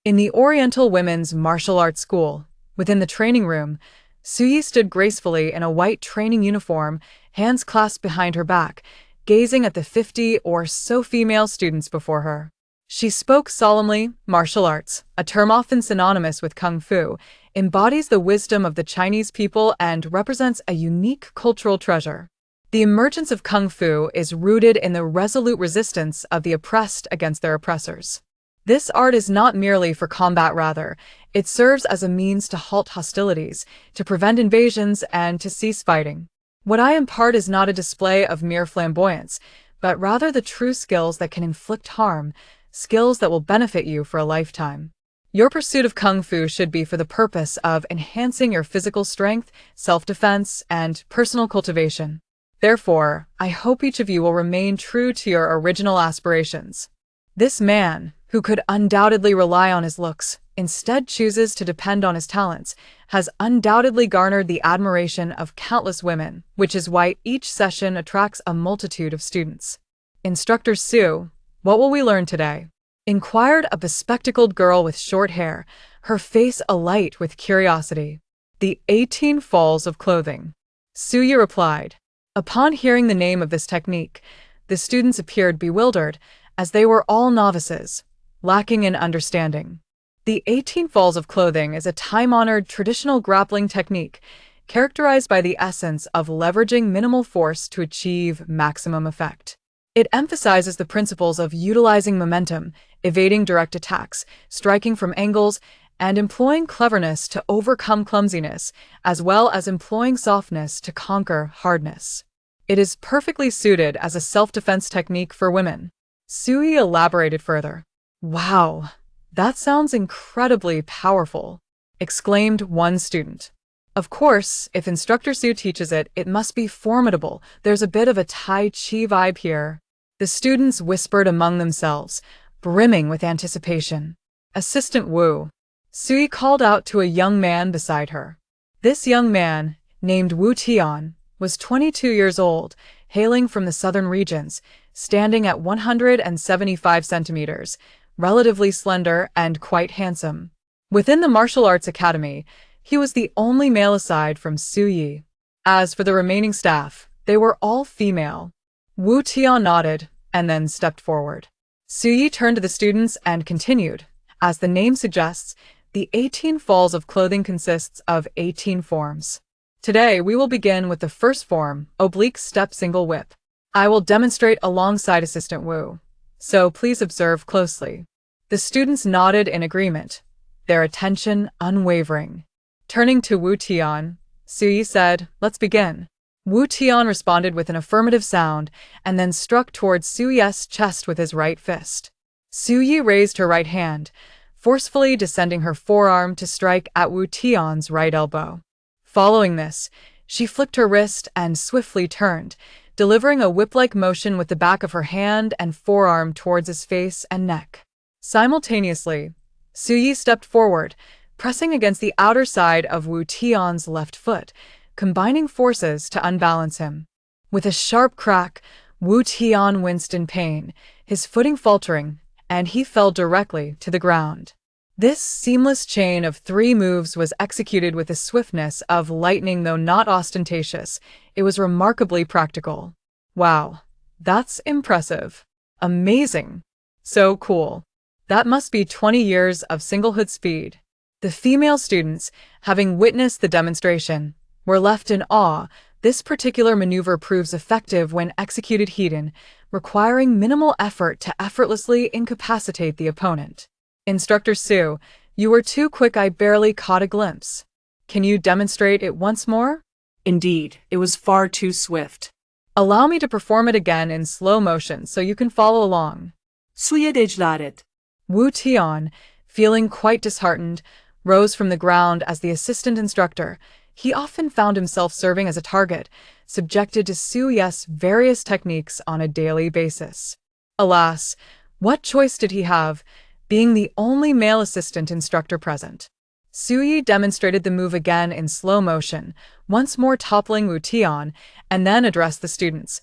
In the Oriental Women's Martial Arts School, within the training room, Suyi stood gracefully in a white training uniform, hands clasped behind her back, gazing at the 50 or so female students before her. She spoke solemnly. Martial arts, a term often synonymous with kung fu, embodies the wisdom of the Chinese people and represents a unique cultural treasure. The emergence of kung fu is rooted in the resolute resistance of the oppressed against their oppressors. This art is not merely for combat, rather, it serves as a means to halt hostilities, to prevent invasions, and to cease fighting. What I impart is not a display of mere flamboyance, but rather the true skills that can inflict harm, skills that will benefit you for a lifetime. Your pursuit of kung fu should be for the purpose of enhancing your physical strength, self-defense, and personal cultivation. Therefore, I hope each of you will remain true to your original aspirations. This man, who could undoubtedly rely on his looks, instead chooses to depend on his talents, has undoubtedly garnered the admiration of countless women, which is why each session attracts a multitude of students. Instructor Su, what will we learn today? Inquired a bespectacled girl with short hair, her face alight with curiosity. The 18 falls of clothing. Suyi replied. Upon hearing the name of this technique, the students appeared bewildered, as they were all novices, lacking in understanding. The 18 falls of clothing is a time-honored traditional grappling technique characterized by the essence of leveraging minimal force to achieve maximum effect. It emphasizes the principles of utilizing momentum, evading direct attacks, striking from angles, and employing cleverness to overcome clumsiness, as well as employing softness to conquer hardness. It is perfectly suited as a self-defense technique for women. Suyi elaborated further. Wow, that sounds incredibly powerful, exclaimed one student. Of course, if Instructor Su teaches it, it must be formidable. There's a bit of a Tai Chi vibe here. The students whispered among themselves, brimming with anticipation. Assistant Wu. Suyi called out to a young man beside her. This young man, named Wu Tian, was 22 years old, hailing from the southern regions, standing at 175 centimeters, relatively slender and quite handsome. Within the martial arts academy, he was the only male aside from Suyi. As for the remaining staff, they were all female. Wu Tian nodded and then stepped forward. Suyi turned to the students and continued. As the name suggests, the 18 falls of clothing consists of 18 forms. Today, we will begin with the first form, oblique step single whip. I will demonstrate alongside Assistant Wu, so please observe closely. The students nodded in agreement, their attention unwavering. Turning to Wu Tian, Suyi said, "Let's begin." Wu Tian responded with an affirmative sound and then struck towards Suyi's chest with his right fist. Suyi raised her right hand, forcefully descending her forearm to strike at Wu Tian's right elbow. Following this, she flicked her wrist and swiftly turned, delivering a whip-like motion with the back of her hand and forearm towards his face and neck. Simultaneously, Suyi stepped forward, pressing against the outer side of Wu Tian's left foot, combining forces to unbalance him. With a sharp crack, Wu Tian winced in pain, his footing faltering, and he fell directly to the ground. This seamless chain of 3 moves was executed with the swiftness of lightning, though not ostentatious. It was remarkably practical. Wow, that's impressive. Amazing. So cool. That must be 20 years of singlehood speed. The female students, having witnessed the demonstration, were left in awe. This particular maneuver proves effective when executed hidden, requiring minimal effort to effortlessly incapacitate the opponent. Instructor Su, you were too quick, I barely caught a glimpse. Can you demonstrate it once more? Indeed, it was far too swift. Allow me to perform it again in slow motion so you can follow along. Suya declared. Wu Tian, feeling quite disheartened, rose from the ground as the assistant instructor. He often found himself serving as a target, subjected to Suyi's various techniques on a daily basis. Alas, what choice did he have, being the only male assistant instructor present? Suyi demonstrated the move again in slow motion, once more toppling Wu Tian, and then addressed the students.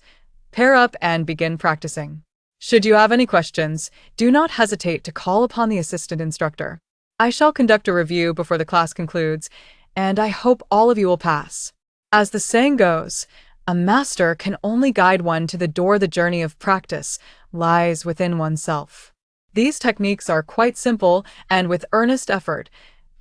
Pair up and begin practicing. Should you have any questions, do not hesitate to call upon the assistant instructor. I shall conduct a review before the class concludes, and I hope all of you will pass. As the saying goes, a master can only guide one to the door. The journey of practice lies within oneself. These techniques are quite simple, and with earnest effort,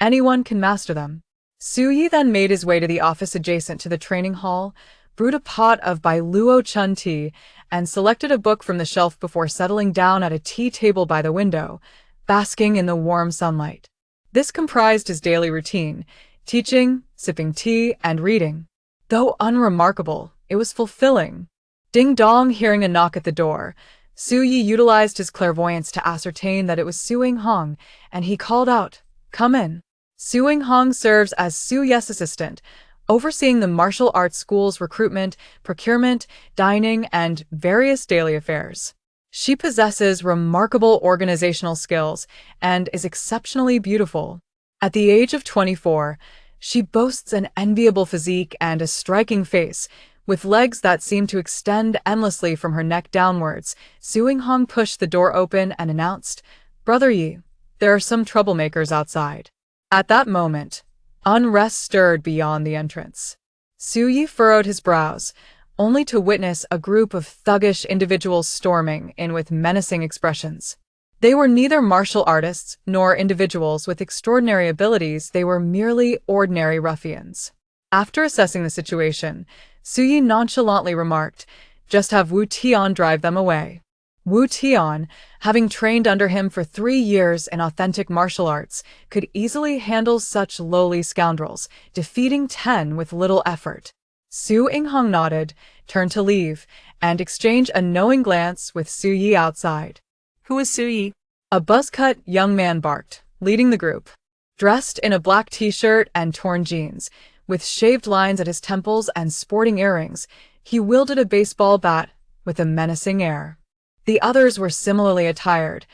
anyone can master them. Su-yi then made his way to the office adjacent to the training hall, brewed a pot of Bai Luo Chun tea, and selected a book from the shelf before settling down at a tea table by the window, basking in the warm sunlight. This comprised his daily routine: teaching, sipping tea, and reading. Though unremarkable, it was fulfilling. Ding-dong, hearing a knock at the door, Su-yi utilized his clairvoyance to ascertain that it was Su-ing-hong, and he called out, "Come in." Su-ing-hong serves as Su-ye's assistant, overseeing the martial arts school's recruitment, procurement, dining, and various daily affairs. She possesses remarkable organizational skills and is exceptionally beautiful. At the age of 24, she boasts an enviable physique and a striking face, with legs that seem to extend endlessly from her neck downwards. Su-ing-hong pushed the door open and announced, "Brother Yi, there are some troublemakers outside." At that moment, unrest stirred beyond the entrance. Su-yi furrowed his brows, only to witness a group of thuggish individuals storming in with menacing expressions. They were neither martial artists nor individuals with extraordinary abilities. They were merely ordinary ruffians. After assessing the situation, Su-yi nonchalantly remarked, "Just have Wu Tian drive them away." Wu Tian, having trained under him for 3 years in authentic martial arts, could easily handle such lowly scoundrels, defeating 10 with little effort. Su-ing-hong nodded, turned to leave, and exchanged a knowing glance with Su-yi outside. Who is Su-yi? A buzz-cut young man barked, leading the group. Dressed in a black t-shirt and torn jeans, with shaved lines at his temples and sporting earrings, he wielded a baseball bat with a menacing air. The others were similarly attired,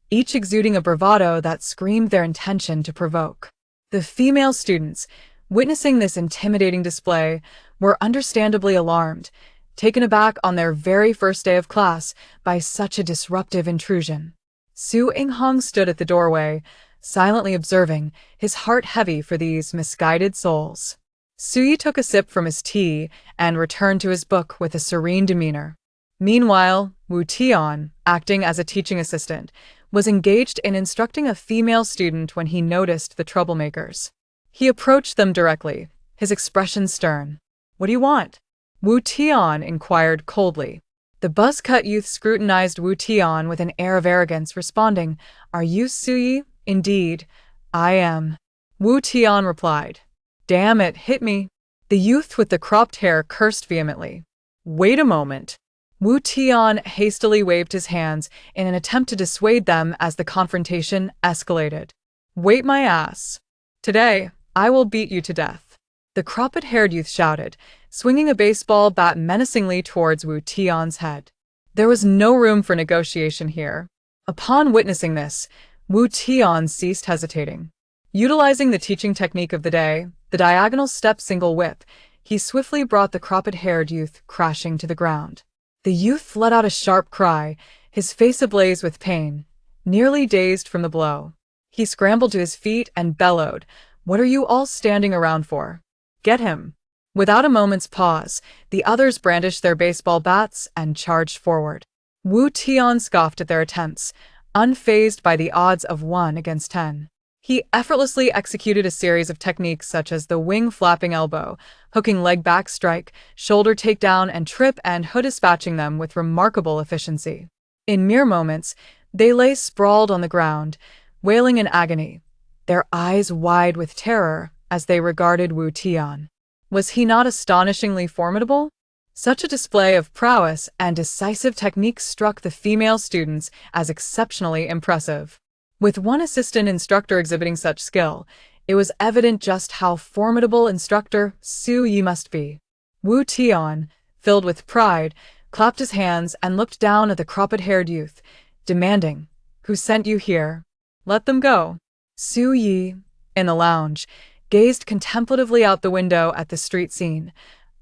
each exuding a bravado that screamed their intention to provoke. The female students, witnessing this intimidating display, were understandably alarmed, taken aback on their very first day of class by such a disruptive intrusion. Su-ing-hong stood at the doorway, silently observing, his heart heavy for these misguided souls. Su-yi took a sip from his tea and returned to his book with a serene demeanor. Meanwhile, Wu Tian, acting as a teaching assistant, was engaged in instructing a female student when he noticed the troublemakers. He approached them directly, his expression stern. "What do you want?" Wu Tian inquired coldly. The buzz-cut youth scrutinized Wu Tian with an air of arrogance, responding, "Are you Su-yi?" "Indeed, I am," Wu Tian replied. "Damn it, hit me." The youth with the cropped hair cursed vehemently. "Wait a moment." Wu Tian hastily waved his hands in an attempt to dissuade them as the confrontation escalated. "Wait my ass. Today, I will beat you to death," the cropped-haired youth shouted, swinging a baseball bat menacingly towards Wu Tian's head. There was no room for negotiation here. Upon witnessing this, Wu Tian ceased hesitating. Utilizing the teaching technique of the day, the diagonal step single whip, he swiftly brought the cropped-haired youth crashing to the ground. The youth let out a sharp cry, his face ablaze with pain, nearly dazed from the blow. He scrambled to his feet and bellowed, "What are you all standing around for? Get him!" Without a moment's pause, the others brandished their baseball bats and charged forward. Wu Tian scoffed at their attempts, unfazed by the odds of 1 against 10. He effortlessly executed a series of techniques such as the wing flapping elbow, hooking leg back strike, shoulder takedown, and trip, and dispatching them with remarkable efficiency. In mere moments, they lay sprawled on the ground, wailing in agony, their eyes wide with terror as they regarded Wu Tian. Was he not astonishingly formidable? Such a display of prowess and decisive technique struck the female students as exceptionally impressive. With one assistant instructor exhibiting such skill, it was evident just how formidable instructor Su-yi must be. Wu Tian, filled with pride, clapped his hands and looked down at the cropped-haired youth, demanding, "Who sent you here? Let them go." Su-yi, in the lounge, gazed contemplatively out the window at the street scene,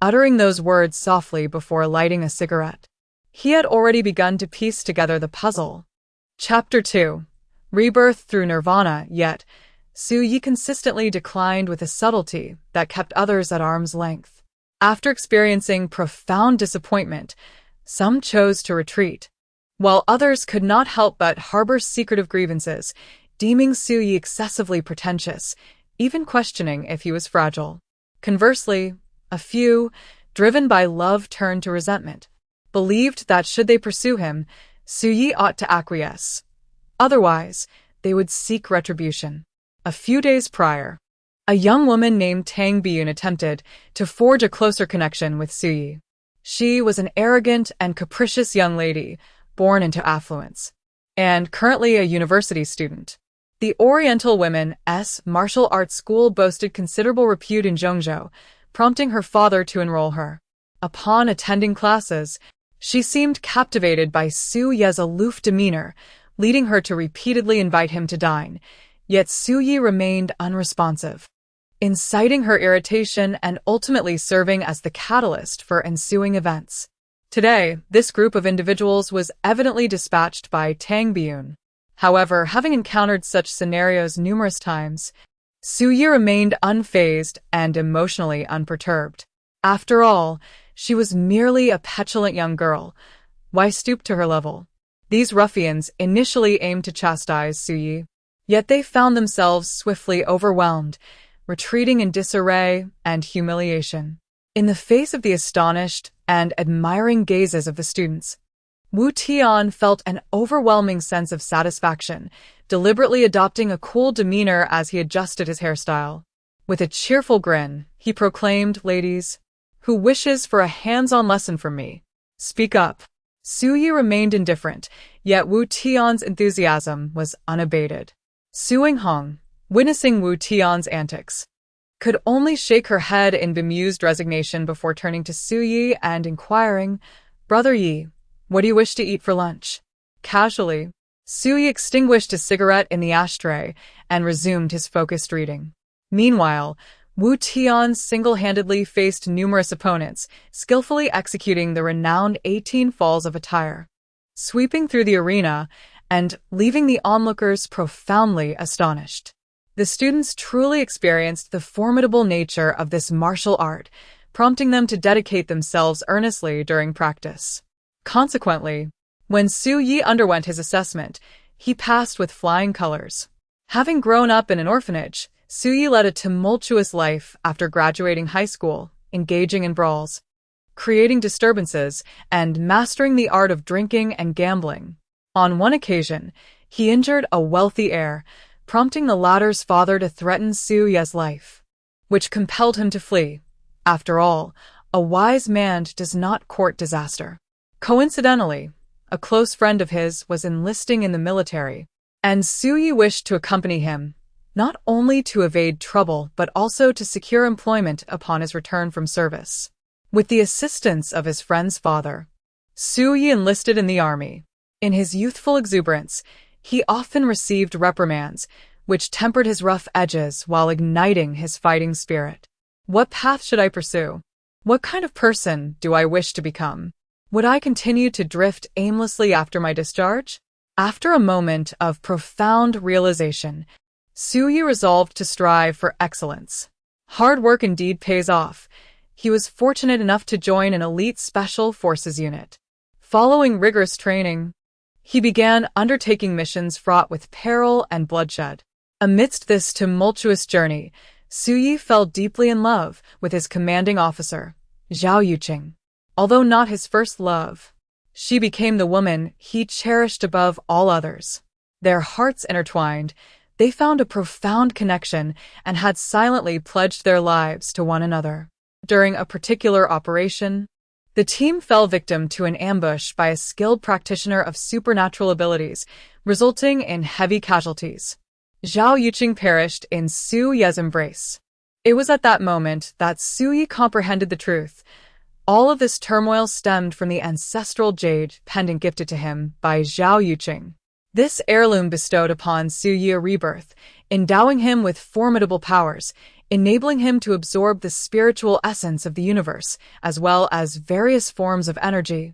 uttering those words softly before lighting a cigarette. He had already begun to piece together the puzzle. Chapter 2. Rebirth through Nirvana. Yet, Su Yi consistently declined with a subtlety that kept others at arm's length. After experiencing profound disappointment, some chose to retreat, while others could not help but harbor secretive grievances, deeming Su Yi excessively pretentious, even questioning if he was fragile. Conversely, a few, driven by love turned to resentment, believed that should they pursue him, Su Yi ought to acquiesce. Otherwise, they would seek retribution. A few days prior, a young woman named Tang Biyun attempted to forge a closer connection with Su Yi. She was an arrogant and capricious young lady, born into affluence, and currently a university student. The Oriental Women's Martial Arts School boasted considerable repute in Zhengzhou, prompting her father to enroll her. Upon attending classes, she seemed captivated by Su Yi's aloof demeanor, leading her to repeatedly invite him to dine, yet Su Yi remained unresponsive, inciting her irritation and ultimately serving as the catalyst for ensuing events. Today, this group of individuals was evidently dispatched by Tang Biyun. However, having encountered such scenarios numerous times, Su Yi remained unfazed and emotionally unperturbed. After all, she was merely a petulant young girl. Why stoop to her level? These ruffians initially aimed to chastise Su Yi, yet they found themselves swiftly overwhelmed, retreating in disarray and humiliation. In the face of the astonished and admiring gazes of the students, Wu Tian felt an overwhelming sense of satisfaction, deliberately adopting a cool demeanor as he adjusted his hairstyle. With a cheerful grin, he proclaimed, "Ladies, who wishes for a hands-on lesson from me? Speak up." Su Yi remained indifferent, yet Wu Tian's enthusiasm was unabated. Su Yinghong, witnessing Wu Tian's antics, could only shake her head in bemused resignation before turning to Su Yi and inquiring, "Brother Yi, what do you wish to eat for lunch?" Casually, Su Yi extinguished his cigarette in the ashtray and resumed his focused reading. Meanwhile, Wu Tian single-handedly faced numerous opponents, skillfully executing the renowned 18 falls of attire, sweeping through the arena and leaving the onlookers profoundly astonished. The students truly experienced the formidable nature of this martial art, prompting them to dedicate themselves earnestly during practice. Consequently, when Su Yi underwent his assessment, he passed with flying colors. Having grown up in an orphanage, Su Yi led a tumultuous life after graduating high school, engaging in brawls, creating disturbances, and mastering the art of drinking and gambling. On one occasion, he injured a wealthy heir, prompting the latter's father to threaten Su Yi's life, which compelled him to flee. After all, a wise man does not court disaster. Coincidentally, a close friend of his was enlisting in the military, and Su Yi wished to accompany him, not only to evade trouble but also to secure employment upon his return from service. With the assistance of his friend's father, Su Yi enlisted in the army. In his youthful exuberance, he often received reprimands, which tempered his rough edges while igniting his fighting spirit. What path should I pursue? What kind of person do I wish to become? Would I continue to drift aimlessly after my discharge? After a moment of profound realization, Su Yi resolved to strive for excellence. Hard work indeed pays off. He was fortunate enough to join an elite special forces unit. Following rigorous training, he began undertaking missions fraught with peril and bloodshed. Amidst this tumultuous journey, Su Yi fell deeply in love with his commanding officer, Xiao Yu. Although not his first love, she became the woman he cherished above all others. Their hearts intertwined, they found a profound connection and had silently pledged their lives to one another. During a particular operation, the team fell victim to an ambush by a skilled practitioner of supernatural abilities, resulting in heavy casualties. Xiao Yu perished in Su Yi's embrace. It was at that moment that Su Yi comprehended the truth. All of this turmoil stemmed from the ancestral jade pendant gifted to him by Xiao Yu. This heirloom bestowed upon Su Yi a rebirth, endowing him with formidable powers, enabling him to absorb the spiritual essence of the universe, as well as various forms of energy,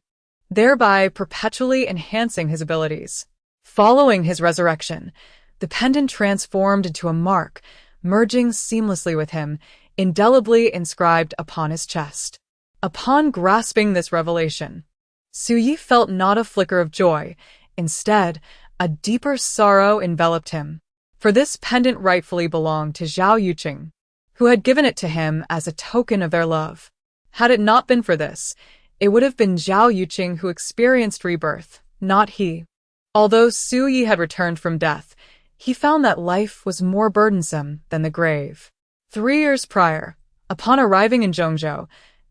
thereby perpetually enhancing his abilities. Following his resurrection, the pendant transformed into a mark, merging seamlessly with him, indelibly inscribed upon his chest. Upon grasping this revelation, Su Yi felt not a flicker of joy. Instead, a deeper sorrow enveloped him. For this pendant rightfully belonged to Zhao Yuqing, who had given it to him as a token of their love. Had it not been for this, it would have been Zhao Yuqing who experienced rebirth, not he. Although Su Yi had returned from death, he found that life was more burdensome than the grave. 3 years prior, upon arriving in Zhongzhou,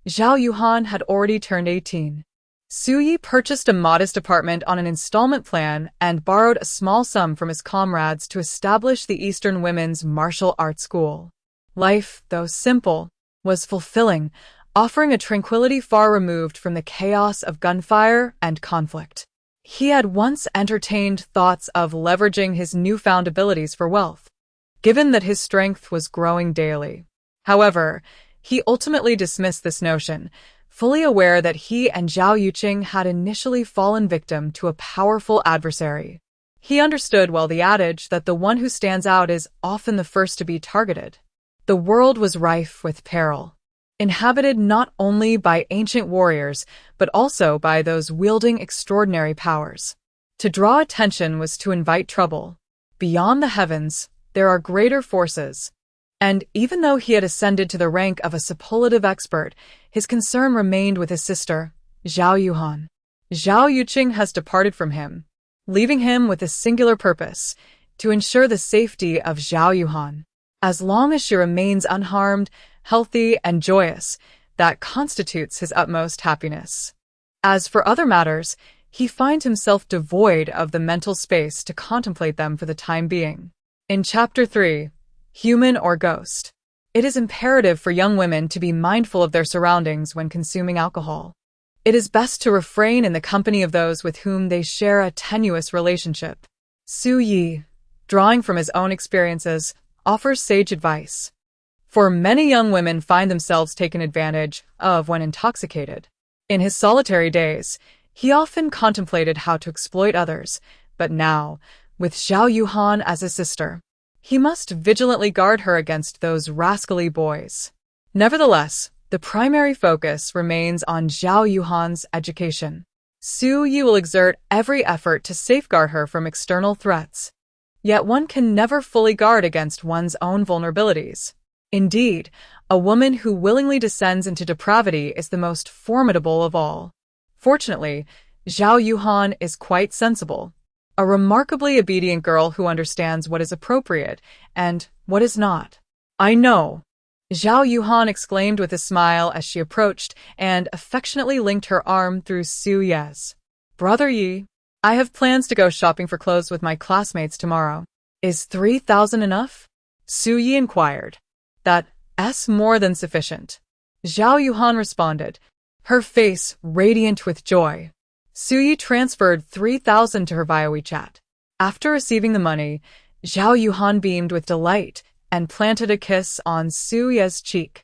Zhao Yuhan had already turned 18. Su Yi purchased a modest apartment on an installment plan and borrowed a small sum from his comrades to establish the Eastern Women's Martial Arts School. Life, though simple, was fulfilling, offering a tranquility far removed from the chaos of gunfire and conflict. He had once entertained thoughts of leveraging his newfound abilities for wealth, given that his strength was growing daily. However, he ultimately dismissed this notion, fully aware that he and Zhao Yuqing had initially fallen victim to a powerful adversary. He understood well the adage that the one who stands out is often the first to be targeted. The world was rife with peril, inhabited not only by ancient warriors, but also by those wielding extraordinary powers. To draw attention was to invite trouble. Beyond the heavens, there are greater forces. And even though he had ascended to the rank of a superlative expert, his concern remained with his sister, Zhao Yuhan. Zhao Yuqing has departed from him, leaving him with a singular purpose, to ensure the safety of Zhao Yuhan. As long as she remains unharmed, healthy, and joyous, that constitutes his utmost happiness. As for other matters, he finds himself devoid of the mental space to contemplate them for the time being. In Chapter 3, Human or Ghost, it is imperative for young women to be mindful of their surroundings when consuming alcohol. It is best to refrain in the company of those with whom they share a tenuous relationship. Su Yi, drawing from his own experiences, offers sage advice. For many young women find themselves taken advantage of when intoxicated. In his solitary days, he often contemplated how to exploit others, but now, with Zhao Yuhan as his sister, he must vigilantly guard her against those rascally boys. Nevertheless, the primary focus remains on Zhao Yuhan's education. Su Yi will exert every effort to safeguard her from external threats. Yet one can never fully guard against one's own vulnerabilities. Indeed, a woman who willingly descends into depravity is the most formidable of all. Fortunately, Zhao Yuhan is quite sensible, a remarkably obedient girl who understands what is appropriate and what is not. "I know," Zhao Yuhan exclaimed with a smile as she approached and affectionately linked her arm through Su Ye's. "Brother Yi, I have plans to go shopping for clothes with my classmates tomorrow. Is 3,000 enough?" Su Yi inquired. "That's more than sufficient," Zhao Yuhan responded, her face radiant with joy. Su Yi transferred 3,000 to her via WeChat. After receiving the money, Zhao Yuhan beamed with delight and planted a kiss on Su Ye's cheek,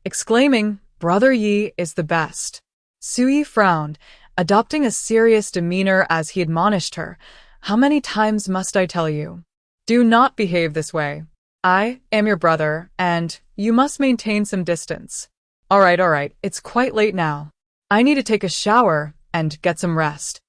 exclaiming, "Brother Yi is the best." Su Yi frowned, adopting a serious demeanor as he admonished her. "How many times must I tell you? Do not behave this way. I am your brother, and you must maintain some distance." All right, it's quite late now. I need to take a shower and get some rest.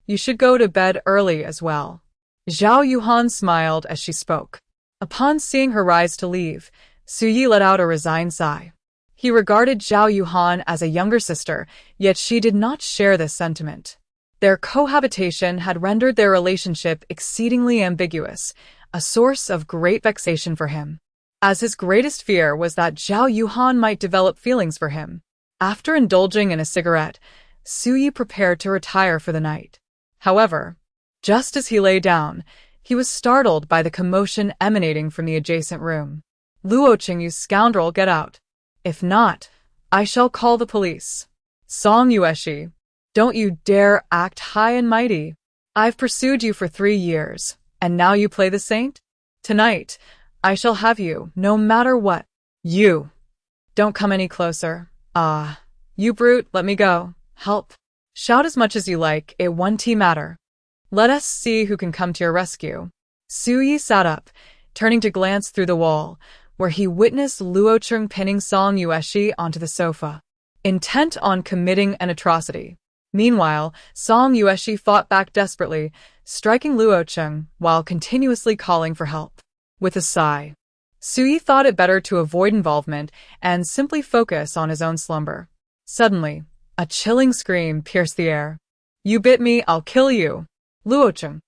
You should go to bed early as well." Zhao Yuhan smiled as she spoke. Upon seeing her rise to leave, Su Yi let out a resigned sigh. He regarded Zhao Yuhan as a younger sister, yet she did not share this sentiment. Their cohabitation had rendered their relationship exceedingly ambiguous, a source of great vexation for him, as his greatest fear was that Zhao Yuhan might develop feelings for him. After indulging in a cigarette, Su Yi prepared to retire for the night. However, just as he lay down, he was startled by the commotion emanating from the adjacent room. "Luoqing, you scoundrel, get out. If not, I shall call the police. Song Yueshi, don't you dare act high and mighty. I've pursued you for 3 years, and now you play the saint? Tonight, I shall have you, no matter what. You, don't come any closer. Ah, you brute, let me go. Help. Shout as much as you like, it won't matter. Let us see who can come to your rescue." Su-yi sat up, turning to glance through the wall, where he witnessed Luo Cheng pinning Song Yueshi onto the sofa, intent on committing an atrocity. Meanwhile, Song Yueshi fought back desperately, striking Luo Cheng while continuously calling for help. With a sigh, Su-yi thought it better to avoid involvement and simply focus on his own slumber. Suddenly, a chilling scream pierced the air. "You bit me, I'll kill you!" Luo Cheng,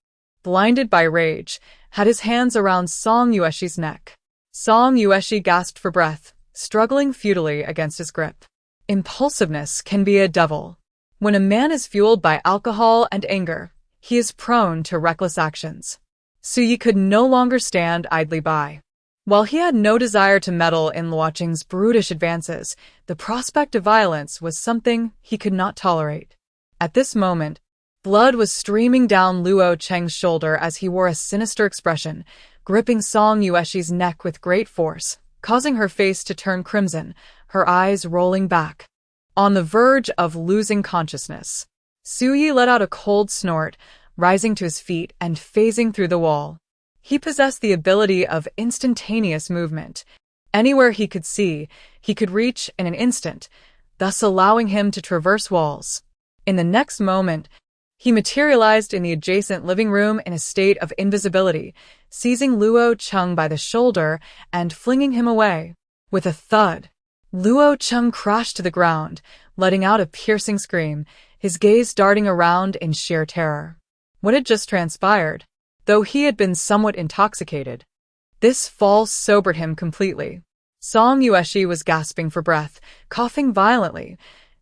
blinded by rage, had his hands around Song Yueshi's neck. Song Yueshi gasped for breath, struggling futilely against his grip. Impulsiveness can be a devil. When a man is fueled by alcohol and anger, he is prone to reckless actions. Su-yi could no longer stand idly by. While he had no desire to meddle in Luo Cheng's brutish advances, the prospect of violence was something he could not tolerate. At this moment, blood was streaming down Luo Cheng's shoulder as he wore a sinister expression, gripping Song Yueshi's neck with great force, causing her face to turn crimson, her eyes rolling back. On the verge of losing consciousness, Su-yi let out a cold snort, rising to his feet and phasing through the wall. He possessed the ability of instantaneous movement. Anywhere he could see, he could reach in an instant, thus allowing him to traverse walls. In the next moment, he materialized in the adjacent living room in a state of invisibility, seizing Luo Cheng by the shoulder and flinging him away. With a thud, Luo Cheng crashed to the ground, letting out a piercing scream, his gaze darting around in sheer terror. What had just transpired? Though he had been somewhat intoxicated, this fall sobered him completely. Song Yueshi was gasping for breath, coughing violently.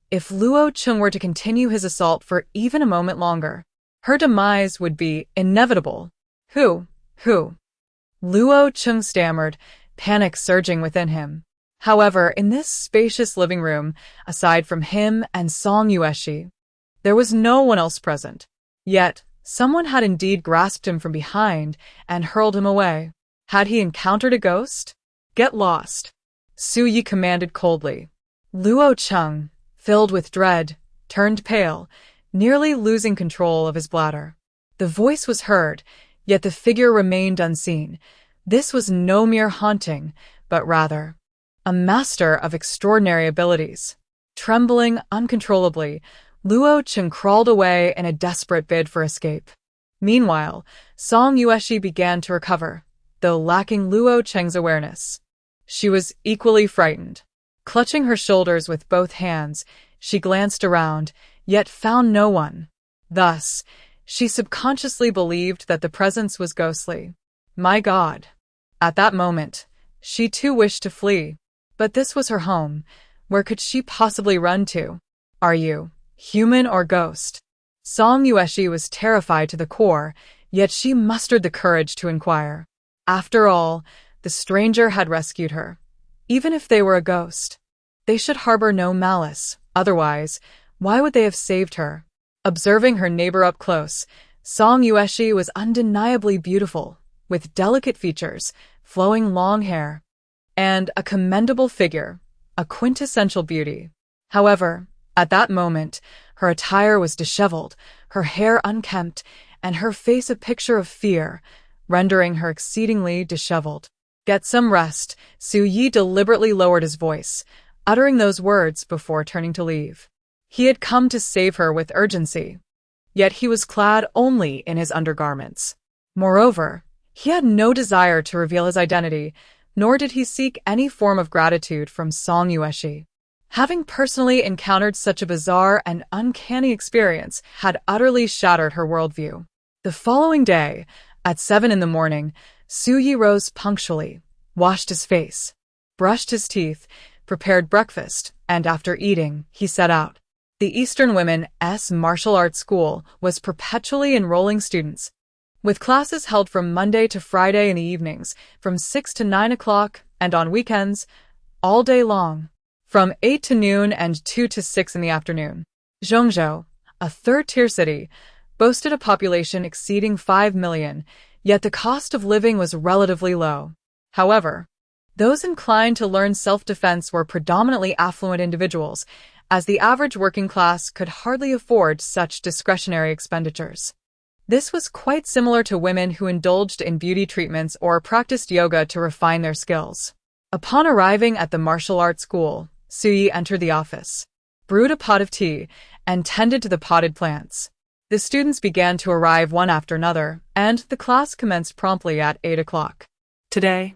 If Luo Cheng were to continue his assault for even a moment longer, her demise would be inevitable. Who? Luo Cheng stammered, panic surging within him. However, in this spacious living room, aside from him and Song Yueshi, there was no one else present. Yet, someone had indeed grasped him from behind and hurled him away. Had he encountered a ghost? Get lost, Su-yi commanded coldly. Luo Cheng, filled with dread, turned pale, nearly losing control of his bladder. The voice was heard, yet the figure remained unseen. This was no mere haunting, but rather a master of extraordinary abilities. Trembling uncontrollably, Luo Cheng crawled away in a desperate bid for escape. Meanwhile, Song Yueshi began to recover, though lacking Luo Cheng's awareness. She was equally frightened. Clutching her shoulders with both hands, she glanced around, yet found no one. Thus, she subconsciously believed that the presence was ghostly. My God! At that moment, she too wished to flee. But this was her home. Where could she possibly run to? Are you human or ghost? Song Yueshi was terrified to the core, yet she mustered the courage to inquire. After all, the stranger had rescued her. Even if they were a ghost, they should harbor no malice. Otherwise, why would they have saved her? Observing her neighbor up close, Song Yueshi was undeniably beautiful, with delicate features, flowing long hair, and a commendable figure, a quintessential beauty. However, at that moment, her attire was disheveled, her hair unkempt, and her face a picture of fear, rendering her exceedingly disheveled. Get some rest, Su-yi deliberately lowered his voice, uttering those words before turning to leave. He had come to save her with urgency, yet he was clad only in his undergarments. Moreover, he had no desire to reveal his identity, nor did he seek any form of gratitude from Song Yueshi. Having personally encountered such a bizarre and uncanny experience had utterly shattered her worldview. The following day, at 7 in the morning, Su-yi rose punctually, washed his face, brushed his teeth, prepared breakfast, and after eating, he set out. The Eastern Women's Martial Arts School was perpetually enrolling students, with classes held from Monday to Friday in the evenings, from 6 to 9 o'clock, and on weekends, all day long, from 8 to noon and 2 to 6 in the afternoon. Zhengzhou, a third-tier city, boasted a population exceeding 5 million, yet the cost of living was relatively low. However, those inclined to learn self-defense were predominantly affluent individuals, as the average working class could hardly afford such discretionary expenditures. This was quite similar to women who indulged in beauty treatments or practiced yoga to refine their skills. Upon arriving at the martial arts school, Suyi entered the office, brewed a pot of tea, and tended to the potted plants. The students began to arrive one after another, and the class commenced promptly at 8 o'clock. Today,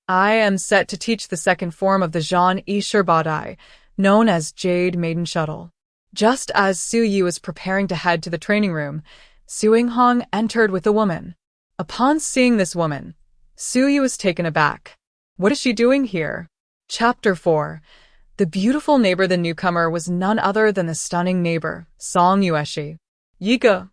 I am set to teach the second form of the Zhan Yi Badai, known as Jade Maiden Shuttle. Just as Suyi was preparing to head to the training room, Su Yinghong entered with a woman. Upon seeing this woman, Suyi was taken aback. What is she doing here? Chapter 4. The beautiful neighbor. The newcomer was none other than the stunning neighbor, Song Yueshi. Yiga.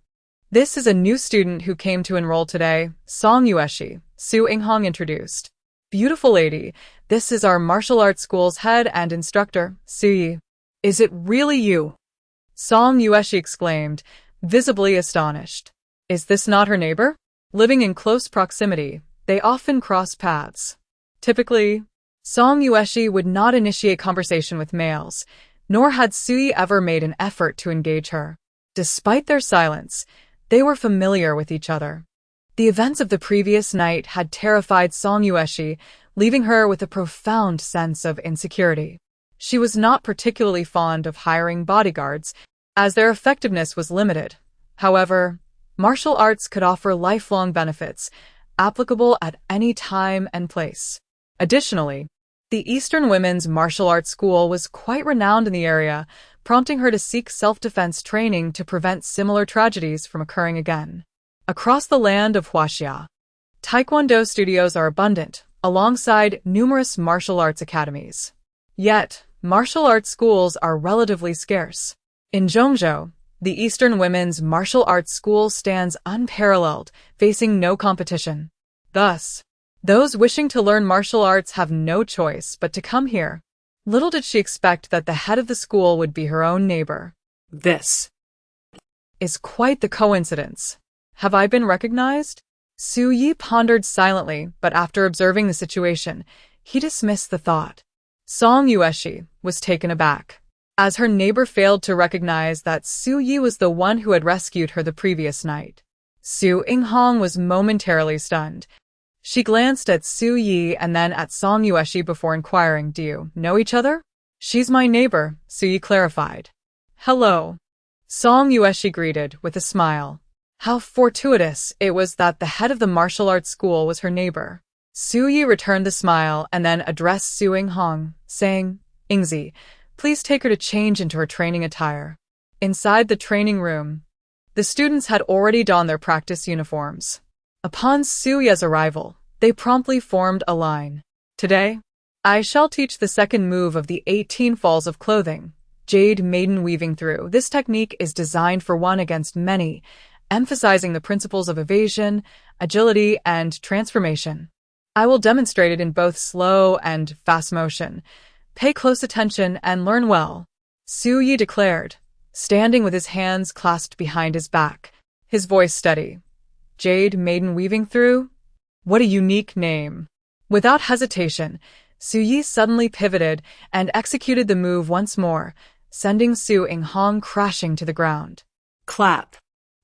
This is a new student who came to enroll today, Song Yueshi, Su Yinghong introduced. Beautiful lady, this is our martial arts school's head and instructor, Suyi. Is it really you? Song Yueshi exclaimed, visibly astonished. Is this not her neighbor? Living in close proximity, they often cross paths. Typically, Song Yueshi would not initiate conversation with males, nor had Suyi ever made an effort to engage her. Despite their silence, they were familiar with each other. The events of the previous night had terrified Song Yueshi, leaving her with a profound sense of insecurity. She was not particularly fond of hiring bodyguards, as their effectiveness was limited. However, martial arts could offer lifelong benefits, applicable at any time and place. Additionally, the Eastern Women's Martial Arts School was quite renowned in the area, prompting her to seek self-defense training to prevent similar tragedies from occurring again. Across the land of Huaxia, Taekwondo studios are abundant, alongside numerous martial arts academies. Yet, martial arts schools are relatively scarce. In Zhongzhou, the Eastern Women's Martial Arts School stands unparalleled, facing no competition. Thus, those wishing to learn martial arts have no choice but to come here. Little did she expect that the head of the school would be her own neighbor. this Is quite the coincidence. Have I been recognized? Suyi pondered silently, but after observing the situation, he dismissed the thought. Song Yueshi was taken aback, as her neighbor failed to recognize that Suyi was the one who had rescued her the previous night. Su Yinghong was momentarily stunned. She glanced at Suyi and then at Song Yueshi before inquiring, do you know each other? She's my neighbor, Suyi clarified. Hello. Song Yueshi greeted with a smile. How fortuitous it was that the head of the martial arts school was her neighbor. Suyi returned the smile and then addressed Su Yinghong, saying, Yingzi, please take her to change into her training attire. Inside the training room, the students had already donned their practice uniforms. Upon Suyi's arrival, they promptly formed a line. Today, I shall teach the second move of the 18 falls of clothing, Jade Maiden Weaving Through. This technique is designed for one against many, emphasizing the principles of evasion, agility, and transformation. I will demonstrate it in both slow and fast motion. Pay close attention and learn well, Suyi declared, standing with his hands clasped behind his back, his voice steady. Jade Maiden Weaving Through? What a unique name. Without hesitation, Suyi suddenly pivoted and executed the move once more, sending Su Yinghong crashing to the ground. clap,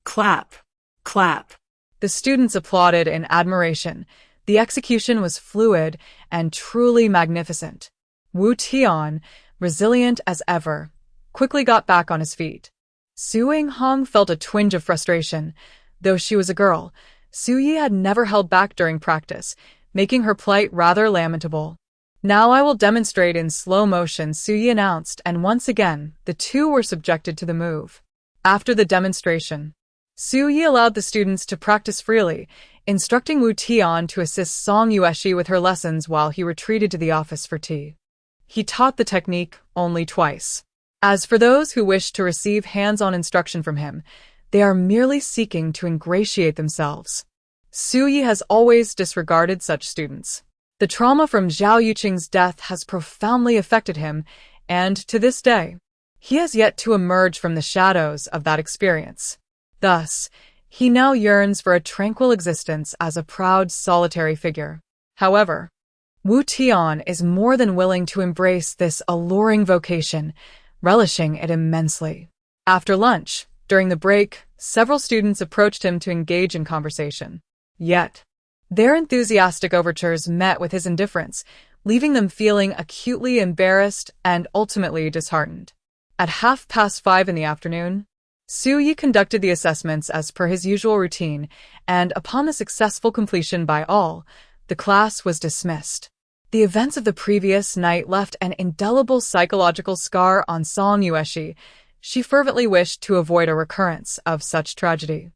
clap, clap. The students applauded in admiration. The execution was fluid and truly magnificent. Wu Tian, resilient as ever, quickly got back on his feet. Su Yinghong felt a twinge of frustration. Though she was a girl, Suyi had never held back during practice, making her plight rather lamentable. Now I will demonstrate in slow motion, Suyi announced, and once again, the two were subjected to the move. After the demonstration, Suyi allowed the students to practice freely, instructing Wu Tian to assist Song Yueshi with her lessons while he retreated to the office for tea. He taught the technique only twice. As for those who wished to receive hands-on instruction from him, they are merely seeking to ingratiate themselves. Suyi has always disregarded such students. The trauma from Zhao Yuqing's death has profoundly affected him, and to this day, he has yet to emerge from the shadows of that experience. Thus, he now yearns for a tranquil existence as a proud, solitary figure. However, Wu Tian is more than willing to embrace this alluring vocation, relishing it immensely. After lunch, During the break, several students approached him to engage in conversation. Yet, their enthusiastic overtures met with his indifference, leaving them feeling acutely embarrassed and ultimately disheartened. At 5:30 in the afternoon, Su-yi conducted the assessments as per his usual routine, and upon the successful completion by all, the class was dismissed. The events of the previous night left an indelible psychological scar on Song Yueshi. She fervently wished to avoid a recurrence of such tragedy.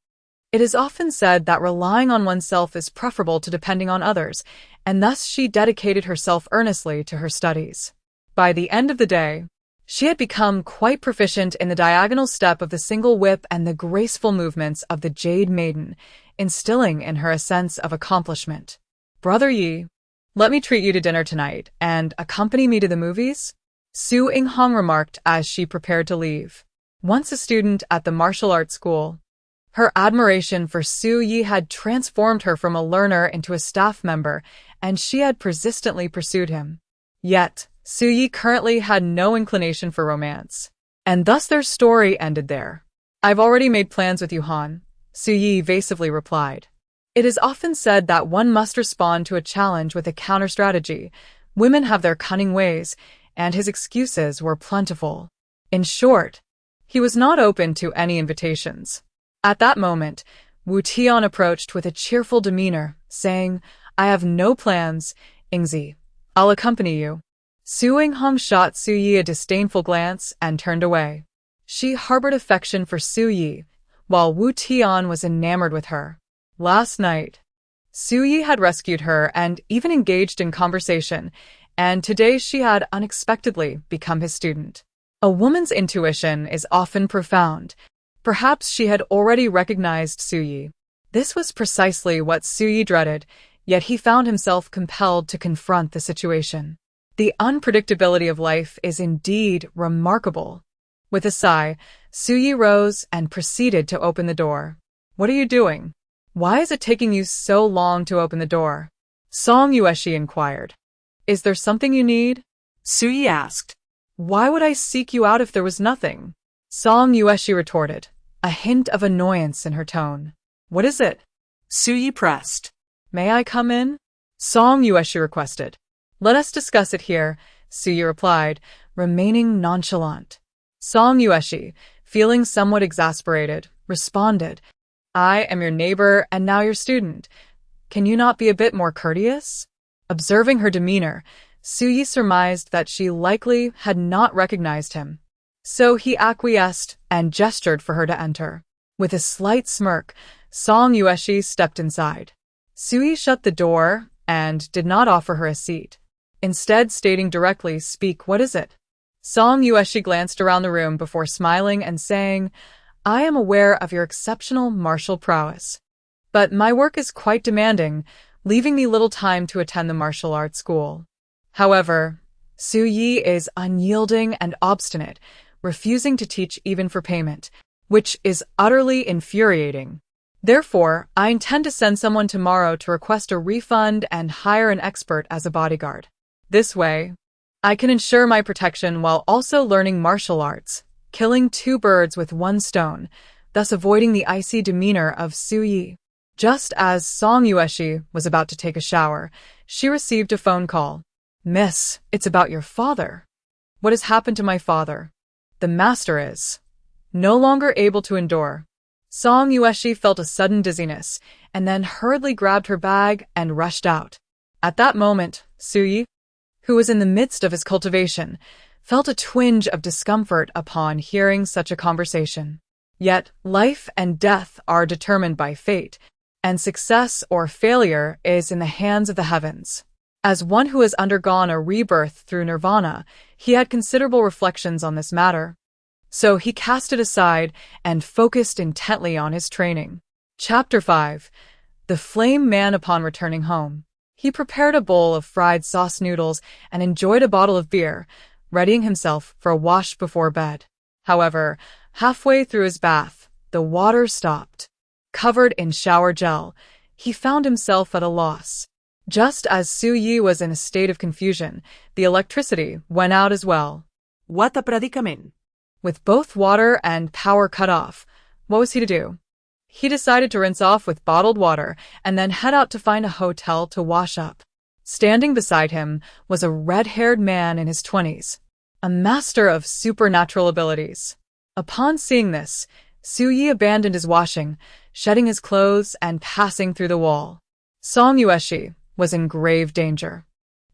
It is often said that relying on oneself is preferable to depending on others, and thus she dedicated herself earnestly to her studies. By the end of the day, she had become quite proficient in the diagonal step of the single whip and the graceful movements of the Jade Maiden, instilling in her a sense of accomplishment. "Brother Yi, let me treat you to dinner tonight and accompany me to the movies?" Su Inghong remarked as she prepared to leave. Once a student at the martial arts school, her admiration for Su Yi had transformed her from a learner into a staff member, and she had persistently pursued him. Yet, Su Yi currently had no inclination for romance, and thus their story ended there. "I've already made plans with you, Han," Su Yi evasively replied. It is often said that one must respond to a challenge with a counter-strategy. Women have their cunning ways, and his excuses were plentiful. In short, he was not open to any invitations. At that moment, Wu Tian approached with a cheerful demeanor, saying, "I have no plans, Ingzi. I'll accompany you." Su Inghong shot Su Yi a disdainful glance and turned away. She harbored affection for Su Yi, while Wu Tian was enamored with her. Last night, Su Yi had rescued her and even engaged in conversation, and today she had unexpectedly become his student. A woman's intuition is often profound. Perhaps she had already recognized Su Yi. This was precisely what Su Yi dreaded, yet he found himself compelled to confront the situation. The unpredictability of life is indeed remarkable. With a sigh, Su Yi rose and proceeded to open the door. "What are you doing? Why is it taking you so long to open the door?" Song Yueshi inquired. "Is there something you need?" Su Yi asked. "Why would I seek you out if there was nothing?" Song Yueshi retorted, a hint of annoyance in her tone. "What is it?" Su Yi pressed. "May I come in?" Song Yueshi requested. "Let us discuss it here," Su Yi replied, remaining nonchalant. Song Yueshi, feeling somewhat exasperated, responded, "I am your neighbor and now your student. Can you not be a bit more courteous?" Observing her demeanor, Su Yi surmised that she likely had not recognized him. So he acquiesced and gestured for her to enter. With a slight smirk, Song Yueshi stepped inside. Su Yi shut the door and did not offer her a seat, instead stating directly, "Speak, what is it?" Song Yueshi glanced around the room before smiling and saying, "I am aware of your exceptional martial prowess, but my work is quite demanding, leaving me little time to attend the martial arts school." However, Su Yi is unyielding and obstinate, refusing to teach even for payment, which is utterly infuriating. Therefore, I intend to send someone tomorrow to request a refund and hire an expert as a bodyguard. This way, I can ensure my protection while also learning martial arts, killing two birds with one stone, thus avoiding the icy demeanor of Su Yi. Just as Song Yueshi was about to take a shower, she received a phone call. "Miss, it's about your father." "What has happened to my father?" "The master is no longer able to endure." Song Yueshi felt a sudden dizziness, and then hurriedly grabbed her bag and rushed out. At that moment, Su Yi, who was in the midst of his cultivation, felt a twinge of discomfort upon hearing such a conversation. Yet, life and death are determined by fate, and success or failure is in the hands of the heavens. As one who has undergone a rebirth through nirvana, he had considerable reflections on this matter. So he cast it aside and focused intently on his training. Chapter 5. The Flame Man upon returning home. He prepared a bowl of fried sauce noodles and enjoyed a bottle of beer, readying himself for a wash before bed. However, halfway through his bath, the water stopped. Covered in shower gel, he found himself at a loss. Just as Su Yi was in a state of confusion, the electricity went out as well. What a predicament! With both water and power cut off, What was he to do? He decided to rinse off with bottled water and then head out to find a hotel to wash up. Standing beside him was a red-haired man in his 20s, a master of supernatural abilities. Upon seeing this, Su-yi abandoned his washing, shedding his clothes and passing through the wall. Song Yueshi was in grave danger.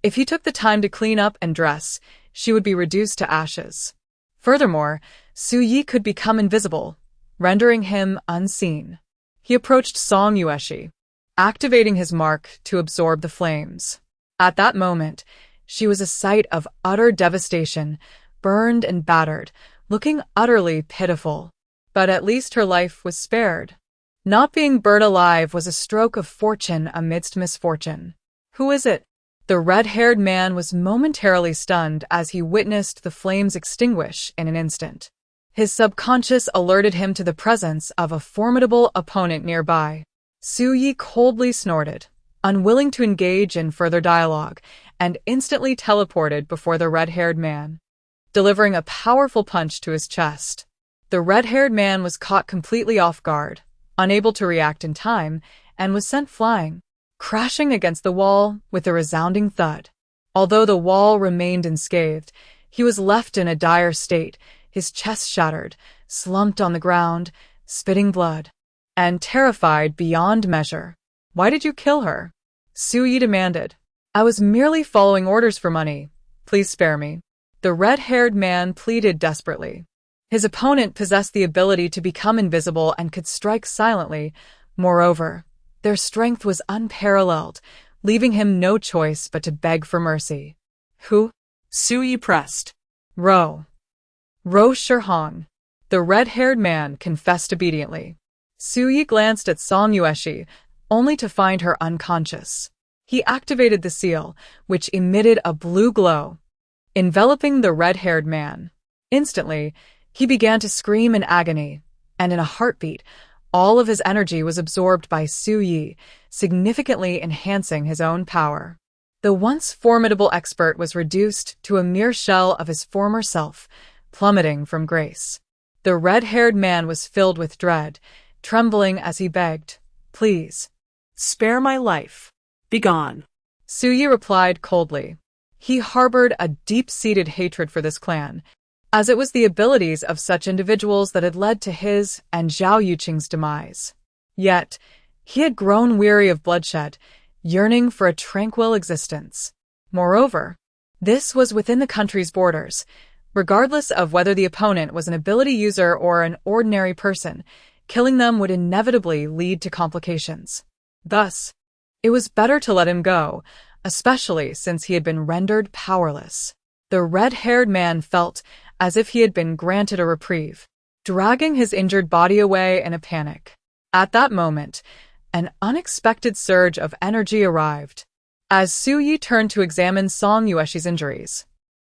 If he took the time to clean up and dress, she would be reduced to ashes. Furthermore, Su-yi could become invisible, rendering him unseen. He approached Song Yueshi, activating his mark to absorb the flames. At that moment, she was a sight of utter devastation, burned and battered, looking utterly pitiful. But at least her life was spared. Not being burned alive was a stroke of fortune amidst misfortune. Who is it? The red-haired man was momentarily stunned as he witnessed the flames extinguish in an instant. His subconscious alerted him to the presence of a formidable opponent nearby. Su-yi coldly snorted, unwilling to engage in further dialogue, and instantly teleported before the red-haired man, delivering a powerful punch to his chest. The red-haired man was caught completely off guard, unable to react in time, and was sent flying, crashing against the wall with a resounding thud. Although the wall remained unscathed, he was left in a dire state, his chest shattered, slumped on the ground, spitting blood, and terrified beyond measure. "Why did you kill her?" Su-yi demanded. "I was merely following orders for money. Please spare me." The red-haired man pleaded desperately. His opponent possessed the ability to become invisible and could strike silently. Moreover, their strength was unparalleled, leaving him no choice but to beg for mercy. "Who?" Su-yi pressed. Ro Shihong. The red-haired man confessed obediently. Su-yi glanced at Song Yueshi, only to find her unconscious. He activated the seal, which emitted a blue glow, enveloping the red-haired man. Instantly, he began to scream in agony, and in a heartbeat, all of his energy was absorbed by Su-yi, significantly enhancing his own power. The once formidable expert was reduced to a mere shell of his former self, plummeting from grace. The red-haired man was filled with dread, trembling as he begged, "Please, Spare my life. Begone." Su-yi replied coldly. He harbored a deep-seated hatred for this clan, as it was the abilities of such individuals that had led to his and Zhao Yuqing's demise. Yet, he had grown weary of bloodshed, yearning for a tranquil existence. Moreover, this was within the country's borders. Regardless of whether the opponent was an ability user or an ordinary person, killing them would inevitably lead to complications. Thus, it was better to let him go, especially since he had been rendered powerless. The red-haired man felt as if he had been granted a reprieve, dragging his injured body away in a panic. At that moment, an unexpected surge of energy arrived. As Su-yi turned to examine Song Yueshi's injuries,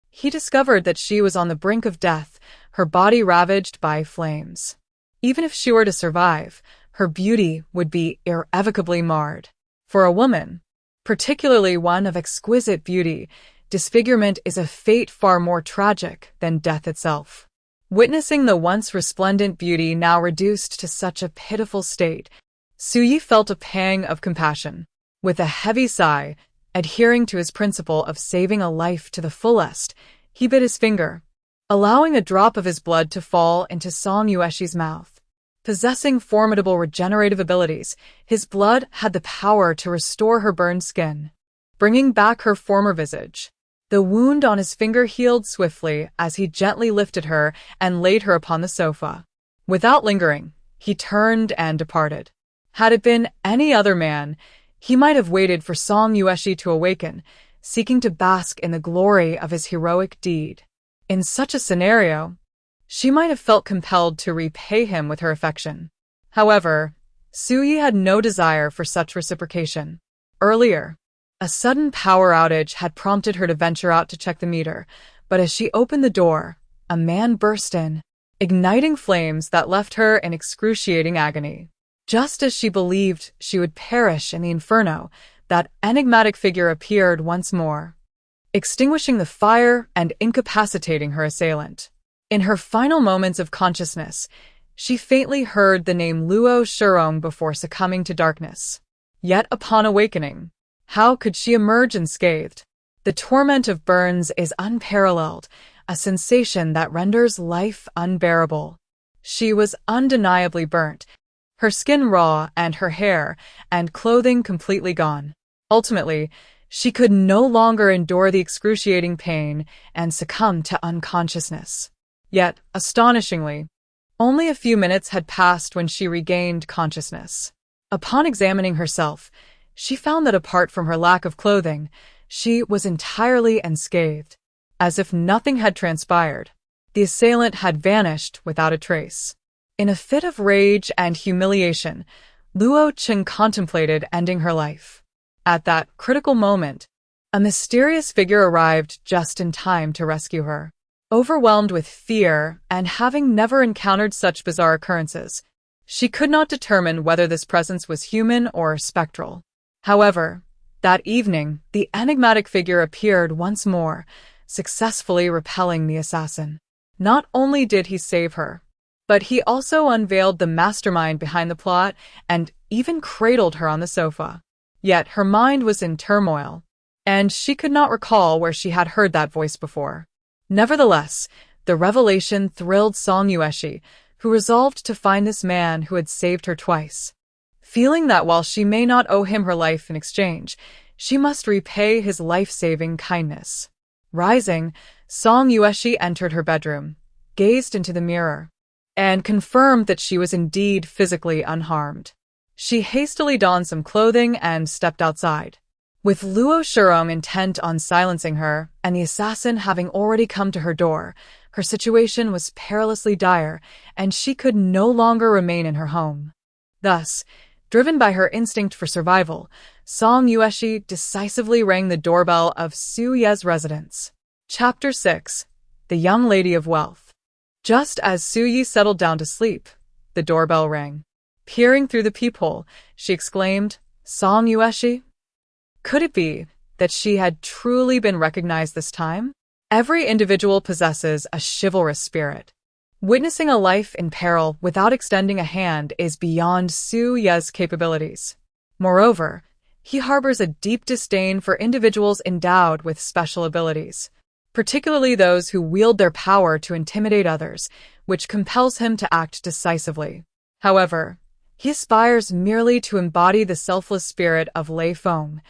he discovered that she was on the brink of death, her body ravaged by flames. Even if she were to survive, her beauty would be irrevocably marred. For a woman, particularly one of exquisite beauty, disfigurement is a fate far more tragic than death itself. Witnessing the once resplendent beauty now reduced to such a pitiful state, Su-yi felt a pang of compassion. With a heavy sigh, adhering to his principle of saving a life to the fullest, he bit his finger, allowing a drop of his blood to fall into Song Yueshi's mouth. Possessing formidable regenerative abilities, his blood had the power to restore her burned skin, bringing back her former visage. The wound on his finger healed swiftly as he gently lifted her and laid her upon the sofa. Without lingering, he turned and departed. Had it been any other man, he might have waited for Song Yueshi to awaken, seeking to bask in the glory of his heroic deed. In such a scenario, she might have felt compelled to repay him with her affection. However, Su-yi had no desire for such reciprocation. Earlier, a sudden power outage had prompted her to venture out to check the meter, but as she opened the door, a man burst in, igniting flames that left her in excruciating agony. Just as she believed she would perish in the inferno, that enigmatic figure appeared once more, extinguishing the fire and incapacitating her assailant. In her final moments of consciousness, She faintly heard the name Luo Shurong before succumbing to darkness. Yet upon awakening, how could she emerge unscathed? The torment of burns is unparalleled, a sensation that renders life unbearable. She was undeniably burnt, her skin raw and her hair and clothing completely gone. Ultimately, she could no longer endure the excruciating pain and succumbed to unconsciousness. Yet, astonishingly, only a few minutes had passed when she regained consciousness. Upon examining herself, she found that apart from her lack of clothing, she was entirely unscathed. As if nothing had transpired, the assailant had vanished without a trace. In a fit of rage and humiliation, Luo Chen contemplated ending her life. At that critical moment, a mysterious figure arrived just in time to rescue her. Overwhelmed with fear and having never encountered such bizarre occurrences, she could not determine whether this presence was human or spectral. However, that evening, the enigmatic figure appeared once more, successfully repelling the assassin. Not only did he save her, but he also unveiled the mastermind behind the plot and even cradled her on the sofa. Yet her mind was in turmoil, and she could not recall where she had heard that voice before. Nevertheless, the revelation thrilled Song Yueshi, who resolved to find this man who had saved her twice. Feeling that while she may not owe him her life in exchange, she must repay his life-saving kindness. Rising, Song Yueshi entered her bedroom, gazed into the mirror, and confirmed that she was indeed physically unharmed. She hastily donned some clothing and stepped outside. With Luo Shurong intent on silencing her, and the assassin having already come to her door, her situation was perilously dire, and she could no longer remain in her home. Thus, driven by her instinct for survival, Song Yueshi decisively rang the doorbell of Su Ye's residence. Chapter 6. The Young Lady of Wealth. Just as Su Yi settled down to sleep, the doorbell rang. Peering through the peephole, she exclaimed, "Song Yueshi?" Could it be that she had truly been recognized this time? Every individual possesses a chivalrous spirit. Witnessing a life in peril without extending a hand is beyond Su Ye's capabilities. Moreover, he harbors a deep disdain for individuals endowed with special abilities, particularly those who wield their power to intimidate others, which compels him to act decisively. However, he aspires merely to embody the selfless spirit of Lei Feng,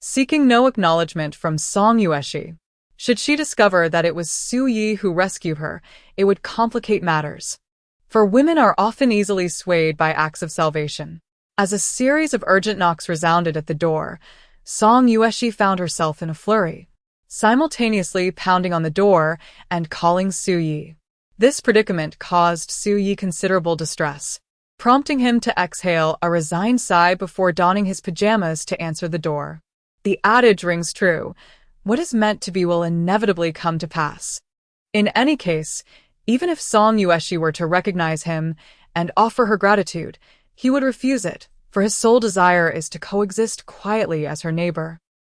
seeking no acknowledgement from Song Yueshi. Should she discover that it was Su Yi who rescued her, it would complicate matters. For women are often easily swayed by acts of salvation. As a series of urgent knocks resounded at the door, Song Yueshi found herself in a flurry, simultaneously pounding on the door and calling Su Yi. This predicament caused Su Yi considerable distress, prompting him to exhale a resigned sigh before donning his pajamas to answer the door. The adage rings true: what is meant to be will inevitably come to pass. In any case, even if Song Yueshi were to recognize him and offer her gratitude, he would refuse it, for his sole desire is to coexist quietly as her neighbor.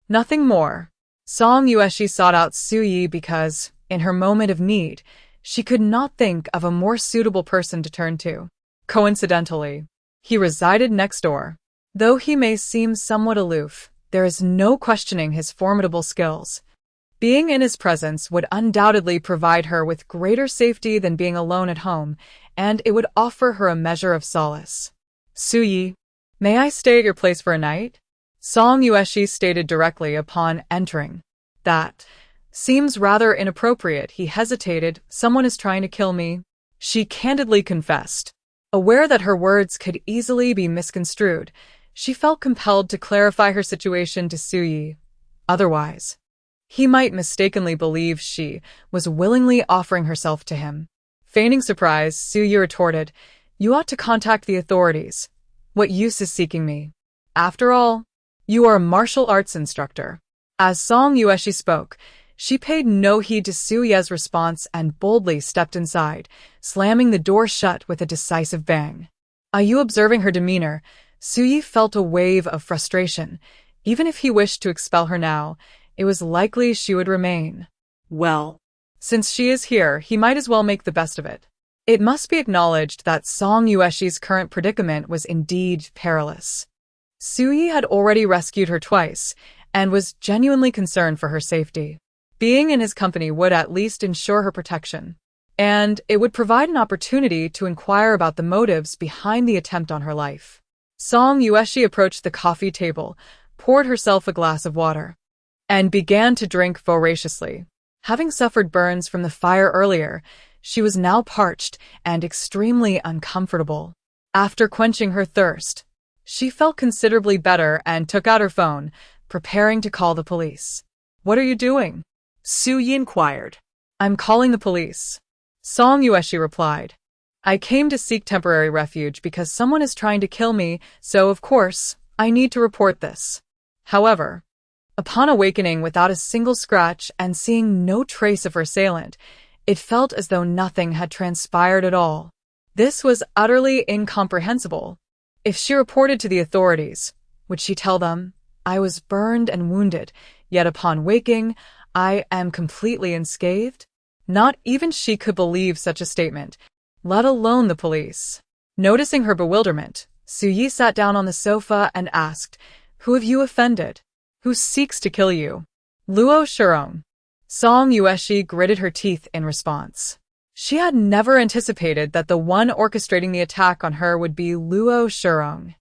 Nothing more. Song Yueshi sought out Su Yi because, in her moment of need, she could not think of a more suitable person to turn to. Coincidentally, he resided next door. Though he may seem somewhat aloof, there is no questioning his formidable skills. Being in his presence would undoubtedly provide her with greater safety than being alone at home, and it would offer her a measure of solace. "Su Yi, may I stay at your place for a night?" Song Yueshi stated directly upon entering. "That seems rather inappropriate," he hesitated. "Someone is trying to kill me," she candidly confessed. Aware that her words could easily be misconstrued, she felt compelled to clarify her situation to Su Yi. Otherwise, he might mistakenly believe she was willingly offering herself to him. Feigning surprise, Su Yi retorted, "You ought to contact the authorities. What use is seeking me? After all, you are a martial arts instructor." As Song Yueshi spoke, she paid no heed to Su Ye's response and boldly stepped inside, slamming the door shut with a decisive bang. Are you observing her demeanor? Su Yi felt a wave of frustration. Even if he wished to expel her now, it was likely she would remain. Well, Since she is here, he might as well make the best of it. It must be acknowledged that Song Yueshi's current predicament was indeed perilous. Suyi had already rescued her twice, and was genuinely concerned for her safety. Being in his company would at least ensure her protection, and it would provide an opportunity to inquire about the motives behind the attempt on her life. Song Yueshi approached the coffee table, poured herself a glass of water, and began to drink voraciously. Having suffered burns from the fire earlier, she was now parched and extremely uncomfortable. After quenching her thirst, she felt considerably better and took out her phone, preparing to call the police. "What are you doing?" Suyi inquired. "I'm calling the police," Song Yueshi replied. "I came to seek temporary refuge because someone is trying to kill me, so of course, I need to report this." However, upon awakening without a single scratch and seeing no trace of her assailant, it felt as though nothing had transpired at all. This was utterly incomprehensible. If she reported to the authorities, would she tell them, "I was burned and wounded, yet upon waking, I am completely unscathed"? Not even she could believe such a statement, let alone the police. Noticing her bewilderment, Suyi sat down on the sofa and asked, "Who have you offended? Who seeks to kill you?" "Luo Shirong." Song Yueshi gritted her teeth in response. She had never anticipated that the one orchestrating the attack on her would be Luo Shirong.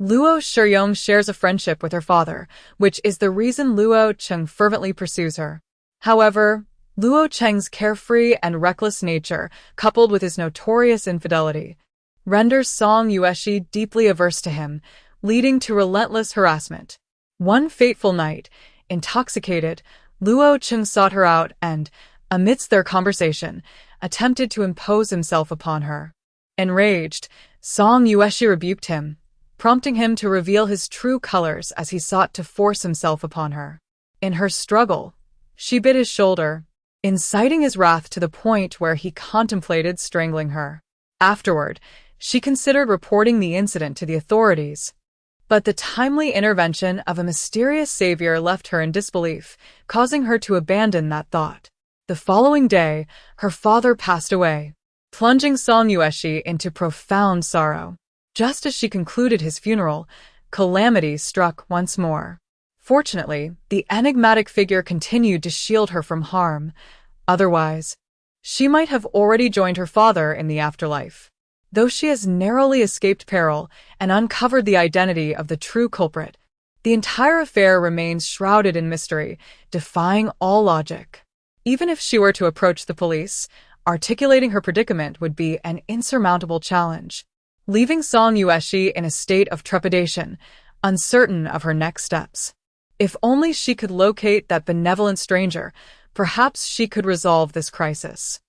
Luo Shirong shares a friendship with her father, which is the reason Luo Cheng fervently pursues her. However, Luo Cheng's carefree and reckless nature, coupled with his notorious infidelity, renders Song Yueshi deeply averse to him, leading to relentless harassment. One fateful night, intoxicated, Luo Cheng sought her out and, amidst their conversation, attempted to impose himself upon her. Enraged, Song Yueshi rebuked him, prompting him to reveal his true colors as he sought to force himself upon her. In her struggle, she bit his shoulder, inciting his wrath to the point where he contemplated strangling her. Afterward, she considered reporting the incident to the authorities, but the timely intervention of a mysterious savior left her in disbelief, causing her to abandon that thought. The following day, her father passed away, plunging Song Yueshi into profound sorrow. Just as she concluded his funeral, calamity struck once more. Fortunately, the enigmatic figure continued to shield her from harm. Otherwise, she might have already joined her father in the afterlife. Though she has narrowly escaped peril and uncovered the identity of the true culprit, the entire affair remains shrouded in mystery, defying all logic. Even if she were to approach the police, articulating her predicament would be an insurmountable challenge, leaving Song Yueshi in a state of trepidation, uncertain of her next steps. If only she could locate that benevolent stranger, perhaps she could resolve this crisis.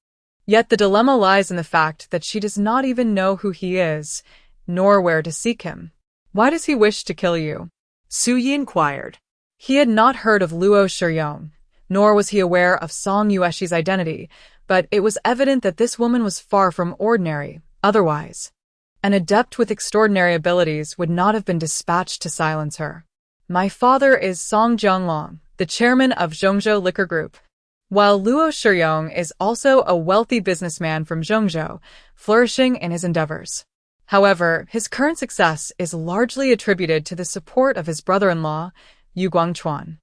Yet the dilemma lies in the fact that she does not even know who he is, nor where to seek him. "Why does he wish to kill you?" Suyi inquired. He had not heard of Luo Shiyong, nor was he aware of Song Yueshi's identity, but it was evident that this woman was far from ordinary. Otherwise, an adept with extraordinary abilities would not have been dispatched to silence her. "My father is Song Jianglong, the chairman of Zhongzhou Liquor Group." While Luo Shiyong is also a wealthy businessman from Zhongzhou, flourishing in his endeavors. However, his current success is largely attributed to the support of his brother-in-law, Yu Guangchuan.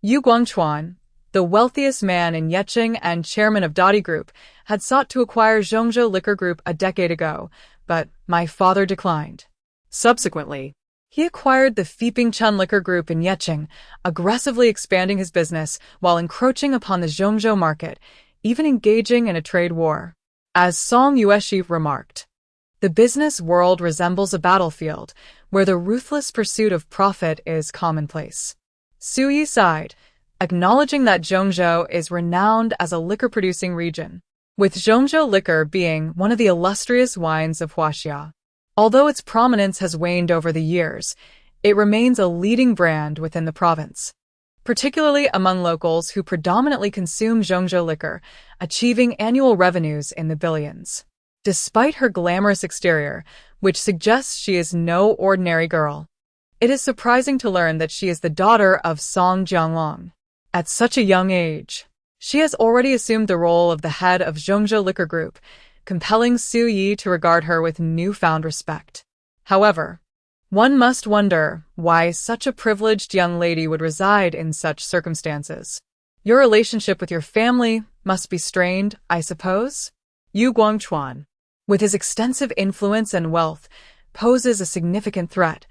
Yu Guangchuan, the wealthiest man in Yeqing and chairman of Dadi Group, had sought to acquire Zhongzhou Liquor Group a decade ago, but my father declined. Subsequently, he acquired the Fipingchun Liquor Group in Yeqing, aggressively expanding his business while encroaching upon the Zhongzhou market, even engaging in a trade war. As Song Yueshi remarked, "The business world resembles a battlefield, where the ruthless pursuit of profit is commonplace." Suyi sighed, acknowledging that Zhongzhou is renowned as a liquor-producing region, with Zhongzhou liquor being one of the illustrious wines of Huaxia. Although its prominence has waned over the years, it remains a leading brand within the province, particularly among locals who predominantly consume Zhongzhou liquor, achieving annual revenues in the billions. Despite her glamorous exterior, which suggests she is no ordinary girl, it is surprising to learn that she is the daughter of Song Jianglong. At such a young age, she has already assumed the role of the head of Zhongzhou Liquor Group, compelling Su Yi to regard her with newfound respect. However, one must wonder why such a privileged young lady would reside in such circumstances. Your relationship with your family must be strained, I suppose? Yu Guangchuan, With his extensive influence and wealth, poses a significant threat.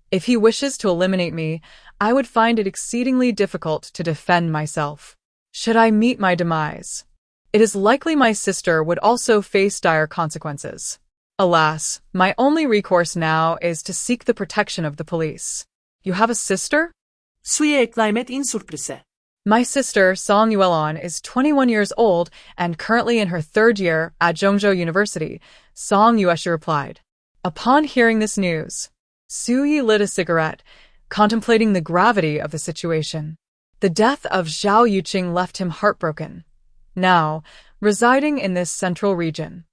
If he wishes to eliminate me, I would find it exceedingly difficult to defend myself. Should I meet my demise, it is likely my sister would also face dire consequences. Alas, my only recourse now is to seek the protection of the police. You have a sister? su'ye eklemek in surprise. My sister, Song Yuelon, is 21 years old and currently in her third year at Zhongzhou University, Song Yueshi replied. Upon hearing this news, Su Yi lit a cigarette, contemplating the gravity of the situation. The death of Zhao Yuqing left him heartbroken. Now, residing in this central region,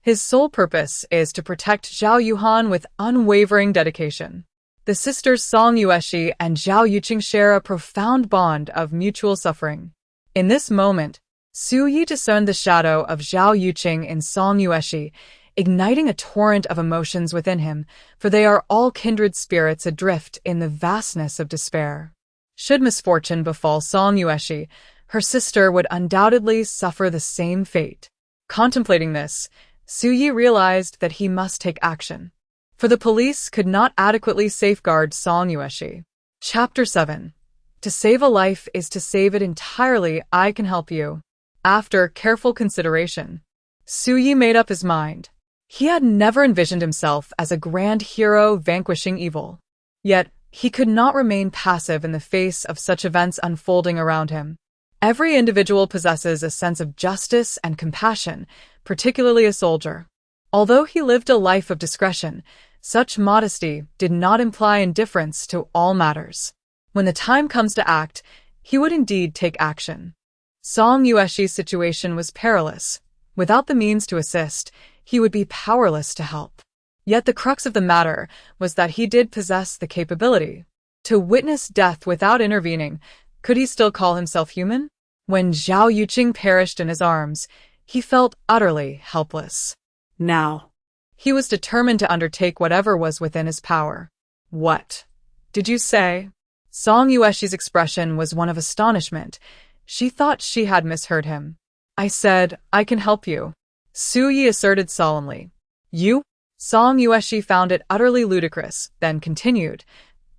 his sole purpose is to protect Zhao Yuhan with unwavering dedication. The sisters Song Yueshi and Zhao Yuqing share a profound bond of mutual suffering. In this moment, Su Yi discerned the shadow of Zhao Yuqing in Song Yueshi, igniting a torrent of emotions within him, for they are all kindred spirits adrift in the vastness of despair. Should misfortune befall Song Yueshi, her sister would undoubtedly suffer the same fate. Contemplating this, Su Yi realized that he must take action, for the police could not adequately safeguard Song Yueshi. Chapter 7. To save a life is to save it entirely. I can help you. After careful consideration, Su Yi made up his mind. He had never envisioned himself as a grand hero vanquishing evil. Yet, he could not remain passive in the face of such events unfolding around him. Every individual possesses a sense of justice and compassion, particularly a soldier. Although he lived a life of discretion, such modesty did not imply indifference to all matters. When the time comes to act, he would indeed take action. Song Yueshi's situation was perilous. Without the means to assist, he would be powerless to help. Yet the crux of the matter was that he did possess the capability to witness death without intervening. Could he still call himself human? When Zhao Yuqing perished in his arms, he felt utterly helpless. Now, he was determined to undertake whatever was within his power. What did you say? Song Yueshi's expression was one of astonishment. She thought she had misheard him. I said, I can help you, Su Yi asserted solemnly. You? Song Yueshi found it utterly ludicrous, then continued.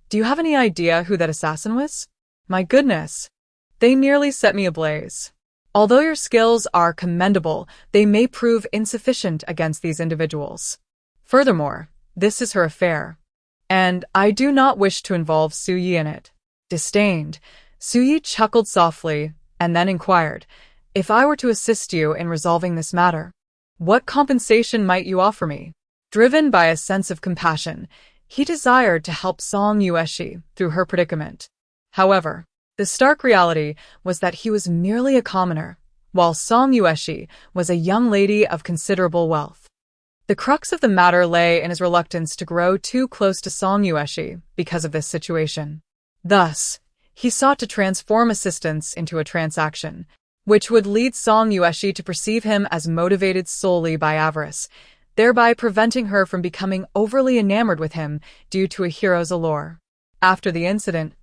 Do you have any idea who that assassin was? My goodness. They nearly set me ablaze. Although your skills are commendable, they may prove insufficient against these individuals. Furthermore, this is her affair, and I do not wish to involve Su Yi in it. Disdained, Su Yi chuckled softly and then inquired, if I were to assist you in resolving this matter, what compensation might you offer me? Driven by a sense of compassion, he desired to help Song Yueshi through her predicament. However, the stark reality was that he was merely a commoner, while Song Yueshi was a young lady of considerable wealth. The crux of the matter lay in his reluctance to grow too close to Song Yueshi because of this situation. Thus, he sought to transform assistance into a transaction, which would lead Song Yueshi to perceive him as motivated solely by avarice, thereby preventing her from becoming overly enamored with him due to a hero's allure. After the incident,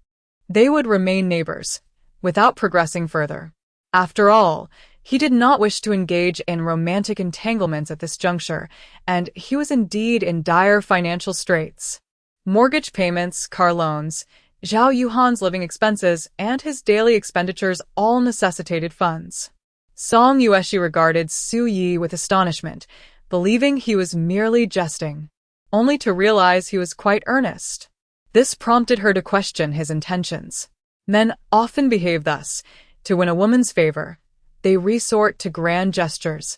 they would remain neighbors, without progressing further. After all, he did not wish to engage in romantic entanglements at this juncture, and he was indeed in dire financial straits. Mortgage payments, car loans, Zhao Yuhan's living expenses, and his daily expenditures all necessitated funds. Song Yueshi regarded Su Yi with astonishment, believing he was merely jesting, only to realize he was quite earnest. This prompted her to question his intentions. Men often behave thus. To win a woman's favor, they resort to grand gestures,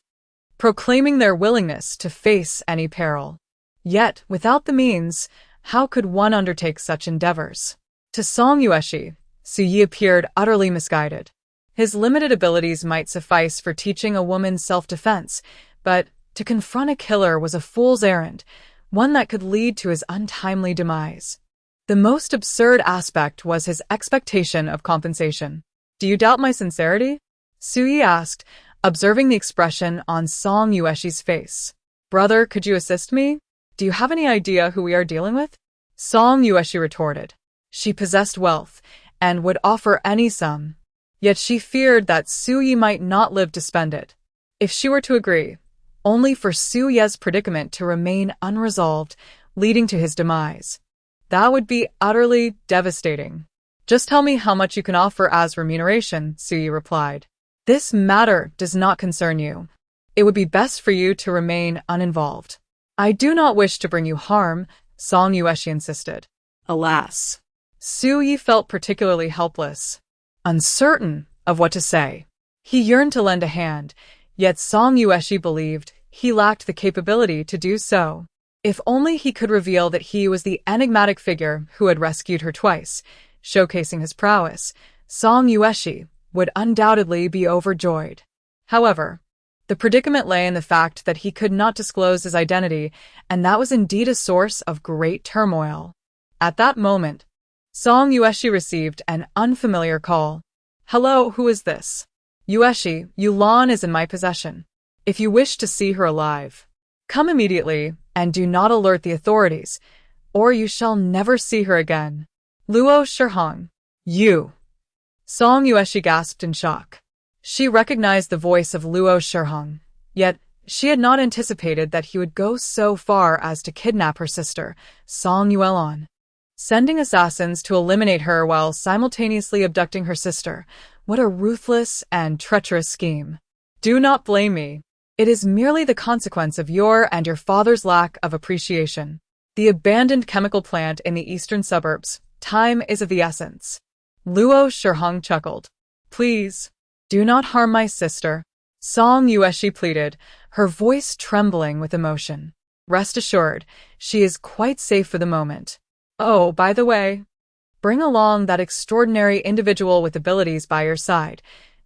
proclaiming their willingness to face any peril. Yet, without the means, how could one undertake such endeavors? To Song Yueshi, Su Yi appeared utterly misguided. His limited abilities might suffice for teaching a woman self-defense, but to confront a killer was a fool's errand, one that could lead to his untimely demise. The most absurd aspect was his expectation of compensation. Do you doubt my sincerity? Su Yi asked, observing the expression on Song Yueshi's face. Brother, could you assist me? Do you have any idea who we are dealing with? Song Yueshi retorted. She possessed wealth and would offer any sum. Yet she feared that Su Yi might not live to spend it. If she were to agree, only for Su Ye's predicament to remain unresolved, leading to his demise. That would be utterly devastating. Just tell me how much you can offer as remuneration, Su Yi replied. This matter does not concern you. It would be best for you to remain uninvolved. I do not wish to bring you harm, Song Yueshi insisted. Alas. Su Yi felt particularly helpless, uncertain of what to say. He yearned to lend a hand, yet Song Yueshi believed he lacked the capability to do so. If only he could reveal that he was the enigmatic figure who had rescued her twice, showcasing his prowess, Song Yueshi would undoubtedly be overjoyed. However, the predicament lay in the fact that he could not disclose his identity, and that was indeed a source of great turmoil. At that moment, Song Yueshi received an unfamiliar call. Hello, who is this? Yueshi, Yulan is in my possession. If you wish to see her alive, come immediately and do not alert the authorities, or you shall never see her again. Luo Shihong. You. Song Yueshi gasped in shock. She recognized the voice of Luo Shihong, yet she had not anticipated that he would go so far as to kidnap her sister, Song Yuelan, sending assassins to eliminate her while simultaneously abducting her sister. What a ruthless and treacherous scheme. Do not blame me. It is merely the consequence of your and your father's lack of appreciation. The abandoned chemical plant in the eastern suburbs. Time is of the essence. Luo Shihong chuckled. Please, do not harm my sister, Song Yueshi pleaded, her voice trembling with emotion. Rest assured, she is quite safe for the moment. Oh, by the way, bring along that extraordinary individual with abilities by your side.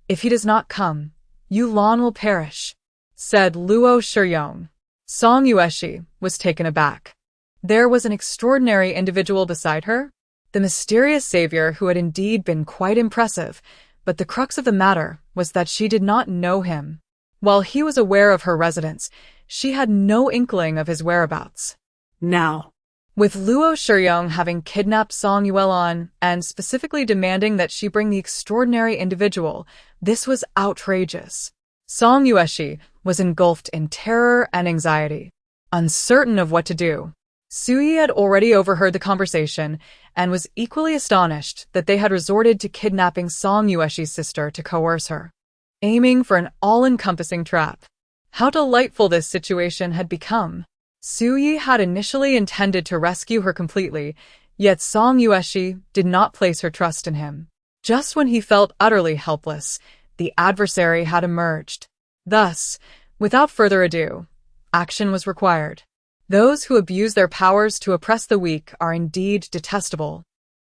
If he does not come, Yulan will perish, said Luo Shihong. Song Yueshi was taken aback. There was an extraordinary individual beside her? The mysterious savior who had indeed been quite impressive, but the crux of the matter was that she did not know him. While he was aware of her residence, she had no inkling of his whereabouts. Now, with Luo Shihong having kidnapped Song Yuelan and specifically demanding that she bring the extraordinary individual, this was outrageous. Song Yueshi was engulfed in terror and anxiety, uncertain of what to do. Su Yi had already overheard the conversation and was equally astonished that they had resorted to kidnapping Song Yueshi's sister to coerce her, aiming for an all-encompassing trap. How delightful this situation had become. Su Yi had initially intended to rescue her completely, yet Song Yueshi did not place her trust in him. Just when he felt utterly helpless, the adversary had emerged. Thus, without further ado, action was required. Those who abuse their powers to oppress the weak are indeed detestable.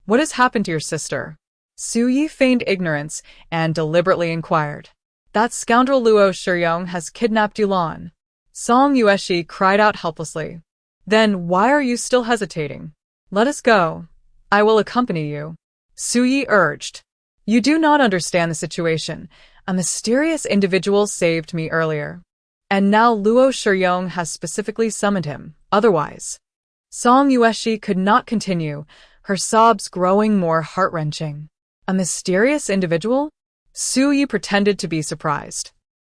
What has happened to your sister? Su Yi feigned ignorance and deliberately inquired. That scoundrel Luo Shihong has kidnapped Yulan. Song Yueshi cried out helplessly. Then why are you still hesitating? Let us go. I will accompany you. Su Yi urged. You do not understand the situation. A mysterious individual saved me earlier. And now Luo Shihong has specifically summoned him. Otherwise, Song Yueshi could not continue, her sobs growing more heart-wrenching. A mysterious individual? Su Yi pretended to be surprised.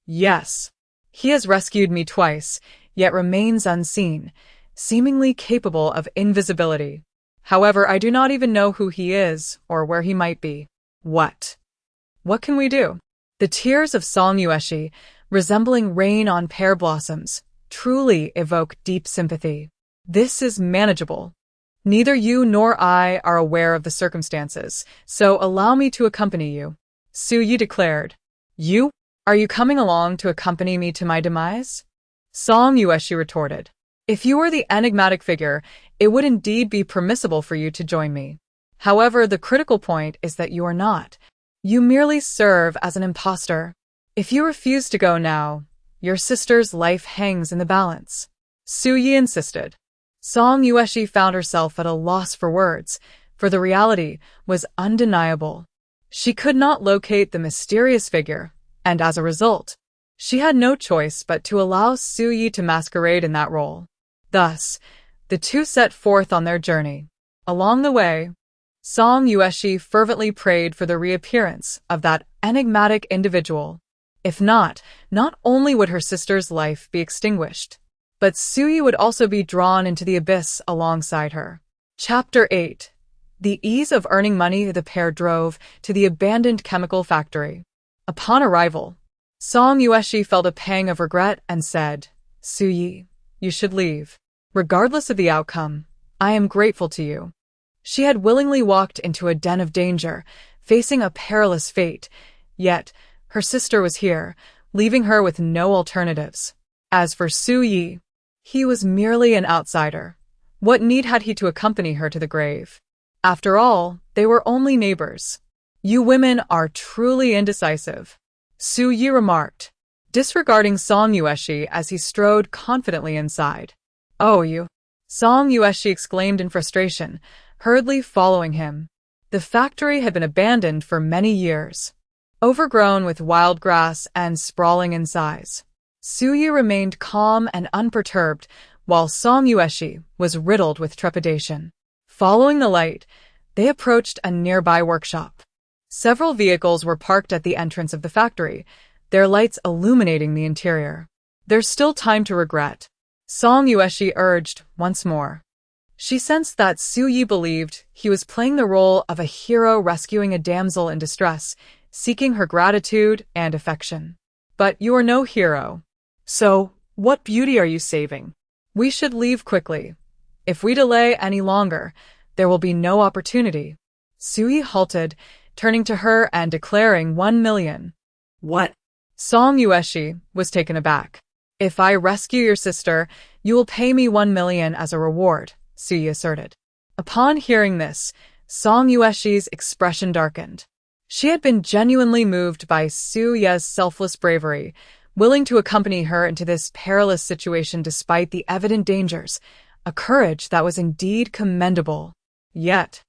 Yes. He has rescued me twice, yet remains unseen, seemingly capable of invisibility. However, I do not even know who he is or where he might be. What? What can we do? The tears of Song Yueshi, resembling rain on pear blossoms, truly evoke deep sympathy. This is manageable. Neither you nor I are aware of the circumstances, so allow me to accompany you, Su Yi declared. You? Are you coming along to accompany me to my demise? Song Yueshi retorted. If you were the enigmatic figure, it would indeed be permissible for you to join me. However, the critical point is that you are not. You merely serve as an impostor. If you refuse to go now, your sister's life hangs in the balance, Su Yi insisted. Song Yueshi found herself at a loss for words, for the reality was undeniable. She could not locate the mysterious figure, and as a result, She had no choice but to allow Su-yi to masquerade in that role. Thus, the two set forth on their journey. Along the way, Song Yueshi fervently prayed for the reappearance of that enigmatic individual. If not only would her sister's life be extinguished, but Su-yi would also be drawn into the abyss alongside her. Chapter 8. The ease of earning money. The pair drove to the abandoned chemical factory. Upon arrival, Song Yueshi felt a pang of regret and said, "Su-yi, you should leave. Regardless of the outcome, I am grateful to you." She had willingly walked into a den of danger, facing a perilous fate, yet her sister was here, leaving her with no alternatives. As for Su-yi, he was merely an outsider. What need had he to accompany her to the grave? After all, they were only neighbors. "You women are truly indecisive," Su-yi remarked, disregarding Song Yueshi as he strode confidently inside. "Oh, you!" Song Yueshi exclaimed in frustration, hurriedly following him. The factory had been abandoned for many years, overgrown with wild grass and sprawling in size. Su-yi remained calm and unperturbed, while Song Yueshi was riddled with trepidation. Following the light, they approached a nearby workshop. Several vehicles were parked at the entrance of the factory, their lights illuminating the interior. "There's still time to regret," Song Yueshi urged once more. She sensed that Su-yi believed he was playing the role of a hero rescuing a damsel in distress, seeking her gratitude and affection. "But you're no hero. So, what beauty are you saving? We should leave quickly. If we delay any longer, there will be no opportunity." Su-yi halted, turning to her and declaring 1 million. What? Song Yueshi was taken aback. "If I rescue your sister, you will pay me 1 million as a reward," Su-yi asserted. Upon hearing this, Song Yueshi's expression darkened. She had been genuinely moved by Su-ye's selfless bravery, willing to accompany her into this perilous situation despite the evident dangers, a courage that was indeed commendable. Yet,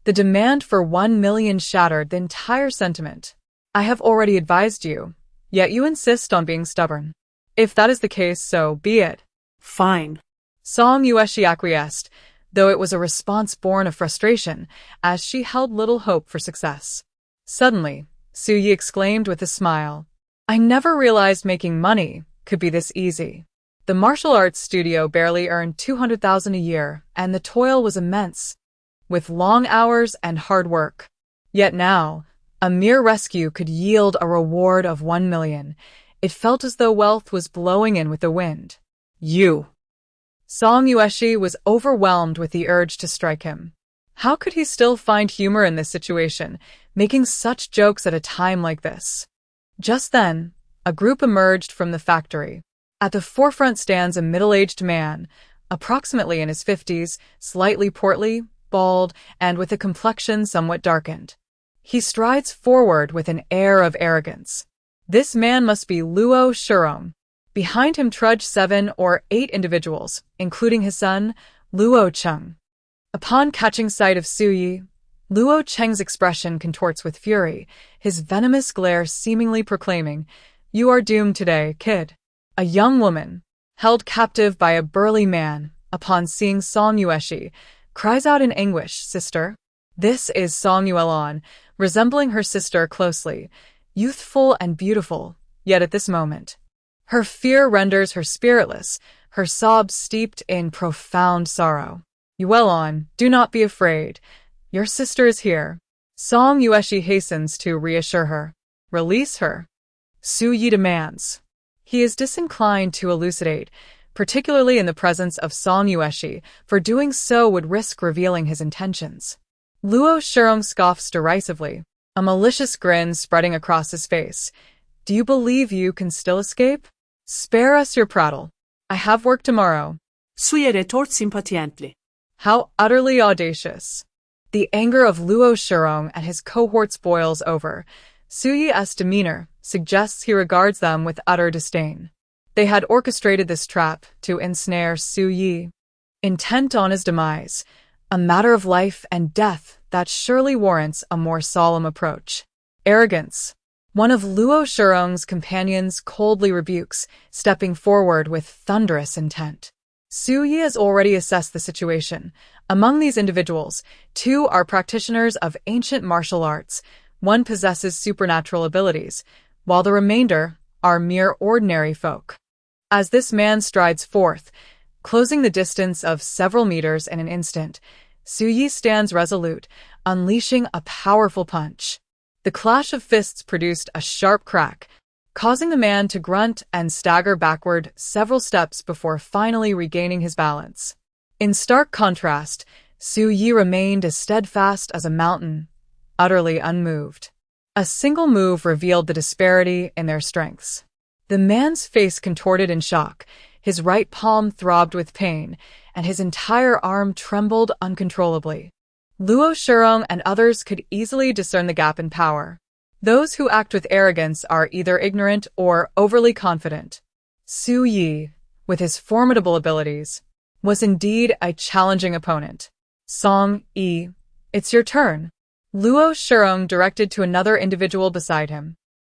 the demand for 1 million shattered the entire sentiment. "I have already advised you, yet you insist on being stubborn. If that is the case, so be it." Fine. Song Yueshi acquiesced, though it was a response born of frustration, as she held little hope for success. Suddenly, Su-yi exclaimed with a smile, "I never realized making money could be this easy." The martial arts studio barely earned 200,000 a year, and the toil was immense, with long hours and hard work. Yet now, a mere rescue could yield a reward of 1 million. It felt as though wealth was blowing in with the wind. "You!" Song Yueshi was overwhelmed with the urge to strike him. How could he still find humor in this situation, making such jokes at a time like this? Just then, a group emerged from the factory. At the forefront stands a middle-aged man, approximately in his 50s, slightly portly, bald, and with a complexion somewhat darkened. He strides forward with an air of arrogance. This man must be Luo Shurong. Behind him trudge 7 or 8 individuals, including his son, Luo Cheng. Upon catching sight of Su-yi, Luo Cheng's expression contorts with fury, his venomous glare seemingly proclaiming, "You are doomed today, kid." A young woman, held captive by a burly man, upon seeing Song Yueshi, cries out in anguish, "Sister?" This is Song Yuelon, resembling her sister closely, youthful and beautiful, yet at this moment, her fear renders her spiritless, her sobs steeped in profound sorrow. "Yuelon, do not be afraid. Your sister is here." Song Yueshi hastens to reassure her. "Release her," Su-yi demands. He is disinclined to elucidate, particularly in the presence of Song Yueshi, for doing so would risk revealing his intentions. Luo Shurong scoffs derisively, a malicious grin spreading across his face. "Do you believe you can still escape? Spare us your prattle. I have work tomorrow." Su-yi retorts impatiently. How utterly audacious. The anger of Luo Shurong at his cohorts boils over. Su-yi's demeanor suggests he regards them with utter disdain. They had orchestrated this trap to ensnare Su-yi, intent on his demise, a matter of life and death that surely warrants a more solemn approach. Arrogance. One of Luo Shirong's companions coldly rebukes, stepping forward with thunderous intent. Su Yi has already assessed the situation. Among these individuals, 2 are practitioners of ancient martial arts, 1 possesses supernatural abilities, while the remainder are mere ordinary folk. As this man strides forth, closing the distance of several meters in an instant, Su Yi stands resolute, unleashing a powerful punch. The clash of fists produced a sharp crack, causing the man to grunt and stagger backward several steps before finally regaining his balance. In stark contrast, Su Yi remained as steadfast as a mountain, utterly unmoved. A single move revealed the disparity in their strengths. The man's face contorted in shock, his right palm throbbed with pain, and his entire arm trembled uncontrollably. Luo Shirong and others could easily discern the gap in power. Those who act with arrogance are either ignorant or overly confident. Su Yi, with his formidable abilities, was indeed a challenging opponent. Song Yi, it's your turn. Luo Shirong directed to another individual beside him.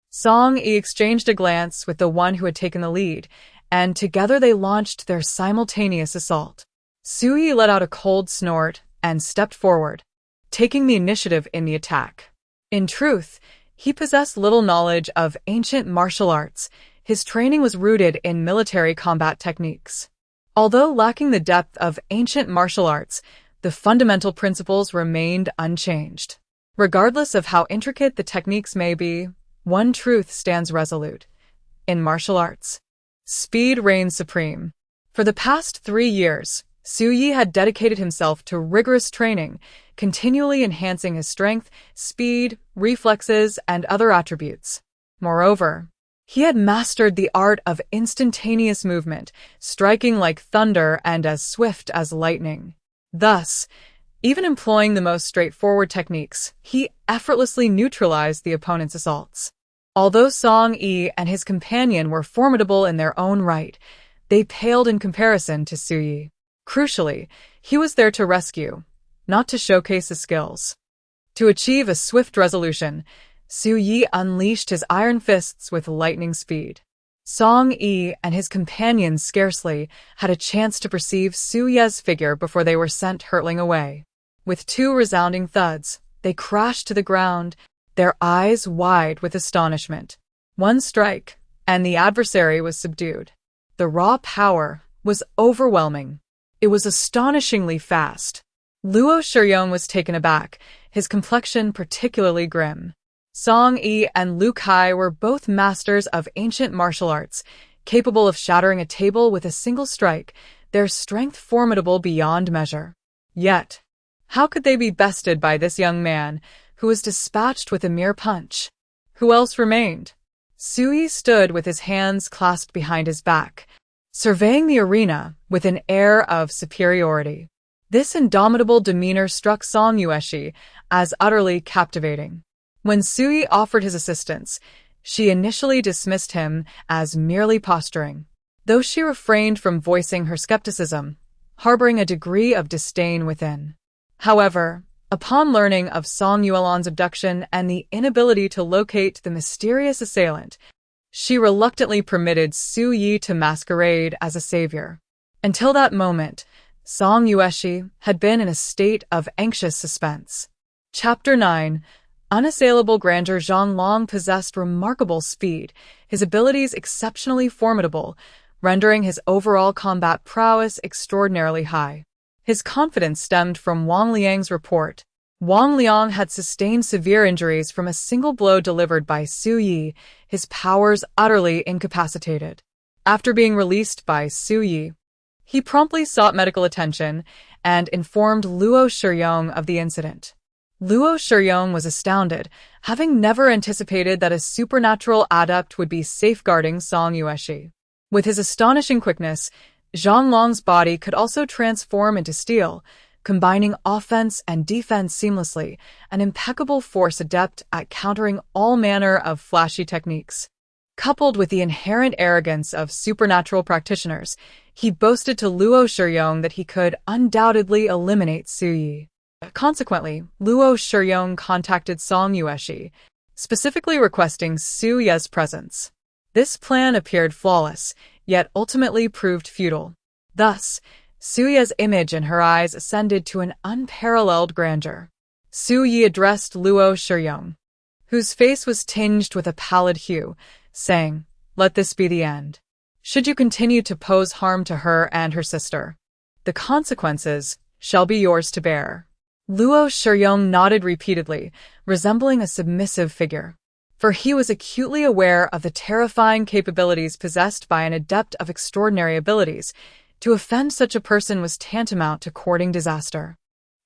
Song Yi exchanged a glance with the one who had taken the lead, and together they launched their simultaneous assault. Su Yi let out a cold snort and stepped forward, taking the initiative in the attack. In truth, he possessed little knowledge of ancient martial arts. His training was rooted in military combat techniques. Although lacking the depth of ancient martial arts, the fundamental principles remained unchanged. Regardless of how intricate the techniques may be, one truth stands resolute. In martial arts, speed reigns supreme. For the past 3 years, Su Yi had dedicated himself to rigorous training, continually enhancing his strength, speed, reflexes, and other attributes. Moreover, he had mastered the art of instantaneous movement, striking like thunder and as swift as lightning. Thus, even employing the most straightforward techniques, he effortlessly neutralized the opponent's assaults. Although Song Yi and his companion were formidable in their own right, they paled in comparison to Su Yi. Crucially, he was there to rescue, not to showcase his skills. To achieve a swift resolution, Su Yi unleashed his iron fists with lightning speed. Song Yi and his companions scarcely had a chance to perceive Su Yi's figure before they were sent hurtling away. With 2 resounding thuds, they crashed to the ground, their eyes wide with astonishment. One strike, and the adversary was subdued. The raw power was overwhelming. It was astonishingly fast. Luo Shirong was taken aback, his complexion particularly grim. Song Yi and Lu Kai were both masters of ancient martial arts, capable of shattering a table with a single strike, their strength formidable beyond measure. Yet, how could they be bested by this young man, who was dispatched with a mere punch? Who else remained? Su Yi stood with his hands clasped behind his back, surveying the arena with an air of superiority. This indomitable demeanor struck Song Yueshi as utterly captivating. When Su Yi offered his assistance, she initially dismissed him as merely posturing, though she refrained from voicing her skepticism, harboring a degree of disdain within. However, upon learning of Song Yuelan's abduction and the inability to locate the mysterious assailant, she reluctantly permitted Su Yi to masquerade as a savior. Until that moment, Song Yueshi had been in a state of anxious suspense. Chapter 9. Unassailable grandeur. Zhang Long possessed remarkable speed, his abilities exceptionally formidable, rendering his overall combat prowess extraordinarily high. His confidence stemmed from Wang Liang's report. Wang Liang had sustained severe injuries from a single blow delivered by Su Yi, his powers utterly incapacitated. After being released by Su Yi, he promptly sought medical attention and informed Luo Shirong of the incident. Luo Shirong was astounded, having never anticipated that a supernatural adept would be safeguarding Song Yueshi. With his astonishing quickness, Zhang Long's body could also transform into steel, combining offense and defense seamlessly, an impeccable force adept at countering all manner of flashy techniques. Coupled with the inherent arrogance of supernatural practitioners, he boasted to Luo Shirong that he could undoubtedly eliminate Su Yi. Consequently, Luo Shirong contacted Song Yueshi, specifically requesting Su Ye's presence. This plan appeared flawless, yet ultimately proved futile. Thus, Su Ye's image in her eyes ascended to an unparalleled grandeur. Su Yi addressed Luo Shiyong, whose face was tinged with a pallid hue, saying, "Let this be the end. Should you continue to pose harm to her and her sister, the consequences shall be yours to bear." Luo Shiyong nodded repeatedly, resembling a submissive figure, for he was acutely aware of the terrifying capabilities possessed by an adept of extraordinary abilities. To offend such a person was tantamount to courting disaster.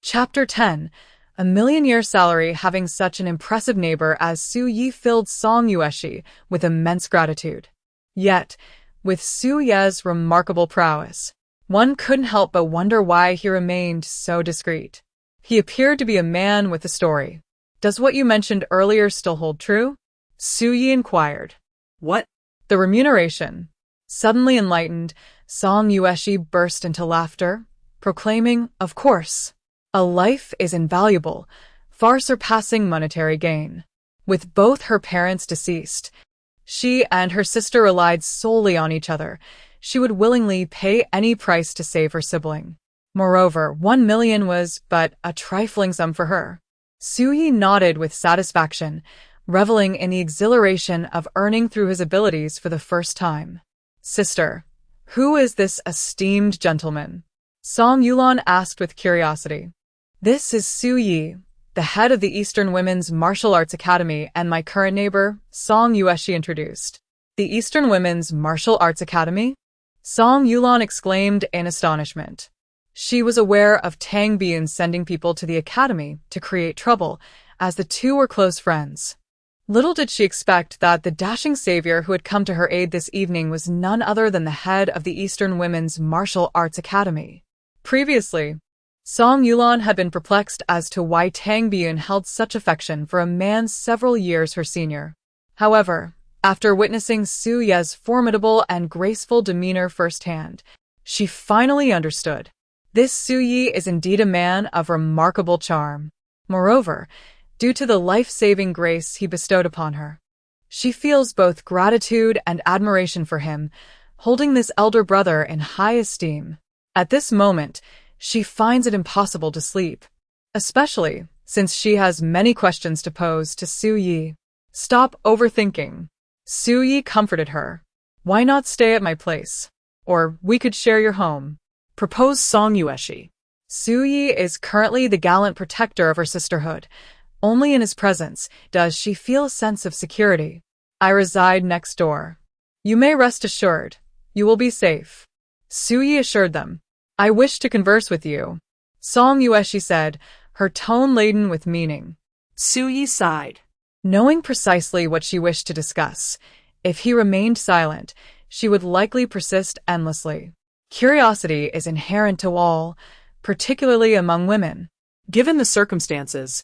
Chapter 10. A million-year salary. Having such an impressive neighbor as Su Yi filled Song Yueshi with immense gratitude. Yet, with Su Ye's remarkable prowess, one couldn't help but wonder why he remained so discreet. He appeared to be a man with a story. "Does what you mentioned earlier still hold true?" Su Yi inquired. What? "The remuneration." Suddenly enlightened, Song Yueshi burst into laughter, proclaiming, "Of course. A life is invaluable, far surpassing monetary gain." With both her parents deceased, she and her sister relied solely on each other. She would willingly pay any price to save her sibling. Moreover, 1 million was but a trifling sum for her. Su Yi nodded with satisfaction, reveling in the exhilaration of earning through his abilities for the first time. "Sister, who is this esteemed gentleman?" Song Yulan asked with curiosity. "This is Su Yi, the head of the Eastern Women's Martial Arts Academy and my current neighbor," Song Yueshi introduced. "The Eastern Women's Martial Arts Academy?" Song Yulan exclaimed in astonishment. She was aware of Tang Biyun sending people to the academy to create trouble, as the two were close friends. Little did she expect that the dashing savior who had come to her aid this evening was none other than the head of the Eastern Women's Martial Arts Academy. Previously, Song Yulan had been perplexed as to why Tang Biyun held such affection for a man several years her senior. However, after witnessing Su Ye's formidable and graceful demeanor firsthand, she finally understood. This Su Yi is indeed a man of remarkable charm. Moreover, due to the life-saving grace he bestowed upon her, she feels both gratitude and admiration for him, holding this elder brother in high esteem. At this moment, she finds it impossible to sleep, especially since she has many questions to pose to Su Yi. "Stop overthinking." Su Yi comforted her. "Why not stay at my place? Or we could share your home," proposed Song Yueshi. Su Yi is currently the gallant protector of her sisterhood. Only in his presence does she feel a sense of security. "I reside next door. You may rest assured. You will be safe," Su Yi assured them. "I wish to converse with you," Song Yueshi said, her tone laden with meaning. Su Yi sighed. Knowing precisely what she wished to discuss, if he remained silent, she would likely persist endlessly. Curiosity is inherent to all, particularly among women. Given the circumstances,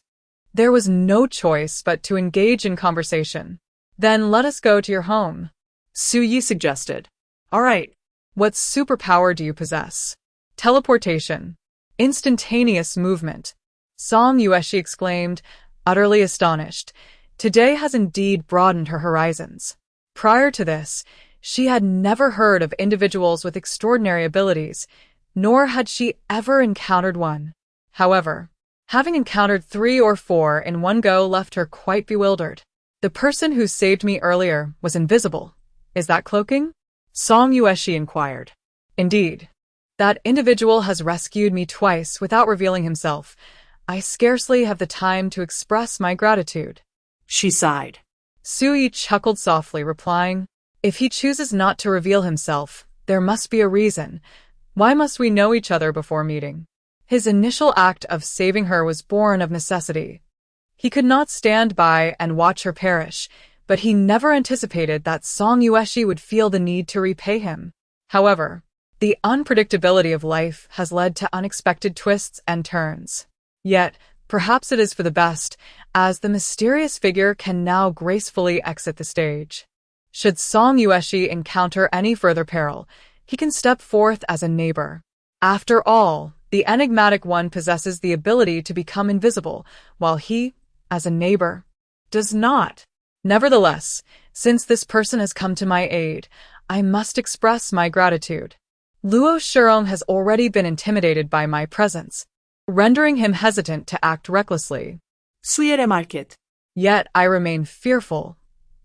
there was no choice but to engage in conversation. "Then let us go to your home," Su Yi suggested. "All right." "What superpower do you possess?" "Teleportation. Instantaneous movement," Song Yueshi exclaimed, utterly astonished. Today has indeed broadened her horizons. Prior to this, she had never heard of individuals with extraordinary abilities, nor had she ever encountered one. However, having encountered 3 or 4 in one go left her quite bewildered. "The person who saved me earlier was invisible. Is that cloaking?" Song Yueshi inquired. "Indeed. That individual has rescued me twice without revealing himself. I scarcely have the time to express my gratitude." She sighed. Su Yi chuckled softly, replying, "If he chooses not to reveal himself, there must be a reason. Why must we know each other before meeting?" His initial act of saving her was born of necessity. He could not stand by and watch her perish, but he never anticipated that Song Yueshi would feel the need to repay him. However, the unpredictability of life has led to unexpected twists and turns. Yet, perhaps it is for the best, as the mysterious figure can now gracefully exit the stage. Should Song Yueshi encounter any further peril, he can step forth as a neighbor. After all, the enigmatic one possesses the ability to become invisible, while he, as a neighbor, Does not. Nevertheless, since this person has come to my aid, I must express my gratitude. Luo Shurong has already been intimidated by my presence, rendering him hesitant to act recklessly. 수일의 market. Yet I remain fearful.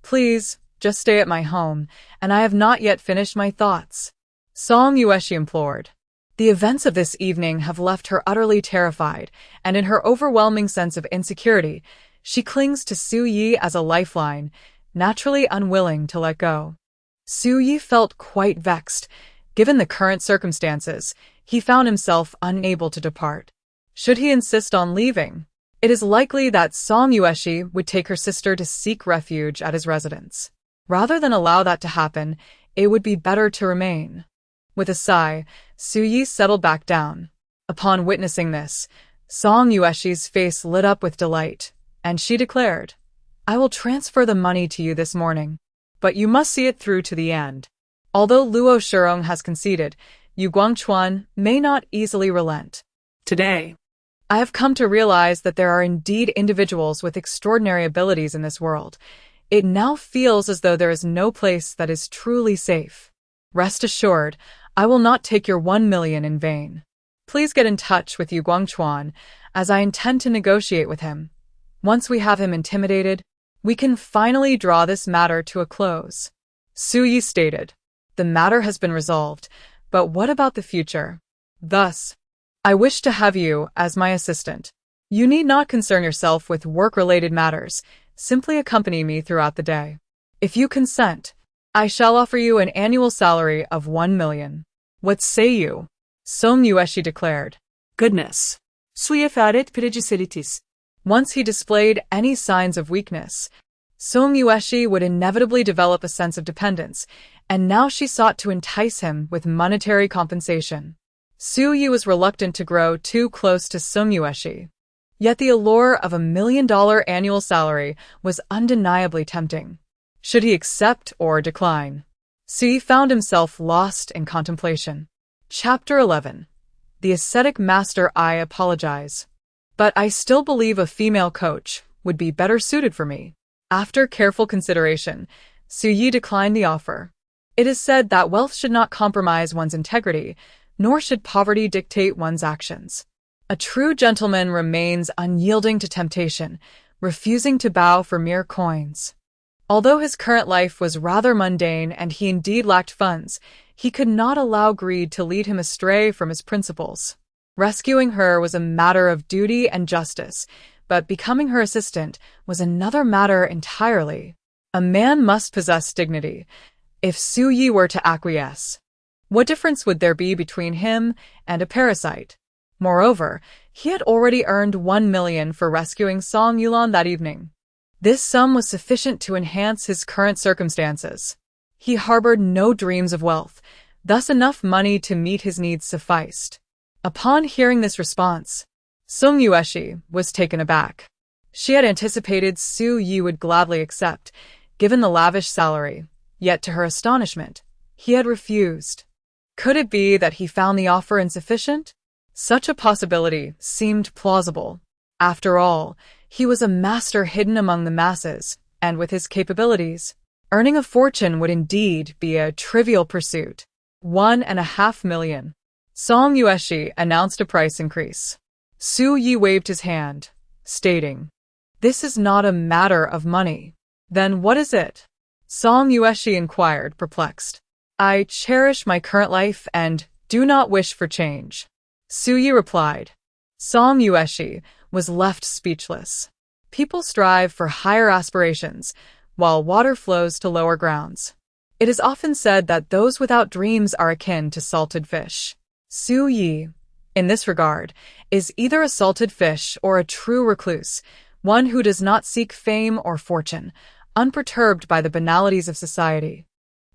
Please, just stay at my home, and I have not yet finished my thoughts. Song Yueshi implored. The events of this evening have left her utterly terrified, and in her overwhelming sense of insecurity, she clings to Su Yi as a lifeline, naturally unwilling to let go. Su Yi felt quite vexed. Given the current circumstances, he found himself unable to depart. Should he insist on leaving, it is likely that Song Yueshi would take her sister to seek refuge at his residence. Rather than allow that to happen, it would be better to remain. With a sigh, Su Yi settled back down. Upon witnessing this, Song Yueshi's face lit up with delight, and she declared, I will transfer the money to you this morning, but you must see it through to the end. Although Luo Shurong has conceded, Yu Guangchuan may not easily relent. Today, I have come to realize that there are indeed individuals with extraordinary abilities in this world. It now feels as though there is no place that is truly safe. Rest assured, I will not take your 1 million in vain. Please get in touch with Yu Guangchuan, as I intend to negotiate with him. Once we have him intimidated, we can finally draw this matter to a close. Su Yi stated, the matter has been resolved, but what about the future? Thus, I wish to have you as my assistant. You need not concern yourself with work-related matters. Simply accompany me throughout the day. If you consent, I shall offer you an annual salary of 1 million. What say you? Song Yueshi declared. Goodness. Suye faret prodigy. Once he displayed any signs of weakness, Song Yueshi would inevitably develop a sense of dependence, and now she sought to entice him with monetary compensation. Su Yi was reluctant to grow too close to Song Yueshi. Yet the allure of $1 million annual salary was undeniably tempting. Should he accept or decline? Su Yi found himself lost in contemplation. Chapter 11. The Ascetic Master. I apologize, but I still believe a female coach would be better suited for me. After careful consideration, Su Yi declined the offer. It is said that wealth should not compromise one's integrity, nor should poverty dictate one's actions. A true gentleman remains unyielding to temptation, refusing to bow for mere coins. Although his current life was rather mundane and he indeed lacked funds, he could not allow greed to lead him astray from his principles. Rescuing her was a matter of duty and justice, but becoming her assistant was another matter entirely. A man must possess dignity. If Su Yi were to acquiesce, what difference would there be between him and a parasite? Moreover, he had already earned 1 million for rescuing Song Yulan that evening. This sum was sufficient to enhance his current circumstances. He harbored no dreams of wealth, thus enough money to meet his needs sufficed. Upon hearing this response, Song Yueshi was taken aback. She had anticipated Su Yi would gladly accept, given the lavish salary, yet to her astonishment, he had refused. Could it be that he found the offer insufficient? Such a possibility seemed plausible. After all, he was a master hidden among the masses, and with his capabilities, earning a fortune would indeed be a trivial pursuit. 1.5 million. Song Yueshi announced a price increase. Su Yi waved his hand, stating, This is not a matter of money. Then what is it? Song Yueshi inquired, perplexed. I cherish my current life and do not wish for change. Su Yi replied. Song Yueshi was left speechless. People strive for higher aspirations, while water flows to lower grounds. It is often said that those without dreams are akin to salted fish. Su Yi, in this regard, is either a salted fish or a true recluse, one who does not seek fame or fortune, unperturbed by the banalities of society,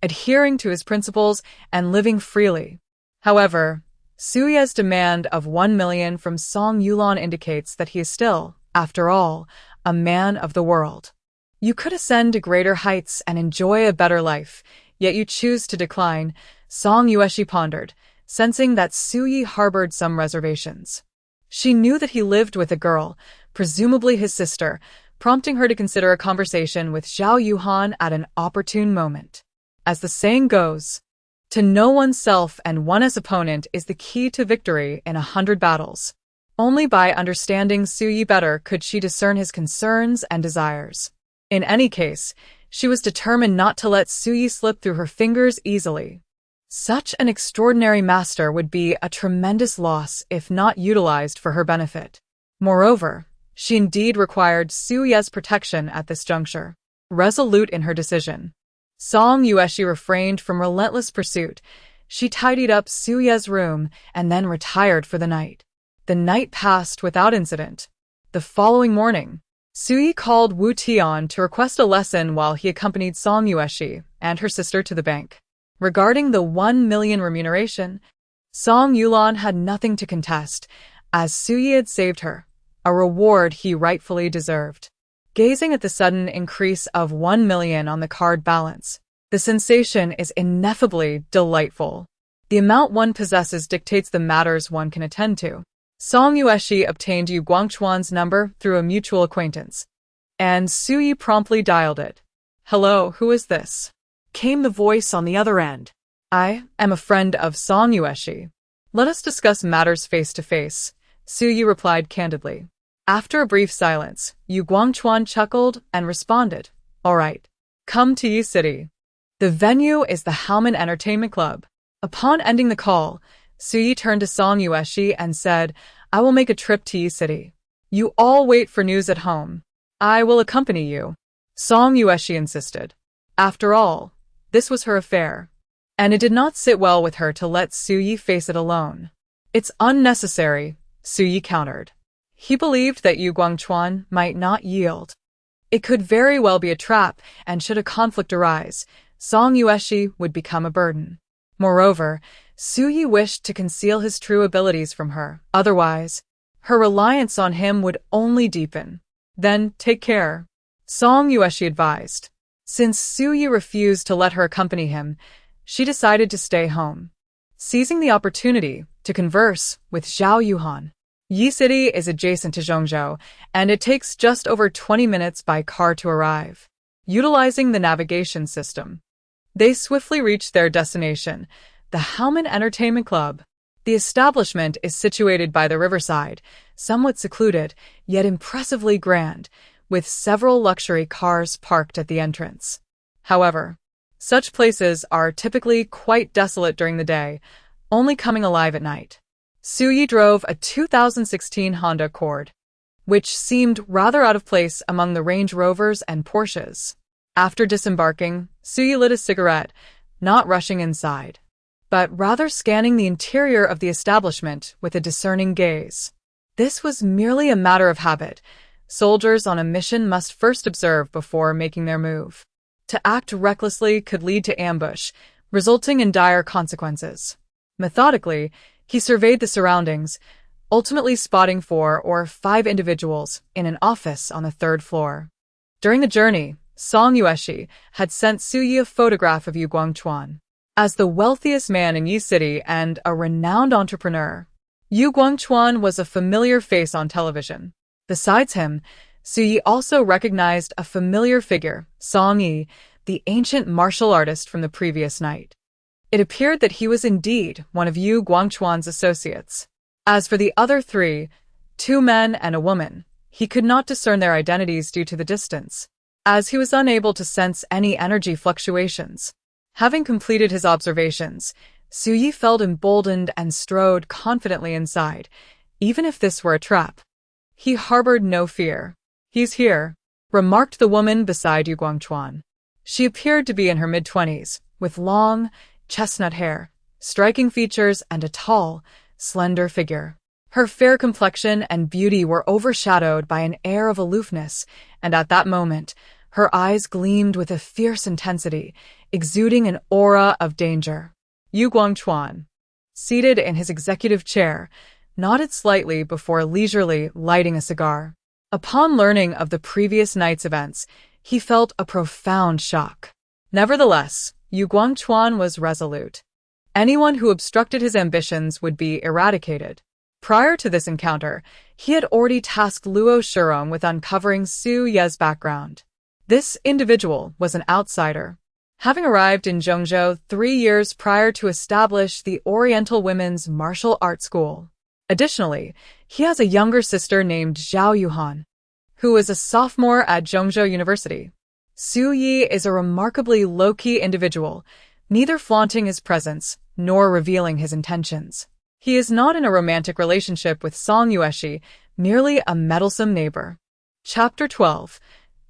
adhering to his principles and living freely. However, Su Yi's demand of 1 million from Song Yulan indicates that he is still, after all, a man of the world. You could ascend to greater heights and enjoy a better life, yet you choose to decline, Song Yueshi pondered, sensing that Su Yi harbored some reservations. She knew that he lived with a girl, presumably his sister, prompting her to consider a conversation with Xiao Yuhan at an opportune moment. As the saying goes, to know oneself and one's opponent is the key to victory in 100 battles. Only by understanding Su Yi better could she discern his concerns and desires. In any case, she was determined not to let Su Yi slip through her fingers easily. Such an extraordinary master would be a tremendous loss if not utilized for her benefit. Moreover, she indeed required Su Yi's protection at this juncture. Resolute in her decision, Song Yueshi refrained from relentless pursuit. She tidied up Su Yi's room and then retired for the night. The night passed without incident. The following morning, Su Yi called Wu Tian to request a lesson while he accompanied Song Yueshi and her sister to the bank. Regarding the 1 million remuneration, Song Yulan had nothing to contest, as Su Yi had saved her, a reward he rightfully deserved. Gazing at the sudden increase of 1 million on the card balance, the sensation is ineffably delightful. The amount one possesses dictates the matters one can attend to. Song Yueshi obtained Yu Guangchuan's number through a mutual acquaintance, and Su Yi promptly dialed it. "Hello, who is this?" came the voice on the other end. "I am a friend of Song Yueshi. Let us discuss matters face to face," Su Yi replied candidly. After a brief silence, Yu Guangchuan chuckled and responded, "All right. Come to Yi City. The venue is the Halman Entertainment Club." Upon ending the call, Su Yi turned to Song Yueshi and said, "I will make a trip to Yi City. You all wait for news at home. I will accompany you." Song Yueshi insisted. After all, this was her affair, and it did not sit well with her to let Su Yi face it alone. "It's unnecessary," Su Yi countered. He believed that Yu Guangchuan might not yield. It could very well be a trap, and should a conflict arise, Song Yueshi would become a burden. Moreover, Su Yi wished to conceal his true abilities from her. Otherwise, her reliance on him would only deepen. "Then take care," Song Yueshi advised. Since Su Yi refused to let her accompany him, she decided to stay home, seizing the opportunity to converse with Xiao Yuhan. Yi City is adjacent to Zhongzhou, and it takes just over 20 minutes by car to arrive. Utilizing the navigation system, they swiftly reached their destination, the Halman Entertainment Club. The establishment is situated by the riverside, somewhat secluded, yet impressively grand, with several luxury cars parked at the entrance. However, such places are typically quite desolate during the day, only coming alive at night. Su Yi drove a 2016 Honda Accord, which seemed rather out of place among the Range Rovers and Porsches. After disembarking, Su Yi lit a cigarette, not rushing inside, but rather scanning the interior of the establishment with a discerning gaze. This was merely a matter of habit. Soldiers on a mission must first observe before making their move. To act recklessly could lead to ambush, resulting in dire consequences. Methodically, he surveyed the surroundings, ultimately spotting 4 or 5 individuals in an office on the 3rd floor. During the journey, Song Yueshi had sent Su Yi a photograph of Yu Guangchuan. As the wealthiest man in Yi City and a renowned entrepreneur, Yu Guangchuan was a familiar face on television. Besides him, Su Yi also recognized a familiar figure, Song Yi, the ancient martial artist from the previous night. It appeared that he was indeed one of Yu Guangchuan's associates. As for the other 3, 2 men and a woman, he could not discern their identities due to the distance, as he was unable to sense any energy fluctuations. Having completed his observations, Su Yi felt emboldened and strode confidently inside, even if this were a trap. He harbored no fear. "He's here," remarked the woman beside Yu Guangchuan. She appeared to be in her mid-20s, with long, chestnut hair, striking features, and a tall, slender figure. Her fair complexion and beauty were overshadowed by an air of aloofness, and at that moment, her eyes gleamed with a fierce intensity, exuding an aura of danger. Yu Guangchuan, seated in his executive chair, nodded slightly before leisurely lighting a cigar. Upon learning of the previous night's events, he felt a profound shock. Nevertheless, Yu Guangchuan was resolute. Anyone who obstructed his ambitions would be eradicated. Prior to this encounter, he had already tasked Luo Shurong with uncovering Su Ye's background. This individual was an outsider, having arrived in Zhengzhou 3 years prior to establish the Oriental Women's Martial Arts School. Additionally, he has a younger sister named Zhao Yuhan, who is a sophomore at Zhengzhou University. Su Yi is a remarkably low-key individual, neither flaunting his presence nor revealing his intentions. He is not in a romantic relationship with Song Yueshi, merely a meddlesome neighbor. Chapter 12.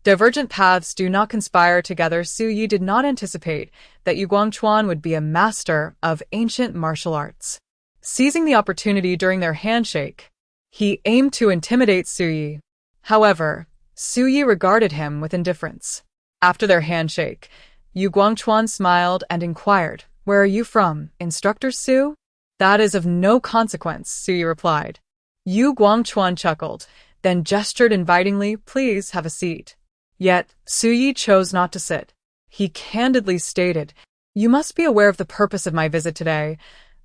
Divergent paths do not conspire together. Su Yi did not anticipate that Yu Guangchuan would be a master of ancient martial arts. Seizing the opportunity during their handshake, he aimed to intimidate Su Yi. However, Su Yi regarded him with indifference. After their handshake, Yu Guangchuan smiled and inquired, "Where are you from, Instructor Su?" "That is of no consequence," Su Yi replied. Yu Guangchuan chuckled, then gestured invitingly, "Please have a seat." Yet, Su Yi chose not to sit. He candidly stated, "You must be aware of the purpose of my visit today.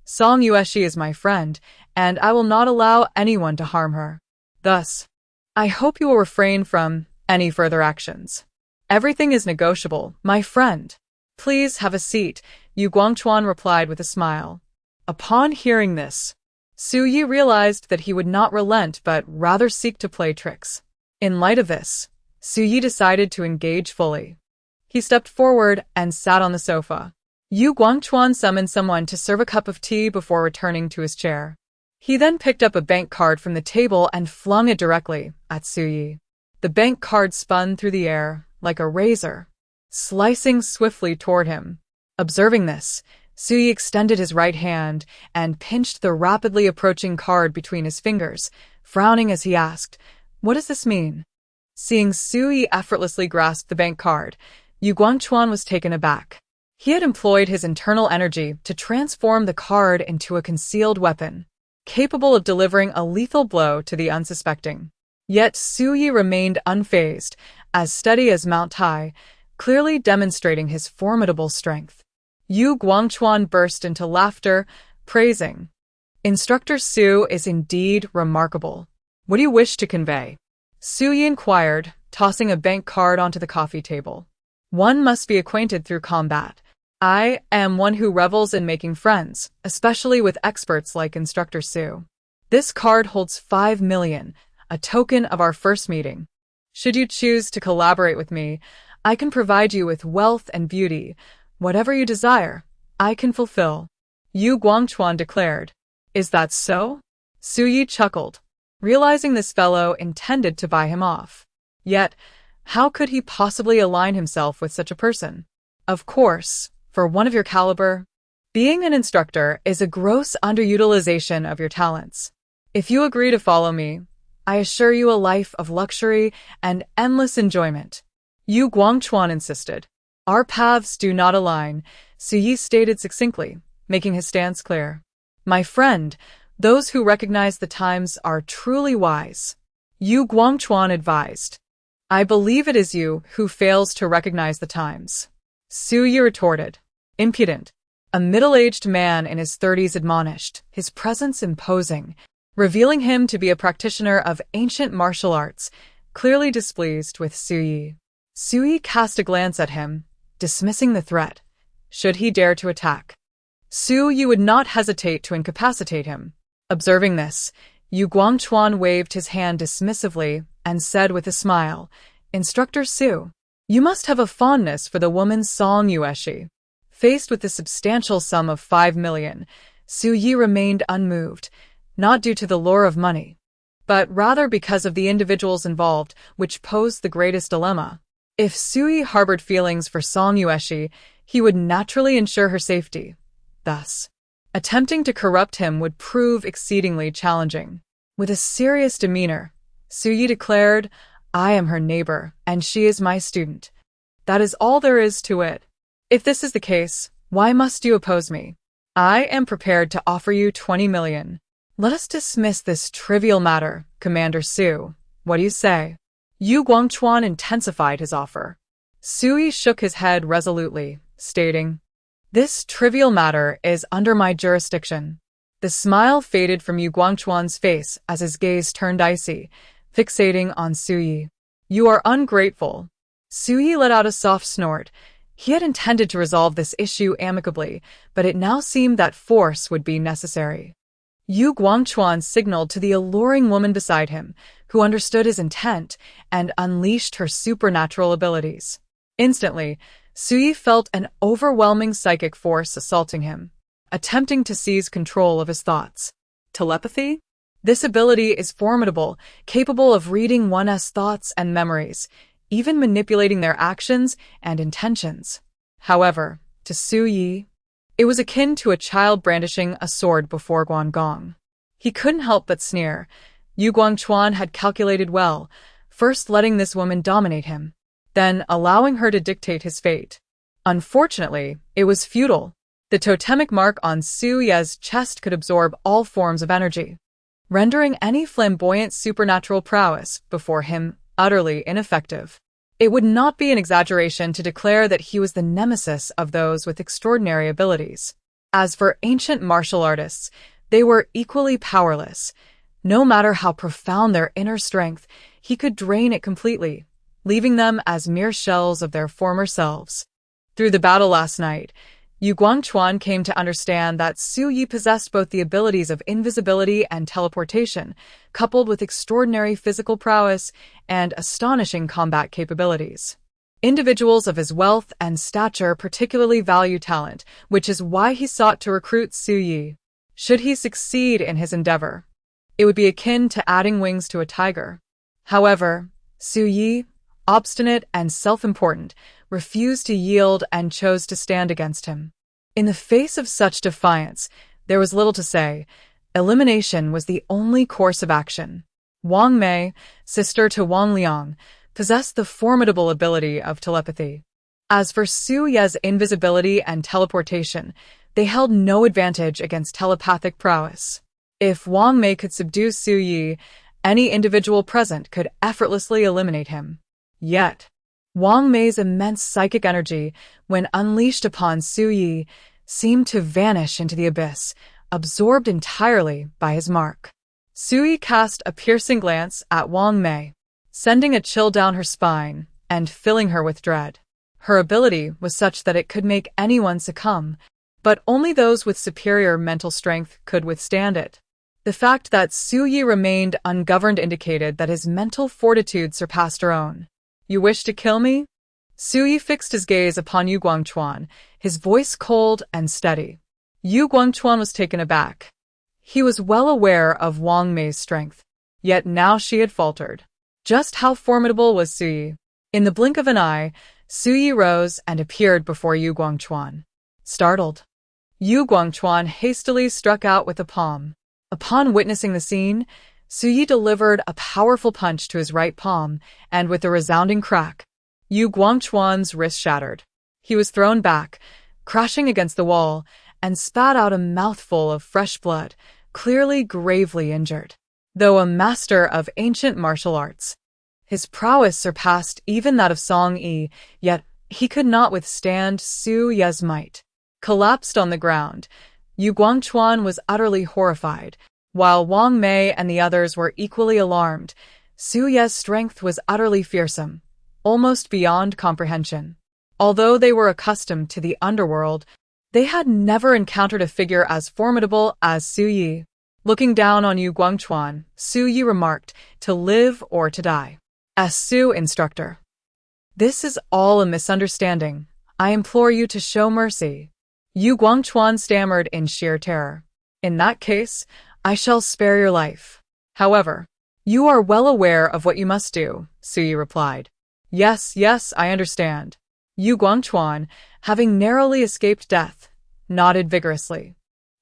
Song Yueshi is my friend, and I will not allow anyone to harm her. Thus, I hope you will refrain from any further actions. Everything is negotiable, my friend." "Please have a seat," Yu Guangchuan replied with a smile. Upon hearing this, Su Yi realized that he would not relent but rather seek to play tricks. In light of this, Su Yi decided to engage fully. He stepped forward and sat on the sofa. Yu Guangchuan summoned someone to serve a cup of tea before returning to his chair. He then picked up a bank card from the table and flung it directly at Su Yi. The bank card spun through the air like a razor, slicing swiftly toward him. Observing this, Su Yi extended his right hand and pinched the rapidly approaching card between his fingers, frowning as he asked, "What does this mean?" Seeing Su Yi effortlessly grasp the bank card, Yu Guangchuan was taken aback. He had employed his internal energy to transform the card into a concealed weapon, capable of delivering a lethal blow to the unsuspecting. Yet Su Yi remained unfazed, as steady as Mount Tai, clearly demonstrating his formidable strength. Yu Guangchuan burst into laughter, praising, "Instructor Su is indeed remarkable. What do you wish to convey?" Su Yi inquired, tossing a bank card onto the coffee table. "One must be acquainted through combat. I am one who revels in making friends, especially with experts like Instructor Su. This card holds 5 million, a token of our first meeting. Should you choose to collaborate with me, I can provide you with wealth and beauty. Whatever you desire, I can fulfill," Yu Guangchuan declared. "Is that so?" Su Yi chuckled, realizing this fellow intended to buy him off. Yet, how could he possibly align himself with such a person? Of course, for one of your caliber, being an instructor is a gross underutilization of your talents. If you agree to follow me, I assure you a life of luxury and endless enjoyment," Yu Guangchuan insisted. "Our paths do not align," Su Yi stated succinctly, making his stance clear. "My friend, those who recognize the times are truly wise," Yu Guangchuan advised. "I believe it is you who fails to recognize the times," Su Yi retorted. "Impudent," a middle-aged man in his 30s admonished, his presence imposing, revealing him to be a practitioner of ancient martial arts, clearly displeased with Su Yi. Su Yi cast a glance at him, dismissing the threat. Should he dare to attack, Su Yi would not hesitate to incapacitate him. Observing this, Yu Guangchuan waved his hand dismissively and said with a smile, "Instructor Su, you must have a fondness for the woman Song Yueshi." Faced with the substantial sum of 5 million, Su Yi remained unmoved, not due to the lure of money, but rather because of the individuals involved, which posed the greatest dilemma. If Su Yi harbored feelings for Song Yueshi, he would naturally ensure her safety. Thus, attempting to corrupt him would prove exceedingly challenging. With a serious demeanor, Su Yi declared, "I am her neighbor, and she is my student. That is all there is to it. If this is the case, why must you oppose me? I am prepared to offer you 20 million. Let us dismiss this trivial matter, Commander Su. What do you say?" Yu Guangchuan intensified his offer. Su Yi shook his head resolutely, stating, "This trivial matter is under my jurisdiction. The smile faded from Yu Guangchuan's face as his gaze turned icy, fixating on Su Yi. You are ungrateful. Su Yi let out a soft snort. He had intended to resolve this issue amicably, but it now seemed that force would be necessary. Yu Guangchuan signaled to the alluring woman beside him, who understood his intent and unleashed her supernatural abilities. Instantly, Su Yi felt an overwhelming psychic force assaulting him, attempting to seize control of his thoughts. Telepathy? This ability is formidable, capable of reading one's thoughts and memories, even manipulating their actions and intentions. However, to Su Yi, it was akin to a child brandishing a sword before Guangong. He couldn't help but sneer. Yu Guangchuan had calculated well, first letting this woman dominate him, then allowing her to dictate his fate. Unfortunately, it was futile. The totemic mark on Su Ye's chest could absorb all forms of energy, rendering any flamboyant supernatural prowess before him utterly ineffective. It would not be an exaggeration to declare that he was the nemesis of those with extraordinary abilities. As for ancient martial artists, they were equally powerless. No matter how profound their inner strength, he could drain it completely, leaving them as mere shells of their former selves. Through the battle last night, Yu Guangchuan came to understand that Su Yi possessed both the abilities of invisibility and teleportation, coupled with extraordinary physical prowess and astonishing combat capabilities. Individuals of his wealth and stature particularly value talent, which is why he sought to recruit Su Yi. Should he succeed in his endeavor, it would be akin to adding wings to a tiger. However, Su Yi, obstinate and self-important, refused to yield and chose to stand against him. In the face of such defiance, there was little to say. Elimination was the only course of action. Wang Mei, sister to Wang Liang, possessed the formidable ability of telepathy. As for Su Ye's invisibility and teleportation, they held no advantage against telepathic prowess. If Wang Mei could subdue Su Yi, any individual present could effortlessly eliminate him. Yet, Wang Mei's immense psychic energy, when unleashed upon Su Yi, seemed to vanish into the abyss, absorbed entirely by his mark. Su Yi cast a piercing glance at Wang Mei, sending a chill down her spine and filling her with dread. Her ability was such that it could make anyone succumb, but only those with superior mental strength could withstand it. The fact that Su Yi remained ungoverned indicated that his mental fortitude surpassed her own. You wish to kill me? Su Yi fixed his gaze upon Yu Guangchuan, his voice cold and steady. Yu Guangchuan was taken aback. He was well aware of Wang Mei's strength, yet now she had faltered. Just how formidable was Su Yi? In the blink of an eye, Su Yi rose and appeared before Yu Guangchuan. Startled, Yu Guangchuan hastily struck out with a palm. Upon witnessing the scene, Su Yi delivered a powerful punch to his right palm, and with a resounding crack, Yu Guangchuan's wrist shattered. He was thrown back, crashing against the wall, and spat out a mouthful of fresh blood, clearly gravely injured. Though a master of ancient martial arts, his prowess surpassed even that of Song Yi, yet he could not withstand Su Ye's might. Collapsed on the ground, Yu Guangchuan was utterly horrified. While Wang Mei and the others were equally alarmed, Su Ye's strength was utterly fearsome, almost beyond comprehension. Although they were accustomed to the underworld, they had never encountered a figure as formidable as Su Yi. Looking down on Yu Guangchuan, Su Yi remarked, "To live or to die." As Su instructor. This is all a misunderstanding. I implore you to show mercy. Yu Guangchuan stammered in sheer terror. In that case, I shall spare your life. However, you are well aware of what you must do, Su Yi replied. Yes, I understand. Yu Guangchuan, having narrowly escaped death, nodded vigorously.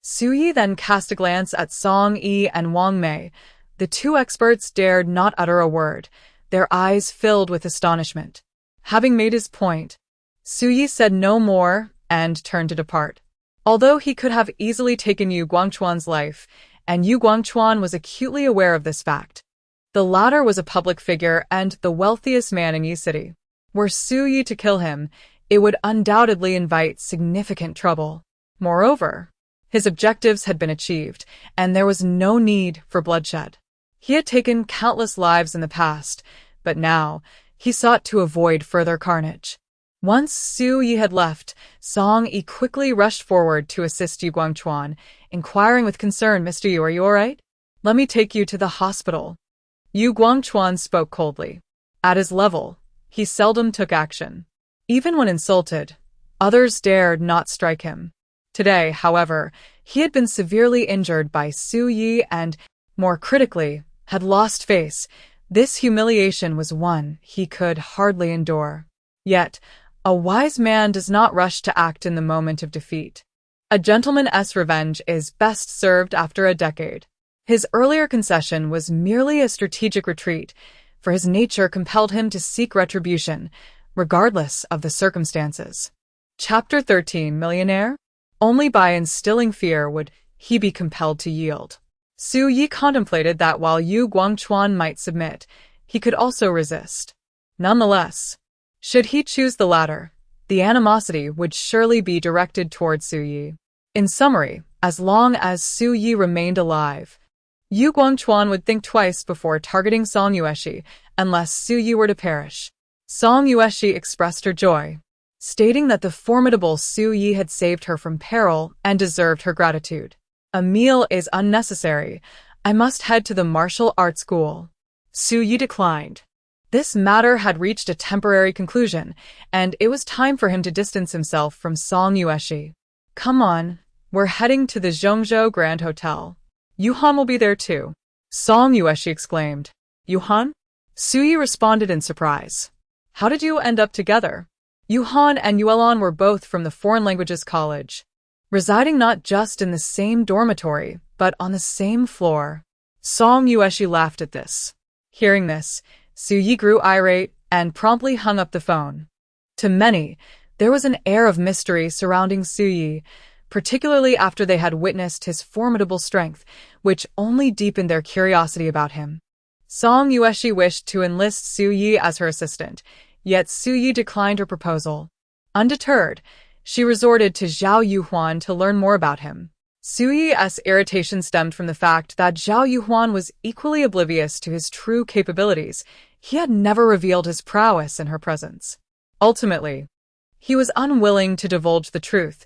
Su Yi then cast a glance at Song Yi and Wang Mei. The two experts dared not utter a word, their eyes filled with astonishment. Having made his point, Su Yi said no more and turned to depart. Although he could have easily taken Yu Guangchuan's life, and Yu Guangchuan was acutely aware of this fact, the latter was a public figure and the wealthiest man in Yi City. Were Su Yi to kill him, it would undoubtedly invite significant trouble. Moreover, His objectives had been achieved, and there was no need for bloodshed. He had taken countless lives in the past, but now he sought to avoid further carnage. Once Su Yi had left, Song Yi quickly rushed forward to assist Yu Guangchuan, inquiring with concern, "Mr. Yu, are you all right? Let me take you to the hospital." Yu Guangchuan spoke coldly. At his level, he seldom took action. Even when insulted, others dared not strike him. Today, however, he had been severely injured by Su Yi and, more critically, had lost face. This humiliation was one he could hardly endure. Yet, a wise man does not rush to act in the moment of defeat. A gentleman's revenge is best served after a decade. His earlier concession was merely a strategic retreat, for his nature compelled him to seek retribution, regardless of the circumstances. Chapter 13. Millionaire? Only by instilling fear would he be compelled to yield. Su Yi contemplated that while Yu Guangchuan might submit, he could also resist. Nonetheless, should he choose the latter, the animosity would surely be directed toward Su Yi. In summary, as long as Su Yi remained alive, Yu Guangchuan would think twice before targeting Song Yueshi, unless Su Yi were to perish. Song Yueshi expressed her joy, stating that the formidable Su Yi had saved her from peril and deserved her gratitude. "A meal is unnecessary. I must head to the martial arts school." Su Yi declined. This matter had reached a temporary conclusion, and it was time for him to distance himself from Song Yueshi. "Come on, we're heading to the Zhongzhou Grand Hotel. Yuhan will be there too," Song Yueshi exclaimed. Yuhan? Su Yi responded in surprise. "How did you end up together?" Yuhan and Yuelan were both from the Foreign Languages College, residing not just in the same dormitory, but on the same floor. Song Yueshi laughed at this. Hearing this, Su Yi grew irate and promptly hung up the phone. To many, there was an air of mystery surrounding Su Yi, particularly after they had witnessed his formidable strength, which only deepened their curiosity about him. Song Yueshi wished to enlist Su Yi as her assistant, yet Su Yi declined her proposal. Undeterred, she resorted to Zhao Yuhuan to learn more about him. Su Yi's irritation stemmed from the fact that Zhao Yuhuan was equally oblivious to his true capabilities. He had never revealed his prowess in her presence. Ultimately, he was unwilling to divulge the truth,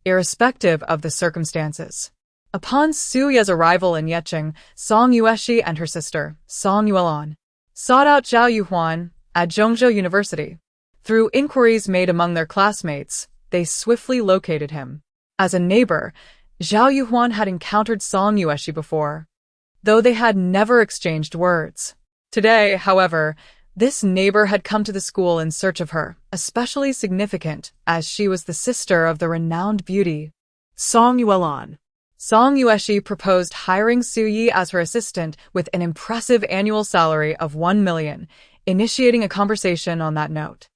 irrespective of the circumstances. Upon Su Yi's arrival in Yeqing, Song Yueshi and her sister, Song Yuelan, sought out Zhao Yuhuan at Zhongzhou University. Through inquiries made among their classmates, they swiftly located him. As a neighbor, Zhao Yuhuan had encountered Song Yueshi before, though they had never exchanged words. Today, however, this neighbor had come to the school in search of her, especially significant as she was the sister of the renowned beauty Song Yuelan. Song Yueshi proposed hiring Su Yi as her assistant with an impressive annual salary of 1 million, initiating a conversation on that note.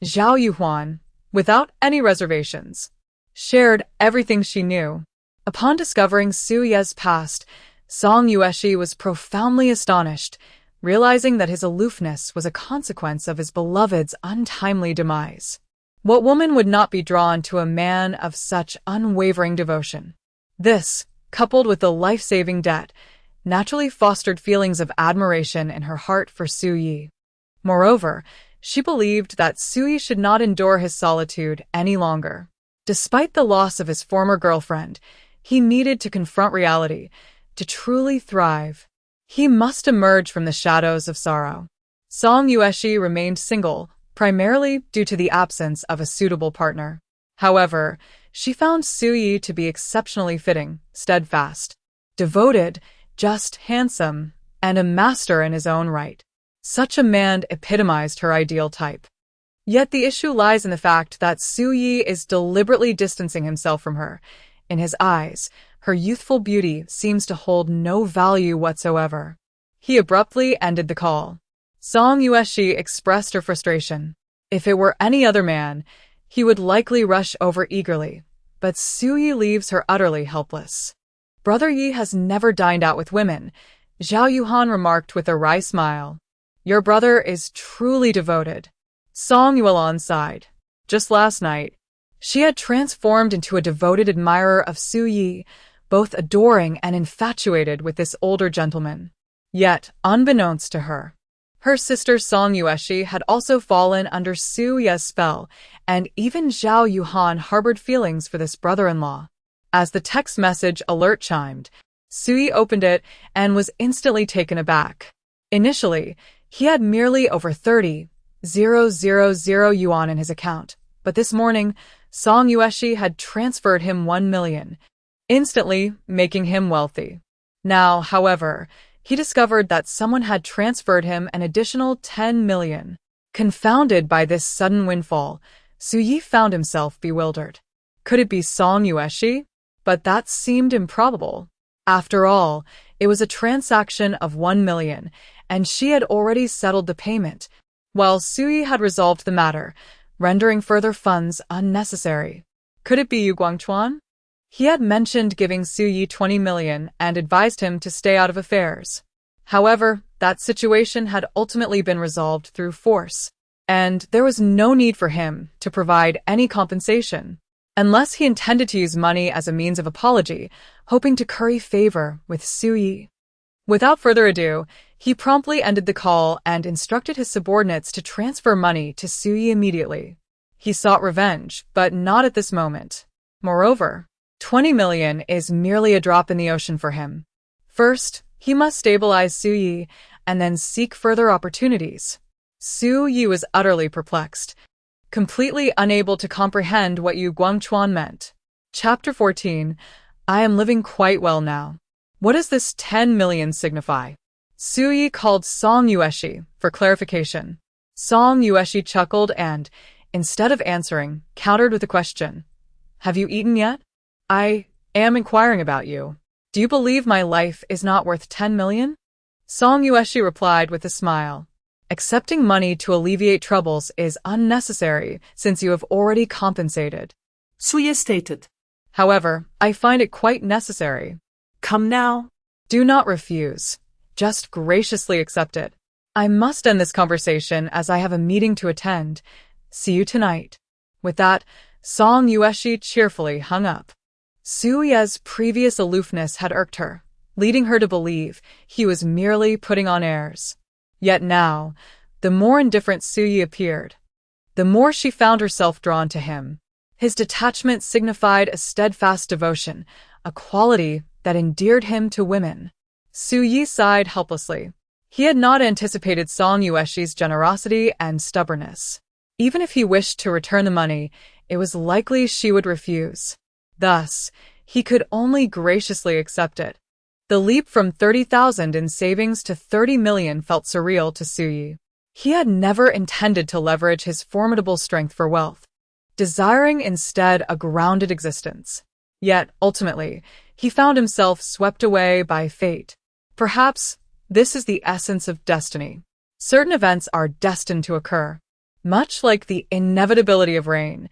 Zhao Yuhuan, without any reservations, shared everything she knew. Upon discovering Su Yi's past, Song Yueshi was profoundly astonished, realizing that his aloofness was a consequence of his beloved's untimely demise. What woman would not be drawn to a man of such unwavering devotion? This, coupled with the life-saving debt, naturally fostered feelings of admiration in her heart for Su Yi. Moreover, she believed that Su Yi should not endure his solitude any longer. Despite the loss of his former girlfriend, he needed to confront reality. To truly thrive, he must emerge from the shadows of sorrow. Song Yueshi remained single, primarily due to the absence of a suitable partner. However, she found Su Yi to be exceptionally fitting, steadfast, devoted, just handsome, and a master in his own right. Such a man epitomized her ideal type. Yet the issue lies in the fact that Su Yi is deliberately distancing himself from her. In his eyes, her youthful beauty seems to hold no value whatsoever. He abruptly ended the call. Song Yueshi expressed her frustration. If it were any other man, he would likely rush over eagerly, but Su Yi leaves her utterly helpless. "Brother Yi has never dined out with women," Zhao Yuhan remarked with a wry smile. "Your brother is truly devoted." Song Yuelan sighed. "Just last night, She had transformed into a devoted admirer of Su Yi, both adoring and infatuated with this older gentleman. Yet, unbeknownst to her, her sister Song Yueshi had also fallen under Su Yi's spell, and even Zhao Yuhan harbored feelings for this brother-in-law. As the text message alert chimed, Su Yi opened it and was instantly taken aback. Initially, he had merely over 30,000 yuan in his account, but this morning, Song Yueshi had transferred him 1 million, instantly making him wealthy. Now, however, he discovered that someone had transferred him an additional 10 million. Confounded by this sudden windfall, Su Yi found himself bewildered. Could it be Song Yueshi? But that seemed improbable. After all, it was a transaction of 1 million, and she had already settled the payment, while Su Yi had resolved the matter, rendering further funds unnecessary. Could it be Yu Guangchuan? He had mentioned giving Su Yi 20 million and advised him to stay out of affairs. However, that situation had ultimately been resolved through force, and there was no need for him to provide any compensation, unless he intended to use money as a means of apology, hoping to curry favor with Su Yi. Without further ado, he promptly ended the call and instructed his subordinates to transfer money to Su Yi immediately. He sought revenge, but not at this moment. Moreover, 20 million is merely a drop in the ocean for him. First, he must stabilize Su Yi and then seek further opportunities. Su Yi was utterly perplexed, completely unable to comprehend what Yu Guangchuan meant. Chapter 14. I am living quite well now. What does this 10 million signify? Su Yi called Song Yueshi for clarification. Song Yueshi chuckled and, instead of answering, countered with a question. Have you eaten yet? I am inquiring about you. Do you believe my life is not worth 10 million? Song Yueshi replied with a smile. Accepting money to alleviate troubles is unnecessary since you have already compensated. Su Yi stated. However, I find it quite necessary. Come now. Do not refuse. Just graciously accept it. I must end this conversation as I have a meeting to attend. See you tonight. With that, Song Yueshi cheerfully hung up. Su Yi's previous aloofness had irked her, leading her to believe he was merely putting on airs. Yet now, the more indifferent Su Yi appeared, the more she found herself drawn to him. His detachment signified a steadfast devotion, a quality that endeared him to women. Su Yi sighed helplessly. He had not anticipated Song Yueshi's generosity and stubbornness. Even if he wished to return the money, it was likely she would refuse. Thus, he could only graciously accept it. The leap from 30,000 in savings to 30 million felt surreal to Su Yi. He had never intended to leverage his formidable strength for wealth, desiring instead a grounded existence. Yet, ultimately, he found himself swept away by fate. Perhaps this is the essence of destiny. Certain events are destined to occur. Much like the inevitability of rain,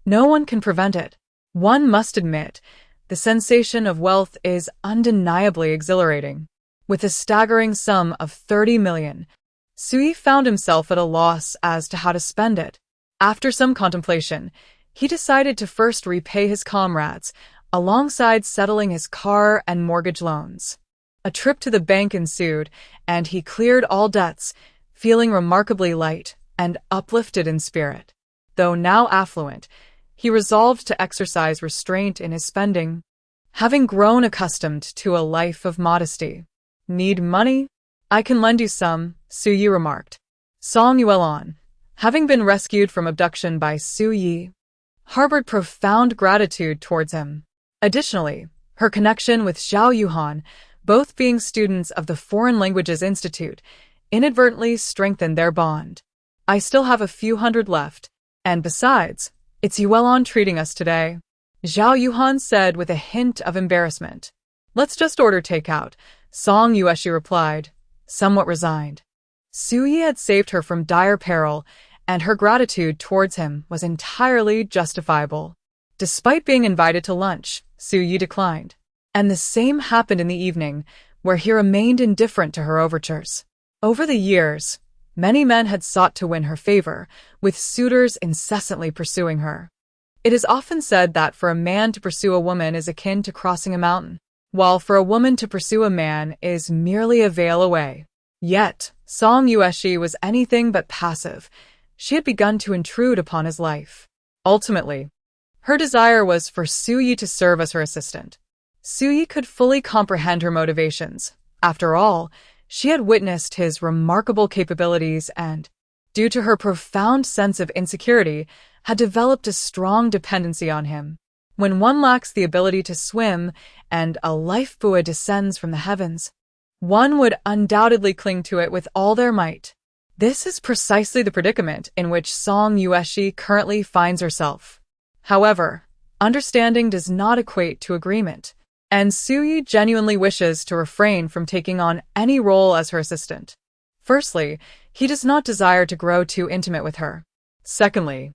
no one can prevent it. One must admit, the sensation of wealth is undeniably exhilarating. With a staggering sum of 30 million, Su Yi found himself at a loss as to how to spend it. After some contemplation, he decided to first repay his comrades, alongside settling his car and mortgage loans. A trip to the bank ensued, and he cleared all debts, feeling remarkably light and uplifted in spirit. Though now affluent, he resolved to exercise restraint in his spending, having grown accustomed to a life of modesty. Need money? I can lend you some, Su Yi remarked. Song Yuelan, having been rescued from abduction by Su Yi, harbored profound gratitude towards him. Additionally, her connection with Zhao Yuhan, both being students of the Foreign Languages Institute, inadvertently strengthened their bond. I still have a few hundred left, and besides, it's Yuelan treating us today, Zhao Yuhan said with a hint of embarrassment. Let's just order takeout, Song Yueshi replied, somewhat resigned. Su Yi had saved her from dire peril, and her gratitude towards him was entirely justifiable. Despite being invited to lunch, Su Yi declined. And the same happened in the evening, where he remained indifferent to her overtures. Over the years, many men had sought to win her favor, with suitors incessantly pursuing her. It is often said that for a man to pursue a woman is akin to crossing a mountain, while for a woman to pursue a man is merely a veil away. Yet, Song Yueshi was anything but passive. She had begun to intrude upon his life. Ultimately, her desire was for Su-yi to serve as her assistant. Su-yi could fully comprehend her motivations. After all, she had witnessed his remarkable capabilities and, due to her profound sense of insecurity, had developed a strong dependency on him. When one lacks the ability to swim and a life buoy descends from the heavens, one would undoubtedly cling to it with all their might. This is precisely the predicament in which Song Yueshi currently finds herself. However, understanding does not equate to agreement, and Su-yi genuinely wishes to refrain from taking on any role as her assistant. Firstly, he does not desire to grow too intimate with her. Secondly,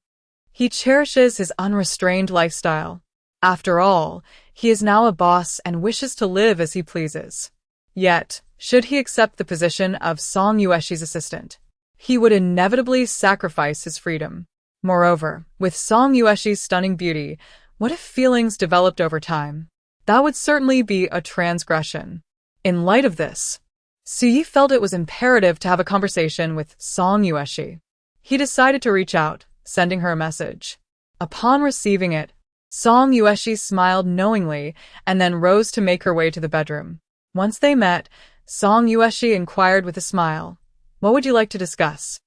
he cherishes his unrestrained lifestyle. After all, he is now a boss and wishes to live as he pleases. Yet, should he accept the position of Song Yueshi's assistant, he would inevitably sacrifice his freedom. Moreover, with Song Yueshi's stunning beauty, what if feelings developed over time? That would certainly be a transgression. In light of this, Su-yi felt it was imperative to have a conversation with Song Yueshi. He decided to reach out, sending her a message. Upon receiving it, Song Yueshi smiled knowingly and then rose to make her way to the bedroom. Once they met, Song Yueshi inquired with a smile, "What would you like to discuss?"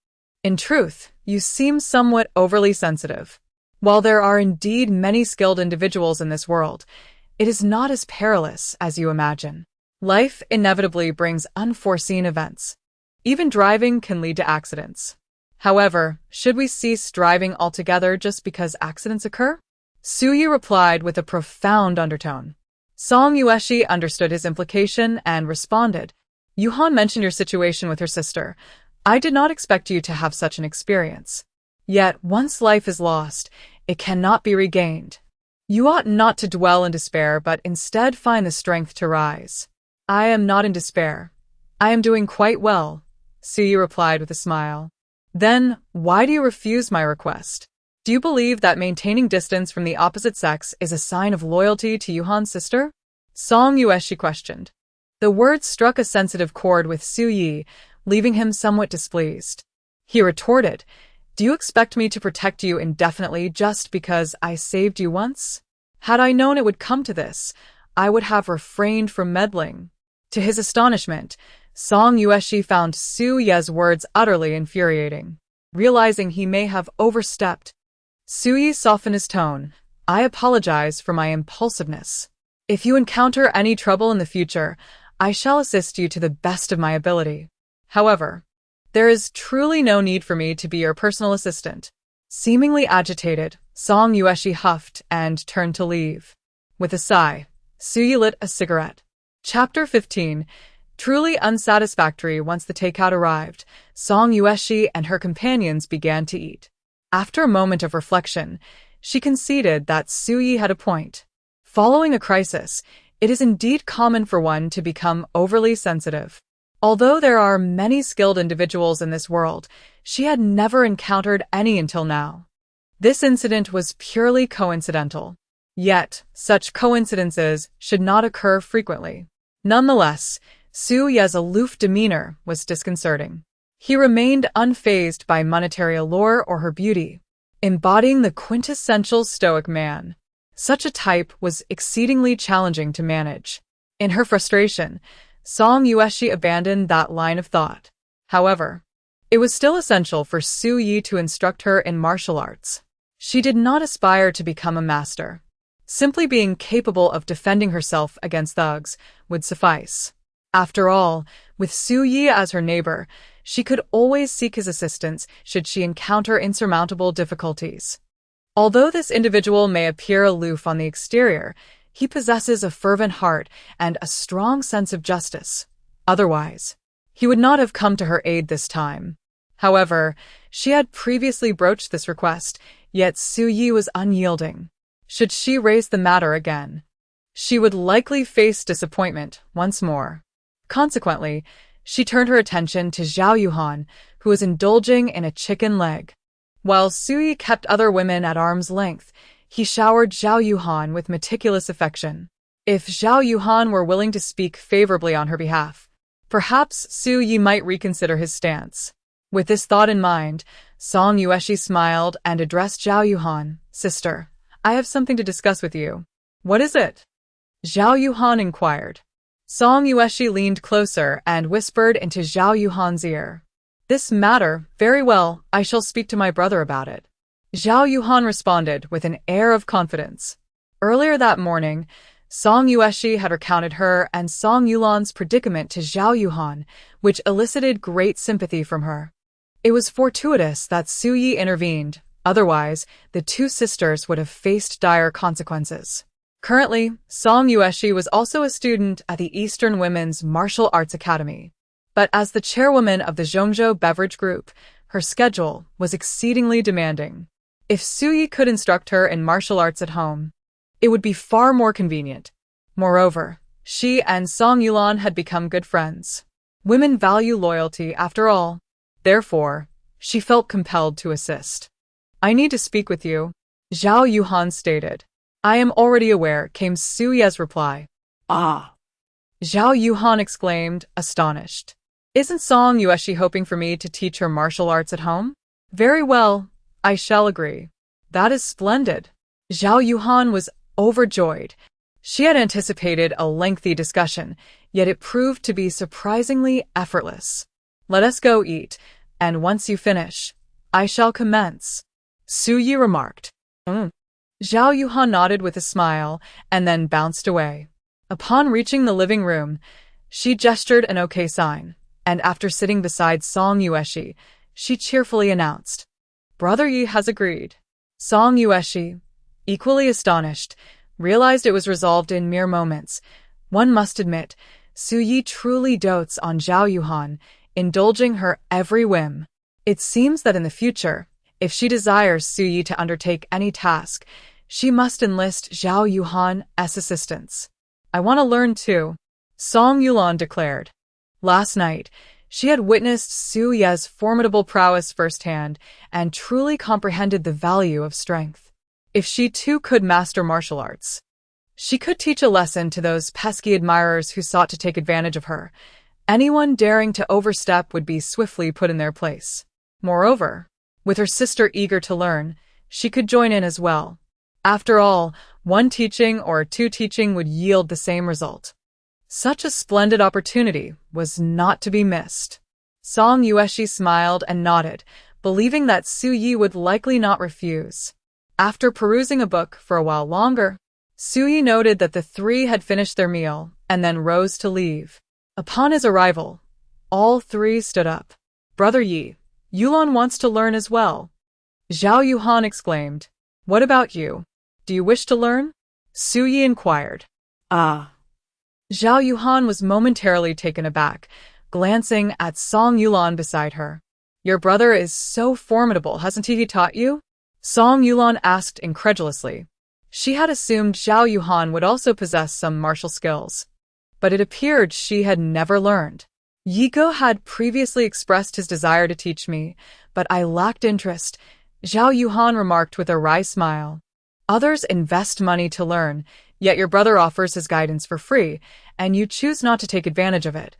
"In truth, you seem somewhat overly sensitive. While there are indeed many skilled individuals in this world, it is not as perilous as you imagine. Life inevitably brings unforeseen events. Even driving can lead to accidents. However, should we cease driving altogether just because accidents occur?" Su-yi replied with a profound undertone. Song Yueshi understood his implication and responded, "Yuhan mentioned your situation with her sister. I did not expect you to have such an experience. Yet, once life is lost, it cannot be regained. You ought not to dwell in despair, but instead find the strength to rise." "I am not in despair. I am doing quite well," Su-yi replied with a smile. "Then, why do you refuse my request? Do you believe that maintaining distance from the opposite sex is a sign of loyalty to Yuhan's sister?" Song Yueshi questioned. The words struck a sensitive chord with Su-yi, leaving him somewhat displeased. He retorted, "Do you expect me to protect you indefinitely just because I saved you once? Had I known it would come to this, I would have refrained from meddling." To his astonishment, Song Yueshi found Su-yi's words utterly infuriating. Realizing he may have overstepped, Su-yi softened his tone. "I apologize for my impulsiveness. If you encounter any trouble in the future, I shall assist you to the best of my ability. However, there is truly no need for me to be your personal assistant." Seemingly agitated, Song Yueshi huffed and turned to leave. With a sigh, Su-yi lit a cigarette. Chapter 15. Truly unsatisfactory. Once the takeout arrived, Song Yueshi and her companions began to eat. After a moment of reflection, she conceded that Su-yi had a point. Following a crisis, it is indeed common for one to become overly sensitive. Although there are many skilled individuals in this world, she had never encountered any until now. This incident was purely coincidental. Yet, such coincidences should not occur frequently. Nonetheless, Su-yi's aloof demeanor was disconcerting. He remained unfazed by monetary allure or her beauty, embodying the quintessential stoic man. Such a type was exceedingly challenging to manage. In her frustration, Song Yueshi abandoned that line of thought. However, it was still essential for Su-yi to instruct her in martial arts. She did not aspire to become a master. Simply being capable of defending herself against thugs would suffice. After all, with Su-yi as her neighbor, she could always seek his assistance should she encounter insurmountable difficulties. Although this individual may appear aloof on the exterior, he possesses a fervent heart and a strong sense of justice. Otherwise, he would not have come to her aid this time. However, she had previously broached this request, yet Su-yi was unyielding. Should she raise the matter again, she would likely face disappointment once more. Consequently, she turned her attention to Zhao Yuhan, who was indulging in a chicken leg. While Su-yi kept other women at arm's length, He showered Zhao Yuhan with meticulous affection. If Zhao Yuhan were willing to speak favorably on her behalf, perhaps Su Yi might reconsider his stance. With this thought in mind, Song Yueshi smiled and addressed Zhao Yuhan. Sister, I have something to discuss with you. What is it? Zhao Yuhan inquired. Song Yueshi leaned closer and whispered into Zhao Yuhan's ear. This matter, very well, I shall speak to my brother about it. Zhao Yuhan responded with an air of confidence. Earlier that morning, Song Yueshi had recounted her and Song Yulan's predicament to Zhao Yuhan, which elicited great sympathy from her. It was fortuitous that Su Yi intervened, otherwise, the two sisters would have faced dire consequences. Currently, Song Yueshi was also a student at the Eastern Women's Martial Arts Academy. But as the chairwoman of the Zhongzhou Beverage Group, her schedule was exceedingly demanding. If Su Yi could instruct her in martial arts at home, it would be far more convenient. Moreover, she and Song Yulan had become good friends. Women value loyalty, after all. Therefore, she felt compelled to assist. I need to speak with you, Zhao Yuhan stated. I am already aware, came Su Ye's reply. Ah! Zhao Yuhan exclaimed, astonished. Isn't Song Yueshi hoping for me to teach her martial arts at home? Very well, I shall agree. That is splendid. Zhao Yuhan was overjoyed. She had anticipated a lengthy discussion, yet it proved to be surprisingly effortless. Let us go eat, and once you finish, I shall commence, Su Yi remarked. Zhao Yuhan nodded with a smile and then bounced away. Upon reaching the living room, she gestured an okay sign, and after sitting beside Song Yueshi, she cheerfully announced, Brother Yi has agreed. Song Yueshi, equally astonished, realized it was resolved in mere moments. One must admit, Su Yi truly dotes on Zhao Yuhan, indulging her every whim. It seems that in the future, if she desires Su Yi to undertake any task, she must enlist Zhao Yuhan's assistance. I want to learn too, Song Yulan declared. Last night, she had witnessed Su Ye's formidable prowess firsthand and truly comprehended the value of strength. If she too could master martial arts, she could teach a lesson to those pesky admirers who sought to take advantage of her. Anyone daring to overstep would be swiftly put in their place. Moreover, with her sister eager to learn, she could join in as well. After all, one teaching or two teaching would yield the same result. Such a splendid opportunity was not to be missed. Song Yueshi smiled and nodded, believing that Su Yi would likely not refuse. After perusing a book for a while longer, Su Yi noted that the three had finished their meal and then rose to leave. Upon his arrival, all three stood up. Brother Yi, Yulan wants to learn as well. Zhao Yuhan exclaimed. What about you? Do you wish to learn? Su Yi inquired. Ah! Zhao Yuhan was momentarily taken aback, glancing at Song Yulan beside her. Your brother is so formidable, hasn't he taught you? Song Yulan asked incredulously. She had assumed Zhao Yuhan would also possess some martial skills, but it appeared she had never learned. Yiko had previously expressed his desire to teach me, but I lacked interest, Zhao Yuhan remarked with a wry smile. Others invest money to learn, yet your brother offers his guidance for free, and you choose not to take advantage of it.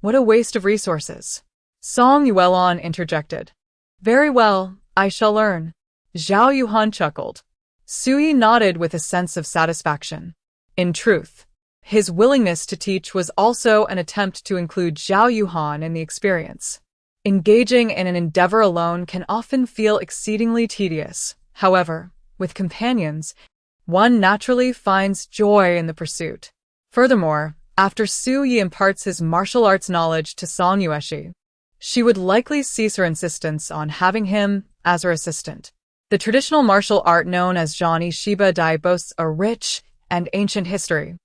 What a waste of resources. Song Yulan interjected. Very well, I shall learn. Zhao Yuhan chuckled. Su Yi nodded with a sense of satisfaction. In truth, his willingness to teach was also an attempt to include Zhao Yuhan in the experience. Engaging in an endeavor alone can often feel exceedingly tedious. However, with companions, one naturally finds joy in the pursuit. Furthermore, after Su Yi imparts his martial arts knowledge to Song Yueshi, she would likely cease her insistence on having him as her assistant. The traditional martial art known as Zhani Shiba Dai boasts a rich and ancient history,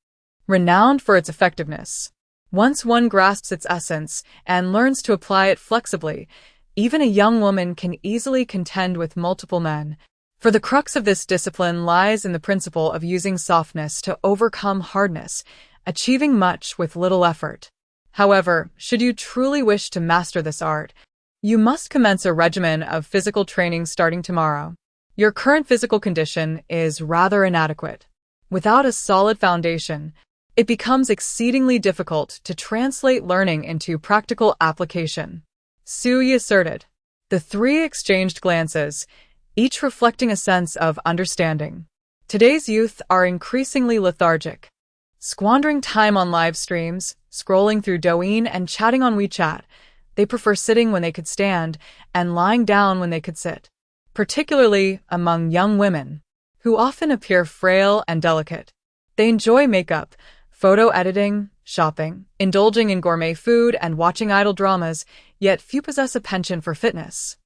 renowned for its effectiveness. Once one grasps its essence and learns to apply it flexibly, even a young woman can easily contend with multiple men. For the crux of this discipline lies in the principle of using softness to overcome hardness, achieving much with little effort. However, should you truly wish to master this art, you must commence a regimen of physical training starting tomorrow. Your current physical condition is rather inadequate. Without a solid foundation, it becomes exceedingly difficult to translate learning into practical application, Xia Yu asserted. The three exchanged glances, each reflecting a sense of understanding. Today's youth are increasingly lethargic, squandering time on live streams, scrolling through Douyin and chatting on WeChat. They prefer sitting when they could stand and lying down when they could sit, particularly among young women, who often appear frail and delicate. They enjoy makeup, photo editing, shopping, indulging in gourmet food, and watching idol dramas, yet few possess a penchant for fitness.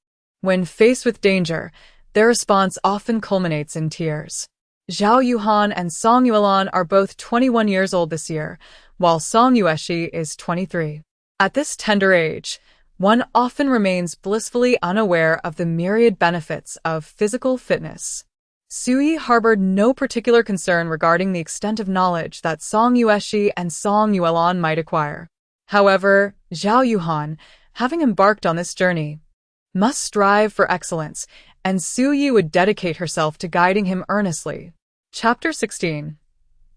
When faced with danger, their response often culminates in tears. Zhao Yuhan and Song Yuelan are both 21 years old this year, while Song Yueshi is 23. At this tender age, one often remains blissfully unaware of the myriad benefits of physical fitness. Xia Yu harbored no particular concern regarding the extent of knowledge that Song Yueshi and Song Yuelan might acquire. However, Zhao Yuhan, having embarked on this journey, must strive for excellence, and Xia Yu would dedicate herself to guiding him earnestly. Chapter 16.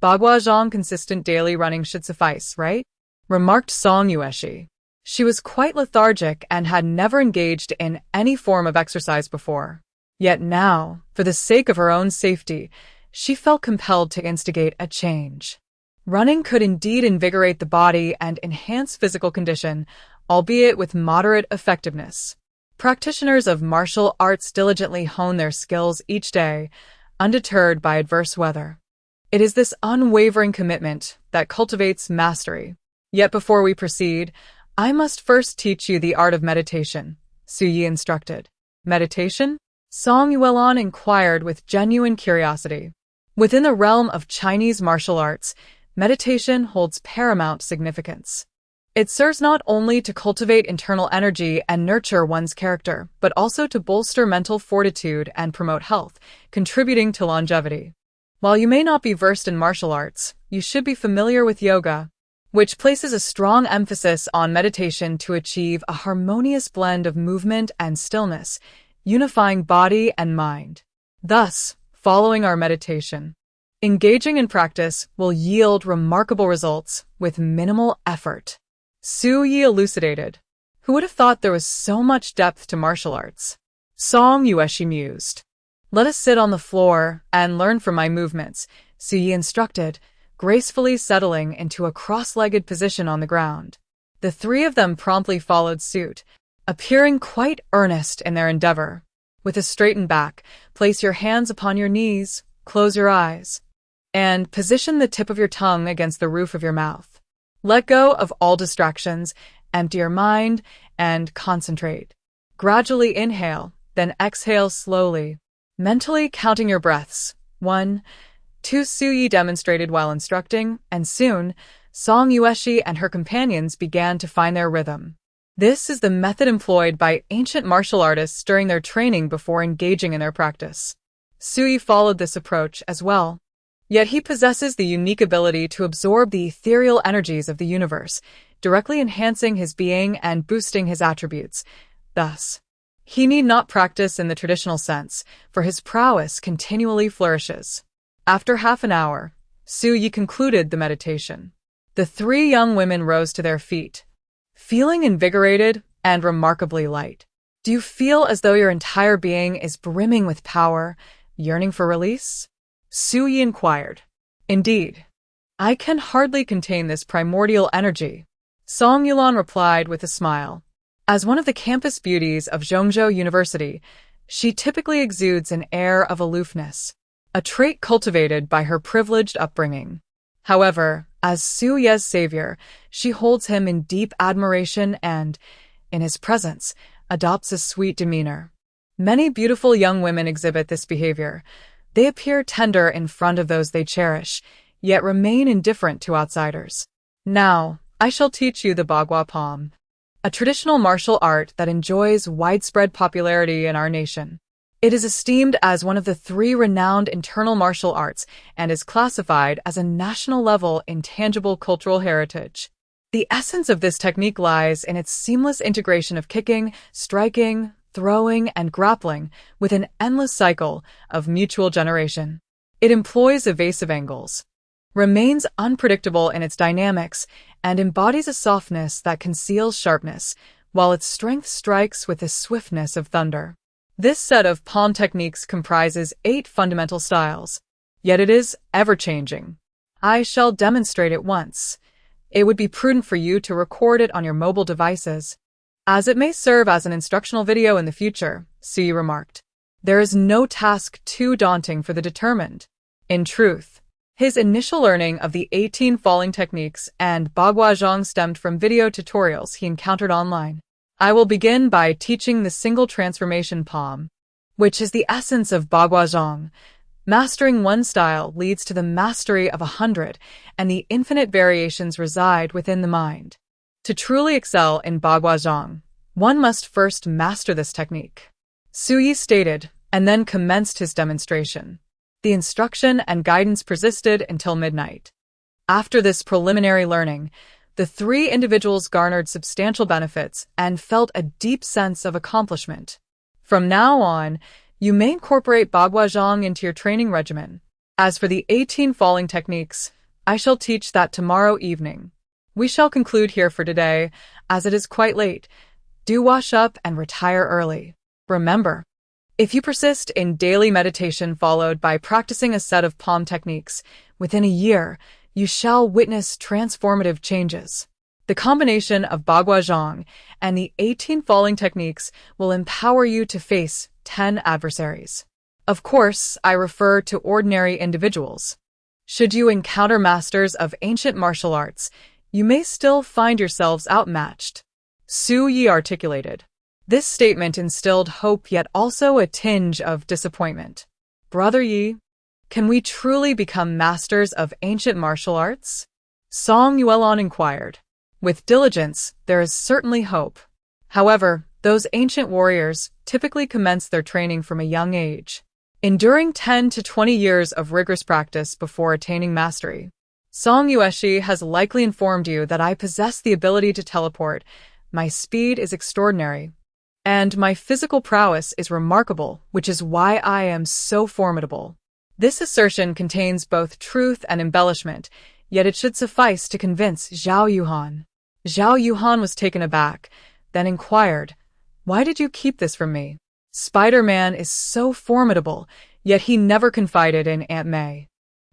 Bagua consistent daily running should suffice, right? Remarked Song Yueshi. She was quite lethargic and had never engaged in any form of exercise before. Yet now, for the sake of her own safety, she felt compelled to instigate a change. Running could indeed invigorate the body and enhance physical condition, albeit with moderate effectiveness. Practitioners of martial arts diligently hone their skills each day, undeterred by adverse weather. It is this unwavering commitment that cultivates mastery. Yet before we proceed, I must first teach you the art of meditation, Xia Yu instructed. Meditation? Song Yuelan inquired with genuine curiosity. Within the realm of Chinese martial arts, meditation holds paramount significance. It serves not only to cultivate internal energy and nurture one's character, but also to bolster mental fortitude and promote health, contributing to longevity. While you may not be versed in martial arts, you should be familiar with yoga, which places a strong emphasis on meditation to achieve a harmonious blend of movement and stillness, unifying body and mind. Thus, following our meditation, engaging in practice will yield remarkable results with minimal effort. Xia Yu elucidated. Who would have thought there was so much depth to martial arts? Song Yueshi mused. Let us sit on the floor and learn from my movements, Xia Yu instructed, gracefully settling into a cross-legged position on the ground. The three of them promptly followed suit, appearing quite earnest in their endeavor. With a straightened back, place your hands upon your knees, close your eyes, and position the tip of your tongue against the roof of your mouth. Let go of all distractions, empty your mind, and concentrate. Gradually inhale, then exhale slowly, mentally counting your breaths. 1, 2 Xia Yu demonstrated while instructing, and soon, Song Yueshi and her companions began to find their rhythm. This is the method employed by ancient martial artists during their training before engaging in their practice. Xia Yu followed this approach as well. Yet he possesses the unique ability to absorb the ethereal energies of the universe, directly enhancing his being and boosting his attributes. Thus, he need not practice in the traditional sense, for his prowess continually flourishes. After half an hour, Xia Yu concluded the meditation. The three young women rose to their feet, feeling invigorated and remarkably light. Do you feel as though your entire being is brimming with power, yearning for release? Xia Yu inquired. Indeed. I can hardly contain this primordial energy, Song Yuelan replied with a smile. As one of the campus beauties of Zhongzhou University, she typically exudes an air of aloofness, a trait cultivated by her privileged upbringing. However, as Xia Yu's savior, she holds him in deep admiration and, in his presence, adopts a sweet demeanor. Many beautiful young women exhibit this behavior. They appear tender in front of those they cherish, yet remain indifferent to outsiders. Now, I shall teach you the Bagua palm, a traditional martial art that enjoys widespread popularity in our nation. It is esteemed as one of the three renowned internal martial arts and is classified as a national-level intangible cultural heritage. The essence of this technique lies in its seamless integration of kicking, striking, throwing, and grappling with an endless cycle of mutual generation. It employs evasive angles, remains unpredictable in its dynamics, and embodies a softness that conceals sharpness, while its strength strikes with the swiftness of thunder. This set of palm techniques comprises 8 fundamental styles, yet it is ever-changing. I shall demonstrate it once. It would be prudent for you to record it on your mobile devices, as it may serve as an instructional video in the future, Xia remarked. There is no task too daunting for the determined. In truth, his initial learning of the 18 falling techniques and baguazhang stemmed from video tutorials he encountered online. I will begin by teaching the single transformation palm, which is the essence of baguazhang. Mastering one style leads to the mastery of 100, and the infinite variations reside within the mind. To truly excel in baguazhang, one must first master this technique, Xia stated, and then commenced his demonstration. The instruction and guidance persisted until midnight. After this preliminary learning, the 3 individuals garnered substantial benefits and felt a deep sense of accomplishment. From now on, you may incorporate baguazhang into your training regimen. As for the 18 falling techniques, I shall teach that tomorrow evening. We shall conclude here for today, as it is quite late. Do wash up and retire early. Remember, if you persist in daily meditation followed by practicing a set of palm techniques, within a year, you shall witness transformative changes. The combination of baguazhang and the 18 falling techniques will empower you to face 10 adversaries. Of course, I refer to ordinary individuals. Should you encounter masters of ancient martial arts, you may still find yourselves outmatched, Xia articulated. This statement instilled hope yet also a tinge of disappointment. Brother Yi, can we truly become masters of ancient martial arts? Song Yuelon inquired. With diligence, there is certainly hope. However, those ancient warriors typically commence their training from a young age, enduring 10 to 20 years of rigorous practice before attaining mastery. Song Yueshi has likely informed you that I possess the ability to teleport. My speed is extraordinary, and my physical prowess is remarkable, which is why I am so formidable. This assertion contains both truth and embellishment, yet it should suffice to convince Zhao Yuhan. Zhao Yuhan was taken aback, then inquired, "Why did you keep this from me? Spider-Man is so formidable, yet he never confided in Aunt May.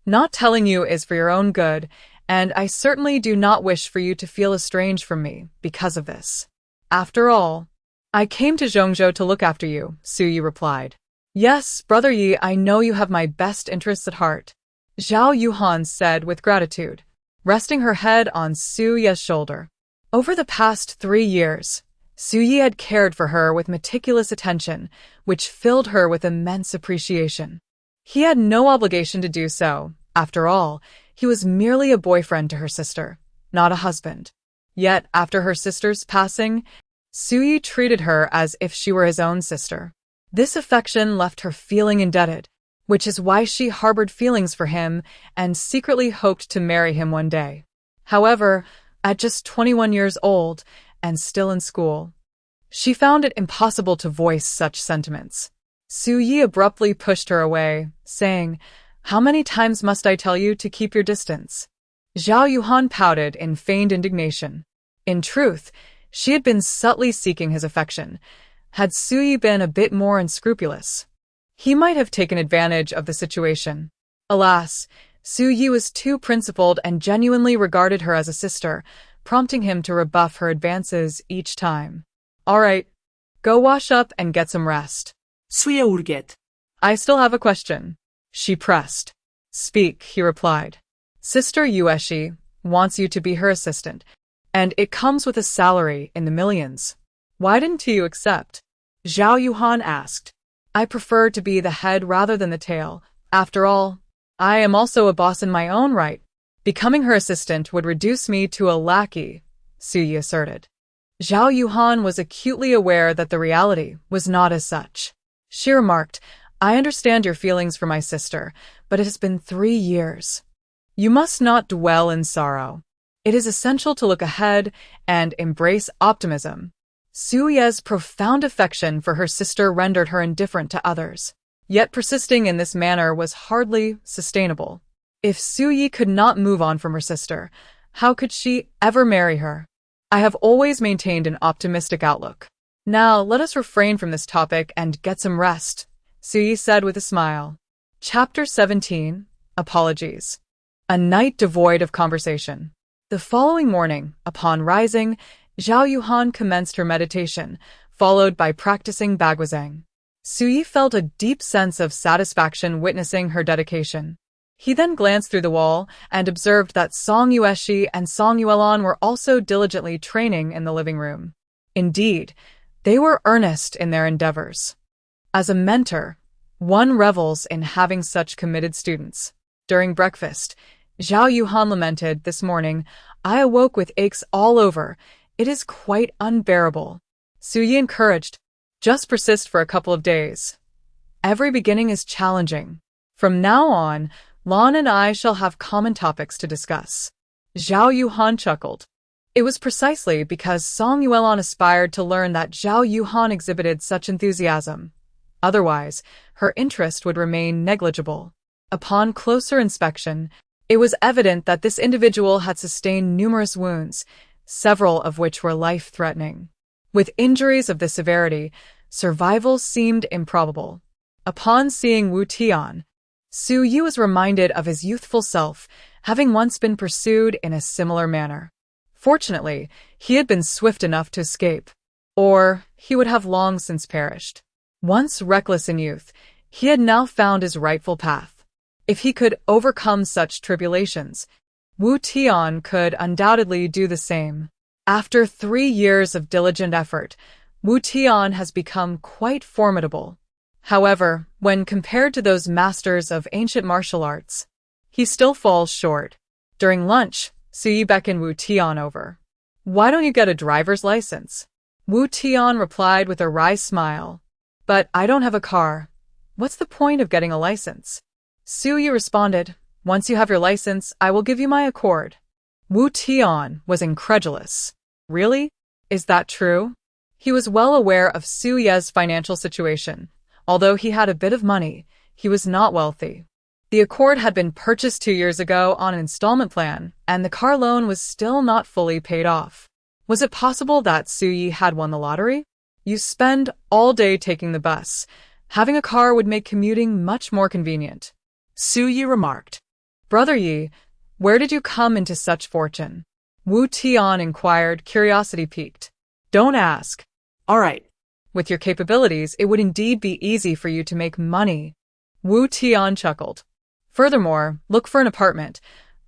Not telling you is for your own good, and I certainly do not wish for you to feel estranged from me because of this. After all, I came to Zhongzhou to look after you," Xia replied. "Yes, Brother Yi, I know you have my best interests at heart," Zhao Yuhan said with gratitude, resting her head on Xia's shoulder. Over the past 3 years, Xia had cared for her with meticulous attention, which filled her with immense appreciation. He had no obligation to do so. After all, he was merely a boyfriend to her sister, not a husband. Yet, after her sister's passing, Xia treated her as if she were his own sister. This affection left her feeling indebted, which is why she harbored feelings for him and secretly hoped to marry him one day. However, at just 21 years old and still in school, she found it impossible to voice such sentiments. Xia abruptly pushed her away, saying, "How many times must I tell you to keep your distance?" Zhao Yuhan pouted in feigned indignation. In truth, she had been subtly seeking his affection. Had Xia been a bit more unscrupulous, he might have taken advantage of the situation. Alas, Xia was too principled and genuinely regarded her as a sister, prompting him to rebuff her advances each time. "All right, go wash up and get some rest." Xia urget. "I still have a question," she pressed. "Speak," he replied. "Sister Yueshi wants you to be her assistant, and it comes with a salary in the millions. Why didn't you accept?" Zhao Yuhan asked. "I prefer to be the head rather than the tail. After all, I am also a boss in my own right. Becoming her assistant would reduce me to a lackey," Xia asserted. Zhao Yuhan was acutely aware that the reality was not as such. She remarked, "I understand your feelings for my sister, but it has been 3 years. You must not dwell in sorrow. It is essential to look ahead and embrace optimism. Su-Ye's profound affection for her sister rendered her indifferent to others. Yet persisting in this manner was hardly sustainable. If Su-Ye could not move on from her sister, how could she ever marry her? I have always maintained an optimistic outlook. Now, let us refrain from this topic and get some rest, Su-Ye said with a smile. Chapter 17. Apologies. A night devoid of conversation. The following morning, upon rising, Zhao Yuhan commenced her meditation, followed by practicing bagwazang. Su-Ye felt a deep sense of satisfaction witnessing her dedication. He then glanced through the wall and observed that Song Yueshi and Song Yuelan were also diligently training in the living room. Indeed, they were earnest in their endeavors. As a mentor, one revels in having such committed students. During breakfast, Zhao Yuhan lamented, "This morning, I awoke with aches all over. It is quite unbearable." Su-Ye encouraged, "Just persist for a couple of days. Every beginning is challenging. From now on, Lan and I shall have common topics to discuss." Zhao Yuhan chuckled. It was precisely because Song Yuelan aspired to learn that Zhao Yuhan exhibited such enthusiasm. Otherwise, her interest would remain negligible. Upon closer inspection, it was evident that this individual had sustained numerous wounds, several of which were life-threatening. With injuries of this severity, survival seemed improbable. Upon seeing Wu Tian, Su-Ye was reminded of his youthful self, having once been pursued in a similar manner. Fortunately, he had been swift enough to escape, or he would have long since perished. Once reckless in youth, he had now found his rightful path. If he could overcome such tribulations, Wu Tian could undoubtedly do the same. After 3 years of diligent effort, Wu Tian has become quite formidable. However, when compared to those masters of ancient martial arts, he still falls short. During lunch, Su-Ye beckoned Wu Tian over. "Why don't you get a driver's license?" Wu Tian replied with a wry smile. "But I don't have a car. What's the point of getting a license?" Su-Ye responded, "Once you have your license, I will give you my accord." Wu Tian was incredulous. "Really? Is that true?" He was well aware of Su-Ye's financial situation. Although he had a bit of money, he was not wealthy. The Accord had been purchased 2 years ago on an installment plan, and the car loan was still not fully paid off. Was it possible that Su-Ye had won the lottery? You spend all day taking the bus. Having a car would make commuting much more convenient. Su-Ye remarked. "Brother Yi, where did you come into such fortune?" Wu Tian inquired, curiosity piqued. "Don't ask." "All right." "With your capabilities, it would indeed be easy for you to make money." Wu Tian chuckled. "Furthermore, look for an apartment.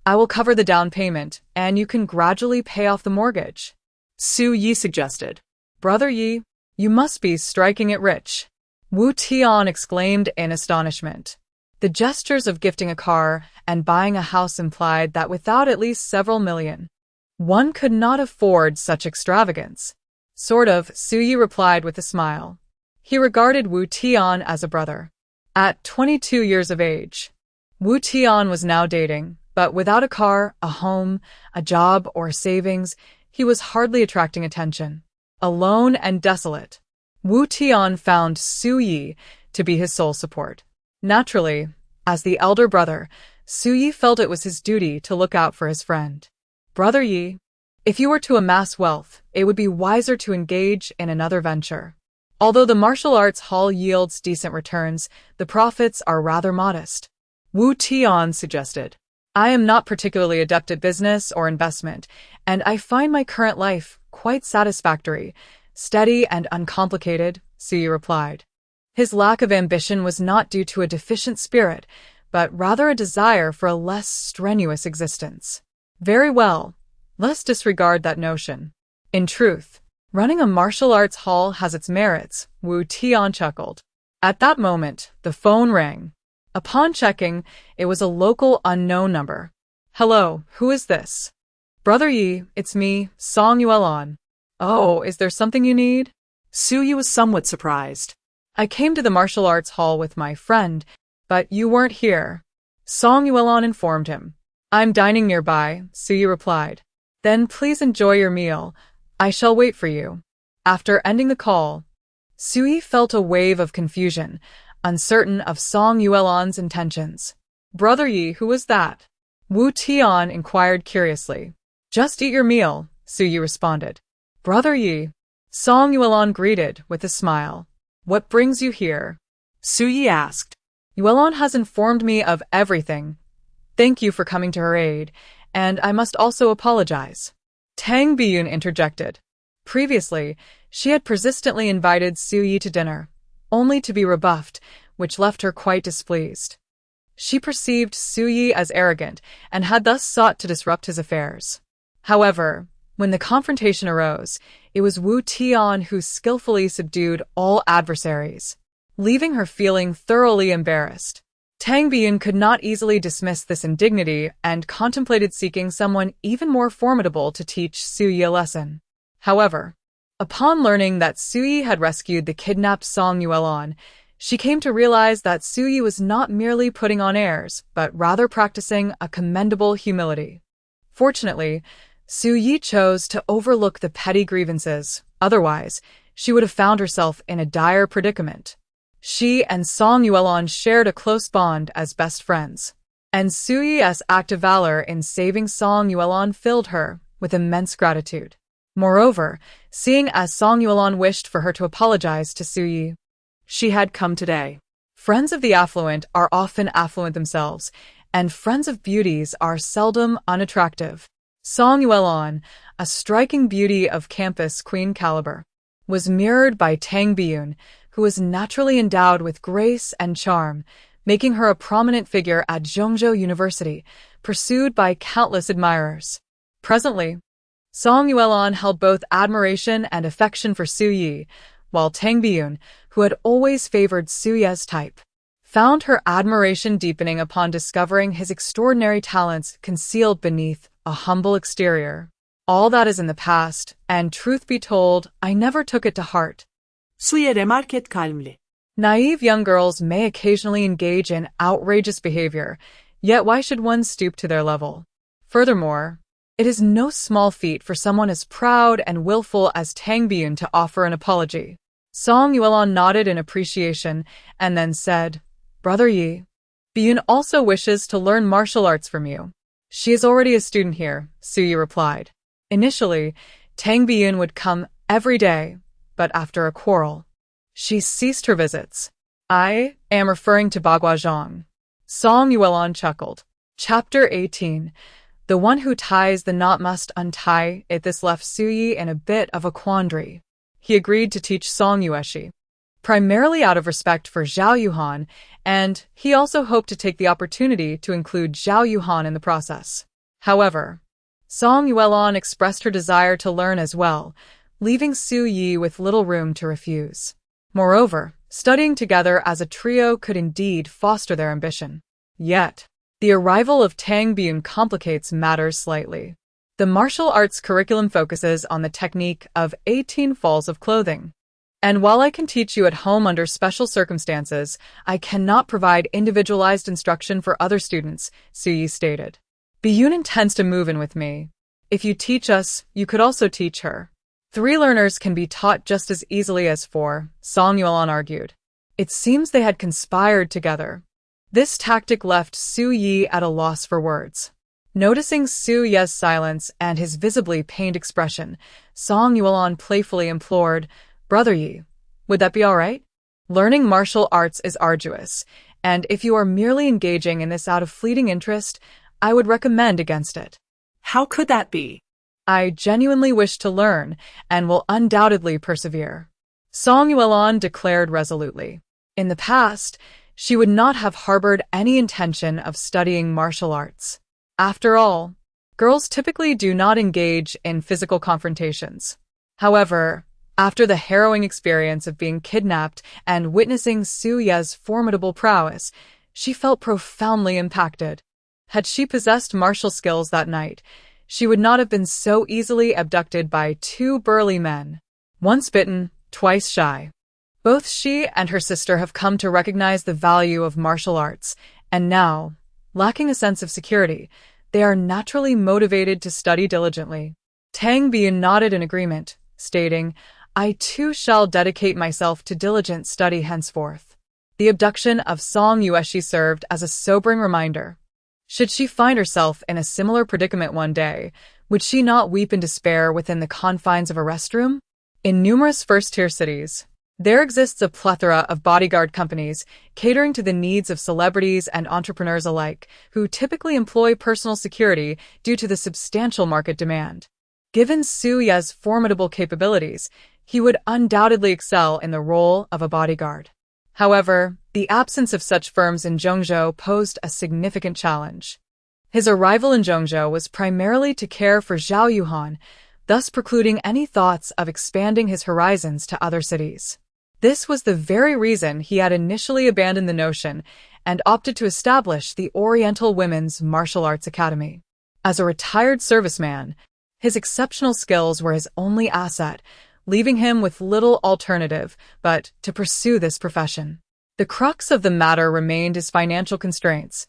I will cover the down payment, and you can gradually pay off the mortgage." Su-Ye suggested. "Brother Yi, you must be striking it rich." Wu Tian exclaimed in astonishment. The gestures of gifting a car and buying a house implied that without at least several million, one could not afford such extravagance. "Sort of," Su-Ye replied with a smile. He regarded Wu Tian as a brother. At 22 years of age, Wu Tian was now dating, but without a car, a home, a job, or savings, he was hardly attracting attention. Alone and desolate, Wu Tian found Su-Ye to be his sole support. Naturally, as the elder brother, Su-Ye felt it was his duty to look out for his friend. "Brother Yi, if you were to amass wealth, it would be wiser to engage in another venture. Although the martial arts hall yields decent returns, the profits are rather modest." Wu Tian suggested. "I am not particularly adept at business or investment, and I find my current life quite satisfactory, steady and uncomplicated," Su-Ye replied. His lack of ambition was not due to a deficient spirit, but rather a desire for a less strenuous existence. "Very well. Let's disregard that notion. In truth, running a martial arts hall has its merits," Wu Tian chuckled. At that moment, the phone rang. Upon checking, it was a local unknown number. "Hello, who is this?" "Brother Yi, it's me, Song Yuelan." "Oh, is there something you need?" Su-Ye was somewhat surprised. "I came to the martial arts hall with my friend, but you weren't here." Song Yuelan informed him. "I'm dining nearby," Su-Ye replied. "Then please enjoy your meal. I shall wait for you." After ending the call, Sui felt a wave of confusion, uncertain of Song Yuelan's intentions. "Brother Yi, who was that?" Wu Tian inquired curiously. "Just eat your meal," Sui responded. "Brother Yi," Song Yuelan greeted with a smile. "What brings you here?" Sui asked. "Yuelan has informed me of everything. Thank you for coming to her aid, and I must also apologize." Tang Biyun interjected. Previously, she had persistently invited Sui to dinner, only to be rebuffed, which left her quite displeased. She perceived Sui as arrogant and had thus sought to disrupt his affairs. However, when the confrontation arose, it was Wu Tian who skillfully subdued all adversaries, leaving her feeling thoroughly embarrassed. Tang Biyun could not easily dismiss this indignity and contemplated seeking someone even more formidable to teach Sui a lesson. However, upon learning that Sui had rescued the kidnapped Song Yuelan, she came to realize that Sui was not merely putting on airs, but rather practicing a commendable humility. Fortunately, Sui chose to overlook the petty grievances. Otherwise, she would have found herself in a dire predicament. She and Song Yuelan shared a close bond as best friends, and Sui's act of valor in saving Song Yuelan filled her with immense gratitude. Moreover, seeing as Song Yuelan wished for her to apologize to Sui, she had come today. Friends of the affluent are often affluent themselves, and friends of beauties are seldom unattractive. Song Yuelan, a striking beauty of campus queen caliber, was mirrored by Tang Biyun, who was naturally endowed with grace and charm, making her a prominent figure at Zhongzhou University, pursued by countless admirers. Presently, Song Yuelan held both admiration and affection for Sui, while Tang Biyun, who had always favored Sui's type, found her admiration deepening upon discovering his extraordinary talents concealed beneath a humble exterior. All that is in the past, and truth be told, I never took it to heart. Sui remark et calmly. Naive young girls may occasionally engage in outrageous behavior, yet why should one stoop to their level? Furthermore, it is no small feat for someone as proud and willful as Tang Biyun to offer an apology. Song Yuelan nodded in appreciation and then said, "Brother Yi, Biyun also wishes to learn martial arts from you." "She is already a student here," Sui replied. Initially, Tang Biyun would come every day, but after a quarrel, she ceased her visits. "I am referring to Bagua Zhang." Song Yuelan chuckled. Chapter 18. The one who ties the knot must untie it. This left Sui in a bit of a quandary. He agreed to teach Song Yueshi, primarily out of respect for Zhao Yuhan, and he also hoped to take the opportunity to include Zhao Yuhan in the process. However, Song Yuelan expressed her desire to learn as well, leaving Sui with little room to refuse. Moreover, studying together as a trio could indeed foster their ambition. Yet, the arrival of Tang Biyun complicates matters slightly. The martial arts curriculum focuses on the technique of 18 falls of clothing. And while I can teach you at home under special circumstances, I cannot provide individualized instruction for other students, Sui stated. Biyun intends to move in with me. If you teach us, you could also teach her. 3 learners can be taught just as easily as 4, Song Yuelan argued. It seems they had conspired together. This tactic left Sui at a loss for words. Noticing Sui's silence and his visibly pained expression, Song Yuelan playfully implored, "Brother Yi, would that be all right? Learning martial arts is arduous, and if you are merely engaging in this out of fleeting interest, I would recommend against it." How could that be? "I genuinely wish to learn, and will undoubtedly persevere," Song Yuelan declared resolutely. In the past, she would not have harbored any intention of studying martial arts. After all, girls typically do not engage in physical confrontations. However, after the harrowing experience of being kidnapped and witnessing Sui's formidable prowess, she felt profoundly impacted. Had she possessed martial skills that night, she would not have been so easily abducted by 2 burly men. Once bitten, twice shy. Both she and her sister have come to recognize the value of martial arts, and now, lacking a sense of security, they are naturally motivated to study diligently. Tang Biyun nodded in agreement, stating, I too shall dedicate myself to diligent study henceforth. The abduction of Song Yueshi served as a sobering reminder. Should she find herself in a similar predicament one day, would she not weep in despair within the confines of a restroom? In numerous first-tier cities, there exists a plethora of bodyguard companies catering to the needs of celebrities and entrepreneurs alike, who typically employ personal security due to the substantial market demand. Given Su Ye's formidable capabilities, he would undoubtedly excel in the role of a bodyguard. However, the absence of such firms in Zhengzhou posed a significant challenge. His arrival in Zhengzhou was primarily to care for Zhao Yuhan, thus precluding any thoughts of expanding his horizons to other cities. This was the very reason he had initially abandoned the notion and opted to establish the Oriental Women's Martial Arts Academy. As a retired serviceman, his exceptional skills were his only asset, leaving him with little alternative but to pursue this profession. The crux of the matter remained his financial constraints.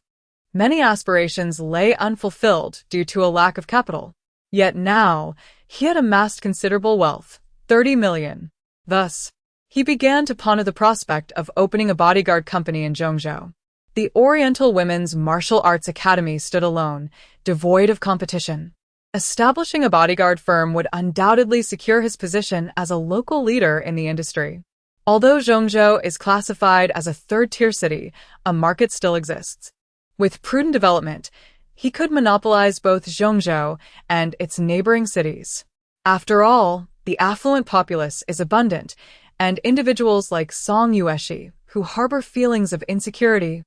Many aspirations lay unfulfilled due to a lack of capital. Yet now, he had amassed considerable wealth, 30 million. Thus, he began to ponder the prospect of opening a bodyguard company in Zhengzhou. The Oriental Women's Martial Arts Academy stood alone, devoid of competition. Establishing a bodyguard firm would undoubtedly secure his position as a local leader in the industry. Although Zhengzhou is classified as a third-tier city, a market still exists. With prudent development, he could monopolize both Zhengzhou and its neighboring cities. After all, the affluent populace is abundant, and individuals like Song Yueshi, who harbor feelings of insecurity,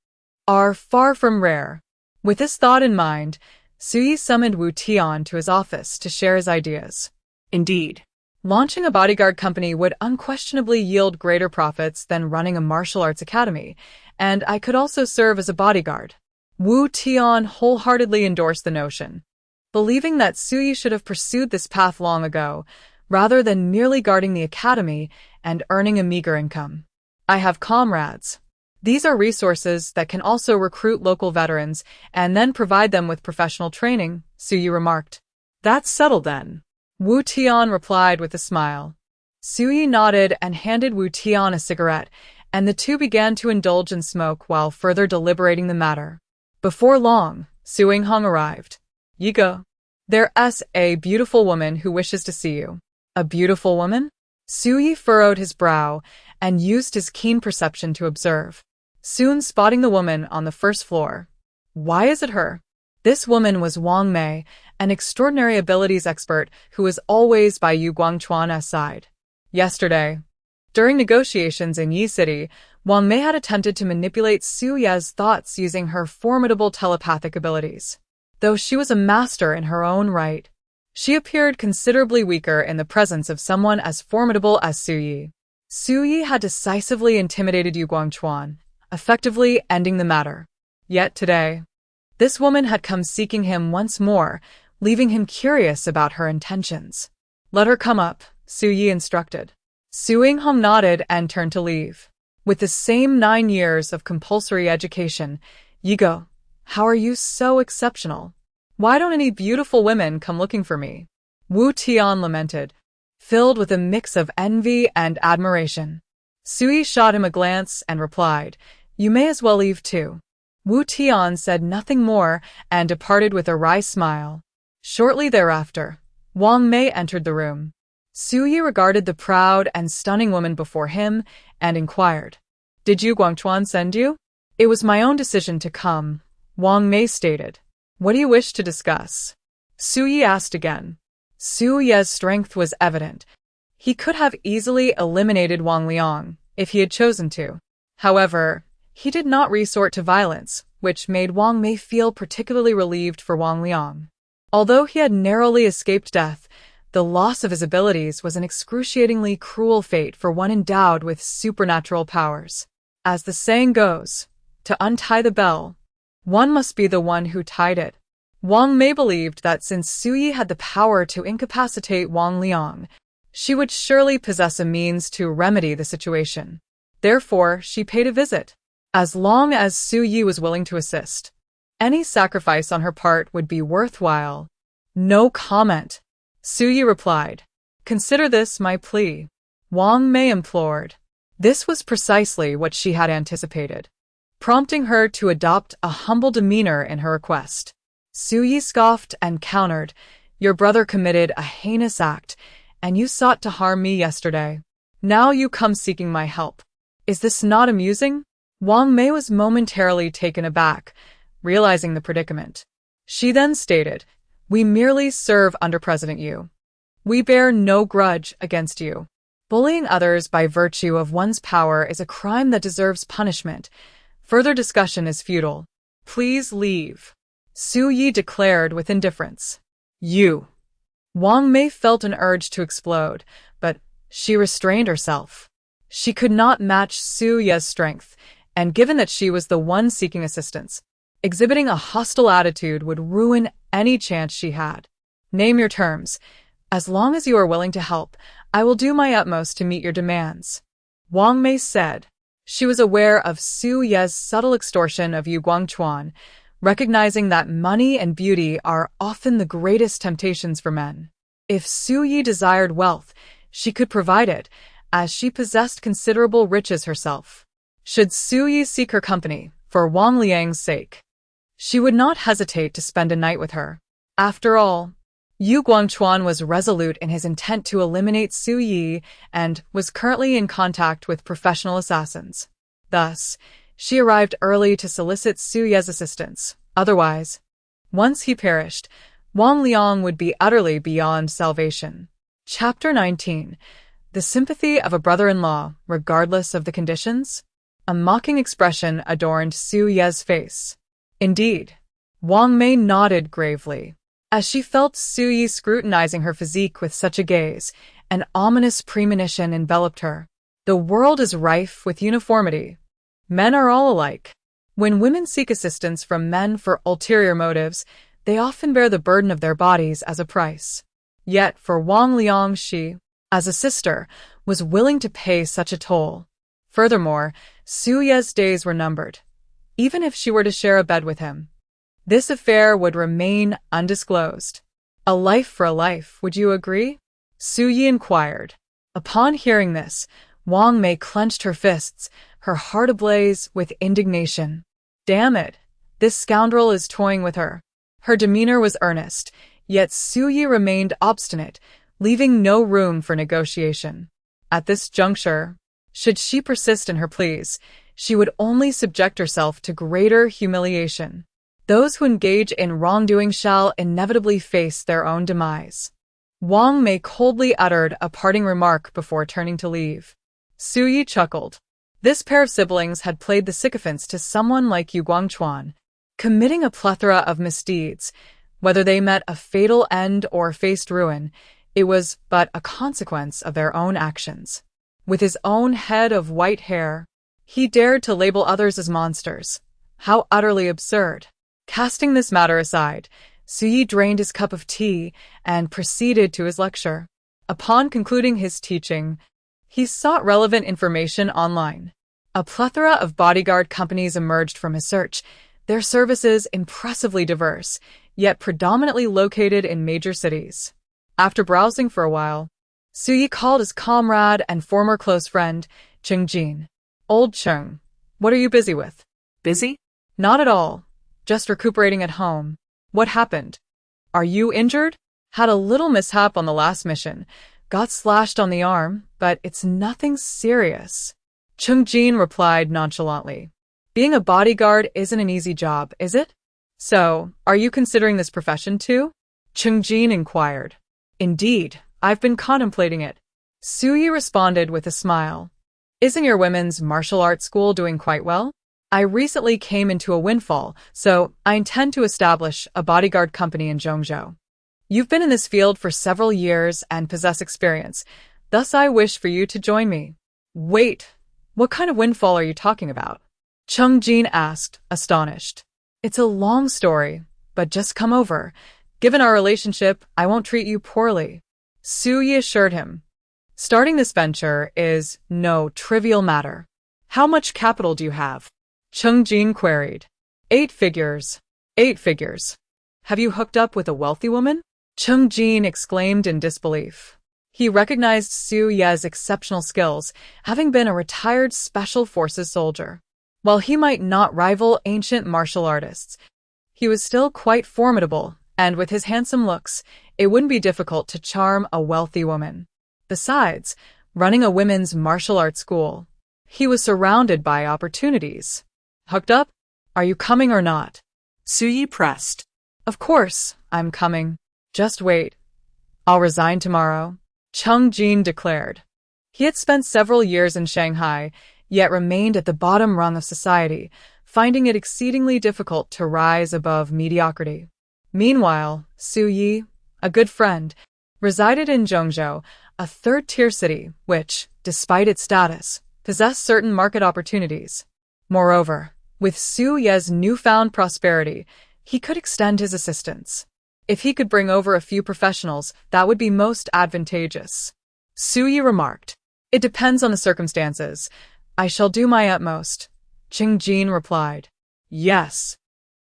are far from rare. With this thought in mind, Su Yi summoned Wu Tian to his office to share his ideas. Indeed. Launching a bodyguard company would unquestionably yield greater profits than running a martial arts academy, and I could also serve as a bodyguard. Wu Tian wholeheartedly endorsed the notion, believing that Su Yi should have pursued this path long ago, rather than merely guarding the academy and earning a meager income. I have comrades. These are resources that can also recruit local veterans and then provide them with professional training, Su Yi remarked. That's settled then. Wu Tian replied with a smile. Su Yi nodded and handed Wu Tian a cigarette, and the two began to indulge in smoke while further deliberating the matter. Before long, Su Yinghong arrived. Yigo. There's a beautiful woman who wishes to see you. A beautiful woman? Su Yi furrowed his brow and used his keen perception to observe, soon spotting the woman on the first floor. Why is it her? This woman was Wang Mei, an extraordinary abilities expert who was always by Yu Guangchuan's side. Yesterday, during negotiations in Yi City, Wang Mei had attempted to manipulate Su Ye's thoughts using her formidable telepathic abilities. Though she was a master in her own right, she appeared considerably weaker in the presence of someone as formidable as Su Yi. Su Yi had decisively intimidated Yu Guangchuan, effectively ending the matter. Yet today, this woman had come seeking him once more, leaving him curious about her intentions. Let her come up, Su Yi instructed. Su Yinghong nodded and turned to leave. With the same 9 years of compulsory education, Yigo, how are you so exceptional? Why don't any beautiful women come looking for me? Wu Tian lamented, filled with a mix of envy and admiration. Su Yi shot him a glance and replied, You may as well leave too. Wu Tian said nothing more and departed with a wry smile. Shortly thereafter, Wang Mei entered the room. Su Yi regarded the proud and stunning woman before him and inquired, Did Yu Guangchuan send you? It was my own decision to come, Wang Mei stated. What do you wish to discuss? Su Yi asked again. Su Ye's strength was evident. He could have easily eliminated Wang Liang if he had chosen to. However, he did not resort to violence, which made Wang Mei feel particularly relieved for Wang Liang. Although he had narrowly escaped death, the loss of his abilities was an excruciatingly cruel fate for one endowed with supernatural powers. As the saying goes, to untie the bell, one must be the one who tied it. Wang Mei believed that since Su Yi had the power to incapacitate Wang Liang, she would surely possess a means to remedy the situation. Therefore, she paid a visit. As long as Su Yi was willing to assist, any sacrifice on her part would be worthwhile. No comment, Su Yi replied. Consider this my plea. Wang Mei implored. This was precisely what she had anticipated, prompting her to adopt a humble demeanor in her request. Su Yi scoffed and countered, "Your brother committed a heinous act, and you sought to harm me yesterday. Now you come seeking my help. Is this not amusing?" Wang Mei was momentarily taken aback, realizing the predicament. She then stated, "We merely serve under President Yu. We bear no grudge against you. Bullying others by virtue of one's power is a crime that deserves punishment. Further discussion is futile. Please leave," Su Yi declared with indifference. "You." Wang Mei felt an urge to explode, but she restrained herself. She could not match Su Yi's strength, and given that she was the one seeking assistance, exhibiting a hostile attitude would ruin any chance she had. "Name your terms. As long as you are willing to help, I will do my utmost to meet your demands," Wang Mei said. She was aware of Su Yi's subtle extortion of Yu Guangchuan, recognizing that money and beauty are often the greatest temptations for men. If Su Yi desired wealth, she could provide it, as she possessed considerable riches herself. Should Su Yi seek her company, for Wang Liang's sake, she would not hesitate to spend a night with her. After all, Yu Guangchuan was resolute in his intent to eliminate Su Yi and was currently in contact with professional assassins. Thus, she arrived early to solicit Su Yi's assistance. Otherwise, once he perished, Wang Liang would be utterly beyond salvation. Chapter 19. The sympathy of a brother-in-law, regardless of the conditions? A mocking expression adorned Su Yi's face. Indeed, Wang Mei nodded gravely. As she felt Su Yi scrutinizing her physique with such a gaze, an ominous premonition enveloped her. The world is rife with uniformity. Men are all alike. When women seek assistance from men for ulterior motives, they often bear the burden of their bodies as a price. Yet for Wang Liang, she, as a sister, was willing to pay such a toll. Furthermore, Su Yi's days were numbered. Even if she were to share a bed with him, this affair would remain undisclosed. A life for a life, would you agree? Su Yi inquired. Upon hearing this, Wang Mei clenched her fists, her heart ablaze with indignation. Damn it, this scoundrel is toying with her. Her demeanor was earnest, yet Su Yi remained obstinate, leaving no room for negotiation. At this juncture, should she persist in her pleas, she would only subject herself to greater humiliation. Those who engage in wrongdoing shall inevitably face their own demise. Wang Mei coldly uttered a parting remark before turning to leave. Su Yi chuckled. This pair of siblings had played the sycophants to someone like Yu Guangchuan, committing a plethora of misdeeds. Whether they met a fatal end or faced ruin, it was but a consequence of their own actions. With his own head of white hair, he dared to label others as monsters. How utterly absurd. Casting this matter aside, Su Yi drained his cup of tea and proceeded to his lecture. Upon concluding his teaching, he sought relevant information online. A plethora of bodyguard companies emerged from his search, their services impressively diverse, yet predominantly located in major cities. After browsing for a while, Su Yi called his comrade and former close friend, Cheng Jin. "Old Cheng, what are you busy with?" Busy? "Not at all. Just recuperating at home." "What happened? Are you injured?" "Had a little mishap on the last mission. Got slashed on the arm, but it's nothing serious," Cheng Jin replied nonchalantly. "Being a bodyguard isn't an easy job, is it?" "So, are you considering this profession too?" Cheng Jin inquired. "Indeed, I've been contemplating it," Su Yi responded with a smile. "Isn't your women's martial arts school doing quite well? I recently came into a windfall, so I intend to establish a bodyguard company in Zhongzhou. You've been in this field for several years and possess experience, thus I wish for you to join me." "Wait, what kind of windfall are you talking about?" Cheng Jin asked, astonished. "It's a long story, but just come over. Given our relationship, I won't treat you poorly," Su Yi assured him. "Starting this venture is no trivial matter." "How much capital do you have?" Cheng Jin queried. 8 figures. 8 figures. Have you hooked up with a wealthy woman?" Cheng Jin exclaimed in disbelief. He recognized Su Ye's exceptional skills, having been a retired Special Forces soldier. While he might not rival ancient martial artists, he was still quite formidable, and with his handsome looks, it wouldn't be difficult to charm a wealthy woman. Besides, running a women's martial arts school, he was surrounded by opportunities. Hooked up? Are you coming or not? Su pressed. Of course, I'm coming. Just wait. I'll resign tomorrow, Chung Jin declared. He had spent several years in Shanghai, yet remained at the bottom rung of society, finding it exceedingly difficult to rise above mediocrity. Meanwhile, Su Yi, a good friend, resided in Zhengzhou, a third-tier city which, despite its status, possessed certain market opportunities. Moreover, with Su Ye's newfound prosperity, he could extend his assistance. If he could bring over a few professionals, that would be most advantageous. Su Yi remarked. It depends on the circumstances. I shall do my utmost. Qing Jin replied. Yes.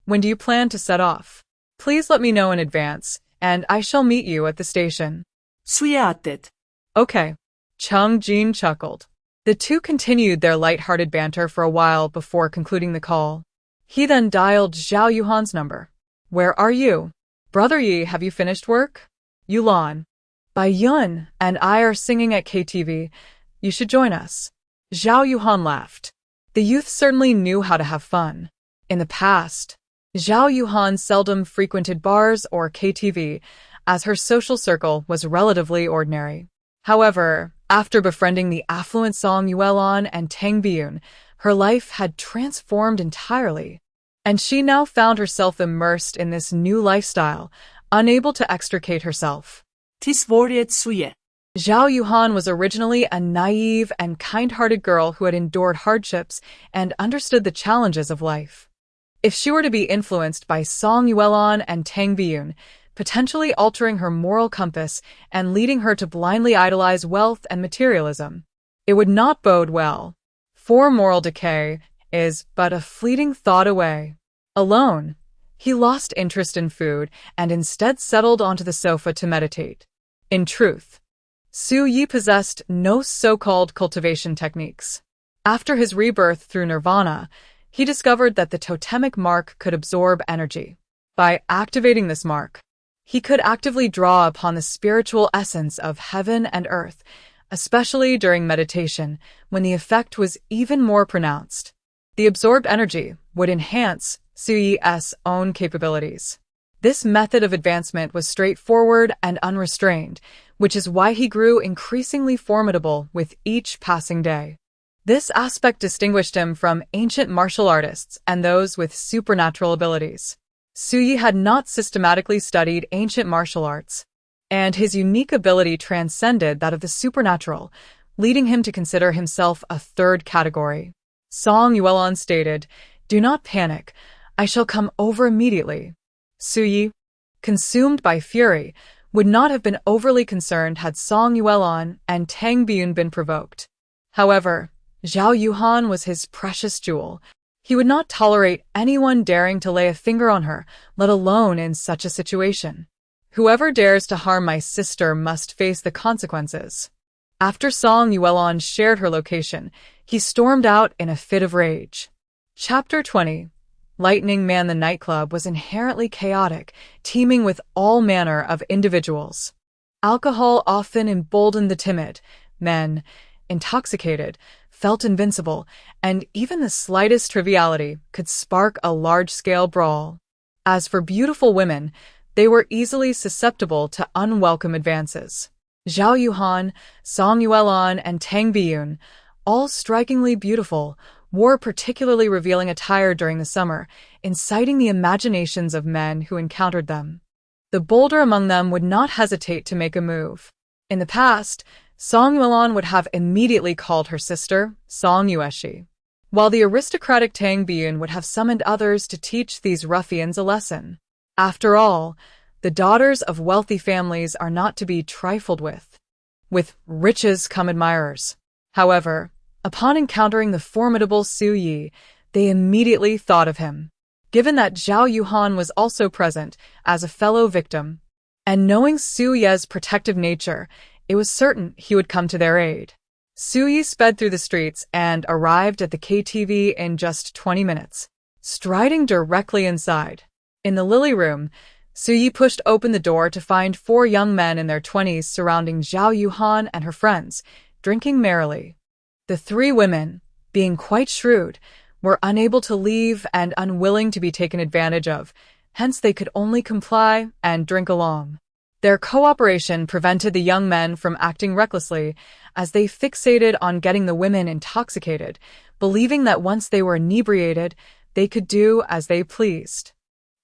When do you plan to set off? Please let me know in advance, and I shall meet you at the station. Suye added. Okay. Chung Jin chuckled. The two continued their light-hearted banter for a while before concluding the call. He then dialed Zhao Yuhan's number. Where are you? Brother Yi, have you finished work? Yulan. Bai Yun and I are singing at KTV. You should join us. Zhao Yuhan laughed. The youth certainly knew how to have fun. In the past, Zhao Yuhan seldom frequented bars or KTV, as her social circle was relatively ordinary. However, after befriending the affluent Song Yuelan and Tang Biyun, her life had transformed entirely, and she now found herself immersed in this new lifestyle, unable to extricate herself. Tis worried Suye. Zhao Yuhan was originally a naive and kind-hearted girl who had endured hardships and understood the challenges of life. If she were to be influenced by Song Yuelan and Tang Biyun, potentially altering her moral compass and leading her to blindly idolize wealth and materialism, it would not bode well. For moral decay is but a fleeting thought away. Alone, he lost interest in food and instead settled onto the sofa to meditate. In truth, Su Yi possessed no so-called cultivation techniques. After his rebirth through nirvana, he discovered that the totemic mark could absorb energy. By activating this mark, he could actively draw upon the spiritual essence of heaven and earth, especially during meditation, when the effect was even more pronounced. The absorbed energy would enhance Su Yi's own capabilities. This method of advancement was straightforward and unrestrained, which is why he grew increasingly formidable with each passing day. This aspect distinguished him from ancient martial artists and those with supernatural abilities. Su Yi had not systematically studied ancient martial arts, and his unique ability transcended that of the supernatural, leading him to consider himself a third category. Song Yuelan stated, "Do not panic. I shall come over immediately." Su Yi, consumed by fury, would not have been overly concerned had Song Yuelan and Tang Biyun been provoked. However, Zhao Yuhan was his precious jewel. He would not tolerate anyone daring to lay a finger on her, let alone in such a situation. Whoever dares to harm my sister must face the consequences. After Song Yuelan shared her location, he stormed out in a fit of rage. Chapter 20. Lightning Man. The nightclub was inherently chaotic, teeming with all manner of individuals. Alcohol often emboldened the timid. Men, intoxicated, felt invincible, and even the slightest triviality could spark a large-scale brawl. As for beautiful women, they were easily susceptible to unwelcome advances. Zhao Yuhan, Song Yuelan, and Tang Biyun, all strikingly beautiful, wore particularly revealing attire during the summer, inciting the imaginations of men who encountered them. The bolder among them would not hesitate to make a move. In the past, Song Yuelan would have immediately called her sister, Song Yueshi, while the aristocratic Tang Biyun would have summoned others to teach these ruffians a lesson. After all, the daughters of wealthy families are not to be trifled with. With riches come admirers. However, upon encountering the formidable Su Yi, they immediately thought of him. Given that Zhao Yuhan was also present as a fellow victim, and knowing Su Ye's protective nature, it was certain he would come to their aid. Su-yi sped through the streets and arrived at the KTV in just 20 minutes, striding directly inside. In the Lily Room, Su-yi pushed open the door to find 4 young men in their 20s surrounding Xiao Yu and her friends, drinking merrily. The 3 women, being quite shrewd, were unable to leave and unwilling to be taken advantage of, hence they could only comply and drink along. Their cooperation prevented the young men from acting recklessly, as they fixated on getting the women intoxicated, believing that once they were inebriated, they could do as they pleased.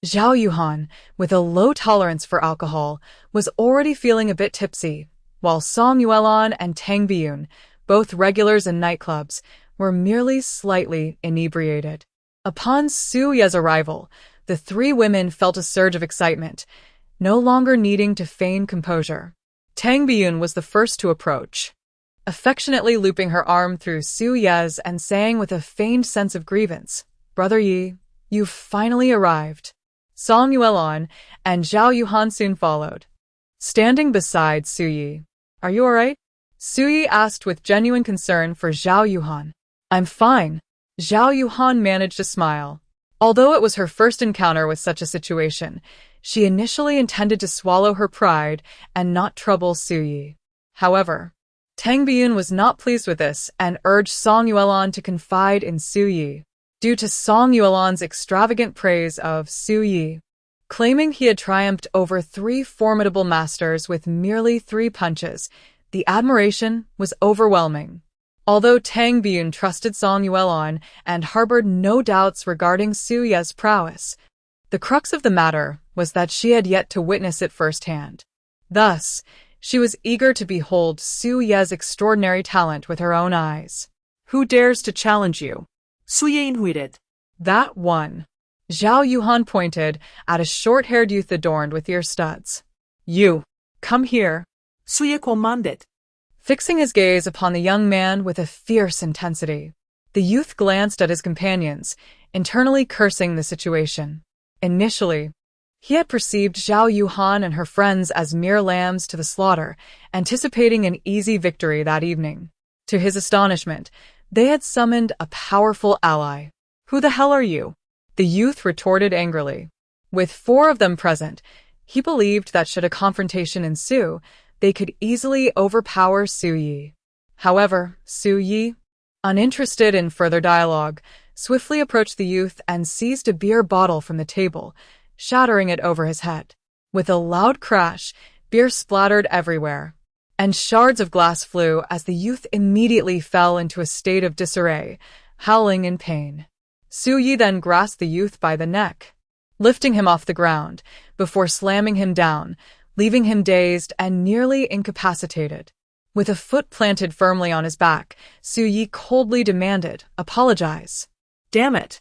Xiao Yu, with a low tolerance for alcohol, was already feeling a bit tipsy, while Song Yuelan and Tang Biyun, both regulars in nightclubs, were merely slightly inebriated. Upon Su Ye's arrival, the 3 women felt a surge of excitement, no longer needing to feign composure. Tang Biyun was the first to approach, affectionately looping her arm through Su Ye's and saying with a feigned sense of grievance, "Brother Yi, you've finally arrived." Song Yuelan and Zhao Yuhan soon followed, standing beside Su Yi. "Are you all right?" Su Yi asked with genuine concern for Zhao Yuhan. "I'm fine." Zhao Yuhan managed a smile. Although it was her first encounter with such a situation, she initially intended to swallow her pride and not trouble Su Yi. However, Tang Biyun was not pleased with this and urged Song Yuelan to confide in Su Yi. Due to Song Yuelan's extravagant praise of Su Yi, claiming he had triumphed over 3 formidable masters with merely 3 punches, the admiration was overwhelming. Although Tang Biyun trusted Song Yuelan and harbored no doubts regarding Su Ye's prowess, the crux of the matter was that she had yet to witness it firsthand. Thus, she was eager to behold Su Ye's extraordinary talent with her own eyes. Who dares to challenge you? Suye inhuited. That one. Zhao Yuhan pointed at a short-haired youth adorned with ear studs. "You, come here." Suye commanded. Fixing his gaze upon the young man with a fierce intensity, the youth glanced at his companions, internally cursing the situation. Initially, he had perceived Zhao Yuhan and her friends as mere lambs to the slaughter, anticipating an easy victory that evening. To his astonishment, they had summoned a powerful ally. "Who the hell are you?" the youth retorted angrily. With 4 of them present, he believed that should a confrontation ensue, they could easily overpower Su Yi. However, Su Yi, uninterested in further dialogue, swiftly approached the youth and seized a beer bottle from the table, shattering it over his head. With a loud crash, beer splattered everywhere, and shards of glass flew as the youth immediately fell into a state of disarray, howling in pain. Su Yi then grasped the youth by the neck, lifting him off the ground, before slamming him down, leaving him dazed and nearly incapacitated. With a foot planted firmly on his back, Su Yi coldly demanded, "Apologize." "Damn it."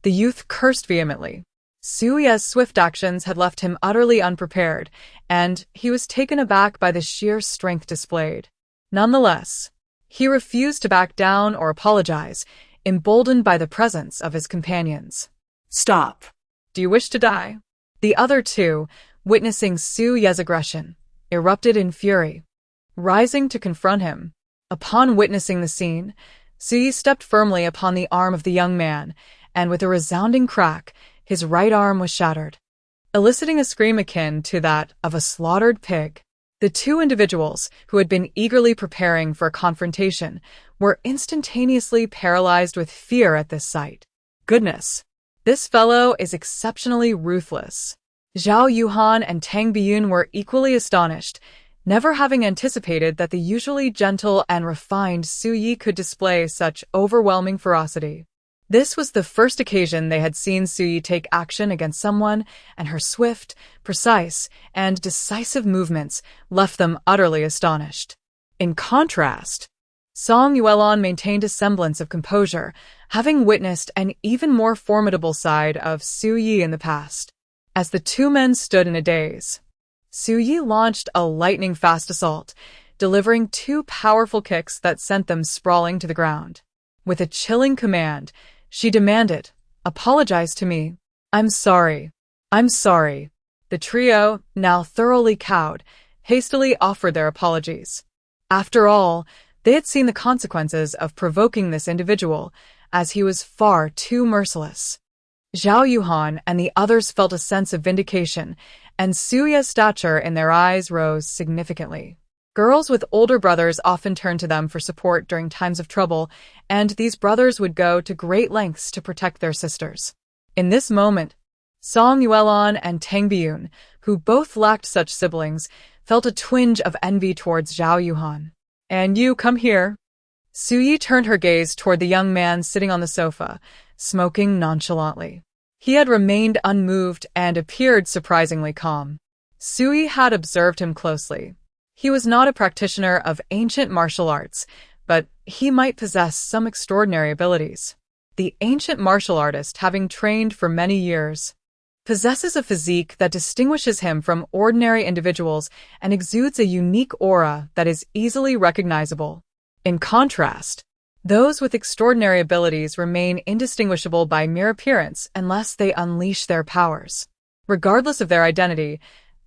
The youth cursed vehemently. Su Ye's swift actions had left him utterly unprepared, and he was taken aback by the sheer strength displayed. Nonetheless, he refused to back down or apologize, emboldened by the presence of his companions. "Stop. Do you wish to die?" The other 2, witnessing Su Ye's aggression, erupted in fury, rising to confront him. Upon witnessing the scene, Su Yi stepped firmly upon the arm of the young man, and with a resounding crack, his right arm was shattered, eliciting a scream akin to that of a slaughtered pig. The 2 individuals, who had been eagerly preparing for a confrontation, were instantaneously paralyzed with fear at this sight. Goodness, this fellow is exceptionally ruthless. Zhao Yuhan and Tang Biyun were equally astonished, never having anticipated that the usually gentle and refined Su Yi could display such overwhelming ferocity. This was the first occasion they had seen Su Yi take action against someone, and her swift, precise, and decisive movements left them utterly astonished. In contrast, Song Yuelan maintained a semblance of composure, having witnessed an even more formidable side of Su Yi in the past. As the 2 men stood in a daze, Su Yi launched a lightning-fast assault, delivering 2 powerful kicks that sent them sprawling to the ground. With a chilling command, she demanded, "Apologize to me." "I'm sorry. I'm sorry." The trio, now thoroughly cowed, hastily offered their apologies. After all, they had seen the consequences of provoking this individual, as he was far too merciless. Zhao Yuhan and the others felt a sense of vindication, and Suya's stature in their eyes rose significantly. Girls with older brothers often turned to them for support during times of trouble, and these brothers would go to great lengths to protect their sisters. In this moment, Song Yuelon and Tang Biyun, who both lacked such siblings, felt a twinge of envy towards Zhao Yuhan. "And you, come here." Su Yi turned her gaze toward the young man sitting on the sofa, smoking nonchalantly. He had remained unmoved and appeared surprisingly calm. Su Yi had observed him closely. He was not a practitioner of ancient martial arts, but he might possess some extraordinary abilities. The ancient martial artist, having trained for many years, possesses a physique that distinguishes him from ordinary individuals and exudes a unique aura that is easily recognizable. In contrast, those with extraordinary abilities remain indistinguishable by mere appearance unless they unleash their powers. Regardless of their identity,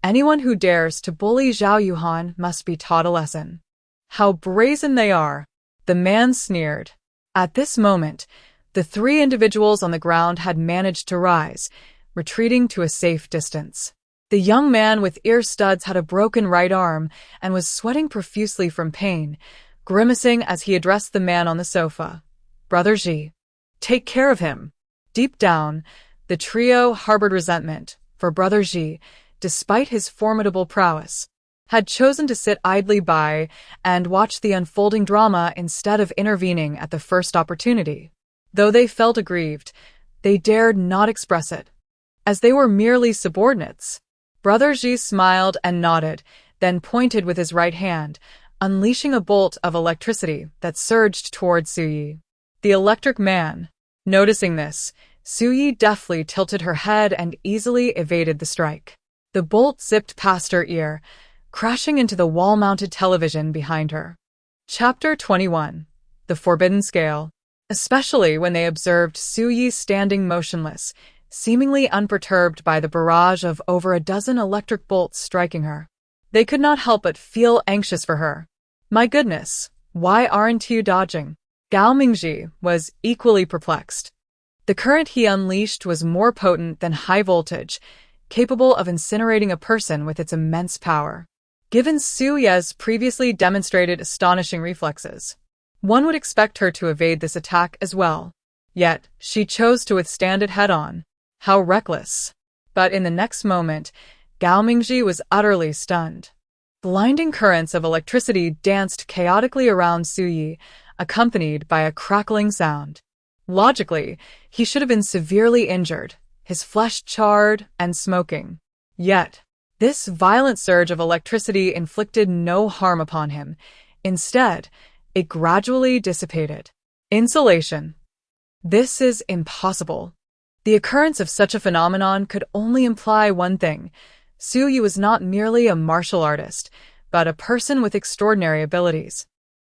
anyone who dares to bully Zhao Yuhan must be taught a lesson. "How brazen they are," the man sneered. At this moment, the three individuals on the ground had managed to rise, retreating to a safe distance. The young man with ear studs had a broken right arm and was sweating profusely from pain, grimacing as he addressed the man on the sofa. "Brother Ji, take care of him." Deep down, the trio harbored resentment, for Brother Ji, despite his formidable prowess, had chosen to sit idly by and watch the unfolding drama instead of intervening at the first opportunity. Though they felt aggrieved, they dared not express it, as they were merely subordinates. Brother Ji smiled and nodded, then pointed with his right hand, unleashing a bolt of electricity that surged toward Su Yi. The electric man. Noticing this, Su Yi deftly tilted her head and easily evaded the strike. The bolt zipped past her ear, crashing into the wall-mounted television behind her. Chapter 21. The Forbidden Scale. Especially when they observed Su Yi standing motionless, seemingly unperturbed by the barrage of over a dozen electric bolts striking her. They could not help but feel anxious for her. "My goodness, why aren't you dodging?" Gao Mingji was equally perplexed. The current he unleashed was more potent than high voltage, capable of incinerating a person with its immense power. Given Su Ye's previously demonstrated astonishing reflexes, one would expect her to evade this attack as well. Yet, she chose to withstand it head-on. How reckless. But in the next moment, Gao Mingji was utterly stunned. Blinding currents of electricity danced chaotically around Su Yi, accompanied by a crackling sound. Logically, he should have been severely injured, his flesh charred and smoking. Yet, this violent surge of electricity inflicted no harm upon him. Instead, it gradually dissipated. Insulation. This is impossible. The occurrence of such a phenomenon could only imply one thing. Su Yi was not merely a martial artist, but a person with extraordinary abilities,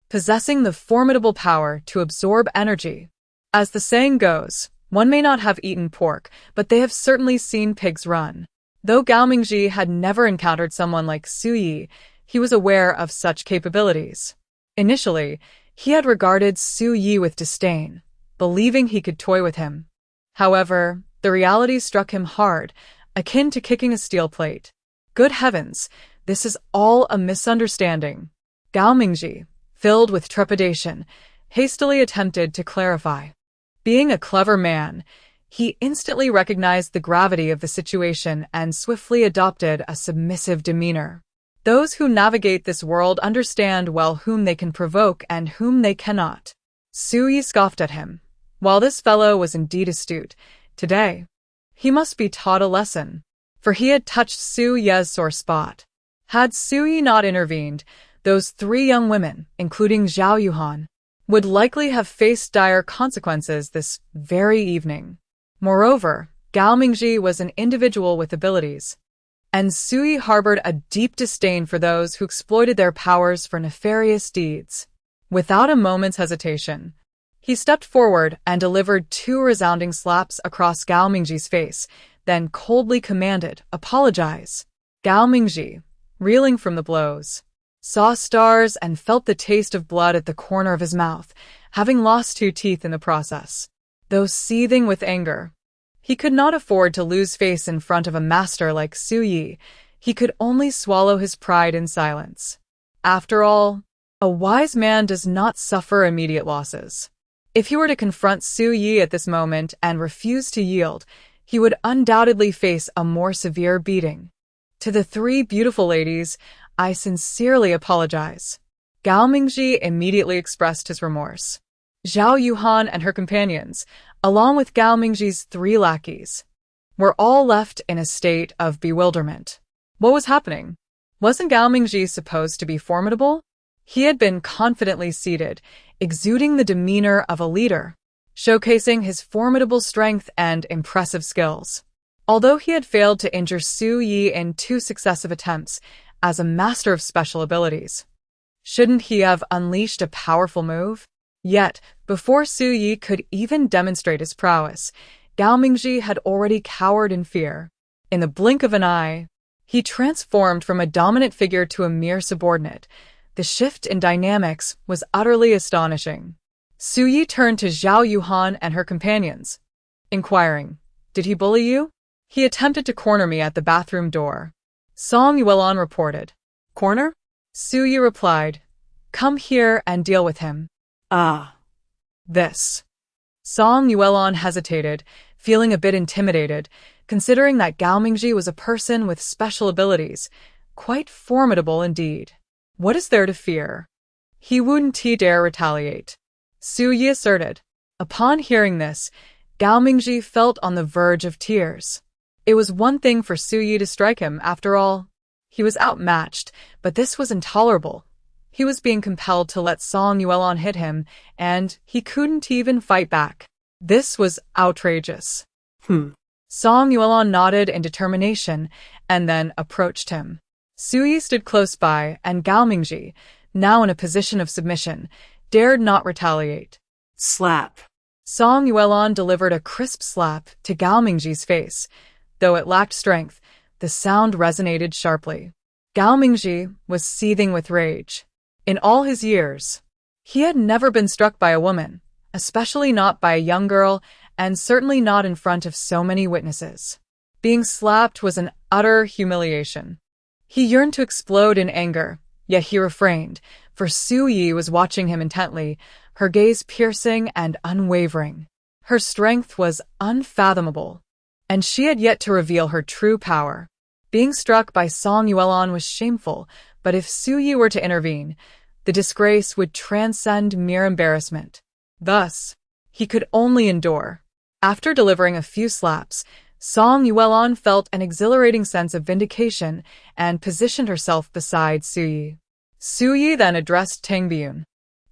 possessing the formidable power to absorb energy. As the saying goes, one may not have eaten pork, but they have certainly seen pigs run. Though Gao Mingji had never encountered someone like Su Yi, he was aware of such capabilities. Initially, he had regarded Su Yi with disdain, believing he could toy with him. However, the reality struck him hard, akin to kicking a steel plate. Good heavens, this is all a misunderstanding. Gao Mingji, filled with trepidation, hastily attempted to clarify. Being a clever man, he instantly recognized the gravity of the situation and swiftly adopted a submissive demeanor. Those who navigate this world understand well whom they can provoke and whom they cannot. Su Yi scoffed at him. While this fellow was indeed astute, today, he must be taught a lesson, for he had touched Su Ye's sore spot. Had Su Yi not intervened, those three young women, including Zhao Yuhan, would likely have faced dire consequences this very evening. Moreover, Gao Mingji was an individual with abilities, and Su Yi harbored a deep disdain for those who exploited their powers for nefarious deeds. Without a moment's hesitation, he stepped forward and delivered 2 resounding slaps across Gao Mingji's face, then coldly commanded, "Apologize." Gao Mingji, reeling from the blows, saw stars and felt the taste of blood at the corner of his mouth, having lost 2 teeth in the process. Though seething with anger, he could not afford to lose face in front of a master like Su Yi. He could only swallow his pride in silence. After all, a wise man does not suffer immediate losses. If he were to confront Su Yi at this moment and refuse to yield, he would undoubtedly face a more severe beating. To the 3 beautiful ladies, I sincerely apologize. Gao Mingji immediately expressed his remorse. Zhao Yuhan and her companions, along with Gao Mingji's 3 lackeys, were all left in a state of bewilderment. What was happening? Wasn't Gao Mingji supposed to be formidable? He had been confidently seated, exuding the demeanor of a leader, showcasing his formidable strength and impressive skills. Although he had failed to injure Su Yi in 2 successive attempts as a master of special abilities, shouldn't he have unleashed a powerful move? Yet, before Su Yi could even demonstrate his prowess, Gao Mingji had already cowered in fear. In the blink of an eye, he transformed from a dominant figure to a mere subordinate. The shift in dynamics was utterly astonishing. Su Yi turned to Zhao Yuhan and her companions, inquiring, "Did he bully you?" "He attempted to corner me at the bathroom door," Song Yuelon reported. Corner? Su Yi replied, "Come here and deal with him." Ah. This. Song Yuelon hesitated, feeling a bit intimidated, considering that Gao Mingji was a person with special abilities, quite formidable indeed. What is there to fear? He wouldn't dare retaliate, Su Yi asserted. Upon hearing this, Gao Mingji felt on the verge of tears. It was one thing for Su Yi to strike him, after all. He was outmatched, but this was intolerable. He was being compelled to let Song Yuelon hit him, and he couldn't even fight back. This was outrageous. Song Yuelon nodded in determination and then approached him. Su Yi stood close by, and Gao Mingji, now in a position of submission, dared not retaliate. Slap. Song Yuelon delivered a crisp slap to Gao Mingji's face. Though it lacked strength, the sound resonated sharply. Gao Mingji was seething with rage. In all his years, he had never been struck by a woman, especially not by a young girl, and certainly not in front of so many witnesses. Being slapped was an utter humiliation. He yearned to explode in anger, yet he refrained, for Su Yi was watching him intently, her gaze piercing and unwavering. Her strength was unfathomable, and she had yet to reveal her true power. Being struck by Song Yuelon was shameful, but if Su Yi were to intervene, the disgrace would transcend mere embarrassment. Thus, he could only endure. After delivering a few slaps, Song Yuelon felt an exhilarating sense of vindication and positioned herself beside Su Yi. Su Yi then addressed Tang Biyun,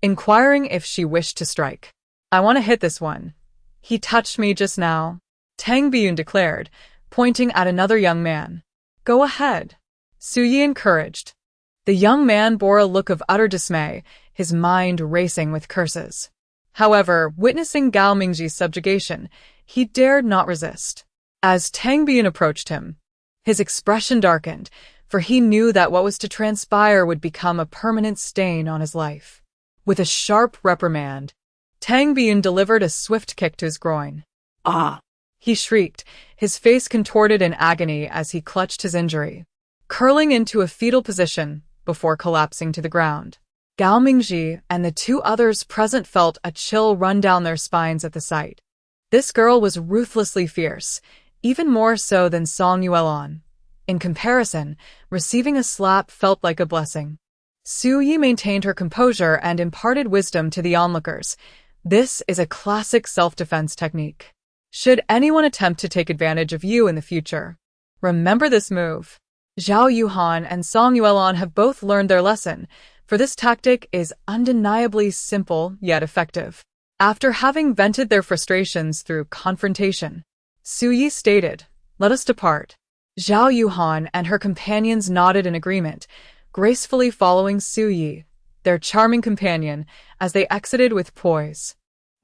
inquiring if she wished to strike. "I want to hit this one. He touched me just now," Tang Biyun declared, pointing at another young man. "Go ahead," Su Yi encouraged. The young man bore a look of utter dismay, his mind racing with curses. However, witnessing Gao Mingji's subjugation, he dared not resist. As Tang Biyun approached him, his expression darkened, for he knew that what was to transpire would become a permanent stain on his life. With a sharp reprimand, Tang Biyun delivered a swift kick to his groin. Ah! He shrieked, his face contorted in agony as he clutched his injury, curling into a fetal position before collapsing to the ground. Gao Mingji and the 2 others present felt a chill run down their spines at the sight. This girl was ruthlessly fierce, even more so than Song Yuelon. In comparison, receiving a slap felt like a blessing. Su Yi maintained her composure and imparted wisdom to the onlookers. This is a classic self-defense technique. Should anyone attempt to take advantage of you in the future, remember this move. Zhao Yuhan and Song Yuelon have both learned their lesson, for this tactic is undeniably simple yet effective. After having vented their frustrations through confrontation, Su Yi stated, "Let us depart." Zhao Yuhan and her companions nodded in agreement, gracefully following Su Yi, their charming companion, as they exited with poise.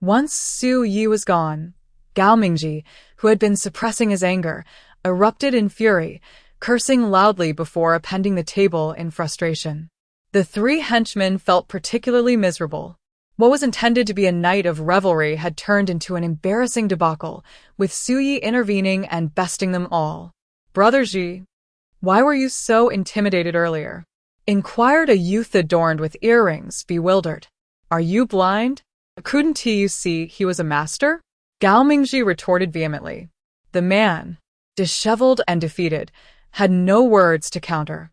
Once Su Yi was gone, Gao Mingji, who had been suppressing his anger, erupted in fury, cursing loudly before appending the table in frustration. The three henchmen felt particularly miserable. What was intended to be a night of revelry had turned into an embarrassing debacle, with Suyi intervening and besting them all. "Brother Ji, why were you so intimidated earlier?" inquired a youth adorned with earrings, bewildered. "Are you blind? Couldn't you see he was a master?" Gao Mingji retorted vehemently. The man, disheveled and defeated, had no words to counter.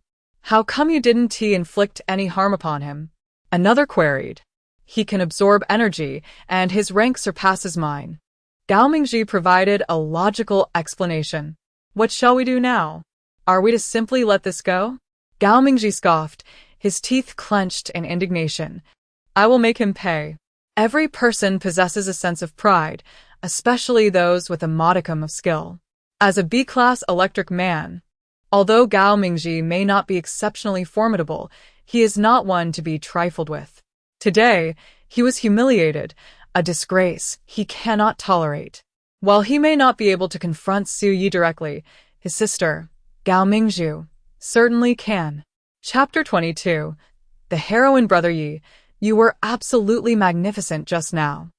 "How come you didn't inflict any harm upon him?" Another queried. "He can absorb energy, and his rank surpasses mine." Gao Mingji provided a logical explanation. "What shall we do now? Are we to simply let this go?" Gao Mingji scoffed, his teeth clenched in indignation. "I will make him pay." Every person possesses a sense of pride, especially those with a modicum of skill. As a B-class electric man, although Gao Mingji may not be exceptionally formidable, he is not one to be trifled with. Today, he was humiliated, a disgrace he cannot tolerate. While he may not be able to confront Suyi directly, his sister, Gao Mingzhu, certainly can. Chapter 22. The heroine. "Brother Yi, you were absolutely magnificent just now,"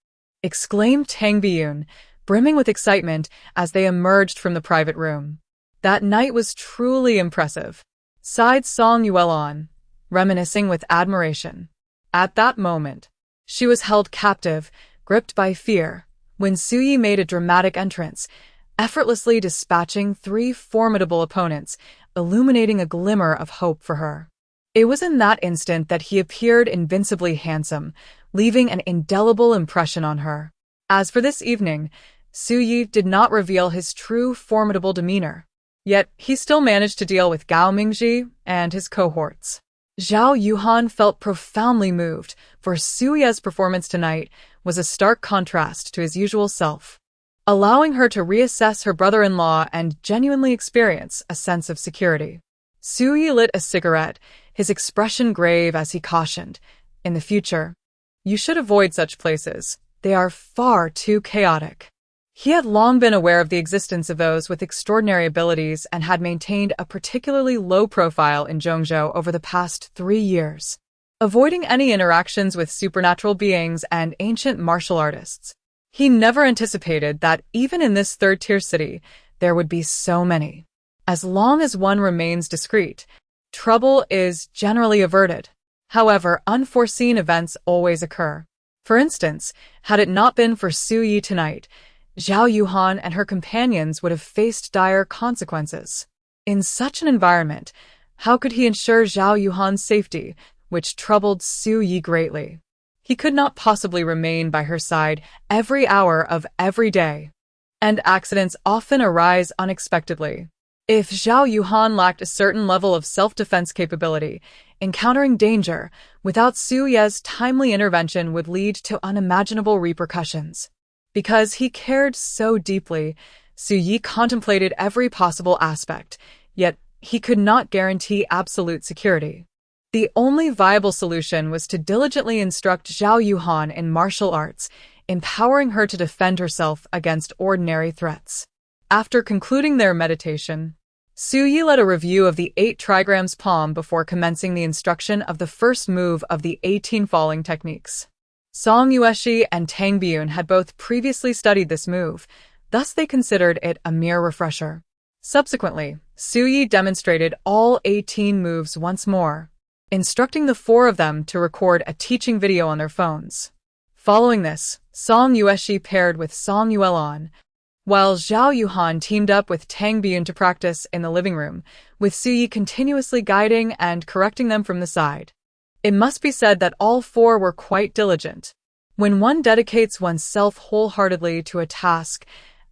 exclaimed Tang Biyun, brimming with excitement as they emerged from the private room. "That night was truly impressive," sighed Song Yuelon, reminiscing with admiration. At that moment, she was held captive, gripped by fear, when Suyi made a dramatic entrance, effortlessly dispatching three formidable opponents, illuminating a glimmer of hope for her. It was in that instant that he appeared invincibly handsome, leaving an indelible impression on her. As for this evening, Suyi did not reveal his true formidable demeanor. Yet he still managed to deal with Gao Mingji and his cohorts. Zhao Yuhan felt profoundly moved, for Suyi's performance tonight was a stark contrast to his usual self, allowing her to reassess her brother-in-law and genuinely experience a sense of security. Suyi lit a cigarette, his expression grave as he cautioned, "In the future, you should avoid such places. They are far too chaotic." He had long been aware of the existence of those with extraordinary abilities and had maintained a particularly low profile in Zhongzhou over the past 3 years, avoiding any interactions with supernatural beings and ancient martial artists. He never anticipated that even in this third-tier city, there would be so many. As long as one remains discreet, trouble is generally averted. However, unforeseen events always occur. For instance, had it not been for Suyi tonight, Zhao Yuhan and her companions would have faced dire consequences. In such an environment, how could he ensure Zhao Yuhan's safety, which troubled Suyi greatly? He could not possibly remain by her side every hour of every day, and accidents often arise unexpectedly. If Zhao Yuhan lacked a certain level of self-defense capability, encountering danger without Suyi's timely intervention would lead to unimaginable repercussions. Because he cared so deeply, Suyi contemplated every possible aspect, yet he could not guarantee absolute security. The only viable solution was to diligently instruct Zhao Yuhan in martial arts, empowering her to defend herself against ordinary threats. After concluding their meditation, Suyi led a review of the 8 trigrams palm before commencing the instruction of the first move of the 18 falling techniques. Song Yueshi and Tang Biyun had both previously studied this move, thus they considered it a mere refresher. Subsequently, Suyi demonstrated all 18 moves once more, instructing the 4 of them to record a teaching video on their phones. Following this, Song Yueshi paired with Song Yuelon, while Zhao Yuhan teamed up with Tang Biyun to practice in the living room, with Suyi continuously guiding and correcting them from the side. It must be said that all 4 were quite diligent. When one dedicates oneself wholeheartedly to a task,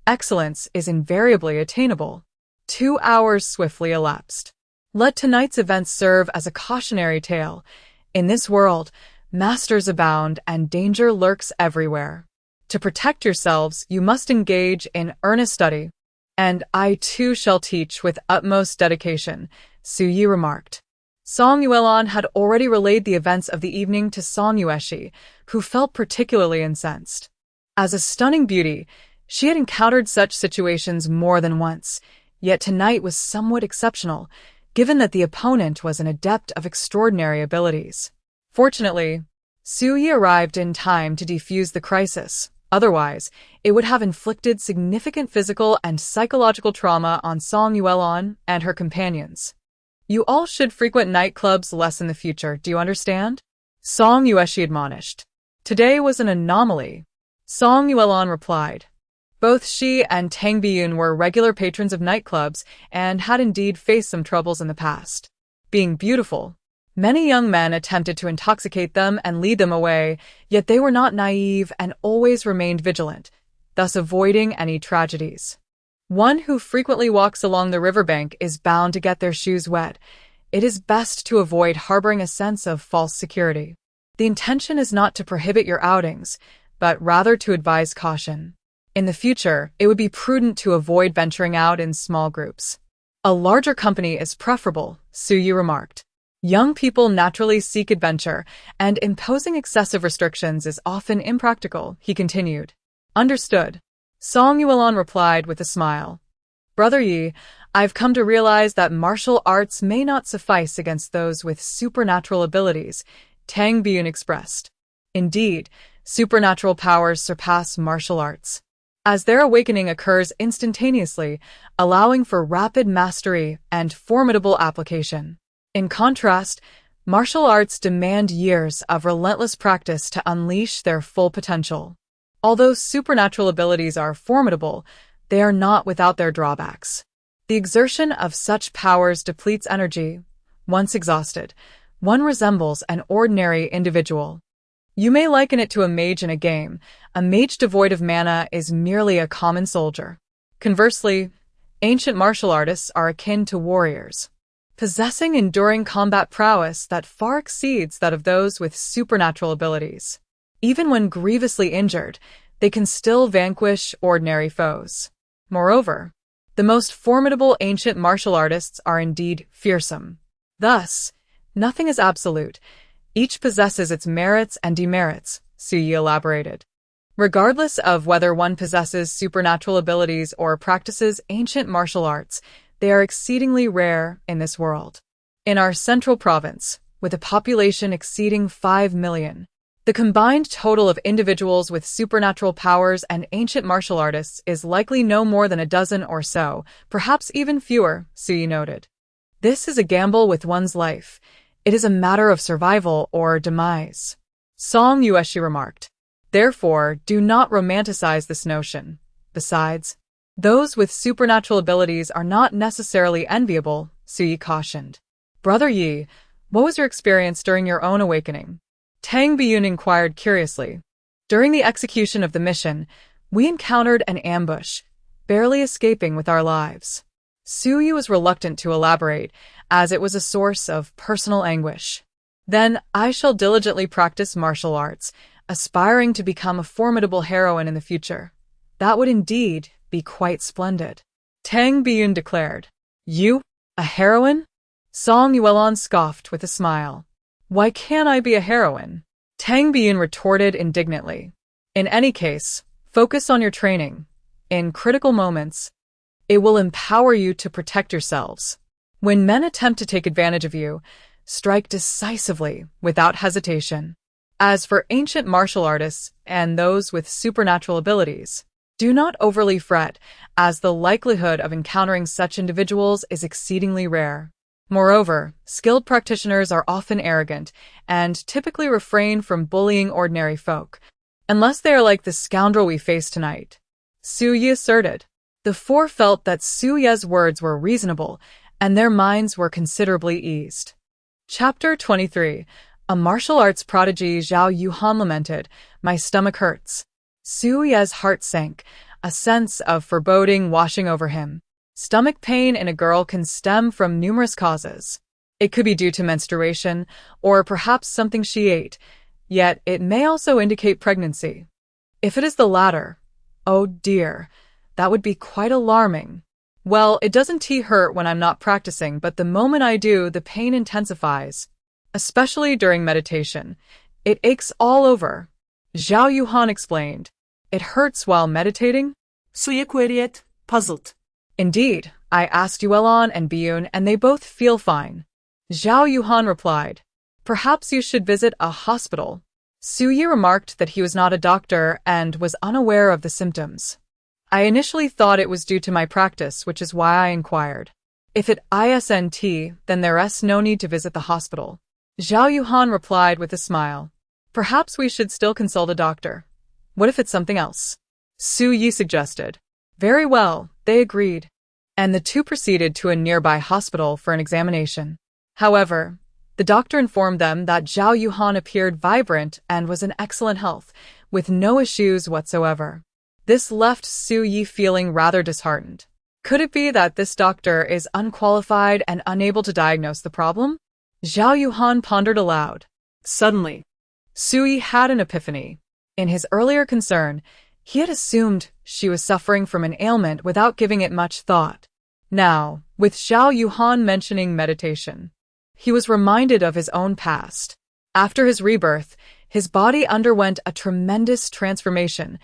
excellence is invariably attainable. 2 hours swiftly elapsed. Let tonight's events serve as a cautionary tale. In this world, masters abound and danger lurks everywhere. To protect yourselves, you must engage in earnest study. And I too shall teach with utmost dedication, Suyi remarked. Song Yuelon had already relayed the events of the evening to Song Yueshi, who felt particularly incensed. As a stunning beauty, she had encountered such situations more than once, Yet tonight was somewhat exceptional, given that the opponent was an adept of extraordinary abilities. Fortunately, Su Yi arrived in time to defuse the crisis. Otherwise, it would have inflicted significant physical and psychological trauma on Song Yuelon and her companions. You all should frequent nightclubs less in the future, do you understand? Song Yueshi admonished. Today was an anomaly. Song Yuelon replied. Both she and Tang Biyun were regular patrons of nightclubs and had indeed faced some troubles in the past. Being beautiful, many young men attempted to intoxicate them and lead them away, yet they were not naive and always remained vigilant, thus avoiding any tragedies. One who frequently walks along the riverbank is bound to get their shoes wet. It is best to avoid harboring a sense of false security. The intention is not to prohibit your outings, but rather to advise caution. In the future, it would be prudent to avoid venturing out in small groups. A larger company is preferable, Su Yi remarked. Young people naturally seek adventure, and imposing excessive restrictions is often impractical, he continued. Understood. Song Yuelon replied with a smile. Brother Yi, I've come to realize that martial arts may not suffice against those with supernatural abilities, Tang Biyun expressed. Indeed, supernatural powers surpass martial arts, as their awakening occurs instantaneously, allowing for rapid mastery and formidable application. In contrast, martial arts demand years of relentless practice to unleash their full potential. Although supernatural abilities are formidable, they are not without their drawbacks. The exertion of such powers depletes energy. Once exhausted, one resembles an ordinary individual. You may liken it to a mage in a game. A mage devoid of mana is merely a common soldier. Conversely, ancient martial artists are akin to warriors, possessing enduring combat prowess that far exceeds that of those with supernatural abilities. Even when grievously injured, they can still vanquish ordinary foes. Moreover, the most formidable ancient martial artists are indeed fearsome. Thus, nothing is absolute. Each possesses its merits and demerits, Su Yi elaborated. Regardless of whether one possesses supernatural abilities or practices ancient martial arts, they are exceedingly rare in this world. In our central province, with a population exceeding 5 million, the combined total of individuals with supernatural powers and ancient martial artists is likely no more than a dozen or so, perhaps even fewer, Su Yi noted. This is a gamble with one's life. It is a matter of survival or demise, Song Yueshi remarked. Therefore, do not romanticize this notion. Besides, those with supernatural abilities are not necessarily enviable, Su Yi cautioned. Brother Yi, what was your experience during your own awakening? Tang Biyun inquired curiously. During the execution of the mission, we encountered an ambush, barely escaping with our lives. Su Yi was reluctant to elaborate, as it was a source of personal anguish. Then I shall diligently practice martial arts, aspiring to become a formidable heroine in the future. That would indeed be quite splendid. Tang Biyun declared. You? A heroine? Song Yuelon scoffed with a smile. Why can't I be a heroine? Tang Biyun retorted indignantly. In any case, focus on your training. In critical moments, it will empower you to protect yourselves. When men attempt to take advantage of you, strike decisively without hesitation. As for ancient martial artists and those with supernatural abilities, do not overly fret, as the likelihood of encountering such individuals is exceedingly rare. Moreover, skilled practitioners are often arrogant and typically refrain from bullying ordinary folk, unless they are like the scoundrel we face tonight, Su Yi asserted. The four felt that Su Ye's words were reasonable, and their minds were considerably eased. Chapter 23. A martial arts prodigy. Xia Yu lamented, "My stomach hurts." Su Ye's heart sank, a sense of foreboding washing over him. Stomach pain in a girl can stem from numerous causes. It could be due to menstruation, or perhaps something she ate, yet it may also indicate pregnancy. If it is the latter, oh dear, that would be quite alarming. Well, it doesn't hurt when I'm not practicing, but the moment I do, the pain intensifies. Especially during meditation. It aches all over. Zhao Yuhan explained. It hurts while meditating? Su Yi queried, puzzled. Indeed, I asked Yuelon and Biyun, and they both feel fine. Zhao Yuhan replied, "Perhaps you should visit a hospital." Su Yi remarked that he was not a doctor and was unaware of the symptoms. I initially thought it was due to my practice, which is why I inquired. If it isn't, then there's no need to visit the hospital. Zhao Yuhan replied with a smile. Perhaps we should still consult a doctor. What if it's something else? Su Yi suggested. Very well, they agreed. And the two proceeded to a nearby hospital for an examination. However, the doctor informed them that Zhao Yuhan appeared vibrant and was in excellent health, with no issues whatsoever. This left Su Yi feeling rather disheartened. Could it be that this doctor is unqualified and unable to diagnose the problem? Zhao Yuhan pondered aloud. Suddenly, Su Yi had an epiphany. In his earlier concern, he had assumed she was suffering from an ailment without giving it much thought. Now, with Zhao Yuhan mentioning meditation, he was reminded of his own past. After his rebirth, his body underwent a tremendous transformation,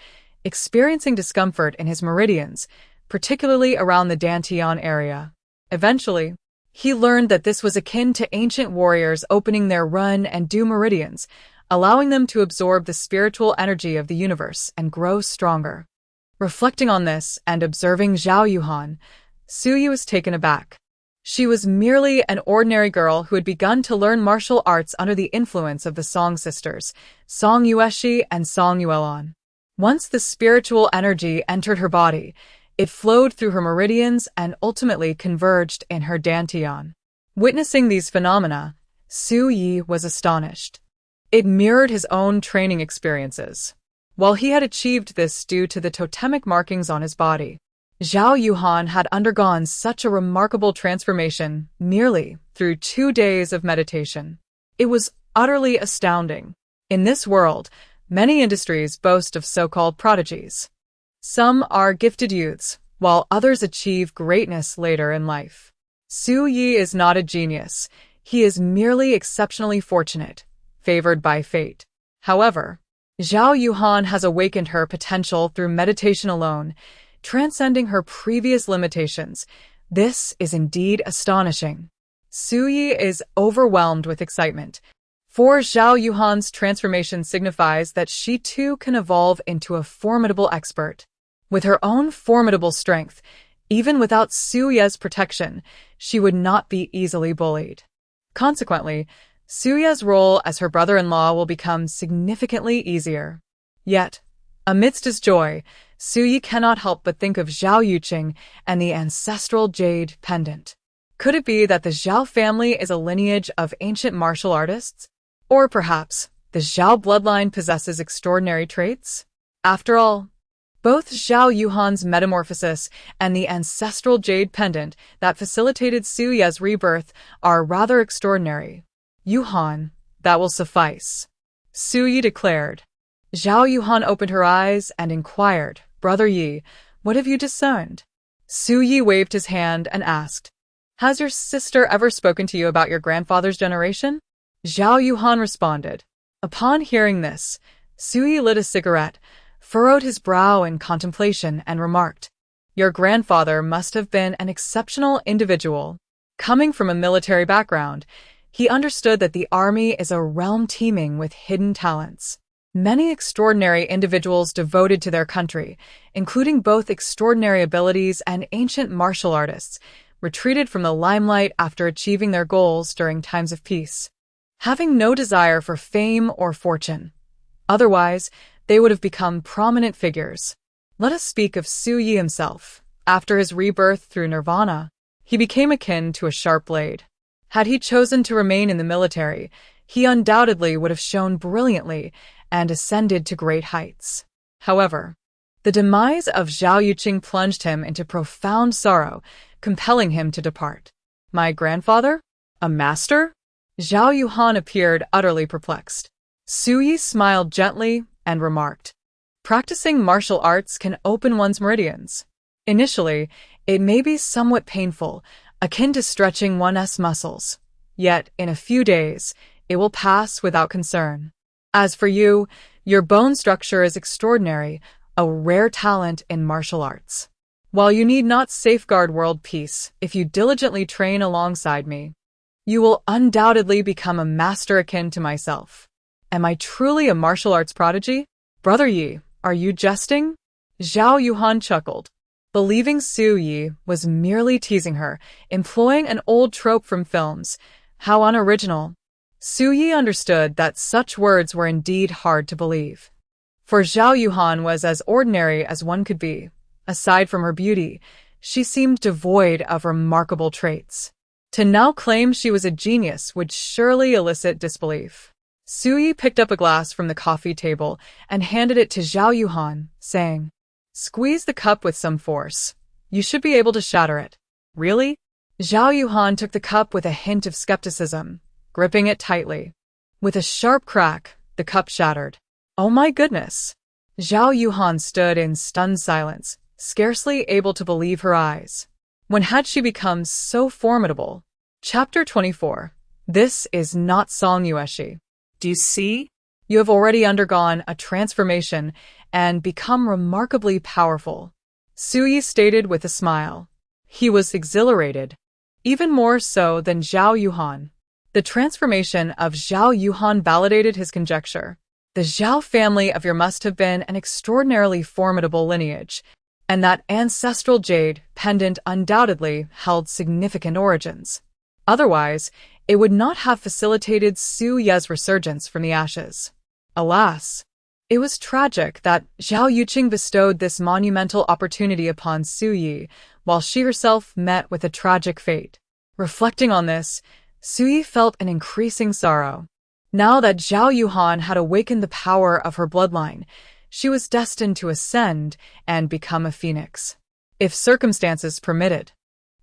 experiencing discomfort in his meridians, particularly around the Dantian area. Eventually, he learned that this was akin to ancient warriors opening their run and do meridians, allowing them to absorb the spiritual energy of the universe and grow stronger. Reflecting on this and observing Zhao Yuhan, Su Yi was taken aback. She was merely an ordinary girl who had begun to learn martial arts under the influence of the Song sisters, Song Yueshi and Song Yuelon. Once the spiritual energy entered her body, it flowed through her meridians and ultimately converged in her dantian. Witnessing these phenomena, Su Yi was astonished. It mirrored his own training experiences. While he had achieved this due to the totemic markings on his body, Zhao Yuhan had undergone such a remarkable transformation merely through 2 days of meditation. It was utterly astounding. In this world, many industries boast of so-called prodigies. Some are gifted youths, while others achieve greatness later in life. Su Yi is not a genius. He is merely exceptionally fortunate, favored by fate. However, Zhao Yuhan has awakened her potential through meditation alone, transcending her previous limitations. This is indeed astonishing. Su Yi is overwhelmed with excitement, for Zhao Yuhan's transformation signifies that she too can evolve into a formidable expert. With her own formidable strength, even without Su Ye's protection, she would not be easily bullied. Consequently, Su Ye's role as her brother-in-law will become significantly easier. Yet, amidst his joy, Su Yi cannot help but think of Zhao Yuqing and the ancestral jade pendant. Could it be that the Zhao family is a lineage of ancient martial artists? Or perhaps the Zhao bloodline possesses extraordinary traits? After all, both Zhao Yuhan's metamorphosis and the ancestral jade pendant that facilitated Su Ye's rebirth are rather extraordinary. Yuhan, that will suffice, Su Yi declared. Zhao Yuhan opened her eyes and inquired, Brother Yi, what have you discerned? Su Yi waved his hand and asked, Has your sister ever spoken to you about your grandfather's generation? Zhao Yuhan responded. Upon hearing this, Su Yi lit a cigarette, furrowed his brow in contemplation, and remarked, Your grandfather must have been an exceptional individual. Coming from a military background, he understood that the army is a realm teeming with hidden talents. Many extraordinary individuals devoted to their country, including both extraordinary abilities and ancient martial artists, retreated from the limelight after achieving their goals during times of peace, having no desire for fame or fortune. Otherwise, they would have become prominent figures. Let us speak of Su Yi himself. After his rebirth through nirvana, he became akin to a sharp blade. Had he chosen to remain in the military, he undoubtedly would have shone brilliantly and ascended to great heights. However, the demise of Zhao Yuqing plunged him into profound sorrow, compelling him to depart. My grandfather? A master? Zhao Yuhan appeared utterly perplexed. Su Yi smiled gently and remarked, Practicing martial arts can open one's meridians. Initially, it may be somewhat painful, akin to stretching one's muscles. Yet, in a few days, it will pass without concern. As for you, your bone structure is extraordinary, a rare talent in martial arts. While you need not safeguard world peace if you diligently train alongside me, you will undoubtedly become a master akin to myself. Am I truly a martial arts prodigy? Brother Yi, are you jesting? Zhao Yuhan chuckled, believing Su Yi was merely teasing her, employing an old trope from films. How unoriginal. Su Yi understood that such words were indeed hard to believe. For Zhao Yuhan was as ordinary as one could be. Aside from her beauty, she seemed devoid of remarkable traits. To now claim she was a genius would surely elicit disbelief. Su Yi picked up a glass from the coffee table and handed it to Zhao Yuhan, saying, "Squeeze the cup with some force. You should be able to shatter it." "Really?" Zhao Yuhan took the cup with a hint of skepticism, gripping it tightly. With a sharp crack, the cup shattered. "Oh my goodness!" Zhao Yuhan stood in stunned silence, scarcely able to believe her eyes. When had she become so formidable? Chapter 24. This is not Song Yueshi. Do you see? You have already undergone a transformation and become remarkably powerful, Su Yi stated with a smile. He was exhilarated, even more so than Zhao Yuhan. The transformation of Zhao Yuhan validated his conjecture. The Zhao family of your must have been an extraordinarily formidable lineage, and that ancestral jade pendant undoubtedly held significant origins. Otherwise, it would not have facilitated Su Ye's resurgence from the ashes. Alas, it was tragic that Zhao Yuqing bestowed this monumental opportunity upon Su Yi, while she herself met with a tragic fate. Reflecting on this, Su Yi felt an increasing sorrow. Now that Zhao Yuhan had awakened the power of her bloodline, she was destined to ascend and become a phoenix. If circumstances permitted,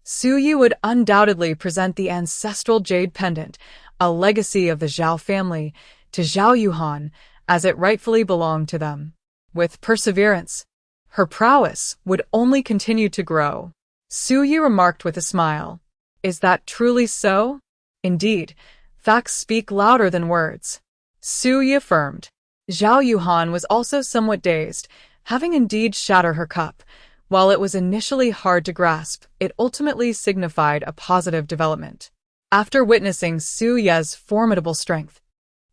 Su Yi would undoubtedly present the ancestral jade pendant, a legacy of the Zhao family, to Zhao Yuhan, as it rightfully belonged to them. With perseverance, her prowess would only continue to grow. Su Yi remarked with a smile, "Is that truly so?" "Indeed, facts speak louder than words," Su Yi affirmed. Zhao Yuhan was also somewhat dazed, having indeed shattered her cup. While it was initially hard to grasp, it ultimately signified a positive development. After witnessing Su Ye's formidable strength,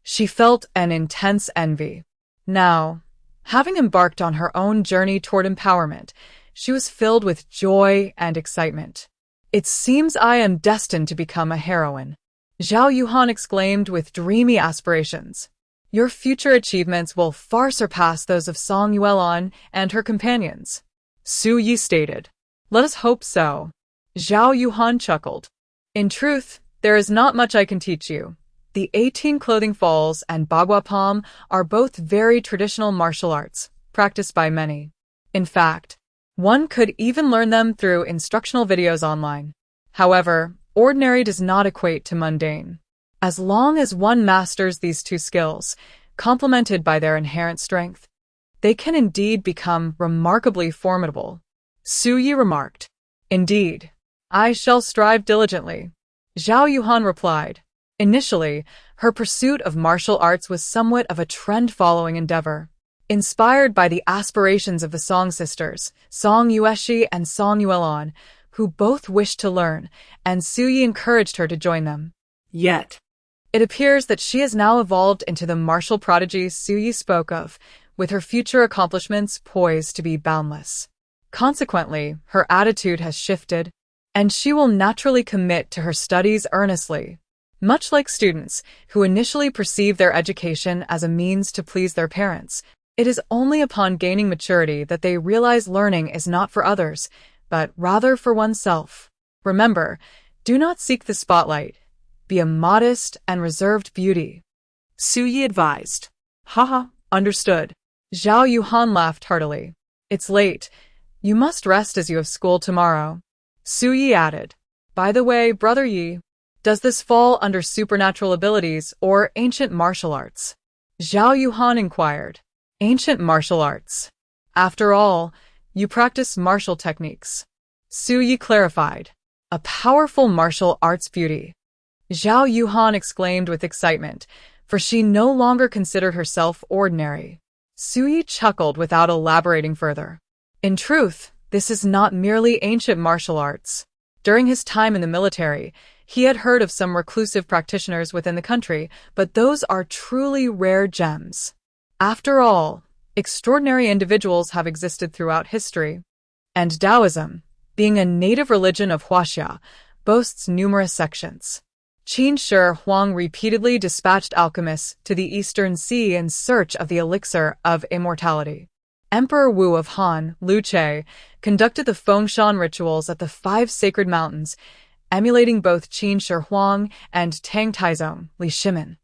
she felt an intense envy. Now, having embarked on her own journey toward empowerment, she was filled with joy and excitement. "It seems I am destined to become a heroine," Zhao Yuhan exclaimed with dreamy aspirations. "Your future achievements will far surpass those of Song Yuelan and her companions," Su Yi stated. "Let us hope so." Zhao Yuhan chuckled. "In truth, there is not much I can teach you. The 18 clothing falls and bagua palm are both very traditional martial arts, practiced by many. In fact, one could even learn them through instructional videos online. However, ordinary does not equate to mundane. As long as one masters these two skills, complemented by their inherent strength, they can indeed become remarkably formidable," Su Yi remarked. "Indeed, I shall strive diligently," Zhao Yuhan replied. Initially, her pursuit of martial arts was somewhat of a trend-following endeavor. Inspired by the aspirations of the Song sisters, Song Yueshi and Song Yuelan, who both wished to learn, and Su Yi encouraged her to join them. Yet, it appears that she has now evolved into the martial prodigy Su Yi spoke of, with her future accomplishments poised to be boundless. Consequently, her attitude has shifted, and she will naturally commit to her studies earnestly. Much like students, who initially perceive their education as a means to please their parents, it is only upon gaining maturity that they realize learning is not for others, but rather for oneself. Remember, do not seek the spotlight. Be a modest and reserved beauty, Su Yi advised. "Haha, understood." Zhao Yuhan laughed heartily. "It's late. You must rest as you have school tomorrow," Su Yi added. "By the way, Brother Yi, does this fall under supernatural abilities or ancient martial arts?" Zhao Yuhan inquired. "Ancient martial arts. After all, you practice martial techniques," Su Yi clarified. "A powerful martial arts beauty," Zhao Yuhan exclaimed with excitement, for she no longer considered herself ordinary. Su Yi chuckled without elaborating further. "In truth, This is not merely ancient martial arts. During his time in the military, he had heard of some reclusive practitioners within the country, but those are truly rare gems. After all, extraordinary individuals have existed throughout history. And Taoism, being a native religion of Huaxia, boasts numerous sections. Qin Shi Huang repeatedly dispatched alchemists to the Eastern Sea in search of the elixir of immortality. Emperor Wu of Han, Lu Che, conducted the Fengshan rituals at the 5 sacred mountains, emulating both Qin Shi Huang and Tang Taizong, Li Shimin,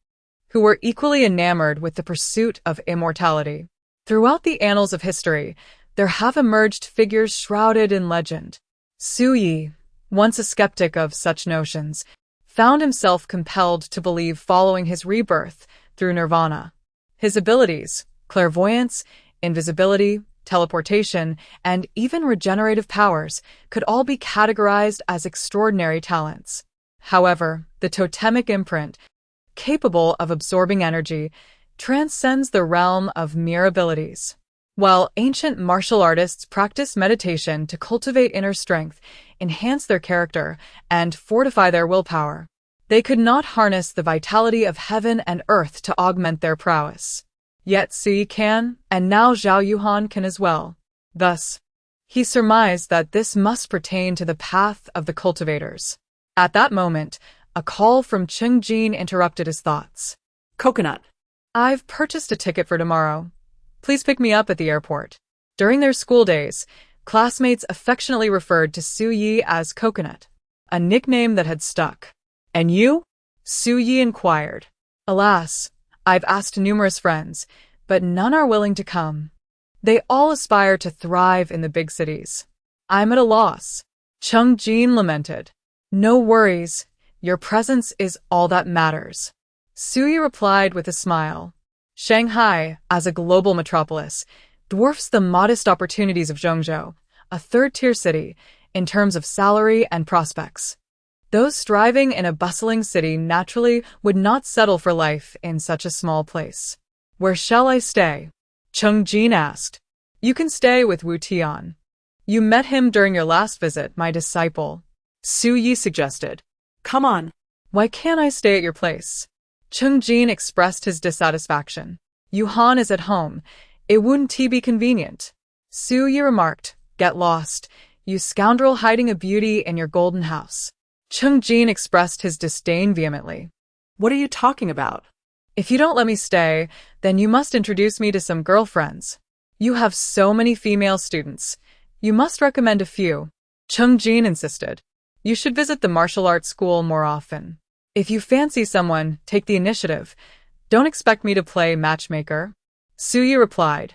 who were equally enamored with the pursuit of immortality. Throughout the annals of history, there have emerged figures shrouded in legend. Su Yi, once a skeptic of such notions, found himself compelled to believe following his rebirth through nirvana. His abilities, clairvoyance, invisibility, teleportation, and even regenerative powers could all be categorized as extraordinary talents. However, the totemic imprint, capable of absorbing energy, transcends the realm of mere abilities. While ancient martial artists practice meditation to cultivate inner strength, enhance their character, and fortify their willpower, they could not harness the vitality of heaven and earth to augment their prowess. Yet Su Yi can, and now Zhao Yuhan can as well. Thus, he surmised that this must pertain to the path of the cultivators. At that moment, a call from Cheng Jin interrupted his thoughts. Coconut. I've purchased a ticket for tomorrow. Please pick me up at the airport. During their school days, classmates affectionately referred to Su Yi as Coconut, a nickname that had stuck. And you? Su Yi inquired. Alas, I've asked numerous friends, but none are willing to come. They all aspire to thrive in the big cities. I'm at a loss. Cheng Jin lamented. No worries, your presence is all that matters. Su Yi replied with a smile. Shanghai, as a global metropolis, dwarfs the modest opportunities of Zhengzhou, a third-tier city, in terms of salary and prospects. Those striving in a bustling city naturally would not settle for life in such a small place. Where shall I stay? Cheng Jin asked. You can stay with Wu Tian. You met him during your last visit, my disciple. Su Yi suggested. Come on. Why can't I stay at your place? Cheng Jin expressed his dissatisfaction. Yuhan is at home. It wouldn't be convenient. Su Yi remarked. Get lost, you scoundrel hiding a beauty in your golden house. Cheng Jin expressed his disdain vehemently. What are you talking about? If you don't let me stay, then you must introduce me to some girlfriends. You have so many female students. You must recommend a few. Cheng Jin insisted. You should visit the martial arts school more often. If you fancy someone, take the initiative. Don't expect me to play matchmaker. Su Yi replied.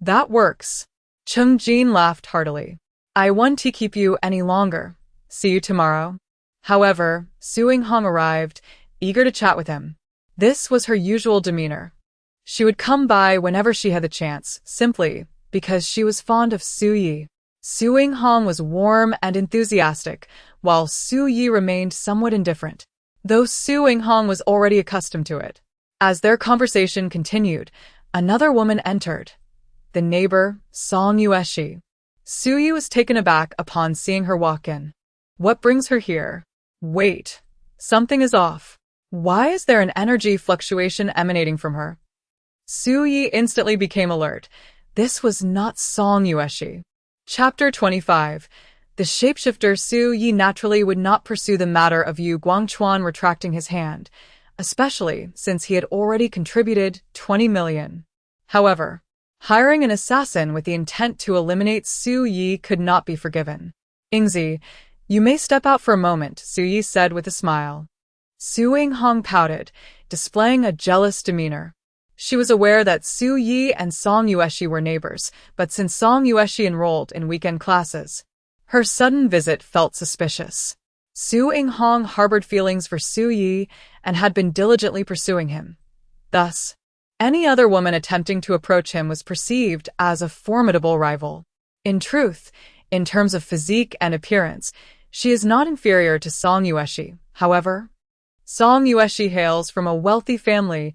That works. Cheng Jin laughed heartily. I won't keep you any longer. See you tomorrow. However, Su Yinghong arrived, eager to chat with him. This was her usual demeanor. She would come by whenever she had the chance, simply because she was fond of Su Yi. Su Yinghong was warm and enthusiastic, while Su Yi remained somewhat indifferent, though Su Yinghong was already accustomed to it. As their conversation continued, another woman entered. The neighbor, Song Yueshi. Su Yi was taken aback upon seeing her walk in. What brings her here? Wait, something is off. Why is there an energy fluctuation emanating from her? Su Yi instantly became alert. This was not Song Yueshi. Chapter 25. The shapeshifter Su Yi naturally would not pursue the matter of Yu Guangchuan retracting his hand, especially since he had already contributed 20 million. However, hiring an assassin with the intent to eliminate Su Yi could not be forgiven. Yingzi, you may step out for a moment, Su Yi said with a smile. Su Yinghong pouted, displaying a jealous demeanor. She was aware that Su Yi and Song Yueshi were neighbors, but since Song Yueshi enrolled in weekend classes, her sudden visit felt suspicious. Su Yinghong harbored feelings for Su Yi and had been diligently pursuing him. Thus, any other woman attempting to approach him was perceived as a formidable rival. In truth, in terms of physique and appearance, she is not inferior to Song Yueshi. However, Song Yueshi hails from a wealthy family,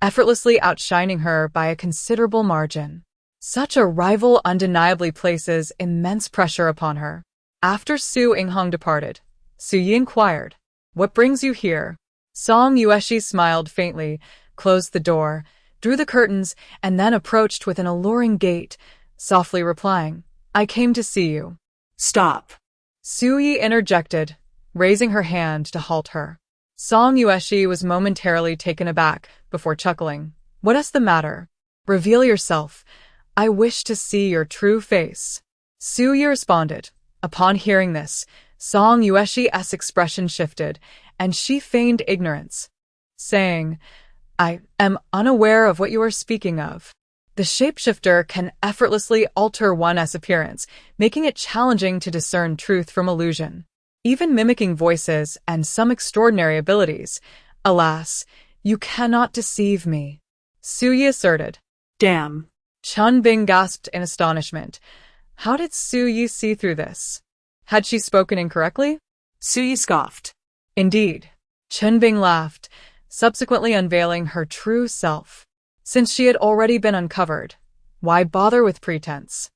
effortlessly outshining her by a considerable margin. Such a rival undeniably places immense pressure upon her. After Su Yinghong departed, Su Yi inquired, "What brings you here?" Song Yueshi smiled faintly, closed the door, drew the curtains, and then approached with an alluring gait, softly replying, "I came to see you." Stop. Su Yi interjected, raising her hand to halt her. Song Yueshi was momentarily taken aback before chuckling. "What is the matter? Reveal yourself. I wish to see your true face." Su Yi responded. Upon hearing this, Song Yueshi's expression shifted, and she feigned ignorance, saying, "I am unaware of what you are speaking of." The shapeshifter can effortlessly alter one's appearance, making it challenging to discern truth from illusion, even mimicking voices and some extraordinary abilities. "Alas, you cannot deceive me," Su Yi asserted. Damn. Chun Bing gasped in astonishment. How did Su Yi see through this? Had she spoken incorrectly? Su Yi scoffed. Indeed. Chun Bing laughed, subsequently unveiling her true self. Since she had already been uncovered, why bother with pretense?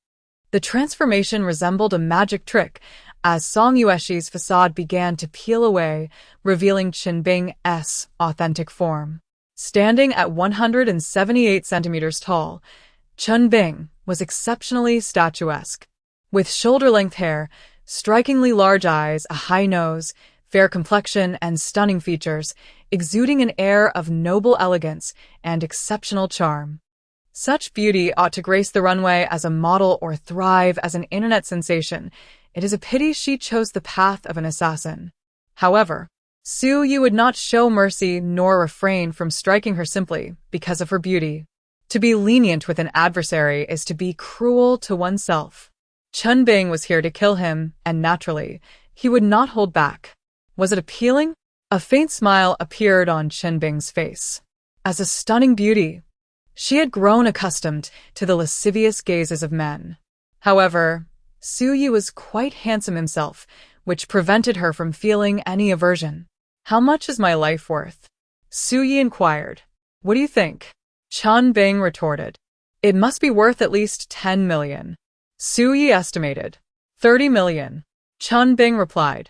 The transformation resembled a magic trick as Song Yueshi's facade began to peel away, revealing Chun Bing's authentic form. Standing at 178 centimeters tall, Chun Bing was exceptionally statuesque. With shoulder-length hair, strikingly large eyes, a high nose, fair complexion, and stunning features, exuding an air of noble elegance and exceptional charm. Such beauty ought to grace the runway as a model or thrive as an internet sensation. It is a pity she chose the path of an assassin. However, Su Yi would not show mercy nor refrain from striking her simply because of her beauty. To be lenient with an adversary is to be cruel to oneself. Chun Bing was here to kill him, and naturally, he would not hold back. Was it appealing? A faint smile appeared on Chun Bing's face. As a stunning beauty, she had grown accustomed to the lascivious gazes of men. However, Su Yi was quite handsome himself, which prevented her from feeling any aversion. "How much is my life worth?" Su Yi inquired. "What do you think?" Chun Bing retorted. "It must be worth at least 10 million. Su Yi estimated. 30 million. Chun Bing replied.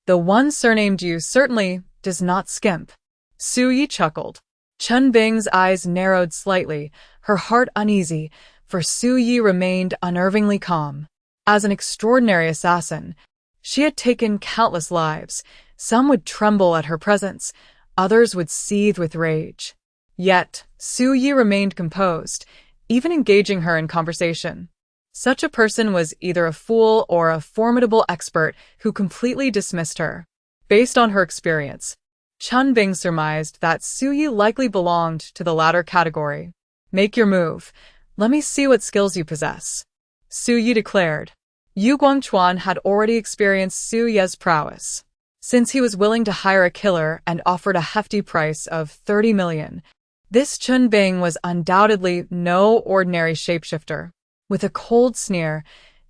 "The one surnamed Yu certainly does not skimp." Su Yi chuckled. Chun Bing's eyes narrowed slightly, her heart uneasy, for Su Yi remained unnervingly calm. As an extraordinary assassin, she had taken countless lives. Some would tremble at her presence, others would seethe with rage. Yet, Su Yi remained composed, even engaging her in conversation. Such a person was either a fool or a formidable expert who completely dismissed her. Based on her experience, Chun Bing surmised that Su Yi likely belonged to the latter category. "Make your move. Let me see what skills you possess," Su Yi declared. Yu Guangchuan had already experienced Su Yi's prowess. Since he was willing to hire a killer and offered a hefty price of 30 million, this Chun Bing was undoubtedly no ordinary shapeshifter. With a cold sneer,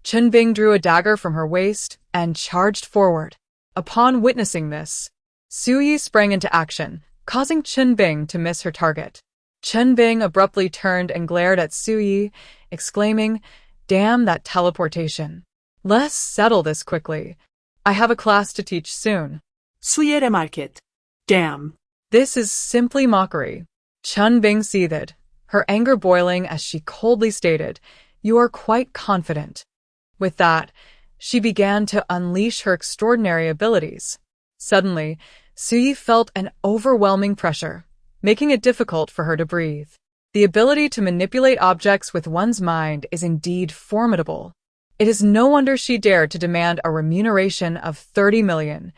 Chun Bing drew a dagger from her waist and charged forward. Upon witnessing this, Su Yi sprang into action, causing Chun Bing to miss her target. Chun Bing abruptly turned and glared at Su Yi, exclaiming, "Damn that teleportation. Let's settle this quickly. I have a class to teach soon." Su Yi remarked. Damn. This is simply mockery. Chun Bing seethed, her anger boiling as she coldly stated, "You are quite confident." With that, she began to unleash her extraordinary abilities. Suddenly, Su Yi felt an overwhelming pressure, making it difficult for her to breathe. The ability to manipulate objects with one's mind is indeed formidable. It is no wonder she dared to demand a remuneration of 30 million.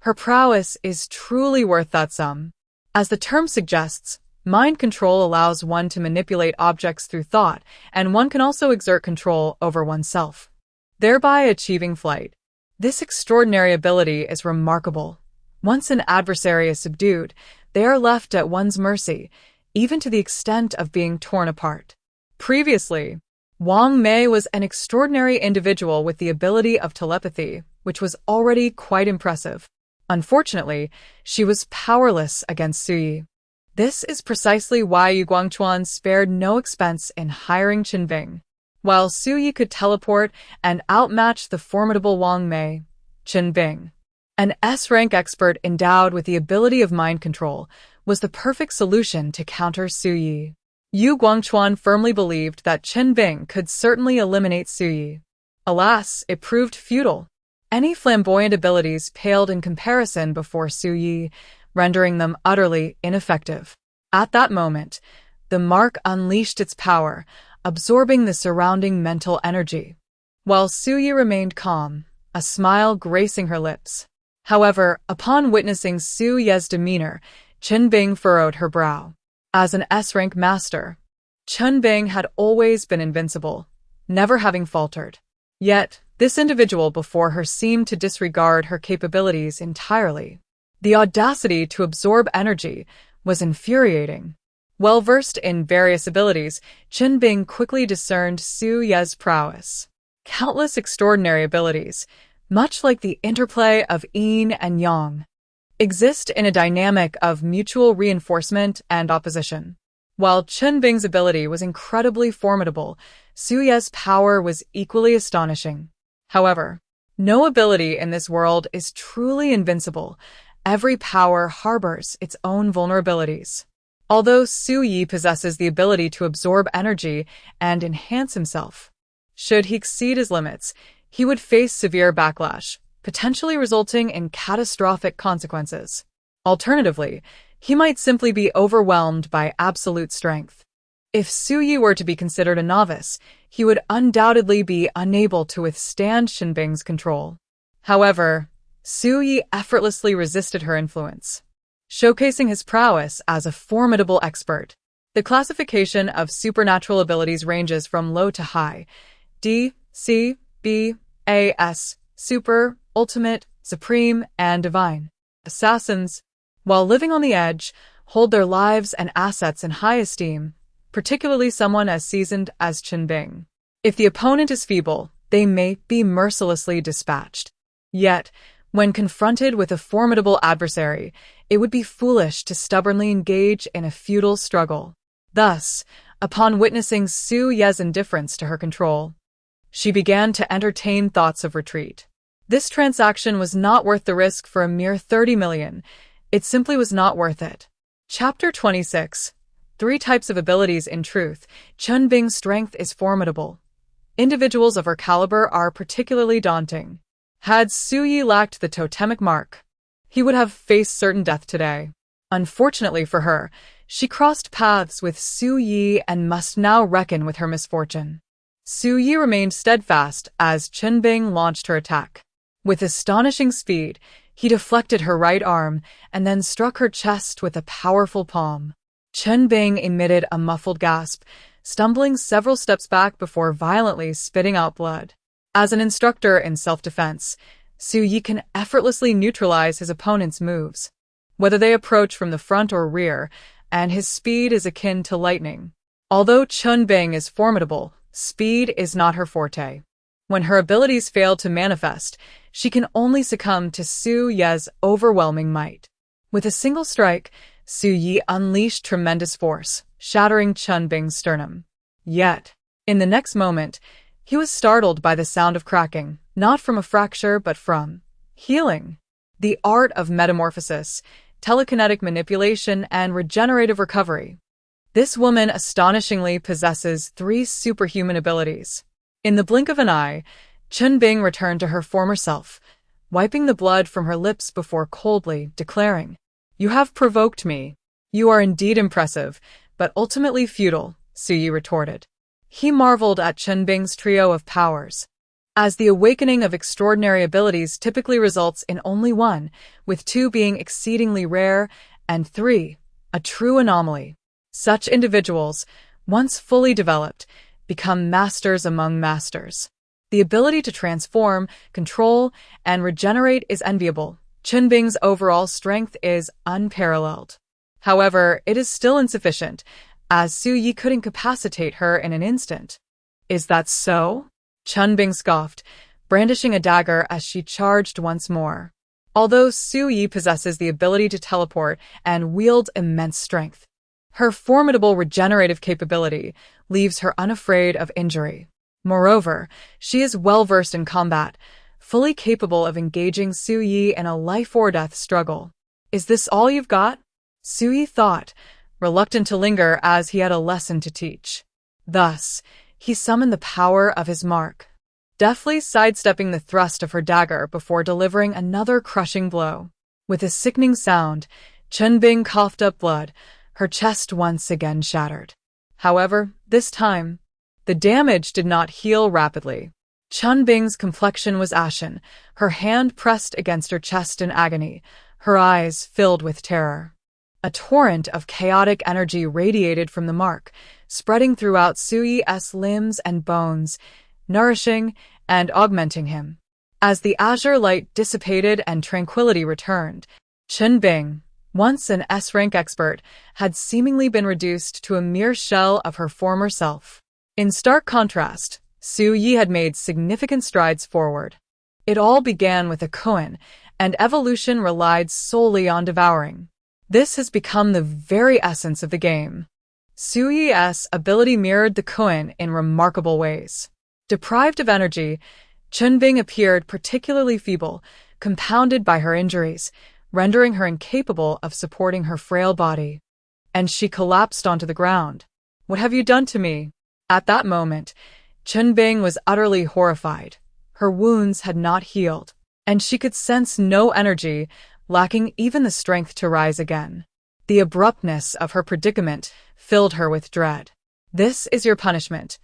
Her prowess is truly worth that sum. As the term suggests, mind control allows one to manipulate objects through thought, and one can also exert control over oneself, thereby achieving flight. This extraordinary ability is remarkable. Once an adversary is subdued, they are left at one's mercy, even to the extent of being torn apart. Previously, Wang Mei was an extraordinary individual with the ability of telepathy, which was already quite impressive. Unfortunately, she was powerless against Su Yi. This is precisely why Yu Guangchuan spared no expense in hiring Chun Bing. while Su Yi could teleport and outmatch the formidable Wang Mei, Chen Bing, an S-rank expert endowed with the ability of mind control, was the perfect solution to counter Su Yi. Yu Guangchuan firmly believed that Chen Bing could certainly eliminate Su Yi. Alas, it proved futile. Any flamboyant abilities paled in comparison before Su Yi, rendering them utterly ineffective. At that moment, the mark unleashed its power, absorbing the surrounding mental energy. While Su Yi remained calm, a smile gracing her lips. However, upon witnessing Su Ye's demeanor, Chen Bing furrowed her brow. As an S-rank master, Chen Bing had always been invincible, never having faltered. Yet, this individual before her seemed to disregard her capabilities entirely. The audacity to absorb energy was infuriating. Well-versed in various abilities, Chen Bing quickly discerned Su Ye's prowess. Countless extraordinary abilities, much like the interplay of yin and yang, exist in a dynamic of mutual reinforcement and opposition. While Chen Bing's ability was incredibly formidable, Su Ye's power was equally astonishing. However, no ability in this world is truly invincible. Every power harbors its own vulnerabilities. Although Su Yi possesses the ability to absorb energy and enhance himself, should he exceed his limits, he would face severe backlash, potentially resulting in catastrophic consequences. Alternatively, he might simply be overwhelmed by absolute strength. If Su Yi were to be considered a novice, he would undoubtedly be unable to withstand Chen Bing's control. However, Su Yi effortlessly resisted her influence, showcasing his prowess as a formidable expert. The classification of supernatural abilities ranges from low to high: D, C, B, A, S, super, ultimate, supreme, and divine. Assassins, while living on the edge, hold their lives and assets in high esteem, particularly someone as seasoned as Chen Bing. If the opponent is feeble, they may be mercilessly dispatched. Yet, when confronted with a formidable adversary, it would be foolish to stubbornly engage in a futile struggle. Thus, upon witnessing Su Ye's indifference to her control, she began to entertain thoughts of retreat. This transaction was not worth the risk for a mere 30 million. It simply was not worth it. Chapter 26. 3 Types of Abilities. In truth, Chen Bing's strength is formidable. Individuals of her caliber are particularly daunting. Had Su Yi lacked the totemic mark, he would have faced certain death today. Unfortunately for her, she crossed paths with Su Yi and must now reckon with her misfortune. Su Yi remained steadfast as Chen Bing launched her attack. With astonishing speed, he deflected her right arm and then struck her chest with a powerful palm. Chen Bing emitted a muffled gasp, stumbling several steps back before violently spitting out blood. As an instructor in self-defense, Su Yi can effortlessly neutralize his opponent's moves, whether they approach from the front or rear, and his speed is akin to lightning. Although Chen Bing is formidable, speed is not her forte. When her abilities fail to manifest, she can only succumb to Su Ye's overwhelming might. With a single strike, Su Yi unleashed tremendous force, shattering Chen Bing's sternum. Yet, in the next moment, he was startled by the sound of cracking, not from a fracture but from healing. The art of metamorphosis, telekinetic manipulation, and regenerative recovery. This woman astonishingly possesses 3 superhuman abilities. In the blink of an eye, Chen Bing returned to her former self, wiping the blood from her lips before coldly declaring, "You have provoked me. You are indeed impressive, but ultimately futile," Su Yi retorted. He marveled at Chen Bing's trio of powers, as the awakening of extraordinary abilities typically results in only 1, with 2 being exceedingly rare, and 3, a true anomaly. Such individuals, once fully developed, become masters among masters. The ability to transform, control, and regenerate is enviable. Chen Bing's overall strength is unparalleled. However, it is still insufficient, as Su Yi could incapacitate her in an instant. "Is that so?" Chen Bing scoffed, brandishing a dagger as she charged once more. Although Su Yi possesses the ability to teleport and wields immense strength, her formidable regenerative capability leaves her unafraid of injury. Moreover, she is well-versed in combat, fully capable of engaging Su Yi in a life-or-death struggle. Is this all you've got? Su Yi thought, reluctant to linger as he had a lesson to teach. Thus, he summoned the power of his mark, deftly sidestepping the thrust of her dagger before delivering another crushing blow. With a sickening sound, Chunbing coughed up blood, her chest once again shattered. However, this time, the damage did not heal rapidly. Chunbing's complexion was ashen, her hand pressed against her chest in agony, her eyes filled with terror. A torrent of chaotic energy radiated from the mark, spreading throughout Su Yi's limbs and bones, nourishing and augmenting him. As the azure light dissipated and tranquility returned, Chunbing, once an S-rank expert, had seemingly been reduced to a mere shell of her former self. In stark contrast, Su Yi had made significant strides forward. It all began with a koan, and evolution relied solely on devouring. This has become the very essence of the game. Su Yi's ability mirrored the koan in remarkable ways. Deprived of energy, Chunbing appeared particularly feeble, compounded by her injuries, rendering her incapable of supporting her frail body. And she collapsed onto the ground. "What have you done to me?" At that moment, Chunbing was utterly horrified. Her wounds had not healed, and she could sense no energy, lacking even the strength to rise again. The abruptness of her predicament filled her with dread. "This is your punishment.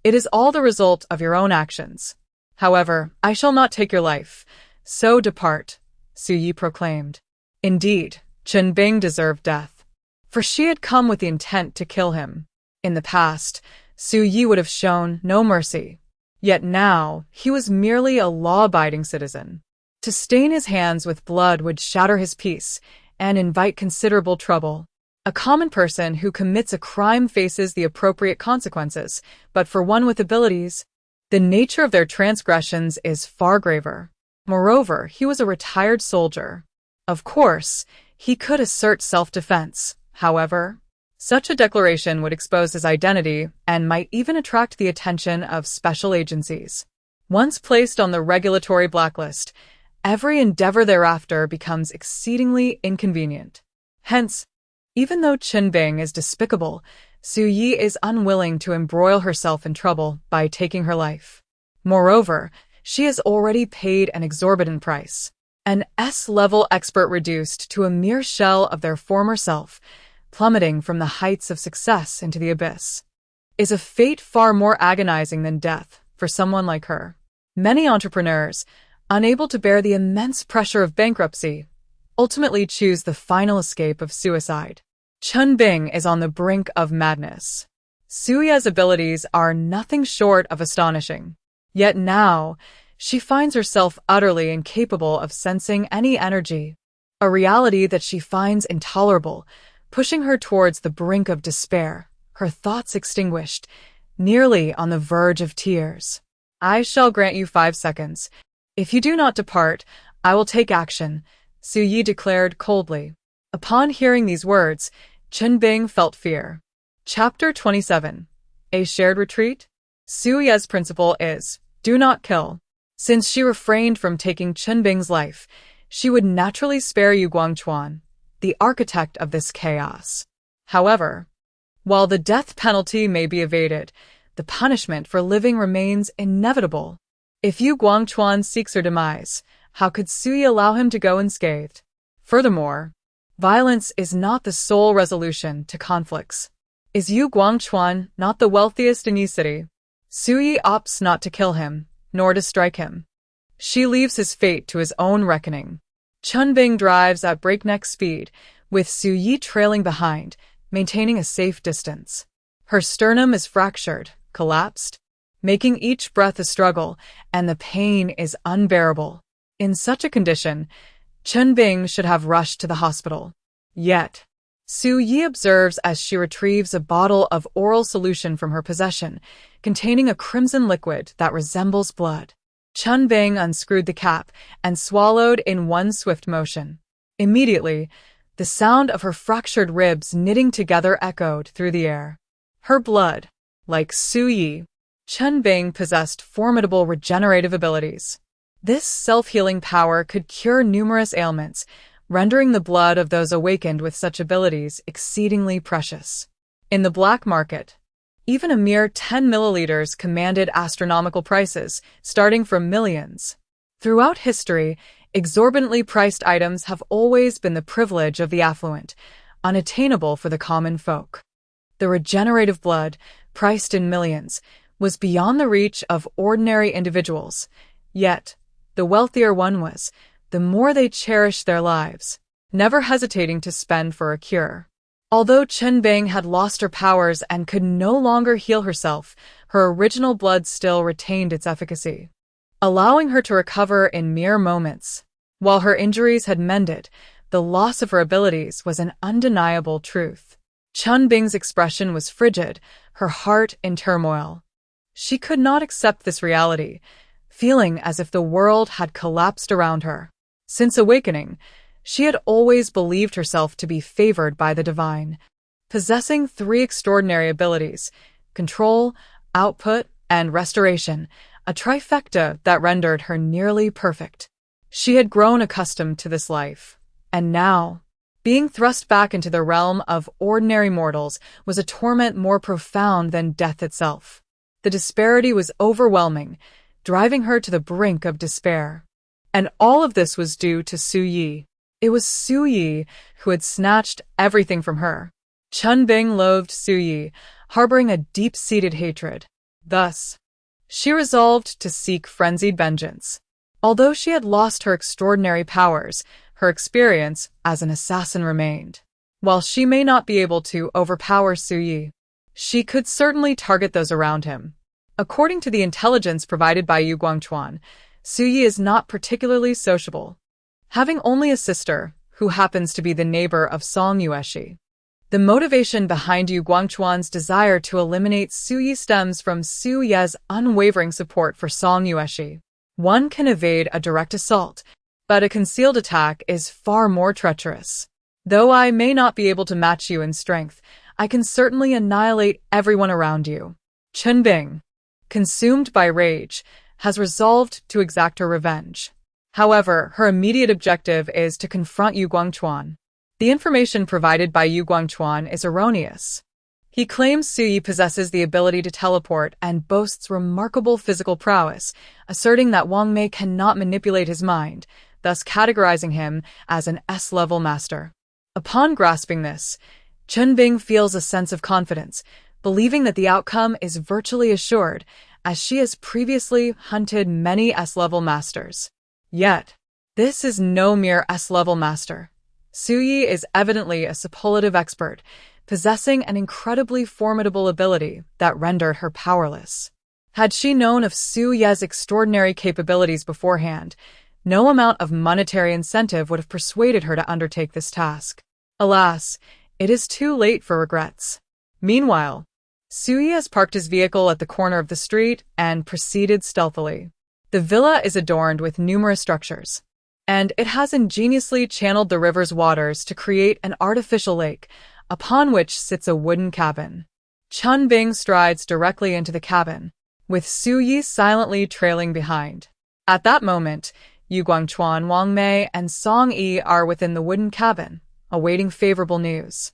It is all the result of your own actions. However, I shall not take your life, so depart," Su Yi proclaimed. Indeed, Chunbing deserved death, for she had come with the intent to kill him. In the past, Su Yi would have shown no mercy. Yet now, he was merely a law-abiding citizen. To stain his hands with blood would shatter his peace and invite considerable trouble. A common person who commits a crime faces the appropriate consequences, but for one with abilities, the nature of their transgressions is far graver. Moreover, he was a retired soldier. Of course, he could assert self-defense. However, such a declaration would expose his identity and might even attract the attention of special agencies. Once placed on the regulatory blacklist, every endeavor thereafter becomes exceedingly inconvenient. Hence, even though Chunbing is despicable, Su Yi is unwilling to embroil herself in trouble by taking her life. Moreover, she has already paid an exorbitant price. An S-level expert reduced to a mere shell of their former self, plummeting from the heights of success into the abyss, is a fate far more agonizing than death for someone like her. Many entrepreneurs, unable to bear the immense pressure of bankruptcy, ultimately choose the final escape of suicide. Chunbing is on the brink of madness. Su Yi's abilities are nothing short of astonishing. Yet now, she finds herself utterly incapable of sensing any energy, a reality that she finds intolerable, pushing her towards the brink of despair, her thoughts extinguished, nearly on the verge of tears. "I shall grant you 5 seconds. If you do not depart, I will take action," Su Yi declared coldly. Upon hearing these words, Chunbing felt fear. Chapter 27. A Shared Retreat? Su Yi's principle is, do not kill. Since she refrained from taking Chunbing's life, she would naturally spare Yu Guangchuan, the architect of this chaos. However, while the death penalty may be evaded, the punishment for living remains inevitable. If Yu Guangchuan seeks her demise, how could Su Yi allow him to go unscathed? Furthermore, violence is not the sole resolution to conflicts. Is Yu Guangchuan not the wealthiest in Yi City? Su Yi opts not to kill him, nor to strike him. She leaves his fate to his own reckoning. Chunbing drives at breakneck speed, with Su Yi trailing behind, maintaining a safe distance. Her sternum is fractured, collapsed, making each breath a struggle, and the pain is unbearable. In such a condition, Chunbing should have rushed to the hospital. Yet, Su Yi observes as she retrieves a bottle of oral solution from her possession, containing a crimson liquid that resembles blood. Chunbing unscrewed the cap and swallowed in one swift motion. Immediately, the sound of her fractured ribs knitting together echoed through the air. Her blood, like Su Yi, Chen Bing possessed formidable regenerative abilities. This self-healing power could cure numerous ailments, rendering the blood of those awakened with such abilities exceedingly precious. In the black market, even a mere 10 milliliters commanded astronomical prices, starting from millions. Throughout history, exorbitantly priced items have always been the privilege of the affluent, unattainable for the common folk. The regenerative blood, priced in millions, was beyond the reach of ordinary individuals. Yet, the wealthier one was, the more they cherished their lives, never hesitating to spend for a cure. Although Chen Bing had lost her powers and could no longer heal herself, her original blood still retained its efficacy, allowing her to recover in mere moments. While her injuries had mended, the loss of her abilities was an undeniable truth. Chen Bing's expression was frigid, her heart in turmoil. She could not accept this reality, feeling as if the world had collapsed around her. Since awakening, she had always believed herself to be favored by the divine, possessing three extraordinary abilities: control, output, and restoration, a trifecta that rendered her nearly perfect. She had grown accustomed to this life, and now, being thrust back into the realm of ordinary mortals was a torment more profound than death itself. The disparity was overwhelming, driving her to the brink of despair. And all of this was due to Su Yi. It was Su Yi who had snatched everything from her. Chen Bing loathed Su Yi, harboring a deep-seated hatred. Thus, she resolved to seek frenzied vengeance. Although she had lost her extraordinary powers, her experience as an assassin remained. While she may not be able to overpower Su Yi, she could certainly target those around him. According to the intelligence provided by Yu Guangchuan, Su Yi is not particularly sociable, having only a sister, who happens to be the neighbor of Song Yueshi. The motivation behind Yu Guangchuan's desire to eliminate Su Yi stems from Su Ye's unwavering support for Song Yueshi. One can evade a direct assault, but a concealed attack is far more treacherous. Though I may not be able to match you in strength, I can certainly annihilate everyone around you. Chen Bing, consumed by rage, has resolved to exact her revenge. However, her immediate objective is to confront Yu Guangchuan. The information provided by Yu Guangchuan is erroneous. He claims Su Yi possesses the ability to teleport and boasts remarkable physical prowess, asserting that Wang Mei cannot manipulate his mind, thus categorizing him as an S-level master. Upon grasping this, Chen Bing feels a sense of confidence, believing that the outcome is virtually assured, as she has previously hunted many S-level masters. Yet, this is no mere S-level master. Su Yi is evidently a superlative expert, possessing an incredibly formidable ability that rendered her powerless. Had she known of Su Ye's extraordinary capabilities beforehand, no amount of monetary incentive would have persuaded her to undertake this task. Alas, it is too late for regrets. Meanwhile, Su Yi has parked his vehicle at the corner of the street and proceeded stealthily. The villa is adorned with numerous structures, and it has ingeniously channeled the river's waters to create an artificial lake, upon which sits a wooden cabin. Chen Bing strides directly into the cabin, with Su Yi silently trailing behind. At that moment, Yu Guangchuan, Wang Mei, and Song Yi are within the wooden cabin, awaiting favorable news.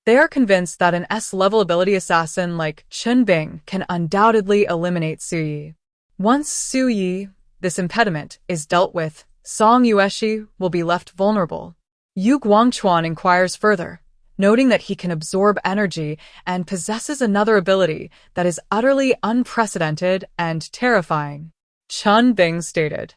They are convinced that an S-level ability assassin like Chen Bing can undoubtedly eliminate Su Yi. Once Su Yi, this impediment, is dealt with, Song Yueshi will be left vulnerable. Yu Guangchuan inquires further, noting that he can absorb energy and possesses another ability that is utterly unprecedented and terrifying. Chen Bing stated.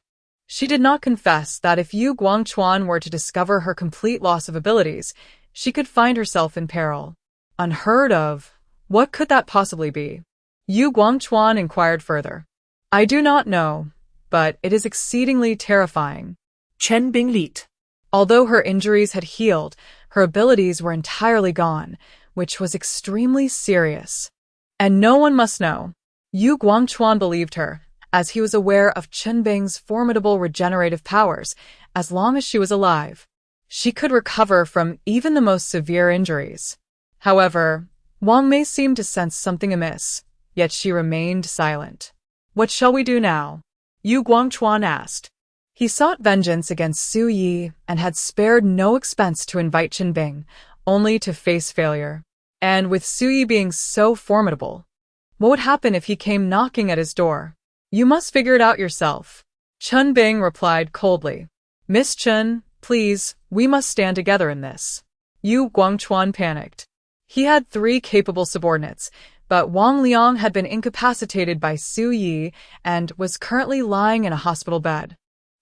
She did not confess that if Yu Guangchuan were to discover her complete loss of abilities, she could find herself in peril. Unheard of. What could that possibly be? Yu Guangchuan inquired further. I do not know, but it is exceedingly terrifying. Chen Bing leaped. Although her injuries had healed, her abilities were entirely gone, which was extremely serious. And no one must know. Yu Guangchuan believed her, as he was aware of Chen Bing's formidable regenerative powers. As long as she was alive, she could recover from even the most severe injuries. However, Wang Mei seemed to sense something amiss. yet she remained silent. "What shall we do now?" Yu Guangchuan asked. He sought vengeance against Su Yi and had spared no expense to invite Chen Bing, only to face failure. And with Su Yi being so formidable, what would happen if he came knocking at his door? "You must figure it out yourself," Chen Bing replied coldly. "Miss Chen, please, we must stand together in this." Yu Guangchuan panicked. He had 3 capable subordinates, but Wang Liang had been incapacitated by Su Yi and was currently lying in a hospital bed.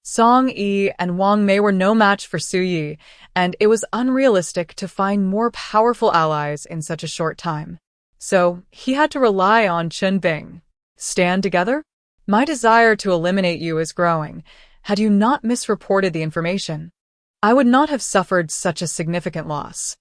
Song Yi and Wang Mei were no match for Su Yi, and it was unrealistic to find more powerful allies in such a short time. So he had to rely on Chen Bing. Stand together? My desire to eliminate you is growing. Had you not misreported the information, I would not have suffered such a significant loss.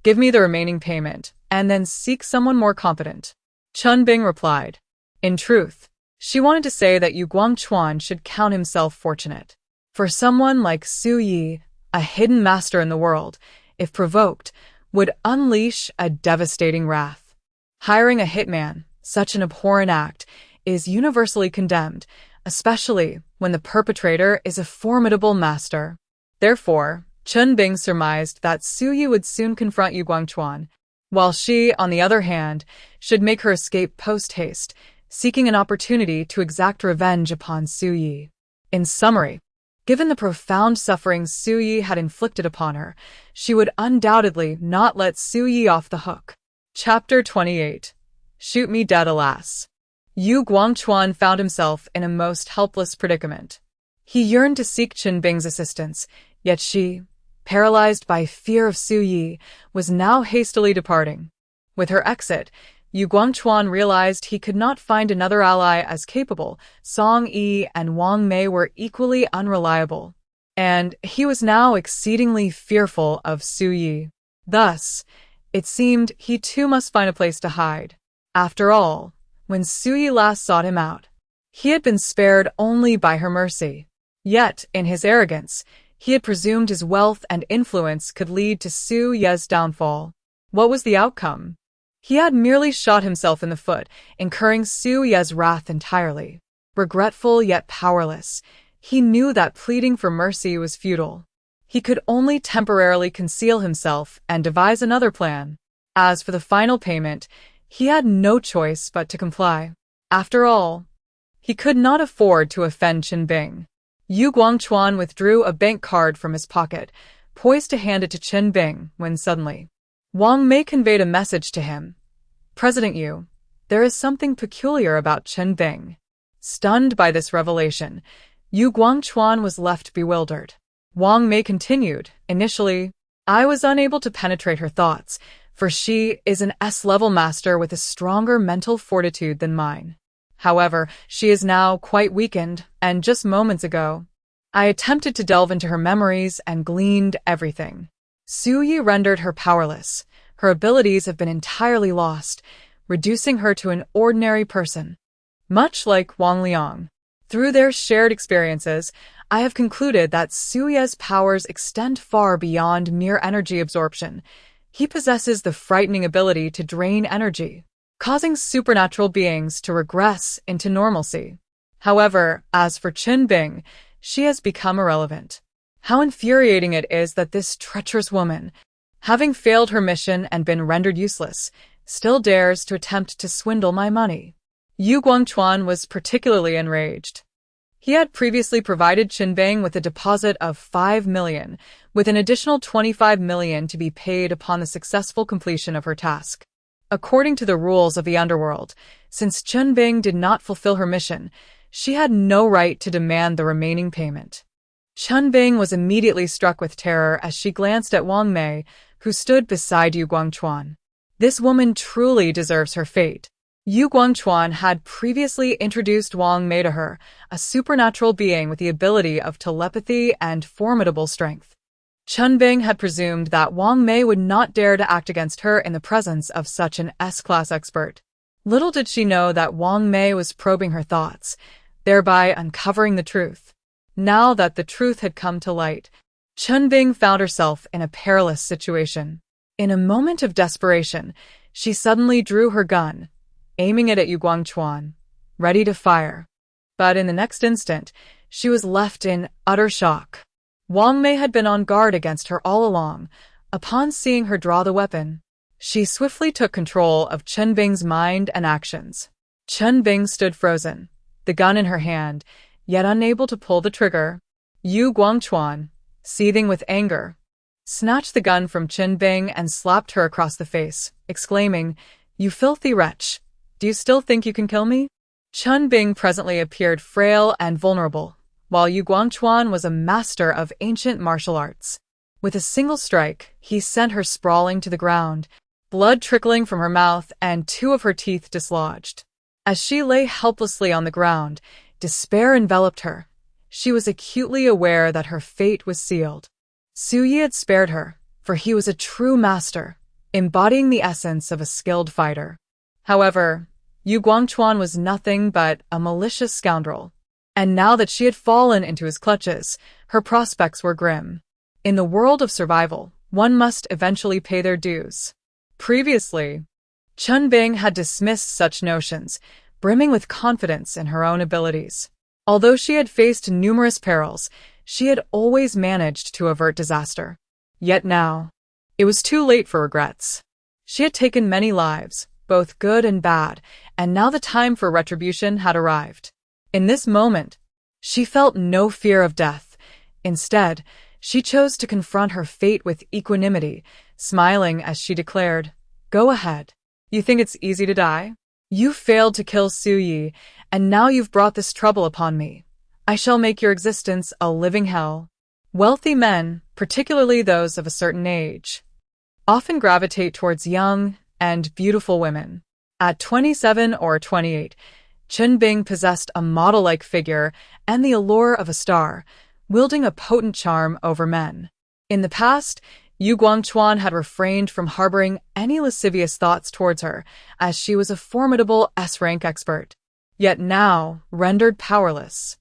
Give me the remaining payment, and then seek someone more competent. Chen Bing replied. In truth, she wanted to say that Yu Guangchuan should count himself fortunate. For someone like Su Yi, a hidden master in the world, if provoked, would unleash a devastating wrath. Hiring a hitman, such an abhorrent act, is universally condemned, especially when the perpetrator is a formidable master. Therefore, Chen Bing surmised that Su Yi would soon confront Yu Guangchuan, while she, on the other hand, should make her escape post-haste, seeking an opportunity to exact revenge upon Su Yi. In summary, given the profound suffering Su Yi had inflicted upon her, she would undoubtedly not let Su Yi off the hook. Chapter 28. Shoot me dead, alas. Yu Guangchuan found himself in a most helpless predicament. He yearned to seek Chen Bing's assistance, yet she, paralyzed by fear of Su Yi, was now hastily departing. With her exit, Yu Guangchuan realized he could not find another ally as capable. Song Yi and Wang Mei were equally unreliable, and he was now exceedingly fearful of Su Yi. Thus, it seemed he too must find a place to hide. After all, when Su Yi last sought him out, he had been spared only by her mercy. Yet, in his arrogance, he had presumed his wealth and influence could lead to Su Yi's downfall. What was the outcome? He had merely shot himself in the foot, incurring Su Yi's wrath entirely. Regretful yet powerless, he knew that pleading for mercy was futile. He could only temporarily conceal himself and devise another plan. As for the final payment, he had no choice but to comply. After all, he could not afford to offend Chen Bing. Yu Guangchuan withdrew a bank card from his pocket, poised to hand it to Chen Bing, when suddenly, Wang Mei conveyed a message to him. President Yu, there is something peculiar about Chen Bing. Stunned by this revelation, Yu Guangchuan was left bewildered. Wang Mei continued, initially, I was unable to penetrate her thoughts, for she is an S-level master with a stronger mental fortitude than mine. However, she is now quite weakened, and just moments ago, I attempted to delve into her memories and gleaned everything. Su Yi rendered her powerless. Her abilities have been entirely lost, reducing her to an ordinary person. Much like Wang Liang. Through their shared experiences, I have concluded that Su Yi's powers extend far beyond mere energy absorption. He possesses the frightening ability to drain energy, causing supernatural beings to regress into normalcy. However, as for Chen Bing, she has become irrelevant. How infuriating it is that this treacherous woman, having failed her mission and been rendered useless, still dares to attempt to swindle my money. Yu Guangchuan was particularly enraged. He had previously provided Chen Bing with a deposit of 5 million, with an additional 25 million to be paid upon the successful completion of her task. According to the rules of the underworld, since Chen Bing did not fulfill her mission, she had no right to demand the remaining payment. Chen Bing was immediately struck with terror as she glanced at Wang Mei, who stood beside Yu Guangchuan. This woman truly deserves her fate. Yu Guangchuan had previously introduced Wang Mei to her, a supernatural being with the ability of telepathy and formidable strength. Chen Bing had presumed that Wang Mei would not dare to act against her in the presence of such an S-class expert. Little did she know that Wang Mei was probing her thoughts, thereby uncovering the truth. Now that the truth had come to light, Chen Bing found herself in a perilous situation. In a moment of desperation, she suddenly drew her gun, aiming it at Yu Guangchuan, ready to fire. But in the next instant, she was left in utter shock. Wang Mei had been on guard against her all along. Upon seeing her draw the weapon, she swiftly took control of Chen Bing's mind and actions. Chen Bing stood frozen, the gun in her hand, yet unable to pull the trigger. Yu Guangchuan, seething with anger, snatched the gun from Chen Bing and slapped her across the face, exclaiming, "You filthy wretch! Do you still think you can kill me?" Chen Bing presently appeared frail and vulnerable, while Yu Guangchuan was a master of ancient martial arts. With a single strike, he sent her sprawling to the ground, blood trickling from her mouth and 2 of her teeth dislodged. As she lay helplessly on the ground, despair enveloped her. She was acutely aware that her fate was sealed. Su Yi had spared her, for he was a true master, embodying the essence of a skilled fighter. However, Yu Guangchuan was nothing but a malicious scoundrel, and now that she had fallen into his clutches, her prospects were grim. In the world of survival, one must eventually pay their dues. Previously, Chen Bing had dismissed such notions, brimming with confidence in her own abilities. Although she had faced numerous perils, she had always managed to avert disaster. Yet now, it was too late for regrets. She had taken many lives, both good and bad, and now the time for retribution had arrived. In this moment, she felt no fear of death. Instead, she chose to confront her fate with equanimity, smiling as she declared, "Go ahead. You think it's easy to die? You failed to kill Su Yi, and now you've brought this trouble upon me. I shall make your existence a living hell." Wealthy men, particularly those of a certain age, often gravitate towards young and beautiful women. At 27 or 28, Chen Bing possessed a model-like figure and the allure of a star, wielding a potent charm over men. In the past, Yu Guangchuan had refrained from harboring any lascivious thoughts towards her, as she was a formidable S-rank expert. Yet now, rendered powerless,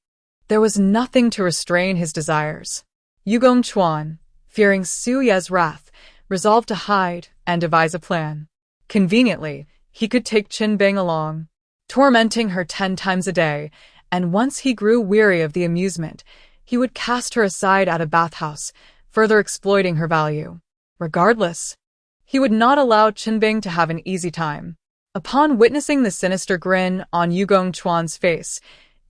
there was nothing to restrain his desires. Yu Guangchuan, fearing Su Ye's wrath, resolved to hide and devise a plan. Conveniently, he could take Chen Bing along, tormenting her 10 times a day, and once he grew weary of the amusement, he would cast her aside at a bathhouse, further exploiting her value. Regardless, he would not allow Chen Bing to have an easy time. Upon witnessing the sinister grin on Yu Guangchuan's face,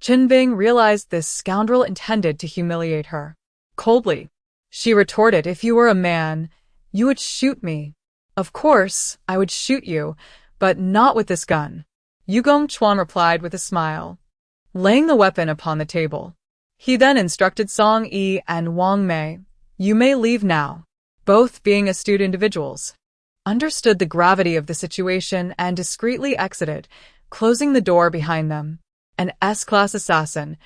Chen Bing realized this scoundrel intended to humiliate her. Coldly, she retorted, "If you were a man, you would shoot me." "Of course, I would shoot you, but not with this gun," Yu Guangchuan replied with a smile, laying the weapon upon the table. He then instructed Song Yi and Wang Mei, "You may leave now." Both, being astute individuals, understood the gravity of the situation and discreetly exited, closing the door behind them. An S-class assassin.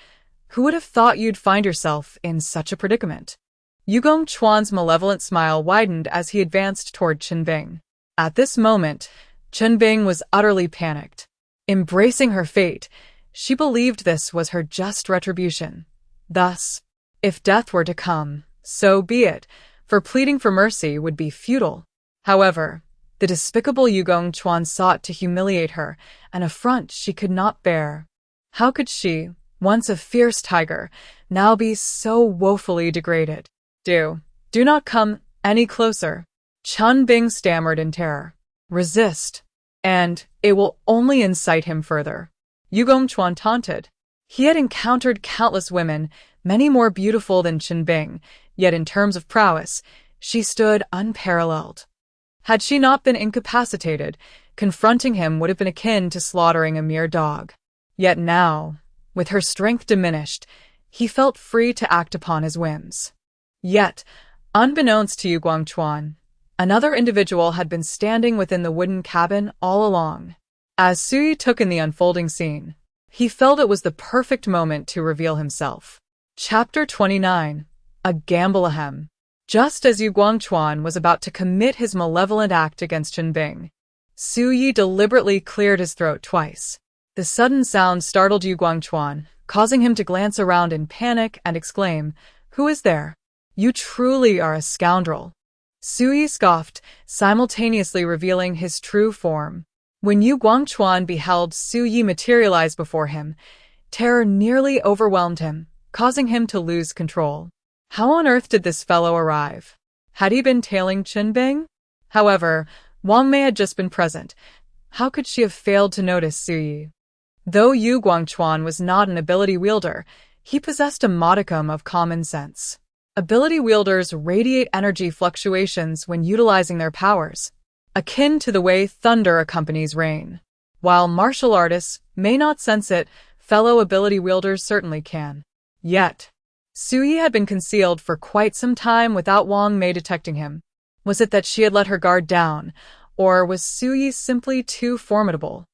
Who would have thought you'd find yourself in such a predicament? Yu Guangchuan's malevolent smile widened as he advanced toward Chen Bing. At this moment, Chen Bing was utterly panicked. Embracing her fate, she believed this was her just retribution. Thus, if death were to come, so be it, for pleading for mercy would be futile. However, the despicable Yu Guangchuan sought to humiliate her, an affront she could not bear. How could she, once a fierce tiger, now be so woefully degraded? Do not come any closer," Chen Bing stammered in terror. "Resist, and it will only incite him further," Yu Guangchuan taunted. He had encountered countless women, many more beautiful than Chen Bing, yet in terms of prowess, she stood unparalleled. Had she not been incapacitated, confronting him would have been akin to slaughtering a mere dog. Yet now, with her strength diminished, he felt free to act upon his whims. Yet, unbeknownst to Yu Guangchuan, another individual had been standing within the wooden cabin all along. As Su Yi took in the unfolding scene, he felt it was the perfect moment to reveal himself. Chapter 29. A Gamble Ahem. Just as Yu Guangchuan was about to commit his malevolent act against Chen Bing, Su Yi deliberately cleared his throat twice. The sudden sound startled Yu Guangchuan, causing him to glance around in panic and exclaim, "Who is there? You truly are a scoundrel." Su Yi scoffed, simultaneously revealing his true form. When Yu Guangchuan beheld Su Yi materialize before him, terror nearly overwhelmed him, causing him to lose control. How on earth did this fellow arrive? Had he been tailing Qinbing? However, Wang Mei had just been present. How could she have failed to notice Su Yi? Though Yu Guangchuan was not an ability wielder, he possessed a modicum of common sense. Ability wielders radiate energy fluctuations when utilizing their powers, akin to the way thunder accompanies rain. While martial artists may not sense it, fellow ability wielders certainly can. Yet, Su Yi had been concealed for quite some time without Wang Mei detecting him. Was it that she had let her guard down, or was Su Yi simply too formidable?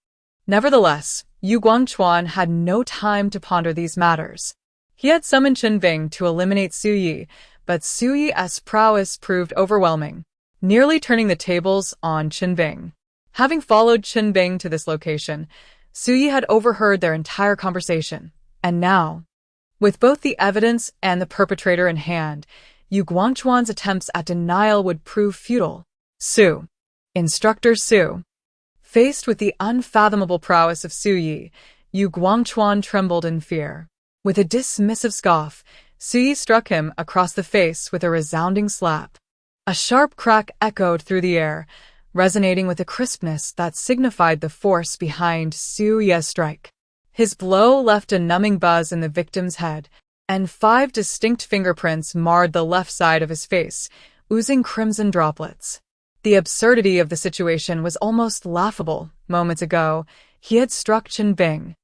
Nevertheless, Yu Guangchuan had no time to ponder these matters. He had summoned Qinbing to eliminate Su Yi, but Su Yi's prowess proved overwhelming, nearly turning the tables on Qinbing. Having followed Qinbing to this location, Su Yi had overheard their entire conversation, and now, with both the evidence and the perpetrator in hand, Yu Guangchuan's attempts at denial would prove futile. Instructor Su. Faced with the unfathomable prowess of Su Yi, Yu Guangchuan trembled in fear. With a dismissive scoff, Su Yi struck him across the face with a resounding slap. A sharp crack echoed through the air, resonating with a crispness that signified the force behind Su Yi's strike. His blow left a numbing buzz in the victim's head, and 5 distinct fingerprints marred the left side of his face, oozing crimson droplets. The absurdity of the situation was almost laughable. Moments ago, he had struck Qinbing,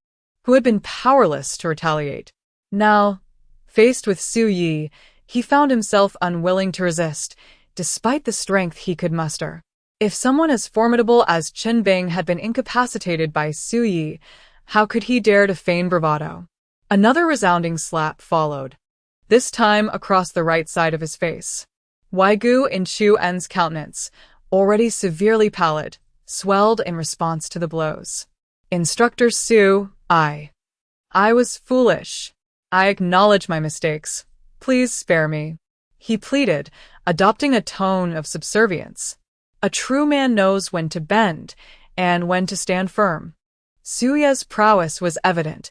who had been powerless to retaliate. Now, faced with Su Yi, he found himself unwilling to resist, despite the strength he could muster. If someone as formidable as Qinbing had been incapacitated by Su Yi, how could he dare to feign bravado? Another resounding slap followed, this time across the right side of his face. Waigu in Chu En's countenance, already severely pallid, swelled in response to the blows. Instructor Su, I was foolish. I acknowledge my mistakes. Please spare me. He pleaded, adopting a tone of subservience. A true man knows when to bend and when to stand firm. Su Yi's prowess was evident.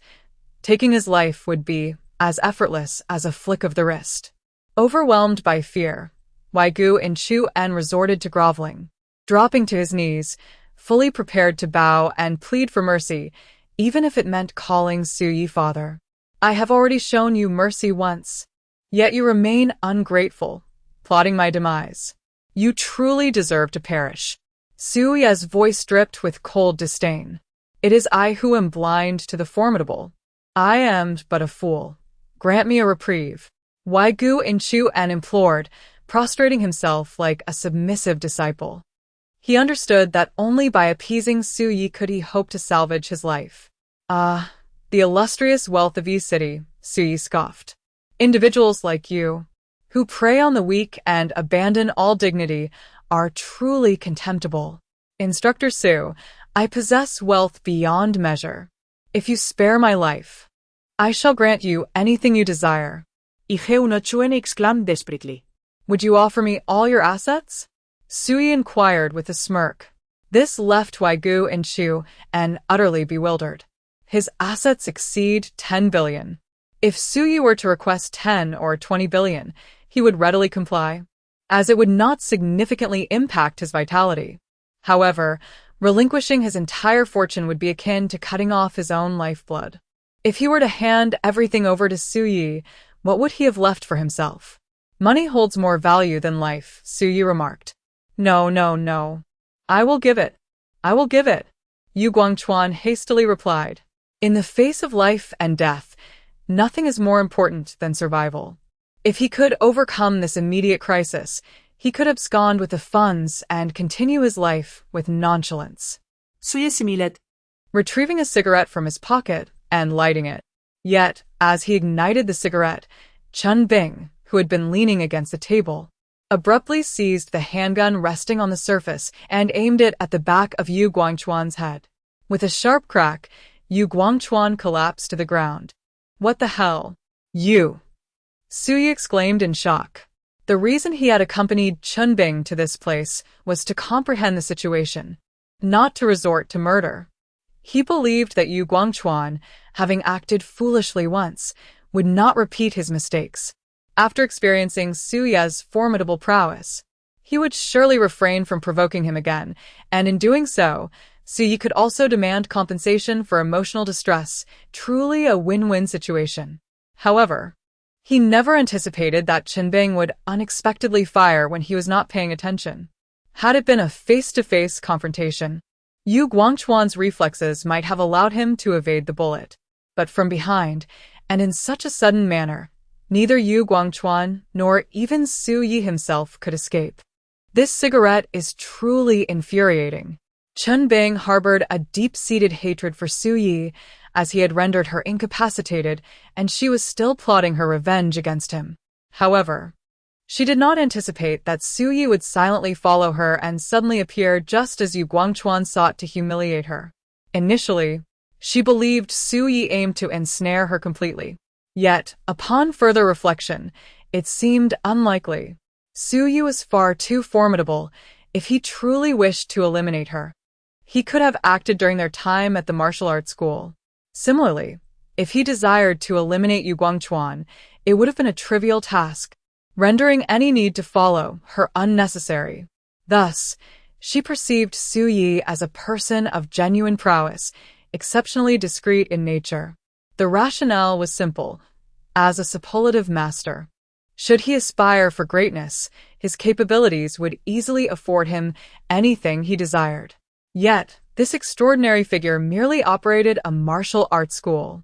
Taking his life would be as effortless as a flick of the wrist. Overwhelmed by fear, Waigu in Chu En resorted to groveling, dropping to his knees, fully prepared to bow and plead for mercy, even if it meant calling Su Yi father. I have already shown you mercy once, yet you remain ungrateful, plotting my demise. You truly deserve to perish. Su Yi's voice dripped with cold disdain. It is I who am blind to the formidable. I am but a fool. Grant me a reprieve. Waigu in Chu En implored, prostrating himself like a submissive disciple. He understood that only by appeasing Su Yi could he hope to salvage his life. Ah, the illustrious wealth of Yi City, Su Yi scoffed. Individuals like you, who prey on the weak and abandon all dignity, are truly contemptible. Instructor Su, I possess wealth beyond measure. If you spare my life, I shall grant you anything you desire. Chuen exclaimed desperately. Would you offer me all your assets? Su Yi inquired with a smirk. This left Waigu in Chu En utterly bewildered. His assets exceed 10 billion. If Su Yi were to request 10 or 20 billion, he would readily comply, as it would not significantly impact his vitality. However, relinquishing his entire fortune would be akin to cutting off his own lifeblood. If he were to hand everything over to Su Yi, what would he have left for himself? Money holds more value than life, Su Yi remarked. No. I will give it. Yu Guangchuan hastily replied. In the face of life and death, nothing is more important than survival. If he could overcome this immediate crisis, he could abscond with the funds and continue his life with nonchalance. Su Yi similed, Retrieving a cigarette from his pocket and lighting it. Yet, as he ignited the cigarette, Qinbing, who had been leaning against the table, abruptly seized the handgun resting on the surface and aimed it at the back of Yu Guangchuan's head. With a sharp crack, Yu Guangchuan collapsed to the ground. What the hell? You! Su Yi exclaimed in shock. The reason he had accompanied Qinbing to this place was to comprehend the situation. not to resort to murder. He believed that Yu Guangchuan, having acted foolishly once, would not repeat his mistakes. After experiencing Su Ye's formidable prowess, he would surely refrain from provoking him again, and in doing so, Su Yi could also demand compensation for emotional distress, truly a win-win situation. However, he never anticipated that Chen Bing would unexpectedly fire when he was not paying attention. Had it been a face-to-face confrontation, Yu Guangchuan's reflexes might have allowed him to evade the bullet. But from behind, and in such a sudden manner, neither Yu Guangchuan nor even Su Yi himself could escape. This cigarette is truly infuriating. Chen Bing harbored a deep-seated hatred for Su Yi, as he had rendered her incapacitated, and she was still plotting her revenge against him. However, she did not anticipate that Su Yi would silently follow her and suddenly appear just as Yu Guangchuan sought to humiliate her. Initially, she believed Su Yi aimed to ensnare her completely. Yet, upon further reflection, it seemed unlikely. Su Yi was far too formidable. If he truly wished to eliminate her, he could have acted during their time at the martial arts school. Similarly, if he desired to eliminate Yu Guangchuan, it would have been a trivial task, rendering any need to follow her unnecessary. Thus, she perceived Su Yi as a person of genuine prowess, exceptionally discreet in nature. The rationale was simple. As a superlative master, should he aspire for greatness, his capabilities would easily afford him anything he desired. Yet, this extraordinary figure merely operated a martial arts school.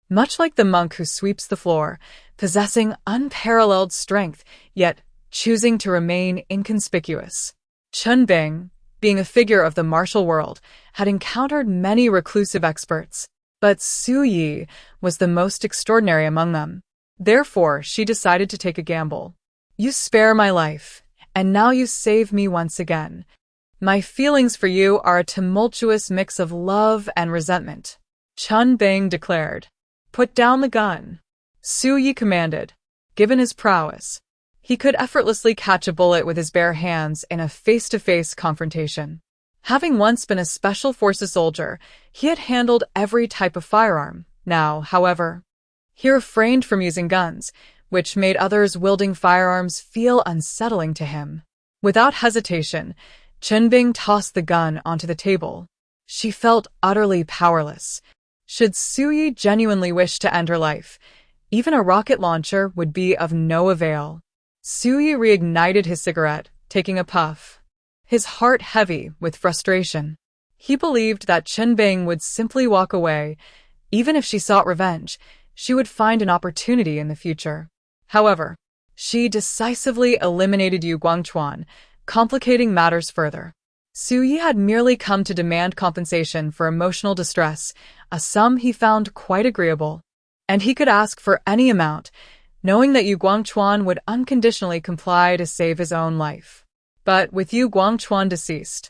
Much like the monk who sweeps the floor, possessing unparalleled strength, yet choosing to remain inconspicuous. Chen Bing, being a figure of the martial world, had encountered many reclusive experts, but Su Yi was the most extraordinary among them. Therefore, she decided to take a gamble. You spare my life, and now you save me once again. My feelings for you are a tumultuous mix of love and resentment, Chen Bing declared. Put down the gun, Su Yi commanded. Given his prowess, he could effortlessly catch a bullet with his bare hands in a face-to-face confrontation. Having once been a special forces soldier, he had handled every type of firearm. Now, however, he refrained from using guns, which made others wielding firearms feel unsettling to him. Without hesitation, Chen Bing tossed the gun onto the table. She felt utterly powerless. Should Su Yi genuinely wish to end her life, even a rocket launcher would be of no avail. Su Yi reignited his cigarette, taking a puff, his heart heavy with frustration. He believed that Chen Bing would simply walk away. Even if she sought revenge, she would find an opportunity in the future. However, she decisively eliminated Yu Guangchuan, complicating matters further. Su Yi had merely come to demand compensation for emotional distress, a sum he found quite agreeable. And he could ask for any amount, knowing that Yu Guangchuan would unconditionally comply to save his own life. But with Yu Guangchuan deceased,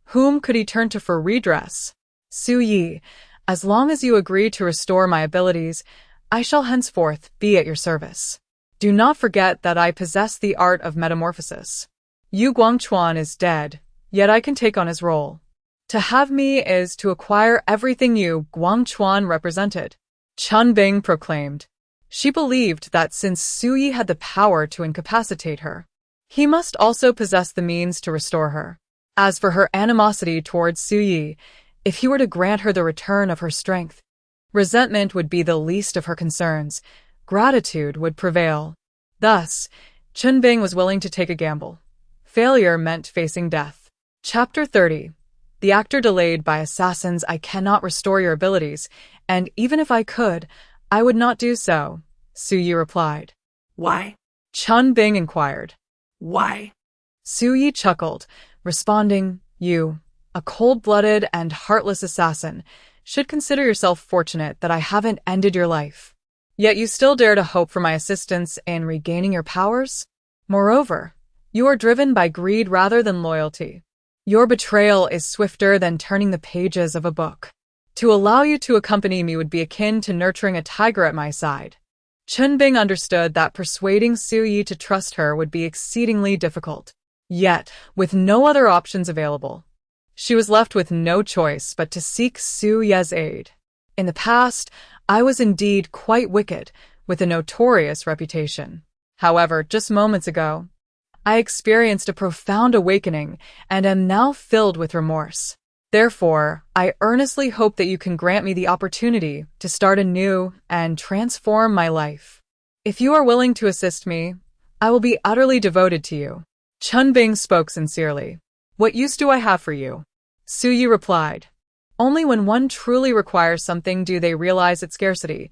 whom could he turn to for redress? Su Yi, as long as you agree to restore my abilities, I shall henceforth be at your service. Do not forget that I possess the art of metamorphosis. Yu Guangchuan is dead, yet I can take on his role. To have me is to acquire everything Yu Guangchuan represented, Chen Bing proclaimed. She believed that since Su Yi had the power to incapacitate her, he must also possess the means to restore her. As for her animosity towards Su Yi, if he were to grant her the return of her strength, resentment would be the least of her concerns. Gratitude would prevail. Thus, Chen Bing was willing to take a gamble. Failure meant facing death. Chapter 30. The actor delayed by assassins. I cannot restore your abilities, and even if I could, I would not do so, Su Yi replied. Why? Chen Bing inquired. Why? Su Yi chuckled, responding, You, a cold-blooded and heartless assassin, should consider yourself fortunate that I haven't ended your life. Yet you still dare to hope for my assistance in regaining your powers? Moreover, you are driven by greed rather than loyalty. Your betrayal is swifter than turning the pages of a book. To allow you to accompany me would be akin to nurturing a tiger at my side. Chen Bing understood that persuading Su Yi to trust her would be exceedingly difficult. Yet, with no other options available, She was left with no choice but to seek Su Ye's aid. In the past, I was indeed quite wicked, with a notorious reputation. However, just moments ago, I experienced a profound awakening and am now filled with remorse. Therefore, I earnestly hope that you can grant me the opportunity to start anew and transform my life. If you are willing to assist me, I will be utterly devoted to you. Chun Bing spoke sincerely. What use do I have for you? Su Yi replied. Only when one truly requires something do they realize its scarcity.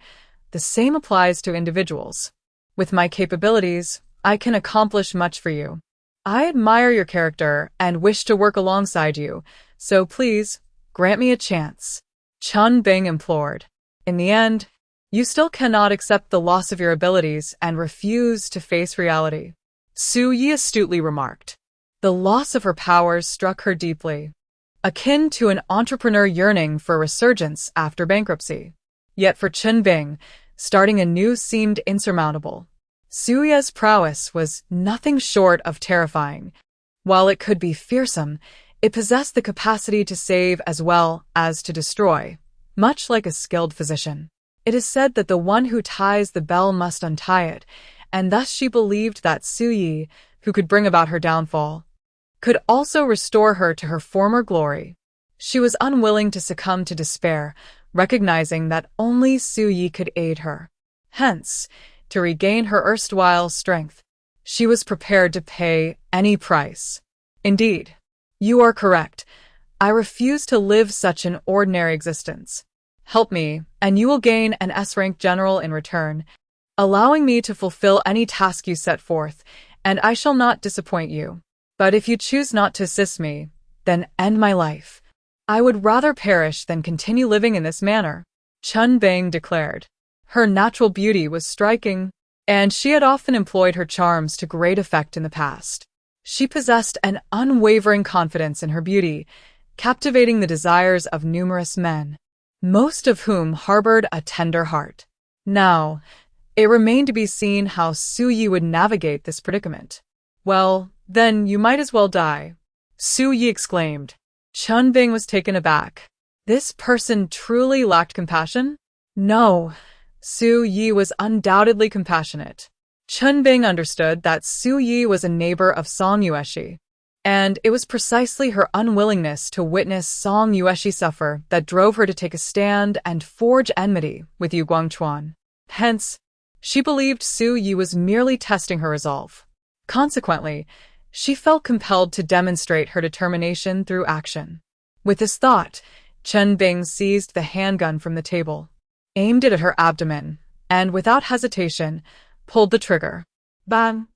The same applies to individuals. With my capabilities, I can accomplish much for you. I admire your character and wish to work alongside you, so please, grant me a chance. Chun Bing implored. In the end, you still cannot accept the loss of your abilities and refuse to face reality. Su Yi astutely remarked. The loss of her powers struck her deeply, akin to an entrepreneur yearning for resurgence after bankruptcy. Yet for Chun Bing, starting anew seemed insurmountable. Su Ye's prowess was nothing short of terrifying. While it could be fearsome, it possessed the capacity to save as well as to destroy, much like a skilled physician. It is said that the one who ties the bell must untie it, and thus she believed that Su Yi, who could bring about her downfall, could also restore her to her former glory. She was unwilling to succumb to despair, recognizing that only Su Yi could aid her. Hence, to regain her erstwhile strength, she was prepared to pay any price. Indeed, you are correct. I refuse to live such an ordinary existence. Help me, and you will gain an S-rank general in return, allowing me to fulfill any task you set forth, and I shall not disappoint you. But if you choose not to assist me, then end my life. I would rather perish than continue living in this manner, Chun Bing declared. Her natural beauty was striking, and she had often employed her charms to great effect in the past. She possessed an unwavering confidence in her beauty, captivating the desires of numerous men, most of whom harbored a tender heart. Now, it remained to be seen how Su Yi would navigate this predicament. Well, then you might as well die, Su Yi exclaimed. Chun Bing was taken aback. This person truly lacked compassion? No, Su Yi was undoubtedly compassionate. Chun Bing understood that Su Yi was a neighbor of Song Yueshi, and it was precisely her unwillingness to witness Song Yueshi suffer that drove her to take a stand and forge enmity with Yu Guangchuan. Hence, she believed Su Yi was merely testing her resolve. Consequently, she felt compelled to demonstrate her determination through action. With this thought, Chun Bing seized the handgun from the table, aimed it at her abdomen, and without hesitation, pulled the trigger. Bang!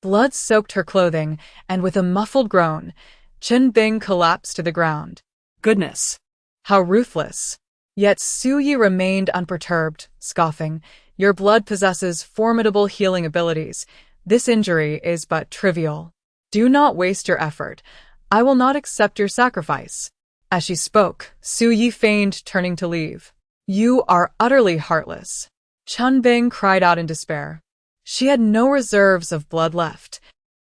Blood soaked her clothing, and with a muffled groan, Chun Bing collapsed to the ground. Goodness. How ruthless. Yet Su Yi remained unperturbed, scoffing. Your blood possesses formidable healing abilities. This injury is but trivial. Do not waste your effort. I will not accept your sacrifice. As she spoke, Su Yi feigned turning to leave. You are utterly heartless, Chun Bing cried out in despair. She had no reserves of blood left.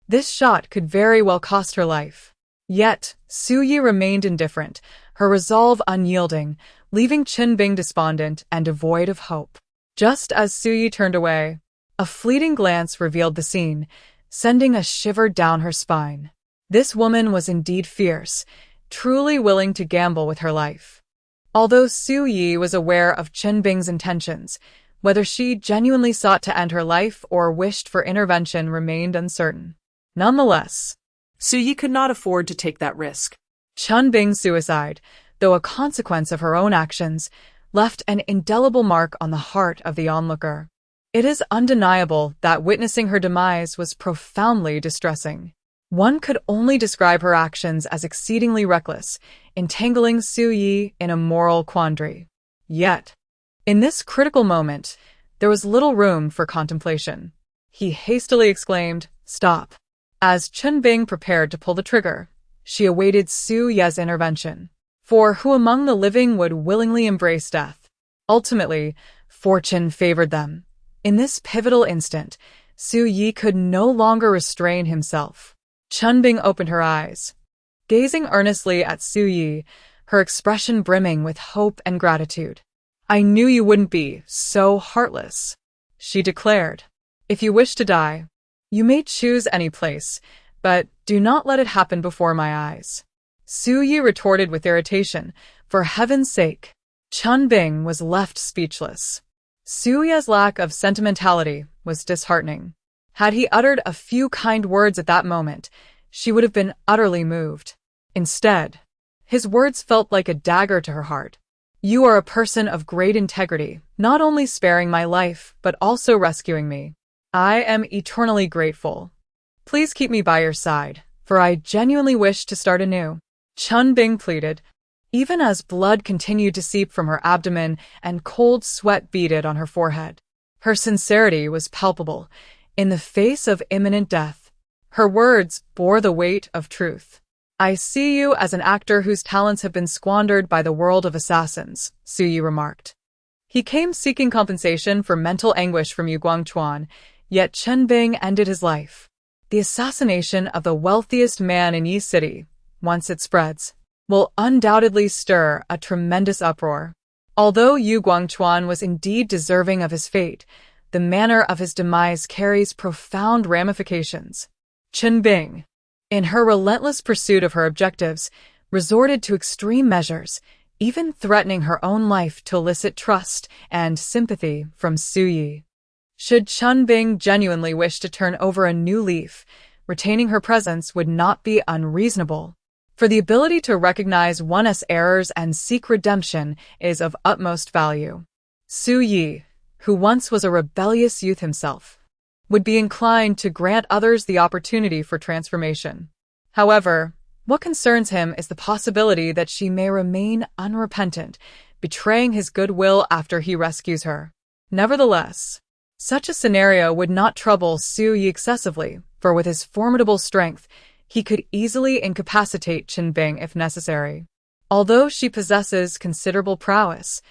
This shot could very well cost her life. Yet, Su Yi remained indifferent, her resolve unyielding, leaving Chun Bing despondent and devoid of hope. Just as Su Yi turned away, a fleeting glance revealed the scene, sending a shiver down her spine. This woman was indeed fierce, truly willing to gamble with her life. Although Su Yi was aware of Chun Bing's intentions, whether she genuinely sought to end her life or wished for intervention remained uncertain. Nonetheless, Su Yi could not afford to take that risk. Chun Bing's suicide, though a consequence of her own actions, left an indelible mark on the heart of the onlooker. It is undeniable that witnessing her demise was profoundly distressing. One could only describe her actions as exceedingly reckless, entangling Su Yi in a moral quandary. Yet, in this critical moment, there was little room for contemplation. He hastily exclaimed, "Stop." As Chun Bing prepared to pull the trigger, she awaited Su Ye's intervention. For who among the living would willingly embrace death? Ultimately, fortune favored them. In this pivotal instant, Su Yi could no longer restrain himself. Chun Bing opened her eyes. gazing earnestly at Su Yi, her expression brimming with hope and gratitude. "I knew you wouldn't be so heartless," she declared. "If you wish to die, you may choose any place, but do not let it happen before my eyes." Su Yi retorted with irritation. For heaven's sake. Chun Bing was left speechless. Su Yi's lack of sentimentality was disheartening. Had he uttered a few kind words at that moment, she would have been utterly moved. Instead, his words felt like a dagger to her heart. "You are a person of great integrity, not only sparing my life, but also rescuing me. I am eternally grateful. Please keep me by your side, for I genuinely wish to start anew," Chun Bing pleaded, even as blood continued to seep from her abdomen and cold sweat beaded on her forehead. Her sincerity was palpable. In the face of imminent death, her words bore the weight of truth. "I see you as an actor whose talents have been squandered by the world of assassins," Su Yi remarked. He came seeking compensation for mental anguish from Yu Guangchuan, yet Chen Bing ended his life. The assassination of the wealthiest man in Yi City, once it spreads, will undoubtedly stir a tremendous uproar. Although Yu Guangchuan was indeed deserving of his fate, the manner of his demise carries profound ramifications. Chen Bing, in her relentless pursuit of her objectives, resorted to extreme measures, even threatening her own life to elicit trust and sympathy from Su Yi. Should Chun Bing genuinely wish to turn over a new leaf, retaining her presence would not be unreasonable. For the ability to recognize one's errors and seek redemption is of utmost value. Su Yi, who once was a rebellious youth himself, would be inclined to grant others the opportunity for transformation. However, what concerns him is the possibility that she may remain unrepentant, betraying his goodwill after he rescues her. Nevertheless, such a scenario would not trouble Su Yi excessively, for with his formidable strength, he could easily incapacitate Chen Bing if necessary. Although she possesses considerable prowess,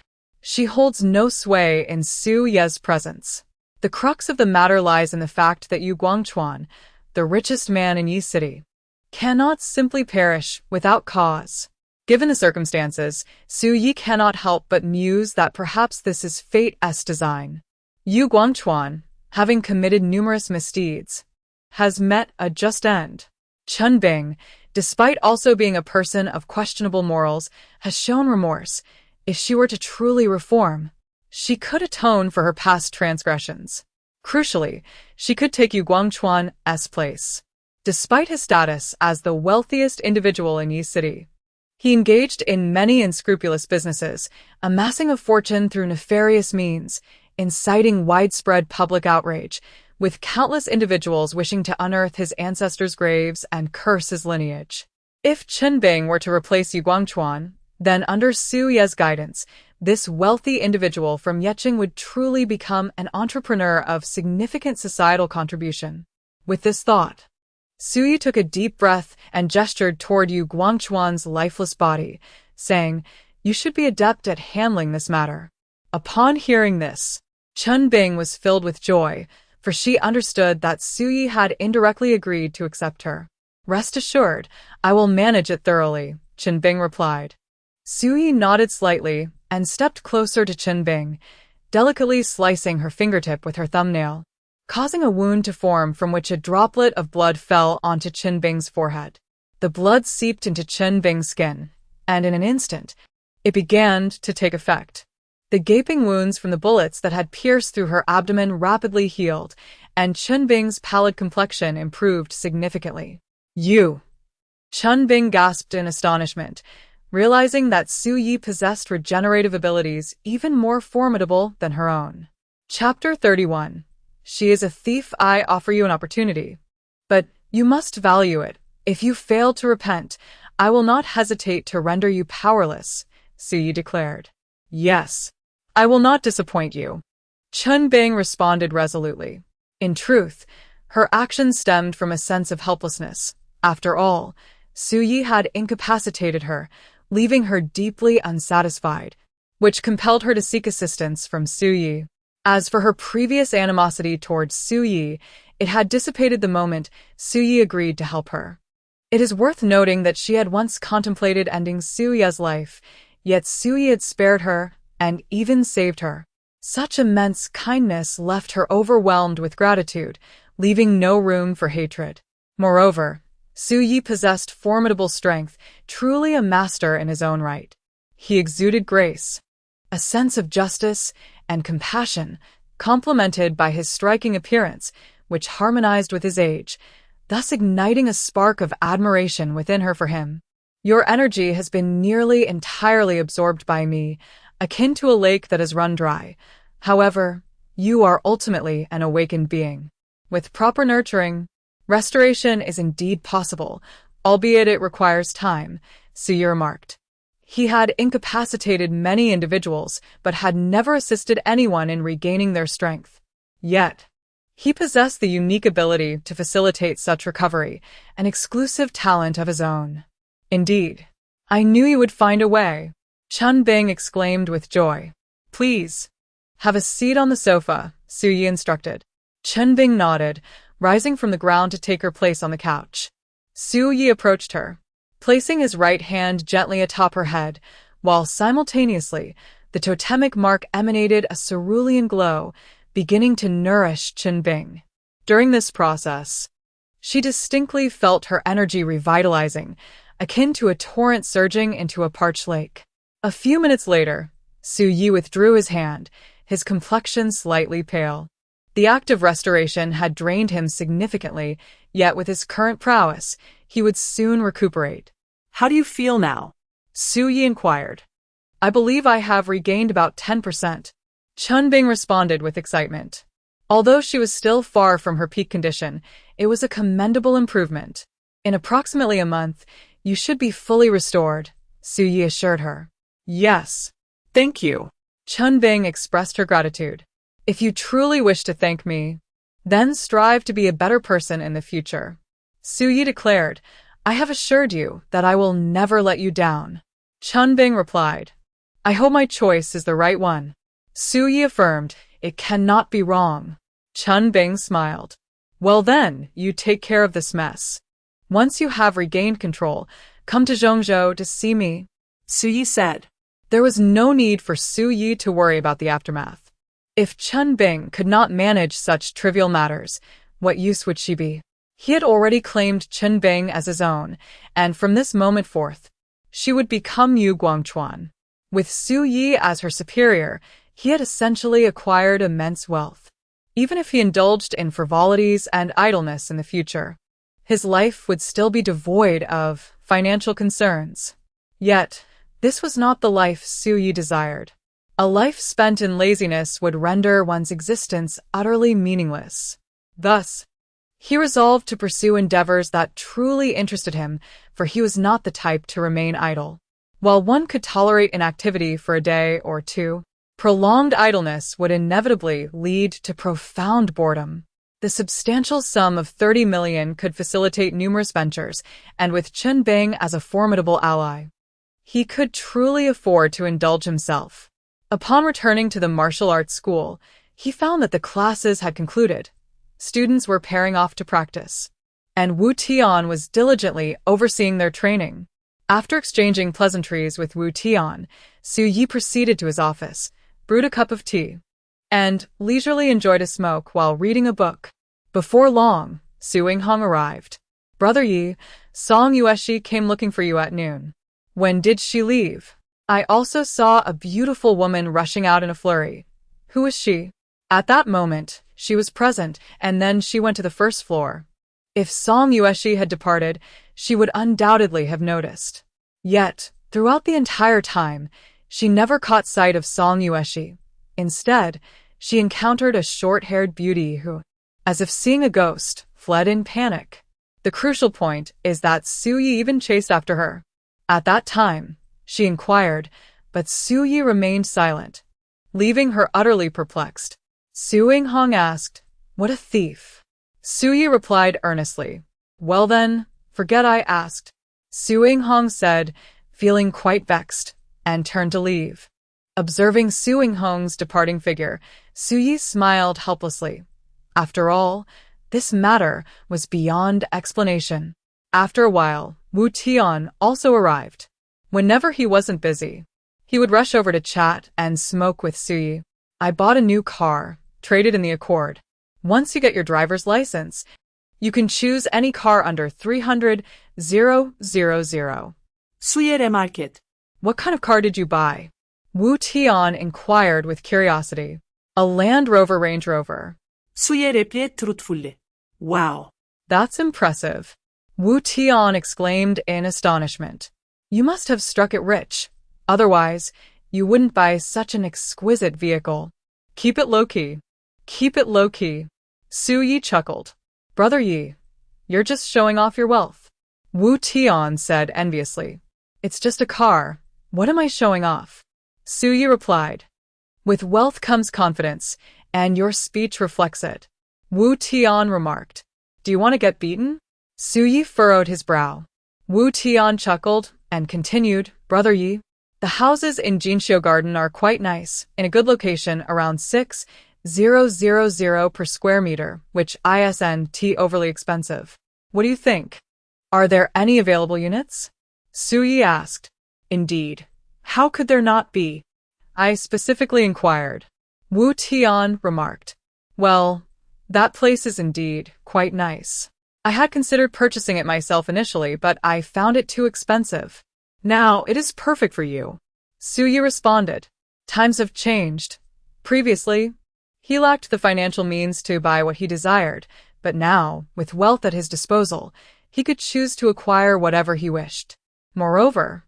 she holds no sway in Su Yi's presence. The crux of the matter lies in the fact that Yu Guangchuan, the richest man in Yi City, cannot simply perish without cause. Given the circumstances, Su Yi cannot help but muse that perhaps this is fate's design. Yu Guangchuan, having committed numerous misdeeds, has met a just end. Chun Bing, despite also being a person of questionable morals, has shown remorse. If she were to truly reform, she could atone for her past transgressions. Crucially, she could take Yu Guangchuan's place. Despite his status as the wealthiest individual in Yi City, he engaged in many unscrupulous businesses, amassing a fortune through nefarious means, inciting widespread public outrage, with countless individuals wishing to unearth his ancestors' graves and curse his lineage. If Chen Bing were to replace Yu Guangchuan, then under Su Yi's guidance, this wealthy individual from Yeqing would truly become an entrepreneur of significant societal contribution. With this thought, Su Yi took a deep breath and gestured toward Yu Guangchuan's lifeless body, saying, "You should be adept at handling this matter." Upon hearing this, Chen Bing was filled with joy, for she understood that Su Yi had indirectly agreed to accept her. "Rest assured, I will manage it thoroughly," Chen Bing replied. Su Yi nodded slightly and stepped closer to Chen Bing, delicately slicing her fingertip with her thumbnail, causing a wound to form from which a droplet of blood fell onto Chen Bing's forehead. The blood seeped into Chen Bing's skin, and in an instant, it began to take effect. The gaping wounds from the bullets that had pierced through her abdomen rapidly healed, and Chen Bing's pallid complexion improved significantly. "You!" Chen Bing gasped in astonishment, realizing that Su Yi possessed regenerative abilities even more formidable than her own. Chapter 31. She is a thief. I offer you an opportunity, but you must value it. If you fail to repent, I will not hesitate to render you powerless, Su Yi declared. "Yes, I will not disappoint you," Chen Bing responded resolutely. In truth, her actions stemmed from a sense of helplessness. After all, Su Yi had incapacitated her, leaving her deeply unsatisfied, which compelled her to seek assistance from Su Yi. As for her previous animosity towards Su Yi, it had dissipated the moment Su Yi agreed to help her. It is worth noting that she had once contemplated ending Suye's life, yet Suye had spared her and even saved her. Such immense kindness left her overwhelmed with gratitude, leaving no room for hatred. Moreover, Suye possessed formidable strength, truly a master in his own right. He exuded grace, a sense of justice, and compassion, complemented by his striking appearance, which harmonized with his age, thus igniting a spark of admiration within her for him. Your energy has been nearly entirely absorbed by me, akin to a lake that has run dry. However, you are ultimately an awakened being. With proper nurturing, restoration is indeed possible, albeit it requires time, Suye remarked. He had incapacitated many individuals, but had never assisted anyone in regaining their strength. Yet, he possessed the unique ability to facilitate such recovery, an exclusive talent of his own. Indeed, I knew you would find a way, Chun Bing exclaimed with joy. Please, have a seat on the sofa, Suye instructed. Chun Bing nodded, rising from the ground to take her place on the couch. Suye approached her, placing his right hand gently atop her head, while simultaneously the totemic mark emanated a cerulean glow, beginning to nourish Chun Bing. During this process, she distinctly felt her energy revitalizing, akin to a torrent surging into a parched lake. A few minutes later, Suye withdrew his hand, his complexion slightly pale. The act of restoration had drained him significantly, yet with his current prowess, he would soon recuperate. How do you feel now? Suye inquired. I believe I have regained about 10%. Chun Bing responded with excitement. Although she was still far from her peak condition, it was a commendable improvement. In approximately a month, you should be fully restored, Suye assured her. Yes. Thank you. Chun Bing expressed her gratitude. If you truly wish to thank me, then strive to be a better person in the future. Suye declared, I have assured you that I will never let you down. Chun Bing replied, I hope my choice is the right one. Suye affirmed, it cannot be wrong. Chun Bing smiled. Well then, you take care of this mess. Once you have regained control, come to Zhongzhou to see me, Suye said. There was no need for Suye to worry about the aftermath. If Chun Bing could not manage such trivial matters, what use would she be? He had already claimed Chun Bing as his own, and from this moment forth, she would become Yu Guangchuan. With Suye as her superior, he had essentially acquired immense wealth. Even if he indulged in frivolities and idleness in the future, his life would still be devoid of financial concerns. Yet, this was not the life Suye desired. A life spent in laziness would render one's existence utterly meaningless. Thus, he resolved to pursue endeavors that truly interested him, for he was not the type to remain idle. While one could tolerate inactivity for a day or two, prolonged idleness would inevitably lead to profound boredom. The substantial sum of 30 million could facilitate numerous ventures, and with Chun Bing as a formidable ally, he could truly afford to indulge himself. Upon returning to the martial arts school, he found that the classes had concluded. Students were pairing off to practice, and Wu Tian was diligently overseeing their training. After exchanging pleasantries with Wu Tian, Suye proceeded to his office, brewed a cup of tea, and leisurely enjoyed a smoke while reading a book. Before long, Su Hong arrived. Brother Yi, Song Yueshi came looking for you at noon. When did she leave? I also saw a beautiful woman rushing out in a flurry. Who was she? At that moment, she was present, and then she went to the first floor. If Song Yueshi had departed, she would undoubtedly have noticed. Yet, throughout the entire time, she never caught sight of Song Yueshi. Instead, she encountered a short-haired beauty who, as if seeing a ghost, fled in panic. The crucial point is that Suye even chased after her. At that time, she inquired, but Suye remained silent, leaving her utterly perplexed. Su Hong asked, What a thief? Suye replied earnestly, Well then, forget I asked. Su Hong said, feeling quite vexed, and turned to leave. Observing Su Hong's departing figure, Suye smiled helplessly. After all, this matter was beyond explanation. After a while, Wu Tian also arrived. Whenever he wasn't busy, he would rush over to chat and smoke with Suyi. I bought a new car, traded in the Accord. Once you get your driver's license, you can choose any car under 300,000. 수의 remarket. What kind of car did you buy? Wu Tian inquired with curiosity. A Land Rover Range Rover. 수의 replied truthfully. Wow. That's impressive. Wu Tian exclaimed in astonishment. You must have struck it rich. Otherwise, you wouldn't buy such an exquisite vehicle. Keep it low-key. Keep it low-key. Su Yi chuckled. Brother Yi, you're just showing off your wealth. Wu Tian said enviously. It's just a car. What am I showing off? Su Yi replied. With wealth comes confidence, and your speech reflects it. Wu Tian remarked. Do you want to get beaten? Su Yi furrowed his brow. Wu Tian chuckled and continued, Brother Yi, the houses in Jinxiu Garden are quite nice, in a good location around 6,000 per square meter, which isn't overly expensive. What do you think? Are there any available units? Su Yi asked. Indeed. How could there not be? I specifically inquired. Wu Tian remarked. Well, that place is indeed quite nice. I had considered purchasing it myself initially, but I found it too expensive. Now it is perfect for you. Su Yi responded. Times have changed. Previously, he lacked the financial means to buy what he desired, but now, with wealth at his disposal, he could choose to acquire whatever he wished. Moreover,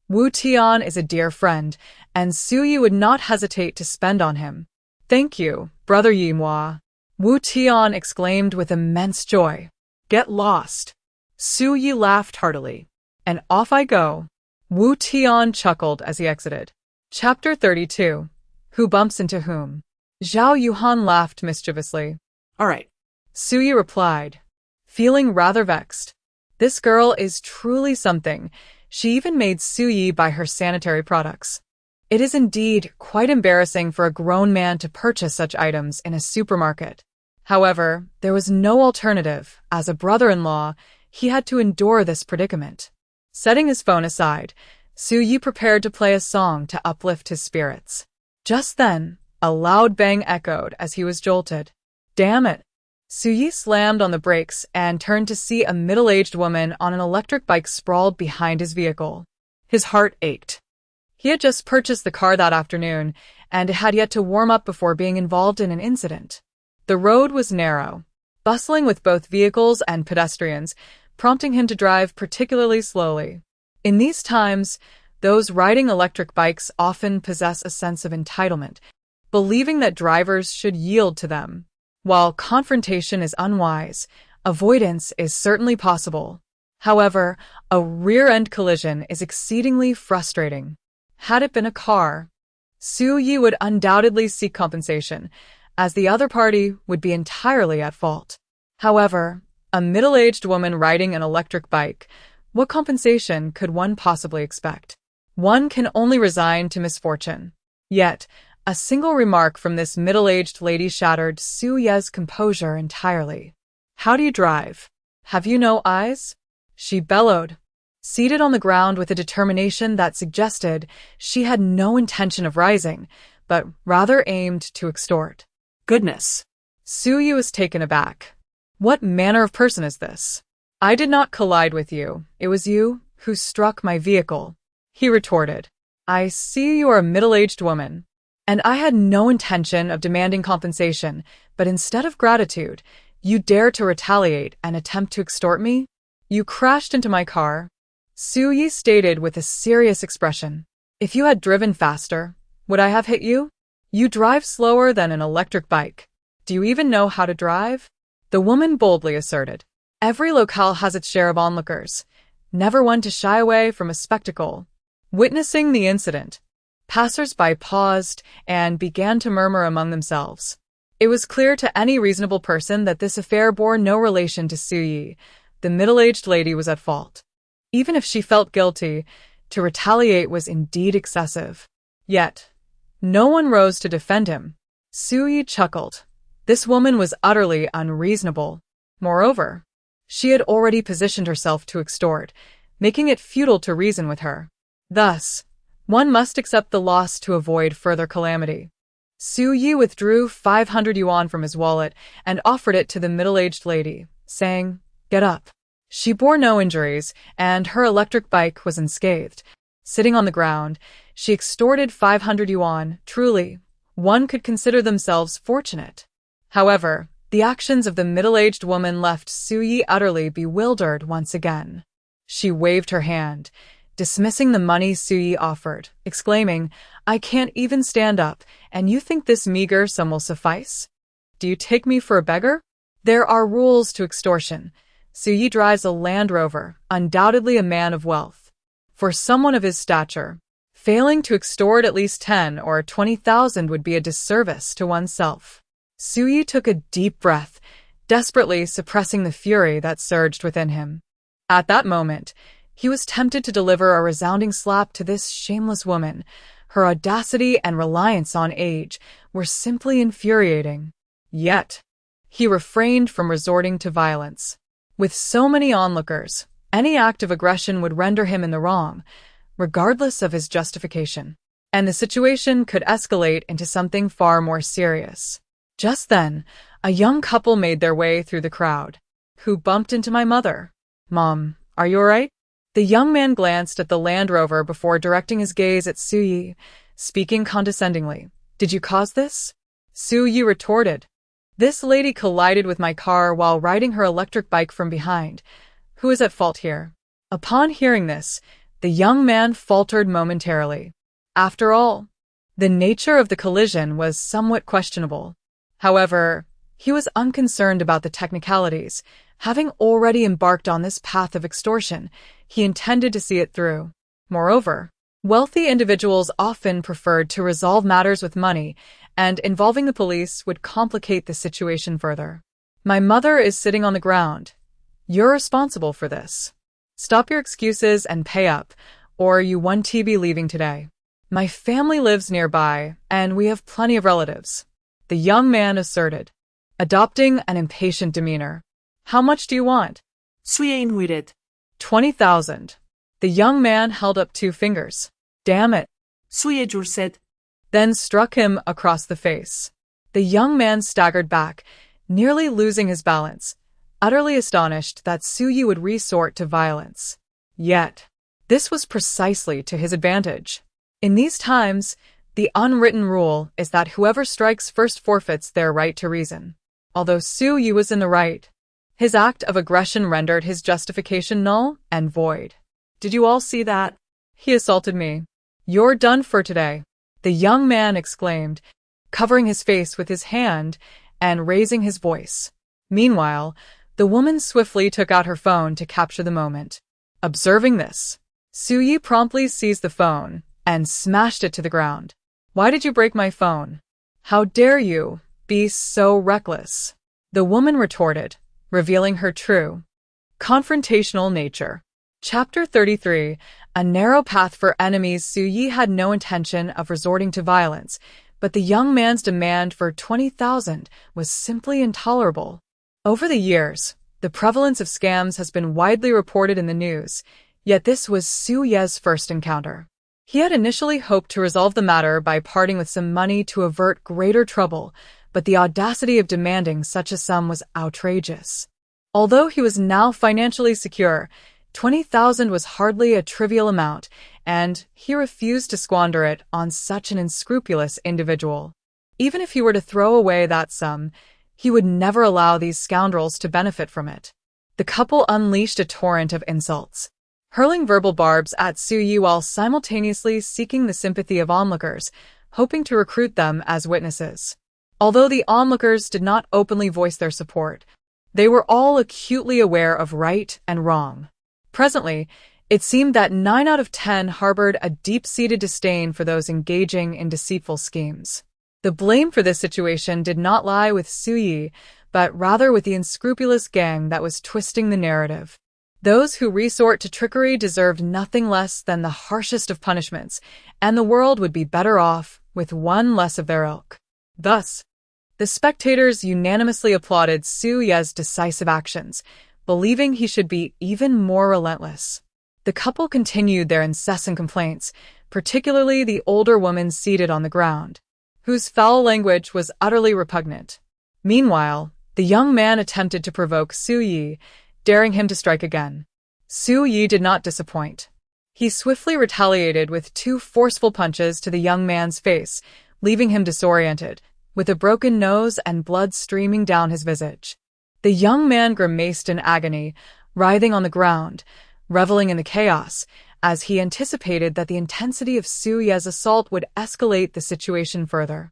Wu Tian is a dear friend, and Su Yi would not hesitate to spend on him. Thank you, Brother Yi moi. Wu Tian exclaimed with immense joy. Get lost. Su Yi laughed heartily. And off I go. Wu Tian chuckled as he exited. Chapter 32. Who bumps into whom? Zhao Yuhan laughed mischievously. All right. Su Yi replied, feeling rather vexed. This girl is truly something. She even made Su Yi buy her sanitary products. It is indeed quite embarrassing for a grown man to purchase such items in a supermarket. However, there was no alternative. As a brother-in-law, he had to endure this predicament. Setting his phone aside, Su Yi prepared to play a song to uplift his spirits. Just then, a loud bang echoed as he was jolted. Damn it! Su Yi slammed on the brakes and turned to see a middle-aged woman on an electric bike sprawled behind his vehicle. His heart ached. He had just purchased the car that afternoon and had yet to warm up before being involved in an incident. The road was narrow, bustling with both vehicles and pedestrians, prompting him to drive particularly slowly. In these times, those riding electric bikes often possess a sense of entitlement, believing that drivers should yield to them. While confrontation is unwise, avoidance is certainly possible. However, a rear-end collision is exceedingly frustrating. Had it been a car, Su Yi would undoubtedly seek compensation, as the other party would be entirely at fault. However, a middle-aged woman riding an electric bike, what compensation could one possibly expect? One can only resign to misfortune. Yet, a single remark from this middle-aged lady shattered Su Ye's composure entirely. How do you drive? Have you no eyes? She bellowed, seated on the ground with a determination that suggested she had no intention of rising, but rather aimed to extort. Goodness. Su Yu was taken aback. What manner of person is this? I did not collide with you. It was you who struck my vehicle, he retorted. I see you are a middle-aged woman, and I had no intention of demanding compensation, but instead of gratitude, you dare to retaliate and attempt to extort me? You crashed into my car, Su Yi stated with a serious expression. If you had driven faster, would I have hit you? You drive slower than an electric bike. Do you even know how to drive? The woman boldly asserted. Every locale has its share of onlookers, never one to shy away from a spectacle. Witnessing the incident, passers-by paused and began to murmur among themselves. It was clear to any reasonable person that this affair bore no relation to Su Yi. The middle-aged lady was at fault. Even if she felt guilty, to retaliate was indeed excessive. Yet, no one rose to defend him. Su Yi chuckled. This woman was utterly unreasonable. Moreover, She had already positioned herself to extort, making it futile to reason with her. Thus, one must accept the loss to avoid further calamity. Xia Yu withdrew 500 yuan from his wallet and offered it to the middle-aged lady, saying, "Get up." She bore no injuries, and her electric bike was unscathed. Sitting on the ground, she extorted 500 yuan. Truly, one could consider themselves fortunate. However, the actions of the middle-aged woman left Xia Yu utterly bewildered once again. She waved her hand, dismissing the money Xia Yu offered, exclaiming, "I can't even stand up, and you think this meager sum will suffice? Do you take me for a beggar? There are rules to extortion. Xia Yu drives a Land Rover, undoubtedly a man of wealth. For someone of his stature, failing to extort at least 10 or 20,000 would be a disservice to oneself." Xia Yu took a deep breath, desperately suppressing the fury that surged within him. At that moment, he was tempted to deliver a resounding slap to this shameless woman. Her audacity and reliance on age were simply infuriating. Yet, he refrained from resorting to violence. With so many onlookers, any act of aggression would render him in the wrong, regardless of his justification, and the situation could escalate into something far more serious. Just then, a young couple made their way through the crowd. "Who bumped into my mother? Mom, are you all right?" The young man glanced at the Land Rover before directing his gaze at Xia Yu, speaking condescendingly. "Did you cause this?" Xia Yu retorted, "This lady collided with my car while riding her electric bike from behind. Who is at fault here?" Upon hearing this, the young man faltered momentarily. After all, the nature of the collision was somewhat questionable. However, he was unconcerned about the technicalities. Having already embarked on this path of extortion, he intended to see it through. Moreover, wealthy individuals often preferred to resolve matters with money, and involving the police would complicate the situation further. "My mother is sitting on the ground. You're responsible for this. Stop your excuses and pay up, or you won't be leaving today. My family lives nearby, and we have plenty of relatives," the young man asserted, adopting an impatient demeanor. "How much do you want?" Xia Yu 20,000. The young man held up 2 fingers. "Damn it," Xia Yu said. Then struck him across the face. The young man staggered back, nearly losing his balance, utterly astonished that Xia Yu would resort to violence. Yet, this was precisely to his advantage. In these times, the unwritten rule is that whoever strikes first forfeits their right to reason. Although Xia Yu was in the right, his act of aggression rendered his justification null and void. "Did you all see that? He assaulted me. You're done for today," the young man exclaimed, covering his face with his hand and raising his voice. Meanwhile, the woman swiftly took out her phone to capture the moment. Observing this, Xia Yu promptly seized the phone and smashed it to the ground. "Why did you break my phone? How dare you be so reckless?" the woman retorted, revealing her true, confrontational nature. Chapter 33. A narrow path for enemies. Xia Yu had no intention of resorting to violence, but the young man's demand for 20,000 was simply intolerable. Over the years, the prevalence of scams has been widely reported in the news, yet this was Xia Yu's first encounter. He had initially hoped to resolve the matter by parting with some money to avert greater trouble, but the audacity of demanding such a sum was outrageous. Although he was now financially secure, 20,000 was hardly a trivial amount, and he refused to squander it on such an unscrupulous individual. Even if he were to throw away that sum, he would never allow these scoundrels to benefit from it. The couple unleashed a torrent of insults, hurling verbal barbs at Xia Yu while simultaneously seeking the sympathy of onlookers, hoping to recruit them as witnesses. Although the onlookers did not openly voice their support, they were all acutely aware of right and wrong. Presently, it seemed that 9 out of 10 harbored a deep-seated disdain for those engaging in deceitful schemes. The blame for this situation did not lie with Xia Yu, but rather with the unscrupulous gang that was twisting the narrative. Those who resort to trickery deserved nothing less than the harshest of punishments, and the world would be better off with one less of their ilk. Thus, the spectators unanimously applauded Xia Yu's decisive actions, believing he should be even more relentless. The couple continued their incessant complaints, particularly the older woman seated on the ground, whose foul language was utterly repugnant. Meanwhile, the young man attempted to provoke Su Yi, daring him to strike again. Su Yi did not disappoint. He swiftly retaliated with 2 forceful punches to the young man's face, leaving him disoriented, with a broken nose and blood streaming down his visage. The young man grimaced in agony, writhing on the ground, reveling in the chaos, as he anticipated that the intensity of Su Yi's assault would escalate the situation further,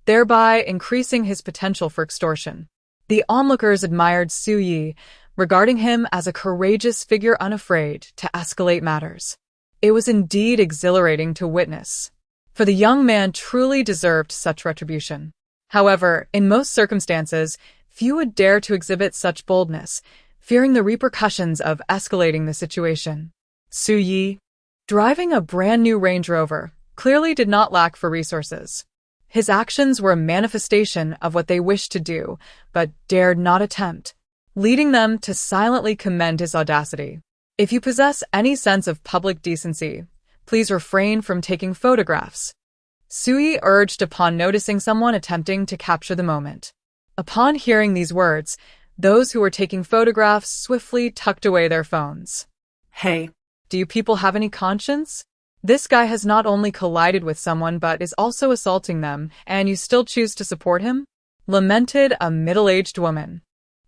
thereby increasing his potential for extortion. The onlookers admired Su Yi, regarding him as a courageous figure unafraid to escalate matters. It was indeed exhilarating to witness, for the young man truly deserved such retribution. However, in most circumstances, few would dare to exhibit such boldness, fearing the repercussions of escalating the situation. Su Yi, driving a brand new Range Rover, clearly did not lack for resources. His actions were a manifestation of what they wished to do, but dared not attempt, leading them to silently commend his audacity. If you possess any sense of public decency, please refrain from taking photographs, Su Yi urged upon noticing someone attempting to capture the moment. Upon hearing these words, those who were taking photographs swiftly tucked away their phones. Hey, do you people have any conscience? This guy has not only collided with someone but is also assaulting them, and you still choose to support him? Lamented a middle-aged woman.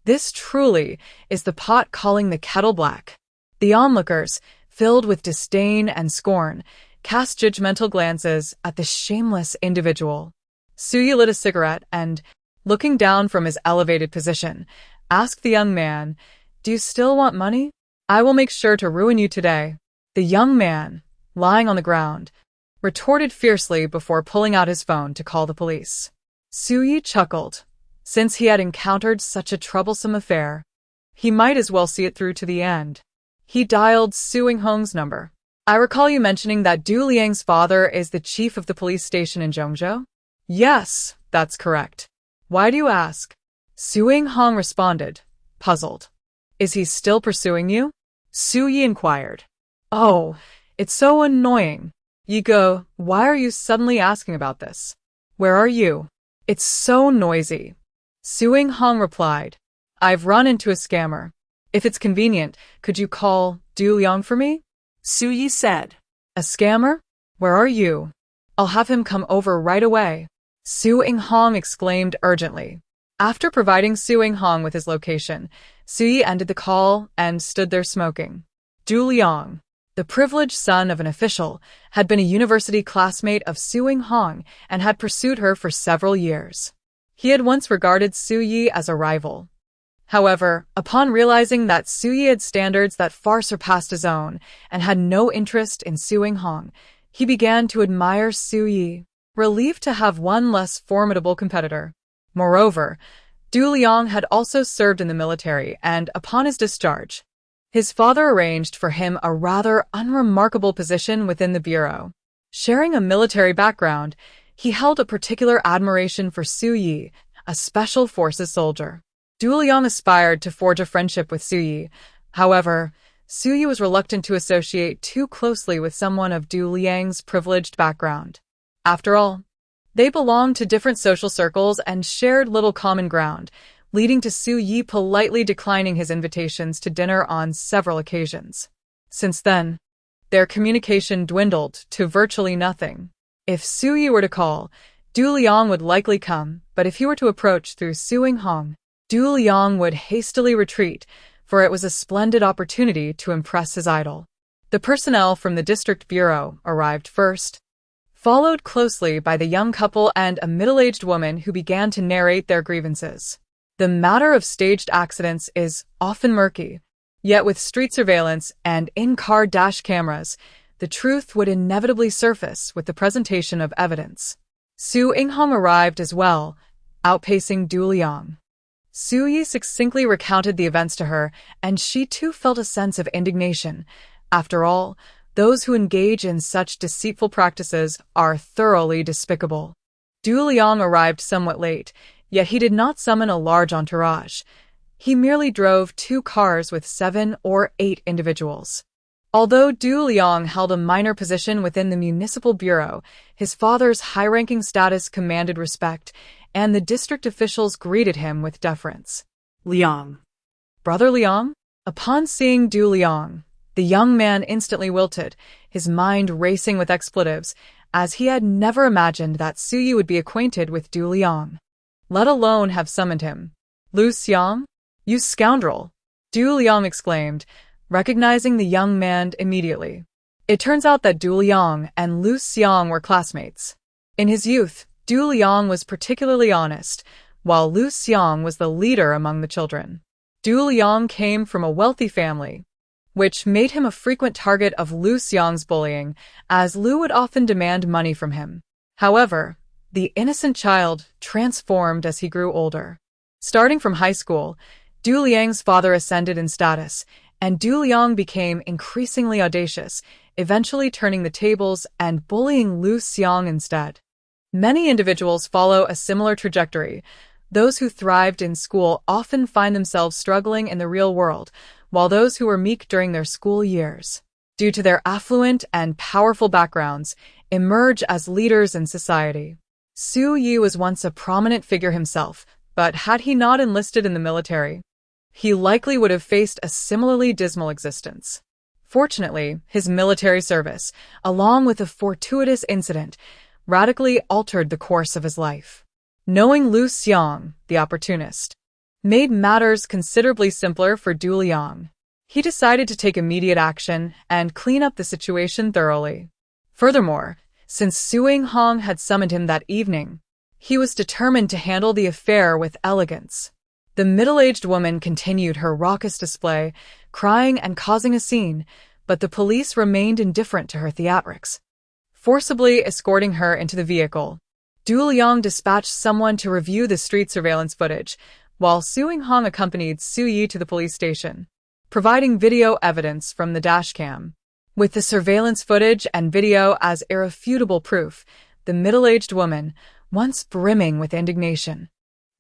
This truly is the pot calling the kettle black. The onlookers, filled with disdain and scorn, cast judgmental glances at the shameless individual. Su Yi lit a cigarette and, looking down from his elevated position, asked the young man, "Do you still want money? I will make sure to ruin you today." The young man, lying on the ground, retorted fiercely before pulling out his phone to call the police. Su Yi chuckled. Since he had encountered such a troublesome affair, he might as well see it through to the end. He dialed Su Yinghong's number. "I recall you mentioning that Du Liang's father is the chief of the police station in Zhengzhou?" "Yes, that's correct. Why do you ask?" Su Yinghong responded, puzzled. "Is he still pursuing you?" Su Yi inquired. "Oh, it's so annoying. Yigo, why are you suddenly asking about this? Where are you? It's so noisy." Su Yinghong replied, "I've run into a scammer. If it's convenient, could you call Du Liang for me?" Su Yi said. "A scammer? Where are you? I'll have him come over right away," Su Yinghong exclaimed urgently. After providing Su Yinghong with his location, Su Yi ended the call and stood there smoking. Du Liang, the privileged son of an official, had been a university classmate of Su Yinghong and had pursued her for several years. He had once regarded Su Yi as a rival. However, upon realizing that Su Yi had standards that far surpassed his own and had no interest in Su Yinghong, he began to admire Su Yi, relieved to have one less formidable competitor. Moreover, Du Liang had also served in the military, and upon his discharge, his father arranged for him a rather unremarkable position within the bureau. Sharing a military background, he held a particular admiration for Su Yi, a special forces soldier. Du Liang aspired to forge a friendship with Su Yi. However, Su Yi was reluctant to associate too closely with someone of Du Liang's privileged background. After all, they belonged to different social circles and shared little common ground, leading to Su Yi politely declining his invitations to dinner on several occasions. Since then, their communication dwindled to virtually nothing. If Su Yi were to call, Du Liang would likely come, but if he were to approach through Su Yinghong, Du Liang would hastily retreat, for it was a splendid opportunity to impress his idol. The personnel from the district bureau arrived first, followed closely by the young couple and a middle-aged woman who began to narrate their grievances. The matter of staged accidents is often murky, yet with street surveillance and in-car dash cameras, the truth would inevitably surface with the presentation of evidence. Su Yinghong arrived as well, outpacing Du Liang. Su Yi succinctly recounted the events to her, and she too felt a sense of indignation. After all, those who engage in such deceitful practices are thoroughly despicable. Du Liang arrived somewhat late, yet he did not summon a large entourage. He merely drove 2 cars with 7 or 8 individuals. Although Du Liang held a minor position within the municipal bureau, his father's high-ranking status commanded respect, and the district officials greeted him with deference. Liang. Brother Liang? Upon seeing Du Liang, the young man instantly wilted, his mind racing with expletives, as he had never imagined that Su Yi would be acquainted with Du Liang, let alone have summoned him. Lu Xiang? You scoundrel! Du Liang exclaimed, recognizing the young man immediately. It turns out that Du Liang and Lu Xiang were classmates. In his youth, Du Liang was particularly honest, while Lu Xiang was the leader among the children. Du Liang came from a wealthy family, which made him a frequent target of Lu Xiang's bullying, as Lu would often demand money from him. However, the innocent child transformed as he grew older. Starting from high school, Du Liang's father ascended in status, and Du Liang became increasingly audacious, eventually turning the tables and bullying Lu Xiang instead. Many individuals follow a similar trajectory. Those who thrived in school often find themselves struggling in the real world, while those who were meek during their school years, due to their affluent and powerful backgrounds, emerge as leaders in society. Su Yi was once a prominent figure himself, but had he not enlisted in the military, he likely would have faced a similarly dismal existence. Fortunately, his military service, along with a fortuitous incident, radically altered the course of his life. Knowing Lu Xiang, the opportunist, made matters considerably simpler for Du Liang. He decided to take immediate action and clean up the situation thoroughly. Furthermore, since Su Yinghong had summoned him that evening, he was determined to handle the affair with elegance. The middle-aged woman continued her raucous display, crying and causing a scene, but the police remained indifferent to her theatrics, forcibly escorting her into the vehicle. Du Liang dispatched someone to review the street surveillance footage, while Su Yinghong accompanied Su Yi to the police station, providing video evidence from the dashcam. With the surveillance footage and video as irrefutable proof, the middle-aged woman, once brimming with indignation,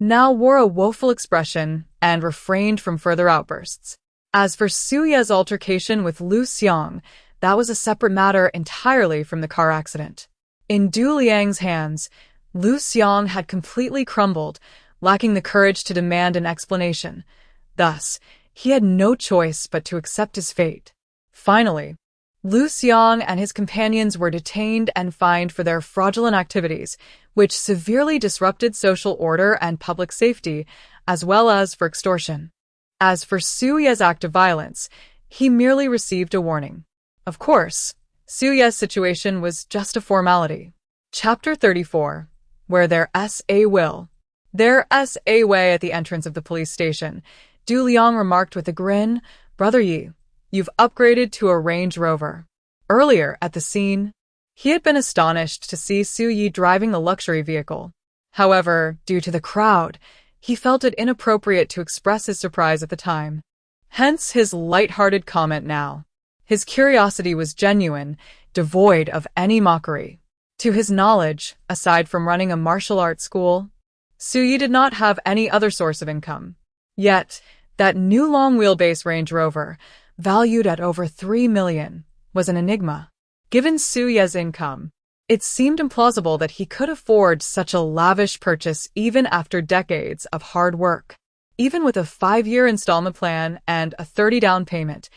now wore a woeful expression and refrained from further outbursts. As for Su Ye's altercation with Lu Xiang, that was a separate matter entirely from the car accident. In Du Liang's hands, Lu Xiang had completely crumbled, lacking the courage to demand an explanation. Thus, he had no choice but to accept his fate. Finally, Lu Xiang and his companions were detained and fined for their fraudulent activities, which severely disrupted social order and public safety, as well as for extortion. As for Su Ye's act of violence, he merely received a warning. Of course, Su Ye's situation was just a formality. Chapter 34. Where there S.A. will. There S.A. way at the entrance of the police station, Du Liang remarked with a grin, "Brother Yi, you've upgraded to a Range Rover." Earlier, at the scene, he had been astonished to see Su Yi driving the luxury vehicle. However, due to the crowd, he felt it inappropriate to express his surprise at the time. Hence his light-hearted comment now. His curiosity was genuine, devoid of any mockery. To his knowledge, aside from running a martial arts school, Su Yi did not have any other source of income. Yet, that new long-wheelbase Range Rover, valued at over 3 million, was an enigma. Given Su Ye's income, it seemed implausible that he could afford such a lavish purchase even after decades of hard work. Even with a 5-year installment plan and a 30 down payment,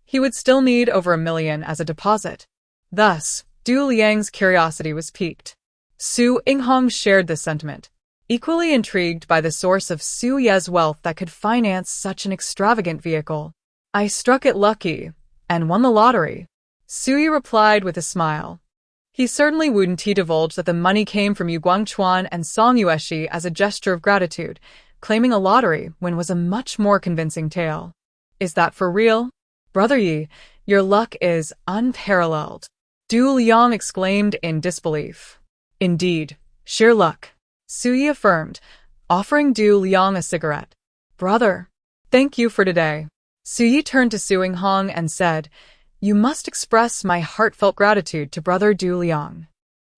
he would still need over $1 million as a deposit. Thus, Du Liang's curiosity was piqued. Su Yinghong shared this sentiment, equally intrigued by the source of Su Ye's wealth that could finance such an extravagant vehicle. "I struck it lucky and won the lottery," Su Yi replied with a smile. He certainly wouldn't divulge that the money came from Yu Guangchuan and Song Yueshi as a gesture of gratitude. Claiming a lottery win was a much more convincing tale. "Is that for real? Brother Yi, your luck is unparalleled," Du Liang exclaimed in disbelief. "Indeed, sheer luck," Su Yi affirmed, offering Du Liang a cigarette. "Brother, thank you for today." Su Yi turned to Su Yinghong and said, "You must express my heartfelt gratitude to Brother Du Liang."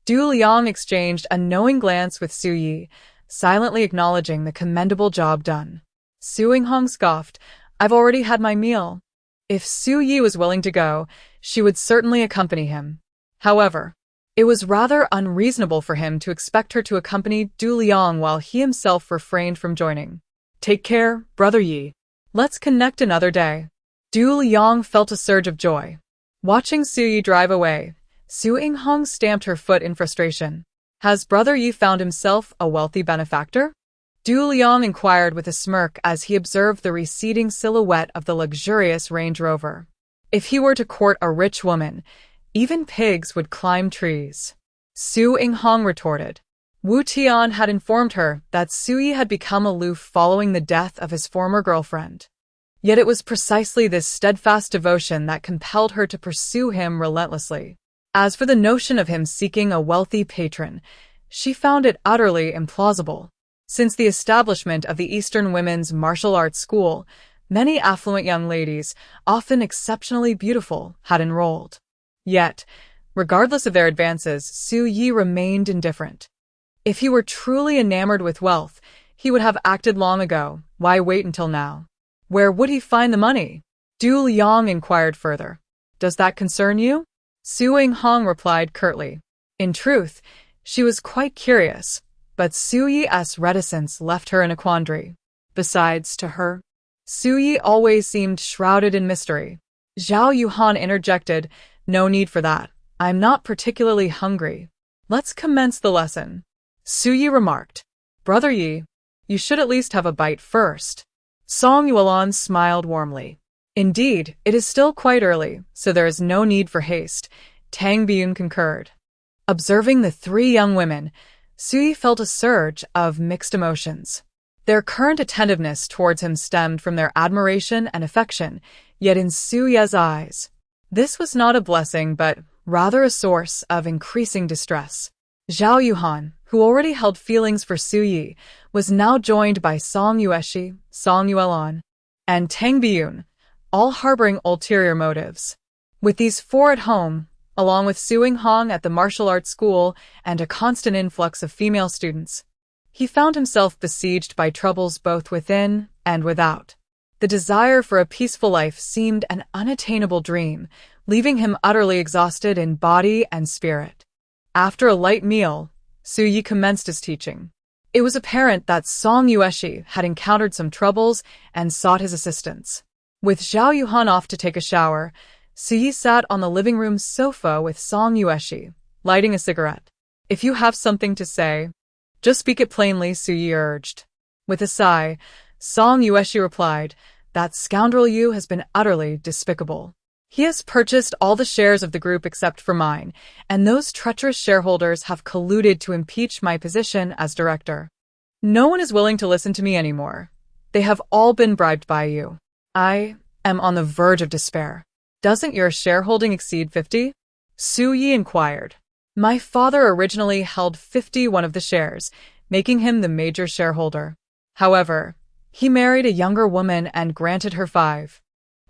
Du Liang exchanged a knowing glance with Su Yi, silently acknowledging the commendable job done. Su Yinghong scoffed. I've already had my meal. If Su Yi was willing to go, she would certainly accompany him. However, it was rather unreasonable for him to expect her to accompany Du Liang while he himself refrained from joining. Take care, Brother Yi. Let's connect another day. Du Liang felt a surge of joy. Watching Su Yi drive away, Su Yinghong stamped her foot in frustration. Has Brother Yi found himself a wealthy benefactor? Du Liang inquired with a smirk as he observed the receding silhouette of the luxurious Range Rover. If he were to court a rich woman, even pigs would climb trees. Su Yinghong retorted. Wu Tian had informed her that Su Yi had become aloof following the death of his former girlfriend. Yet it was precisely this steadfast devotion that compelled her to pursue him relentlessly. As for the notion of him seeking a wealthy patron, she found it utterly implausible. Since the establishment of the Eastern Women's Martial Arts School, many affluent young ladies, often exceptionally beautiful, had enrolled. Yet, regardless of their advances, Su Yi remained indifferent. If he were truly enamored with wealth, he would have acted long ago. Why wait until now? Where would he find the money? Du Liang inquired further. Does that concern you? Su Yinghong replied curtly. In truth, she was quite curious, but Su Yi's reticence left her in a quandary. Besides, to her, Su Yi always seemed shrouded in mystery. Zhao Yuhan interjected, No need for that. I'm not particularly hungry. Let's commence the lesson. Su Yi remarked. Brother Yi, you should at least have a bite first. Song Yuan smiled warmly. Indeed, it is still quite early, so there is no need for haste, Tang Biyun concurred. Observing the three young women, Su Yi felt a surge of mixed emotions. Their current attentiveness towards him stemmed from their admiration and affection, yet in Su Yi's eyes, this was not a blessing but rather a source of increasing distress. Zhao Yuhan, who already held feelings for Su Yi, was now joined by Song Yueshi, Song Yuelan, and Tang Biyun, all harboring ulterior motives. With these four at home, along with Su Yinghong at the martial arts school and a constant influx of female students, he found himself besieged by troubles both within and without. The desire for a peaceful life seemed an unattainable dream, leaving him utterly exhausted in body and spirit. After a light meal, Su Yi commenced his teaching. It was apparent that Song Yueshi had encountered some troubles and sought his assistance. With Zhao Yuhan off to take a shower, Su Yi sat on the living room sofa with Song Yueshi, lighting a cigarette. If you have something to say, just speak it plainly, Su Yi urged. With a sigh, Song Yueshi replied, That scoundrel Yu has been utterly despicable. He has purchased all the shares of the group except for mine, and those treacherous shareholders have colluded to impeach my position as director. No one is willing to listen to me anymore. They have all been bribed by you. I am on the verge of despair. Doesn't your shareholding exceed 50? Su Yi inquired. My father originally held 51 of the shares, making him the major shareholder. However, he married a younger woman and granted her 5.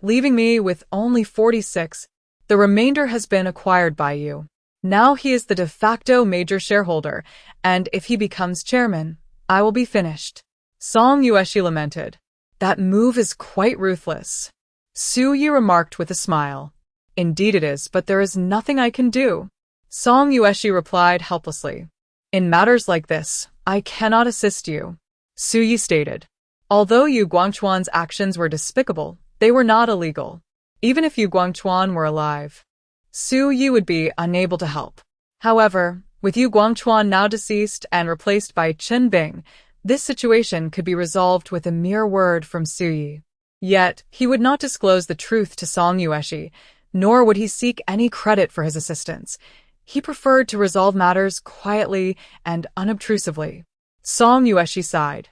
Leaving me with only 46, the remainder has been acquired by you. Now he is the de facto major shareholder, and if he becomes chairman, I will be finished. Song Yueshi lamented. That move is quite ruthless. Su Yi remarked with a smile. Indeed it is, but there is nothing I can do. Song Yueshi replied helplessly. In matters like this, I cannot assist you. Su Yi stated. Although Yu Guangchuan's actions were despicable, they were not illegal. Even if Yu Guangchuan were alive, Su Yi would be unable to help. However, with Yu Guangchuan now deceased and replaced by Chen Bing, this situation could be resolved with a mere word from Su Yi. Yet, he would not disclose the truth to Song Yueshi, nor would he seek any credit for his assistance. He preferred to resolve matters quietly and unobtrusively. Song Yueshi sighed.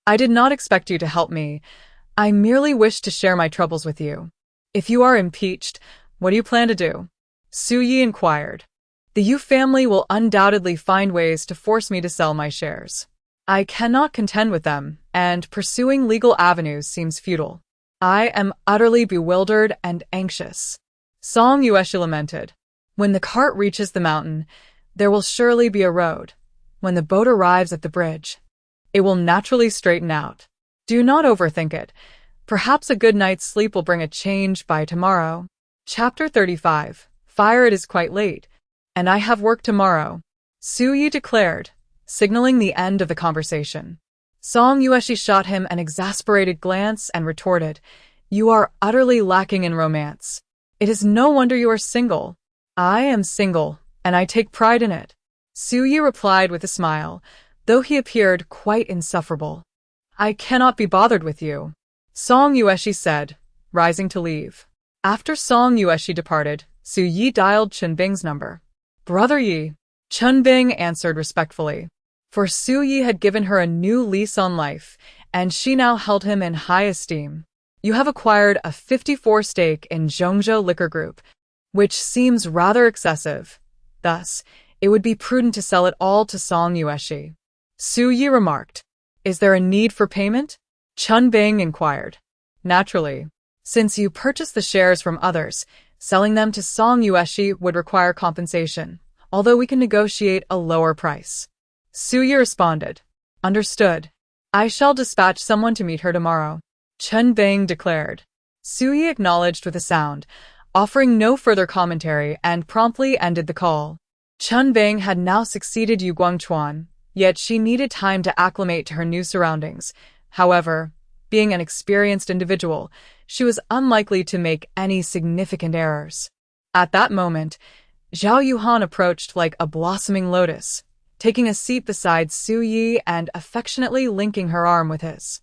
I did not expect you to help me. I merely wished to share my troubles with you. If you are impeached, what do you plan to do? Su Yi inquired. The Yu family will undoubtedly find ways to force me to sell my shares. I cannot contend with them, and pursuing legal avenues seems futile. I am utterly bewildered and anxious. Song Yueshi lamented. When the cart reaches the mountain, there will surely be a road. When the boat arrives at the bridge, it will naturally straighten out. Do not overthink it. Perhaps a good night's sleep will bring a change by tomorrow. Chapter 35. Fire, it is quite late, and I have work tomorrow, Su-yi declared, signaling the end of the conversation. Song Yueshi shot him an exasperated glance and retorted, "You are utterly lacking in romance. It is no wonder you are single." "I am single, and I take pride in it," Su-yi replied with a smile, though he appeared quite insufferable. "I cannot be bothered with you," Song Yueshi said, rising to leave. After Song Yueshi departed, Su-yi dialed Chunbing's number. "Brother Yi," Chunbing answered respectfully. For Su-yi had given her a new lease on life, and she now held him in high esteem. "You have acquired a 54 stake in Zhongzhou Liquor Group, which seems rather excessive. Thus, it would be prudent to sell it all to Song Yueshi," Su-yi remarked. "Is there a need for payment?" Chunbing inquired. "Naturally. Since you purchased the shares from others, selling them to Song Yueshi would require compensation, although we can negotiate a lower price," Su-yi responded. "Understood. I shall dispatch someone to meet her tomorrow," Chunbing declared. Su-yi acknowledged with a sound, offering no further commentary, and promptly ended the call. Chunbing had now succeeded Yu Guangchuan, yet she needed time to acclimate to her new surroundings. However, being an experienced individual, she was unlikely to make any significant errors. At that moment, Zhao Yuhan approached like a blossoming lotus, taking a seat beside Su-yi and affectionately linking her arm with his.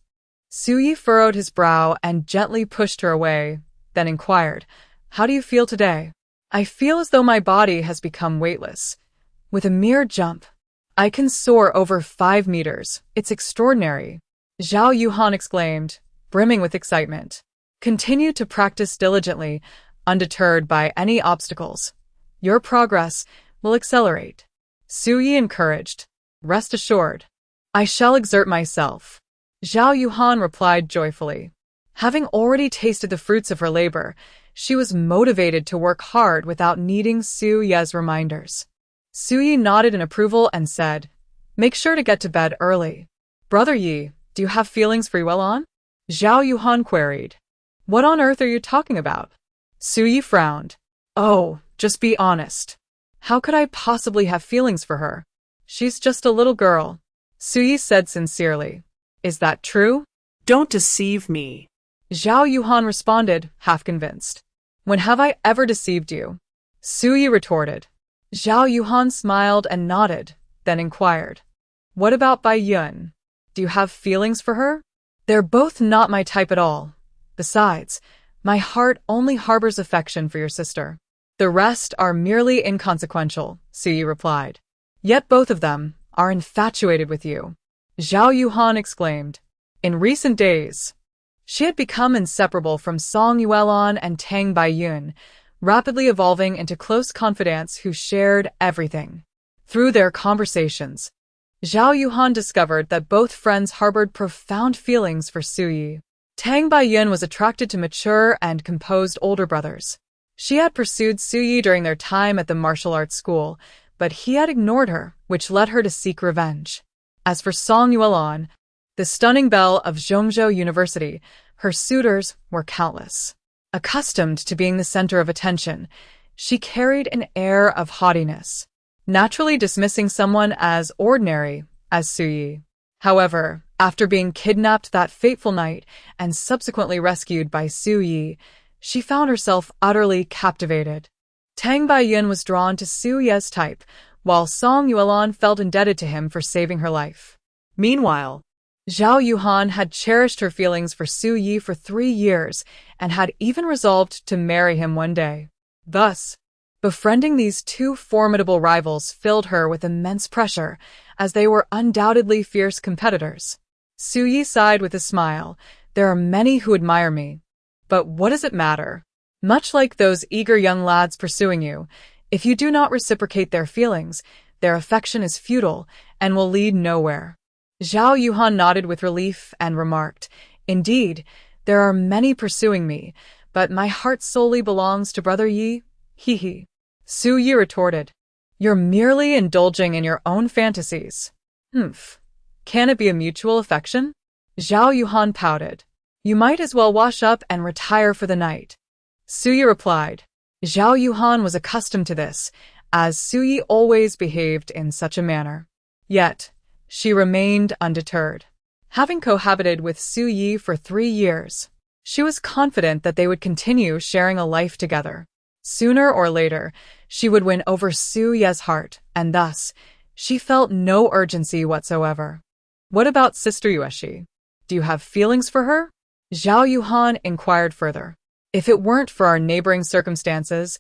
Su-yi furrowed his brow and gently pushed her away, then inquired, "How do you feel today?" "I feel as though my body has become weightless. With a mere jump, I can soar over 5 meters. It's extraordinary," Zhao Yuhan exclaimed, brimming with excitement. "Continue to practice diligently, undeterred by any obstacles. Your progress will accelerate," Su-yi encouraged. "Rest assured, I shall exert myself," Zhao Yuhan replied joyfully. Having already tasted the fruits of her labor, she was motivated to work hard without needing Su-ye's reminders. Su-yi nodded in approval and said, "Make sure to get to bed early." "Brother Yi, do you have feelings for Yuelon?" Zhao Yuhan queried. "What on earth are you talking about?" Su-yi frowned. "Oh, just be honest. How could I possibly have feelings for her? She's just a little girl," Su-yi said sincerely. "Is that true?" Don't deceive me, Zhao Yuhan responded, half convinced. "When have I ever deceived you?" Su-yi retorted. Zhao Yuhan smiled and nodded, then inquired, "What about Bai Yun? Do you have feelings for her?" "They're both not my type at all. Besides, my heart only harbors affection for your sister. The rest are merely inconsequential," Su-yi replied. "Yet both of them are infatuated with you," Zhao Yuhan exclaimed. In recent days, she had become inseparable from Song Yuelon and Tang Baiyun, rapidly evolving into close confidants who shared everything. Through their conversations, Zhao Yuhan discovered that both friends harbored profound feelings for Su-yi. Tang Baiyun was attracted to mature and composed older brothers. She had pursued Su-yi during their time at the martial arts school, but he had ignored her, which led her to seek revenge. As for Song Yuelon, the stunning belle of Zhongzhou University, her suitors were countless. Accustomed to being the center of attention, she carried an air of haughtiness, naturally dismissing someone as ordinary as Su-yi. However, after being kidnapped that fateful night and subsequently rescued by Su-yi, she found herself utterly captivated. Tang Baiyun was drawn to Su-ye's type, while Song Yuelon felt indebted to him for saving her life. Meanwhile, Zhao Yuhan had cherished her feelings for Su-yi for 3 years and had even resolved to marry him one day. Thus, befriending these two formidable rivals filled her with immense pressure, as they were undoubtedly fierce competitors. Su-yi sighed with a smile. "There are many who admire me. But what does it matter? Much like those eager young lads pursuing you, if you do not reciprocate their feelings, their affection is futile and will lead nowhere." Zhao Yuhan nodded with relief and remarked, "Indeed, there are many pursuing me, but my heart solely belongs to Brother Yi, he. Su-yi retorted, "You're merely indulging in your own fantasies." "Humph. Can it be a mutual affection?" Zhao Yuhan pouted. You might as well wash up and retire for the night. Suyi replied. Zhao Yuhan was accustomed to this, as Suyi always behaved in such a manner. Yet, she remained undeterred. Having cohabited with Suyi for 3 years, she was confident that they would continue sharing a life together. Sooner or later, she would win over Suyi's heart, and thus, she felt no urgency whatsoever. What about Sister Yueshi? Do you have feelings for her? Zhao Yuhan inquired further. If it weren't for our neighboring circumstances,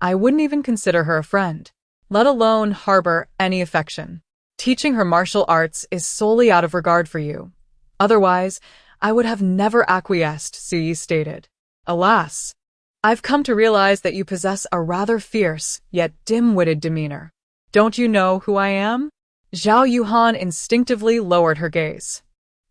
I wouldn't even consider her a friend, let alone harbor any affection. Teaching her martial arts is solely out of regard for you. Otherwise, I would have never acquiesced, Suyi stated. Alas, I've come to realize that you possess a rather fierce, yet dim-witted demeanor. Don't you know who I am? Zhao Yuhan instinctively lowered her gaze.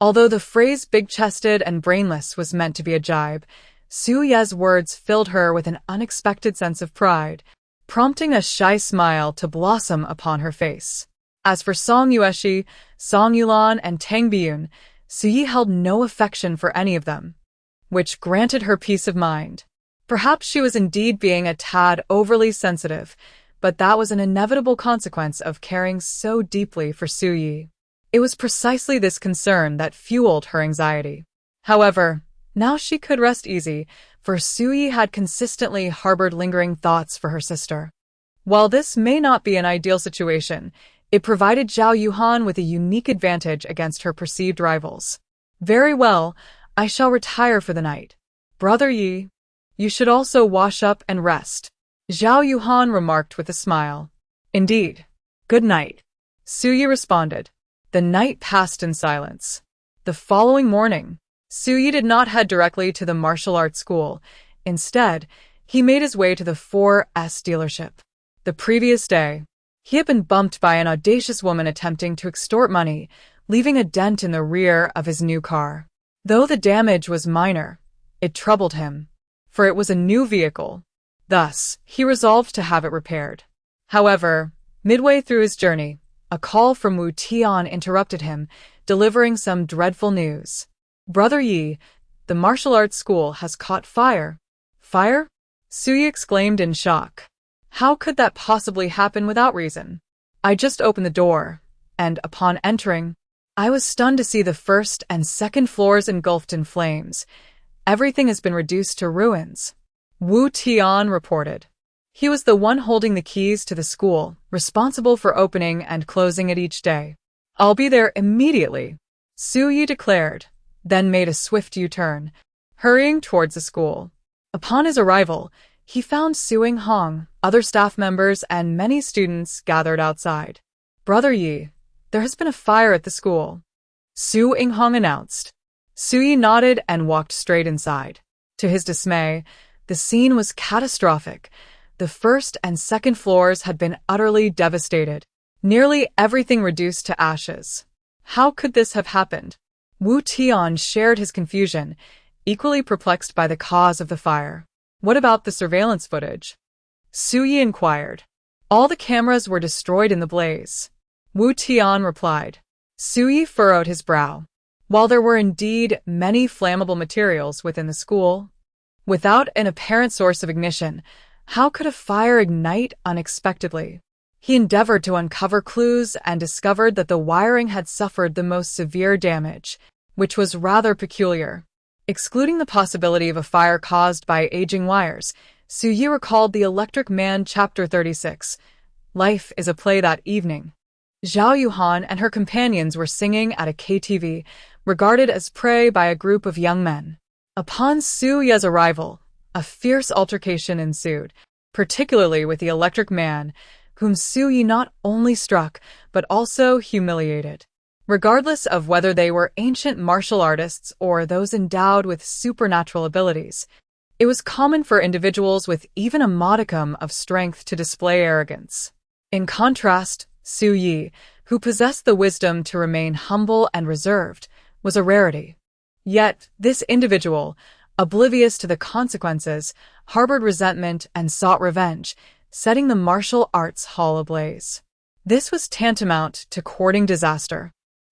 Although the phrase big-chested and brainless was meant to be a jibe, Suyi's words filled her with an unexpected sense of pride, prompting a shy smile to blossom upon her face. As for Song Yueshi, Song Yulan, and Tang Biyun, Suyi held no affection for any of them, which granted her peace of mind. Perhaps she was indeed being a tad overly sensitive, but that was an inevitable consequence of caring so deeply for Suyi. It was precisely this concern that fueled her anxiety. However, now she could rest easy, for Suyi had consistently harbored lingering thoughts for her sister. While this may not be an ideal situation, it provided Zhao Yuhan with a unique advantage against her perceived rivals. Very well, I shall retire for the night. Brother Yi, you should also wash up and rest, Zhao Yuhan remarked with a smile. Indeed. Good night, Suyi responded. The night passed in silence. The following morning, Suyi did not head directly to the martial arts school. Instead, he made his way to the 4S dealership. The previous day, he had been bumped by an audacious woman attempting to extort money, leaving a dent in the rear of his new car. Though the damage was minor, it troubled him, for it was a new vehicle. Thus, he resolved to have it repaired. However, midway through his journey, a call from Wu Tian interrupted him, delivering some dreadful news. Brother Yi, the martial arts school has caught fire. Fire? Suyi exclaimed in shock. How could that possibly happen without reason? I just opened the door, and upon entering, I was stunned to see the first and second floors engulfed in flames. Everything has been reduced to ruins, Wu Tian reported. He was the one holding the keys to the school, responsible for opening and closing it each day. I'll be there immediately, Suyi declared, then made a swift U-turn, hurrying towards the school. Upon his arrival, he found Su Yinghong, other staff members, and many students gathered outside. Brother Yi, there has been a fire at the school, Su Yinghong announced. Suyi nodded and walked straight inside. To his dismay, the scene was catastrophic. The first and second floors had been utterly devastated, nearly everything reduced to ashes. How could this have happened? Wu Tian shared his confusion, equally perplexed by the cause of the fire. What about the surveillance footage? Suyi inquired. All the cameras were destroyed in the blaze, Wu Tian replied. Suyi furrowed his brow. While there were indeed many flammable materials within the school, without an apparent source of ignition, how could a fire ignite unexpectedly? He endeavored to uncover clues and discovered that the wiring had suffered the most severe damage, which was rather peculiar. Excluding the possibility of a fire caused by aging wires, Suyi recalled The Electric Man Chapter 36, Life is a Play that evening. Zhao Yuhan and her companions were singing at a KTV, regarded as prey by a group of young men. Upon Suyi's arrival, a fierce altercation ensued, particularly with the Electric Man, whom Suyi not only struck, but also humiliated. Regardless of whether they were ancient martial artists or those endowed with supernatural abilities, it was common for individuals with even a modicum of strength to display arrogance. In contrast, Suyi, who possessed the wisdom to remain humble and reserved, was a rarity. Yet, this individual, oblivious to the consequences, harbored resentment and sought revenge, setting the martial arts hall ablaze. This was tantamount to courting disaster.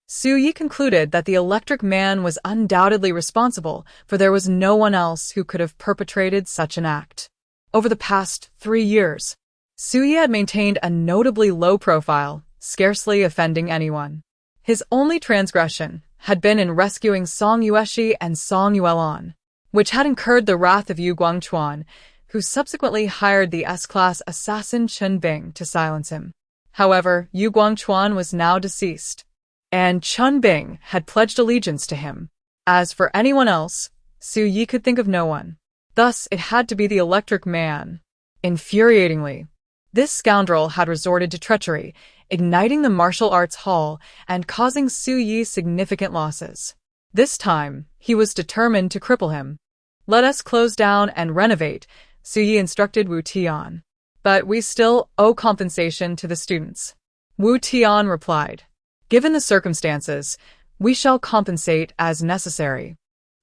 Su Yi concluded that the electric man was undoubtedly responsible, for there was no one else who could have perpetrated such an act. Over the past 3 years, Su Yi had maintained a notably low profile, scarcely offending anyone. His only transgression had been in rescuing Song Yueshi and Song Yuelon, which had incurred the wrath of Yu Guangchuan, who subsequently hired the S-class assassin Chen Bing to silence him. However, Yu Guangchuan was now deceased, and Chen Bing had pledged allegiance to him. As for anyone else, Su Yi could think of no one. Thus, it had to be the electric man. Infuriatingly, this scoundrel had resorted to treachery, igniting the martial arts hall and causing Su Yi significant losses. This time, he was determined to cripple him. "Let us close down and renovate," Su Yi instructed Wu Tian. "But we still owe compensation to the students." Wu Tian replied, "Given the circumstances, we shall compensate as necessary."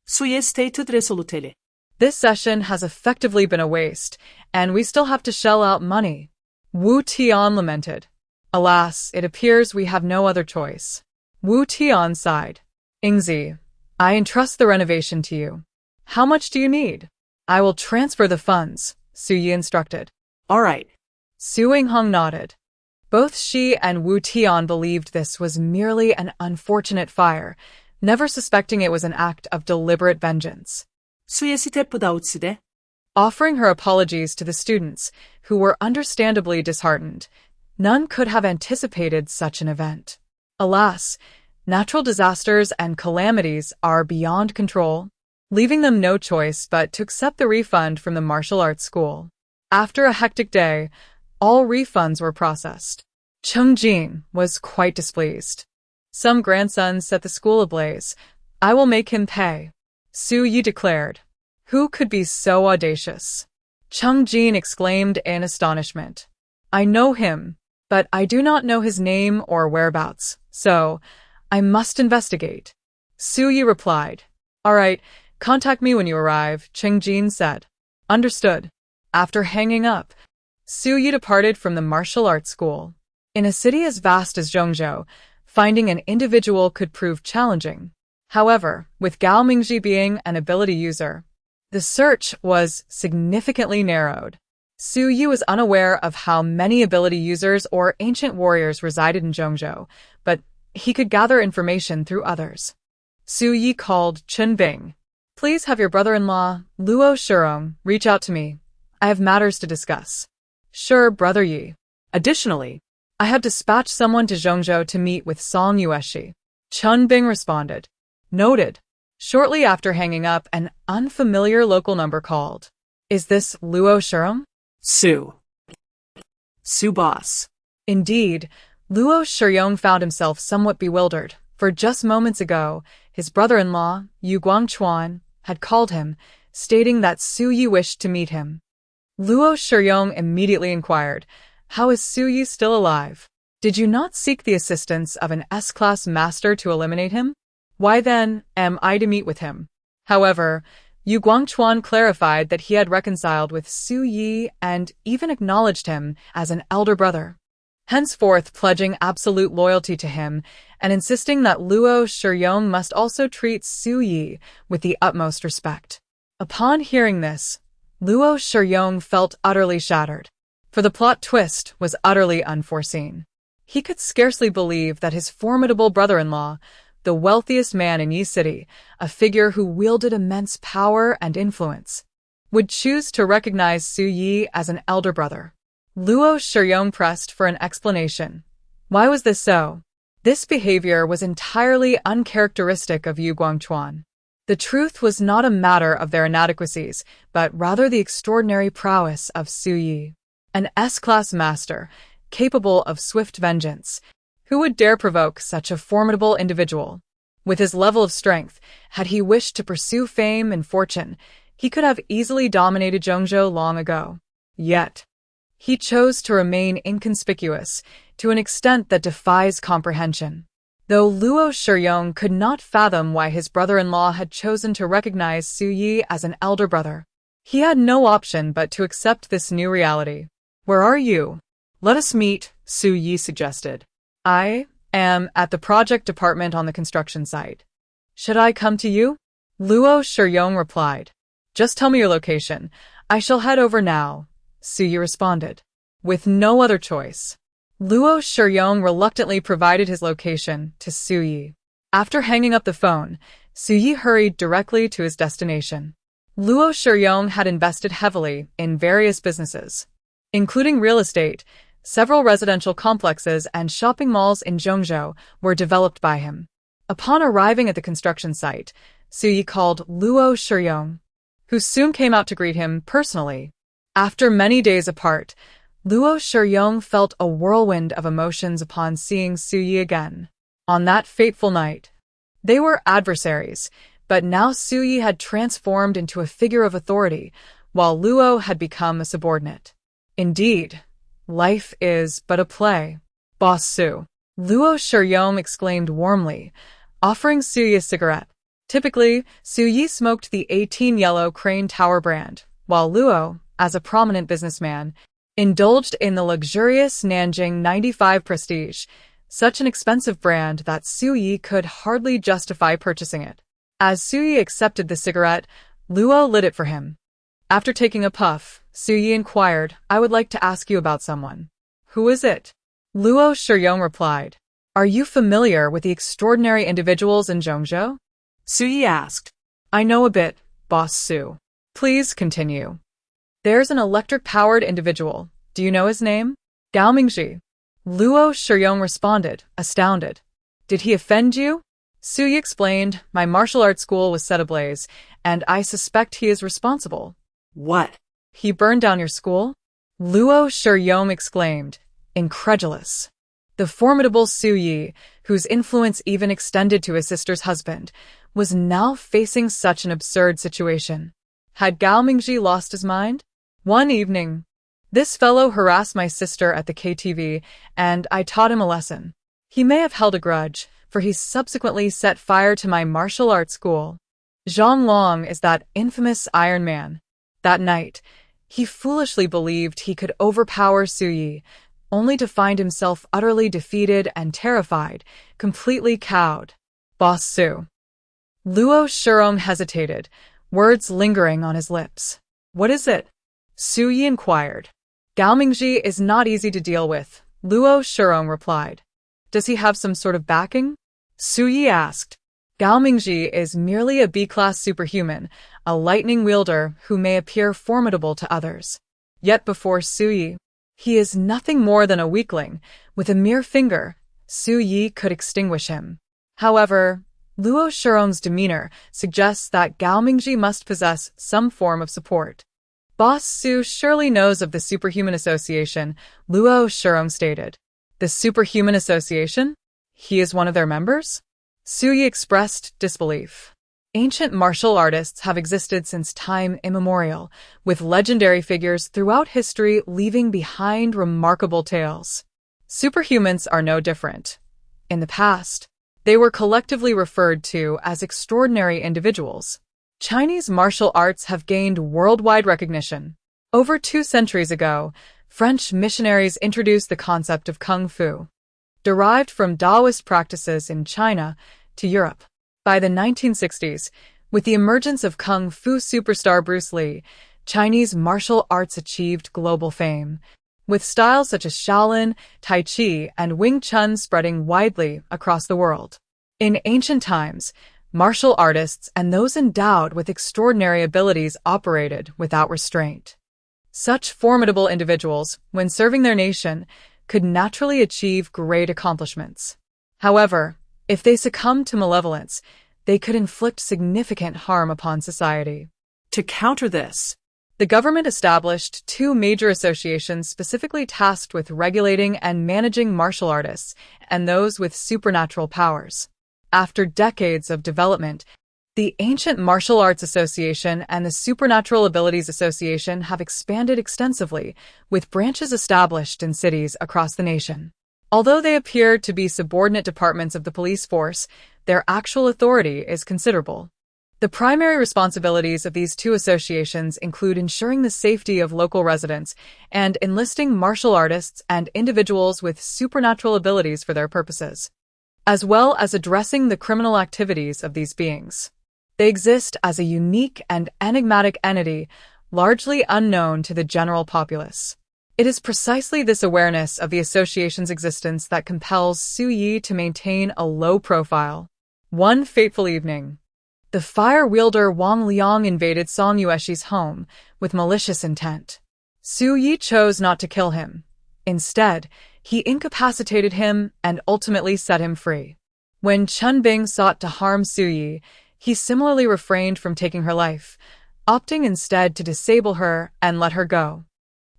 Suye stated resolutely. "This session has effectively been a waste, and we still have to shell out money." Wu Tian lamented. "Alas, it appears we have no other choice." Wu Tian sighed. "Ingzi, I entrust the renovation to you. How much do you need?" "I will transfer the funds," Su Yi instructed. All right. Su Yingheng nodded. Both she and Wu Tian believed this was merely an unfortunate fire, never suspecting it was an act of deliberate vengeance. Suye 스태프다 우치대. Offering her apologies to the students, who were understandably disheartened, none could have anticipated such an event. Alas, natural disasters and calamities are beyond control, leaving them no choice but to accept the refund from the martial arts school. After a hectic day, all refunds were processed. Cheng Jin was quite displeased. "Some grandson set the school ablaze. I will make him pay," Su Yi declared. "Who could be so audacious?" Cheng Jin exclaimed in astonishment. "I know him, but I do not know his name or whereabouts, so I must investigate." Su Yi replied. "All right, contact me when you arrive," Cheng Jin said. "Understood." After hanging up, Su Yi departed from the martial arts school. In a city as vast as Zhongzhou, finding an individual could prove challenging. However, with Gao Mingji being an ability user, the search was significantly narrowed. Su Yi was unaware of how many ability users or ancient warriors resided in Zhongzhou, but he could gather information through others. Su Yi called Chen Bing. "Please have your brother-in-law, Luo Shurong, reach out to me. I have matters to discuss." "Sure, Brother Yi." Additionally, "I have dispatched someone to Zhongzhou to meet with Song Yueshi." Chen Bing responded. "Noted." Shortly after hanging up, an unfamiliar local number called. "Is this Luo Shurong?" Su boss. Indeed, Luo Shurong found himself somewhat bewildered, for just moments ago, his brother-in-law, Yu Guangchuan, had called him, stating that Su Yi wished to meet him. Luo Shurong immediately inquired, "How is Su Yi still alive? Did you not seek the assistance of an S-class master to eliminate him? Why then am I to meet with him?" However, Yu Guangchuan clarified that he had reconciled with Su Yi and even acknowledged him as an elder brother, henceforth pledging absolute loyalty to him and insisting that Luo Shurong must also treat Su Yi with the utmost respect. Upon hearing this, Luo Shurong felt utterly shattered, for the plot twist was utterly unforeseen. He could scarcely believe that his formidable brother-in-law, the wealthiest man in Yi City, a figure who wielded immense power and influence, would choose to recognize Su Yi as an elder brother. Luo Shurong pressed for an explanation. Why was this so? This behavior was entirely uncharacteristic of Yu Guangchuan. The truth was not a matter of their inadequacies, but rather the extraordinary prowess of Su Yi, an S-class master, capable of swift vengeance. Who would dare provoke such a formidable individual? With his level of strength, had he wished to pursue fame and fortune, he could have easily dominated Zhongzhou long ago. Yet, he chose to remain inconspicuous to an extent that defies comprehension. Though Luo Shurong could not fathom why his brother-in-law had chosen to recognize Su Yi as an elder brother, he had no option but to accept this new reality. "Where are you?" "Let us meet," Su Yi suggested. "I Am at the project department on the construction site. Should I come to you? Luo Shiyong replied. Just tell me your location. I shall head over now, Suyi responded. With no other choice. Luo Shiyong reluctantly provided his location to Suyi. After hanging up the phone, Suyi hurried directly to his destination. Luo Shiyong had invested heavily in various businesses, including real estate. Several residential complexes and shopping malls in Zhongzhou were developed by him. Upon arriving at the construction site, Suyi called Luo Shiyong, who soon came out to greet him personally. After many days apart, Luo Shiyong felt a whirlwind of emotions upon seeing Suyi again. On that fateful night, they were adversaries, but now Suyi had transformed into a figure of authority, while Luo had become a subordinate. Indeed, life is but a play. Boss Su. Luo Shiyong exclaimed warmly, offering Suyi a cigarette. Typically, Suyi smoked the 18 Yellow Crane Tower brand, while Luo, as a prominent businessman, indulged in the luxurious Nanjing 95 Prestige, such an expensive brand that Suyi could hardly justify purchasing it. As Suyi accepted the cigarette, Luo lit it for him. After taking a puff, Suyi inquired, I would like to ask you about someone. Who is it? Luo Shiyong replied. Are you familiar with the extraordinary individuals in Zhongzhou? Suyi asked. I know a bit, Boss Su. Please continue. There's an electric-powered individual. Do you know his name? Gao Mingji. Luo Shiyong responded, astounded. Did he offend you? Suyi explained, my martial arts school was set ablaze, and I suspect he is responsible. What? He burned down your school? Luo Shiyong exclaimed, incredulous. The formidable Suyi, whose influence even extended to his sister's husband, was now facing such an absurd situation. Had Gao Mingji lost his mind? One evening, this fellow harassed my sister at the KTV, and I taught him a lesson. He may have held a grudge, for he subsequently set fire to my martial arts school. Zhang Long is that infamous Iron Man. That night, he foolishly believed he could overpower Suyi, only to find himself utterly defeated and terrified, completely cowed. Boss Su. Luo Shiyong hesitated, words lingering on his lips. What is it? Suyi inquired. Gao Mingji is not easy to deal with, Luo Shiyong replied. Does he have some sort of backing? Suyi asked. Gao Mingji is merely a B-class superhuman, a lightning wielder who may appear formidable to others. Yet before Suyi, he is nothing more than a weakling. With a mere finger, Suyi could extinguish him. However, Luo Shiyong's demeanor suggests that Gao Mingji must possess some form of support. Boss Su surely knows of the Superhuman Association, Luo Shiyong stated. The Superhuman Association? He is one of their members? Suyi expressed disbelief. Ancient martial artists have existed since time immemorial, with legendary figures throughout history leaving behind remarkable tales. Superhumans are no different. In the past, they were collectively referred to as extraordinary individuals. Chinese martial arts have gained worldwide recognition. Over 2 centuries ago, French missionaries introduced the concept of kung fu, derived from Taoist practices in China, to Europe. By the 1960s, with the emergence of kung fu superstar Bruce Lee, Chinese martial arts achieved global fame, with styles such as Shaolin, Tai Chi, and Wing Chun spreading widely across the world. In ancient times, martial artists and those endowed with extraordinary abilities operated without restraint. Such formidable individuals, when serving their nation, could naturally achieve great accomplishments. However, if they succumbed to malevolence, they could inflict significant harm upon society. To counter this, the government established 2 major associations specifically tasked with regulating and managing martial artists and those with supernatural powers. After decades of development, the Ancient Martial Arts Association and the Supernatural Abilities Association have expanded extensively, with branches established in cities across the nation. Although they appear to be subordinate departments of the police force, their actual authority is considerable. The primary responsibilities of these 2 associations include ensuring the safety of local residents and enlisting martial artists and individuals with supernatural abilities for their purposes. as well as addressing the criminal activities of these beings. They exist as a unique and enigmatic entity, largely unknown to the general populace. It is precisely this awareness of the association's existence that compels Su Yi to maintain a low profile. One fateful evening, the fire wielder Wang Liang invaded Song Yueshi's home with malicious intent. Su Yi chose not to kill him. Instead, he incapacitated him and ultimately set him free. When Chen Bing sought to harm Su Yi, he similarly refrained from taking her life, opting instead to disable her and let her go.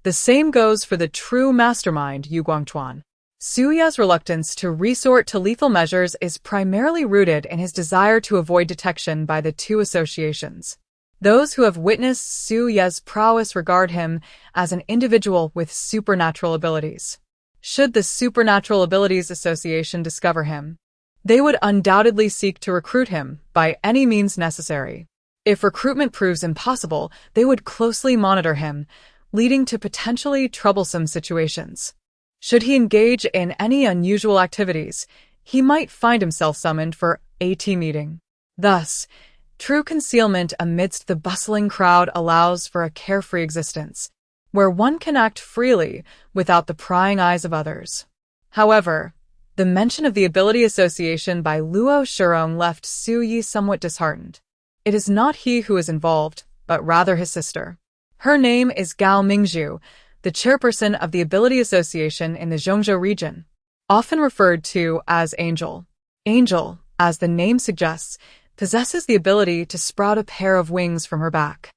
The same goes for the true mastermind Yu Guangchuan. Su Yi's reluctance to resort to lethal measures is primarily rooted in his desire to avoid detection by the two associations. Those who have witnessed Su Yi's prowess regard him as an individual with supernatural abilities. Should the Supernatural Abilities Association discover him, they would undoubtedly seek to recruit him by any means necessary. If recruitment proves impossible, they would closely monitor him, leading to potentially troublesome situations. Should he engage in any unusual activities, he might find himself summoned for a team meeting. Thus, true concealment amidst the bustling crowd allows for a carefree existence, where one can act freely without the prying eyes of others. However, the mention of the Ability Association by Luo Shirong left Su Yi somewhat disheartened. It is not he who is involved, but rather his sister. Her name is Gao Mingzhu, the chairperson of the Ability Association in the Zhongzhou region, often referred to as Angel. Angel, as the name suggests, possesses the ability to sprout a pair of wings from her back.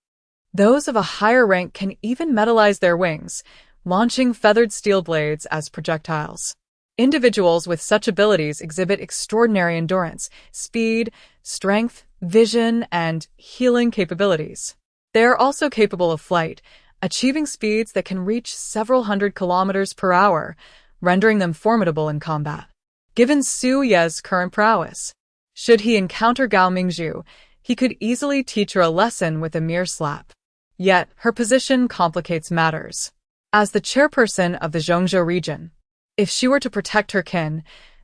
Those of a higher rank can even metallize their wings, launching feathered steel blades as projectiles. Individuals with such abilities exhibit extraordinary endurance, speed, strength, vision, and healing capabilities. They are also capable of flight, achieving speeds that can reach several hundred kilometers per hour, rendering them formidable in combat. Given Su Yi's current prowess, should he encounter Gao Mingzhu, he could easily teach her a lesson with a mere slap. Yet, her position complicates matters. As the chairperson of the Zhongzhou region, if she were to protect her kin,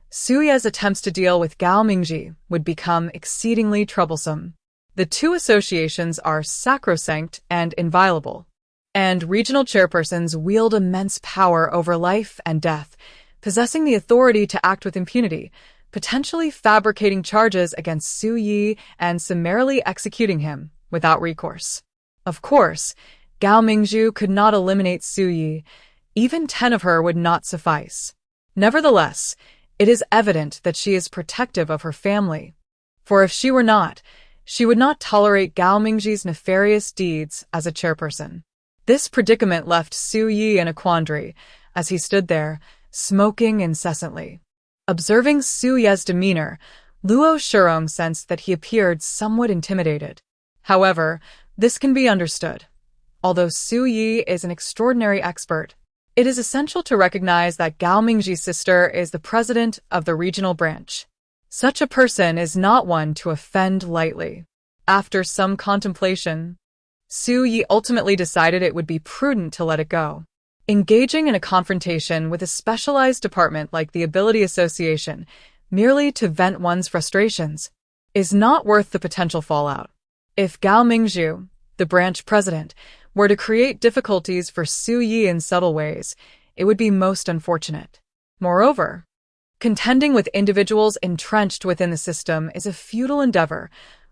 Su Yi's attempts to deal with Gao Mingzhi would become exceedingly troublesome. The two associations are sacrosanct and inviolable, and regional chairpersons wield immense power over life and death, possessing the authority to act with impunity, potentially fabricating charges against Su Yi and summarily executing him without recourse. Of course, Gao Mingzhu could not eliminate Su Yi. Even 10 of her would not suffice. Nevertheless, it is evident that she is protective of her family. For if she were not, she would not tolerate Gao Mingzhi's nefarious deeds as a chairperson. This predicament left Su Yi in a quandary, as he stood there, smoking incessantly. Observing Su Yi's demeanor, Luo Shirong sensed that he appeared somewhat intimidated. However, this can be understood. Although Su Yi is an extraordinary expert, it is essential to recognize that Gao Mingzhi's sister is the president of the regional branch. Such a person is not one to offend lightly. After some contemplation, Su Yi ultimately decided it would be prudent to let it go. Engaging in a confrontation with a specialized department like the Ability Association, merely to vent one's frustrations, is not worth the potential fallout. If Gao Mingzhu, the branch president, were to create difficulties for Su Yi in subtle ways, it would be most unfortunate. Moreover, contending with individuals entrenched within the system is a futile endeavor.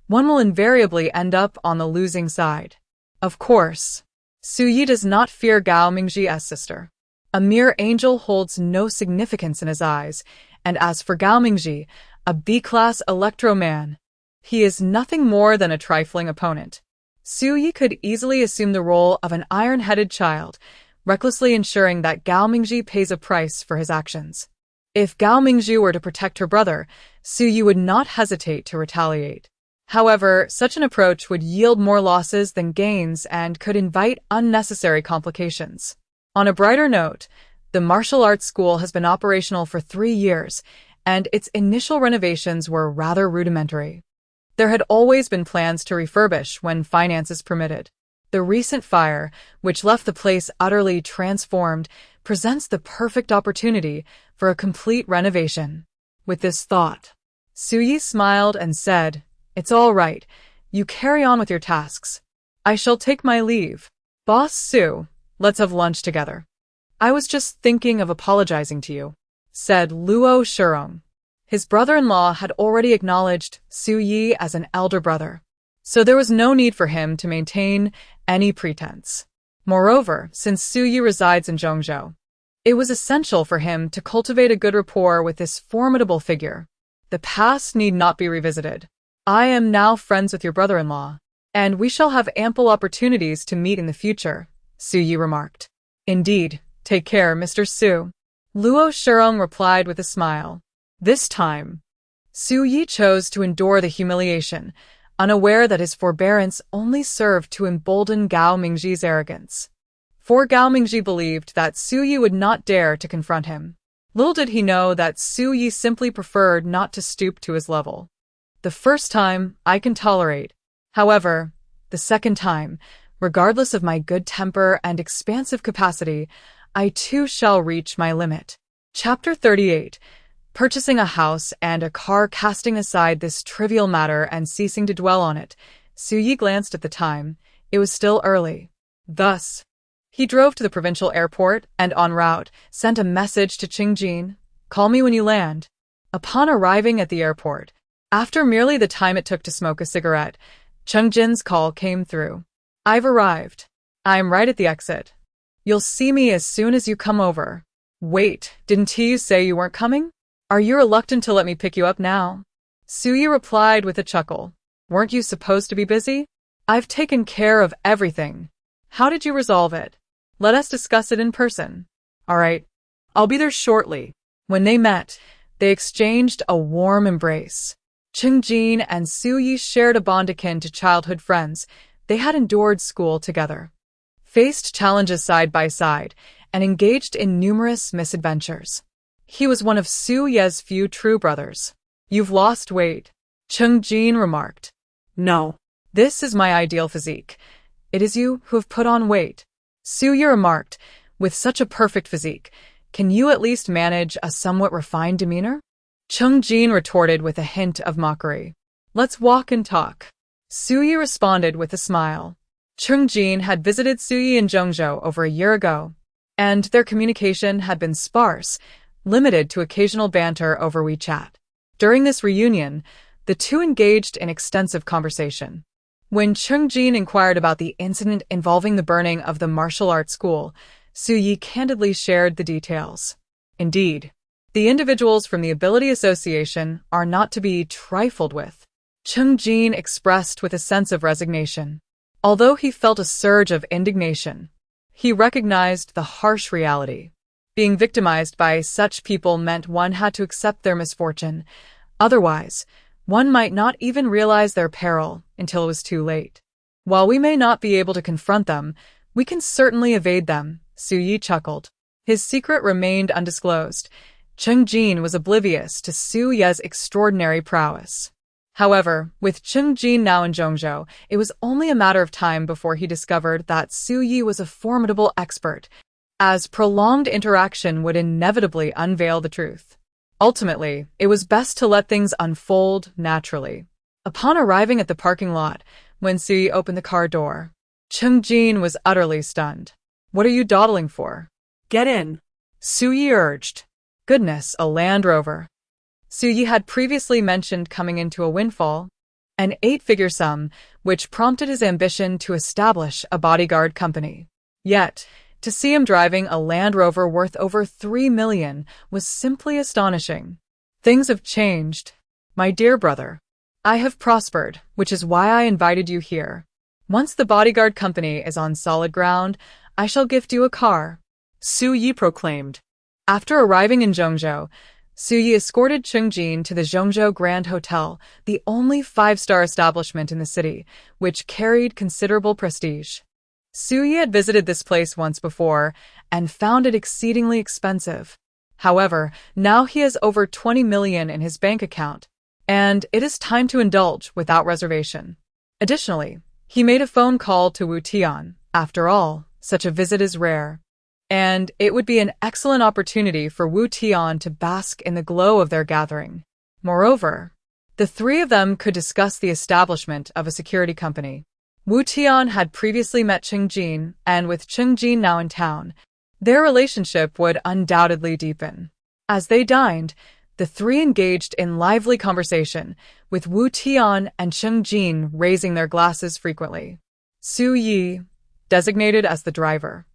One will invariably end up on the losing side. Of course, Su Yi does not fear Gao Mingzhi's sister. A mere angel holds no significance in his eyes, and as for Gao Mingzhi, a B-class electro-man, he is nothing more than a trifling opponent. Su Yi could easily assume the role of an iron-headed child, recklessly ensuring that Gao Mingzhi pays a price for his actions. If Gao Mingzhi were to protect her brother, Su Yi would not hesitate to retaliate. However, such an approach would yield more losses than gains and could invite unnecessary complications. On a brighter note, the martial arts school has been operational for 3 years, and its initial renovations were rather rudimentary. There had always been plans to refurbish when finances permitted. The recent fire, which left the place utterly transformed, presents the perfect opportunity for a complete renovation. with this thought. Su-yi smiled and said, "It's all right. You carry on with your tasks. I shall take my leave. Boss Su, let's have lunch together." "I was just thinking of apologizing to you," said Luo Shurong. His brother-in-law had already acknowledged Su-yi as an elder brother, so there was no need for him to maintain any pretense. Moreover, since Su-yi resides in Zhongzhou, it was essential for him to cultivate a good rapport with this formidable figure. The past need not be revisited. I am now friends with your brother-in-law, and we shall have ample opportunities to meet in the future, Su-yi remarked. "Indeed, take care, Mr. Su," Luo Shurong replied with a smile. This time, Su-yi chose to endure the humiliation, unaware that his forbearance only served to embolden Gao Mingji's arrogance. For Gao Mingji believed that Su-yi would not dare to confront him. Little did he know that Su-yi simply preferred not to stoop to his level. "The first time, I can tolerate. However, the second time, regardless of my good temper and expansive capacity, I too shall reach my limit." Chapter 38. Purchasing a house and a car. Casting aside this trivial matter and ceasing to dwell on it, Su-yi glanced at the time. It was still early. Thus, he drove to the provincial airport and en route sent a message to Qingjin, "Call me when you land." Upon arriving at the airport, after merely the time it took to smoke a cigarette, Qingjin's call came through. "I've arrived. I'm right at the exit. You'll see me as soon as you come over." "Wait, didn't you say you weren't coming? Are you reluctant to let me pick you up now?" Su-yi replied with a chuckle. "Weren't you supposed to be busy? I've taken care of everything. How did you resolve it? Let us discuss it in person." "All right, I'll be there shortly." When they met, they exchanged a warm embrace. Qingjin and Su-yi shared a bond akin to childhood friends. They had endured school together, faced challenges side by side, and engaged in numerous misadventures. He was one of Su-ye's few true brothers. "You've lost weight," Qingjin remarked. "No. This is my ideal physique. It is you who have put on weight," Su-yi remarked. "With such a perfect physique, can you at least manage a somewhat refined demeanor?" Qingjin retorted with a hint of mockery. "Let's walk and talk," Su-yi responded with a smile. Qingjin had visited Su-yi in Zhongzhou over a year ago, and their communication had been sparse, limited to occasional banter over WeChat. During this reunion, the two engaged in extensive conversation. When Qingjin inquired about the incident involving the burning of the martial arts school, Su-yi candidly shared the details. Indeed, the individuals from the Ability Association are not to be trifled with, Qingjin expressed with a sense of resignation. Although he felt a surge of indignation, he recognized the harsh reality. Being victimized by such people meant one had to accept their misfortune. Otherwise, one might not even realize their peril until it was too late. While we may not be able to confront them, we can certainly evade them, Su-yi chuckled. His secret remained undisclosed. Qingjin was oblivious to Su-ye's extraordinary prowess. However, with Qingjin now in Zhongzhou, it was only a matter of time before he discovered that Su-yi was a formidable expert, as prolonged interaction would inevitably unveil the truth. Ultimately, it was best to let things unfold naturally. Upon arriving at the parking lot, when Su-yi opened the car door, Qingjin was utterly stunned. "What are you dawdling for? Get in," Su-yi urged. Goodness, a Land Rover. Su-yi had previously mentioned coming into a windfall, an 8-figure sum, which prompted his ambition to establish a bodyguard company. Yet, to see him driving a Land Rover worth over 3 million was simply astonishing. "Things have changed, my dear brother. I have prospered, which is why I invited you here. Once the bodyguard company is on solid ground, I shall gift you a car," Su-yi proclaimed. After arriving in Zhongzhou, Su-yi escorted Qingjin to the Zhongzhou Grand Hotel, the only 5-star establishment in the city, which carried considerable prestige. Su-yi had visited this place once before and found it exceedingly expensive. However, now he has over 20 million in his bank account, and it is time to indulge without reservation. Additionally, he made a phone call to Wu Tian. After all, such a visit is rare. and it would be an excellent opportunity for Wu Tian to bask in the glow of their gathering. Moreover, the three of them could discuss the establishment of a security company. Wu Tian had previously met Cheng Jin, and with Cheng Jin now in town, their relationship would undoubtedly deepen. As they dined, the three engaged in lively conversation, with Wu Tian and Cheng Jin raising their glasses frequently. Su Yi, designated as the driver,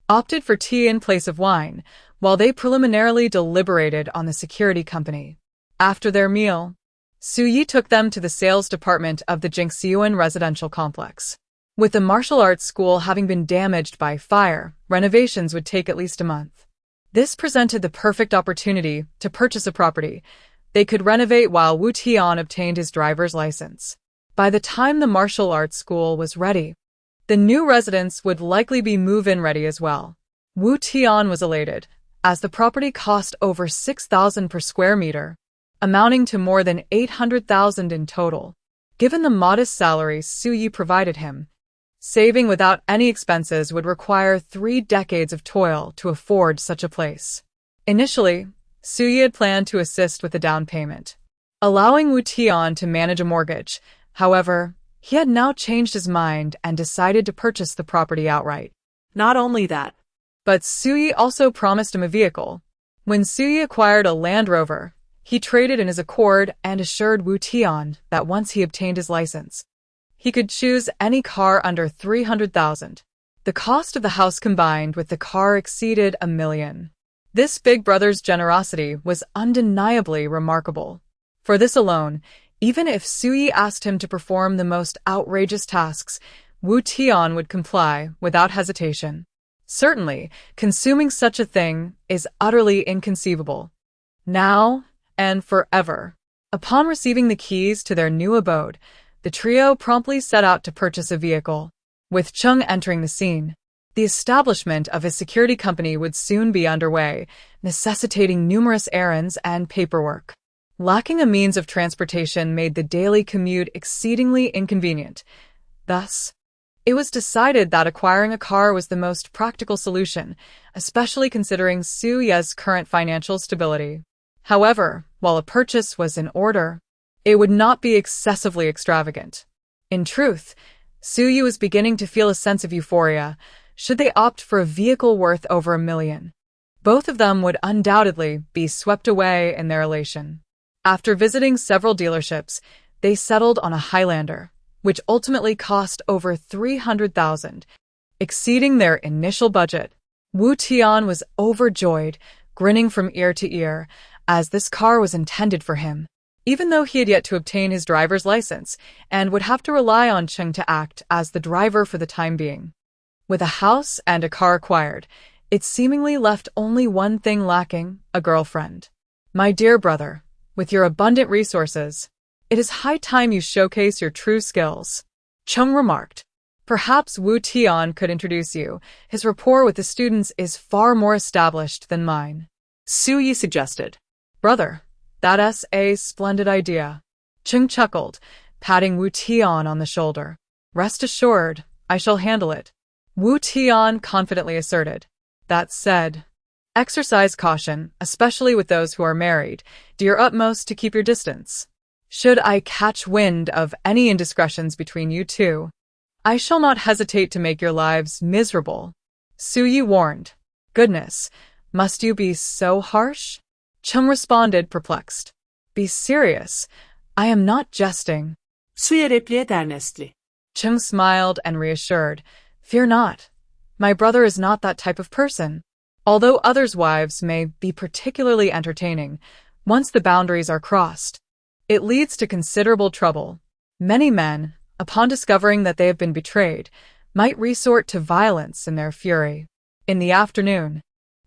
opted for tea in place of wine, while they preliminarily deliberated on the security company. After their meal, Su Yi took them to the sales department of the Jingxiuan residential complex. With the martial arts school having been damaged by fire, renovations would take at least a month. This presented the perfect opportunity to purchase a property. They could renovate while Wu Tian obtained his driver's license. By the time the martial arts school was ready, the new residents would likely be move-in ready as well. Wu Tian was elated, as the property cost over 6,000 per square meter, amounting to more than 800,000 in total. Given the modest salary Su Yi provided him, saving without any expenses would require 3 decades of toil to afford such a place. Initially, Su Yi had planned to assist with the down payment, allowing Wu Tian to manage a mortgage. However, he had now changed his mind and decided to purchase the property outright. Not only that, but Su Yi also promised him a vehicle. When Su Yi acquired a Land Rover, he traded in his Accord and assured Wu Tian that once he obtained his license, he could choose any car under 300,000. The cost of the house combined with the car exceeded $1 million. This big brother's generosity was undeniably remarkable. For this alone, even if Su Yi asked him to perform the most outrageous tasks, Wu Tian would comply without hesitation. Certainly, consuming such a thing is utterly inconceivable. Now and forever. Upon receiving the keys to their new abode, the trio promptly set out to purchase a vehicle. With Cheng entering the scene, the establishment of his security company would soon be underway, necessitating numerous errands and paperwork. Lacking a means of transportation made the daily commute exceedingly inconvenient. Thus, it was decided that acquiring a car was the most practical solution, especially considering Su Ye's current financial stability. However, while a purchase was in order, it would not be excessively extravagant. In truth, Su Yi was beginning to feel a sense of euphoria should they opt for a vehicle worth over $1 million. Both of them would undoubtedly be swept away in their elation. After visiting several dealerships, they settled on a Highlander, which ultimately cost over 300,000, exceeding their initial budget. Wu Tian was overjoyed, grinning from ear to ear, as this car was intended for him. Even though he had yet to obtain his driver's license and would have to rely on Cheng to act as the driver for the time being. With a house and a car acquired, it seemingly left only one thing lacking: a girlfriend. My dear brother, with your abundant resources, it is high time you showcase your true skills, Cheng remarked. Perhaps Wu Tian could introduce you. His rapport with the students is far more established than mine. Su Yi suggested. Brother, that's a splendid idea. Cheng chuckled, patting Wu Tian on the shoulder. Rest assured, I shall handle it, Wu Tian confidently asserted. That said, exercise caution, especially with those who are married. Do your utmost to keep your distance. Should I catch wind of any indiscretions between you two, I shall not hesitate to make your lives miserable, Su Yi warned. Goodness, must you be so harsh? Cheng responded, perplexed. Be serious. I am not jesting. Su'ya repliğe earnestly. Cheng smiled and reassured. Fear not. My brother is not that type of person. Although others' wives may be particularly entertaining, once the boundaries are crossed, it leads to considerable trouble. Many men, upon discovering that they have been betrayed, might resort to violence in their fury. In the afternoon,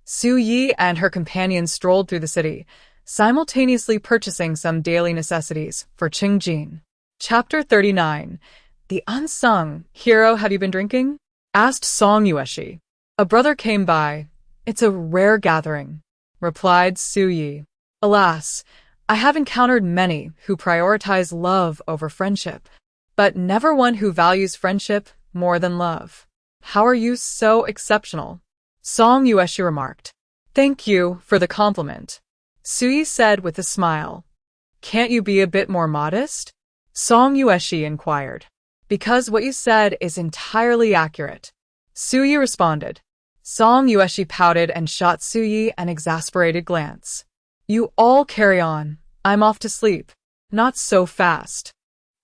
Su Yi and her companions strolled through the city, simultaneously purchasing some daily necessities for Cheng Jin. Chapter 39. The unsung hero. Have you been drinking? Asked Song Yueshi. A brother came by. It's a rare gathering, replied Su Yi. Alas, I have encountered many who prioritize love over friendship, but never one who values friendship more than love. How are you so exceptional? Song Yueshi remarked. Thank you for the compliment, Suyi said with a smile. Can't you be a bit more modest? Song Yueshi inquired. Because what you said is entirely accurate, Suyi responded. Song Yueshi pouted and shot Suyi an exasperated glance. You all carry on. I'm off to sleep. Not so fast.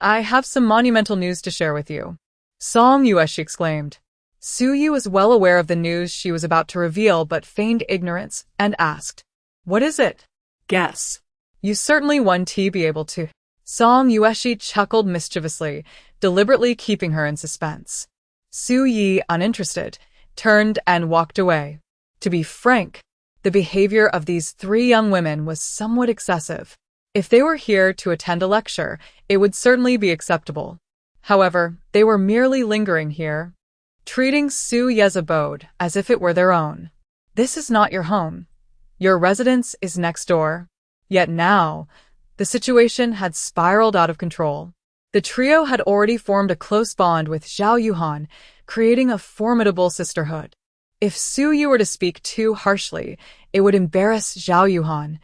I have some monumental news to share with you, Song Yueshi exclaimed. Suyi was well aware of the news she was about to reveal but feigned ignorance and asked, What is it? Guess. You certainly won't be able to. Song Yueshi chuckled mischievously, deliberately keeping her in suspense. Suyi, uninterested, turned and walked away. To be frank, the behavior of these three young women was somewhat excessive. If they were here to attend a lecture, it would certainly be acceptable. However, they were merely lingering here, treating Suyi's abode as if it were their own. This is not your home. Your residence is next door. Yet now, the situation had spiraled out of control. The trio had already formed a close bond with Zhao Yuhan, creating a formidable sisterhood. If Suyi were to speak too harshly, it would embarrass Zhao Yuhan,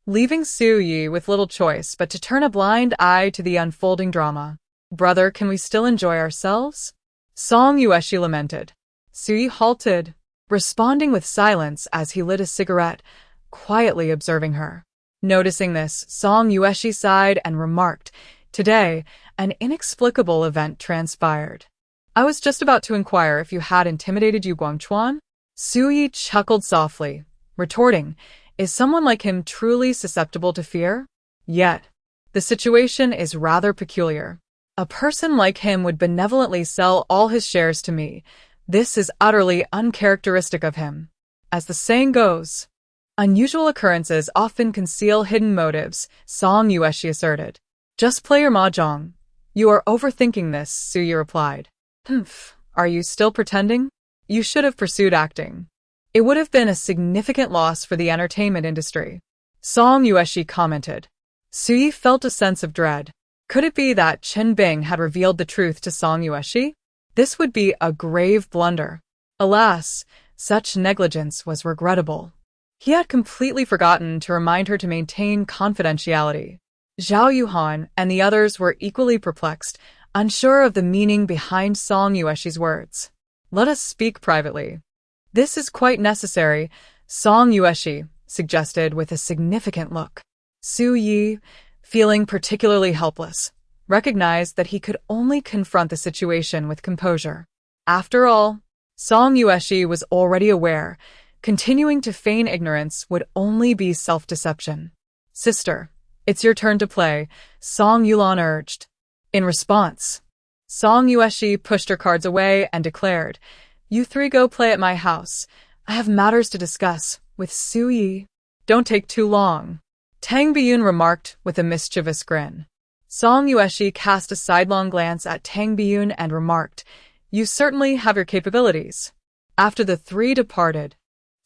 leaving Suyi with little choice but to turn a blind eye to the unfolding drama. Brother, can we still enjoy ourselves? Song Yueshi lamented. Suyi halted, responding with silence as he lit a cigarette, quietly observing her. Noticing this, Song Yueshi sighed and remarked, Today, an inexplicable event transpired. I was just about to inquire if you had intimidated Yu Guangchuan. Suyi chuckled softly, retorting, Is someone like him truly susceptible to fear? Yet, the situation is rather peculiar. A person like him would benevolently sell all his shares to me. This is utterly uncharacteristic of him. As the saying goes, unusual occurrences often conceal hidden motives, Song Yueshi asserted. Just play your mahjong. You are overthinking this, Suyi replied. Humph, are you still pretending? You should have pursued acting. It would have been a significant loss for the entertainment industry, Song Yueshi commented. Suyi felt a sense of dread. Could it be that Chen Bing had revealed the truth to Song Yueshi? This would be a grave blunder. Alas, such negligence was regrettable. He had completely forgotten to remind her to maintain confidentiality. Zhao Yuhan and the others were equally perplexed, unsure of the meaning behind Song Yueshi's words. Let us speak privately. This is quite necessary, Song Yueshi suggested with a significant look. Suyi, feeling particularly helpless, recognized that he could only confront the situation with composure. After all, Song Yueshi was already aware, continuing to feign ignorance would only be self-deception. Sister, it's your turn to play, Song Yulan urged. In response, Song Yueshi pushed her cards away and declared, You three go play at my house. I have matters to discuss with Suyi. Don't take too long, Tang Biyun remarked with a mischievous grin. Song Yueshi cast a sidelong glance at Tang Biyun and remarked, You certainly have your capabilities. After the three departed,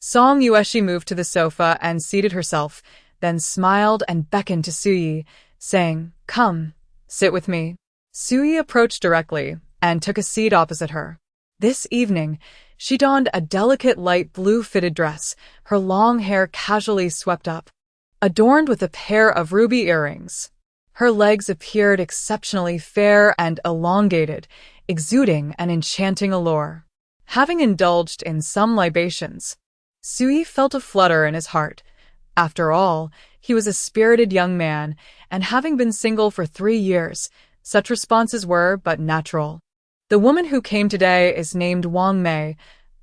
Song Yueshi moved to the sofa and seated herself, then smiled and beckoned to Suyi, saying, Come, sit with me. Suyi approached directly and took a seat opposite her. This evening, she donned a delicate light blue fitted dress, her long hair casually swept up, adorned with a pair of ruby earrings. Her legs appeared exceptionally fair and elongated, exuding an enchanting allure. Having indulged in some libations, Suyi felt a flutter in his heart. After all, he was a spirited young man, and having been single for 3 years, such responses were but natural. The woman who came today is named Wang Mei.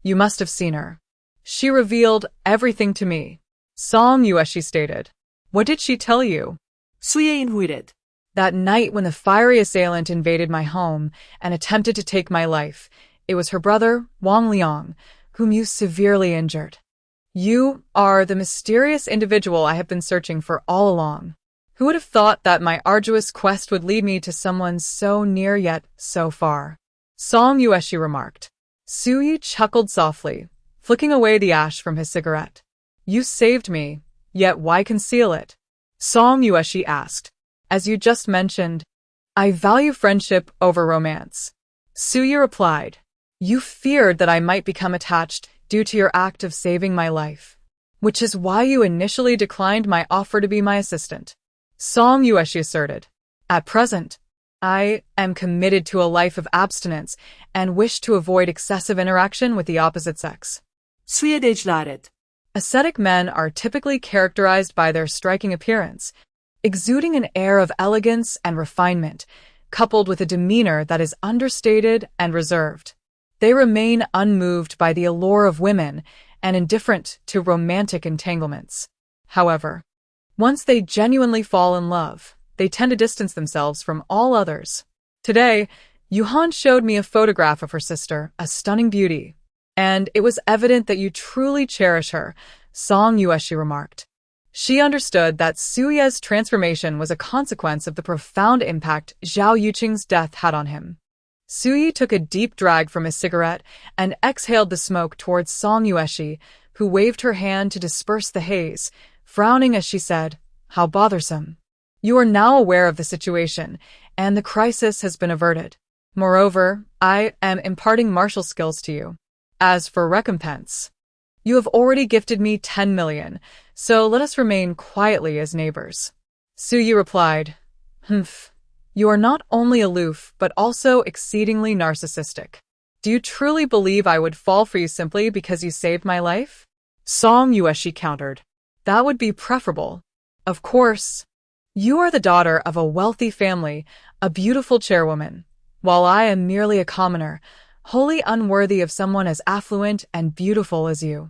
You must have seen her. She revealed everything to me, Song Yueshi stated. What did she tell you? Suyi inhuited. That night when the fiery assailant invaded my home and attempted to take my life, it was her brother, Wang Liang, whom you severely injured. You are the mysterious individual I have been searching for all along. Who would have thought that my arduous quest would lead me to someone so near yet so far? Song Yueshi remarked. Suyi chuckled softly, flicking away the ash from his cigarette. You saved me, yet why conceal it? Song Yueshi asked. As you just mentioned, I value friendship over romance. Suyi replied. You feared that I might become attached due to your act of saving my life, which is why you initially declined my offer to be my assistant. Song Yueshi asserted. At present, I am committed to a life of abstinence and wish to avoid excessive interaction with the opposite sex. 수에 대지라렛. Ascetic men are typically characterized by their striking appearance, exuding an air of elegance and refinement, coupled with a demeanor that is understated and reserved. They remain unmoved by the allure of women and indifferent to romantic entanglements. However, once they genuinely fall in love, they tend to distance themselves from all others. Today, Yuhan showed me a photograph of her sister, a stunning beauty, and it was evident that you truly cherish her, Song Yueshi remarked. She understood that Suye's transformation was a consequence of the profound impact Zhao Yuqing's death had on him. Suyi took a deep drag from his cigarette and exhaled the smoke towards Song Yueshi, who waved her hand to disperse the haze, frowning as she said, "How bothersome. You are now aware of the situation, and the crisis has been averted. Moreover, I am imparting martial skills to you. As for recompense, you have already gifted me 10 million, so let us remain quietly as neighbors." Suyi replied, "Humph. You are not only aloof, but also exceedingly narcissistic. Do you truly believe I would fall for you simply because you saved my life?" Song Yueshi countered. "That would be preferable. Of course. You are the daughter of a wealthy family, a beautiful chairwoman, while I am merely a commoner, wholly unworthy of someone as affluent and beautiful as you."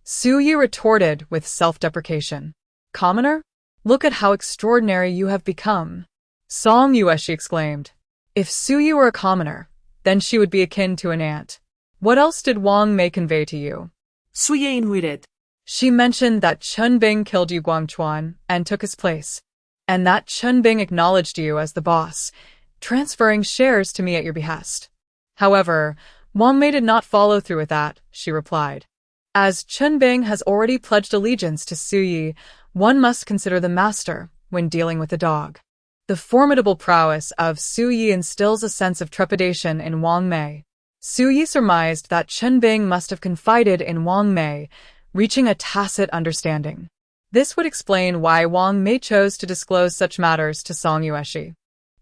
Suyi retorted with self-deprecation. "Commoner? Look at how extraordinary you have become." Song Yueshi exclaimed. If Suyi were a commoner, then she would be akin to an ant. "What else did Wang Mei convey to you?" 수에 인후이렛. "She mentioned that Chen Bing killed Yu Guangchuan and took his place, and that Chen Bing acknowledged you as the boss, transferring shares to me at your behest. However, Wang Mei did not follow through with that," she replied. "As Chen Bing has already pledged allegiance to Suyi, one must consider the master when dealing with the dog." The formidable prowess of Suyi instills a sense of trepidation in Wang Mei. Suyi surmised that Chen Bing must have confided in Wang Mei, reaching a tacit understanding. This would explain why Wang Mei chose to disclose such matters to Song Yueshi.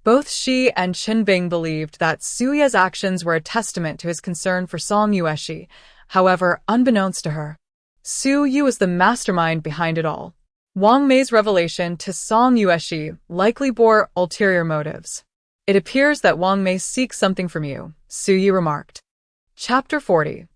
Both she and Chen Bing believed that Suye's actions were a testament to his concern for Song Yueshi. However, unbeknownst to her, Su Yu was the mastermind behind it all. Wang Mei's revelation to Song Yueshi likely bore ulterior motives. "It appears that Wang Mei seeks something from you," Su Yu remarked. Chapter 40.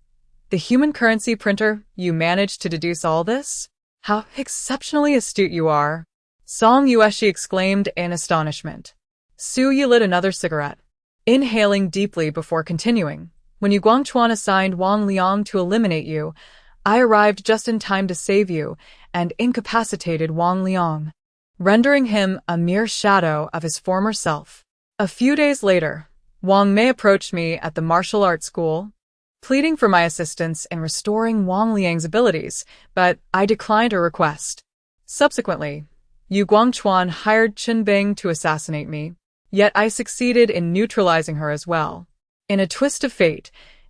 The human currency printer, you managed to deduce all this? How exceptionally astute you are! Song Yueshi exclaimed in astonishment. Su Yu lit another cigarette, inhaling deeply before continuing. "When Yu Guangchuan assigned Wang Liang to eliminate you, I arrived just in time to save you and incapacitated Wang Liang, rendering him a mere shadow of his former self. A few days later, Wang Mei approached me at the martial arts school, pleading for my assistance in restoring Wang Liang's abilities, but I declined her request. Subsequently, Yu Guangchuan hired Chen Bing to assassinate me, yet I succeeded in neutralizing her as well. In a twist of fate,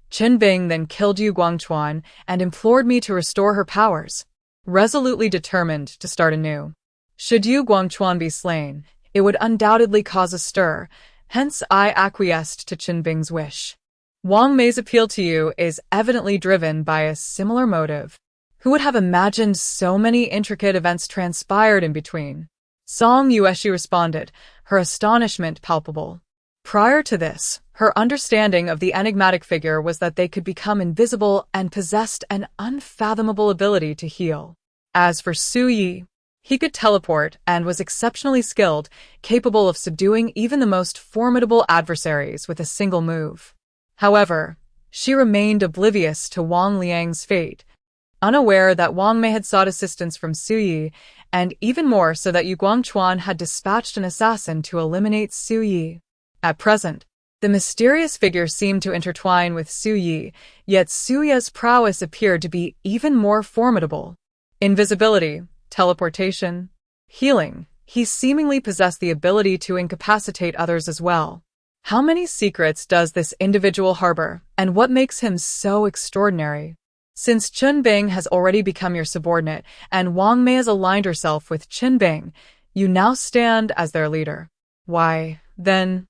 Chen Bing then killed Yu Guangchuan and implored me to restore her powers, resolutely determined to start anew. Should Yu Guangchuan be slain, it would undoubtedly cause a stir, hence I acquiesced to Chen Bing's wish. Wang Mei's appeal to you is evidently driven by a similar motive. Who would have imagined so many intricate events transpired in between?" Song Yueshi responded, her astonishment palpable. Prior to this, her understanding of the enigmatic figure was that they could become invisible and possessed an unfathomable ability to heal. As for Su Yi, he could teleport and was exceptionally skilled, capable of subduing even the most formidable adversaries with a single move. However, she remained oblivious to Wang Liang's fate, unaware that Wang Mei had sought assistance from Su Yi, and even more so that Yu Guangchuan had dispatched an assassin to eliminate Su Yi. At present, the mysterious figure seemed to intertwine with Su Yi, yet Su Yi's prowess appeared to be even more formidable. Invisibility, teleportation, healing, he seemingly possessed the ability to incapacitate others as well. How many secrets does this individual harbor, and what makes him so extraordinary? Since Chun Bing has already become your subordinate and Wang Mei has aligned herself with Chun Bing, you now stand as their leader. Why, then,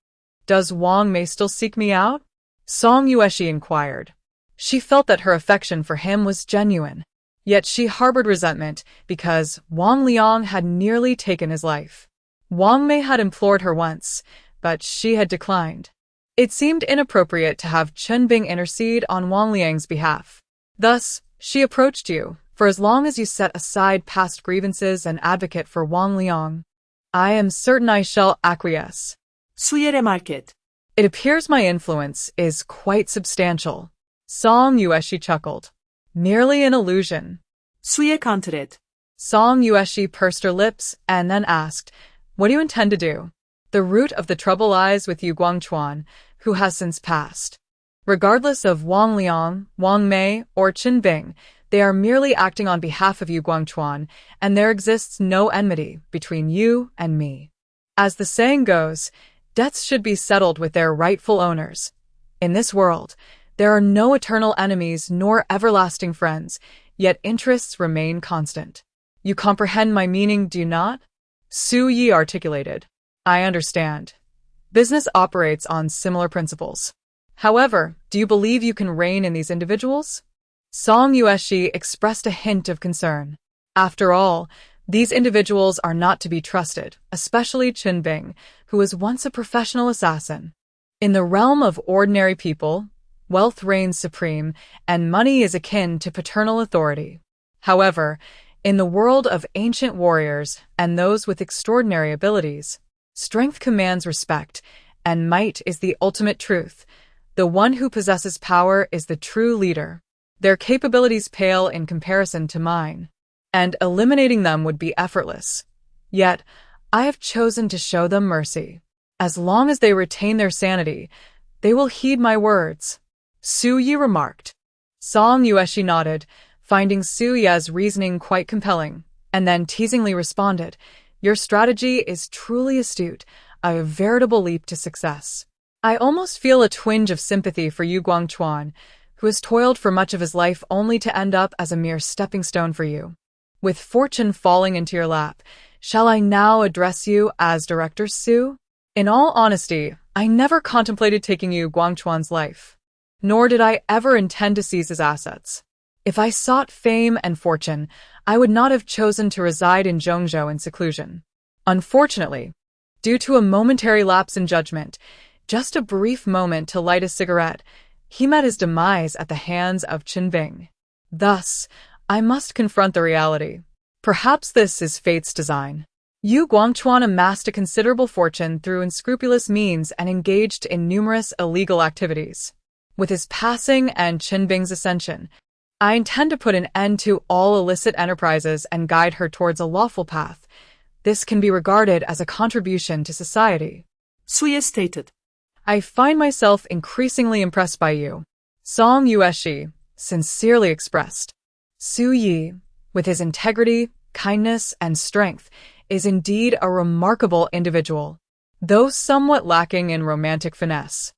does Wang Mei still seek me out? Song Yueshi inquired. She felt that her affection for him was genuine, yet she harbored resentment because Wang Liang had nearly taken his life. Wang Mei had implored her once, but she had declined. It seemed inappropriate to have Chun Bing intercede on Wang Liang's behalf. Thus, she approached you, for as long as you set aside past grievances and advocate for Wang Liang, I am certain I shall acquiesce. 수의 remarket. It appears my influence is quite substantial. Song Yueshi chuckled. Merely an illusion. 수의 countered. Song Yueshi pursed her lips and then asked, what do you intend to do? The root of the trouble lies with Yu Guangchuan, who has since passed. Regardless of Wang Liang, Wang Mei, or Qin Bing, they are merely acting on behalf of Yu Guangchuan, and there exists no enmity between you and me. As the saying goes, debts should be settled with their rightful owners. In this world, there are no eternal enemies nor everlasting friends, yet interests remain constant. You comprehend my meaning, do you not? Su Yi articulated. I understand. Business operates on similar principles. However, do you believe you can reign in these individuals? Song Yueshi expressed a hint of concern. After all, these individuals are not to be trusted, especially Qin Bing, who was once a professional assassin. In the realm of ordinary people, wealth reigns supreme, and money is akin to paternal authority. However, in the world of ancient warriors and those with extraordinary abilities, strength commands respect, and might is the ultimate truth. The one who possesses power is the true leader. Their capabilities pale in comparison to mine, and eliminating them would be effortless. Yet, I have chosen to show them mercy. As long as they retain their sanity, they will heed my words. Su Yi remarked. Song Yueshi nodded, finding Su Ye's reasoning quite compelling, and then teasingly responded, your strategy is truly astute, a veritable leap to success. I almost feel a twinge of sympathy for Yu Guangchuan, who has toiled for much of his life only to end up as a mere stepping stone for you. With fortune falling into your lap, shall I now address you as Director Su? In all honesty, I never contemplated taking Yu Guangchuan's life, nor did I ever intend to seize his assets. If I sought fame and fortune, I would not have chosen to reside in Zhongzhou in seclusion. Unfortunately, due to a momentary lapse in judgment, just a brief moment to light a cigarette, he met his demise at the hands of Qin Bing. Thus, I must confront the reality. Perhaps this is fate's design. Yu Guangchuan amassed a considerable fortune through unscrupulous means and engaged in numerous illegal activities. With his passing and Qin Bing's ascension, I intend to put an end to all illicit enterprises and guide her towards a lawful path. This can be regarded as a contribution to society. Suye stated. I find myself increasingly impressed by you. Song Yueshi sincerely expressed. Su Yi, with his integrity, kindness, and strength, is indeed a remarkable individual, though somewhat lacking in romantic finesse.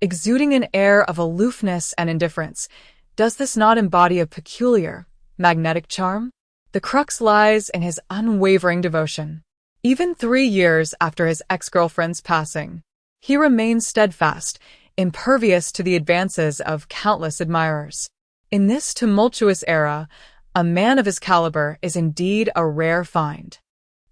Exuding an air of aloofness and indifference, does this not embody a peculiar, magnetic charm? The crux lies in his unwavering devotion. Even 3 years after his ex-girlfriend's passing, he remains steadfast, impervious to the advances of countless admirers. In this tumultuous era, a man of his caliber is indeed a rare find.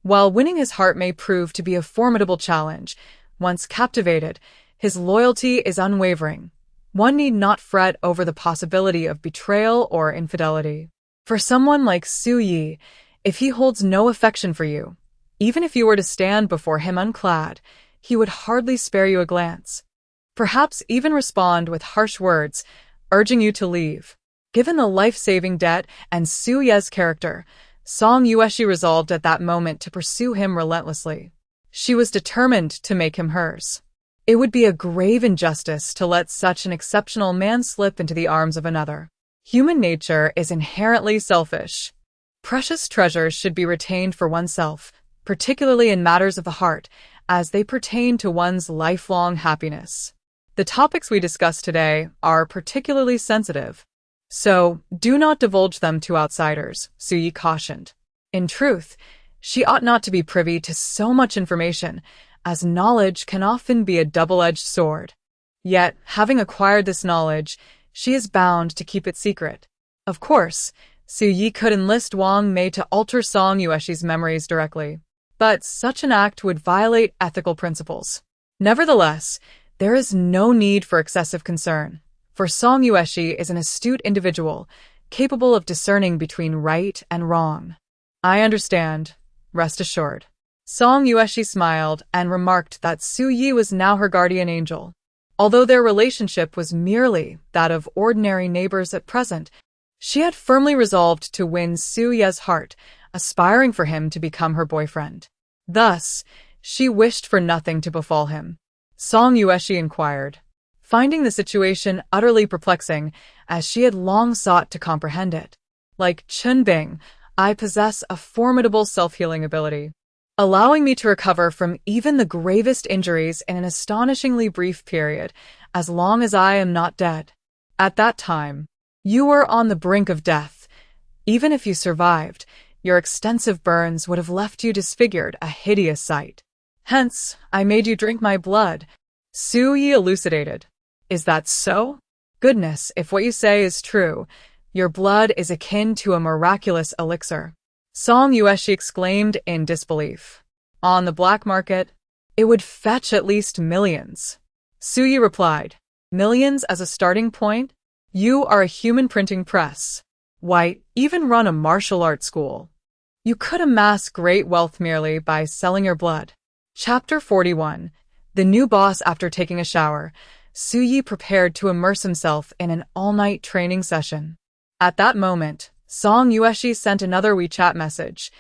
While winning his heart may prove to be a formidable challenge, once captivated, his loyalty is unwavering. One need not fret over the possibility of betrayal or infidelity. For someone like Su Yi, if he holds no affection for you, even if you were to stand before him unclad, he would hardly spare you a glance. Perhaps even respond with harsh words, urging you to leave. Given the life-saving debt and Su Ye's character, Song Yueshi resolved at that moment to pursue him relentlessly. She was determined to make him hers. It would be a grave injustice to let such an exceptional man slip into the arms of another. Human nature is inherently selfish. Precious treasures should be retained for oneself, particularly in matters of the heart, as they pertain to one's lifelong happiness. The topics we discuss today are particularly sensitive. So, do not divulge them to outsiders, Suyi cautioned. In truth, she ought not to be privy to so much information, as knowledge can often be a double-edged sword. Yet, having acquired this knowledge, she is bound to keep it secret. Of course, Suyi could enlist Wang Mei to alter Song Yueshi's memories directly, but such an act would violate ethical principles. Nevertheless, there is no need for excessive concern, for Song Yueshi is an astute individual, capable of discerning between right and wrong. I understand, rest assured. Song Yueshi smiled and remarked that Suyi was now her guardian angel. Although their relationship was merely that of ordinary neighbors at present, she had firmly resolved to win Suye's heart, aspiring for him to become her boyfriend. Thus, she wished for nothing to befall him. Song Yueshi inquired, finding the situation utterly perplexing, as she had long sought to comprehend it. Like Chun Bing, I possess a formidable self-healing ability, allowing me to recover from even the gravest injuries in an astonishingly brief period, as long as I am not dead. At that time, you were on the brink of death. Even if you survived, your extensive burns would have left you disfigured, a hideous sight. Hence, I made you drink my blood. Suyi elucidated. Is that so? Goodness, if what you say is true, your blood is akin to a miraculous elixir. Song Yueshi exclaimed in disbelief. On the black market, it would fetch at least millions. Suyi replied, millions as a starting point? You are a human printing press. Why, even run a martial arts school. You could amass great wealth merely by selling your blood. Chapter 41. The new boss after taking a shower. Suyi prepared to immerse himself in an all-night training session. At that moment, Song Yueshi sent another WeChat message.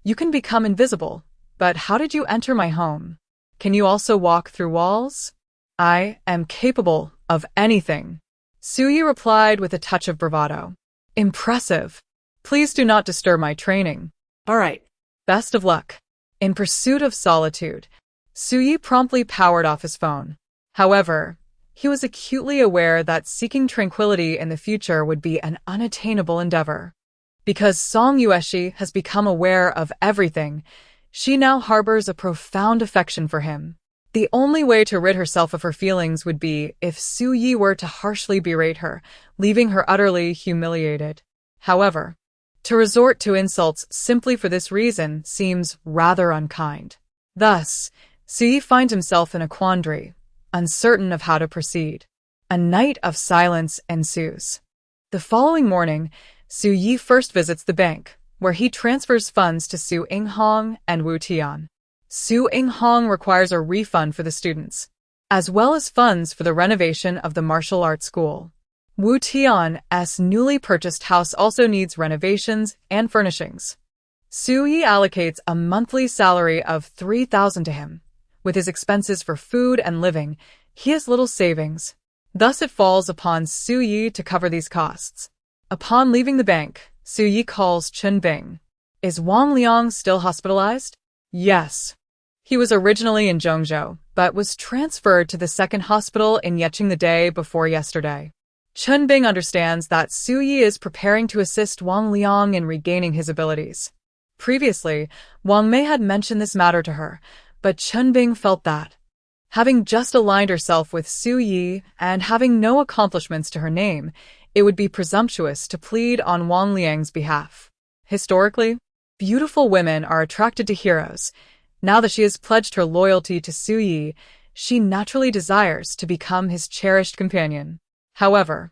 You can become invisible, but how did you enter my home? Can you also walk through walls? I am capable of anything. Suyi replied with a touch of bravado. Impressive. Please do not disturb my training. All right. Best of luck. In pursuit of solitude, Suyi promptly powered off his phone. However, he was acutely aware that seeking tranquility in the future would be an unattainable endeavor. Because Song Yueshi has become aware of everything, she now harbors a profound affection for him. The only way to rid herself of her feelings would be if Suyi were to harshly berate her, leaving her utterly humiliated. However, to resort to insults simply for this reason seems rather unkind. Thus, Suyi finds himself in a quandary, uncertain of how to proceed. A night of silence ensues. The following morning, Suyi first visits the bank, where he transfers funds to Su Inghong and Wu Tian. Su Inghong requires a refund for the students, as well as funds for the renovation of the martial arts school. Wu Tian's newly purchased house also needs renovations and furnishings. Suyi allocates a monthly salary of 3,000 to him. With his expenses for food and living, he has little savings. Thus it falls upon Suyi to cover these costs. Upon leaving the bank, Suyi calls Chun Bing. Is Wang Liang still hospitalized? Yes. He was originally in Zhongzhou, but was transferred to the second hospital in Yeqing the day before yesterday. Chun Bing understands that Suyi is preparing to assist Wang Liang in regaining his abilities. Previously, Wang Mei had mentioned this matter to her, but Chun Bing felt that, having just aligned herself with Suyi and having no accomplishments to her name, it would be presumptuous to plead on Wang Liang's behalf. Historically, beautiful women are attracted to heroes. Now that she has pledged her loyalty to Suyi, she naturally desires to become his cherished companion. However,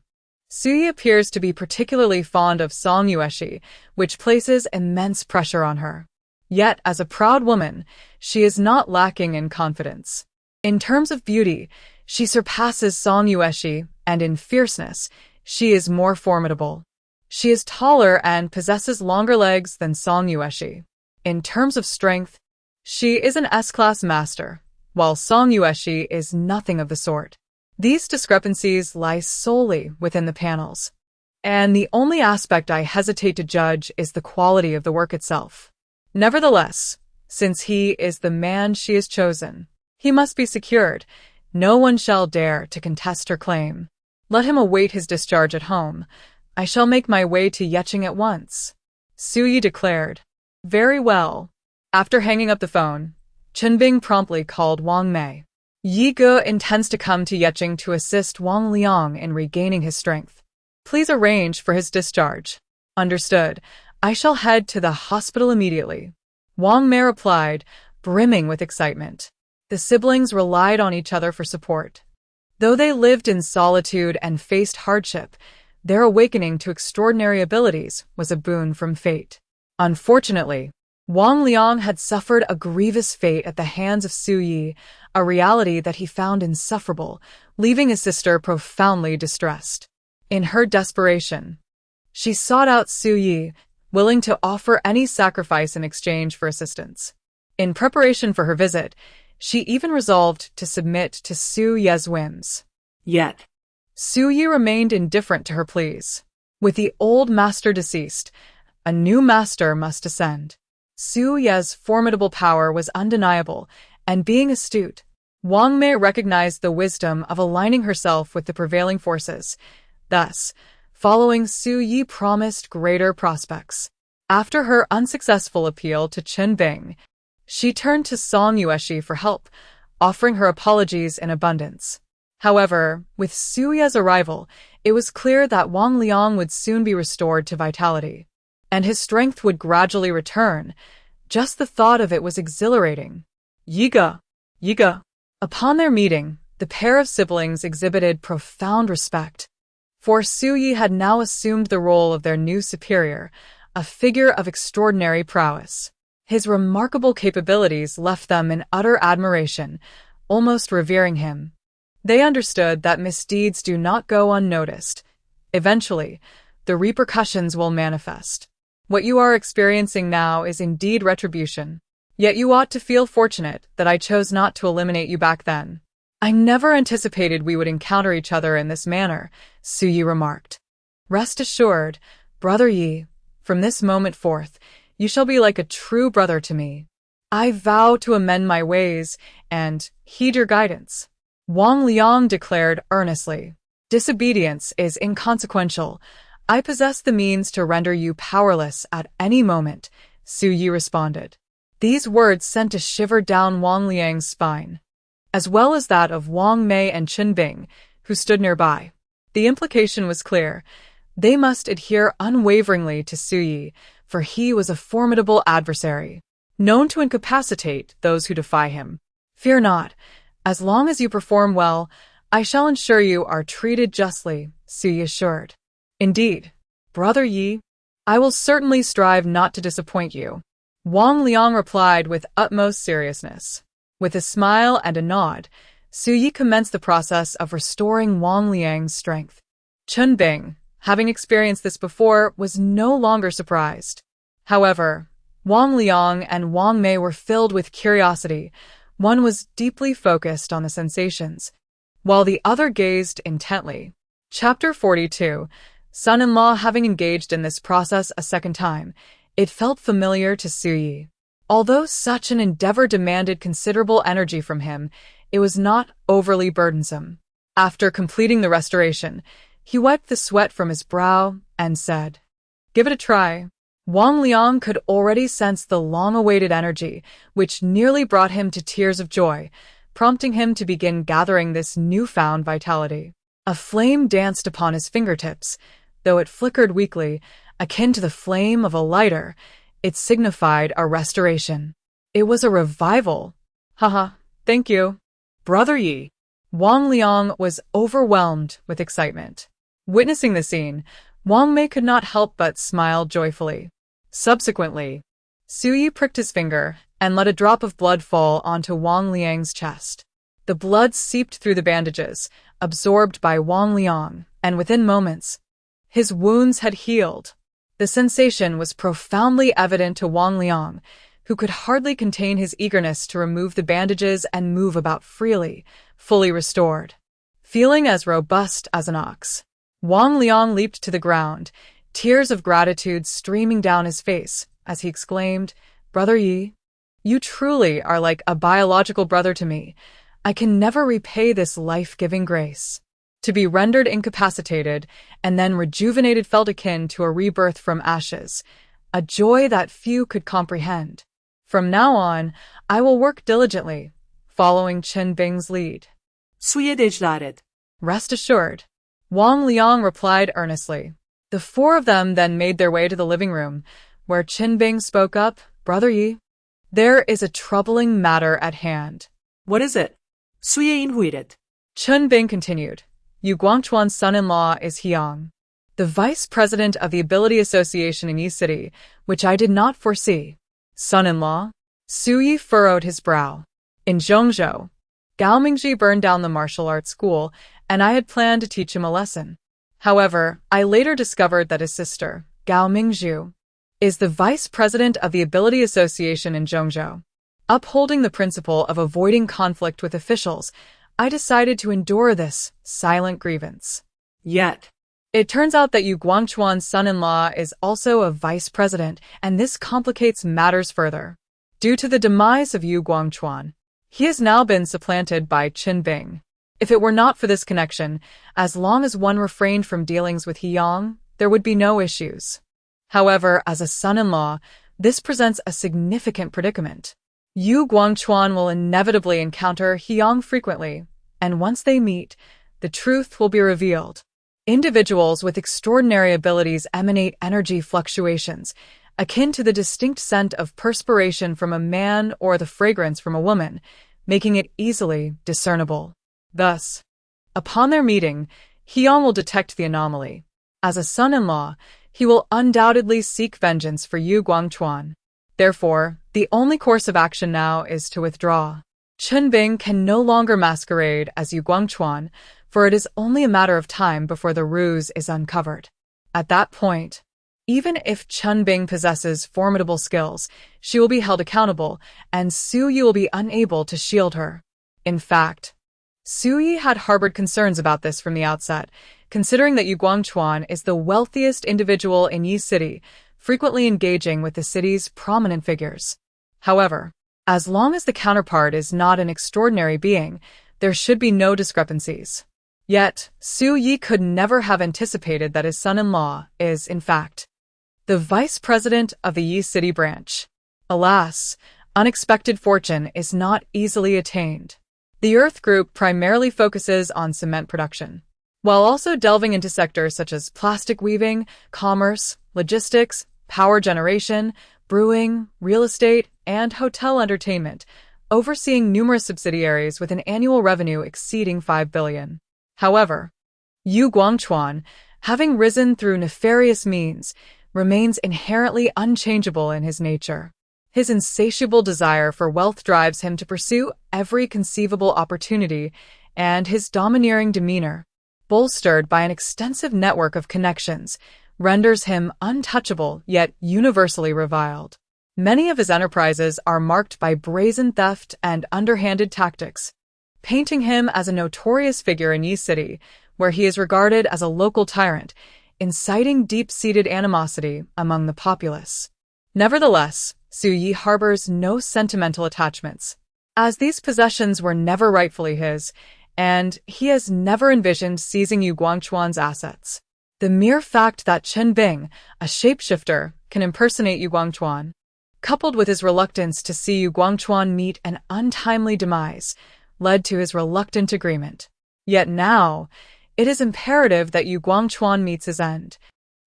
Suyi appears to be particularly fond of Song Yueshi, which places immense pressure on her. Yet, as a proud woman, she is not lacking in confidence. In terms of beauty, she surpasses Song Yueshi, and in fierceness, she is more formidable. She is taller and possesses longer legs than Song Yueshi. In terms of strength, she is an S-class master, while Song Yueshi is nothing of the sort. These discrepancies lie solely within the panels, and the only aspect I hesitate to judge is the quality of the work itself. Nevertheless, since he is the man she has chosen, he must be secured. No one shall dare to contest her claim. Let him await his discharge at home. I shall make my way to Yecheng at once, Su Yi declared. Very well. After hanging up the phone, Chen Bing promptly called Wang Mei. Yi Ge intends to come to Yecheng to assist Wang Liang in regaining his strength. Please arrange for his discharge. Understood. I shall head to the hospital immediately. Wang Mei replied, brimming with excitement. The siblings relied on each other for support. Though they lived in solitude and faced hardship, their awakening to extraordinary abilities was a boon from fate. Unfortunately, Wang Liang had suffered a grievous fate at the hands of Su Yi, a reality that he found insufferable, leaving his sister profoundly distressed. In her desperation, she sought out Su Yi, willing to offer any sacrifice in exchange for assistance. In preparation for her visit, she even resolved to submit to Su Ye's whims. Yet, Su Yi remained indifferent to her pleas. With the old master deceased, a new master must ascend. Su Ye's formidable power was undeniable, and being astute, Wang Mei recognized the wisdom of aligning herself with the prevailing forces. Thus, following Su Yi promised greater prospects. After her unsuccessful appeal to Chen Bing, she turned to Song Yueshi for help, offering her apologies in abundance. However, with Su Ye's arrival, it was clear that Wang Liang would soon be restored to vitality, and his strength would gradually return. Just the thought of it was exhilarating. Yiga! Yiga! Upon their meeting, the pair of siblings exhibited profound respect, for Su Yi had now assumed the role of their new superior, a figure of extraordinary prowess. His remarkable capabilities left them in utter admiration, almost revering him. They understood that misdeeds do not go unnoticed. Eventually, the repercussions will manifest. What you are experiencing now is indeed retribution. Yet you ought to feel fortunate that I chose not to eliminate you back then. I never anticipated we would encounter each other in this manner, Su Yi remarked. Rest assured, Brother Yi, from this moment forth, you shall be like a true brother to me. I vow to amend my ways and heed your guidance. Wang Liang declared earnestly. Disobedience is inconsequential. I possess the means to render you powerless at any moment, Su Yi responded. These words sent a shiver down Wang Liang's spine, as well as that of Wang Mei and Chen Bing, who stood nearby. The implication was clear. They must adhere unwaveringly to Su Yi, for he was a formidable adversary, known to incapacitate those who defy him. Fear not. As long as you perform well, I shall ensure you are treated justly, Su Yi assured. Indeed, Brother Yi, I will certainly strive not to disappoint you, Wang Liang replied with utmost seriousness. With a smile and a nod, Su Yi commenced the process of restoring Wang Liang's strength. Chen Bing, having experienced this before, was no longer surprised. However, Wang Liang and Wang Mei were filled with curiosity. One was deeply focused on the sensations, while the other gazed intently. Chapter 42. Son-in-law having engaged in this process a second time, it felt familiar to Su Yi. Although such an endeavor demanded considerable energy from him, it was not overly burdensome. After completing the restoration, he wiped the sweat from his brow and said, "Give it a try." Wang Liang could already sense the long-awaited energy, which nearly brought him to tears of joy, prompting him to begin gathering this newfound vitality. A flame danced upon his fingertips. Though it flickered weakly, akin to the flame of a lighter, it signified a restoration. It was a revival. Haha, thank you, Brother Yi. Wang Liang was overwhelmed with excitement. Witnessing the scene, Wang Mei could not help but smile joyfully. Subsequently, Su Yi pricked his finger and let a drop of blood fall onto Wang Liang's chest. The blood seeped through the bandages, absorbed by Wang Liang, and within moments, his wounds had healed. The sensation was profoundly evident to Wang Liang, who could hardly contain his eagerness to remove the bandages and move about freely, fully restored. Feeling as robust as an ox, Wang Liang leaped to the ground, tears of gratitude streaming down his face as he exclaimed, "Brother Yi, you truly are like a biological brother to me. I can never repay this life-giving grace." To be rendered incapacitated and then rejuvenated felt akin to a rebirth from ashes, a joy that few could comprehend. From now on, I will work diligently, following Chen Bing's lead. 수의 대지다ret. Rest assured. Wang Liang replied earnestly. The four of them then made their way to the living room, where Chen Bing spoke up, Brother Yi, there is a troubling matter at hand. What is it? 수의 인후이ret. Chen Bing continued. Yu Guangchuan's son-in-law is Hyang, the vice president of the Ability Association in Yi City, which I did not foresee. Son-in-law? Su Yi furrowed his brow. In Zhongzhou, Gao Mingji burned down the martial arts school, and I had planned to teach him a lesson. However, I later discovered that his sister, Gao Mingzhu, is the vice president of the Ability Association in Zhongzhou. Upholding the principle of avoiding conflict with officials, I decided to endure this silent grievance. Yet, it turns out that Yu Guangchuan's son-in-law is also a vice president, and this complicates matters further. Due to the demise of Yu Guangchuan, he has now been supplanted by Chen Bing. If it were not for this connection, as long as one refrained from dealings with Hyang, there would be no issues. However, as a son-in-law, this presents a significant predicament. Yu Guangchuan will inevitably encounter Hyang frequently, and once they meet, the truth will be revealed. Individuals with extraordinary abilities emanate energy fluctuations, akin to the distinct scent of perspiration from a man or the fragrance from a woman, making it easily discernible. Thus, upon their meeting, Hyang will detect the anomaly. As a son-in-law, he will undoubtedly seek vengeance for Yu Guangchuan. Therefore, the only course of action now is to withdraw. Chen Bing can no longer masquerade as Yu Guangchuan, for it is only a matter of time before the ruse is uncovered. At that point, even if Chen Bing possesses formidable skills, she will be held accountable, and Su Yi will be unable to shield her. In fact, Su Yi had harbored concerns about this from the outset, considering that Yu Guangchuan is the wealthiest individual in Yi City, frequently engaging with the city's prominent figures. However, as long as the counterpart is not an extraordinary being, there should be no discrepancies. Yet, Su Yi could never have anticipated that his son-in-law is, in fact, the vice president of the Yi City branch. Alas, unexpected fortune is not easily attained. The Earth Group primarily focuses on cement production, while also delving into sectors such as plastic weaving, commerce, logistics, power generation, brewing, real estate, and hotel entertainment, overseeing numerous subsidiaries with an annual revenue exceeding 5 billion. However, Yu Guangchuan, having risen through nefarious means, remains inherently unchangeable in his nature. His insatiable desire for wealth drives him to pursue every conceivable opportunity, and his domineering demeanor, bolstered by an extensive network of connections, renders him untouchable yet universally reviled. Many of his enterprises are marked by brazen theft and underhanded tactics, painting him as a notorious figure in Yi City, where he is regarded as a local tyrant, inciting deep-seated animosity among the populace. Nevertheless, Su Yi harbors no sentimental attachments, as these possessions were never rightfully his, and he has never envisioned seizing Yu Guangchuan's assets. The mere fact that Chen Bing, a shapeshifter, can impersonate Yu Guangchuan, coupled with his reluctance to see Yu Guangchuan meet an untimely demise, led to his reluctant agreement. Yet now, it is imperative that Yu Guangchuan meets his end.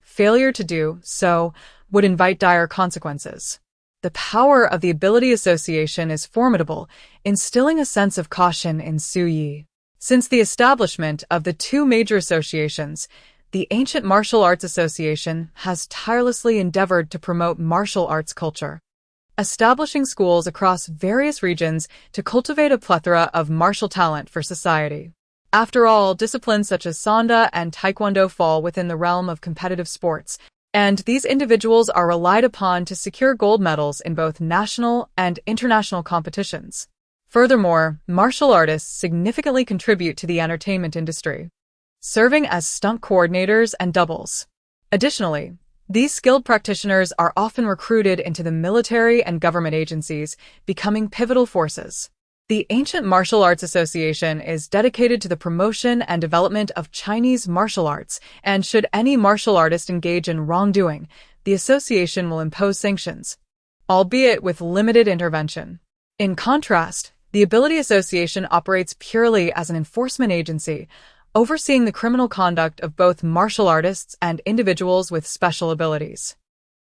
Failure to do so would invite dire consequences. The power of the Ability Association is formidable, instilling a sense of caution in Su Yi. Since the establishment of the two major associations, the Ancient Martial Arts Association has tirelessly endeavored to promote martial arts culture, establishing schools across various regions to cultivate a plethora of martial talent for society. After all, disciplines such as Sanda and Taekwondo fall within the realm of competitive sports, and these individuals are relied upon to secure gold medals in both national and international competitions. Furthermore, martial artists significantly contribute to the entertainment industry, serving as stunt coordinators and doubles. Additionally, these skilled practitioners are often recruited into the military and government agencies, becoming pivotal forces. The Ancient Martial Arts Association is dedicated to the promotion and development of Chinese martial arts, and should any martial artist engage in wrongdoing, the association will impose sanctions, albeit with limited intervention. In contrast, the Ability Association operates purely as an enforcement agency, overseeing the criminal conduct of both martial artists and individuals with special abilities.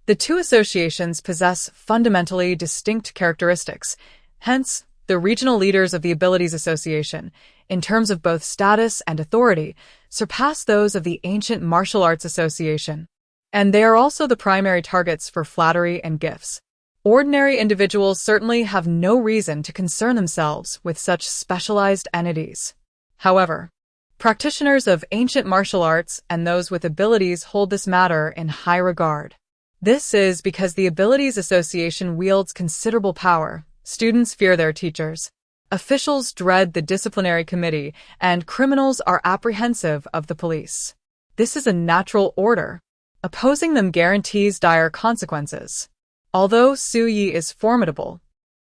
The two associations possess fundamentally distinct characteristics, hence, the regional leaders of the Abilities Association, in terms of both status and authority, surpass those of the Ancient Martial Arts Association. And they are also the primary targets for flattery and gifts. Ordinary individuals certainly have no reason to concern themselves with such specialized entities. However, practitioners of ancient martial arts and those with abilities hold this matter in high regard. This is because the Abilities Association wields considerable power. Students fear their teachers, officials dread the disciplinary committee, and criminals are apprehensive of the police. This is a natural order. Opposing them guarantees dire consequences. Although Su Yi is formidable,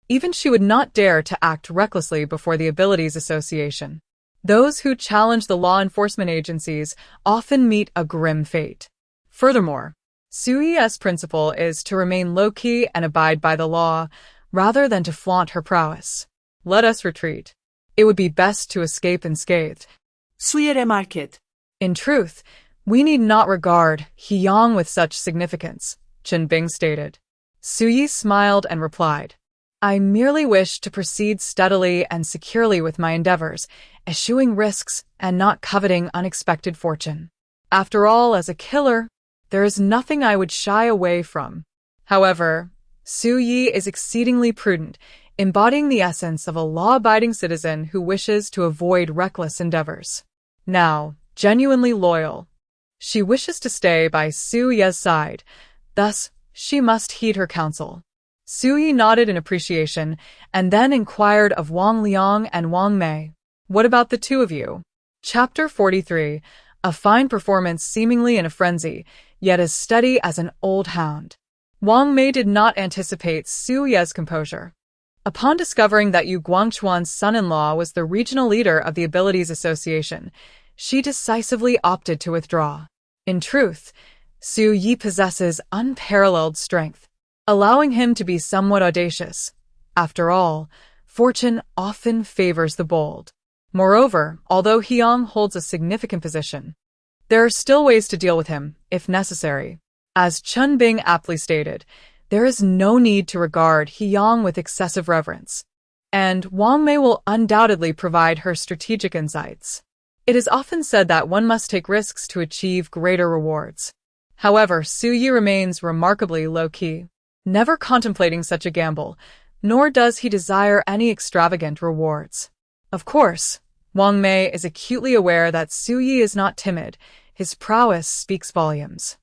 even she would not dare to act recklessly before the Abilities Association. Those who challenge the law enforcement agencies often meet a grim fate. Furthermore, Su Yi's principle is to remain low-key and abide by the law, rather than to flaunt her prowess. Let us retreat. It would be best to escape unscathed. 수의 remarket. In truth, we need not regard Hyang with such significance, Chen Bing stated. Su Yi smiled and replied, I merely wish to proceed steadily and securely with my endeavors, eschewing risks and not coveting unexpected fortune. After all, as a killer, there is nothing I would shy away from. However, Su Yi is exceedingly prudent, embodying the essence of a law-abiding citizen who wishes to avoid reckless endeavors. Now, genuinely loyal, she wishes to stay by Su Yi's side, thus, she must heed her counsel. Su Yi nodded in appreciation, and then inquired of Wang Liang and Wang Mei. What about the two of you? Chapter 43. A fine performance seemingly in a frenzy, yet as steady as an old hound. Wang Mei did not anticipate Su Yi's composure. Upon discovering that Yu Guangchuan's son-in-law was the regional leader of the Abilities Association, she decisively opted to withdraw. In truth, Su Yi possesses unparalleled strength, allowing him to be somewhat audacious. After all, fortune often favors the bold. Moreover, although Hyang holds a significant position, there are still ways to deal with him, if necessary. As Chen Bing aptly stated, there is no need to regard Hyang with excessive reverence, and Wang Mei will undoubtedly provide her strategic insights. It is often said that one must take risks to achieve greater rewards. However, Su Yi remains remarkably low-key, never contemplating such a gamble, nor does he desire any extravagant rewards. Of course, Wang Mei is acutely aware that Su Yi is not timid. His prowess speaks volumes.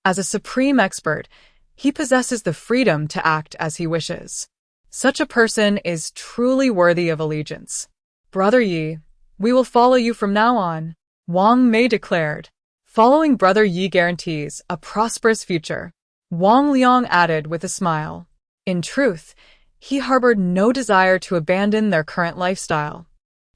As a supreme expert, he possesses the freedom to act as he wishes. Such a person is truly worthy of allegiance. Brother Yi, we will follow you from now on, Wang Mei declared. Following Brother Yi guarantees a prosperous future, Wang Liang added with a smile. In truth, he harbored no desire to abandon their current lifestyle,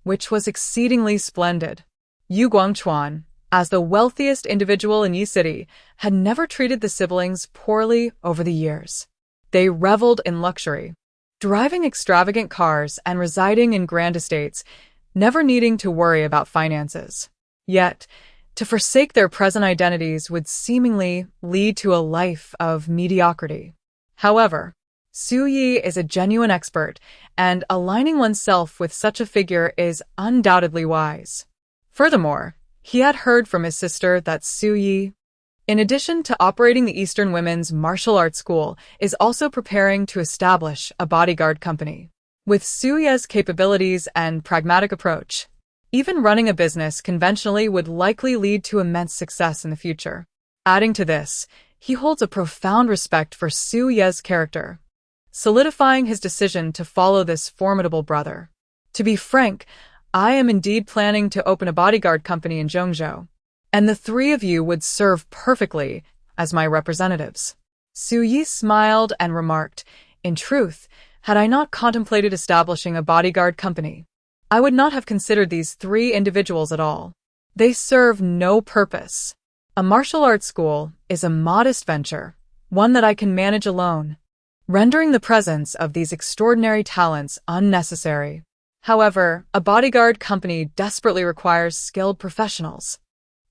which was exceedingly splendid. Yu Guangchuan, as the wealthiest individual in Yi City, had never treated the siblings poorly over the years. They reveled in luxury, driving extravagant cars and residing in grand estates, never needing to worry about finances. Yet, to forsake their present identities would seemingly lead to a life of mediocrity. However, Su Yi is a genuine expert, and aligning oneself with such a figure is undoubtedly wise. Furthermore, he had heard from his sister that Su Yi, in addition to operating the Eastern Women's Martial Arts School, is also preparing to establish a bodyguard company. With Su Yi's capabilities and pragmatic approach, even running a business conventionally would likely lead to immense success in the future. Adding to this, he holds a profound respect for Su Yi's character, solidifying his decision to follow this formidable brother. To be frank, I am indeed planning to open a bodyguard company in Zhongzhou, and the three of you would serve perfectly as my representatives. Su Yi smiled and remarked, in truth, Had I not contemplated establishing a bodyguard company, I would not have considered these 3 individuals at all. They serve no purpose. A martial arts school is a modest venture, one that I can manage alone, rendering the presence of these extraordinary talents unnecessary. However, a bodyguard company desperately requires skilled professionals.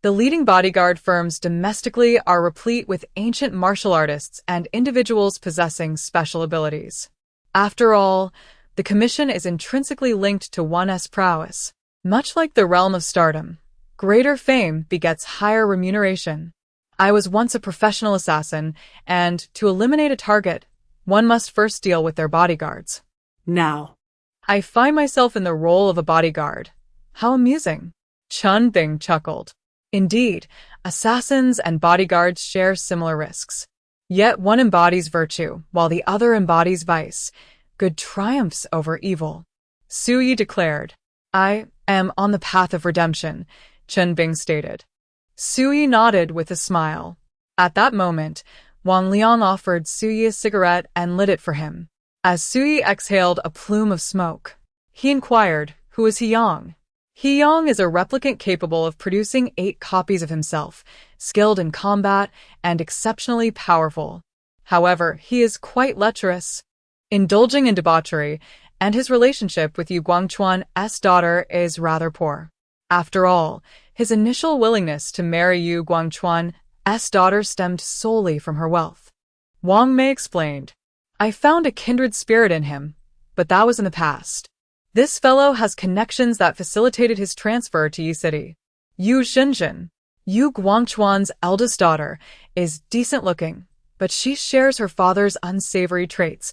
The leading bodyguard firms domestically are replete with ancient martial artists and individuals possessing special abilities. After all, the commission is intrinsically linked to one's prowess. Much like the realm of stardom, greater fame begets higher remuneration. I was once a professional assassin, and to eliminate a target, one must first deal with their bodyguards. Now, I find myself in the role of a bodyguard. How amusing. Chun Bing chuckled. Indeed, assassins and bodyguards share similar risks. Yet one embodies virtue, while the other embodies vice. Good triumphs over evil. Su Yi declared. I am on the path of redemption, Chun Bing stated. Su Yi nodded with a smile. At that moment, Wang Liang offered Su Yi a cigarette and lit it for him. As Su Yi exhaled a plume of smoke, he inquired, who is He Yang? He Yang is a replicant capable of producing 8 copies of himself, skilled in combat and exceptionally powerful. However, he is quite lecherous, indulging in debauchery, and his relationship with Yu Guangchuan's daughter is rather poor. After all, his initial willingness to marry Yu Guangchuan's daughter stemmed solely from her wealth. Wang Mei explained, I found a kindred spirit in him, but that was in the past. This fellow has connections that facilitated his transfer to Yi City. Yu Xinjin, Yu Guangchuan's eldest daughter, is decent-looking, but she shares her father's unsavory traits.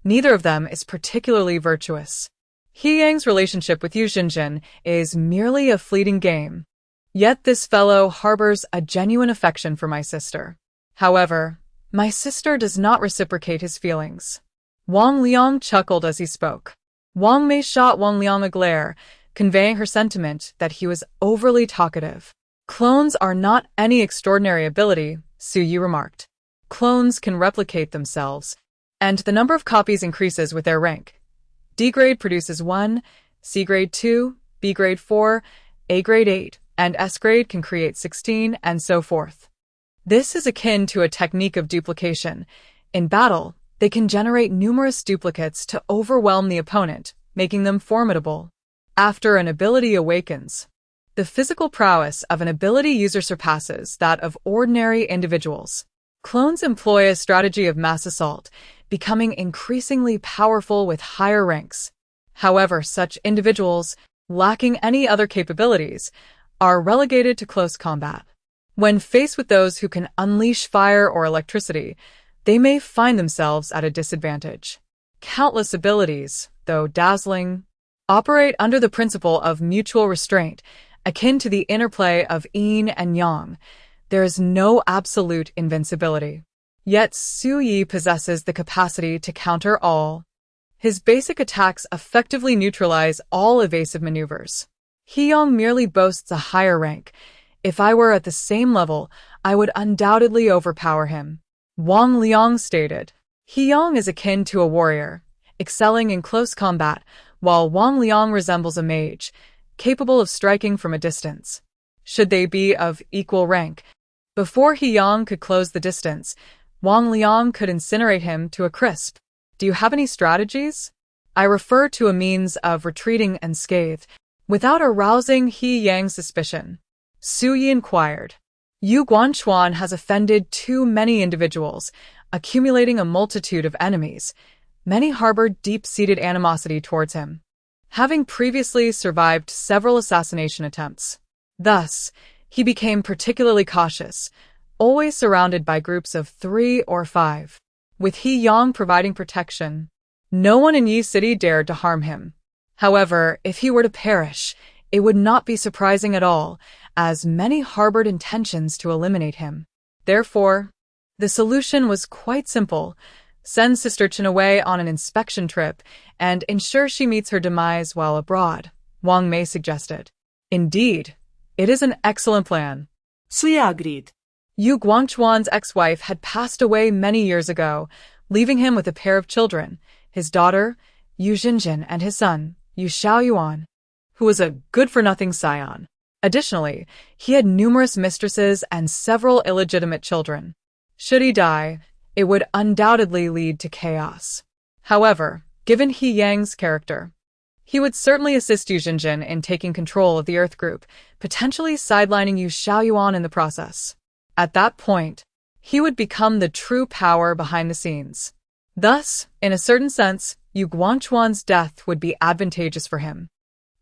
Neither of them is particularly virtuous. He Yang's relationship with Yu Xinjin is merely a fleeting game. Yet this fellow harbors a genuine affection for my sister. However, my sister does not reciprocate his feelings. Wang Liang chuckled as he spoke. Wang Mei shot Wang Liang a glare, conveying her sentiment that he was overly talkative. Clones are not any extraordinary ability, Su Yi remarked. Clones can replicate themselves, and the number of copies increases with their rank. D grade produces 1, C grade 2, B grade 4, A grade 8, and S grade can create 16, and so forth. This is akin to a technique of duplication. In battle, they can generate numerous duplicates to overwhelm the opponent, making them formidable. After an ability awakens, the physical prowess of an ability user surpasses that of ordinary individuals. Clones employ a strategy of mass assault, becoming increasingly powerful with higher ranks. However, such individuals, lacking any other capabilities, are relegated to close combat. When faced with those who can unleash fire or electricity, they may find themselves at a disadvantage. Countless abilities, though dazzling, operate under the principle of mutual restraint, akin to the interplay of yin and yang. There is no absolute invincibility. Yet Su Yi possesses the capacity to counter all. His basic attacks effectively neutralize all evasive maneuvers. He Yang merely boasts a higher rank. If I were at the same level, I would undoubtedly overpower him. Wang Liang stated. He Yang is akin to a warrior, excelling in close combat, while Wang Liang resembles a mage, capable of striking from a distance. Should they be of equal rank, before He Yang could close the distance, Wang Liang could incinerate him to a crisp. Do you have any strategies? I refer to a means of retreating unscathed, without arousing He Yang's suspicion. Su Yi inquired. Yu Guangchuan has offended too many individuals, accumulating a multitude of enemies. Many harbored deep-seated animosity towards him, having previously survived several assassination attempts. Thus, he became particularly cautious, always surrounded by groups of 3 or 5. With He Yang providing protection, no one in Yi City dared to harm him. However, if he were to perish, it would not be surprising at all, as many harbored intentions to eliminate him. Therefore, the solution was quite simple. Send Sister Chen away on an inspection trip and ensure she meets her demise while abroad, Wang Mei suggested. Indeed, it is an excellent plan. Su Yi agreed. Yu Guangchuan's ex-wife had passed away many years ago, leaving him with a pair of children, his daughter, Yu Xinjin, and his son, Yu Xiaoyuan, who was a good-for-nothing scion. Additionally, he had numerous mistresses and several illegitimate children. Should he die, it would undoubtedly lead to chaos. However, given He Yang's character, he would certainly assist Yu Xinjin in taking control of the Earth Group, potentially sidelining Yu Xiaoyuan in the process. At that point, he would become the true power behind the scenes. Thus, in a certain sense, Yu Guangquan's death would be advantageous for him.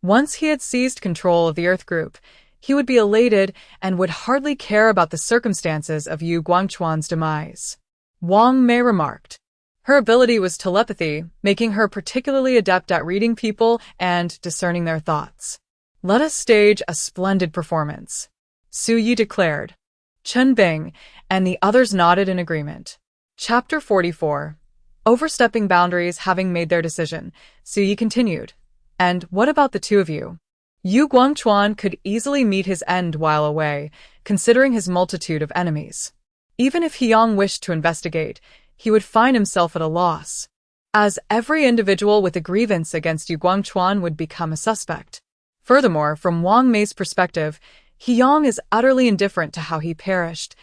Once he had seized control of the Earth Group, he would be elated and would hardly care about the circumstances of Yu Guangquan's demise. Wang Mei remarked. Her ability was telepathy, making her particularly adept at reading people and discerning their thoughts. Let us stage a splendid performance, Su Yi declared. Chen Bing and the others nodded in agreement. Chapter 44. Overstepping boundaries. Having made their decision, Su Yi continued. And what about the two of you? Yu Guangquan could easily meet his end while away, considering his multitude of enemies. Even if He Yang wished to investigate, he would find himself at a loss, as every individual with a grievance against Yu Guangquan would become a suspect. Furthermore, from Wang Mei's perspective, He Yang is utterly indifferent to how he perished,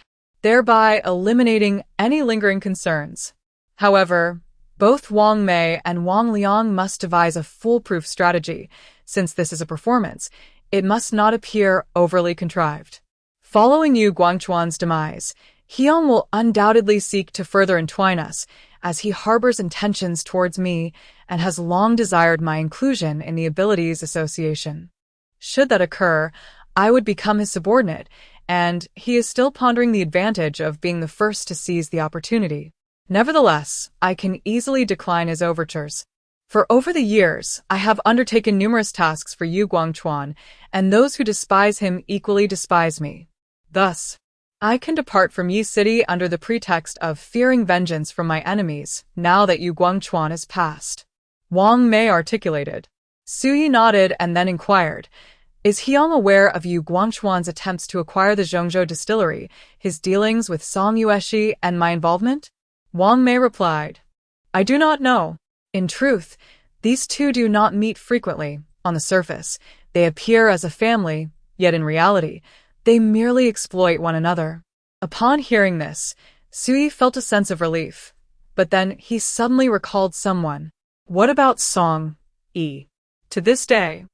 thereby eliminating any lingering concerns. However, both Wang Mei and Wang Liang must devise a foolproof strategy. Since this is a performance, it must not appear overly contrived. Following Yu Guangquan's demise, He Yang will undoubtedly seek to further entwine us, as he harbors intentions towards me and has long desired my inclusion in the Abilities Association. Should that occur, I would become his subordinate, and he is still pondering the advantage of being the first to seize the opportunity. Nevertheless, I can easily decline his overtures. For over the years, I have undertaken numerous tasks for Yu Guangquan, and those who despise him equally despise me. Thus, I can depart from Yi City under the pretext of fearing vengeance from my enemies, now that Yu Guangquan is past. Wang Mei articulated. Su Yi nodded and then inquired, is He Yang aware of Yu Guangquan's attempts to acquire the Zhongzhou distillery, his dealings with Song Yueshi, and my involvement? Wang Mei replied, I do not know. In truth, these two do not meet frequently. On the surface, they appear as a family, yet in reality, they merely exploit one another. Upon hearing this, Su Yi felt a sense of relief. But then he suddenly recalled someone. What about Song Yi? To this day,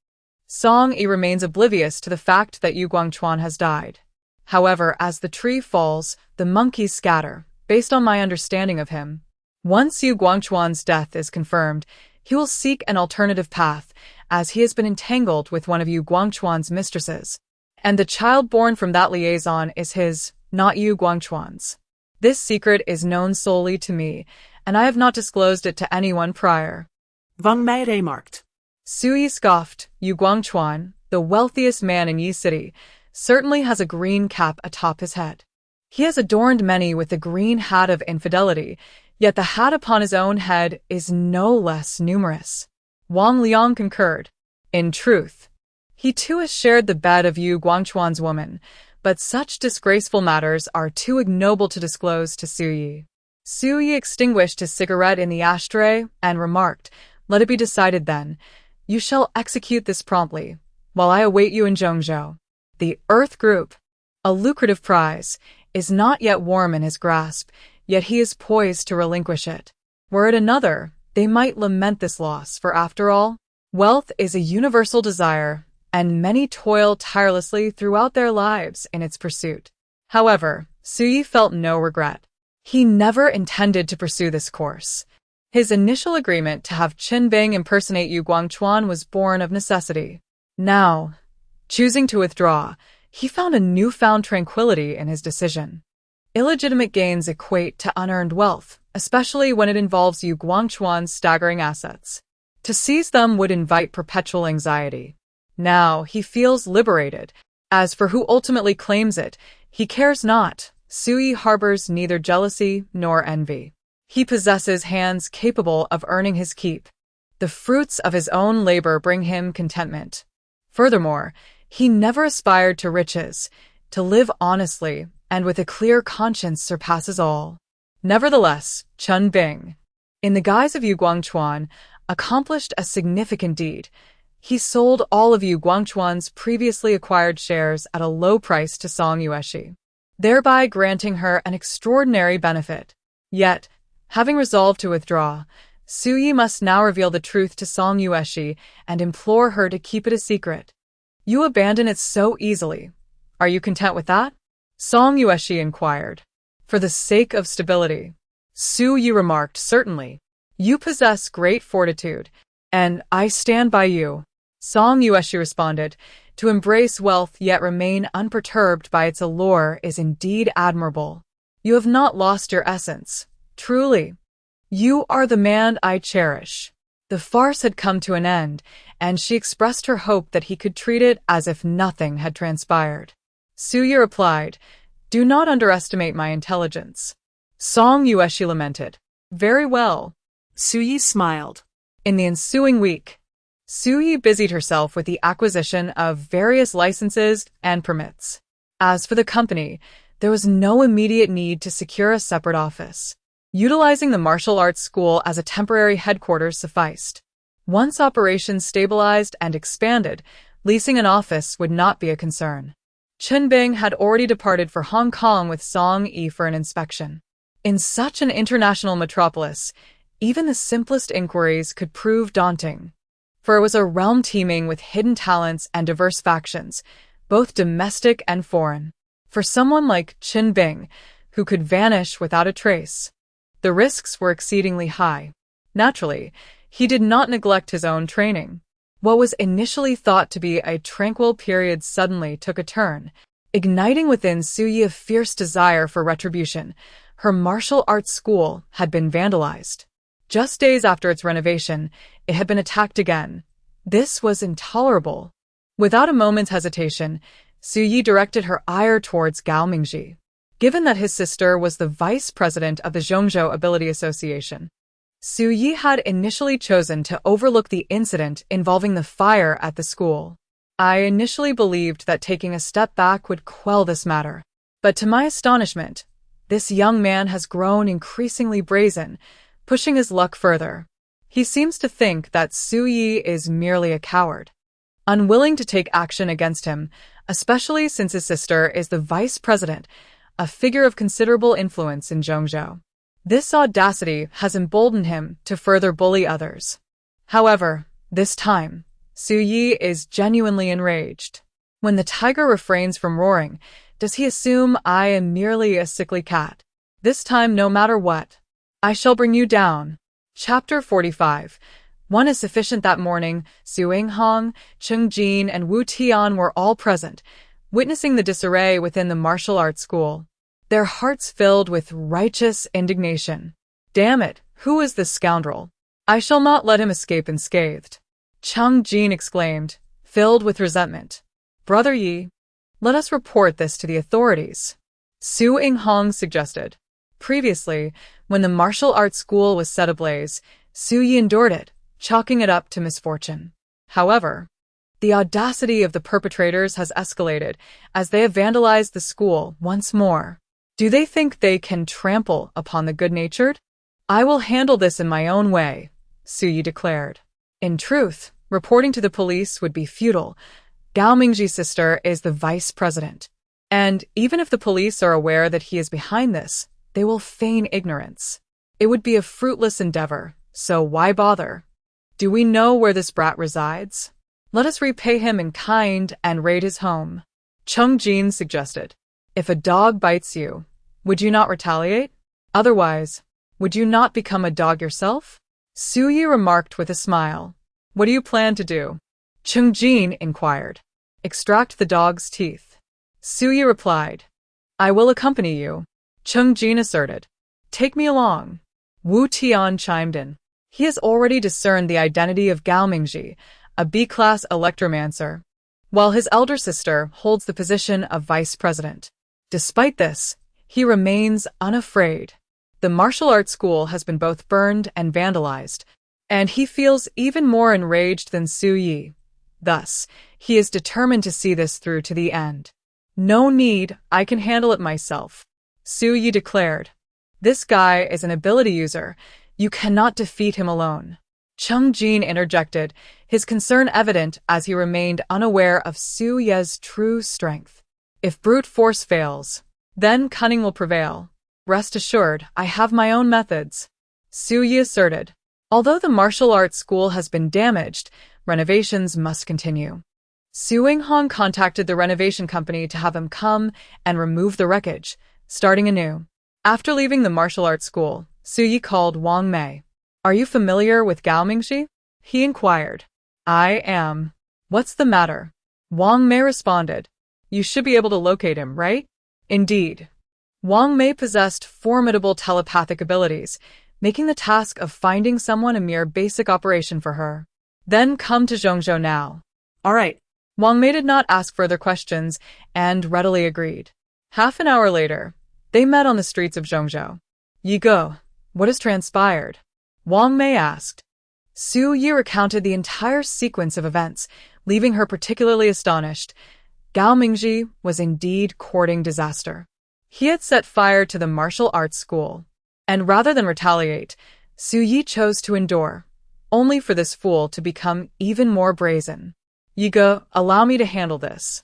Song Yi remains oblivious to the fact that Yu Guangquan has died. However, as the tree falls, the monkeys scatter, based on my understanding of him. Once Yu Guangquan's death is confirmed, he will seek an alternative path, as he has been entangled with one of Yu Guangquan's mistresses. And the child born from that liaison is his, not Yu Guangquan's. This secret is known solely to me, and I have not disclosed it to anyone prior. Wang Mei remarked. Su Yi scoffed. Yu Guangquan, the wealthiest man in Yi City, certainly has a green cap atop his head. He has adorned many with the green hat of infidelity, yet the hat upon his own head is no less numerous. Wang Liang concurred. In truth, he too has shared the bed of Yu Guangquan's woman, but such disgraceful matters are too ignoble to disclose to Su Yi. Su Yi extinguished his cigarette in the ashtray and remarked, let it be decided then. You shall execute this promptly, while I await you in Zhongzhou. The Earth Group, a lucrative prize, is not yet warm in his grasp, yet he is poised to relinquish it. Were it another, they might lament this loss, for after all, wealth is a universal desire, and many toil tirelessly throughout their lives in its pursuit. However, Su Yi felt no regret. He never intended to pursue this course. His initial agreement to have Qin Bing impersonate Yu Guangquan was born of necessity. Now, choosing to withdraw, he found a newfound tranquility in his decision. Illegitimate gains equate to unearned wealth, especially when it involves Yu Guangquan's staggering assets. To seize them would invite perpetual anxiety. Now he feels liberated. As for who ultimately claims it, he cares not. Su Yi harbors neither jealousy nor envy. He possesses hands capable of earning his keep. The fruits of his own labor bring him contentment. Furthermore, he never aspired to riches. To live honestly and with a clear conscience surpasses all. Nevertheless, Chen Bing, In the guise of Yu Guangchuan, accomplished a significant deed. He sold all of Yu Guangchuan's previously acquired shares at a low price to Song Yueshi, thereby granting her an extraordinary benefit. Yet, having resolved to withdraw, Su Yi must now reveal the truth to Song Yueshi and implore her to keep it a secret. You abandon it so easily. Are you content with that? Song Yueshi inquired. For the sake of stability. Su Yi remarked, certainly. You possess great fortitude, and I stand by you. Song Yueshi responded, to embrace wealth yet remain unperturbed by its allure is indeed admirable. You have not lost your essence. Truly. You are the man I cherish. The farce had come to an end, and she expressed her hope that he could treat it as if nothing had transpired. Su Yi replied, do not underestimate my intelligence. Song Yueshi lamented. Very well. Su Yi smiled. In the ensuing week, Su Yi busied herself with the acquisition of various licenses and permits. As for the company, there was no immediate need to secure a separate office. Utilizing the martial arts school as a temporary headquarters sufficed. Once operations stabilized and expanded, leasing an office would not be a concern. Chen Bing had already departed for Hong Kong with Song Yi for an inspection. In such an international metropolis, even the simplest inquiries could prove daunting. For it was a realm teeming with hidden talents and diverse factions, both domestic and foreign. For someone like Chen Bing, who could vanish without a trace, the risks were exceedingly high. Naturally, he did not neglect his own training. What was initially thought to be a tranquil period suddenly took a turn, igniting within Su Yi a fierce desire for retribution. Her martial arts school had been vandalized. Just days after its renovation, it had been attacked again. This was intolerable. Without a moment's hesitation, Su Yi directed her ire towards Gao Mingji. Given that his sister was the vice president of the Zhongzhou Ability Association, Su Yi had initially chosen to overlook the incident involving the fire at the school. I initially believed that taking a step back would quell this matter. But to my astonishment, this young man has grown increasingly brazen, pushing his luck further. He seems to think that Su Yi is merely a coward, unwilling to take action against him, especially since his sister is the vice president, a figure of considerable influence in Zhongzhou. This audacity has emboldened him to further bully others. However, this time, Su Yi is genuinely enraged. When the tiger refrains from roaring, does he assume I am merely a sickly cat? This time, no matter what, I shall bring you down. Chapter 45. One is sufficient. That morning, Su Yinghong, Cheng Jin, and Wu Tian were all present, witnessing the disarray within the martial arts school. Their hearts filled with righteous indignation. Damn it, who is this scoundrel? I shall not let him escape unscathed. Cheng Jin exclaimed, filled with resentment. Brother Yi, let us report this to the authorities. Su Yinghong suggested. Previously, when the martial arts school was set ablaze, Su Yi endured it, chalking it up to misfortune. However, the audacity of the perpetrators has escalated as they have vandalized the school once more. Do they think they can trample upon the good-natured? I will handle this in my own way, Su Yi declared. In truth, reporting to the police would be futile. Gao Mingji's sister is the vice president. And even if the police are aware that he is behind this, they will feign ignorance. It would be a fruitless endeavor, so why bother? Do we know where this brat resides? Let us repay him in kind and raid his home. Cheng Jin suggested. If a dog bites you, would you not retaliate? Otherwise, would you not become a dog yourself? Su Yi remarked with a smile. What do you plan to do? Cheng Jin inquired. Extract the dog's teeth. Su Yi replied. I will accompany you. Cheng Jin asserted. Take me along. Wu Tian chimed in. He has already discerned the identity of Gao Mingji, a B-class electromancer, while his elder sister holds the position of vice president. Despite this, he remains unafraid. The martial arts school has been both burned and vandalized, and he feels even more enraged than Su Yi. Thus, he is determined to see this through to the end. No need, I can handle it myself, Su Yi declared. This guy is an ability user. You cannot defeat him alone. Chung Jin interjected, his concern evident as he remained unaware of Su Ye's true strength. If brute force fails, then cunning will prevail. Rest assured, I have my own methods, Su Ye asserted. Although the martial arts school has been damaged, renovations must continue. Su Yinghan contacted the renovation company to have him come and remove the wreckage, starting anew. After leaving the martial arts school, Su Yi called Wang Mei. Are you familiar with Gao Mingxi? He inquired. I am. What's the matter? Wang Mei responded. You should be able to locate him, right? Indeed. Wang Mei possessed formidable telepathic abilities, making the task of finding someone a mere basic operation for her. Then come to Zhongzhou now. All right. Wang Mei did not ask further questions and readily agreed. Half an hour later, they met on the streets of Zhongzhou. Yi Go, what has transpired? Wang Mei asked. Su Yi recounted the entire sequence of events, leaving her particularly astonished. Gao Mingxi was indeed courting disaster. He had set fire to the martial arts school, and rather than retaliate, Su Yi chose to endure, only for this fool to become even more brazen. Yi Go, allow me to handle this.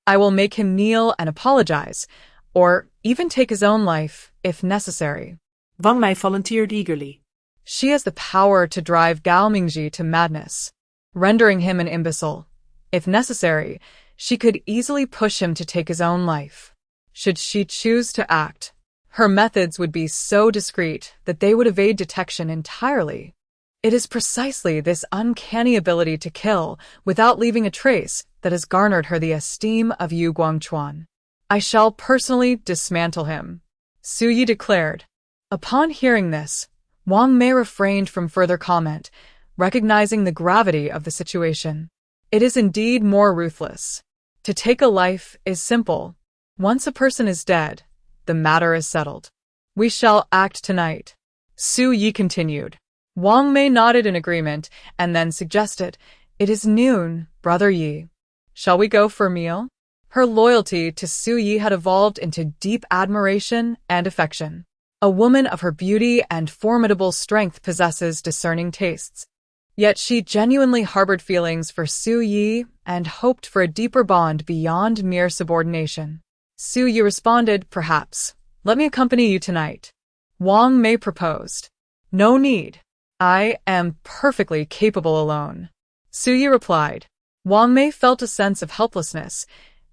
I will make him kneel and apologize, or even take his own life, if necessary. Wang Mei volunteered eagerly. She has the power to drive Gao Mingxi to madness, rendering him an imbecile. If necessary, she could easily push him to take his own life. Should she choose to act, her methods would be so discreet that they would evade detection entirely. It is precisely this uncanny ability to kill without leaving a trace that has garnered her the esteem of Yu Guangchuan. I shall personally dismantle him, Su Yi declared. Upon hearing this, Wang Mei refrained from further comment, recognizing the gravity of the situation. It is indeed more ruthless. To take a life is simple. Once a person is dead, the matter is settled. We shall act tonight, Su Yi continued. Wang Mei nodded in agreement and then suggested, It is noon, Brother Yi. Shall we go for a meal? Her loyalty to Su Yi had evolved into deep admiration and affection. A woman of her beauty and formidable strength possesses discerning tastes. Yet she genuinely harbored feelings for Su Yi and hoped for a deeper bond beyond mere subordination. Su Yi responded, Perhaps. Let me accompany you tonight. Wang Mei proposed. No need. I am perfectly capable alone, Su Yi replied. Wang Mei felt a sense of helplessness.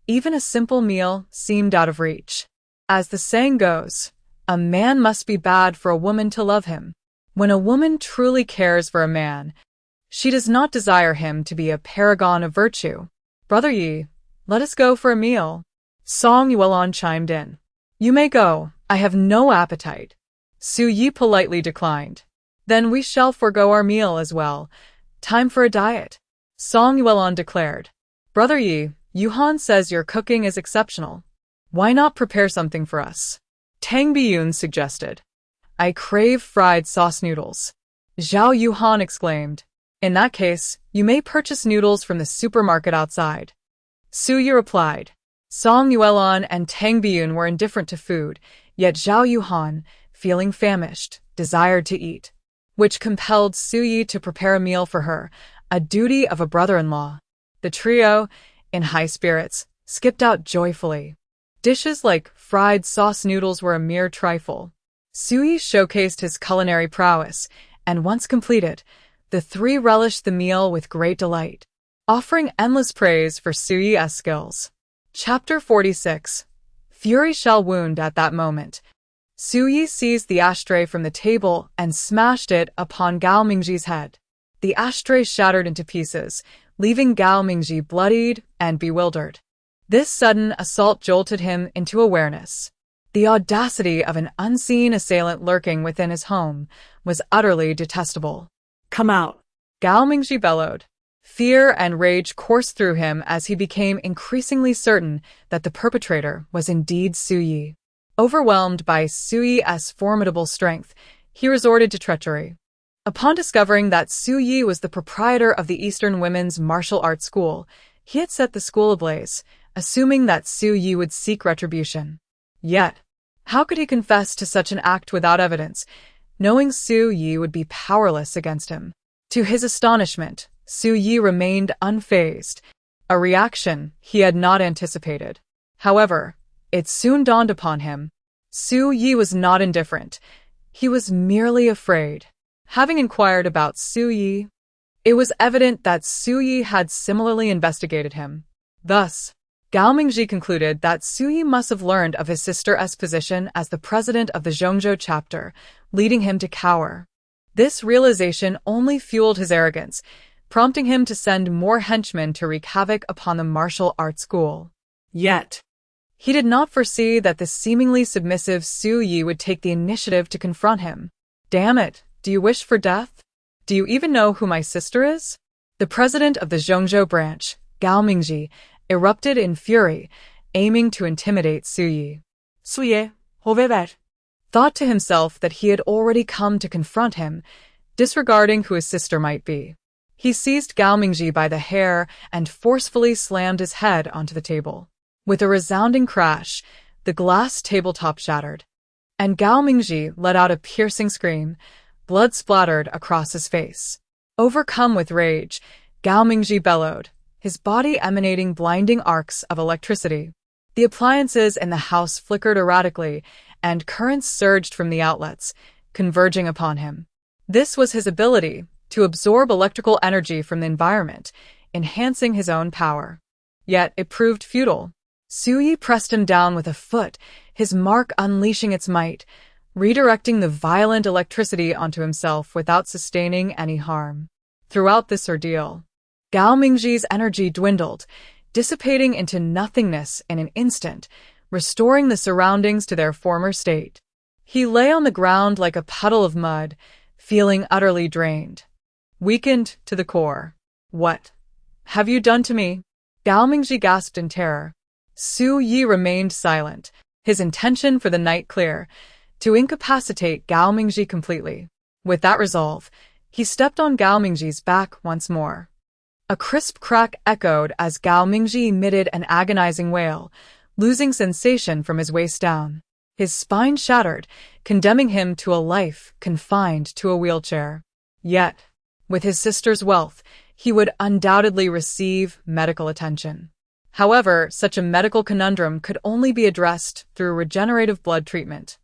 Even a simple meal seemed out of reach. As the saying goes, a man must be bad for a woman to love him. When a woman truly cares for a man, she does not desire him to be a paragon of virtue. Brother Yi, let us go for a meal. Song Yuelon chimed in. You may go, I have no appetite. Su Yi politely declined. Then we shall forego our meal as well. Time for a diet, Song Yuelon declared. Brother Yi, Yuhan says your cooking is exceptional. Why not prepare something for us? Tang Biyun suggested. I crave fried sauce noodles, Zhao Yuhan exclaimed. In that case, you may purchase noodles from the supermarket outside, Su Yi replied. Song Yuelon and Tang Biyun were indifferent to food, yet Zhao Yuhan, feeling famished, desired to eat, which compelled Su Yi to prepare a meal for her, a duty of a brother-in-law. The trio, in high spirits, skipped out joyfully. Dishes like fried sauce noodles were a mere trifle. Su Yi showcased his culinary prowess, and once completed, the three relished the meal with great delight, offering endless praise for Su Yi's skills. Chapter 46. Fury shall wound at that moment. Su Yi seized the ashtray from the table and smashed it upon Gao Mingxi's head. The ashtray shattered into pieces, leaving Gao Mingxi bloodied and bewildered. This sudden assault jolted him into awareness. The audacity of an unseen assailant lurking within his home was utterly detestable. Come out, Gao Mingxi bellowed. Fear and rage coursed through him as he became increasingly certain that the perpetrator was indeed Su Yi. Overwhelmed by Su Yi's formidable strength, he resorted to treachery. Upon discovering that Su Yi was the proprietor of the Eastern Women's Martial Arts School, he had set the school ablaze, assuming that Su Yi would seek retribution. Yet, how could he confess to such an act without evidence, knowing Su Yi would be powerless against him. To his astonishment, Su Yi remained unfazed, a reaction he had not anticipated. However, it soon dawned upon him. Su Yi was not indifferent. He was merely afraid. Having inquired about Su Yi, it was evident that Su Yi had similarly investigated him. Thus, Gao Mingji concluded that Su Yi must have learned of his sister's position as the president of the Zhongzhou chapter, leading him to cower. This realization only fueled his arrogance, prompting him to send more henchmen to wreak havoc upon the martial arts school. Yet, He did not foresee that the seemingly submissive Su Yi would take the initiative to confront him. Damn it, do you wish for death? Do you even know who my sister is? The president of the Zhongzhou branch, Gao Mingji, erupted in fury, aiming to intimidate Su Yi. Suye, however, Thought to himself that he had already come to confront him, disregarding who his sister might be. He seized Gao Mingji by the hair and forcefully slammed his head onto the table. With a resounding crash, the glass tabletop shattered, and Gao Mingji let out a piercing scream. Blood splattered across his face. Overcome with rage, Gao Mingji bellowed, his body emanating blinding arcs of electricity. The appliances in the house flickered erratically, and currents surged from the outlets, converging upon him. This was his ability to absorb electrical energy from the environment, enhancing his own power. Yet it proved futile. Su Yi pressed him down with a foot, his mark unleashing its might, redirecting the violent electricity onto himself without sustaining any harm. Throughout this ordeal, Gao Mingji's energy dwindled, dissipating into nothingness in an instant, restoring the surroundings to their former state. He lay on the ground like a puddle of mud, feeling utterly drained, weakened to the core. What have you done to me? Gao Mingji gasped in terror. Su Yi remained silent, his intention for the night clear, to incapacitate Gao Mingji completely. With that resolve, he stepped on Gao Mingji's back once more. A crisp crack echoed as Gao Mingji emitted an agonizing wail, losing sensation from his waist down. His spine shattered, condemning him to a life confined to a wheelchair. Yet, with his sister's wealth, he would undoubtedly receive medical attention. However, such a medical conundrum could only be addressed through regenerative blood treatment.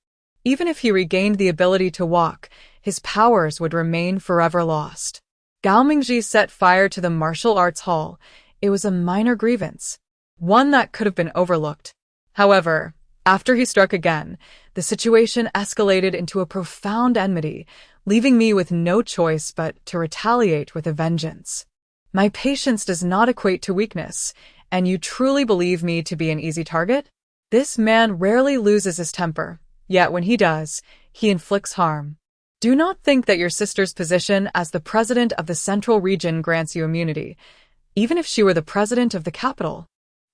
Even if he regained the ability to walk, his powers would remain forever lost. Gao Mingji set fire to the martial arts hall. It was a minor grievance, one that could have been overlooked. However, after he struck again, the situation escalated into a profound enmity, leaving me with no choice but to retaliate with a vengeance. My patience does not equate to weakness, and you truly believe me to be an easy target? This man rarely loses his temper, yet when he does, he inflicts harm. Do not think that your sister's position as the president of the central region grants you immunity. Even if she were the president of the capital,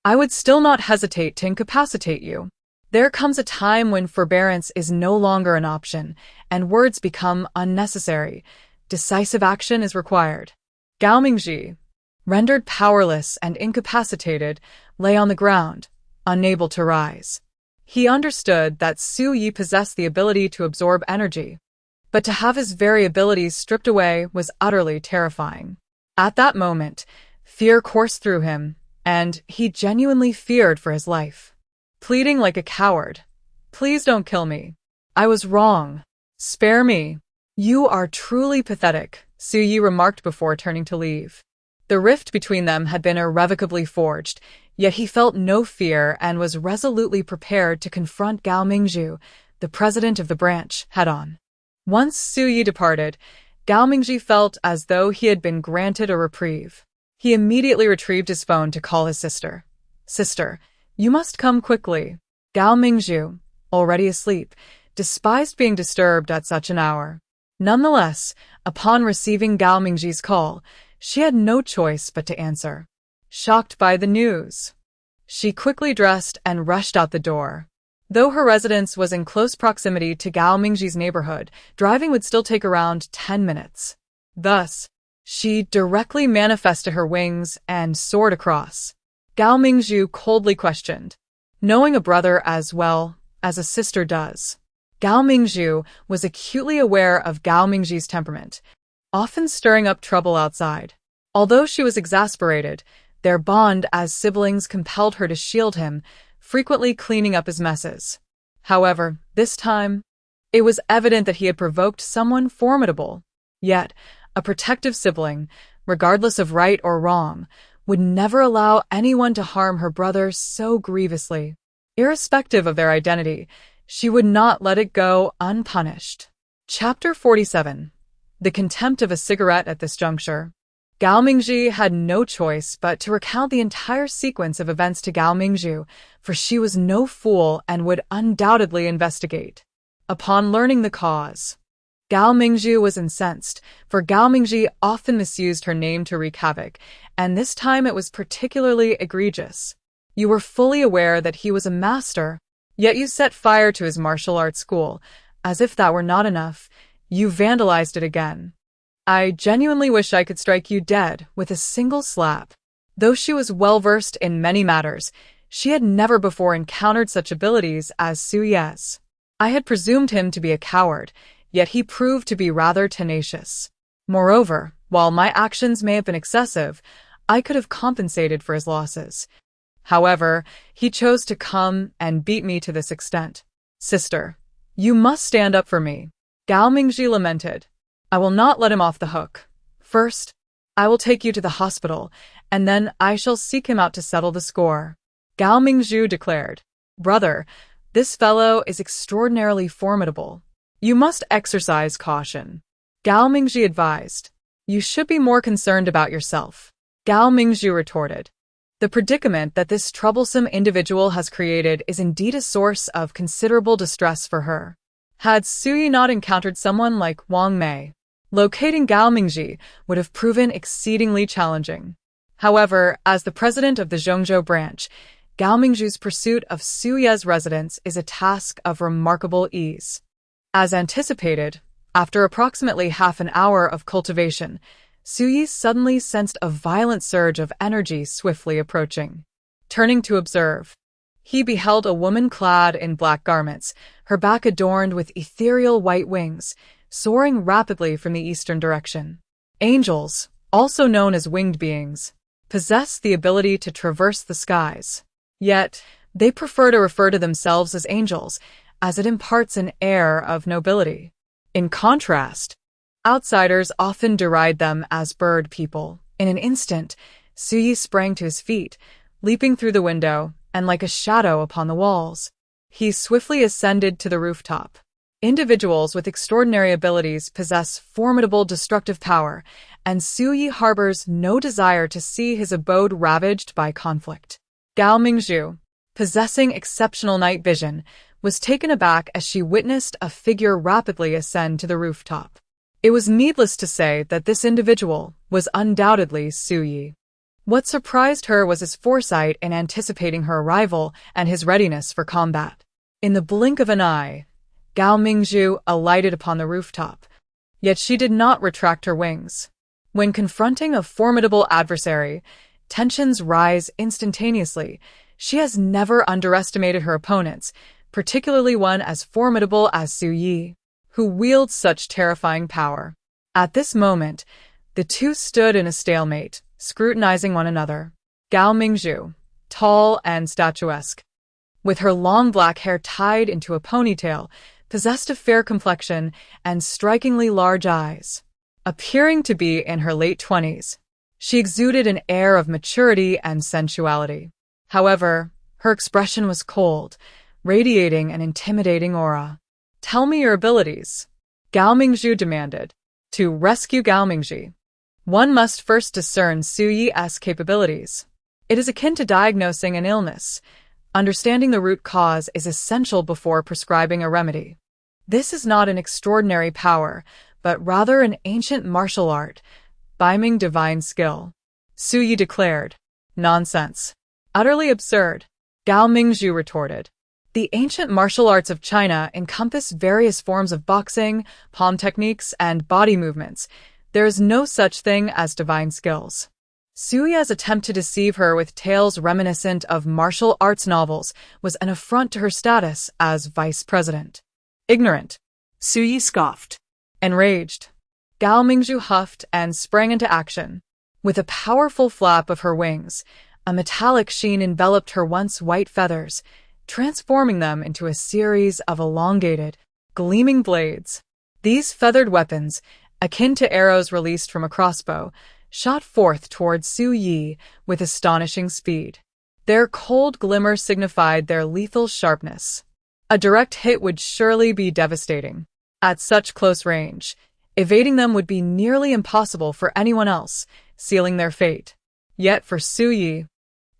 I would still not hesitate to incapacitate you. There comes a time when forbearance is no longer an option, and words become unnecessary. Decisive action is required. Gao Mingji, rendered powerless and incapacitated, lay on the ground, unable to rise. He understood that Su Yi possessed the ability to absorb energy, but to have his very abilities stripped away was utterly terrifying. At that moment, fear coursed through him, and he genuinely feared for his life. Pleading like a coward, "Please don't kill me. I was wrong. Spare me." "You are truly pathetic," Su Yi remarked before turning to leave. The rift between them had been irrevocably forged, yet he felt no fear and was resolutely prepared to confront Gao Mingju, the president of the branch, head-on. Once Su Yi departed, Gao Mingji felt as though he had been granted a reprieve. He immediately retrieved his phone to call his sister. "Sister, you must come quickly." Gao Mingju, already asleep, despised being disturbed at such an hour. Nonetheless, upon receiving Gao Mingji's call, she had no choice but to answer. Shocked by the news, she quickly dressed and rushed out the door. Though her residence was in close proximity to Gao Mingji's neighborhood, driving would still take around 10 minutes. Thus, she directly manifested her wings and soared across. Gao Mingju coldly questioned, knowing a brother as well as a sister does. Gao Mingzhu was acutely aware of Gao Mingji's temperament, often stirring up trouble outside. Although she was exasperated, their bond as siblings compelled her to shield him, frequently cleaning up his messes. However, this time, it was evident that he had provoked someone formidable. Yet, a protective sibling, regardless of right or wrong, would never allow anyone to harm her brother so grievously. Irrespective of their identity, she would not let it go unpunished. Chapter 47. The contempt of a cigarette at this juncture. Gao Mingji had no choice but to recount the entire sequence of events to Gao Mingzhu, for she was no fool and would undoubtedly investigate. Upon learning the cause, Gao Mingzhu was incensed, for Gao Mingji often misused her name to wreak havoc, and this time it was particularly egregious. You were fully aware that he was a master, yet you set fire to his martial arts school. As if that were not enough, you vandalized it again. I genuinely wish I could strike you dead with a single slap. Though she was well-versed in many matters, she had never before encountered such abilities as Su Ye's. I had presumed him to be a coward, yet he proved to be rather tenacious. Moreover, while my actions may have been excessive, I could have compensated for his losses. However, he chose to come and beat me to this extent. Sister, you must stand up for me. Gao Mingji lamented. I will not let him off the hook. First, I will take you to the hospital, and then I shall seek him out to settle the score. Gao Mingzhu declared. Brother, this fellow is extraordinarily formidable. You must exercise caution. Gao Mingji advised. You should be more concerned about yourself. Gao Mingzhu retorted. The predicament that this troublesome individual has created is indeed a source of considerable distress for her. Had Su Yi not encountered someone like Wang Mei, locating Gao Mingji would have proven exceedingly challenging. However, as the president of the Zhongzhou branch, Gao Mingzhu's pursuit of Su Ye's residence is a task of remarkable ease. As anticipated, after approximately half an hour of cultivation, Su Yi suddenly sensed a violent surge of energy swiftly approaching. Turning to observe, he beheld a woman clad in black garments, her back adorned with ethereal white wings, soaring rapidly from the eastern direction. Angels, also known as winged beings, possess the ability to traverse the skies. Yet, they prefer to refer to themselves as angels, as it imparts an air of nobility. In contrast, outsiders often deride them as bird people. In an instant, Su Yi sprang to his feet, leaping through the window, and like a shadow upon the walls. He swiftly ascended to the rooftop. Individuals with extraordinary abilities possess formidable destructive power, and Su Yi harbors no desire to see his abode ravaged by conflict. Gao Mingzhu, possessing exceptional night vision, was taken aback as she witnessed a figure rapidly ascend to the rooftop. It was needless to say that this individual was undoubtedly Su Yi. What surprised her was his foresight in anticipating her arrival and his readiness for combat. In the blink of an eye, Gao Mingzhu alighted upon the rooftop, yet she did not retract her wings. When confronting a formidable adversary, tensions rise instantaneously. She has never underestimated her opponents, particularly one as formidable as Su Yi, who wields such terrifying power. At this moment, the two stood in a stalemate, scrutinizing one another. Gao Mingzhu, tall and statuesque, with her long black hair tied into a ponytail, possessed a fair complexion and strikingly large eyes. Appearing to be in her late 20s, she exuded an air of maturity and sensuality. However, her expression was cold, radiating an intimidating aura. Tell me your abilities, Gao Mingzhu demanded. To rescue Gao Mingji, one must first discern Su Yi's capabilities. It is akin to diagnosing an illness. Understanding the root cause is essential before prescribing a remedy. This is not an extraordinary power, but rather an ancient martial art, beaming divine skill. Su Yi declared. Nonsense. Utterly absurd. Gao Mingzhu retorted. The ancient martial arts of China encompass various forms of boxing, palm techniques, and body movements. There is no such thing as divine skills. Su Yi's attempt to deceive her with tales reminiscent of martial arts novels was an affront to her status as vice president. Ignorant. Su-yi scoffed. Enraged, Gao Mingzhu huffed and sprang into action. With a powerful flap of her wings, a metallic sheen enveloped her once white feathers, transforming them into a series of elongated, gleaming blades. These feathered weapons, akin to arrows released from a crossbow, shot forth towards Su-yi with astonishing speed. Their cold glimmer signified their lethal sharpness. A direct hit would surely be devastating. At such close range, evading them would be nearly impossible for anyone else, sealing their fate. Yet for Su-yi,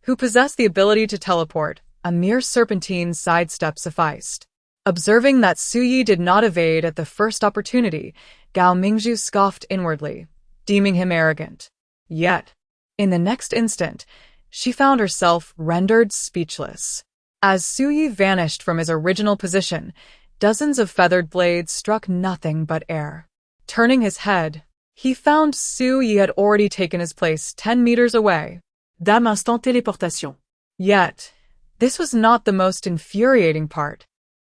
who possessed the ability to teleport, a mere serpentine sidestep sufficed. Observing that Su-yi did not evade at the first opportunity, Gao Mingzhu scoffed inwardly, deeming him arrogant. Yet, in the next instant, she found herself rendered speechless. As Su-yi vanished from his original position, dozens of feathered blades struck nothing but air. Turning his head, he found Su-yi had already taken his place 10 meters away. Dame instant téléportation. Yet, this was not the most infuriating part.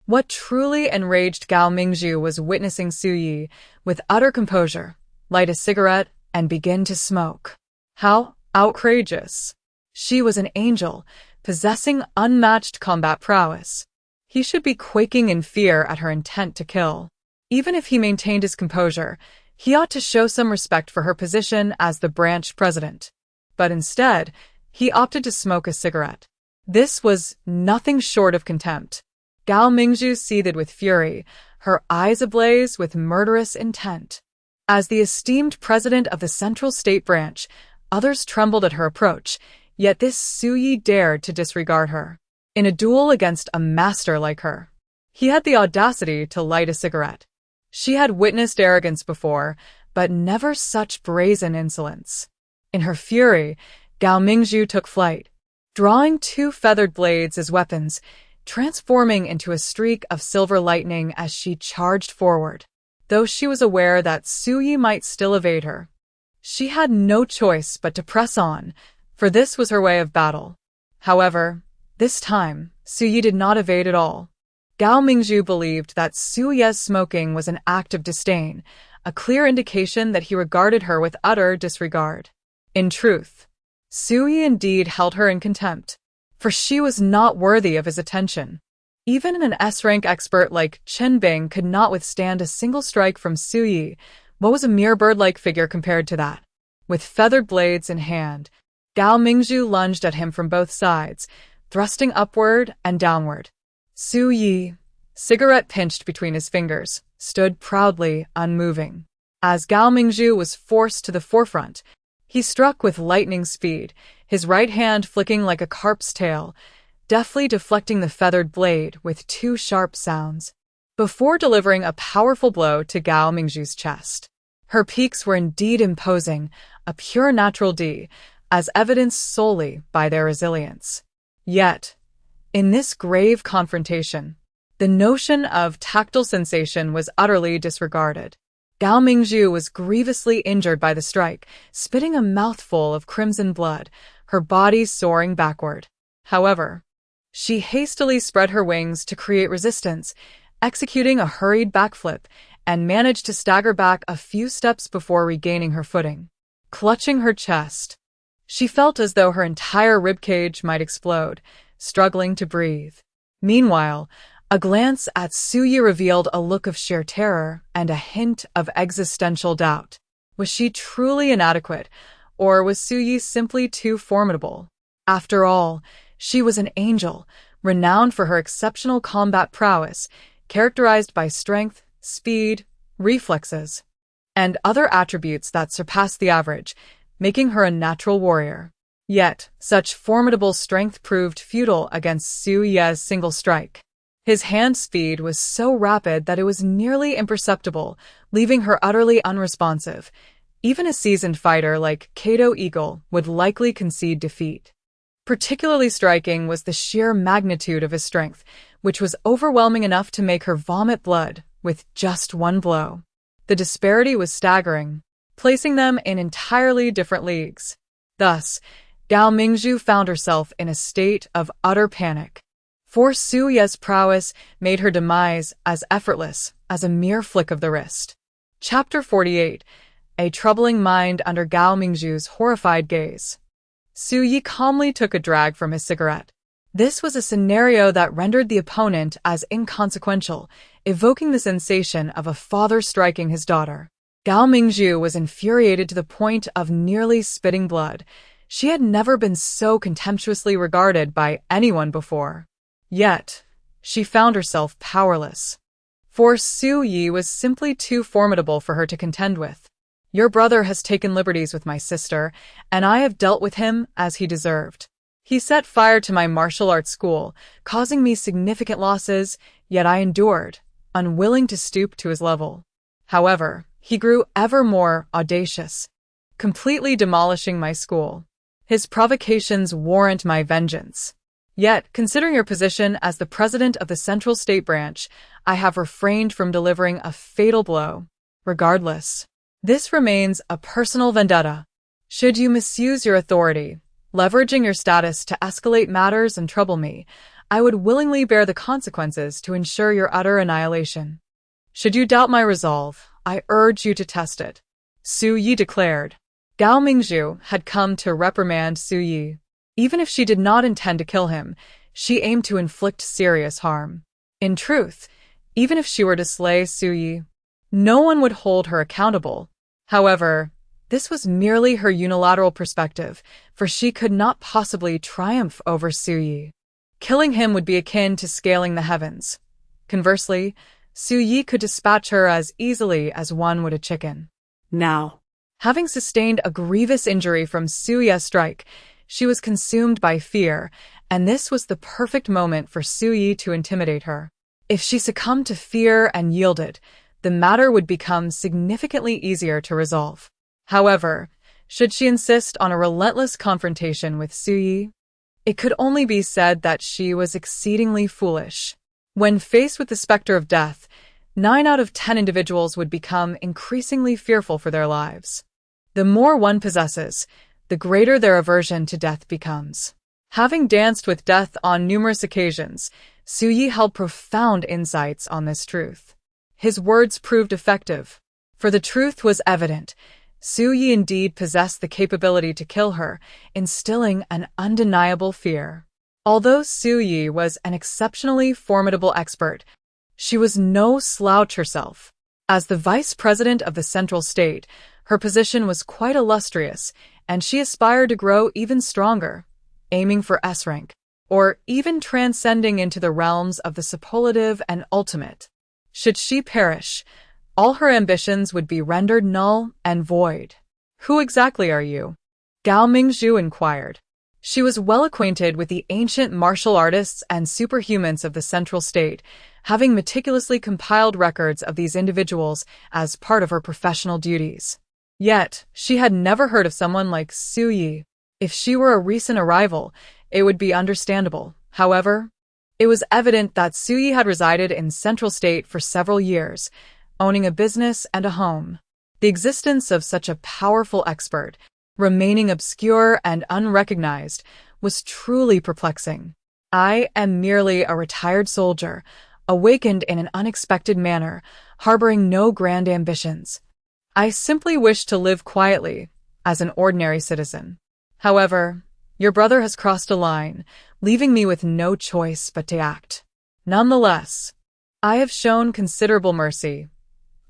What truly enraged Gao Mingzhu was witnessing Su-yi, with utter composure, light a cigarette and begin to smoke. How outrageous! She was an angel, possessing unmatched combat prowess. He should be quaking in fear at her intent to kill. Even if he maintained his composure, he ought to show some respect for her position as the branch president. But instead, he opted to smoke a cigarette. This was nothing short of contempt. Gao Mingzhu seethed with fury, her eyes ablaze with murderous intent. As the esteemed president of the Central State Branch, others trembled at her approach, yet this Su-yi dared to disregard her. In a duel against a master like her, he had the audacity to light a cigarette. She had witnessed arrogance before, but never such brazen insolence. In her fury, Gao Mingzhu took flight, drawing 2 feathered blades as weapons, transforming into a streak of silver lightning as she charged forward. Though she was aware that Su-yi might still evade her, she had no choice but to press on, for this was her way of battle. However, this time, Su-yi did not evade at all. Gao Mingzhu believed that Su-yi's smoking was an act of disdain, a clear indication that he regarded her with utter disregard. In truth, Su-yi indeed held her in contempt, for she was not worthy of his attention. Even an S-rank expert like Chen Bing could not withstand a single strike from Su-yi. What was a mere bird-like figure compared to that? With feathered blades in hand, Gao Mingzhu lunged at him from both sides, thrusting upward and downward. Su-yi, cigarette pinched between his fingers, stood proudly unmoving. As Gao Mingzhu was forced to the forefront, he struck with lightning speed, his right hand flicking like a carp's tail, deftly deflecting the feathered blade with 2 sharp sounds, before delivering a powerful blow to Gao Mingzhu's chest. Her peaks were indeed imposing, a pure natural D, as evidenced solely by their resilience. Yet, in this grave confrontation, the notion of tactile sensation was utterly disregarded. Gao Mingzhu was grievously injured by the strike, spitting a mouthful of crimson blood, her body soaring backward. However, she hastily spread her wings to create resistance, executing a hurried backflip, and managed to stagger back a few steps before regaining her footing. Clutching her chest, she felt as though her entire ribcage might explode, struggling to breathe. Meanwhile, a glance at Su-yi revealed a look of sheer terror and a hint of existential doubt. Was she truly inadequate, or was Su-yi simply too formidable? After all, she was an angel, renowned for her exceptional combat prowess, characterized by strength, speed, reflexes, and other attributes that surpassed the average, making her a natural warrior. Yet, such formidable strength proved futile against Su-yi's single strike. His hand speed was so rapid that it was nearly imperceptible, leaving her utterly unresponsive. Even a seasoned fighter like Kato Eagle would likely concede defeat. Particularly striking was the sheer magnitude of his strength, which was overwhelming enough to make her vomit blood with just 1 blow. The disparity was staggering, placing them in entirely different leagues. Thus, Gao Mingzhu found herself in a state of utter panic. For Su Ye's prowess made her demise as effortless as a mere flick of the wrist. Chapter 48. A troubling mind under Gao Mingzhu's horrified gaze. Su Yi calmly took a drag from his cigarette. This was a scenario that rendered the opponent as inconsequential, evoking the sensation of a father striking his daughter. Gao Mingzhu was infuriated to the point of nearly spitting blood. She had never been so contemptuously regarded by anyone before. Yet, she found herself powerless. For Su Yi was simply too formidable for her to contend with. Your brother has taken liberties with my sister, and I have dealt with him as he deserved. He set fire to my martial arts school, causing me significant losses, yet I endured, unwilling to stoop to his level. However, he grew ever more audacious, completely demolishing my school. His provocations warrant my vengeance. Yet, considering your position as the president of the Central State Branch, I have refrained from delivering a fatal blow. Regardless, this remains a personal vendetta. Should you misuse your authority, leveraging your status to escalate matters and trouble me, I would willingly bear the consequences to ensure your utter annihilation. Should you doubt my resolve, I urge you to test it. Su Yi declared. Gao Mingzhu had come to reprimand Su Yi. Even if she did not intend to kill him, she aimed to inflict serious harm. In truth, even if she were to slay Su Yi, no one would hold her accountable. However, this was merely her unilateral perspective, for she could not possibly triumph over Su Yi. Killing him would be akin to scaling the heavens. Conversely, Su Yi could dispatch her as easily as one would a chicken. Now, having sustained a grievous injury from Su Ye's strike, she was consumed by fear, and this was the perfect moment for Su Yi to intimidate her. If she succumbed to fear and yielded, the matter would become significantly easier to resolve. However, should she insist on a relentless confrontation with Su Yi, it could only be said that she was exceedingly foolish. When faced with the specter of death, 9 out of 10 individuals would become increasingly fearful for their lives. The more one possesses, the greater their aversion to death becomes. Having danced with death on numerous occasions, Su Yi held profound insights on this truth. His words proved effective, for the truth was evident. Su Yi indeed possessed the capability to kill her, instilling an undeniable fear. Although Su Yi was an exceptionally formidable expert, she was no slouch herself. As the vice president of the Central State, her position was quite illustrious, and she aspired to grow even stronger, aiming for S rank, or even transcending into the realms of the superlative and ultimate. Should she perish, all her ambitions would be rendered null and void. Who exactly are you? Gao Mingzhu inquired. She was well acquainted with the ancient martial artists and superhumans of the Central State, having meticulously compiled records of these individuals as part of her professional duties. Yet, she had never heard of someone like Su Yi. If she were a recent arrival, it would be understandable. However, it was evident that Su Yi had resided in Central State for several years, owning a business and a home. The existence of such a powerful expert, remaining obscure and unrecognized, was truly perplexing. I am merely a retired soldier, awakened in an unexpected manner, harboring no grand ambitions. I simply wish to live quietly, as an ordinary citizen. However, your brother has crossed a line, leaving me with no choice but to act. Nonetheless, I have shown considerable mercy.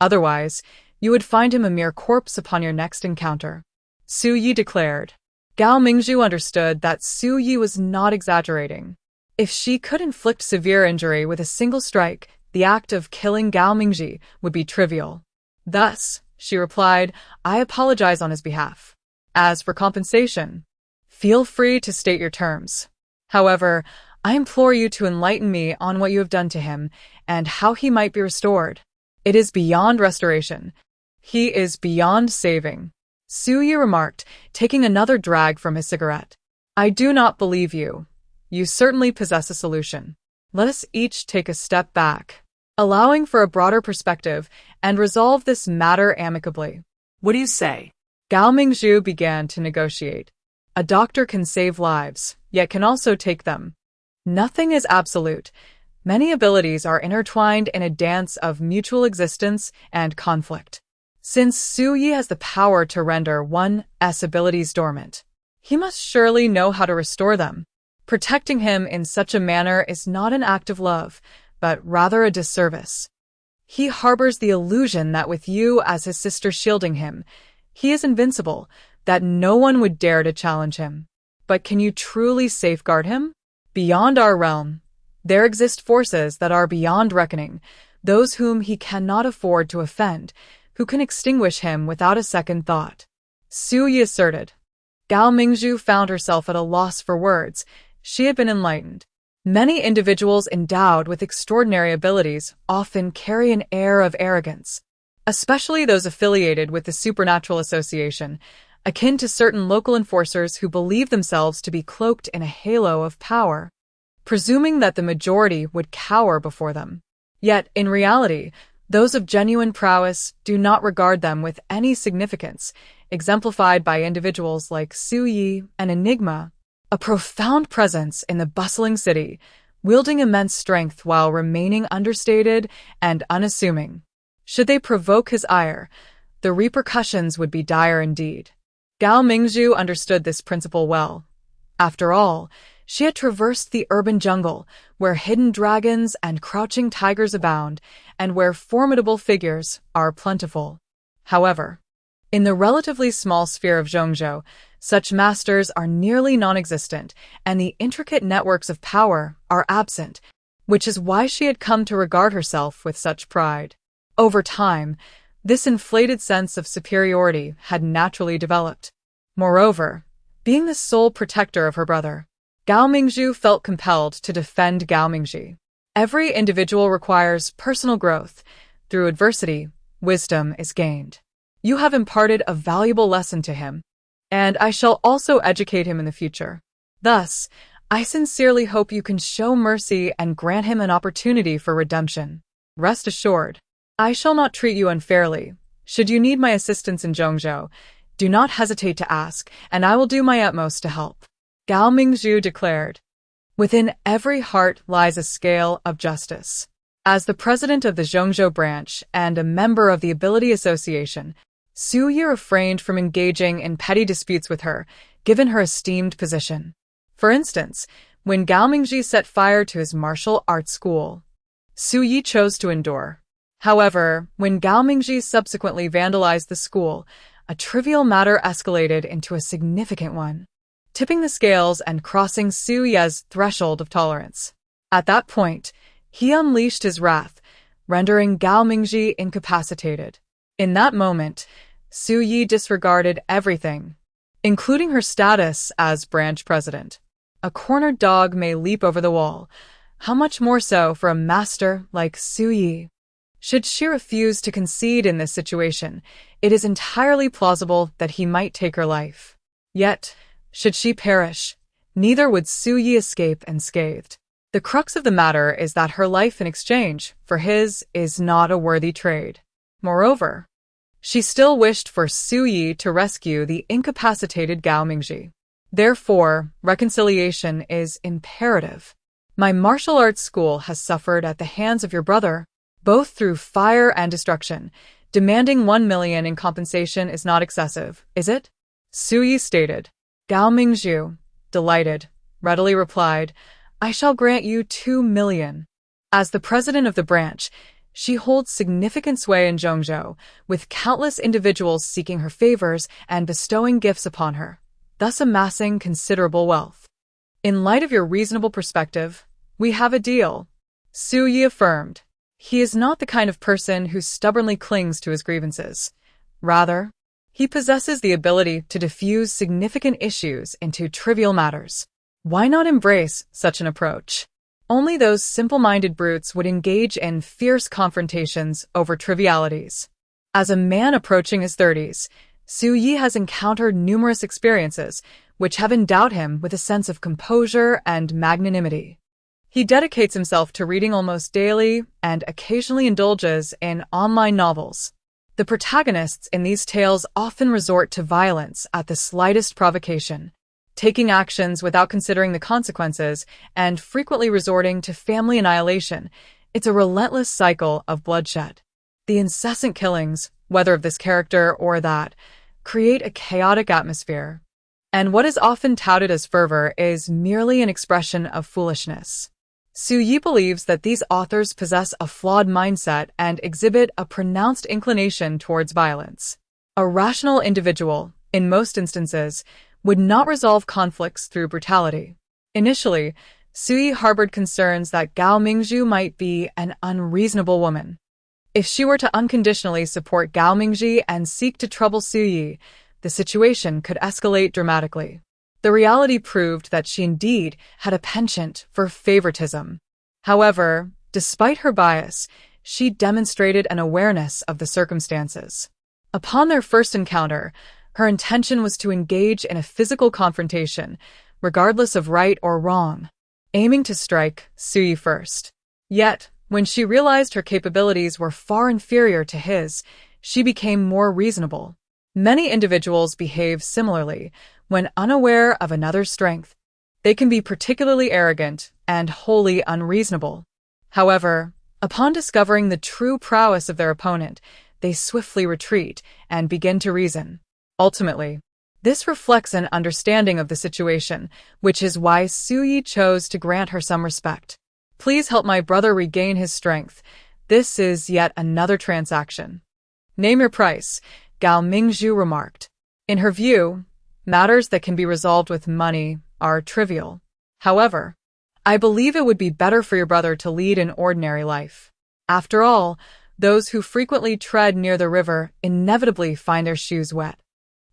Otherwise, you would find him a mere corpse upon your next encounter. Su Yi declared. Gao Mingzhu understood that Su Yi was not exaggerating. If she could inflict severe injury with a single strike, the act of killing Gao Mingzhu would be trivial. Thus, she replied, I apologize on his behalf. As for compensation, feel free to state your terms. However, I implore you to enlighten me on what you have done to him and how he might be restored. It is beyond restoration. He is beyond saving. Su Yi remarked, taking another drag from his cigarette. I do not believe you. You certainly possess a solution. Let us each take a step back, allowing for a broader perspective, and resolve this matter amicably. What do you say? Gao Mingzhu began to negotiate. A doctor can save lives, yet can also take them. Nothing is absolute. Many abilities are intertwined in a dance of mutual existence and conflict. Since Su Yi has the power to render one's abilities dormant, he must surely know how to restore them. Protecting him in such a manner is not an act of love, but rather a disservice. He harbors the illusion that with you as his sister shielding him, he is invincible, that no one would dare to challenge him. But can you truly safeguard him? Beyond our realm, there exist forces that are beyond reckoning, those whom he cannot afford to offend, who can extinguish him without a second thought. Su Yi asserted. Gao Mingzhu found herself at a loss for words. She had been enlightened. Many individuals endowed with extraordinary abilities often carry an air of arrogance, especially those affiliated with the Supernatural Association, akin to certain local enforcers who believe themselves to be cloaked in a halo of power, presuming that the majority would cower before them. Yet, in reality, those of genuine prowess do not regard them with any significance, exemplified by individuals like Su Yi, an enigma, a profound presence in the bustling city, wielding immense strength while remaining understated and unassuming. Should they provoke his ire, the repercussions would be dire indeed. Gao Mingzhu understood this principle well. After all, she had traversed the urban jungle, where hidden dragons and crouching tigers abound, and where formidable figures are plentiful. However, in the relatively small sphere of Zhongzhou, such masters are nearly non-existent, and the intricate networks of power are absent, which is why she had come to regard herself with such pride. Over time, this inflated sense of superiority had naturally developed. Moreover, being the sole protector of her brother, Gao Mingzhu felt compelled to defend Gao Mingzhi. Every individual requires personal growth. Through adversity, wisdom is gained. You have imparted a valuable lesson to him, and I shall also educate him in the future. Thus, I sincerely hope you can show mercy and grant him an opportunity for redemption. Rest assured, I shall not treat you unfairly. Should you need my assistance in Zhongzhou, do not hesitate to ask, and I will do my utmost to help. Gao Mingzhu declared. Within every heart lies a scale of justice. As the president of the Zhongzhou branch and a member of the Ability Association, Su Yi refrained from engaging in petty disputes with her, given her esteemed position. For instance, when Gao Mingzhi set fire to his martial arts school, Su Yi chose to endure. However, when Gao Mingzhi subsequently vandalized the school, a trivial matter escalated into a significant one, tipping the scales and crossing Su Yi's threshold of tolerance. At that point, he unleashed his wrath, rendering Gao Mingzhi incapacitated. In that moment, Su Yi disregarded everything, including her status as branch president. A cornered dog may leap over the wall. How much more so for a master like Su Yi? Should she refuse to concede in this situation, it is entirely plausible that he might take her life. Yet, should she perish, neither would Su Yi escape unscathed. The crux of the matter is that her life in exchange for his is not a worthy trade. Moreover, she still wished for Su Yi to rescue the incapacitated Gao Mingzhi. Therefore, reconciliation is imperative. My martial arts school has suffered at the hands of your brother, both through fire and destruction. Demanding 1 million in compensation is not excessive, is it? Su Yi stated. Gao Mingzhu, delighted, readily replied, I shall grant you 2 million. As the president of the branch, she holds significant sway in Zhongzhou, with countless individuals seeking her favors and bestowing gifts upon her, thus amassing considerable wealth. In light of your reasonable perspective, we have a deal, Su Yi affirmed. He is not the kind of person who stubbornly clings to his grievances. Rather, he possesses the ability to diffuse significant issues into trivial matters. Why not embrace such an approach? Only those simple-minded brutes would engage in fierce confrontations over trivialities. As a man approaching his 30s, Su Yi has encountered numerous experiences which have endowed him with a sense of composure and magnanimity. He dedicates himself to reading almost daily and occasionally indulges in online novels. The protagonists in these tales often resort to violence at the slightest provocation. taking actions without considering the consequences, and frequently resorting to family annihilation. It's a relentless cycle of bloodshed. The incessant killings, whether of this character or that, create a chaotic atmosphere. And what is often touted as fervor is merely an expression of foolishness. Su Yi believes that these authors possess a flawed mindset and exhibit a pronounced inclination towards violence. A rational individual, in most instances, would not resolve conflicts through brutality. Initially, Su Yi harbored concerns that Gao Mingzhu might be an unreasonable woman. If she were to unconditionally support Gao Mingzhi and seek to trouble Su Yi, the situation could escalate dramatically. The reality proved that she indeed had a penchant for favoritism. However, despite her bias, she demonstrated an awareness of the circumstances. Upon their first encounter, her intention was to engage in a physical confrontation, regardless of right or wrong, aiming to strike Su Yi first. Yet, when she realized her capabilities were far inferior to his, she became more reasonable. Many individuals behave similarly when unaware of another's strength. They can be particularly arrogant and wholly unreasonable. However, upon discovering the true prowess of their opponent, they swiftly retreat and begin to reason. Ultimately, this reflects an understanding of the situation, which is why Su Yi chose to grant her some respect. Please help my brother regain his strength. This is yet another transaction. Name your price, Gao Mingzhu remarked. In her view, matters that can be resolved with money are trivial. However, I believe it would be better for your brother to lead an ordinary life. After all, those who frequently tread near the river inevitably find their shoes wet.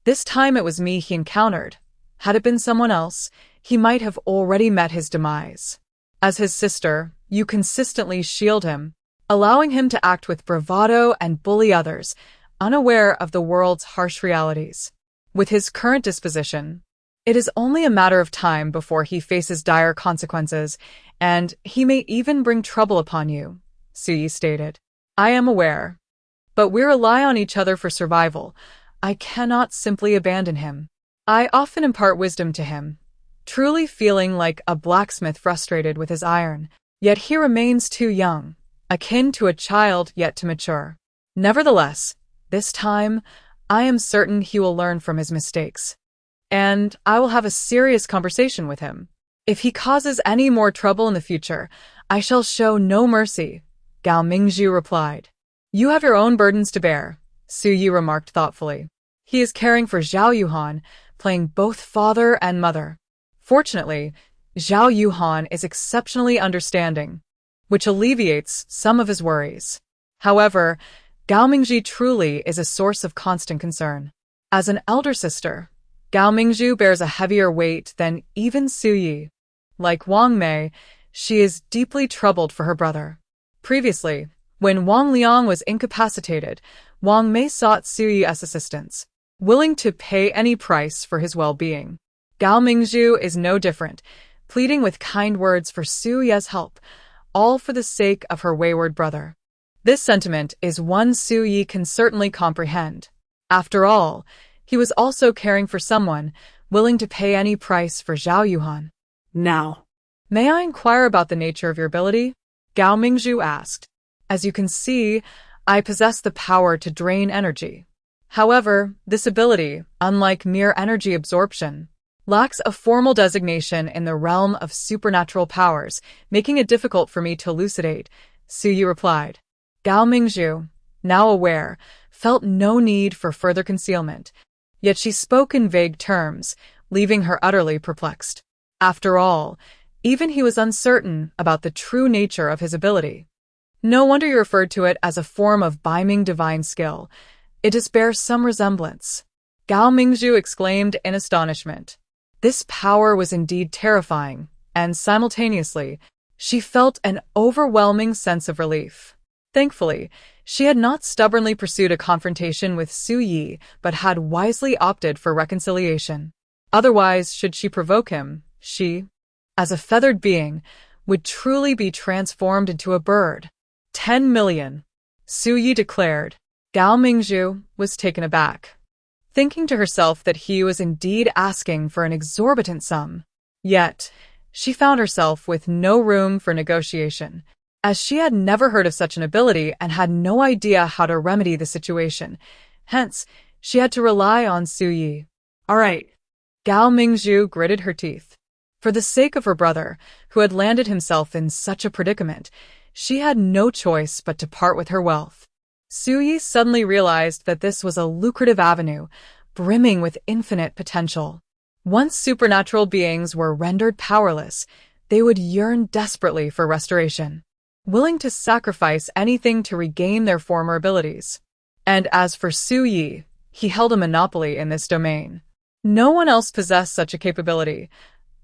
This time it was me he encountered. Had it been someone else, he might have already met his demise. As his sister, you consistently shield him, allowing him to act with bravado and bully others, unaware of the world's harsh realities. With his current disposition, it is only a matter of time before he faces dire consequences, and he may even bring trouble upon you, Su Yi stated. I am aware. But we rely on each other for survival. I cannot simply abandon him. I often impart wisdom to him, truly feeling like a blacksmith frustrated with his iron, yet he remains too young, akin to a child yet to mature. Nevertheless, this time, I am certain he will learn from his mistakes. And I will have a serious conversation with him. If he causes any more trouble in the future, I shall show no mercy, Gao Mingzhu replied. You have your own burdens to bear, Su Yi remarked thoughtfully. He is caring for Zhao Yuhan, playing both father and mother. Fortunately, Zhao Yuhan is exceptionally understanding, which alleviates some of his worries. However, Gao Mingzhi truly is a source of constant concern. As an elder sister, Gao Mingzhu bears a heavier weight than even Su Yi. Like Wang Mei, she is deeply troubled for her brother. Previously, when Wang Liang was incapacitated, Wang Mei sought Su Yi as assistance, willing to pay any price for his well-being. Gao Mingzhu is no different, pleading with kind words for Su Yi's help, all for the sake of her wayward brother. This sentiment is one Su Yi can certainly comprehend. After all, he was also caring for someone, willing to pay any price for Zhao Yuhan. Now, May I inquire about the nature of your ability? Gao Mingzhu asked. As you can see, I possess the power to drain energy. However, this ability, unlike mere energy absorption, lacks a formal designation in the realm of supernatural powers, making it difficult for me to elucidate, Su Yi replied. Gao Mingzhu, now aware, felt no need for further concealment, yet she spoke in vague terms, leaving her utterly perplexed. After all, even he was uncertain about the true nature of his ability. No wonder you referred to it as a form of beiming divine skill. It does bear some resemblance. Gao Mingzhu exclaimed in astonishment. This power was indeed terrifying, and simultaneously, she felt an overwhelming sense of relief. Thankfully, she had not stubbornly pursued a confrontation with Su Yi, but had wisely opted for reconciliation. Otherwise, should she provoke him, she, as a feathered being, would truly be transformed into a bird. 10 million, Su Yi declared. Gao Mingzhu was taken aback. thinking to herself that he was indeed asking for an exorbitant sum. Yet, she found herself with no room for negotiation, as she had never heard of such an ability and had no idea how to remedy the situation. Hence, she had to rely on Su Yi. All right. Gao Mingzhu gritted her teeth. For the sake of her brother, who had landed himself in such a predicament, she had no choice but to part with her wealth. Su Yi suddenly realized that this was a lucrative avenue, brimming with infinite potential. Once supernatural beings were rendered powerless, they would yearn desperately for restoration, willing to sacrifice anything to regain their former abilities. And as for Su Yi, he held a monopoly in this domain. No one else possessed such a capability.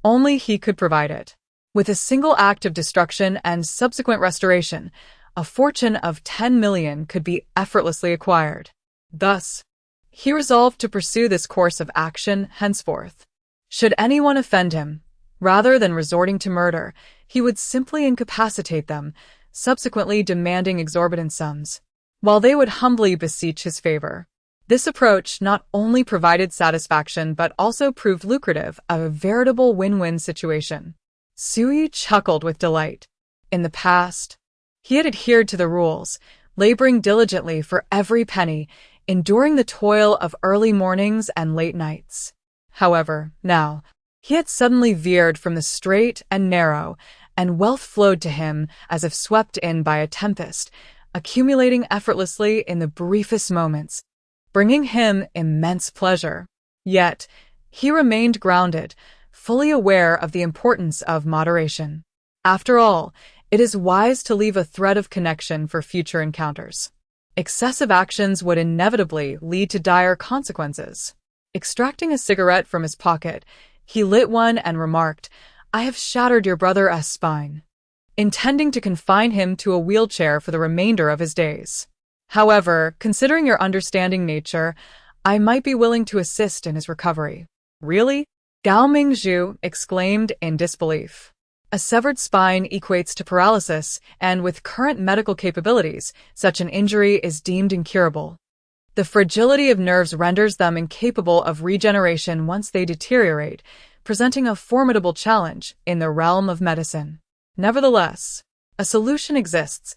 Only he could provide it. With a single act of destruction and subsequent restoration, a fortune of 10 million could be effortlessly acquired. Thus, he resolved to pursue this course of action henceforth. Should anyone offend him, rather than resorting to murder, he would simply incapacitate them, subsequently demanding exorbitant sums, while they would humbly beseech his favor. This approach not only provided satisfaction but also proved lucrative, a veritable win-win situation. Su Yi chuckled with delight. In the past, he had adhered to the rules, laboring diligently for every penny, enduring the toil of early mornings and late nights. However, now, he had suddenly veered from the straight and narrow, and wealth flowed to him as if swept in by a tempest, accumulating effortlessly in the briefest moments, bringing him immense pleasure. Yet, he remained grounded, fully aware of the importance of moderation. After all, it is wise to leave a thread of connection for future encounters. Excessive actions would inevitably lead to dire consequences. Extracting a cigarette from his pocket, he lit one and remarked, "I have shattered your brother's spine," intending to confine him to a wheelchair for the remainder of his days. However, considering your understanding nature, I might be willing to assist in his recovery. Really? Gao Mingzhu exclaimed in disbelief. A severed spine equates to paralysis, and with current medical capabilities, such an injury is deemed incurable. The fragility of nerves renders them incapable of regeneration once they deteriorate, presenting a formidable challenge in the realm of medicine. Nevertheless, a solution exists: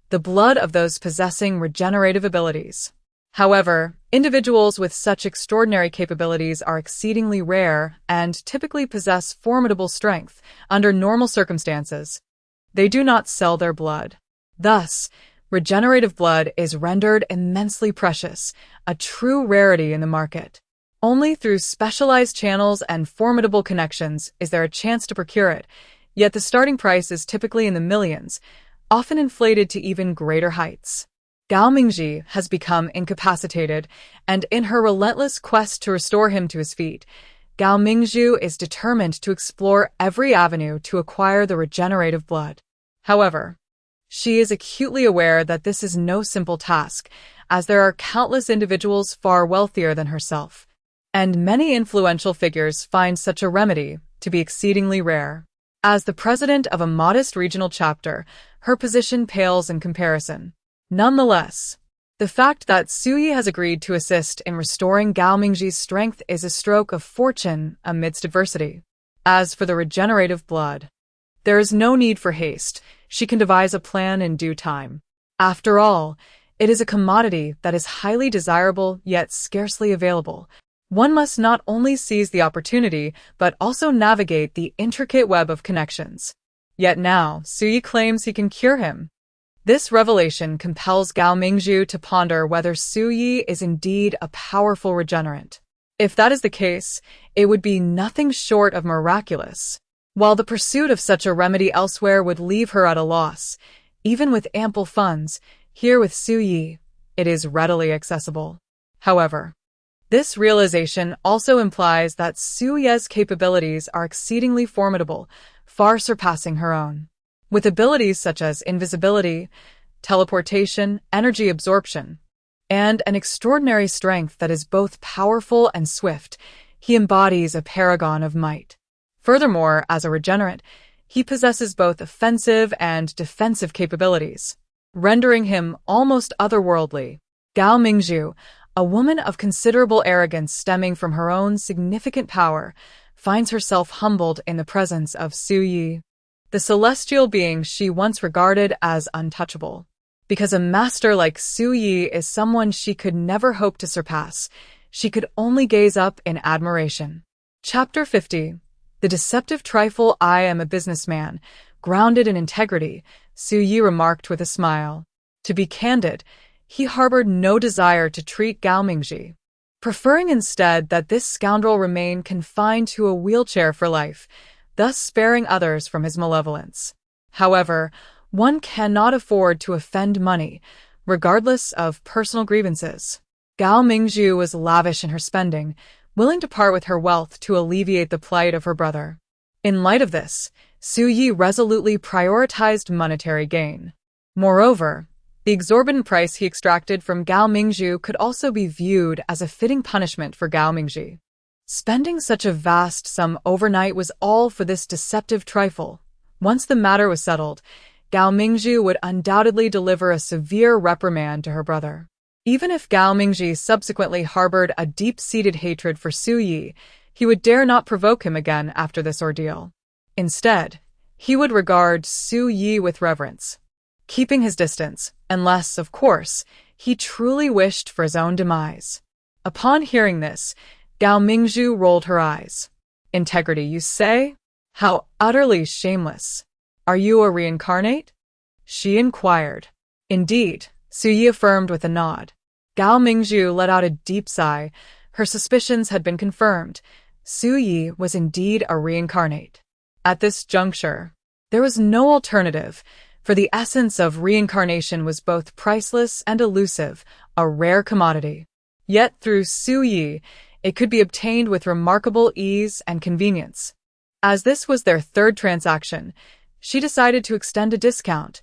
the blood of those possessing regenerative abilities. However, individuals with such extraordinary capabilities are exceedingly rare and typically possess formidable strength under normal circumstances. They do not sell their blood. Thus, regenerative blood is rendered immensely precious, a true rarity in the market. Only through specialized channels and formidable connections is there a chance to procure it, yet the starting price is typically in the millions, often inflated to even greater heights. Gao Mingzhi has become incapacitated, and in her relentless quest to restore him to his feet, Gao Mingzhu is determined to explore every avenue to acquire the regenerative blood. However, she is acutely aware that this is no simple task, as there are countless individuals far wealthier than herself, and many influential figures find such a remedy to be exceedingly rare. As the president of a modest regional chapter, her position pales in comparison. Nonetheless, the fact that Su Yi has agreed to assist in restoring Gao Mingzhi's strength is a stroke of fortune amidst adversity. As for the regenerative blood, there is no need for haste. She can devise a plan in due time. After all, it is a commodity that is highly desirable yet scarcely available. One must not only seize the opportunity, but also navigate the intricate web of connections. Yet now, Su Yi claims he can cure him. This revelation compels Gao Mingzhu to ponder whether Su Yi is indeed a powerful regenerant. If that is the case, it would be nothing short of miraculous. While the pursuit of such a remedy elsewhere would leave her at a loss, even with ample funds, here with Su Yi, it is readily accessible. However, this realization also implies that Su Yi's capabilities are exceedingly formidable, far surpassing her own. With abilities such as invisibility, teleportation, energy absorption, and an extraordinary strength that is both powerful and swift, he embodies a paragon of might. Furthermore, as a regenerant, he possesses both offensive and defensive capabilities, rendering him almost otherworldly. Gao Mingzhu, a woman of considerable arrogance stemming from her own significant power, finds herself humbled in the presence of Xu Yi, the celestial being she once regarded as untouchable. Because a master like Xu Yi is someone she could never hope to surpass, she could only gaze up in admiration. Chapter 50. The deceptive trifle. I am a businessman, grounded in integrity, Xu Yi remarked with a smile. To be candid, he harbored no desire to treat Gao Mingji, preferring instead that this scoundrel remain confined to a wheelchair for life, thus sparing others from his malevolence. However, one cannot afford to offend money, regardless of personal grievances. Gao Mingju was lavish in her spending, willing to part with her wealth to alleviate the plight of her brother. In light of this, Xu Yi resolutely prioritized monetary gain. Moreover, the exorbitant price he extracted from Gao Mingju could also be viewed as a fitting punishment for Gao Mingji. Spending such a vast sum overnight was all for this deceptive trifle. Once the matter was settled, Gao Mingju would undoubtedly deliver a severe reprimand to her brother. Even if Gao Mingji subsequently harbored a deep-seated hatred for Xu Yi, he would dare not provoke him again after this ordeal. Instead, he would regard Xu Yi with reverence, keeping his distance, unless, of course, he truly wished for his own demise. Upon hearing this, Gao Mingju rolled her eyes. Integrity, you say? How utterly shameless. Are you a reincarnate? She inquired. Indeed, Xu Yi affirmed with a nod. Gao Mingju let out a deep sigh. Her suspicions had been confirmed. Xu Yi was indeed a reincarnate. At this juncture, there was no alternative, for the essence of reincarnation was both priceless and elusive, a rare commodity. Yet through Xu Yi, it could be obtained with remarkable ease and convenience. As this was their third transaction, she decided to extend a discount.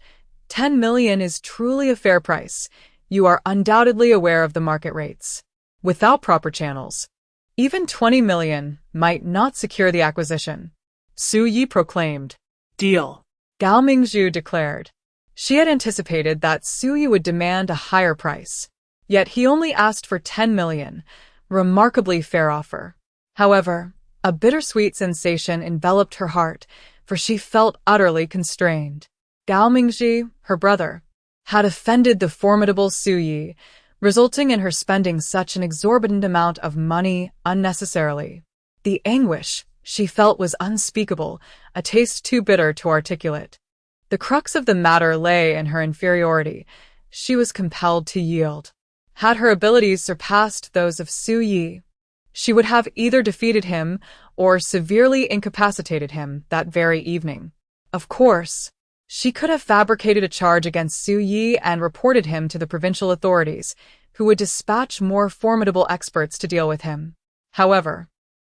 10 million is truly a fair price. You are undoubtedly aware of the market rates. Without proper channels, even 20 million might not secure the acquisition. Xu Yi proclaimed. Deal. Gao Mingju declared. She had anticipated that Xu Yi would demand a higher price. Yet he only asked for 10 million, remarkably fair offer. However, a bittersweet sensation enveloped her heart, for she felt utterly constrained. Gao Mingji, her brother, had offended the formidable Xu Yi, resulting in her spending such an exorbitant amount of money unnecessarily. The anguish she felt was unspeakable, a taste too bitter to articulate. The crux of the matter lay in her inferiority. She was compelled to yield. Had her abilities surpassed those of Xu Yi, she would have either defeated him or severely incapacitated him that very evening. Of course, she could have fabricated a charge against Xu Yi and reported him to the provincial authorities, who would dispatch more formidable experts to deal with him. However,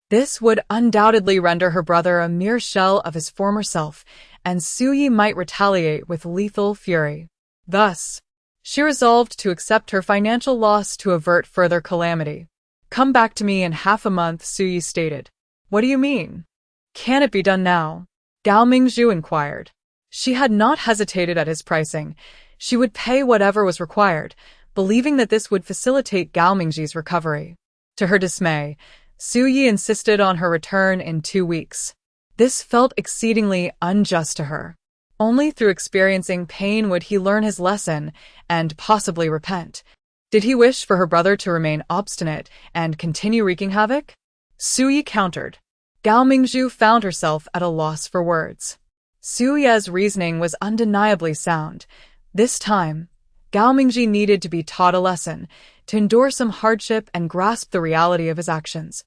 this would undoubtedly render her brother a mere shell of his former self, and Xu Yi might retaliate with lethal fury. Thus, she resolved to accept her financial loss to avert further calamity. Come back to me in half a month, Xu Yi stated. What do you mean? Can it be done now? Gao Mingju inquired. She had not hesitated at his pricing. She would pay whatever was required, believing that this would facilitate Gao Mingji's recovery. To her dismay, Xu Yi insisted on her return in 2 weeks. This felt exceedingly unjust to her. Only through experiencing pain would he learn his lesson and possibly repent. Did he wish for her brother to remain obstinate and continue wreaking havoc? Xu Yi countered. Gao Mingju found herself at a loss for words. Xu Yi's reasoning was undeniably sound. This time, Gao Mingji needed to be taught a lesson, to endure some hardship and grasp the reality of his actions,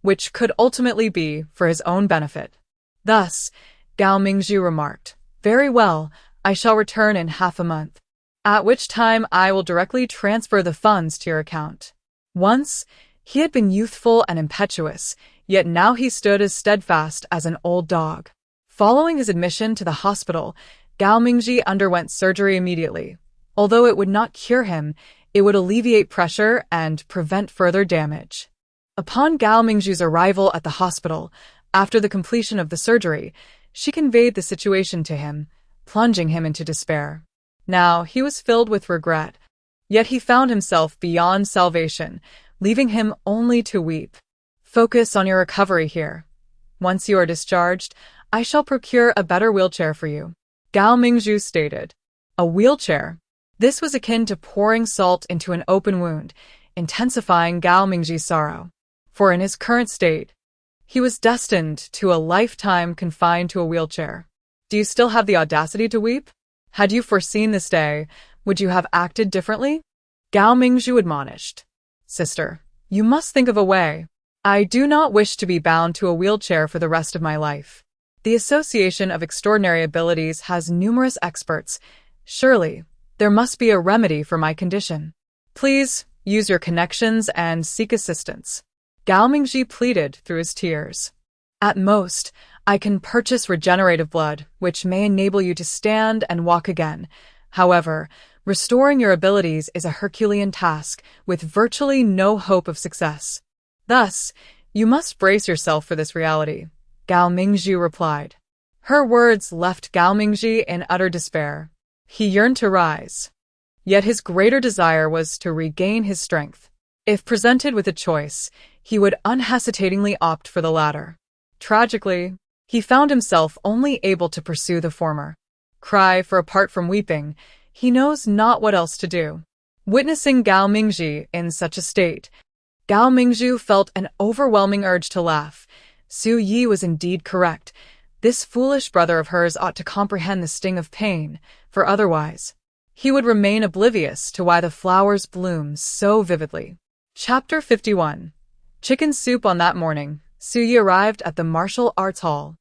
which could ultimately be for his own benefit. Thus, Gao Mingju remarked, Very well, I shall return in half a month, at which time I will directly transfer the funds to your account. Once, he had been youthful and impetuous, yet now he stood as steadfast as an old dog. Following his admission to the hospital, Gao Mingji underwent surgery immediately. Although it would not cure him, it would alleviate pressure and prevent further damage. Upon Gao Mingju's arrival at the hospital, after the completion of the surgery, she conveyed the situation to him, plunging him into despair. Now he was filled with regret. Yet he found himself beyond salvation, leaving him only to weep. Focus on your recovery here. Once you are discharged, I shall procure a better wheelchair for you, Gao Mingzhu stated. A wheelchair? This was akin to pouring salt into an open wound, intensifying Gao Mingzhi's sorrow. For in his current state, he was destined to a lifetime confined to a wheelchair. Do you still have the audacity to weep? Had you foreseen this day, would you have acted differently? Gao Mingzhu admonished. Sister, you must think of a way. I do not wish to be bound to a wheelchair for the rest of my life. The Association of Extraordinary Abilities has numerous experts. Surely, there must be a remedy for my condition. Please, use your connections and seek assistance. Gao Mingzhi pleaded through his tears. At most, I can purchase regenerative blood, which may enable you to stand and walk again. However, restoring your abilities is a Herculean task with virtually no hope of success. Thus, you must brace yourself for this reality, Gao Mingzhi replied. Her words left Gao Mingzhi in utter despair. He yearned to rise. Yet his greater desire was to regain his strength. If presented with a choice, he would unhesitatingly opt for the latter. Tragically, he found himself only able to pursue the former. Cry for apart from weeping, he knows not what else to do. Witnessing Gao Mingzhi in such a state, Gao Mingzhu felt an overwhelming urge to laugh. Su Yi was indeed correct. This foolish brother of hers ought to comprehend the sting of pain, for otherwise, he would remain oblivious to why the flowers bloom so vividly. Chapter 51. Chicken soup. On that morning, Su Yi arrived at the martial arts hall.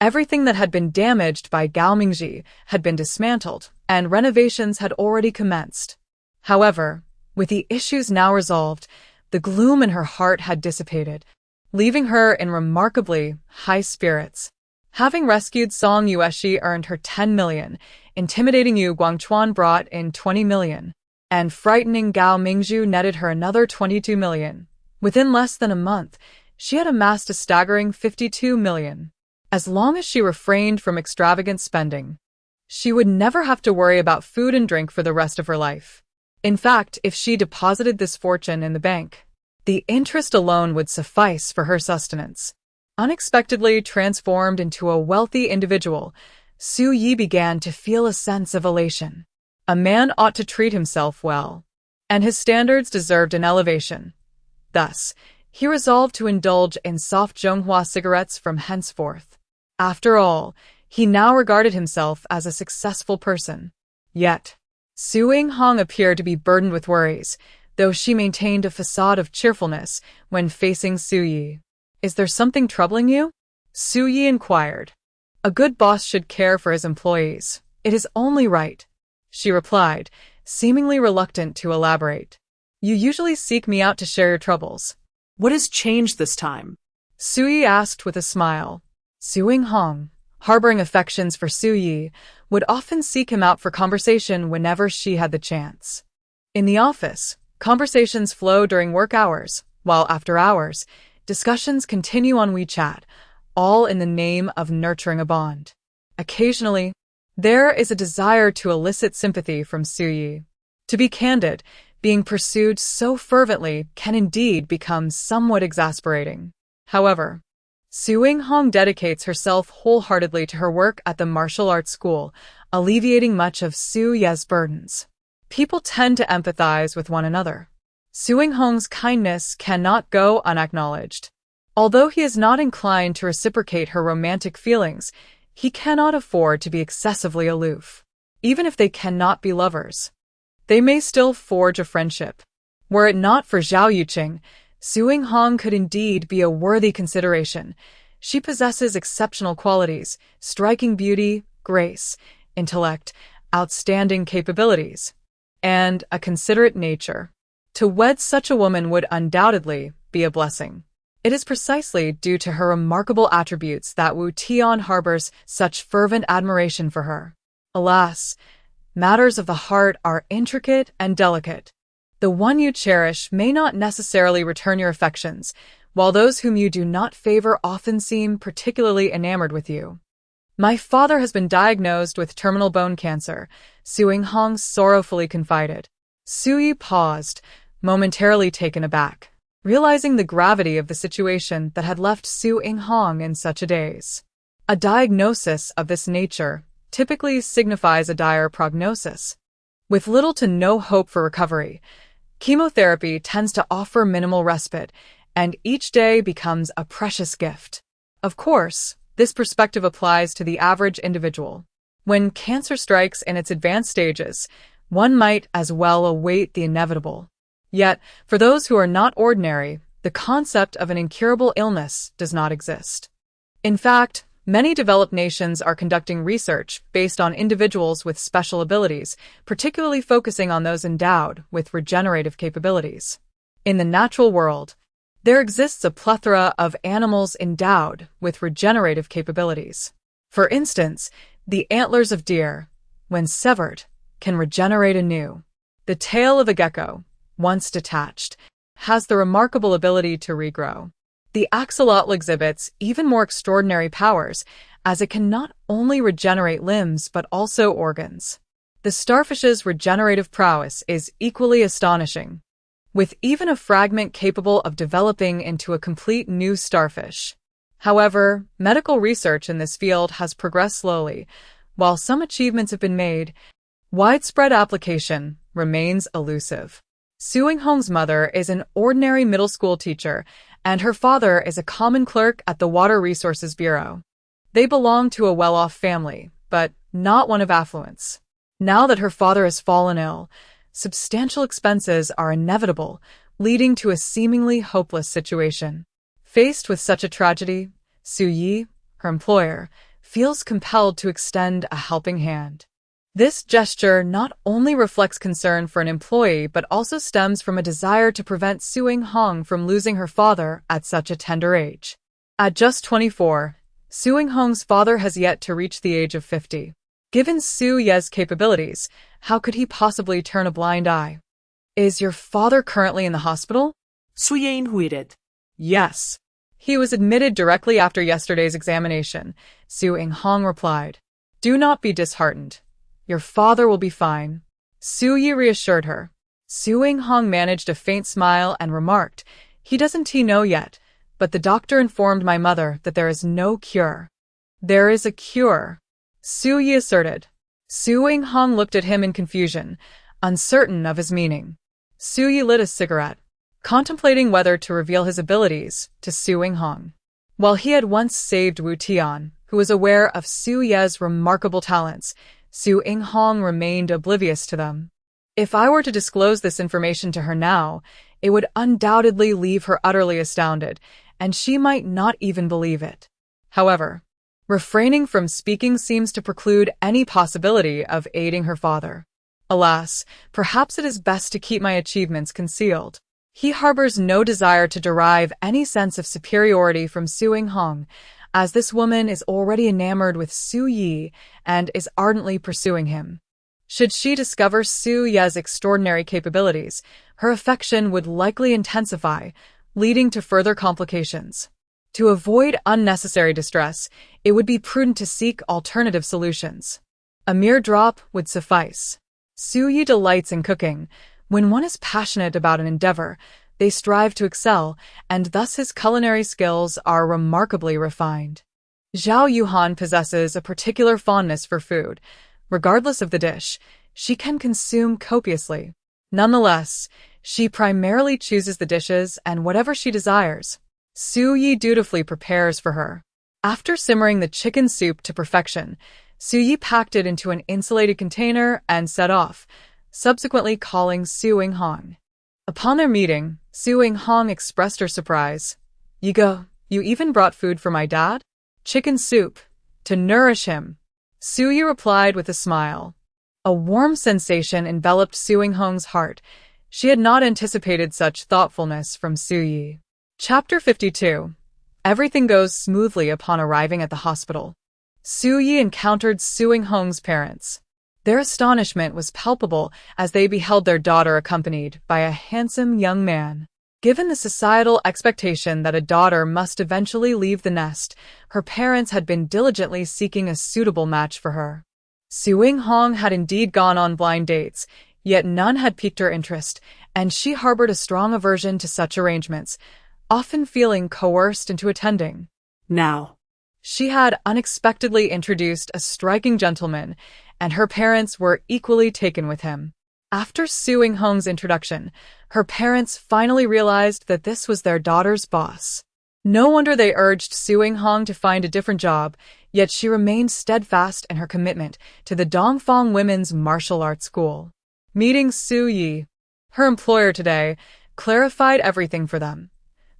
Everything that had been damaged by Gao Mingzhi had been dismantled, and renovations had already commenced. However, with the issues now resolved, the gloom in her heart had dissipated, leaving her in remarkably high spirits. Having rescued Song Yueshi earned her 10 million, intimidating Yu Guangchuan brought in 20 million, and frightening Gao Mingzhu netted her another 22 million. Within less than a month, she had amassed a staggering 52 million. As long as she refrained from extravagant spending, she would never have to worry about food and drink for the rest of her life. In fact, if she deposited this fortune in the bank, the interest alone would suffice for her sustenance. Unexpectedly transformed into a wealthy individual, Su Yi began to feel a sense of elation. A man ought to treat himself well, and his standards deserved an elevation. Thus, he resolved to indulge in soft Zhonghua cigarettes from henceforth. After all, he now regarded himself as a successful person. Yet, Su Yinghong appeared to be burdened with worries, though she maintained a facade of cheerfulness when facing Su Yi. Is there something troubling you? Su Yi inquired. A good boss should care for his employees. It is only right, she replied, seemingly reluctant to elaborate. You usually seek me out to share your troubles. What has changed this time? Su Yi asked with a smile. Su Yinghong, harboring affections for Su Yi, would often seek him out for conversation whenever she had the chance. In the office, conversations flow during work hours, while after hours, discussions continue on WeChat, all in the name of nurturing a bond. Occasionally, there is a desire to elicit sympathy from Su Yi. To be candid, being pursued so fervently can indeed become somewhat exasperating. However, Su Yinghong dedicates herself wholeheartedly to her work at the martial arts school, alleviating much of Su Ye's burdens. People tend to empathize with one another. Su Yinghong's kindness cannot go unacknowledged. Although he is not inclined to reciprocate her romantic feelings, he cannot afford to be excessively aloof. Even if they cannot be lovers, they may still forge a friendship. Were it not for Zhao Yuqing, Su Yinghong could indeed be a worthy consideration. She possesses exceptional qualities, striking beauty, grace, intellect, outstanding capabilities, and a considerate nature. To wed such a woman would undoubtedly be a blessing. It is precisely due to her remarkable attributes that Wu Tian harbors such fervent admiration for her. Alas, matters of the heart are intricate and delicate. The one you cherish may not necessarily return your affections, while those whom you do not favor often seem particularly enamored with you. My father has been diagnosed with terminal bone cancer, Su Yinghong sorrowfully confided. Su-yi paused, momentarily taken aback, realizing the gravity of the situation that had left Su Ing-hong in such a daze. A diagnosis of this nature typically signifies a dire prognosis. With little to no hope for recovery, chemotherapy tends to offer minimal respite, and each day becomes a precious gift. Of course, this perspective applies to the average individual. When cancer strikes in its advanced stages, one might as well await the inevitable. Yet, for those who are not ordinary, the concept of an incurable illness does not exist. In fact, many developed nations are conducting research based on individuals with special abilities, particularly focusing on those endowed with regenerative capabilities. In the natural world, there exists a plethora of animals endowed with regenerative capabilities. For instance, the antlers of deer, when severed, can regenerate anew. The tail of a gecko, once detached, has the remarkable ability to regrow. The axolotl exhibits even more extraordinary powers, as it can not only regenerate limbs but also organs. The starfish's regenerative prowess is equally astonishing, with even a fragment capable of developing into a complete new starfish. However, medical research in this field has progressed slowly. While some achievements have been made, widespread application remains elusive. Su Ing-hong's mother is an ordinary middle school teacher, and her father is a common clerk at the Water Resources Bureau. They belong to a well-off family, but not one of affluence. Now that her father has fallen ill, substantial expenses are inevitable, leading to a seemingly hopeless situation. Faced with such a tragedy, Su-yi, her employer, feels compelled to extend a helping hand. This gesture not only reflects concern for an employee but also stems from a desire to prevent Su Ing-hong from losing her father at such a tender age. At just 24, Su Ing-hong's father has yet to reach the age of 50. Given Su-ye's capabilities, how could he possibly turn a blind eye? Is your father currently in the hospital? Su-ye inhuited. Yes. He was admitted directly after yesterday's examination, Su Ing-hong replied. Do not be disheartened. Your father will be fine. Su-yi reassured her. Su Ing-hong managed a faint smile and remarked, He doesn't know yet, but the doctor informed my mother that there is no cure. There is a cure, Su-yi asserted. Su Ing-hong looked at him in confusion, uncertain of his meaning. Su-yi lit a cigarette, contemplating whether to reveal his abilities to Su Ing-hong. While he had once saved Wu Tian, who was aware of Su-ye's remarkable talents, Su Ing-hong remained oblivious to them. If I were to disclose this information to her now, it would undoubtedly leave her utterly astounded, and she might not even believe it. However, refraining from speaking seems to preclude any possibility of aiding her father. Alas, perhaps it is best to keep my achievements concealed. He harbors no desire to derive any sense of superiority from Su Ing-hong, as this woman is already enamored with Su-yi and is ardently pursuing him. Should she discover Su-ye's extraordinary capabilities, her affection would likely intensify, leading to further complications. To avoid unnecessary distress, it would be prudent to seek alternative solutions. A mere drop would suffice. Su-yi delights in cooking. When one is passionate about an endeavor, they strive to excel, and thus his culinary skills are remarkably refined. Zhao Yuhan possesses a particular fondness for food. Regardless of the dish, she can consume copiously. Nonetheless, she primarily chooses the dishes and whatever she desires. Su-yi dutifully prepares for her. After simmering the chicken soup to perfection, Su-yi packed it into an insulated container and set off, subsequently calling Su Ing-hong. Upon their meeting, Su Ing-hong expressed her surprise. You even brought food for my dad? Chicken soup, to nourish him. Su-yi replied with a smile. A warm sensation enveloped Su Ing-hong's heart. She had not anticipated such thoughtfulness from Su-yi. Chapter 52. Everything goes smoothly upon arriving at the hospital. Su-yi encountered Su Ing-hong's parents. Their astonishment was palpable as they beheld their daughter accompanied by a handsome young man. Given the societal expectation that a daughter must eventually leave the nest, her parents had been diligently seeking a suitable match for her. Su Ing-hong had indeed gone on blind dates, yet none had piqued her interest, and she harbored a strong aversion to such arrangements, often feeling coerced into attending. Now, She had unexpectedly introduced a striking gentleman, and her parents were equally taken with him. After Su Ying-hong's introduction, her parents finally realized that this was their daughter's boss. No wonder they urged Su Ying-hong to find a different job, yet she remained steadfast in her commitment to the Dongfang Women's Martial Arts School. Meeting Su Yi, her employer today, clarified everything for them.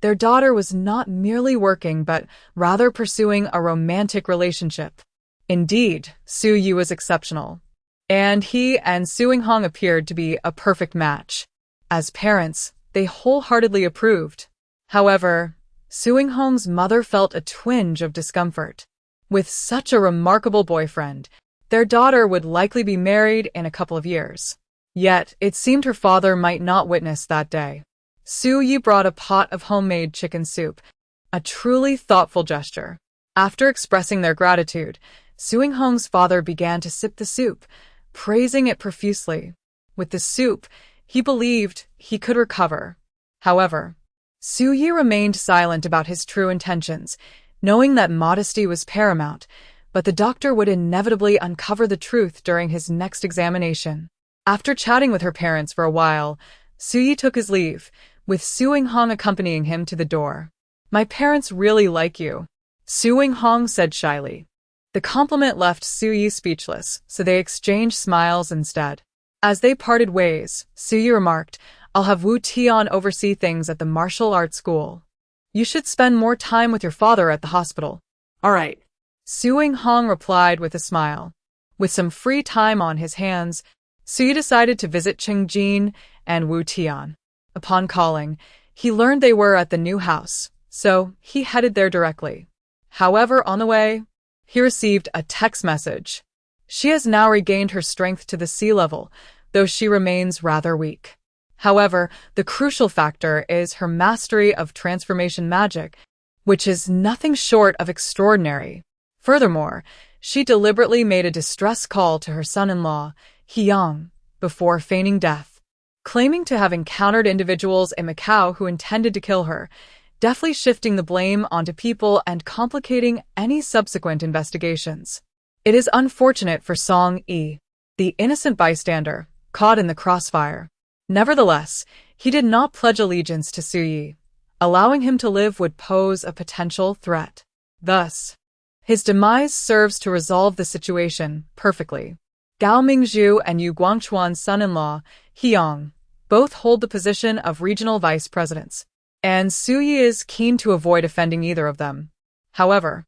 Their daughter was not merely working but rather pursuing a romantic relationship. Indeed, Su Yi was exceptional, and he and Su Ying-hong appeared to be a perfect match. As parents, they wholeheartedly approved. However, Su Ying-hong's mother felt a twinge of discomfort. With such a remarkable boyfriend, their daughter would likely be married in a couple of years. Yet, it seemed her father might not witness that day. Su Yi brought a pot of homemade chicken soup, a truly thoughtful gesture. After expressing their gratitude, Su Ying-hong's father began to sip the soup, praising it profusely. With the soup, he believed he could recover. However, Su Yi remained silent about his true intentions, knowing that modesty was paramount, but the doctor would inevitably uncover the truth during his next examination. After chatting with her parents for a while, Su Yi took his leave, with Su Ying-hong accompanying him to the door. "My parents really like you," Su Ying-hong said shyly. The compliment left Su Yi speechless, so they exchanged smiles instead. As they parted ways, Su Yi remarked, "I'll have Wu Tian oversee things at the martial arts school. You should spend more time with your father at the hospital." all right. Su Ying-hong replied with a smile. With some free time on his hands, Su Yi decided to visit Qingjin and Wu Tian. Upon calling, he learned they were at the new house, so he headed there directly. However, on the way, he received a text message. She has now regained her strength to the sea level, though she remains rather weak. However, the crucial factor is her mastery of transformation magic, which is nothing short of extraordinary. Furthermore, she deliberately made a distress call to her son-in-law, Hyang, before feigning death, claiming to have encountered individuals in Macau who intended to kill her, deftly shifting the blame onto people and complicating any subsequent investigations. It is unfortunate for Song Yi, the innocent bystander, caught in the crossfire. Nevertheless, he did not pledge allegiance to Su Yi. Allowing him to live would pose a potential threat. Thus, his demise serves to resolve the situation perfectly. Gao Mingzhu and Yu Guangchuan's son-in-law, Hyang, both hold the position of regional vice presidents, and Su Yi is keen to avoid offending either of them. However,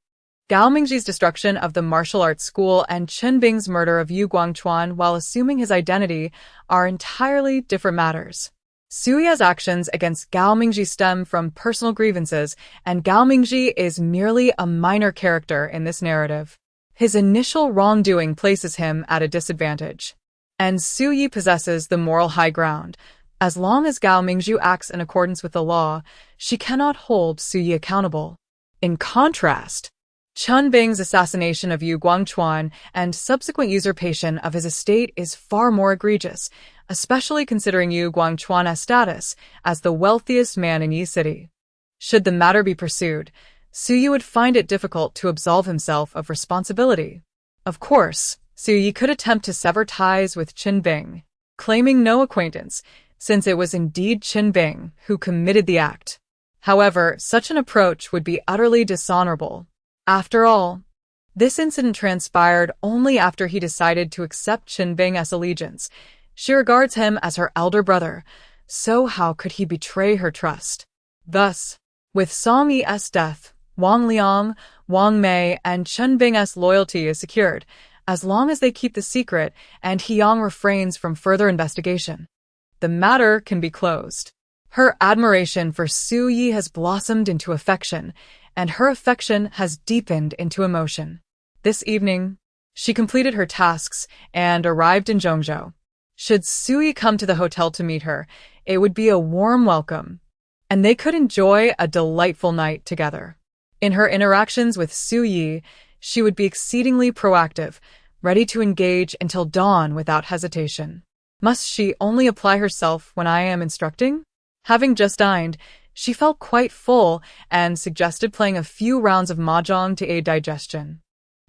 Gao Mingzhi's destruction of the martial arts school and Chen Bing's murder of Yu Guangchuan while assuming his identity are entirely different matters. Su Yi's actions against Gao Mingzhi stem from personal grievances, and Gao Mingzhi is merely a minor character in this narrative. His initial wrongdoing places him at a disadvantage, and Su Yi possesses the moral high ground. As long as Gao Mingzhu acts in accordance with the law, she cannot hold Su Yi accountable. In contrast, Chen Bing's assassination of Yu Guangchuan and subsequent usurpation of his estate is far more egregious, especially considering Yu Guangchuan's status as the wealthiest man in Yi City. Should the matter be pursued, Su Yi would find it difficult to absolve himself of responsibility. Of course, Su Yi could attempt to sever ties with Chen Bing, claiming no acquaintance, since it was indeed Chen Bing who committed the act. However, such an approach would be utterly dishonorable. After all, this incident transpired only after he decided to accept Chen Bing's allegiance. She regards him as her elder brother, so how could he betray her trust? Thus, with Song Yi's death, Wang Liang, Wang Mei, and Chen Bing's loyalty is secured, as long as they keep the secret and Hyang refrains from further investigation. The matter can be closed. Her admiration for Su Yi has blossomed into affection, and her affection has deepened into emotion. This evening, she completed her tasks and arrived in Zhongzhou. Should Su Yi come to the hotel to meet her, it would be a warm welcome, and they could enjoy a delightful night together. In her interactions with Su Yi, she would be exceedingly proactive, ready to engage until dawn without hesitation. Must she only apply herself when I am instructing? Having just dined, she felt quite full and suggested playing a few rounds of mahjong to aid digestion.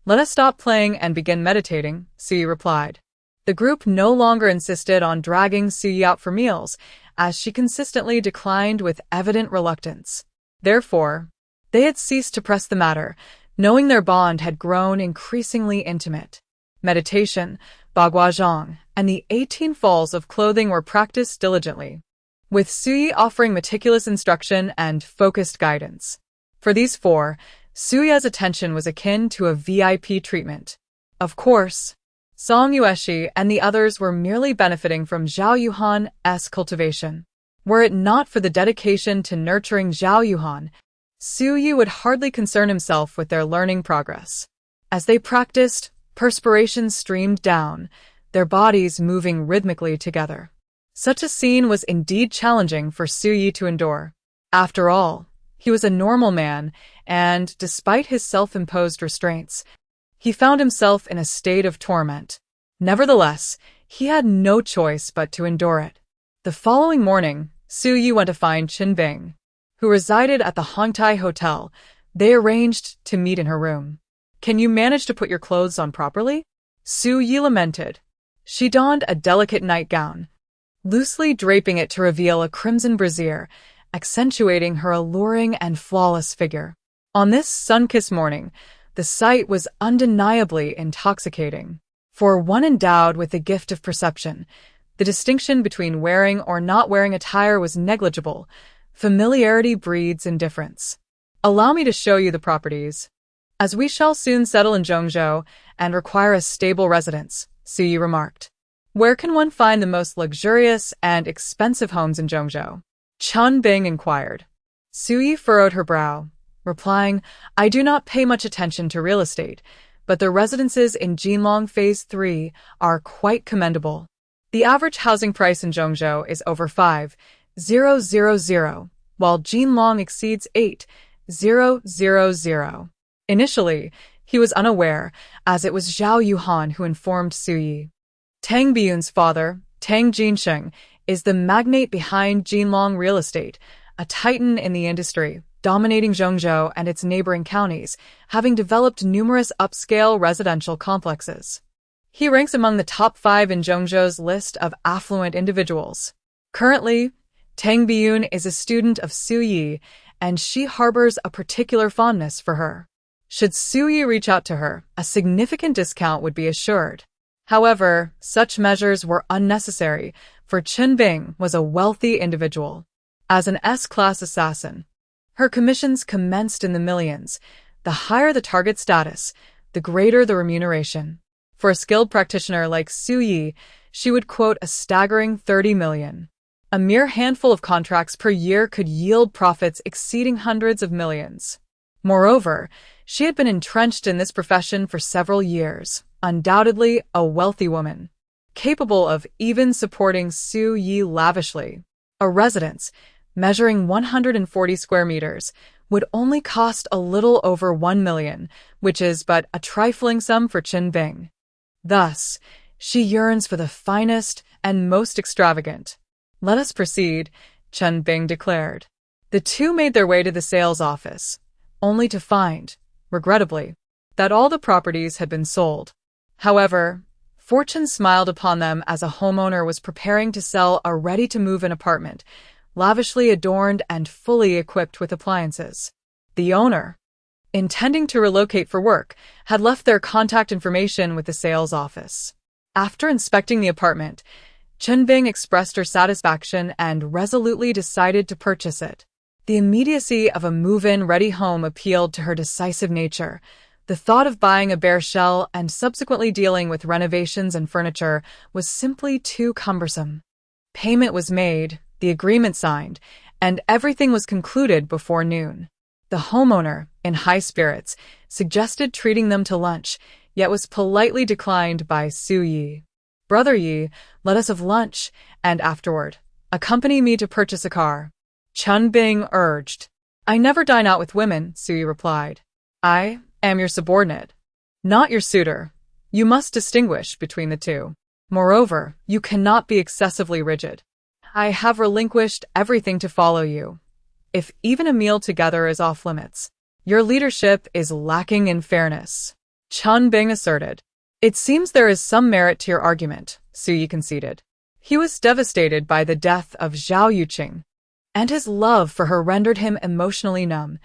Let us stop playing and begin meditating, Suyi replied. The group no longer insisted on dragging Suyi out for meals, as she consistently declined with evident reluctance. Therefore, they had ceased to press the matter, knowing their bond had grown increasingly intimate. Meditation, baguazhang, and the 18 falls of clothing were practiced diligently, with Suyi offering meticulous instruction and focused guidance. For these four, Suya's attention was akin to a VIP treatment. Of course, Song Yueshi and the others were merely benefiting from Zhao Yuhan's cultivation. Were it not for the dedication to nurturing Zhao Yuhan, Suyi would hardly concern himself with their learning progress. As they practiced, perspiration streamed down, their bodies moving rhythmically together. Such a scene was indeed challenging for Suyi to endure. After all, he was a normal man, and despite his self-imposed restraints, he found himself in a state of torment. Nevertheless, he had no choice but to endure it. The following morning, Suyi went to find Qin Bing, who resided at the Hongtai Hotel. They arranged to meet in her room. Can you manage to put your clothes on properly? Suyi lamented. She donned a delicate nightgown, loosely draping it to reveal a crimson brassiere, accentuating her alluring and flawless figure. On this sun-kissed morning, the sight was undeniably intoxicating. For one endowed with the gift of perception, the distinction between wearing or not wearing attire was negligible. Familiarity breeds indifference. Allow me to show you the properties. As we shall soon settle in Zhongzhou and require a stable residence, Suyi remarked. Where can one find the most luxurious and expensive homes in Zhongzhou? Qin Bing inquired. Suyi furrowed her brow, replying, I do not pay much attention to real estate, but the residences in Jinlong Phase 3 are quite commendable. The average housing price in Zhongzhou is over 5,000, while Jinlong exceeds 8,000. Initially, he was unaware, as it was Zhao Yuhan who informed Suyi. Tang Biyun's father, Tang Jinsheng, is the magnate behind Jinlong Real Estate, a titan in the industry, dominating Zhongzhou and its neighboring counties, having developed numerous upscale residential complexes. He ranks among the top 5 in Zhongzhou's list of affluent individuals. Currently, Tang Biyun is a student of Suyi, and she harbors a particular fondness for her. Should Suyi reach out to her, a significant discount would be assured. However, such measures were unnecessary, for Qin Bing was a wealthy individual. As an S-class assassin, her commissions commenced in the millions. The higher the target status, the greater the remuneration. For a skilled practitioner like Suyi, she would quote a staggering 30 million. A mere handful of contracts per year could yield profits exceeding hundreds of millions. Moreover, she had been entrenched in this profession for several years, undoubtedly a wealthy woman, capable of even supporting Suyi lavishly. A residence, measuring 140 square meters, would only cost a little over 1 million, which is but a trifling sum for Qin Bing. Thus, she yearns for the finest and most extravagant. Let us proceed, Qin Bing declared. The two made their way to the sales office, only to find, regrettably, that all the properties had been sold. However, fortune smiled upon them as a homeowner was preparing to sell a ready-to-move-in apartment, lavishly adorned and fully equipped with appliances. The owner, intending to relocate for work, had left their contact information with the sales office. After inspecting the apartment, Qin Bing expressed her satisfaction and resolutely decided to purchase it. The immediacy of a move-in ready home appealed to her decisive nature. The thought of buying a bare shell and subsequently dealing with renovations and furniture was simply too cumbersome. Payment was made, the agreement signed, and everything was concluded before noon. The homeowner, in high spirits, suggested treating them to lunch, yet was politely declined by Suyi. Brother Yi, let us have lunch, and afterward, accompany me to purchase a car. Qin Bing urged. I never dine out with women, Suyi replied. I am your subordinate, not your suitor. You must distinguish between the two. Moreover, you cannot be excessively rigid. I have relinquished everything to follow you. If even a meal together is off limits, your leadership is lacking in fairness, Chun Bing asserted. It seems there is some merit to your argument, Su Yi conceded. He was devastated by the death of Xia Yu, and his love for her rendered him emotionally numb.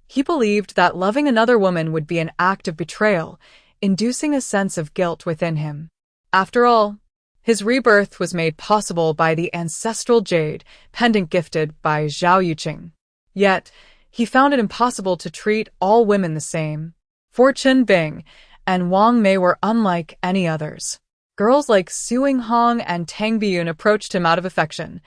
He believed that loving another woman would be an act of betrayal, inducing a sense of guilt within him. After all, his rebirth was made possible by the ancestral jade pendant gifted by Xia Yu. Yet, he found it impossible to treat all women the same. For Chun Bing and Wang Mei were unlike any others. Girls like Su Yinghong and Tang Biyun approached him out of affection,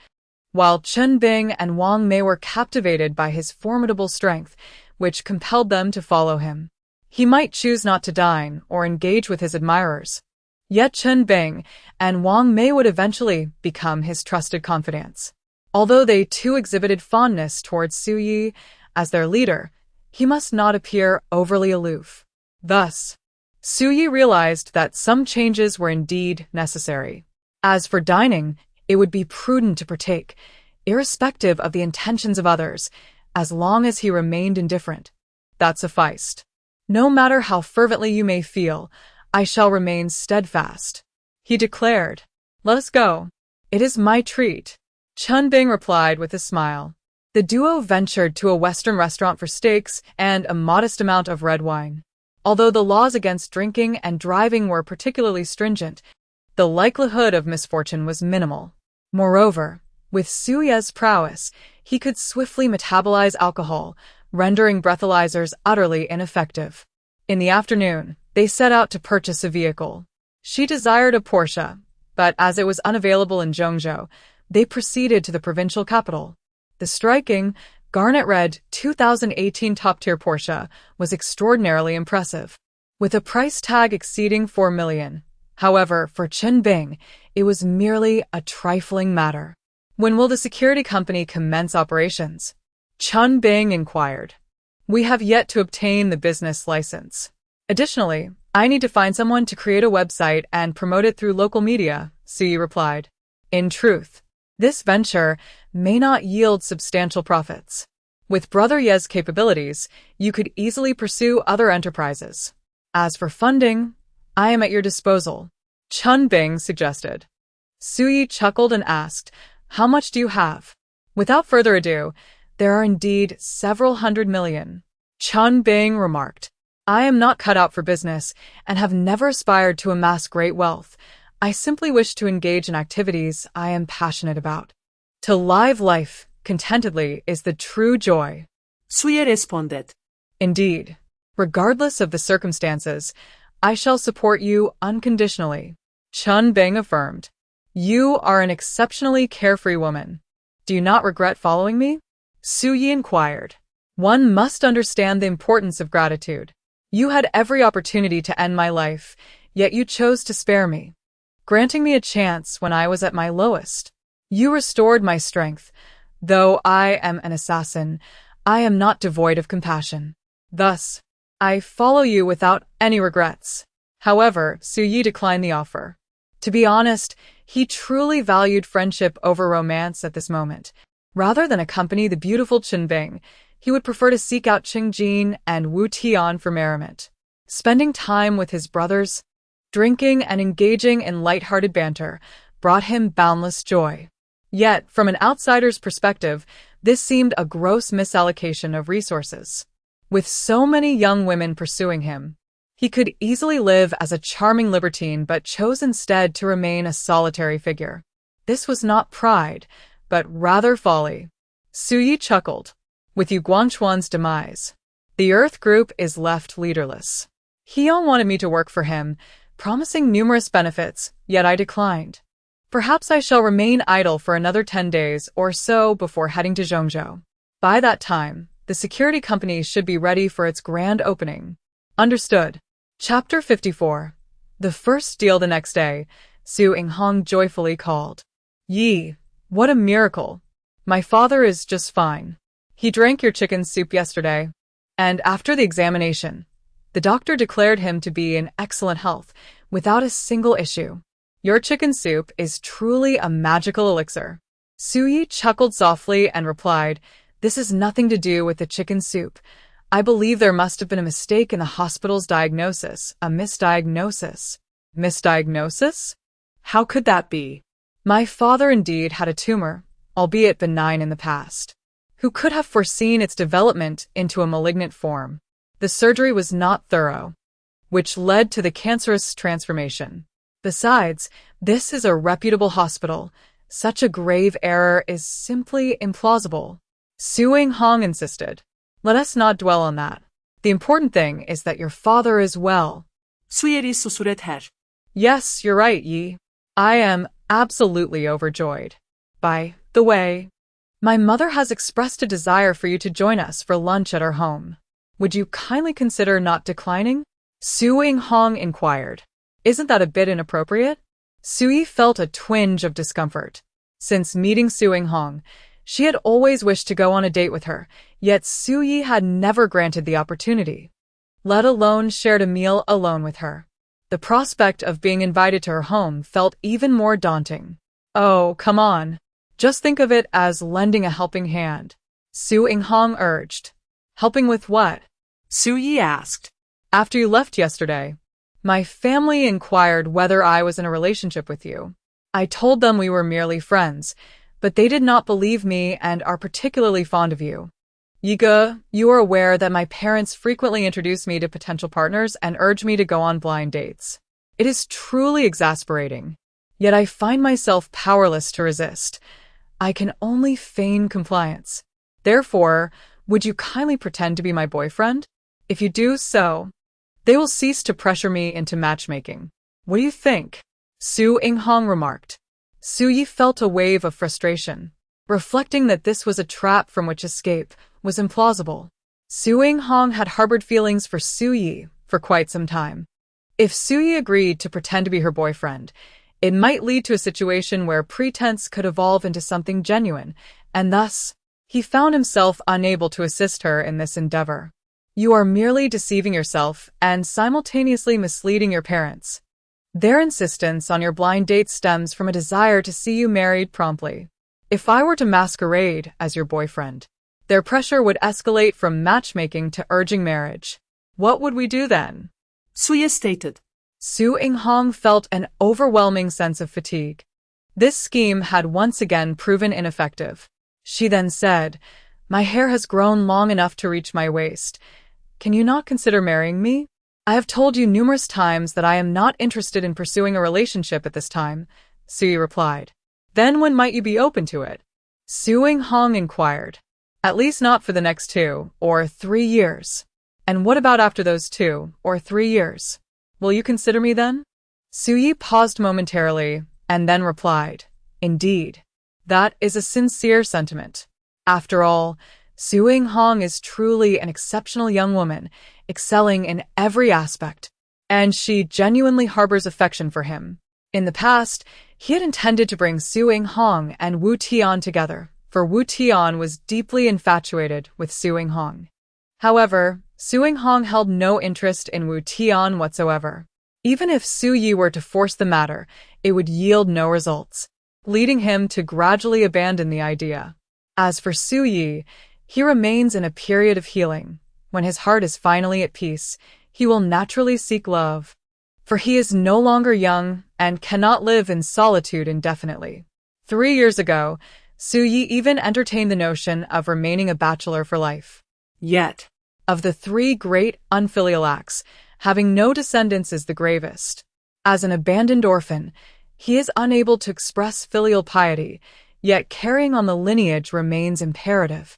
while Chun Bing and Wang Mei were captivated by his formidable strength, which compelled them to follow him. He might choose not to dine or engage with his admirers, yet Chun Bing and Wang Mei would eventually become his trusted confidants. Although they too exhibited fondness towards Su Yi as their leader, he must not appear overly aloof. Thus, Su Yi realized that some changes were indeed necessary. As for dining, it would be prudent to partake, irrespective of the intentions of others, as long as he remained indifferent. That sufficed. No matter how fervently you may feel, I shall remain steadfast, he declared. Let us go. It is my treat, Chun Bing replied with a smile. The duo ventured to a Western restaurant for steaks and a modest amount of red wine. Although the laws against drinking and driving were particularly stringent, the likelihood of misfortune was minimal. Moreover, with Su Ye's prowess, he could swiftly metabolize alcohol, rendering breathalyzers utterly ineffective. In the afternoon, they set out to purchase a vehicle. She desired a Porsche, but as it was unavailable in Zhengzhou, they proceeded to the provincial capital. The striking, garnet red 2018 top-tier Porsche was extraordinarily impressive, with a price tag exceeding 4 million. However, for Chun Bing, it was merely a trifling matter. When will the security company commence operations? Chun Bing inquired. We have yet to obtain the business license. Additionally, I need to find someone to create a website and promote it through local media, Su Yi replied. In truth, this venture may not yield substantial profits. With Brother Ye's capabilities, you could easily pursue other enterprises. As for funding, I am at your disposal, Chun Bing suggested. Su Yi chuckled and asked, How much do you have? Without further ado, there are indeed several hundred million, Chun Bing remarked. I am not cut out for business and have never aspired to amass great wealth. I simply wish to engage in activities I am passionate about. To live life contentedly is the true joy, Su Yi responded. Indeed, regardless of the circumstances, I shall support you unconditionally, Chun Bing affirmed. You are an exceptionally carefree woman. Do you not regret following me? Su Yi inquired. One must understand the importance of gratitude. You had every opportunity to end my life, yet you chose to spare me, granting me a chance when I was at my lowest. You restored my strength. Though I am an assassin, I am not devoid of compassion. Thus, I follow you without any regrets. However, Su Yi declined the offer. To be honest, he truly valued friendship over romance at this moment. Rather than accompany the beautiful Chun Bing, he would prefer to seek out Qing Jin and Wu Tian for merriment. Spending time with his brothers, drinking and engaging in light-hearted banter brought him boundless joy. Yet, from an outsider's perspective, this seemed a gross misallocation of resources. With so many young women pursuing him, he could easily live as a charming libertine but chose instead to remain a solitary figure. This was not pride, but rather folly. Su Yi chuckled. With Yu Guangchuan's demise, the Earth Group is left leaderless. Heon wanted me to work for him, promising numerous benefits, yet I declined. Perhaps I shall remain idle for another 10 days or so before heading to Zhengzhou. By that time, the security company should be ready for its grand opening. Understood. Chapter 54. The first deal the next day, Su Yinghong joyfully called. Yi, what a miracle. My father is just fine. He drank your chicken soup yesterday, and after the examination, the doctor declared him to be in excellent health, without a single issue. Your chicken soup is truly a magical elixir. Su-yi chuckled softly and replied, "This has nothing to do with the chicken soup. I believe there must have been a mistake in the hospital's diagnosis, a misdiagnosis." Misdiagnosis? How could that be? My father indeed had a tumor, albeit benign in the past. Who could have foreseen its development into a malignant form? The surgery was not thorough, which led to the cancerous transformation. Besides, this is a reputable hospital. Such a grave error is simply implausible. Su Hong insisted. Let us not dwell on that. The important thing is that your father is well. 수엘이 수술했her. Yes, you're right, Yi. I am absolutely overjoyed. By the way, my mother has expressed a desire for you to join us for lunch at our home. Would you kindly consider not declining? Su Hong inquired. Isn't that a bit inappropriate? Su-yi felt a twinge of discomfort. Since meeting Su Hong, she had always wished to go on a date with her, yet Su-yi had never granted the opportunity, let alone shared a meal alone with her. The prospect of being invited to her home felt even more daunting. Oh, come on. Just think of it as lending a helping hand. Su Hong urged. Helping with what? Su-yi asked. After you left yesterday, my family inquired whether I was in a relationship with you. I told them we were merely friends, but they did not believe me and are particularly fond of you. Yiga, you are aware that my parents frequently introduce me to potential partners and urge me to go on blind dates. It is truly exasperating. Yet I find myself powerless to resist. I can only feign compliance. Therefore, would you kindly pretend to be my boyfriend? If you do so, they will cease to pressure me into matchmaking. What do you think? Su Hong remarked. Su-yi felt a wave of frustration, reflecting that this was a trap from which escape was implausible. Su Hong had harbored feelings for Su-yi for quite some time. If Su-yi agreed to pretend to be her boyfriend, it might lead to a situation where pretense could evolve into something genuine, and thus, he found himself unable to assist her in this endeavor. You are merely deceiving yourself and simultaneously misleading your parents. Their insistence on your blind date stems from a desire to see you married promptly. If I were to masquerade as your boyfriend, their pressure would escalate from matchmaking to urging marriage. What would we do then? Su-yi stated. Su Hong felt an overwhelming sense of fatigue. This scheme had once again proven ineffective. She then said, "My hair has grown long enough to reach my waist. Can you not consider marrying me? I have told you numerous times that I am not interested in pursuing a relationship at this time," Su-yi replied. "Then when might you be open to it?" Su Hong inquired. "At least not for the next 2 or 3 years. And what about after those 2 or 3 years? Will you consider me then?" Su-yi paused momentarily and then replied, "Indeed. That is a sincere sentiment. After all, Su Hong is truly an exceptional young woman, excelling in every aspect, and she genuinely harbors affection for him." In the past, he had intended to bring Su Hong and Wu Tian together, for Wu Tian was deeply infatuated with Su Hong. However, Su Hong held no interest in Wu Tian whatsoever. Even if Su-yi were to force the matter, it would yield no results, leading him to gradually abandon the idea. As for Su-yi, he remains in a period of healing. When his heart is finally at peace, he will naturally seek love, for he is no longer young and cannot live in solitude indefinitely. 3 years ago, Su-yi even entertained the notion of remaining a bachelor for life. Yet, of the 3 great unfilial acts, having no descendants is the gravest. As an abandoned orphan, he is unable to express filial piety, yet carrying on the lineage remains imperative.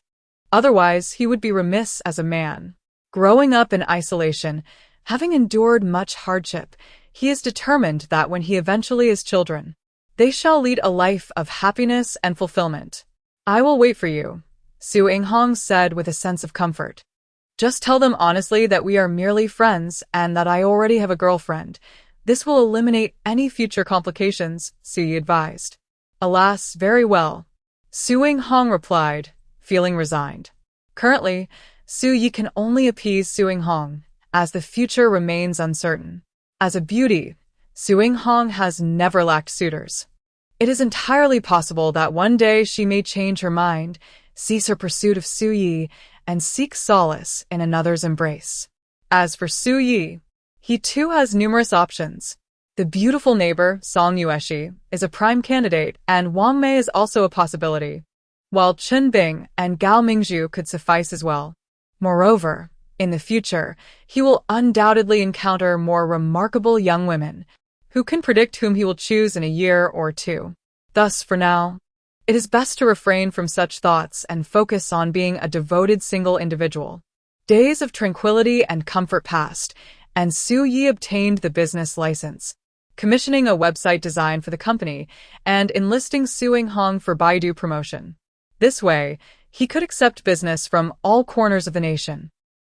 Otherwise, he would be remiss as a man. Growing up in isolation, having endured much hardship, he is determined that when he eventually has children, they shall lead a life of happiness and fulfillment. "I will wait for you," Su Hong said with a sense of comfort. "Just tell them honestly that we are merely friends and that I already have a girlfriend. This will eliminate any future complications," Su-yi advised. "Alas, very well," Su Hong replied, feeling resigned. Currently, Su-yi can only appease Su Hong, as the future remains uncertain. As a beauty, Su Yinghong has never lacked suitors. It is entirely possible that one day she may change her mind, cease her pursuit of Su Yi, and seek solace in another's embrace. As for Su Yi, he too has numerous options. The beautiful neighbor, Song Yueshi, is a prime candidate, and Wang Mei is also a possibility, while Chen Bing and Gao Mingzhu could suffice as well. Moreover, in the future, he will undoubtedly encounter more remarkable young women, who can predict whom he will choose in a year or two. Thus, for now, it is best to refrain from such thoughts and focus on being a devoted single individual. Days of tranquility and comfort passed, and Su Yi obtained the business license, commissioning a website design for the company and enlisting Su Yinghong for Baidu promotion. This way, he could accept business from all corners of the nation.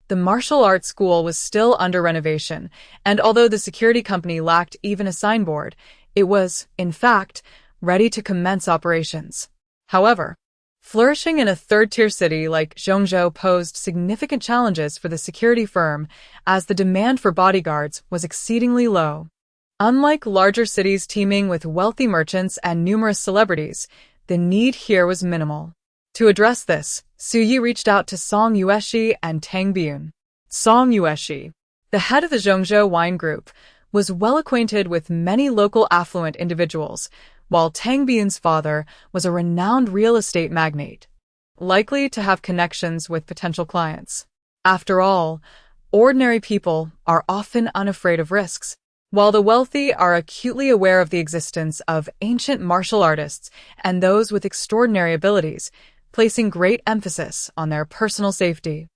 The martial arts school was still under renovation, and although the security company lacked even a signboard, it was, in fact, ready to commence operations. However, flourishing in a third-tier city like Zhongzhou posed significant challenges for the security firm, as the demand for bodyguards was exceedingly low. Unlike larger cities teeming with wealthy merchants and numerous celebrities, the need here was minimal. To address this, Su Yi reached out to Song Yueshi and Tang Bian. Song Yueshi, the head of the Zhongzhou wine group, was well acquainted with many local affluent individuals, while Tang Bian's father was a renowned real estate magnate, likely to have connections with potential clients. After all, ordinary people are often unafraid of risks, while the wealthy are acutely aware of the existence of ancient martial artists and those with extraordinary abilities, placing great emphasis on their personal safety.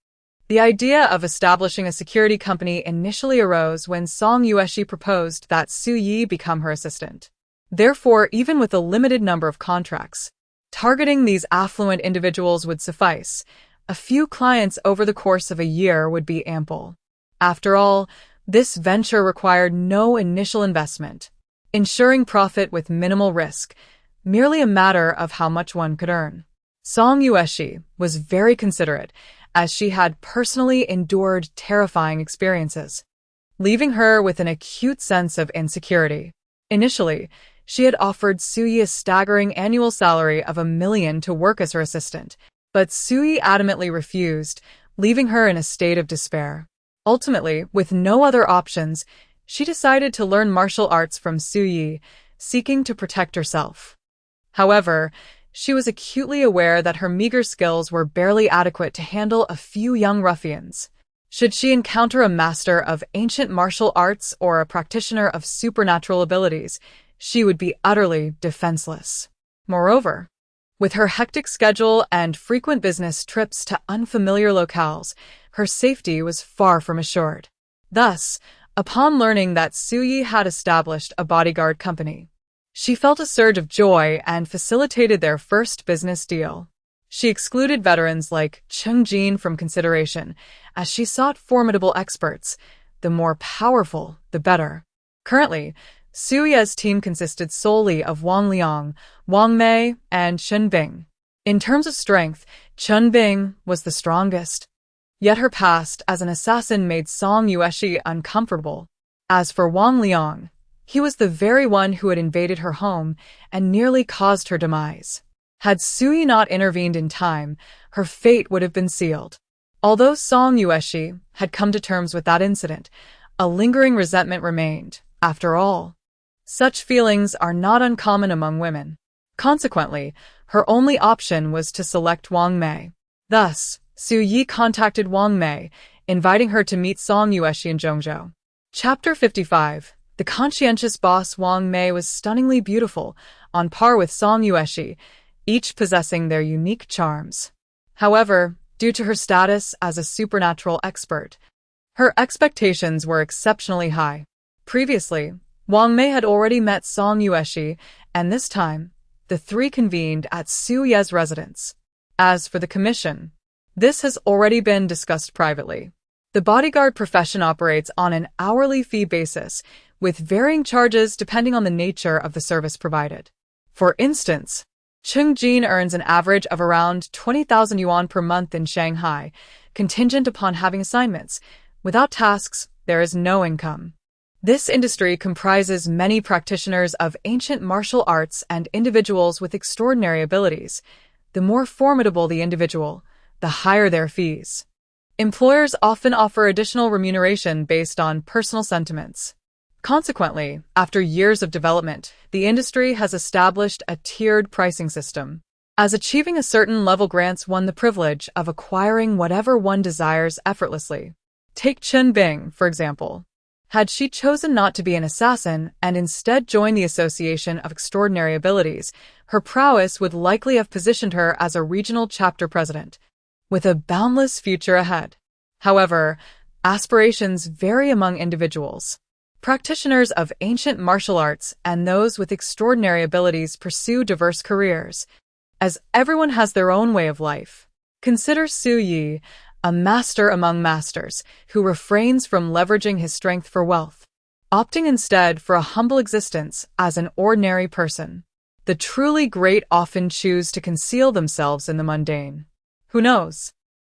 The idea of establishing a security company initially arose when Song Yueshi proposed that Su Yi become her assistant. Therefore, even with a limited number of contracts, targeting these affluent individuals would suffice. A few clients over the course of a year would be ample. After all, this venture required no initial investment, ensuring profit with minimal risk, merely a matter of how much one could earn. Song Yueshi was very considerate, as she had personally endured terrifying experiences, leaving her with an acute sense of insecurity. Initially, she had offered Su Yi a staggering annual salary of $1 million to work as her assistant, but Su Yi adamantly refused, leaving her in a state of despair. Ultimately, with no other options, she decided to learn martial arts from Su Yi, seeking to protect herself. However, she was acutely aware that her meager skills were barely adequate to handle a few young ruffians. Should she encounter a master of ancient martial arts or a practitioner of supernatural abilities, she would be utterly defenseless. Moreover, with her hectic schedule and frequent business trips to unfamiliar locales, her safety was far from assured. Thus, upon learning that Su Yi had established a bodyguard company, she felt a surge of joy and facilitated their first business deal. She excluded veterans like Cheng Jin from consideration, as she sought formidable experts. The more powerful, the better. Currently, Su Yi's team consisted solely of Wang Liang, Wang Mei, and Chen Bing. In terms of strength, Chen Bing was the strongest. Yet her past as an assassin made Song Yueshi uncomfortable. As for Wang Liang, he was the very one who had invaded her home and nearly caused her demise. Had Su Yi not intervened in time, her fate would have been sealed. Although Song Yueshi had come to terms with that incident, a lingering resentment remained. After all, such feelings are not uncommon among women. Consequently, her only option was to select Wang Mei. Thus, Su Yi contacted Wang Mei, inviting her to meet Song Yueshi in Zhongzhou. Chapter 55. The conscientious boss Wang Mei was stunningly beautiful, on par with Song Yueshi, each possessing their unique charms. However, due to her status as a supernatural expert, her expectations were exceptionally high. Previously, Wang Mei had already met Song Yueshi, and this time, the three convened at Su Yi's residence. As for the commission, this has already been discussed privately. The bodyguard profession operates on an hourly fee basis, with varying charges depending on the nature of the service provided. For instance, Cheng Jin earns an average of around 20,000 yuan per month in Shanghai, contingent upon having assignments. Without tasks, there is no income. This industry comprises many practitioners of ancient martial arts and individuals with extraordinary abilities. The more formidable the individual, the higher their fees. Employers often offer additional remuneration based on personal sentiments. Consequently, after years of development, the industry has established a tiered pricing system, as achieving a certain level grants one the privilege of acquiring whatever one desires effortlessly. Take Chen Bing, for example. Had she chosen not to be an assassin and instead joined the Association of Extraordinary Abilities, her prowess would likely have positioned her as a regional chapter president, with a boundless future ahead. However, aspirations vary among individuals. Practitioners of ancient martial arts and those with extraordinary abilities pursue diverse careers, as everyone has their own way of life. Consider Su Yi, a master among masters, who refrains from leveraging his strength for wealth, opting instead for a humble existence as an ordinary person. The truly great often choose to conceal themselves in the mundane. Who knows?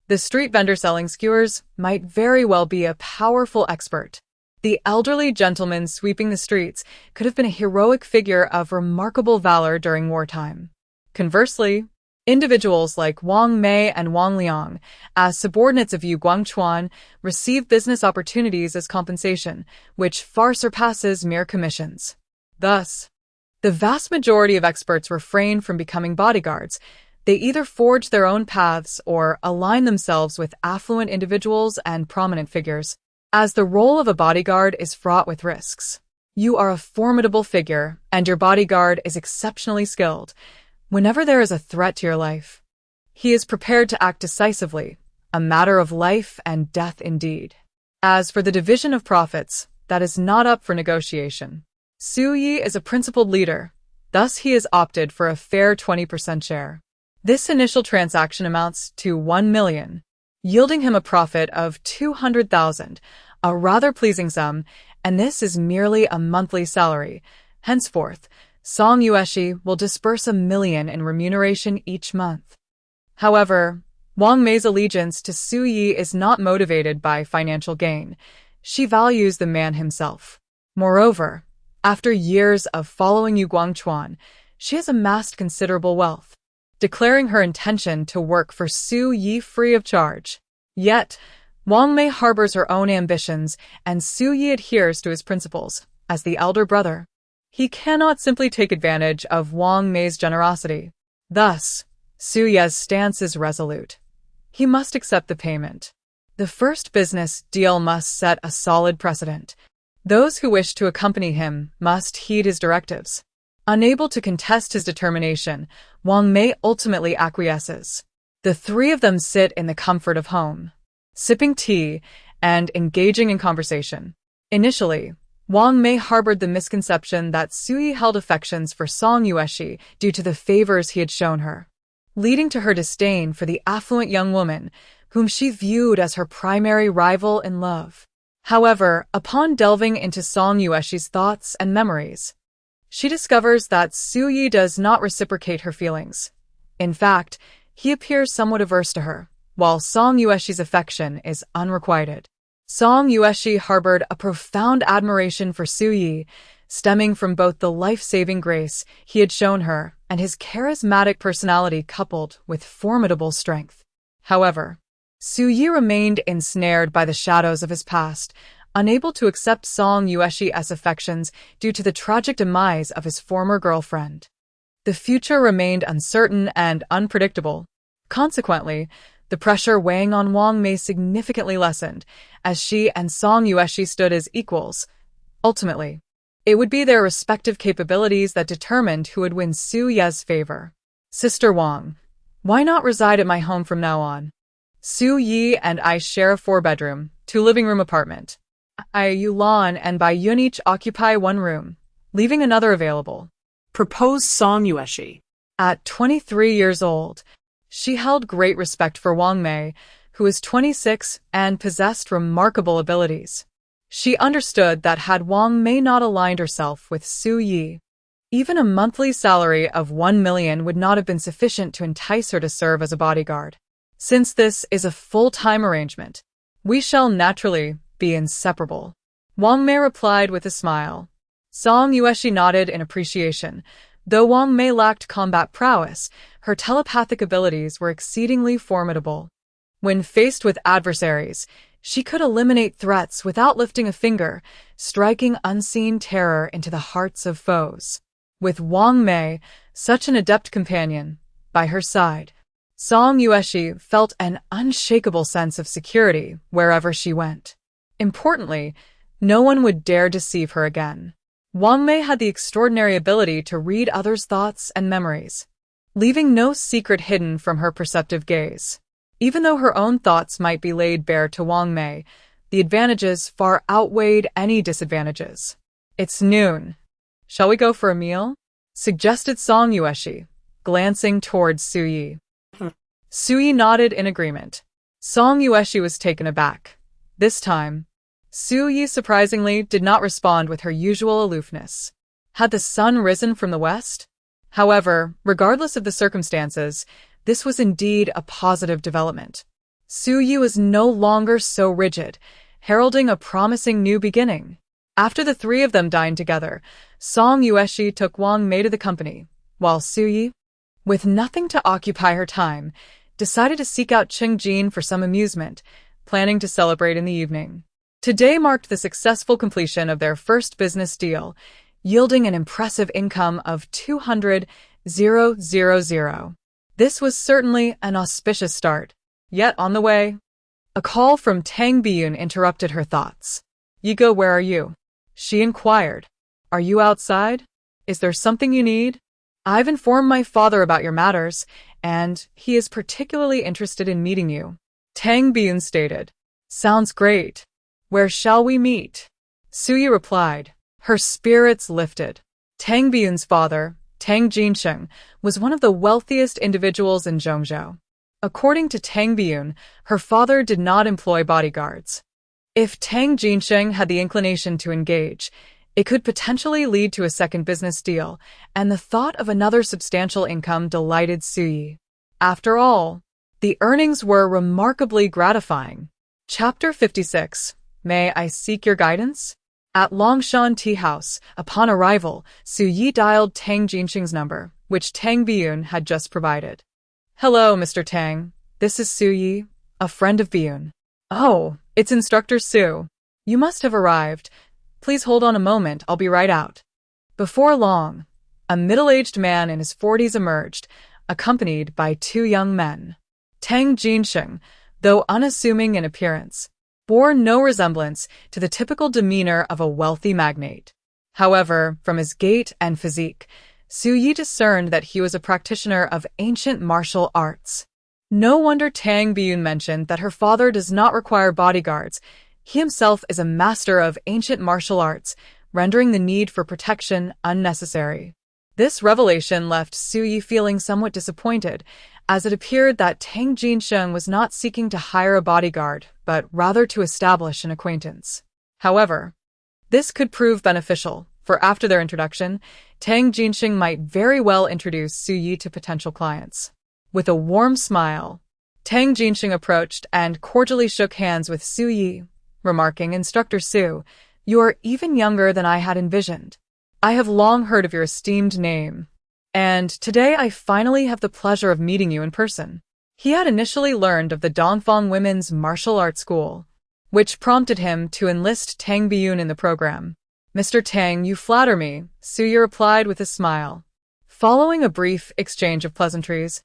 The street vendor selling skewers might very well be a powerful expert. The elderly gentleman sweeping the streets could have been a heroic figure of remarkable valor during wartime. Conversely, individuals like Wang Mei and Wang Liang, as subordinates of Yu Guangchuan, receive business opportunities as compensation, which far surpasses mere commissions. Thus, the vast majority of experts refrain from becoming bodyguards. They either forge their own paths or align themselves with affluent individuals and prominent figures, as the role of a bodyguard is fraught with risks. You are a formidable figure, and your bodyguard is exceptionally skilled. Whenever there is a threat to your life, he is prepared to act decisively, a matter of life and death indeed. As for the division of profits, that is not up for negotiation. Su Yi is a principled leader, thus he has opted for a fair 20% share. This initial transaction amounts to 1 million, yielding him a profit of 200,000, a rather pleasing sum, and this is merely a monthly salary. Henceforth, Song Yueshi will disburse 1 million in remuneration each month. However, Wang Mei's allegiance to Su Yi is not motivated by financial gain. She values the man himself. Moreover, after years of following Yu Guangchuan, she has amassed considerable wealth, declaring her intention to work for Su Yi free of charge. Yet, Wang Mei harbors her own ambitions, and Su Yi adheres to his principles. As the elder brother, he cannot simply take advantage of Wang Mei's generosity. Thus, Su Yi's stance is resolute. He must accept the payment. The first business deal must set a solid precedent. Those who wish to accompany him must heed his directives. Unable to contest his determination, Wang Mei ultimately acquiesces. The three of them sit in the comfort of home, sipping tea and engaging in conversation. Initially, Wang Mei harbored the misconception that Su Yi held affections for Song Yueshi due to the favors he had shown her, leading to her disdain for the affluent young woman, whom she viewed as her primary rival in love. However, upon delving into Song Yueshi's thoughts and memories, she discovers that Su Yi does not reciprocate her feelings. In fact, he appears somewhat averse to her, while Song Yueshi's affection is unrequited. Song Yueshi harbored a profound admiration for Su Yi, stemming from both the life-saving grace he had shown her and his charismatic personality coupled with formidable strength. However, Su Yi remained ensnared by the shadows of his past, unable to accept Song Yueshi as affections due to the tragic demise of his former girlfriend. The future remained uncertain and unpredictable. Consequently, the pressure weighing on Wang Mei significantly lessened, as she and Song Yueshi stood as equals. Ultimately, it would be their respective capabilities that determined who would win Su Yi's favor. Sister Wang, why not reside at my home from now on? Su Yi and I share a 4-bedroom, 2-living-room apartment. Yu Lan and Bai Yun each occupy 1 room, leaving another available. Proposed Song Yueshi. At 23 years old, she held great respect for Wang Mei, who was 26 and possessed remarkable abilities. She understood that had Wang Mei not aligned herself with Su Yi, even a monthly salary of 1 million would not have been sufficient to entice her to serve as a bodyguard. Since this is a full-time arrangement, we shall naturally be inseparable. Wang Mei replied with a smile. Song Yueshi nodded in appreciation. Though Wang Mei lacked combat prowess, her telepathic abilities were exceedingly formidable. When faced with adversaries, she could eliminate threats without lifting a finger, striking unseen terror into the hearts of foes. With Wang Mei, such an adept companion, by her side, Song Yueshi felt an unshakable sense of security wherever she went. Importantly, no one would dare deceive her again. Wang Mei had the extraordinary ability to read others' thoughts and memories, leaving no secret hidden from her perceptive gaze. Even though her own thoughts might be laid bare to Wang Mei, the advantages far outweighed any disadvantages. It's noon. Shall we go for a meal? Suggested Song Yueshi, glancing towards Su Yi. Su Yi nodded in agreement. Song Yueshi was taken aback. This time, Su Yi surprisingly did not respond with her usual aloofness. Had the sun risen from the west? However, regardless of the circumstances, this was indeed a positive development. Su Yi was no longer so rigid, heralding a promising new beginning. After the three of them dined together, Song Yueshi took Wang Mei to the company, while Su Yi, with nothing to occupy her time, decided to seek out Qingjin for some amusement, planning to celebrate in the evening. Today marked the successful completion of their first business deal, yielding an impressive income of 200,000. This was certainly an auspicious start. Yet on the way, a call from Tang Biyun interrupted her thoughts. Yigo, where are you? She inquired. Are you outside? Is there something you need? I've informed my father about your matters, and he is particularly interested in meeting you. Tang Biyun stated. Sounds great. Where shall we meet? Su Yi replied. Her spirits lifted. Tang Biyun's father, Tang Jinsheng, was one of the wealthiest individuals in Zhongzhou. According to Tang Biyun, her father did not employ bodyguards. If Tang Jinsheng had the inclination to engage, it could potentially lead to a second business deal, and the thought of another substantial income delighted Su Yi. After all, the earnings were remarkably gratifying. Chapter 56. May I seek your guidance? At Longshan Tea House, upon arrival, Su Yi dialed Tang Jinsheng's number, which Tang Biyun had just provided. Hello, Mr. Tang. This is Su Yi, a friend of Biyun. Oh, it's Instructor Su. You must have arrived. Please hold on a moment, I'll be right out. Before long, a middle-aged man in his 40s emerged, accompanied by two young men. Tang Jinsheng, though unassuming in appearance, bore no resemblance to the typical demeanor of a wealthy magnate. However, from his gait and physique, Su Yi discerned that he was a practitioner of ancient martial arts. No wonder Tang Biyun mentioned that her father does not require bodyguards. He himself is a master of ancient martial arts, rendering the need for protection unnecessary. This revelation left Su Yi feeling somewhat disappointed, as it appeared that Tang Jinsheng was not seeking to hire a bodyguard, but rather to establish an acquaintance. However, this could prove beneficial, for after their introduction, Tang Jinsheng might very well introduce Su Yi to potential clients. With a warm smile, Tang Jinsheng approached and cordially shook hands with Su Yi, remarking, Instructor Su, you are even younger than I had envisioned. I have long heard of your esteemed name, and today I finally have the pleasure of meeting you in person. He had initially learned of the Dongfang Women's Martial Arts School, which prompted him to enlist Tang Biyun in the program. Mr. Tang, you flatter me, Su Yi replied with a smile. Following a brief exchange of pleasantries,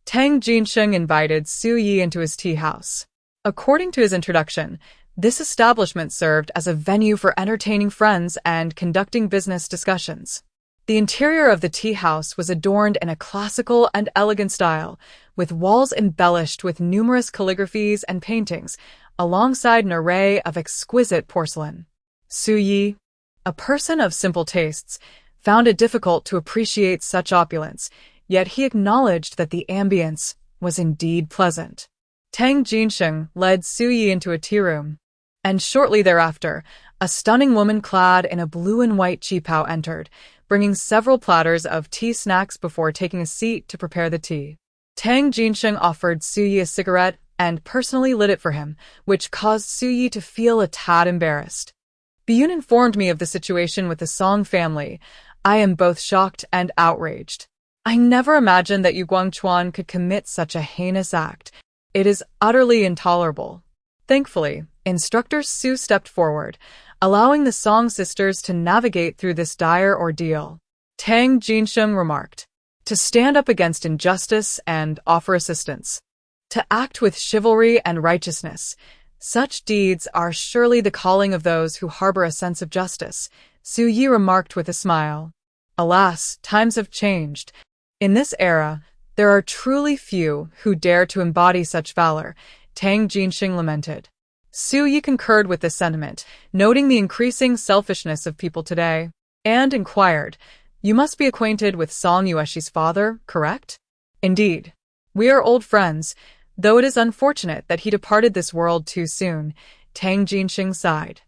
Tang Jinsheng invited Su Yi into his tea house. According to his introduction, this establishment served as a venue for entertaining friends and conducting business discussions. The interior of the tea house was adorned in a classical and elegant style, with walls embellished with numerous calligraphies and paintings, alongside an array of exquisite porcelain. Su Yi, a person of simple tastes, found it difficult to appreciate such opulence, yet he acknowledged that the ambience was indeed pleasant. Tang Jinsheng led Su Yi into a tea room, and shortly thereafter, a stunning woman clad in a blue and white qipao entered, bringing several platters of tea snacks before taking a seat to prepare the tea. Tang Jinsheng offered Su Yi a cigarette and personally lit it for him, which caused Su Yi to feel a tad embarrassed. Biyun informed me of the situation with the Song family. I am both shocked and outraged. I never imagined that Yu Guangchuan could commit such a heinous act. It is utterly intolerable. Thankfully, Instructor Su stepped forward, allowing the Song sisters to navigate through this dire ordeal. Tang Jinsheng remarked, to stand up against injustice and offer assistance. To act with chivalry and righteousness. Such deeds are surely the calling of those who harbor a sense of justice, Su Yi remarked with a smile. Alas, times have changed. In this era, there are truly few who dare to embody such valor, Tang Jinsheng lamented. Su Yi concurred with this sentiment, noting the increasing selfishness of people today, and inquired, you must be acquainted with Song Yueshi's father, correct? Indeed. We are old friends, though it is unfortunate that he departed this world too soon, Tang Jinsheng sighed.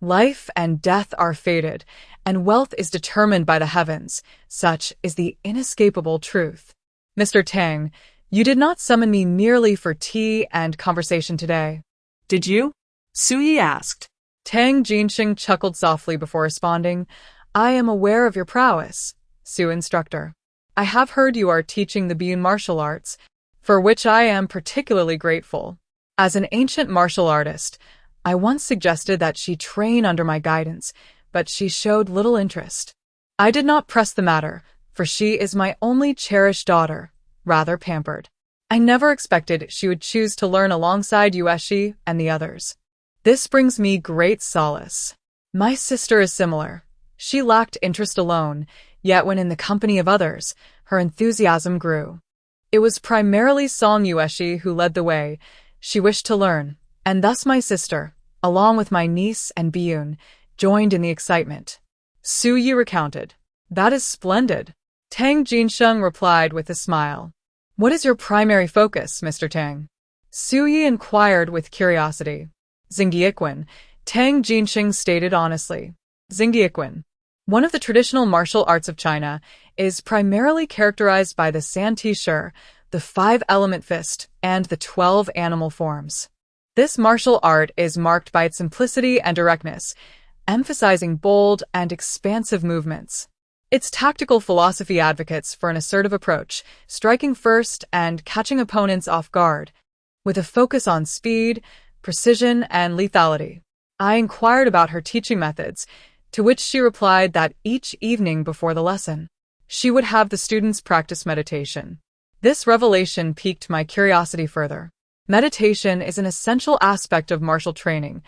Life and death are fated, and wealth is determined by the heavens. Such is the inescapable truth. Mr. Tang, you did not summon me merely for tea and conversation today. Did you? Su Yi asked. Tang Jinsheng chuckled softly before responding. I am aware of your prowess, Su instructor. I have heard you are teaching the Biyun martial arts, for which I am particularly grateful. As an ancient martial artist, I once suggested that she train under my guidance, but she showed little interest. I did not press the matter, for she is my only cherished daughter, rather pampered. I never expected she would choose to learn alongside Yueshi and the others. This brings me great solace. My sister is similar. She lacked interest alone, yet when in the company of others, her enthusiasm grew. It was primarily Song Yueshi who led the way. She wished to learn, and thus my sister, along with my niece and Biyun, joined in the excitement. Su Yi recounted. That is splendid. Tang Jinsheng replied with a smile. What is your primary focus, Mr. Tang? Su Yi inquired with curiosity. Xingyiquan, Tang Jinsheng stated honestly. Xingyiquan, one of the traditional martial arts of China, is primarily characterized by the Santi Shi, the 5-element fist, and the 12 animal forms. This martial art is marked by its simplicity and directness, emphasizing bold and expansive movements. Its tactical philosophy advocates for an assertive approach, striking first and catching opponents off guard, with a focus on speed, precision, and lethality. I inquired about her teaching methods, to which she replied that each evening before the lesson, she would have the students practice meditation. This revelation piqued my curiosity further. Meditation is an essential aspect of martial training.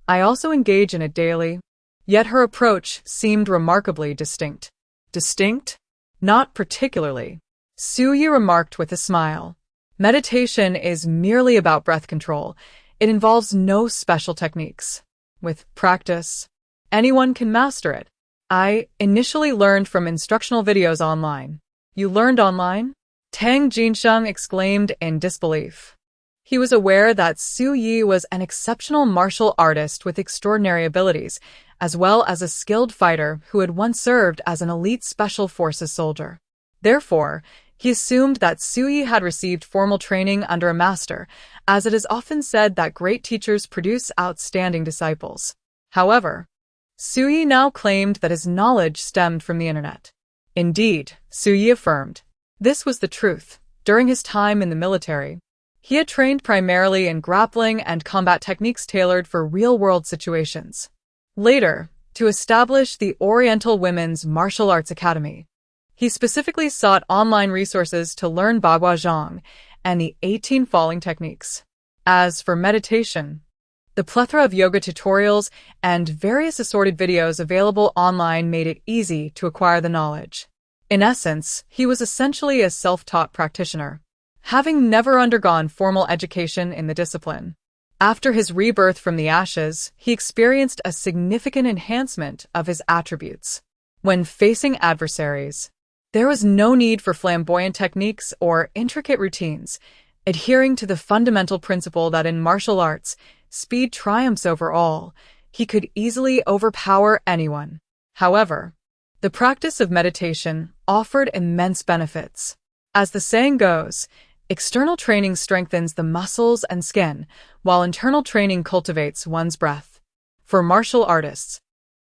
I also engage in it daily, yet her approach seemed remarkably distinct. Distinct? Not particularly. Su Yi remarked with a smile. Meditation is merely about breath control. It involves no special techniques. With practice, anyone can master it. I initially learned from instructional videos online. You learned online? Tang Jinsheng exclaimed in disbelief. He was aware that Su Yi was an exceptional martial artist with extraordinary abilities, as well as a skilled fighter who had once served as an elite special forces soldier. Therefore, he assumed that Su Yi had received formal training under a master, as it is often said that great teachers produce outstanding disciples. However, Su Yi now claimed that his knowledge stemmed from the internet. Indeed, Su Yi affirmed, this was the truth. During his time in the military, he had trained primarily in grappling and combat techniques tailored for real-world situations. Later, to establish the Oriental Women's Martial Arts Academy, he specifically sought online resources to learn Bagua Zhang and the 18 falling techniques. As for meditation, the plethora of yoga tutorials and various assorted videos available online made it easy to acquire the knowledge. In essence, he was essentially a self-taught practitioner, having never undergone formal education in the discipline. After his rebirth from the ashes, he experienced a significant enhancement of his attributes. When facing adversaries, there was no need for flamboyant techniques or intricate routines, adhering to the fundamental principle that in martial arts, speed triumphs over all. He could easily overpower anyone. However, the practice of meditation offered immense benefits. As the saying goes, external training strengthens the muscles and skin, while internal training cultivates one's breath. For martial artists,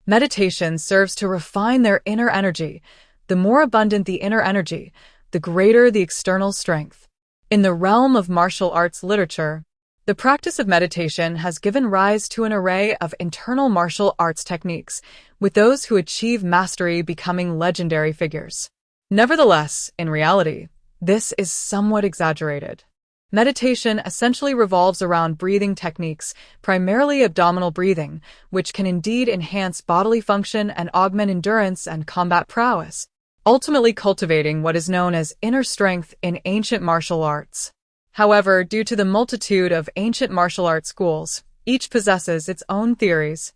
Meditation serves to refine their inner energy. The more abundant the inner energy, the greater the external strength. In the realm of martial arts literature, the practice of meditation has given rise to an array of internal martial arts techniques, with those who achieve mastery becoming legendary figures. Nevertheless, in reality, this is somewhat exaggerated. Meditation essentially revolves around breathing techniques, primarily abdominal breathing, which can indeed enhance bodily function and augment endurance and combat prowess, ultimately cultivating what is known as inner strength in ancient martial arts. However, due to the multitude of ancient martial arts schools, each possesses its own theories.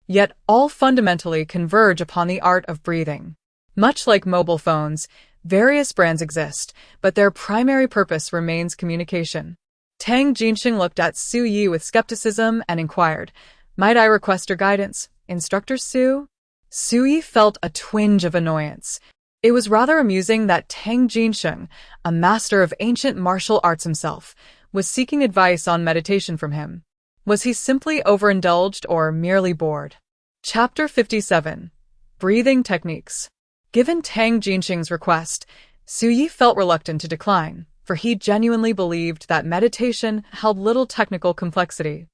Yet all fundamentally converge upon the art of breathing. Much like mobile phones, various brands exist, but their primary purpose remains communication. Tang Jinxing looked at Xu Yu with skepticism and inquired, "Might I request your guidance, Instructor Xu?" Xu Yu felt a twinge of annoyance. It was rather amusing that Tang Jinxing, a master of ancient martial arts himself, was seeking advice on meditation from him. Was he simply overindulged or merely bored? Chapter 57. Breathing Techniques. Given Tang Jinxing's request, Xu Yi felt reluctant to decline, for he genuinely believed that meditation held little technical complexity.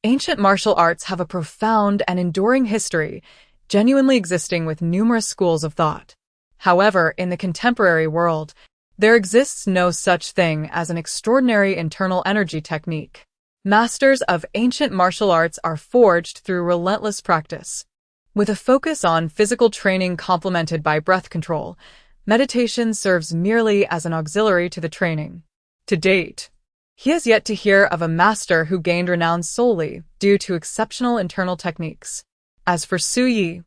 Ancient martial arts have a profound and enduring history, genuinely existing with numerous schools of thought. However, in the contemporary world, there exists no such thing as an extraordinary internal energy technique. Masters of ancient martial arts are forged through relentless practice. With a focus on physical training complemented by breath control, meditation serves merely as an auxiliary to the training. To date, he has yet to hear of a master who gained renown solely due to exceptional internal techniques. As for Xu Yi,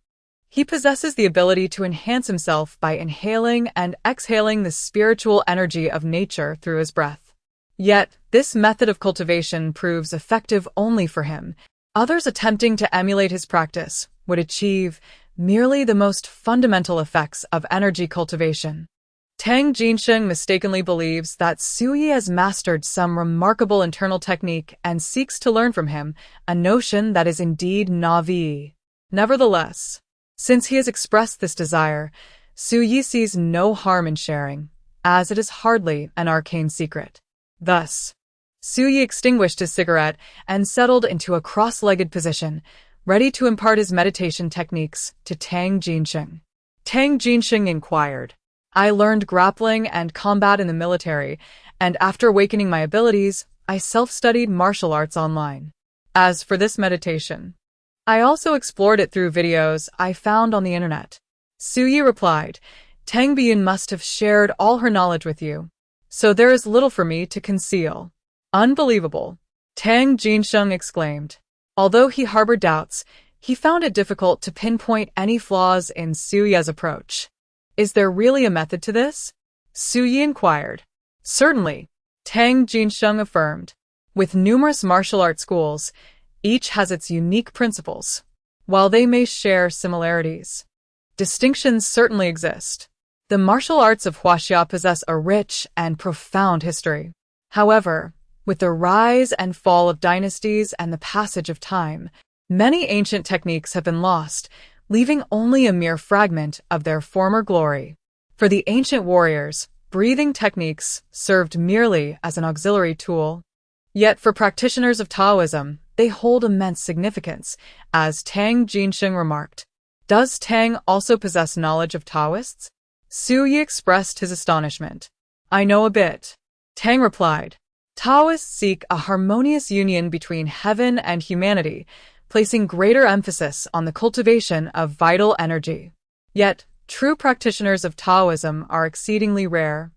he possesses the ability to enhance himself by inhaling and exhaling the spiritual energy of nature through his breath. Yet, this method of cultivation proves effective only for him. Others attempting to emulate his practice would achieve merely the most fundamental effects of energy cultivation. Tang Jinxing mistakenly believes that Xu Yi has mastered some remarkable internal technique and seeks to learn from him, a notion that is indeed naive. Nevertheless, since he has expressed this desire, Xu Yi sees no harm in sharing, as it is hardly an arcane secret. Thus, Xu Yi extinguished his cigarette and settled into a cross-legged position, ready to impart his meditation techniques to Tang Jinxing. Tang Jinxing inquired, "I learned grappling and combat in the military, and after awakening my abilities, I self-studied martial arts online. As for this meditation, I also explored it through videos I found on the internet." Xu Yi replied, "Tang Biyun must have shared all her knowledge with you, so there is little for me to conceal." "Unbelievable," Tang Jinxing exclaimed. Although he harbored doubts, he found it difficult to pinpoint any flaws in Xu Yi's approach. "Is there really a method to this?" Xu Yi inquired. "Certainly," Tang Jinxing affirmed. "With numerous martial art schools, each has its unique principles. While they may share similarities, distinctions certainly exist. The martial arts of Huaxia possess a rich and profound history. However, with the rise and fall of dynasties and the passage of time, many ancient techniques have been lost, leaving only a mere fragment of their former glory. For the ancient warriors, breathing techniques served merely as an auxiliary tool. Yet for practitioners of Taoism, they hold immense significance, as Tang Jinxing remarked. "Does Tang also possess knowledge of Taoists?" Xu Yi expressed his astonishment. "I know a bit," Tang replied. "Taoists seek a harmonious union between heaven and humanity, placing greater emphasis on the cultivation of vital energy. Yet, true practitioners of Taoism are exceedingly rare,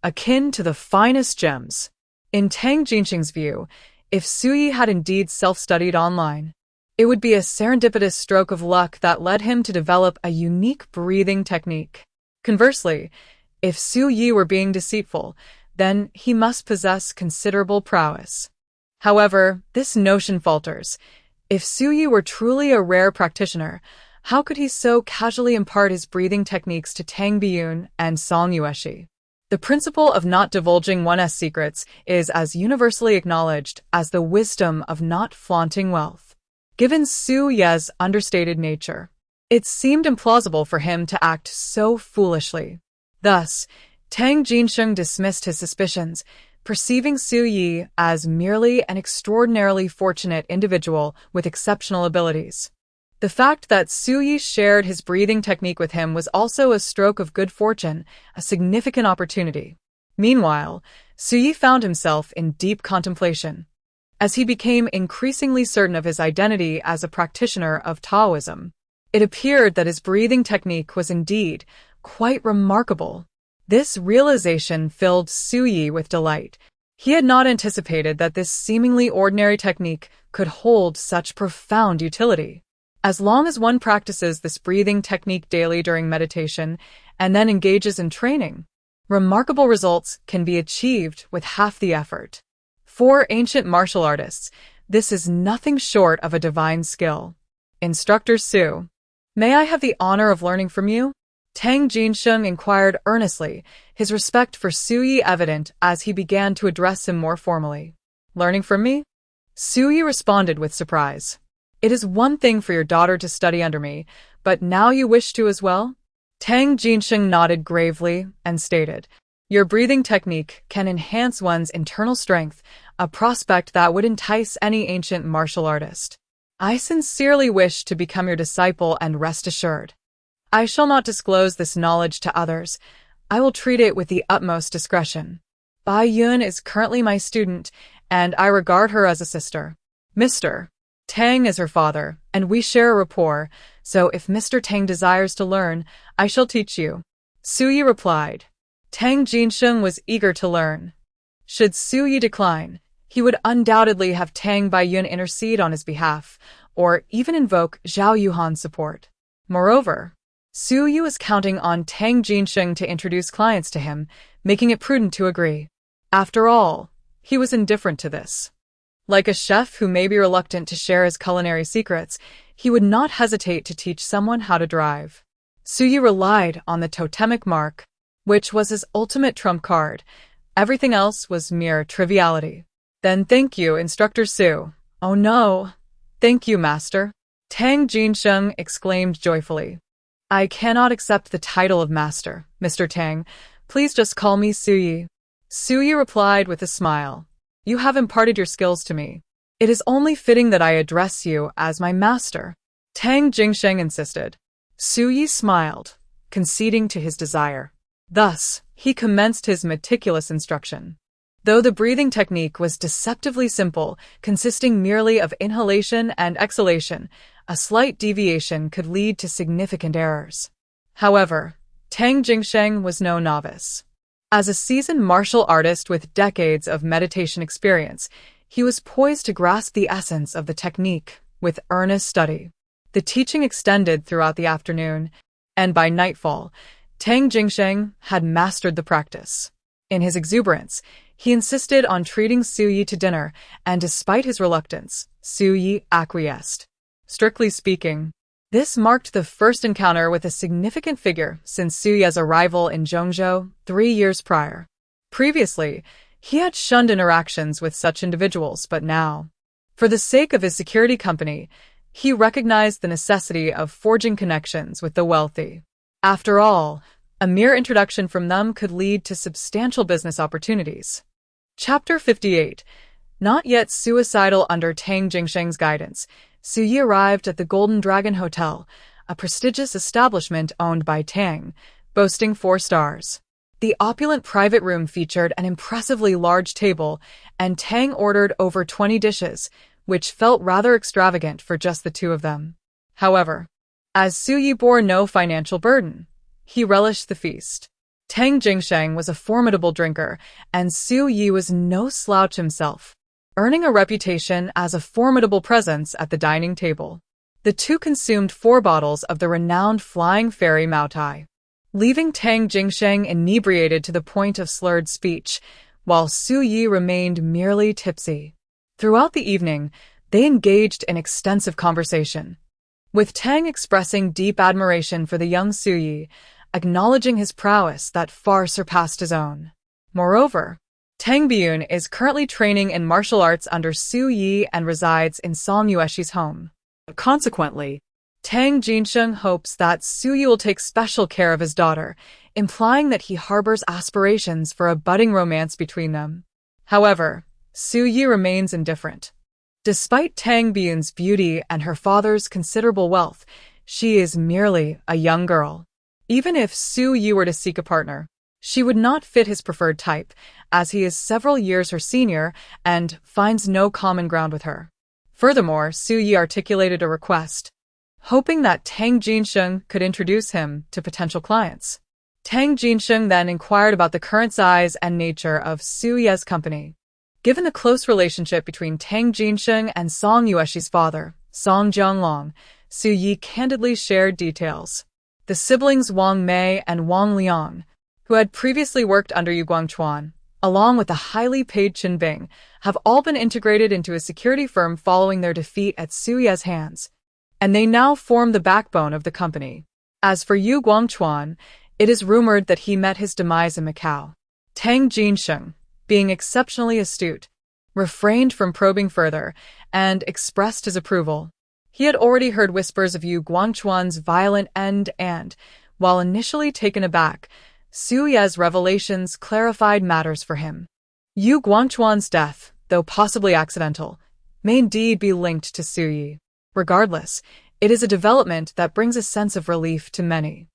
akin to the finest gems." In Tang Jinxing's view, if Xu Yi had indeed self-studied online, it would be a serendipitous stroke of luck that led him to develop a unique breathing technique. Conversely, if Xu Yi were being deceitful, then he must possess considerable prowess. However, this notion falters. If Xu Yi were truly a rare practitioner, how could he so casually impart his breathing techniques to Tang Biyun and Song Yueshi? The principle of not divulging one's secrets is as universally acknowledged as the wisdom of not flaunting wealth. Given Xu Yi's understated nature, It seemed implausible for him to act so foolishly. Thus, Tang Jinsheng dismissed his suspicions, perceiving Su Yi as merely an extraordinarily fortunate individual with exceptional abilities. The fact that Su Yi shared his breathing technique with him was also a stroke of good fortune, a significant opportunity. Meanwhile, Su Yi found himself in deep contemplation. As he became increasingly certain of his identity as a practitioner of Taoism, it appeared that his breathing technique was indeed quite remarkable. This realization filled Su Yi with delight. He had not anticipated that this seemingly ordinary technique could hold such profound utility. As long as one practices this breathing technique daily during meditation and then engages in training, remarkable results can be achieved with half the effort. For ancient martial artists, this is nothing short of a divine skill. Instructor Su, may I have the honor of learning from you? Tang Jinsheng inquired earnestly, his respect for Su Yi evident as he began to address him more formally. Learning from me? Su Yi responded with surprise. It is one thing for your daughter to study under me, but now you wish to as well? Tang Jinsheng nodded gravely and stated, your breathing technique can enhance one's internal strength, a prospect that would entice any ancient martial artist. I sincerely wish to become your disciple and rest assured, I shall not disclose this knowledge to others. I will treat it with the utmost discretion. Bai Yun is currently my student, and I regard her as a sister. Mr. Tang is her father, and we share a rapport, so if Mr. Tang desires to learn, I shall teach you. Su Yi replied. Tang Jinsheng was eager to learn. Should Su Yi decline, he would undoubtedly have Tang Baiyun intercede on his behalf, or even invoke Zhao Yuhan's support. Moreover, Su Yi was counting on Tang Jinsheng to introduce clients to him, making it prudent to agree. After all, he was indifferent to this. Like a chef who may be reluctant to share his culinary secrets, he would not hesitate to teach someone how to drive. Su Yi relied on the totemic mark, which was his ultimate trump card. Everything else was mere triviality. Then thank you, Instructor Su. Oh no. Thank you, Master. Tang Jinsheng exclaimed joyfully. I cannot accept the title of Master, Mr. Tang. Please just call me Su Yi. Su Yi replied with a smile. You have imparted your skills to me. It is only fitting that I address you as my master. Tang Jinsheng insisted. Su Yi smiled, conceding to his desire. Thus, he commenced his meticulous instruction. Though the breathing technique was deceptively simple, consisting merely of inhalation and exhalation, a slight deviation could lead to significant errors. However, Tang Jinsheng was no novice. As a seasoned martial artist with decades of meditation experience, he was poised to grasp the essence of the technique with earnest study. The teaching extended throughout the afternoon, and by nightfall, Tang Jinsheng had mastered the practice. In his exuberance, he insisted on treating Su Yi to dinner, and despite his reluctance, Su Yi acquiesced. Strictly speaking, this marked the first encounter with a significant figure since Su Yi's arrival in Zhongzhou 3 years prior. Previously, he had shunned interactions with such individuals, but now, for the sake of his security company, he recognized the necessity of forging connections with the wealthy. After all, a mere introduction from them could lead to substantial business opportunities. Chapter 58. Not yet suicidal under Tang Jinsheng's guidance, Su Yi arrived at the Golden Dragon Hotel, a prestigious establishment owned by Tang, boasting 4 stars. The opulent private room featured an impressively large table, and Tang ordered over 20 dishes, which felt rather extravagant for just the 2 of them. However, as Su Yi bore no financial burden, he relished the feast. Tang Jinsheng was a formidable drinker, and Su Yi was no slouch himself, earning a reputation as a formidable presence at the dining table. The 2 consumed 4 bottles of the renowned Flying Fairy Maotai, leaving Tang Jinsheng inebriated to the point of slurred speech, while Su Yi remained merely tipsy. Throughout the evening, they engaged in extensive conversation, with Tang expressing deep admiration for the young Su Yi, acknowledging his prowess that far surpassed his own. Moreover, Tang Baiyun is currently training in martial arts under Su Yi and resides in Song Yueshi's home. Consequently, Tang Jinsheng hopes that Su Yi will take special care of his daughter, implying that he harbors aspirations for a budding romance between them. However, Su Yi remains indifferent. Despite Tang Biyun's beauty and her father's considerable wealth, she is merely a young girl. Even if Su Yi were to seek a partner, she would not fit his preferred type, as he is several years her senior and finds no common ground with her. Furthermore, Su Yi articulated a request, hoping that Tang Jinsheng could introduce him to potential clients. Tang Jinsheng then inquired about the current size and nature of Su Yi's company. Given the close relationship between Tang Jinsheng and Song Yueshi's father, Song Jianglong, Su Yi candidly shared details. The siblings Wang Mei and Wang Liang, who had previously worked under Yu Guangchuan, along with the highly paid Qin Bing, have all been integrated into a security firm following their defeat at Su Yi's hands, and they now form the backbone of the company. As for Yu Guangchuan, it is rumored that he met his demise in Macau. Tang Jinsheng, being exceptionally astute, refrained from probing further and expressed his approval. He had already heard whispers of Yu Guangchuan's violent end and, while initially taken aback, Su Yi's revelations clarified matters for him. Yu Guangchuan's death, though possibly accidental, may indeed be linked to Su Yi. Regardless, it is a development that brings a sense of relief to many.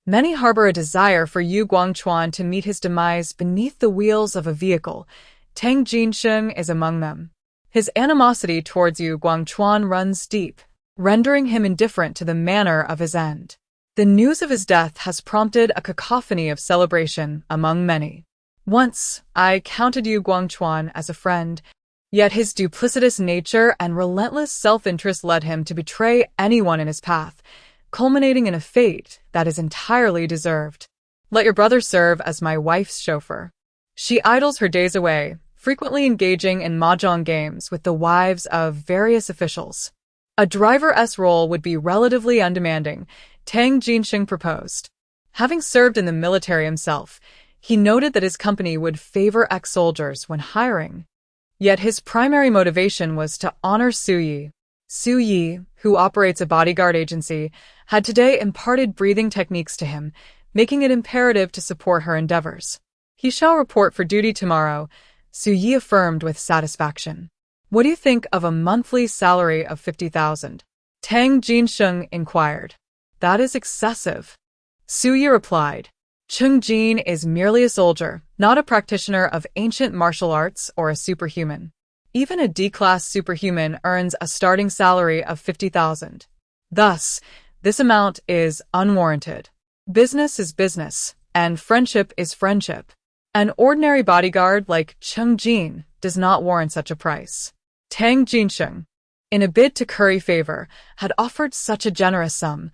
Many harbor a desire for Yu Guangchuan to meet his demise beneath the wheels of a vehicle. Tang Jinsheng is among them. His animosity towards Yu Guangchuan runs deep, rendering him indifferent to the manner of his end. The news of his death has prompted a cacophony of celebration among many. Once, I counted Yu Guangchuan as a friend, yet his duplicitous nature and relentless self-interest led him to betray anyone in his path, culminating in a fate that is entirely deserved. Let your brother serve as my wife's chauffeur. She idles her days away, frequently engaging in mahjong games with the wives of various officials. A driver's role would be relatively undemanding, Tang Jinsheng proposed. Having served in the military himself, he noted that his company would favor ex-soldiers when hiring. Yet his primary motivation was to honor Su Yi. Su Yi, who operates a bodyguard agency, had today imparted breathing techniques to him, making it imperative to support her endeavors. He shall report for duty tomorrow, Su Yi affirmed with satisfaction. What do you think of a monthly salary of 50,000? Tang Jinsheng inquired. That is excessive. Su Yi replied. Cheng Jin is merely a soldier, not a practitioner of ancient martial arts or a superhuman. Even a D-class superhuman earns a starting salary of 50,000. Thus, this amount is unwarranted. Business is business, and friendship is friendship. An ordinary bodyguard like Cheng Jin does not warrant such a price. Tang Jinsheng, in a bid to curry favor, had offered such a generous sum.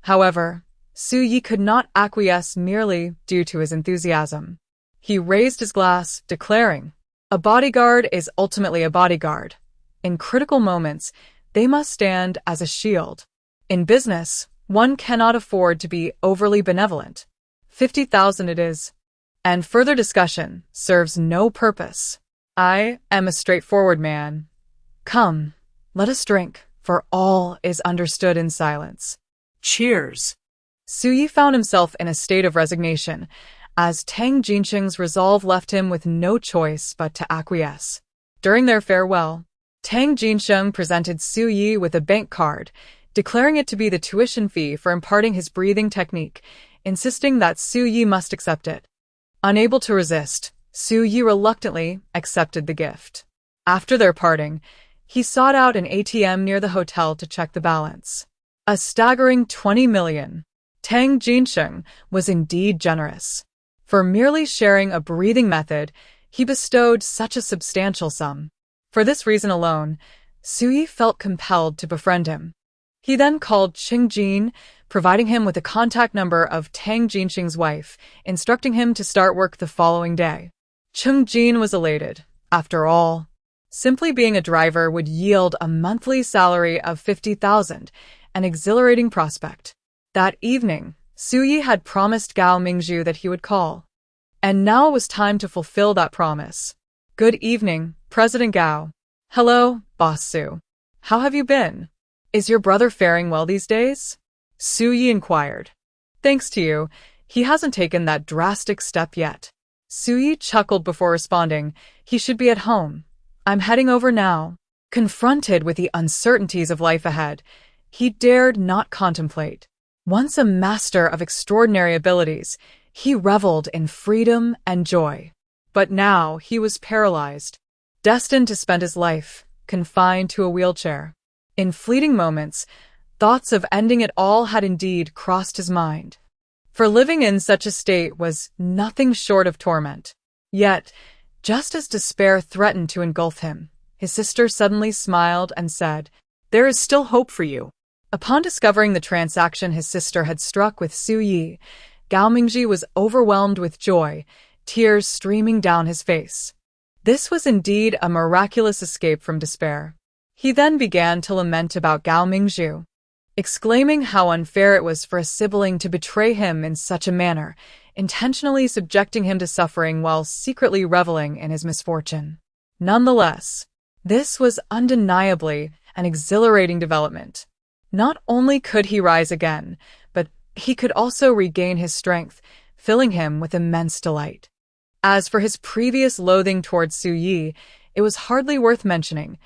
However, Su Yi could not acquiesce merely due to his enthusiasm. He raised his glass, declaring, "A bodyguard is ultimately a bodyguard. In critical moments, they must stand as a shield. In business, one cannot afford to be overly benevolent. 50,000 it is. And further discussion serves no purpose. I am a straightforward man. Come, let us drink, for all is understood in silence." Cheers. Su Yi found himself in a state of resignation, as Tang Jinsheng's resolve left him with no choice but to acquiesce. During their farewell, Tang Jinsheng presented Su Yi with a bank card, declaring it to be the tuition fee for imparting his breathing technique, insisting that Su Yi must accept it. Unable to resist, Su Yi reluctantly accepted the gift. After their parting, he sought out an ATM near the hotel to check the balance. A staggering 20 million. Tang Jinsheng was indeed generous. For merely sharing a breathing method, he bestowed such a substantial sum. For this reason alone, Su Yi felt compelled to befriend him. He then called Cheng Jin, providing him with the contact number of Tang Jinsheng's wife, instructing him to start work the following day. Cheng Jin was elated. After all, simply being a driver would yield a monthly salary of 50,000, an exhilarating prospect. That evening, Su Yi had promised Gao Mingzhu that he would call. And now it was time to fulfill that promise. Good evening, President Gao. Hello, Boss Su. How have you been? Is your brother faring well these days? Su Yi inquired. Thanks to you, he hasn't taken that drastic step yet. Su Yi chuckled before responding. He should be at home. I'm heading over now. Confronted with the uncertainties of life ahead, he dared not contemplate. Once a master of extraordinary abilities, he reveled in freedom and joy. But now he was paralyzed, destined to spend his life confined to a wheelchair. In fleeting moments, thoughts of ending it all had indeed crossed his mind. For living in such a state was nothing short of torment. Yet, just as despair threatened to engulf him, his sister suddenly smiled and said, "There is still hope for you." Upon discovering the transaction his sister had struck with Su Yi, Gao Mingji was overwhelmed with joy, tears streaming down his face. This was indeed a miraculous escape from despair. He then began to lament about Gao Mingzhu, exclaiming how unfair it was for a sibling to betray him in such a manner, intentionally subjecting him to suffering while secretly reveling in his misfortune. Nonetheless, this was undeniably an exhilarating development. Not only could he rise again, but he could also regain his strength, filling him with immense delight. As for his previous loathing towards Su Yi, it was hardly worth mentioning.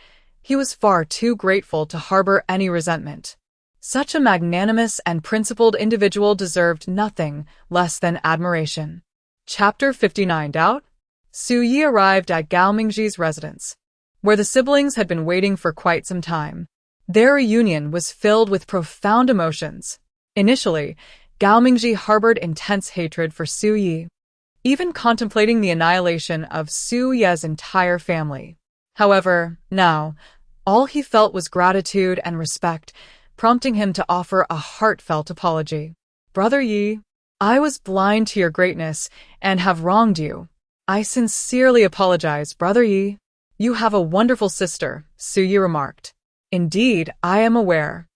He was far too grateful to harbor any resentment. Such a magnanimous and principled individual deserved nothing less than admiration. Chapter 59. Doubt? Su Yi arrived at Gao Mingji's residence, where the siblings had been waiting for quite some time. Their reunion was filled with profound emotions. Initially, Gao Mingji harbored intense hatred for Su Yi, even contemplating the annihilation of Su Ye's entire family. However, now, all he felt was gratitude and respect, prompting him to offer a heartfelt apology. "Brother Yi, I was blind to your greatness and have wronged you. I sincerely apologize, Brother Yi. You have a wonderful sister," Su Yi remarked. "Indeed, I am aware."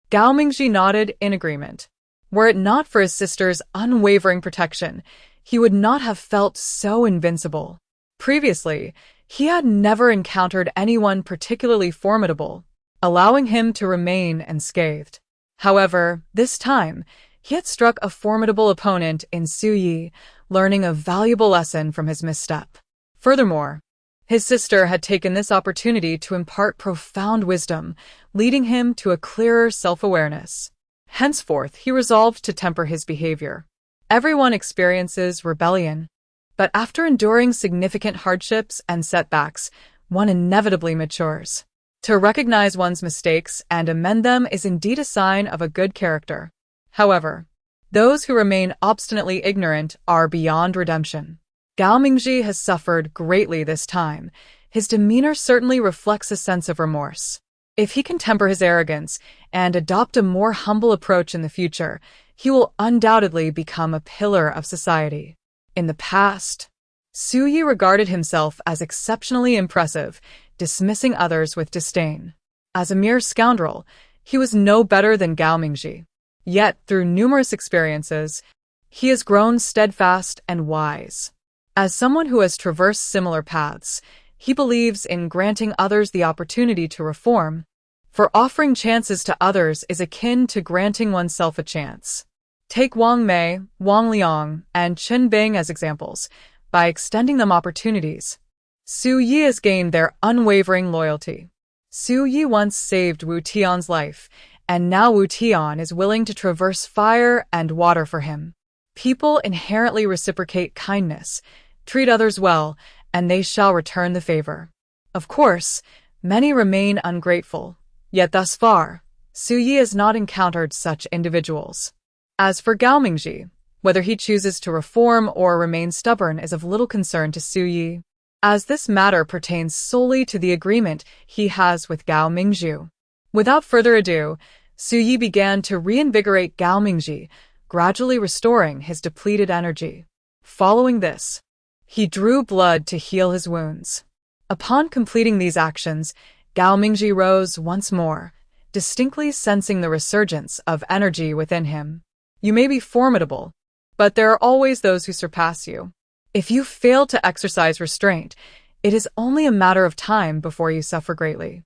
Gao Mingji nodded in agreement. Were it not for his sister's unwavering protection, he would not have felt so invincible. Previously, he had never encountered anyone particularly formidable, allowing him to remain unscathed. However, this time, he had struck a formidable opponent in Su Yi, learning a valuable lesson from his misstep. Furthermore, his sister had taken this opportunity to impart profound wisdom, leading him to a clearer self-awareness. Henceforth, he resolved to temper his behavior. Everyone experiences rebellion, but after enduring significant hardships and setbacks, one inevitably matures. To recognize one's mistakes and amend them is indeed a sign of a good character. However, those who remain obstinately ignorant are beyond redemption. Gao Mingji has suffered greatly this time. His demeanor certainly reflects a sense of remorse. If he can temper his arrogance and adopt a more humble approach in the future, he will undoubtedly become a pillar of society. In the past, Su Yi regarded himself as exceptionally impressive, dismissing others with disdain. As a mere scoundrel, he was no better than Gao Mingji. Yet, through numerous experiences, he has grown steadfast and wise. As someone who has traversed similar paths, he believes in granting others the opportunity to reform, for offering chances to others is akin to granting oneself a chance. Take Wang Mei, Wang Liang, and Chen Bing as examples. By extending them opportunities, Su Yi has gained their unwavering loyalty. Su Yi once saved Wu Tian's life, and now Wu Tian is willing to traverse fire and water for him. People inherently reciprocate kindness, treat others well, and they shall return the favor. Of course, many remain ungrateful, yet thus far, Su Yi has not encountered such individuals. As for Gao Mingji, whether he chooses to reform or remain stubborn is of little concern to Su Yi, as this matter pertains solely to the agreement he has with Gao Mingzhu. Without further ado, Su Yi began to reinvigorate Gao Mingji, gradually restoring his depleted energy. Following this, he drew blood to heal his wounds. Upon completing these actions, Gao Mingji rose once more, distinctly sensing the resurgence of energy within him. You may be formidable, but there are always those who surpass you. If you fail to exercise restraint, it is only a matter of time before you suffer greatly.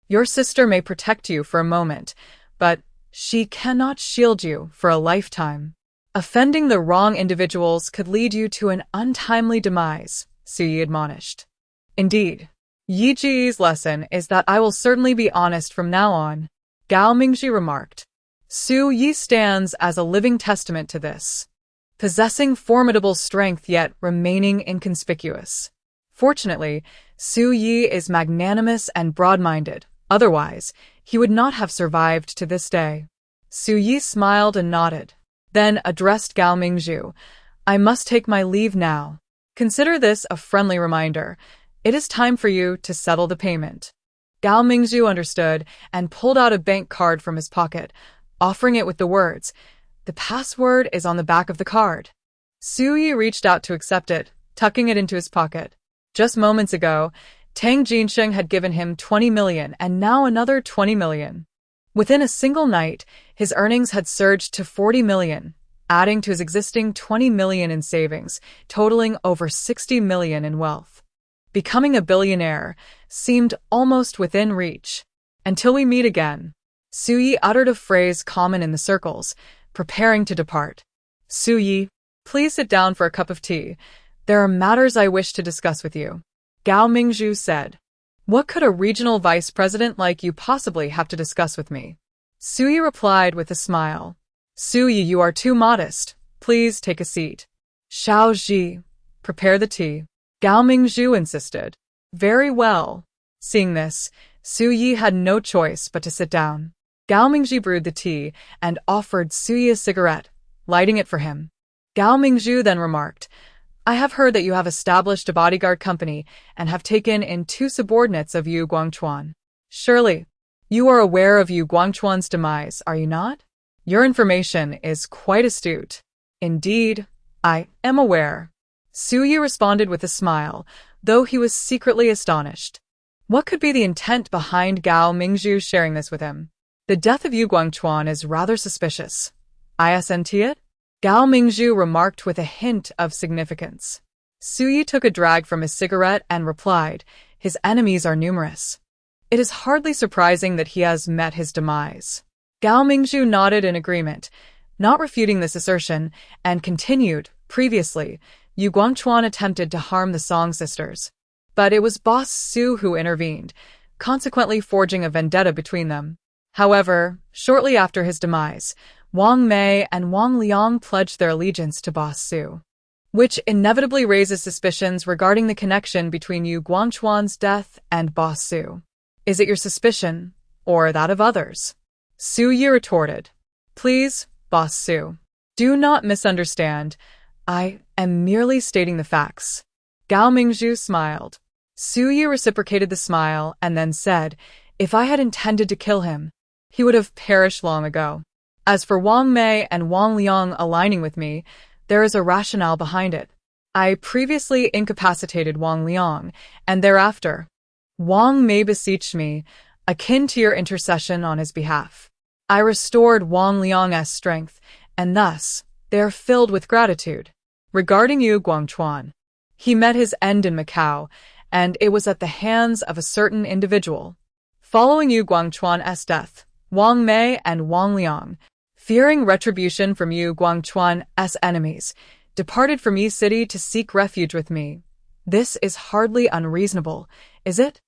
Your sister may protect you for a moment, but she cannot shield you for a lifetime. Offending the wrong individuals could lead you to an untimely demise, Su Yi admonished. Indeed. Yi Ji's lesson is that I will certainly be honest from now on, Gao Mingji remarked. Su Yi stands as a living testament to this, possessing formidable strength yet remaining inconspicuous. Fortunately, Su Yi is magnanimous and broad-minded, otherwise, he would not have survived to this day. Su Yi smiled and nodded, then addressed Gao Mingzhu. I must take my leave now. Consider this a friendly reminder. It is time for you to settle the payment. Gao Mingzhu understood and pulled out a bank card from his pocket, offering it with the words, "The password is on the back of the card." Su Yi reached out to accept it, tucking it into his pocket. Just moments ago, Tang Jinsheng had given him 20 million and now another 20 million. Within a single night, his earnings had surged to 40 million, adding to his existing 20 million in savings, totaling over 60 million in wealth. Becoming a billionaire seemed almost within reach. Until we meet again. Su Yi uttered a phrase common in the circles, preparing to depart. Su Yi, please sit down for a cup of tea. There are matters I wish to discuss with you. Gao Mingzhu said. What could a regional vice president like you possibly have to discuss with me? Su Yi replied with a smile. Su Yi, you are too modest. Please take a seat. Xiao Ji, prepare the tea. Gao Mingzhu insisted. Very well. Seeing this, Su Yi had no choice but to sit down. Gao Mingzhu brewed the tea and offered Su Yi a cigarette, lighting it for him. Gao Mingzhu then remarked, I have heard that you have established a bodyguard company and have taken in 2 subordinates of Yu Guangchuan. Surely, you are aware of Yu Guangchuan's demise, are you not? Your information is quite astute. Indeed, I am aware. Su Yi responded with a smile, though he was secretly astonished. What could be the intent behind Gao Mingzhu sharing this with him? The death of Yu Guangchuan is rather suspicious. Isn't it? Gao Mingzhu remarked with a hint of significance. Su Yi took a drag from his cigarette and replied, his enemies are numerous. It is hardly surprising that he has met his demise. Gao Mingzhu nodded in agreement, not refuting this assertion, and continued, previously, Yu Guangchuan attempted to harm the Song sisters. But it was Boss Su who intervened, consequently forging a vendetta between them. However, shortly after his demise, Wang Mei and Wang Liang pledged their allegiance to Boss Su, which inevitably raises suspicions regarding the connection between Yu Guangchuan's death and Boss Su. Is it your suspicion, or that of others? Su Yi retorted. Please, Boss Su, do not misunderstand. I am merely stating the facts. Gao Mingzhu smiled. Su Yi reciprocated the smile and then said, if I had intended to kill him, he would have perished long ago. As for Wang Mei and Wang Liang aligning with me, there is a rationale behind it. I previously incapacitated Wang Liang, and thereafter, Wang Mei beseeched me, akin to your intercession on his behalf. I restored Wang Liang's strength, and thus, they are filled with gratitude. Regarding Yu Guangchuan, he met his end in Macau, and it was at the hands of a certain individual. Following Yu Guangchuan's death, Wang Mei and Wang Liang, fearing retribution from Yu Guangchuan's enemies, departed from Yi City to seek refuge with me. This is hardly unreasonable, is it?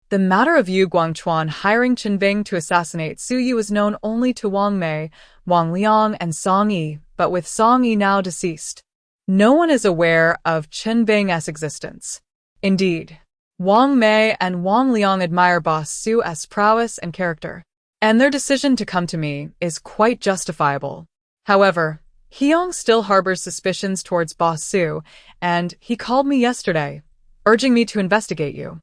The matter of Yu Guangchuan hiring Chen Bing to assassinate Su Yi was known only to Wang Mei, Wang Liang, and Song Yi, but with Song Yi now deceased, no one is aware of Chen Bing's existence. Indeed, Wang Mei and Wang Liang admire Boss Su's prowess and character, and their decision to come to me is quite justifiable. However, Hyong still harbors suspicions towards Boss Su, and he called me yesterday, urging me to investigate you.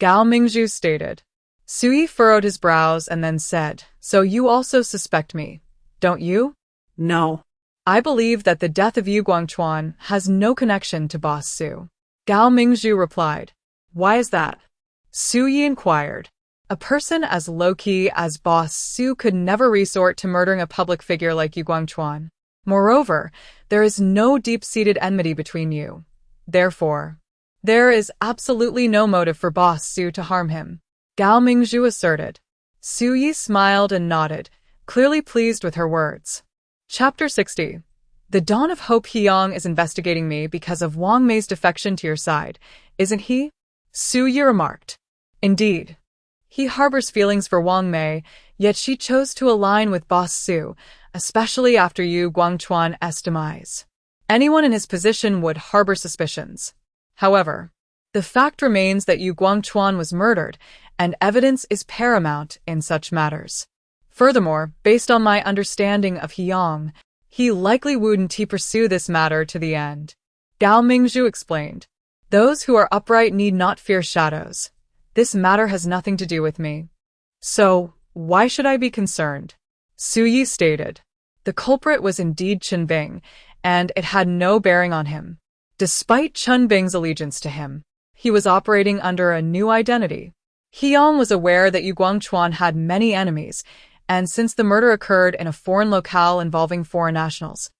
Gao Mingzhu stated. Su Yi furrowed his brows and then said, so you also suspect me, don't you? No. I believe that the death of Yu Guangchuan has no connection to Boss Su. Gao Mingzhu replied. Why is that? Su Yi inquired. A person as low-key as Boss Su could never resort to murdering a public figure like Yu Guangchuan. Moreover, there is no deep-seated enmity between you. Therefore, there is absolutely no motive for Boss Su to harm him, Gao Mingzhu asserted. Su Yi smiled and nodded, clearly pleased with her words. Chapter 60. The dawn of hope. Hyang is investigating me because of Wang Mei's defection to your side, isn't he? Su Yi remarked. Indeed. He harbors feelings for Wang Mei, yet she chose to align with Boss Su, especially after Yu Guangchuan's demise. Anyone in his position would harbor suspicions. However, the fact remains that Yu Guangchuan was murdered, and evidence is paramount in such matters. Furthermore, based on my understanding of Hyang, he likely wouldn't pursue this matter to the end. Gao Mingzhu explained. Those who are upright need not fear shadows. This matter has nothing to do with me. So, why should I be concerned? Su Yi stated. The culprit was indeed Chen Bing, and it had no bearing on him. Despite Chen Bing's allegiance to him, he was operating under a new identity. Hyang was aware that Yu Guangchuan had many enemies, and since the murder occurred in a foreign locale involving foreign nationals,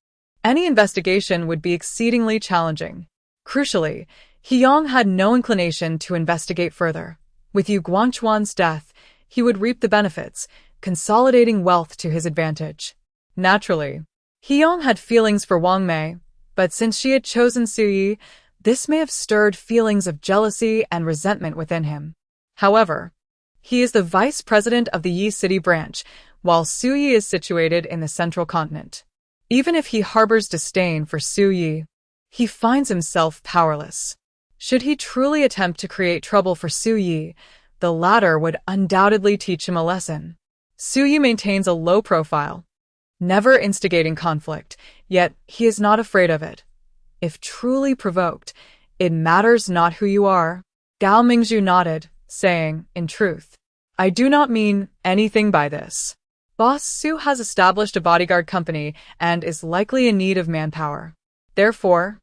any investigation would be exceedingly challenging. Crucially, Hyang had no inclination to investigate further. With Yu Guangchuan's death, he would reap the benefits, consolidating wealth to his advantage. Naturally, Hyang had feelings for Wang Mei, but since she had chosen Su Yi, this may have stirred feelings of jealousy and resentment within him. However, he is the vice president of the Yi City branch, while Su Yi is situated in the central continent. Even if he harbors disdain for Su Yi, he finds himself powerless. Should he truly attempt to create trouble for Su Yi, the latter would undoubtedly teach him a lesson. Su Yi maintains a low profile, never instigating conflict, yet he is not afraid of it. If truly provoked, it matters not who you are. Gao Mingzhu nodded, saying, in truth, I do not mean anything by this. Boss Su has established a bodyguard company and is likely in need of manpower. Therefore,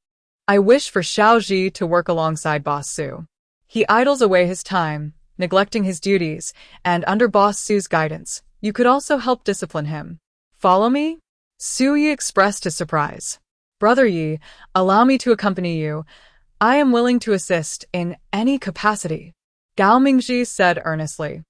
I wish for Xiao Ji to work alongside Boss Su. He idles away his time, neglecting his duties, and under Boss Su's guidance, you could also help discipline him. Follow me? Su Yi expressed his surprise. Brother Yi, allow me to accompany you. I am willing to assist in any capacity. Gao Mingzhi said earnestly.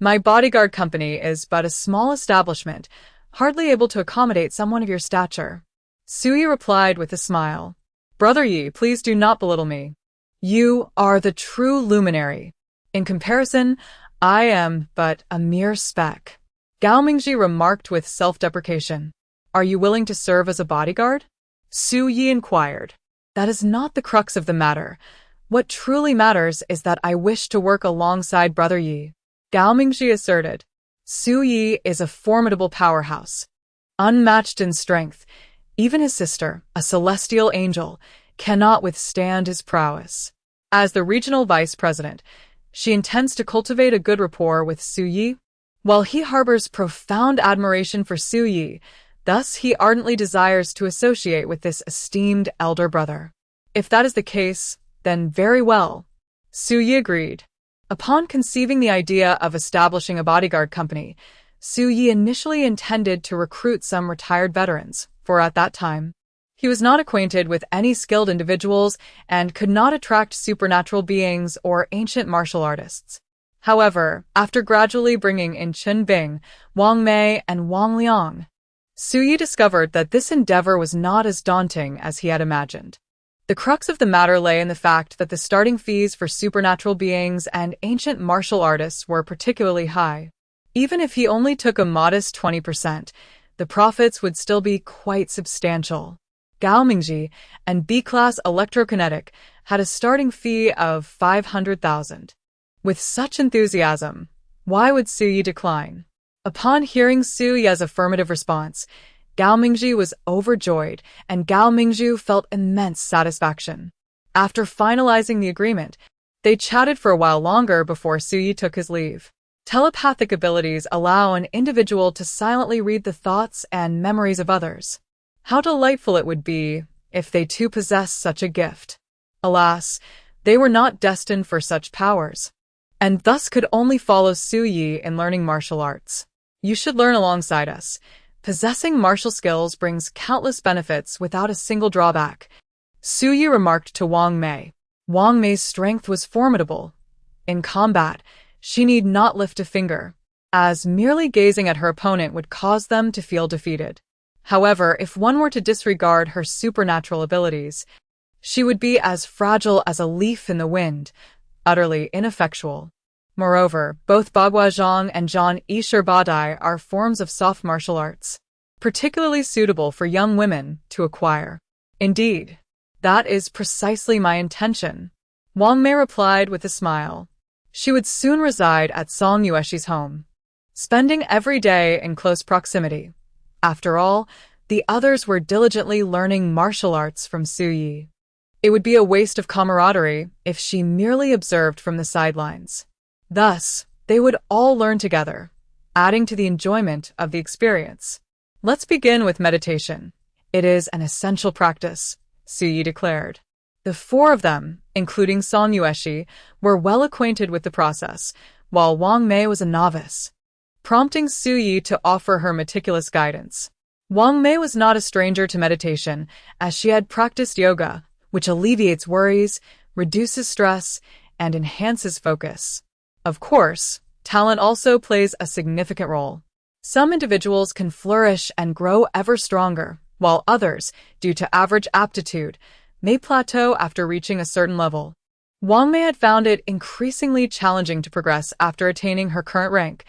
My bodyguard company is but a small establishment, hardly able to accommodate someone of your stature. Su Yi replied with a smile. Brother Yi, please do not belittle me. You are the true luminary. In comparison, I am but a mere speck. Gao Mingzhi remarked with self-deprecation. Are you willing to serve as a bodyguard? Su Yi inquired. That is not the crux of the matter. What truly matters is that I wish to work alongside Brother Yi. Gao Mingzhi asserted. Su Yi is a formidable powerhouse. Unmatched in strength, even his sister, a celestial angel, cannot withstand his prowess. As the regional vice president, she intends to cultivate a good rapport with Su Yi. While he harbors profound admiration for Su Yi, thus he ardently desires to associate with this esteemed elder brother. If that is the case, then very well. Su Yi agreed. Upon conceiving the idea of establishing a bodyguard company, Su Yi initially intended to recruit some retired veterans, for at that time, he was not acquainted with any skilled individuals and could not attract supernatural beings or ancient martial artists. However, after gradually bringing in Chen Bing, Wang Mei, and Wang Liang, Su Yi discovered that this endeavor was not as daunting as he had imagined. The crux of the matter lay in the fact that the starting fees for supernatural beings and ancient martial artists were particularly high. Even if he only took a modest 20%, the profits would still be quite substantial. Gao Mingzhi and B-class electrokinetic had a starting fee of 500,000. With such enthusiasm, why would Su Yi decline? Upon hearing Su Yi's affirmative response, Gao Mingzhi was overjoyed, and Gao Mingzhu felt immense satisfaction. After finalizing the agreement, they chatted for a while longer before Su Yi took his leave. Telepathic abilities allow an individual to silently read the thoughts and memories of others. How delightful it would be if they too possessed such a gift. Alas, they were not destined for such powers, and thus could only follow Su Yi in learning martial arts. You should learn alongside us. Possessing martial skills brings countless benefits without a single drawback, Su Yi remarked to Wang Mei. Wang Mei's strength was formidable. In combat, she need not lift a finger. as merely gazing at her opponent would cause them to feel defeated. However, if one were to disregard her supernatural abilities, she would be as fragile as a leaf in the wind, utterly ineffectual. Moreover, both Bagua and John Badai are forms of soft martial arts, particularly suitable for young women to acquire. Indeed, that is precisely my intention, Wang Mei replied with a smile. She would soon reside at Song Yueshi's home, spending every day in close proximity. After all, the others were diligently learning martial arts from Su Yi. It would be a waste of camaraderie if she merely observed from the sidelines. Thus, they would all learn together, adding to the enjoyment of the experience. Let's begin with meditation. It is an essential practice, Su Yi declared. The four of them, including Song Yueshi, were well acquainted with the process, while Wang Mei was a novice, prompting Su Yi to offer her meticulous guidance. Wang Mei was not a stranger to meditation, as she had practiced yoga, which alleviates worries, reduces stress, and enhances focus. Of course, talent also plays a significant role. Some individuals can flourish and grow ever stronger, while others, due to average aptitude, may plateau after reaching a certain level. Wang Mei had found it increasingly challenging to progress after attaining her current rank.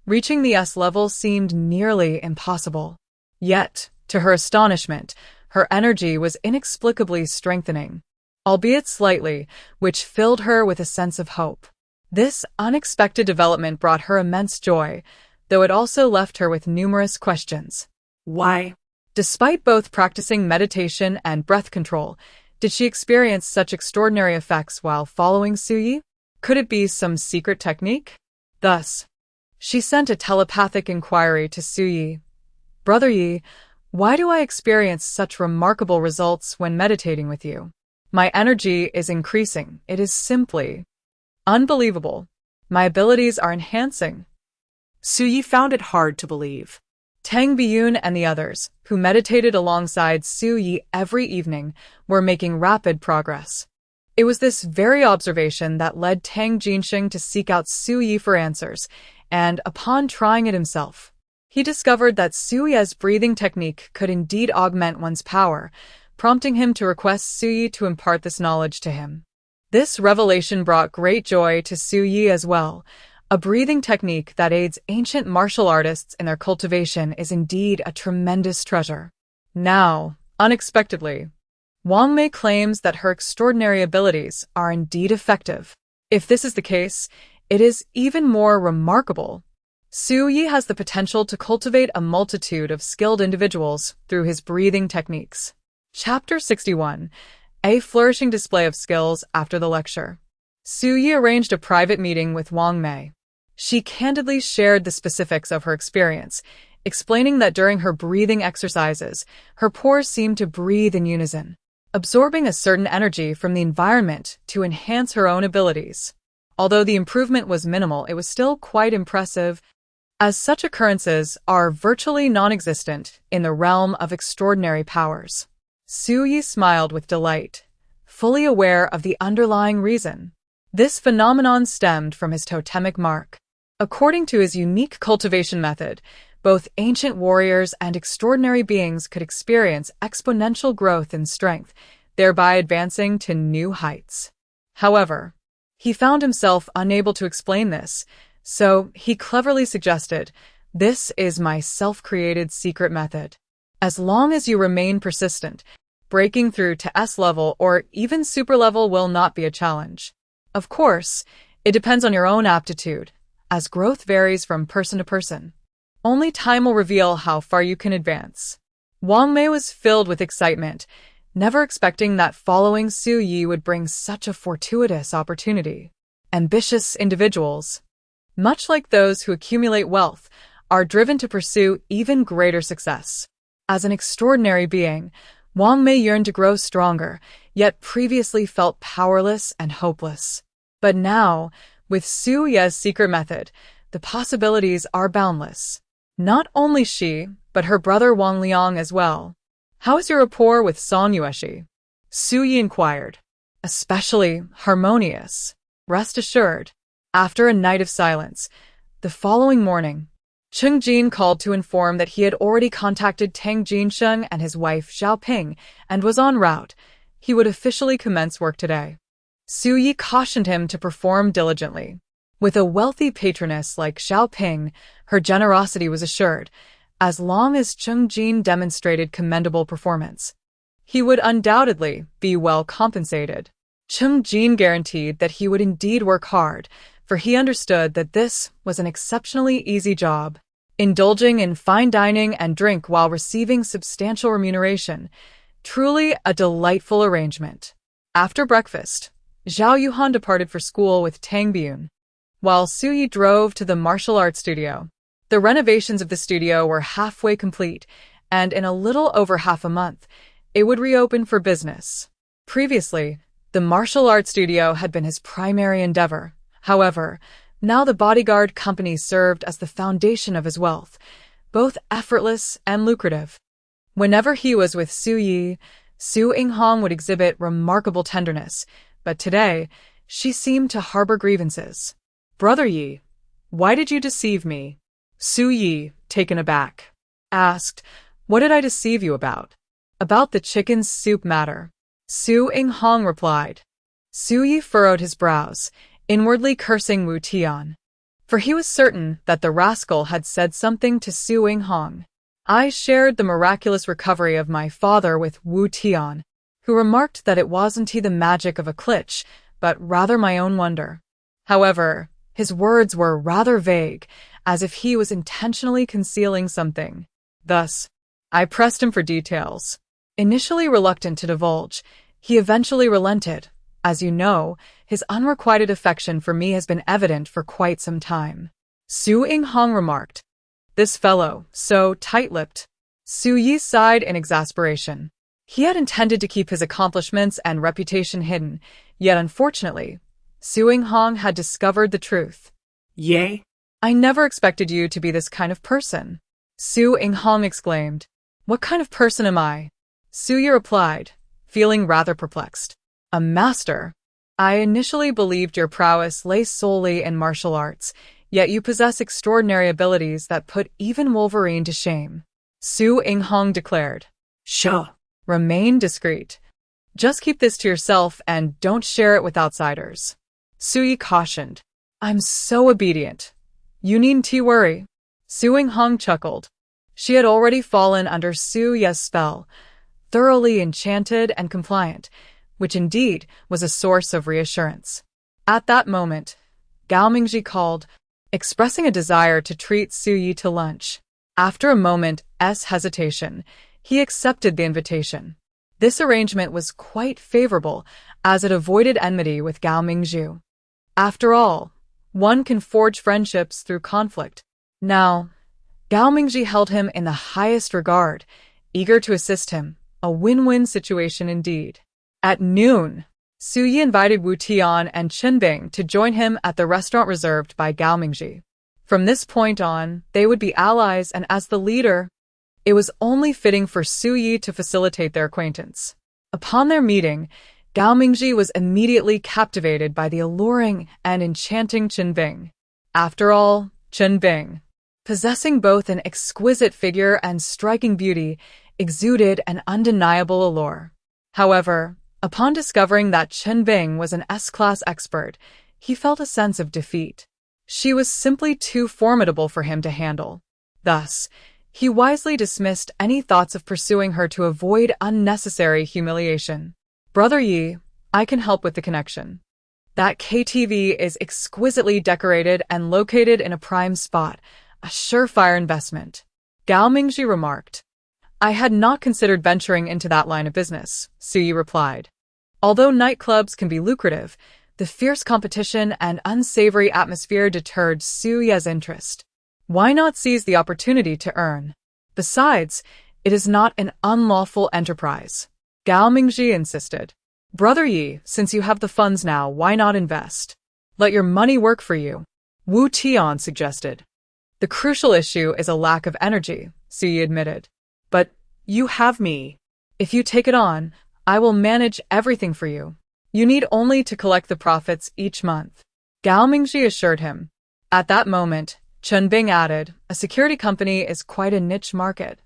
Reaching the S level seemed nearly impossible. Yet, to her astonishment, her energy was inexplicably strengthening, albeit slightly, which filled her with a sense of hope. This unexpected development brought her immense joy, though it also left her with numerous questions. Why? Despite both practicing meditation and breath control, did she experience such extraordinary effects while following Su Yi? Could it be some secret technique? Thus, she sent a telepathic inquiry to Su Yi. Brother Yi, why do I experience such remarkable results when meditating with you? My energy is increasing. It is simply unbelievable. My abilities are enhancing. Su Yi found it hard to believe. Tang Biyun and the others, who meditated alongside Su Yi every evening, were making rapid progress. It was this very observation that led Tang Jinxing to seek out Su Yi for answers, and upon trying it himself, he discovered that Su Yi's breathing technique could indeed augment one's power, prompting him to request Su Yi to impart this knowledge to him. This revelation brought great joy to Su Yi as well. A breathing technique that aids ancient martial artists in their cultivation is indeed a tremendous treasure. Now, unexpectedly, Wang Mei claims that her extraordinary abilities are indeed effective. If this is the case, it is even more remarkable. Su Yi has the potential to cultivate a multitude of skilled individuals through his breathing techniques. Chapter 61. A flourishing display of skills after the lecture. Su Yi arranged a private meeting with Wang Mei. She candidly shared the specifics of her experience, explaining that during her breathing exercises, her pores seemed to breathe in unison, absorbing a certain energy from the environment to enhance her own abilities. Although the improvement was minimal, it was still quite impressive, as such occurrences are virtually non-existent in the realm of extraordinary powers. Su Yi smiled with delight, fully aware of the underlying reason. This phenomenon stemmed from his totemic mark. According to his unique cultivation method, both ancient warriors and extraordinary beings could experience exponential growth in strength, thereby advancing to new heights. However, he found himself unable to explain this, so he cleverly suggested, "This is my self-created secret method. As long as you remain persistent, breaking through to S level or even super level will not be a challenge. Of course, it depends on your own aptitude, as growth varies from person to person. Only time will reveal how far you can advance." Wang Mei was filled with excitement, never expecting that following Su Yi would bring such a fortuitous opportunity. Ambitious individuals, much like those who accumulate wealth, are driven to pursue even greater success. As an extraordinary being, Wang Mei yearned to grow stronger, yet previously felt powerless and hopeless. But now, with Su Yi's secret method, the possibilities are boundless. Not only she, but her brother Wang Liang as well. "How is your rapport with Song Yueshi?" Su Yi inquired. "Especially harmonious. Rest assured." After a night of silence, The following morning, Cheng Jin called to inform that he had already contacted Tang Jinsheng and his wife Xiao Ping and was en route. He would officially commence work today. Su Yi cautioned him to perform diligently. With a wealthy patroness like Xiao Ping, her generosity was assured, as long as Cheng Jin demonstrated commendable performance. He would undoubtedly be well compensated. Cheng Jin guaranteed that he would indeed work hard, for he understood that this was an exceptionally easy job. Indulging in fine dining and drink while receiving substantial remuneration. Truly a delightful arrangement. After breakfast, Zhao Yuhan departed for school with Tang Biyun, while Su Yi drove to the martial arts studio. The renovations of the studio were halfway complete, and in a little over half a month, it would reopen for business. Previously, the martial arts studio had been his primary endeavor. However, now the bodyguard company served as the foundation of his wealth, both effortless and lucrative. Whenever he was with Su Yi, Su Yinghong would exhibit remarkable tenderness, but today, she seemed to harbor grievances. "Brother Yi, why did you deceive me?" Su Yi, taken aback, asked, "What did I deceive you about?" "About the chicken soup matter," Su Yinghong replied. Su Yi furrowed his brows, inwardly cursing Wu Tian, for he was certain that the rascal had said something to Su Yinghong. "I shared the miraculous recovery of my father with Wu Tian, who remarked that it wasn't the magic of a klitsch, but rather my own wonder." However, his words were rather vague, as if he was intentionally concealing something. Thus, I pressed him for details. Initially reluctant to divulge, he eventually relented. "As you know, his unrequited affection for me has been evident for quite some time," Su Yinghong remarked. "This fellow, so tight-lipped." Su Yi sighed in exasperation. He had intended to keep his accomplishments and reputation hidden, yet unfortunately, Su Yinghong had discovered the truth. "Yay? "I never expected you to be this kind of person," Su Yinghong exclaimed. "What kind of person am I?" Su Yi replied, feeling rather perplexed. "A master. I initially believed your prowess lay solely in martial arts, yet you possess extraordinary abilities that put even Wolverine to shame," Su Yinghong declared. Sure. "Remain discreet. Just keep this to yourself and don't share it with outsiders," Su Yi cautioned. "I'm so obedient. You needn't worry." Su Yinghong chuckled. She had already fallen under Su Yi's spell, thoroughly enchanted and compliant, which indeed was a source of reassurance. At that moment, Gao Mingji called, expressing a desire to treat Su Yi to lunch. After a moment's hesitation, he accepted the invitation. This arrangement was quite favorable, as it avoided enmity with Gao Mingzhu. After all, one can forge friendships through conflict. Now, Gao Mingji held him in the highest regard, eager to assist him, a win-win situation indeed. At noon, Su Yi invited Wu Tian and Chen Bing to join him at the restaurant reserved by Gao Mingji. From this point on, they would be allies, and as the leader, it was only fitting for Su Yi to facilitate their acquaintance. Upon their meeting, Gao Mingji was immediately captivated by the alluring and enchanting Chen Bing. After all, Chen Bing, possessing both an exquisite figure and striking beauty, exuded an undeniable allure. However, upon discovering that Chen Bing was an S-class expert, he felt a sense of defeat. She was simply too formidable for him to handle. Thus, he wisely dismissed any thoughts of pursuing her to avoid unnecessary humiliation. "Brother Yi, I can help with the connection. That KTV is exquisitely decorated and located in a prime spot, a surefire investment," Gao Mingji remarked. "I had not considered venturing into that line of business," Su Yi replied. Although nightclubs can be lucrative, the fierce competition and unsavory atmosphere deterred Su Yi's interest. Why not seize the opportunity to earn? Besides, it is not an unlawful enterprise, Gao Mingji insisted. "Brother Yi, since you have the funds now, why not invest? Let your money work for you," Wu Tian suggested. "The crucial issue is a lack of energy," Su Yi admitted. "But you have me. If you take it on, I will manage everything for you. You need only to collect the profits each month," Gao Mingji assured him. At that moment, Chen Bing added, a security company is quite a niche market.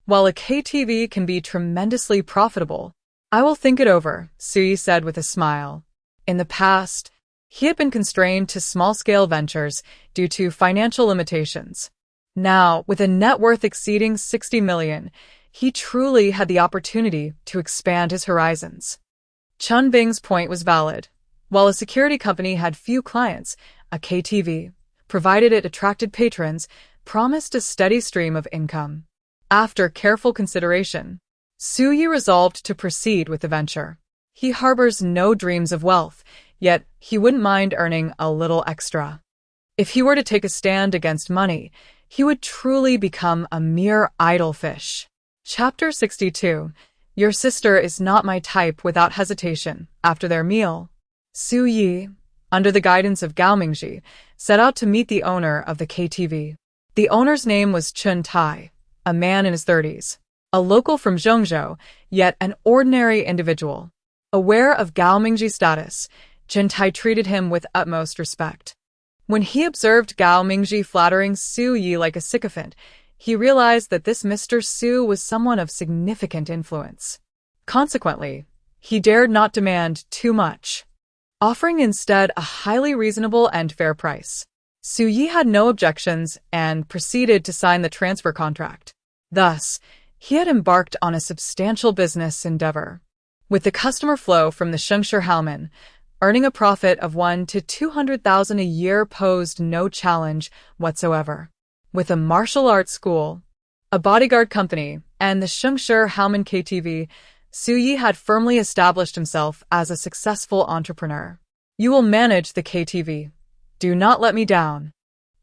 While a KTV can be tremendously profitable, I will think it over, Sui said with a smile. In the past, he had been constrained to small-scale ventures due to financial limitations. Now, with a net worth exceeding 60 million, he truly had the opportunity to expand his horizons. Chen Bing's point was valid. While a security company had few clients, a KTV, provided it attracted patrons, promised a steady stream of income. After careful consideration, Sui resolved to proceed with the venture. He harbors no dreams of wealth, yet he wouldn't mind earning a little extra. If he were to take a stand against money, he would truly become a mere idle fish. Chapter 62. Your sister is not my type. Without hesitation, after their meal, Su Yi, under the guidance of Gao Mingji, set out to meet the owner of the KTV. The owner's name was Chun Tai, a man in his 30s, a local from Zhengzhou, yet an ordinary individual. Aware of Gao Mingji's status, Chun Tai treated him with utmost respect. When he observed Gao Mingji flattering Su Yi like a sycophant, he realized that this Mr. Su was someone of significant influence. Consequently, he dared not demand too much, offering instead a highly reasonable and fair price. Su Yi had no objections and proceeded to sign the transfer contract. Thus, he had embarked on a substantial business endeavor. With the customer flow from the Shengshe Halman, earning a profit of 1 to 200,000 a year posed no challenge whatsoever. With a martial arts school, a bodyguard company, and the Shengshe Halman KTV, Su Yi had firmly established himself as a successful entrepreneur. You will manage the KTV. Do not let me down,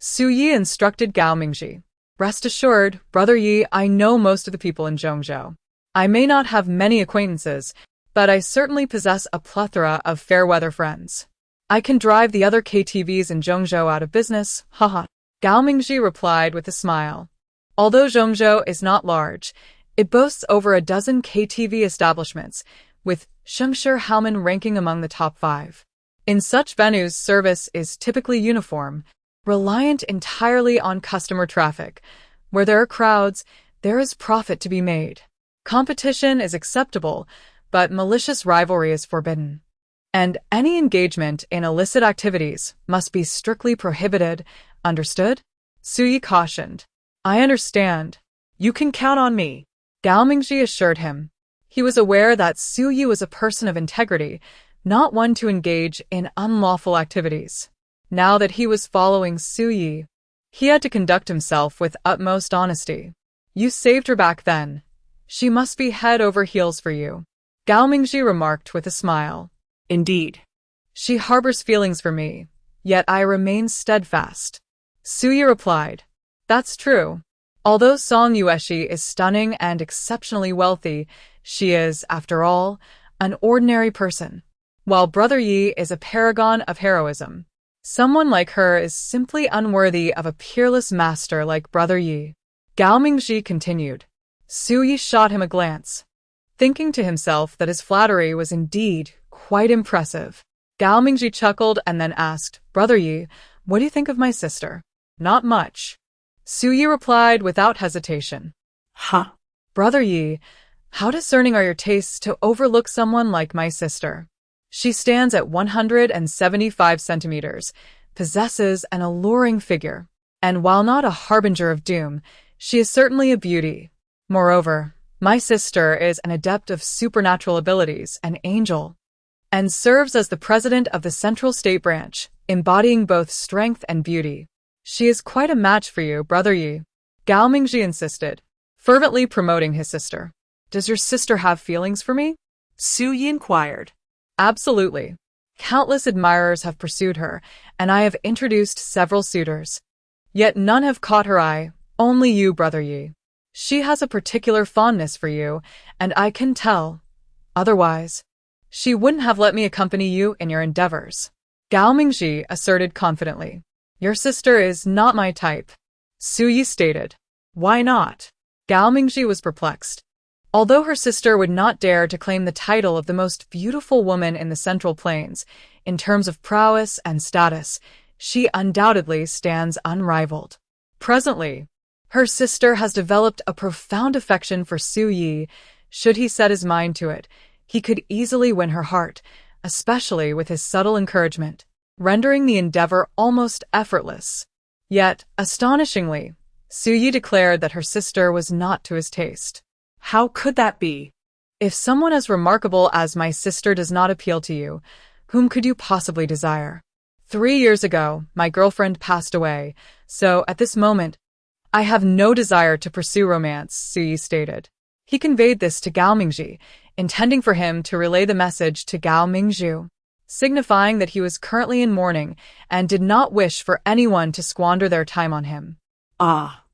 Su Yi instructed Gao Mingji. Rest assured, Brother Yi, I know most of the people in Zhengzhou. I may not have many acquaintances, but I certainly possess a plethora of fair-weather friends. I can drive the other KTVs in Zhengzhou out of business, haha. Gao Mingji replied with a smile. Although Zhengzhou is not large, it boasts over a dozen KTV establishments, with Shengshe Halman ranking among the top 5. In such venues, service is typically uniform, reliant entirely on customer traffic. Where there are crowds, there is profit to be made. Competition is acceptable, but malicious rivalry is forbidden. And any engagement in illicit activities must be strictly prohibited. Understood? Su Yi cautioned. I understand. You can count on me, Gao Mingji assured him. He was aware that Su Yi was a person of integrity, not one to engage in unlawful activities. Now that he was following Su Yi, he had to conduct himself with utmost honesty. You saved her back then. She must be head over heels for you, Gao Mingji remarked with a smile. Indeed. She harbors feelings for me, yet I remain steadfast, Su Yi replied. That's true. Although Song Yueshi is stunning and exceptionally wealthy, she is, after all, an ordinary person. While Brother Yi is a paragon of heroism, someone like her is simply unworthy of a peerless master like Brother Yi, Gao Mingji continued. Su Yi shot him a glance, thinking to himself that his flattery was indeed quite impressive. Gao Mingji chuckled and then asked, Brother Yi, what do you think of my sister? Not much, Su Yi replied without hesitation. Ha! Brother Yi, how discerning are your tastes to overlook someone like my sister. She stands at 175 centimeters, possesses an alluring figure, and while not a harbinger of doom, she is certainly a beauty. Moreover, my sister is an adept of supernatural abilities, an angel, and serves as the president of the Central State Branch, embodying both strength and beauty. She is quite a match for you, Brother Yi, Gao Mingji insisted, fervently promoting his sister. Does your sister have feelings for me? Su Yi inquired. Absolutely. Countless admirers have pursued her, and I have introduced several suitors. Yet none have caught her eye, only you, Brother Yi. She has a particular fondness for you, and I can tell. Otherwise, she wouldn't have let me accompany you in your endeavors, Gao Mingji asserted confidently. Your sister is not my type, Su Yi stated. Why not? Gao Mingji was perplexed. Although her sister would not dare to claim the title of the most beautiful woman in the Central Plains, in terms of prowess and status, she undoubtedly stands unrivaled. Presently, her sister has developed a profound affection for Su Yi. Should he set his mind to it, he could easily win her heart, especially with his subtle encouragement, rendering the endeavor almost effortless. Yet, astonishingly, Su Yi declared that her sister was not to his taste. How could that be? If someone as remarkable as my sister does not appeal to you, whom could you possibly desire? 3 years ago, my girlfriend passed away, so at this moment, I have no desire to pursue romance, Su Yi stated. He conveyed this to Gao Mingzhi, intending for him to relay the message to Gao Mingzhu, signifying that he was currently in mourning and did not wish for anyone to squander their time on him. Ah.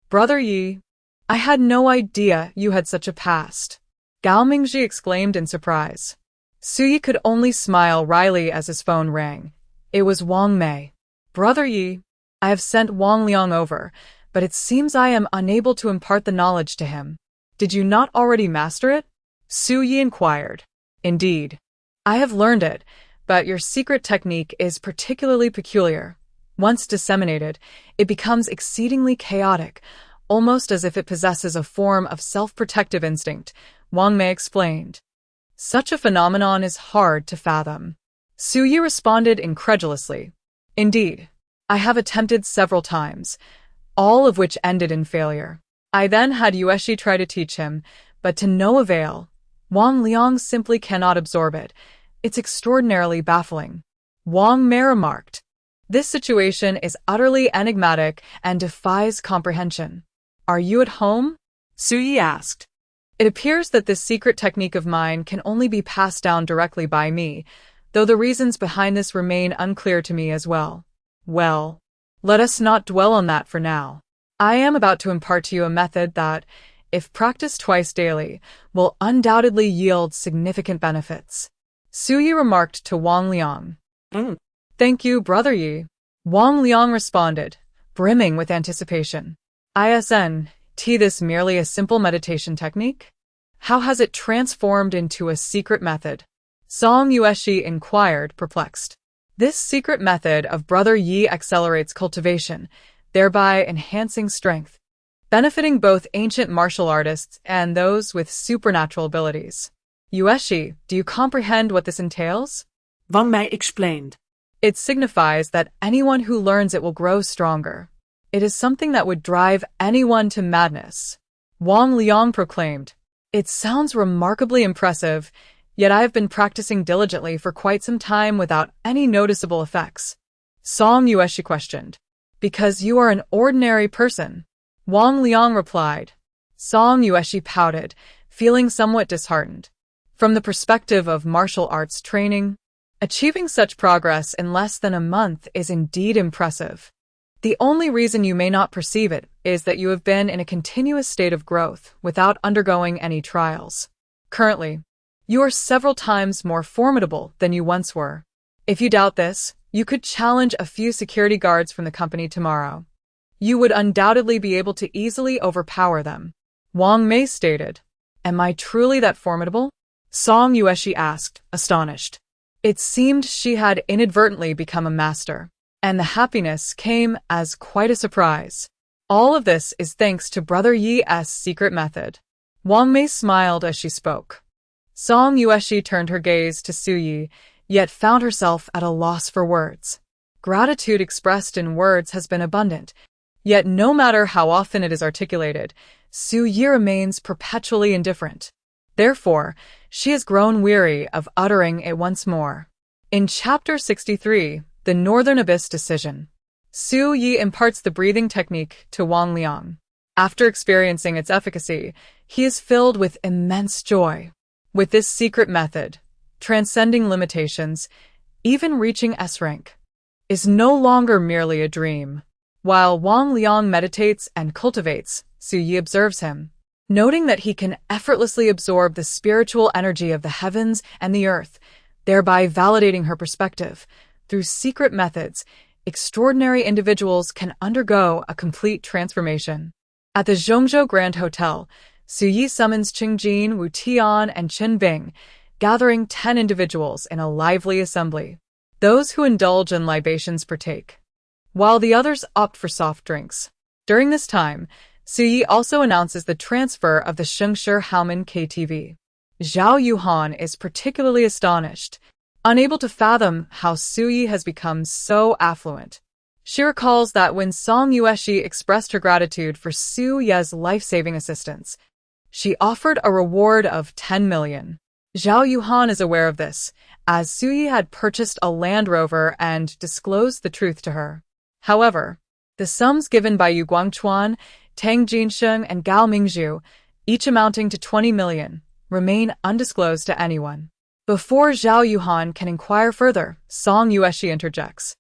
Brother Yi, I had no idea you had such a past, Gao Mingzhi exclaimed in surprise. Su Yi could only smile wryly as his phone rang. It was Wang Mei. Brother Yi, I have sent Wang Liang over, but it seems I am unable to impart the knowledge to him. Did you not already master it? Su Yi inquired. Indeed. I have learned it, but your secret technique is particularly peculiar. Once disseminated, it becomes exceedingly chaotic, almost as if it possesses a form of self-protective instinct, Wang Mei explained. Such a phenomenon is hard to fathom. Su Yi responded incredulously. Indeed, I have attempted several times, all of which ended in failure. I then had Yueshi try to teach him, but to no avail. Wang Liang simply cannot absorb it. It's extraordinarily baffling. Wang Mei remarked. This situation is utterly enigmatic and defies comprehension. Are you at home? Su Yi asked. It appears that this secret technique of mine can only be passed down directly by me, though the reasons behind this remain unclear to me as well. Well, let us not dwell on that for now. I am about to impart to you a method that, if practiced twice daily, will undoubtedly yield significant benefits. Su Yi remarked to Wang Liang. Thank you, Brother Yi. Wang Liang responded, brimming with anticipation. This merely a simple meditation technique? How has it transformed into a secret method? Song Yueshi inquired, perplexed. This secret method of Brother Yi accelerates cultivation, thereby enhancing strength, benefiting both ancient martial artists and those with supernatural abilities. Yueshi, do you comprehend what this entails? Wang Mei explained. It signifies that anyone who learns it will grow stronger. It is something that would drive anyone to madness. Wang Liang proclaimed. It sounds remarkably impressive, yet I have been practicing diligently for quite some time without any noticeable effects. Song Yueshi questioned. Because you are an ordinary person, Wang Liang replied. Song Yueshi pouted, feeling somewhat disheartened. From the perspective of martial arts training, achieving such progress in less than a month is indeed impressive. The only reason you may not perceive it is that you have been in a continuous state of growth without undergoing any trials. Currently, you are several times more formidable than you once were. If you doubt this, you could challenge a few security guards from the company tomorrow. You would undoubtedly be able to easily overpower them. Wang Mei stated. Am I truly that formidable? Song Yueshi asked, astonished. It seemed she had inadvertently become a master, and the happiness came as quite a surprise. All of this is thanks to Brother Yi's secret method. Wang Mei smiled as she spoke. Song Yueshi turned her gaze to Su Yi, yet found herself at a loss for words. Gratitude expressed in words has been abundant, yet no matter how often it is articulated, Su Yi remains perpetually indifferent. Therefore, she has grown weary of uttering it once more. In Chapter 63, The Northern Abyss Decision, Su Yi imparts the breathing technique to Wang Liang. After experiencing its efficacy, he is filled with immense joy. With this secret method, transcending limitations, even reaching S rank, is no longer merely a dream. While Wang Liang meditates and cultivates, Su Yi observes him, noting that he can effortlessly absorb the spiritual energy of the heavens and the earth, thereby validating her perspective. Through secret methods, extraordinary individuals can undergo a complete transformation. At the Zhongzhou Grand Hotel, Su Yi summons Qingjin, Wu Tian, and Qin Bing, gathering 10 individuals in a lively assembly. Those who indulge in libations partake, while the others opt for soft drinks. During this time, Su Yi also announces the transfer of the Shengshi Haomen KTV. Zhao Yuhan is particularly astonished, unable to fathom how Su Yi has become so affluent. She recalls that when Song Yueshi expressed her gratitude for Su Ye's life-saving assistance, she offered a reward of 10 million. Zhao Yuhan is aware of this, as Su Yi had purchased a Land Rover and disclosed the truth to her. However, the sums given by Yu Guangchuan, Tang Jinsheng, and Gao Mingzhu, each amounting to 20 million, remain undisclosed to anyone. Before Zhao Yuhan can inquire further, Song Yueshi interjects.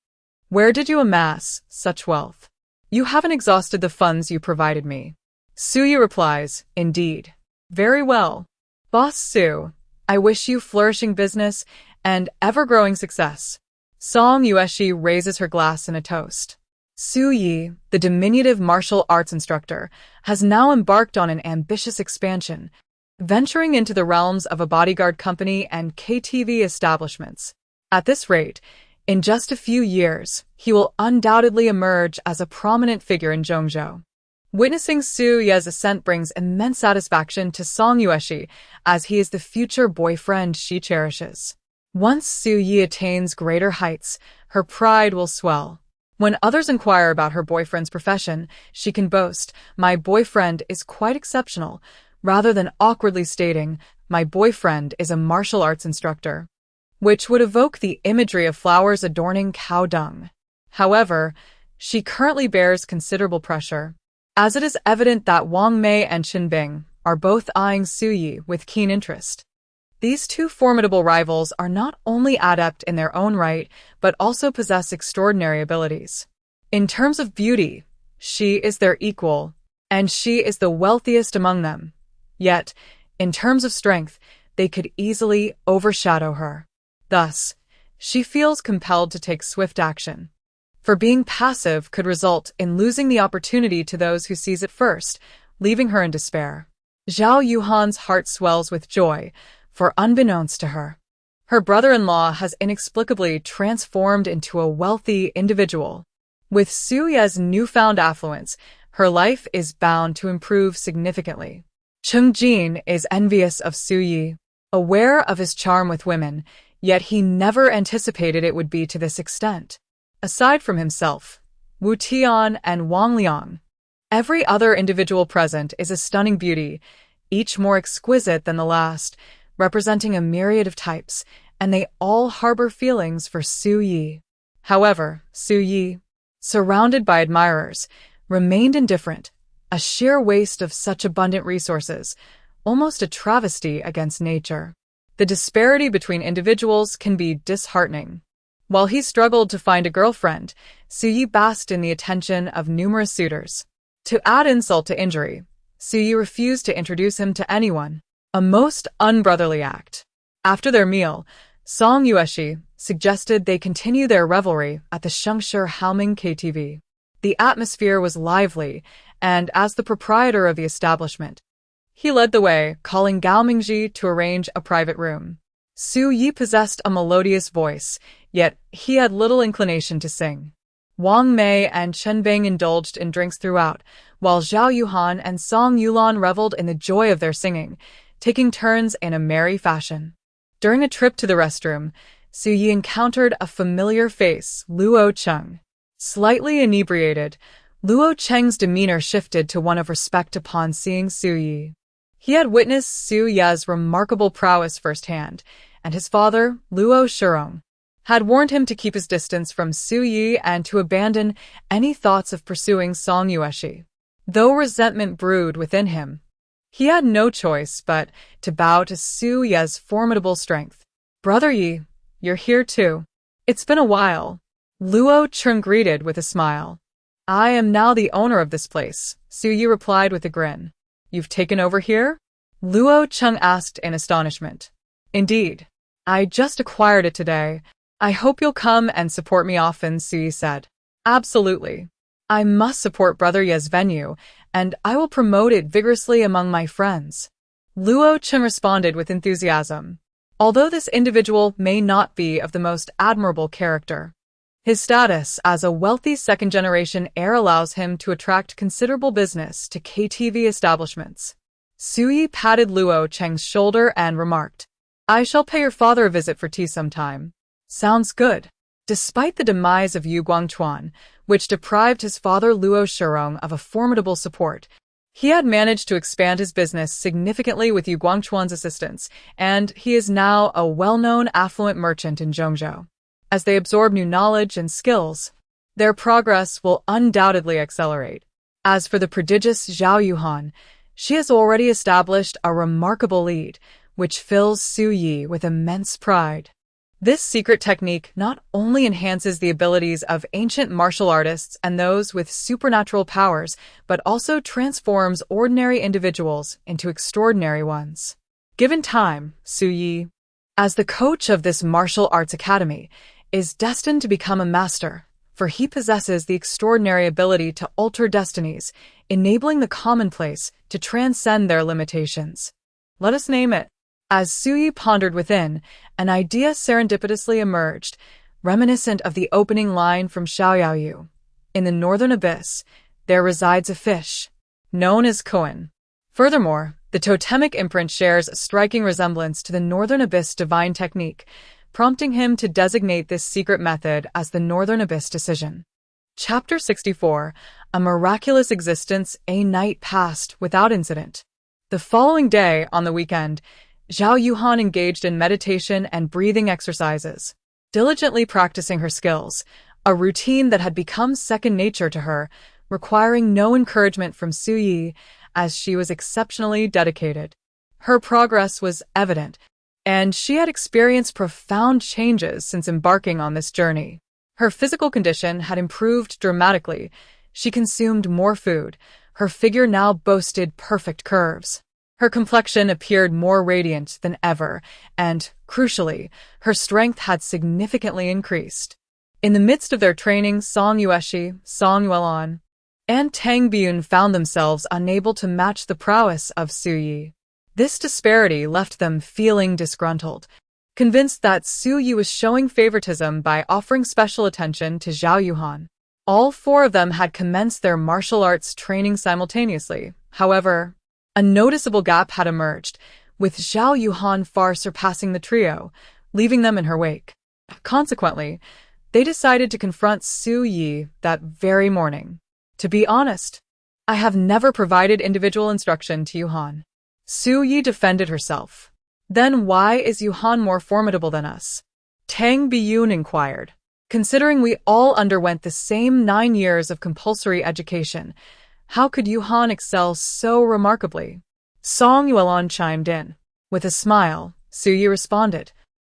Where did you amass such wealth? You haven't exhausted the funds you provided me. Su Yi replies, Indeed. Very well. Boss Su, I wish you flourishing business and ever-growing success. Song Yueshi raises her glass in a toast. Su Yi, the diminutive martial arts instructor, has now embarked on an ambitious expansion, venturing into the realms of a bodyguard company and KTV establishments. At this rate, in just a few years, he will undoubtedly emerge as a prominent figure in Zhongzhou. Witnessing Su Ye's ascent brings immense satisfaction to Song Yueshi, as he is the future boyfriend she cherishes. Once Su Yi attains greater heights, her pride will swell. When others inquire about her boyfriend's profession, she can boast, My boyfriend is quite exceptional, rather than awkwardly stating, My boyfriend is a martial arts instructor, which would evoke the imagery of flowers adorning cow dung. However, she currently bears considerable pressure, as it is evident that Wang Mei and Chen Bing are both eyeing Su Yi with keen interest. These two formidable rivals are not only adept in their own right, but also possess extraordinary abilities. In terms of beauty, she is their equal, and she is the wealthiest among them. Yet, in terms of strength, they could easily overshadow her. Thus, she feels compelled to take swift action. For being passive could result in losing the opportunity to those who seize it first, leaving her in despair. Zhao Yuhan's heart swells with joy, for unbeknownst to her, her brother-in-law has inexplicably transformed into a wealthy individual. With Su Ye's newfound affluence, her life is bound to improve significantly. Cheng Jin is envious of Su Yi. Aware of his charm with women, yet he never anticipated it would be to this extent. Aside from himself, Wu Tian and Wang Liang, every other individual present is a stunning beauty, each more exquisite than the last, representing a myriad of types, and they all harbor feelings for Su Yi. However, Su Yi, surrounded by admirers, remained indifferent, a sheer waste of such abundant resources, almost a travesty against nature. The disparity between individuals can be disheartening. While he struggled to find a girlfriend, Su Yi basked in the attention of numerous suitors. To add insult to injury, Su Yi refused to introduce him to anyone, a most unbrotherly act. After their meal, Song Yueshi suggested they continue their revelry at the Shengshi Haomen KTV. The atmosphere was lively, and as the proprietor of the establishment, he led the way, calling Gao Mingzhi to arrange a private room. Su Yi possessed a melodious voice, yet he had little inclination to sing. Wang Mei and Chen Bing indulged in drinks throughout, while Zhao Yuhan and Song Yulan reveled in the joy of their singing, taking turns in a merry fashion. During a trip to the restroom, Su Yi encountered a familiar face, Luo Cheng. Slightly inebriated, Luo Cheng's demeanor shifted to one of respect upon seeing Su Yi. He had witnessed Su Ye's remarkable prowess firsthand, and his father, Luo Shirong, had warned him to keep his distance from Su Yi and to abandon any thoughts of pursuing Song Yueshi. Though resentment brewed within him, he had no choice but to bow to Su Ye's formidable strength. Brother Yi, you're here too. It's been a while. Luo Cheng greeted with a smile. I am now the owner of this place, Su Yi replied with a grin. You've taken over here? Luo Cheng asked in astonishment. Indeed. I just acquired it today. I hope you'll come and support me often, Su Yi said. Absolutely. I must support Brother Ye's venue, and I will promote it vigorously among my friends. Luo Cheng responded with enthusiasm. Although this individual may not be of the most admirable character, His status as a wealthy second-generation heir allows him to attract considerable business to KTV establishments. Suyi patted Luo Cheng's shoulder and remarked, "I shall pay your father a visit for tea sometime." Sounds good. Despite the demise of Yu Guangchuan, which deprived his father Luo Shirong of a formidable support, he had managed to expand his business significantly with Yu Guangchuan's assistance, and he is now a well-known affluent merchant in Zhongzhou. As they absorb new knowledge and skills, their progress will undoubtedly accelerate. As for the prodigious Zhao Yuhan, she has already established a remarkable lead, which fills Su Yi with immense pride. This secret technique not only enhances the abilities of ancient martial artists and those with supernatural powers, but also transforms ordinary individuals into extraordinary ones. Given time, Su Yi, as the coach of this martial arts academy, is destined to become a master, for he possesses the extraordinary ability to alter destinies, enabling the commonplace to transcend their limitations. Let us name it. As Suyi pondered within, an idea serendipitously emerged, reminiscent of the opening line from Xia Yu. In the northern abyss, there resides a fish, known as koan. Furthermore, the totemic imprint shares a striking resemblance to the northern abyss divine technique, prompting him to designate this secret method as the Northern Abyss Decision. Chapter 64, A Miraculous Existence, a Night Passed Without Incident. The following day, on the weekend, Zhao Yuhan engaged in meditation and breathing exercises, diligently practicing her skills, a routine that had become second nature to her, requiring no encouragement from Su Yi, as she was exceptionally dedicated. Her progress was evident, and she had experienced profound changes since embarking on this journey. Her physical condition had improved dramatically. She consumed more food. Her figure now boasted perfect curves. Her complexion appeared more radiant than ever, and, crucially, her strength had significantly increased. In the midst of their training, Song Yueshi, Song Yuelon, and Tang Biyun found themselves unable to match the prowess of Su Yi. This disparity left them feeling disgruntled, convinced that Su Yi was showing favoritism by offering special attention to Zhao Yuhan. All four of them had commenced their martial arts training simultaneously. However, a noticeable gap had emerged, with Zhao Yuhan far surpassing the trio, leaving them in her wake. Consequently, they decided to confront Su Yi that very morning. To be honest, I have never provided individual instruction to Yuhan. Su Yi defended herself. Then why is Yuhan more formidable than us? Tang Biyun inquired. Considering we all underwent the same 9 years of compulsory education, how could Yuhan excel so remarkably? Song Yuelon chimed in. With a smile, Su Yi responded.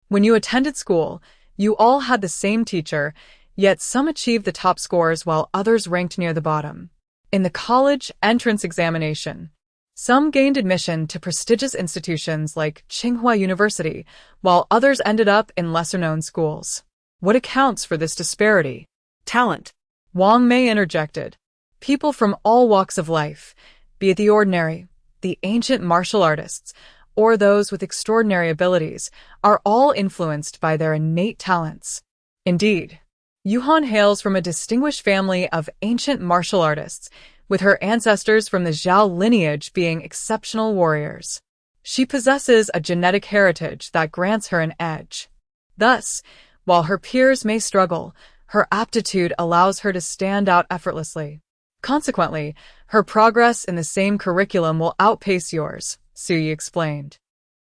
When you attended school, you all had the same teacher, yet some achieved the top scores while others ranked near the bottom. In the college entrance examination, some gained admission to prestigious institutions like Tsinghua University, while others ended up in lesser-known schools. What accounts for this disparity? Talent. Wang Mei interjected. People from all walks of life, be it the ordinary, the ancient martial artists, or those with extraordinary abilities, are all influenced by their innate talents. Indeed, Yuhan hails from a distinguished family of ancient martial artists, with her ancestors from the Zhao lineage being exceptional warriors. She possesses a genetic heritage that grants her an edge. Thus, while her peers may struggle, her aptitude allows her to stand out effortlessly. Consequently, her progress in the same curriculum will outpace yours, Su Yi explained.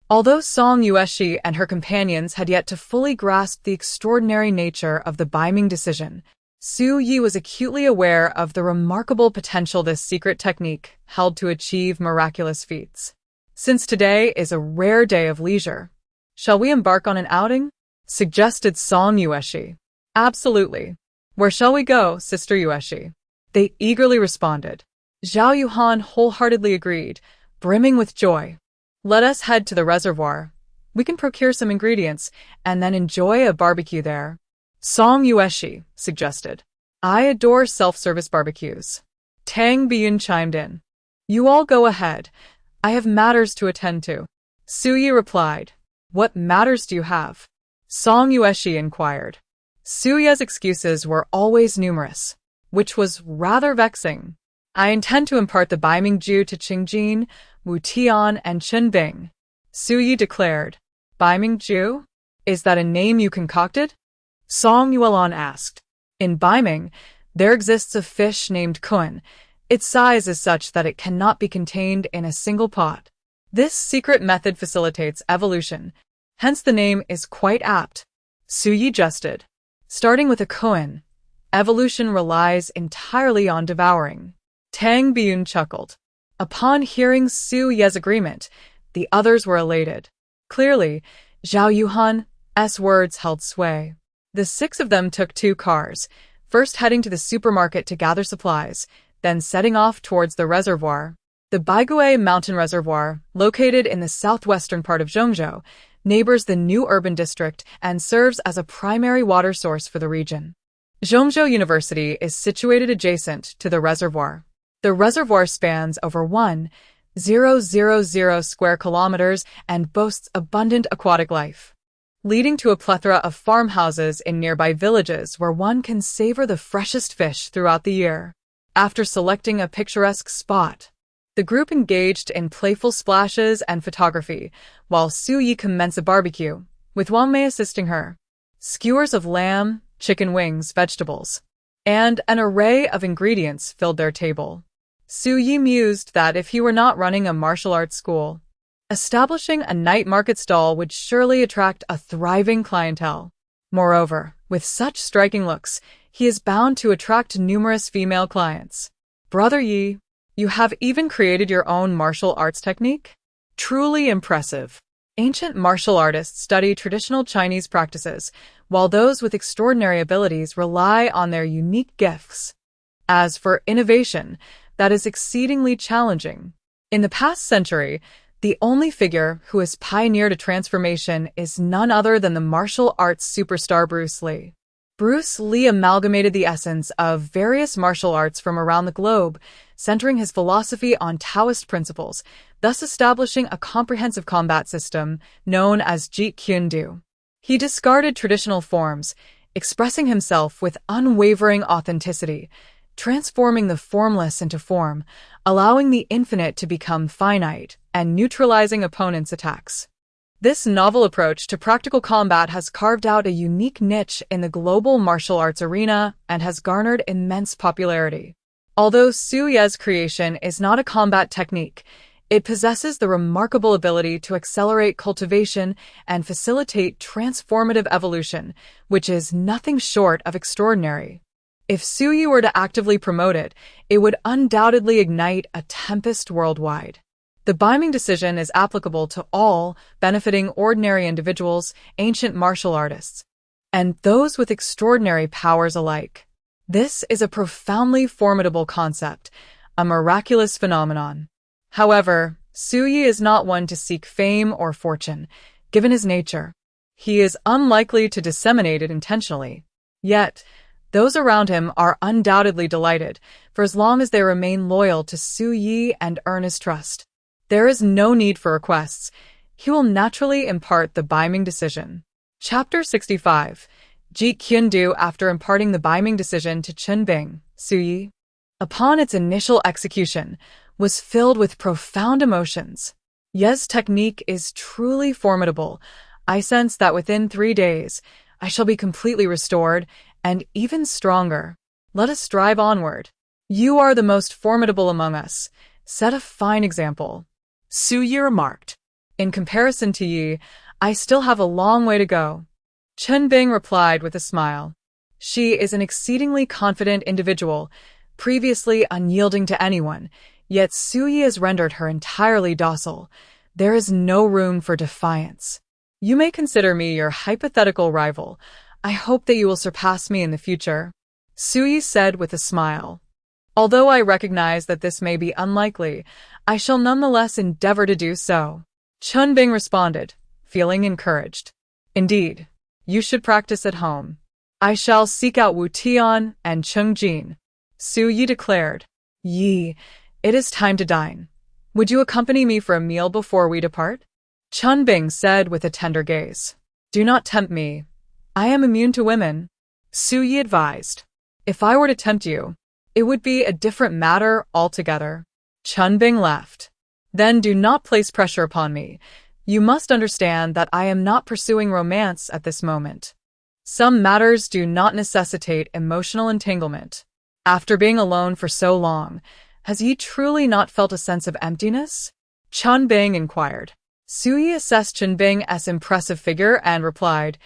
Although Song Yueshi and her companions had yet to fully grasp the extraordinary nature of the Baiming decision, Su Yi was acutely aware of the remarkable potential this secret technique held to achieve miraculous feats. Since today is a rare day of leisure, shall we embark on an outing? Suggested Song Yueshi. Absolutely. Where shall we go, Sister Yueshi? They eagerly responded. Zhao Yuhan wholeheartedly agreed, brimming with joy. Let us head to the reservoir. We can procure some ingredients and then enjoy a barbecue there. Song Yueshi suggested. I adore self-service barbecues. Tang Biyun chimed in. You all go ahead. I have matters to attend to. Su Yi replied. What matters do you have? Song Yueshi inquired. Su Ye's excuses were always numerous, which was rather vexing. I intend to impart the Binge-Watch Alert to Qingjin, Wu Tian, and Qinbing, Su Yi declared. Binge-Watch Alert? Is that a name you concocted? Song Yuelan asked. In Binge, there exists a fish named kun. Its size is such that it cannot be contained in a single pot. This secret method facilitates evolution, hence the name is quite apt. Su Yi jested. Starting with a kun, evolution relies entirely on devouring. Tang Biyun chuckled. Upon hearing Su Ye's agreement, the others were elated. Clearly, Zhao Yuhan's words held sway. The six of them took 2 cars, first heading to the supermarket to gather supplies, then setting off towards the reservoir. The Baigui Mountain Reservoir, located in the southwestern part of Zhengzhou, neighbors the new urban district and serves as a primary water source for the region. Zhengzhou University is situated adjacent to the reservoir. The reservoir spans over 1,000 square kilometers and boasts abundant aquatic life, leading to a plethora of farmhouses in nearby villages where one can savor the freshest fish throughout the year. After selecting a picturesque spot, the group engaged in playful splashes and photography, while Su Yi commenced a barbecue, with Wang Mei assisting her. Skewers of lamb, chicken wings, vegetables, and an array of ingredients filled their table. Su Yi mused that if he were not running a martial arts school, establishing a night market stall would surely attract a thriving clientele. Moreover, with such striking looks, he is bound to attract numerous female clients. Brother Yi, you have even created your own martial arts technique? Truly impressive. Ancient martial artists study traditional Chinese practices, while those with extraordinary abilities rely on their unique gifts. As for innovation, that is exceedingly challenging. In the past century, the only figure who has pioneered a transformation is none other than the martial arts superstar Bruce Lee. Bruce Lee amalgamated the essence of various martial arts from around the globe, centering his philosophy on Taoist principles, thus establishing a comprehensive combat system known as Jeet Kune Do. He discarded traditional forms, expressing himself with unwavering authenticity, transforming the formless into form, allowing the infinite to become finite, and neutralizing opponents' attacks. This novel approach to practical combat has carved out a unique niche in the global martial arts arena and has garnered immense popularity. Although Su Ye's creation is not a combat technique, it possesses the remarkable ability to accelerate cultivation and facilitate transformative evolution, which is nothing short of extraordinary. If Su Yi were to actively promote it, it would undoubtedly ignite a tempest worldwide. The Binge decision is applicable to all, benefiting ordinary individuals, ancient martial artists, and those with extraordinary powers alike. This is a profoundly formidable concept, a miraculous phenomenon. However, Su Yi is not one to seek fame or fortune, given his nature. He is unlikely to disseminate it intentionally. Yet, those around him are undoubtedly delighted, for as long as they remain loyal to Su Yi and earn his trust. There is no need for requests. He will naturally impart the Binge decision. Chapter 65. Jeet Kune Do. After imparting the Binge decision to Qinbing, Su Yi, upon its initial execution, was filled with profound emotions. Ye's technique is truly formidable. I sense that within 3 days, I shall be completely restored and even stronger. Let us strive onward. You are the most formidable among us. Set a fine example. Su Yi remarked. In comparison to Yi, I still have a long way to go. Qinbing replied with a smile. She is an exceedingly confident individual, previously unyielding to anyone, yet Su Yi has rendered her entirely docile. There is no room for defiance. You may consider me your hypothetical rival. I hope that you will surpass me in the future, Su Yi said with a smile. Although I recognize that this may be unlikely, I shall nonetheless endeavor to do so. Qinbing responded, feeling encouraged. Indeed, you should practice at home. I shall seek out Wu Tian and Qingjin, Su Yi declared. Yi, it is time to dine. Would you accompany me for a meal before we depart? Qinbing said with a tender gaze. Do not tempt me. I am immune to women. Su Yi advised. If I were to tempt you, it would be a different matter altogether. Chunbing laughed. Then do not place pressure upon me. You must understand that I am not pursuing romance at this moment. Some matters do not necessitate emotional entanglement. After being alone for so long, has Yi truly not felt a sense of emptiness? Chunbing inquired. Su Yi assessed Chunbing's impressive figure and replied,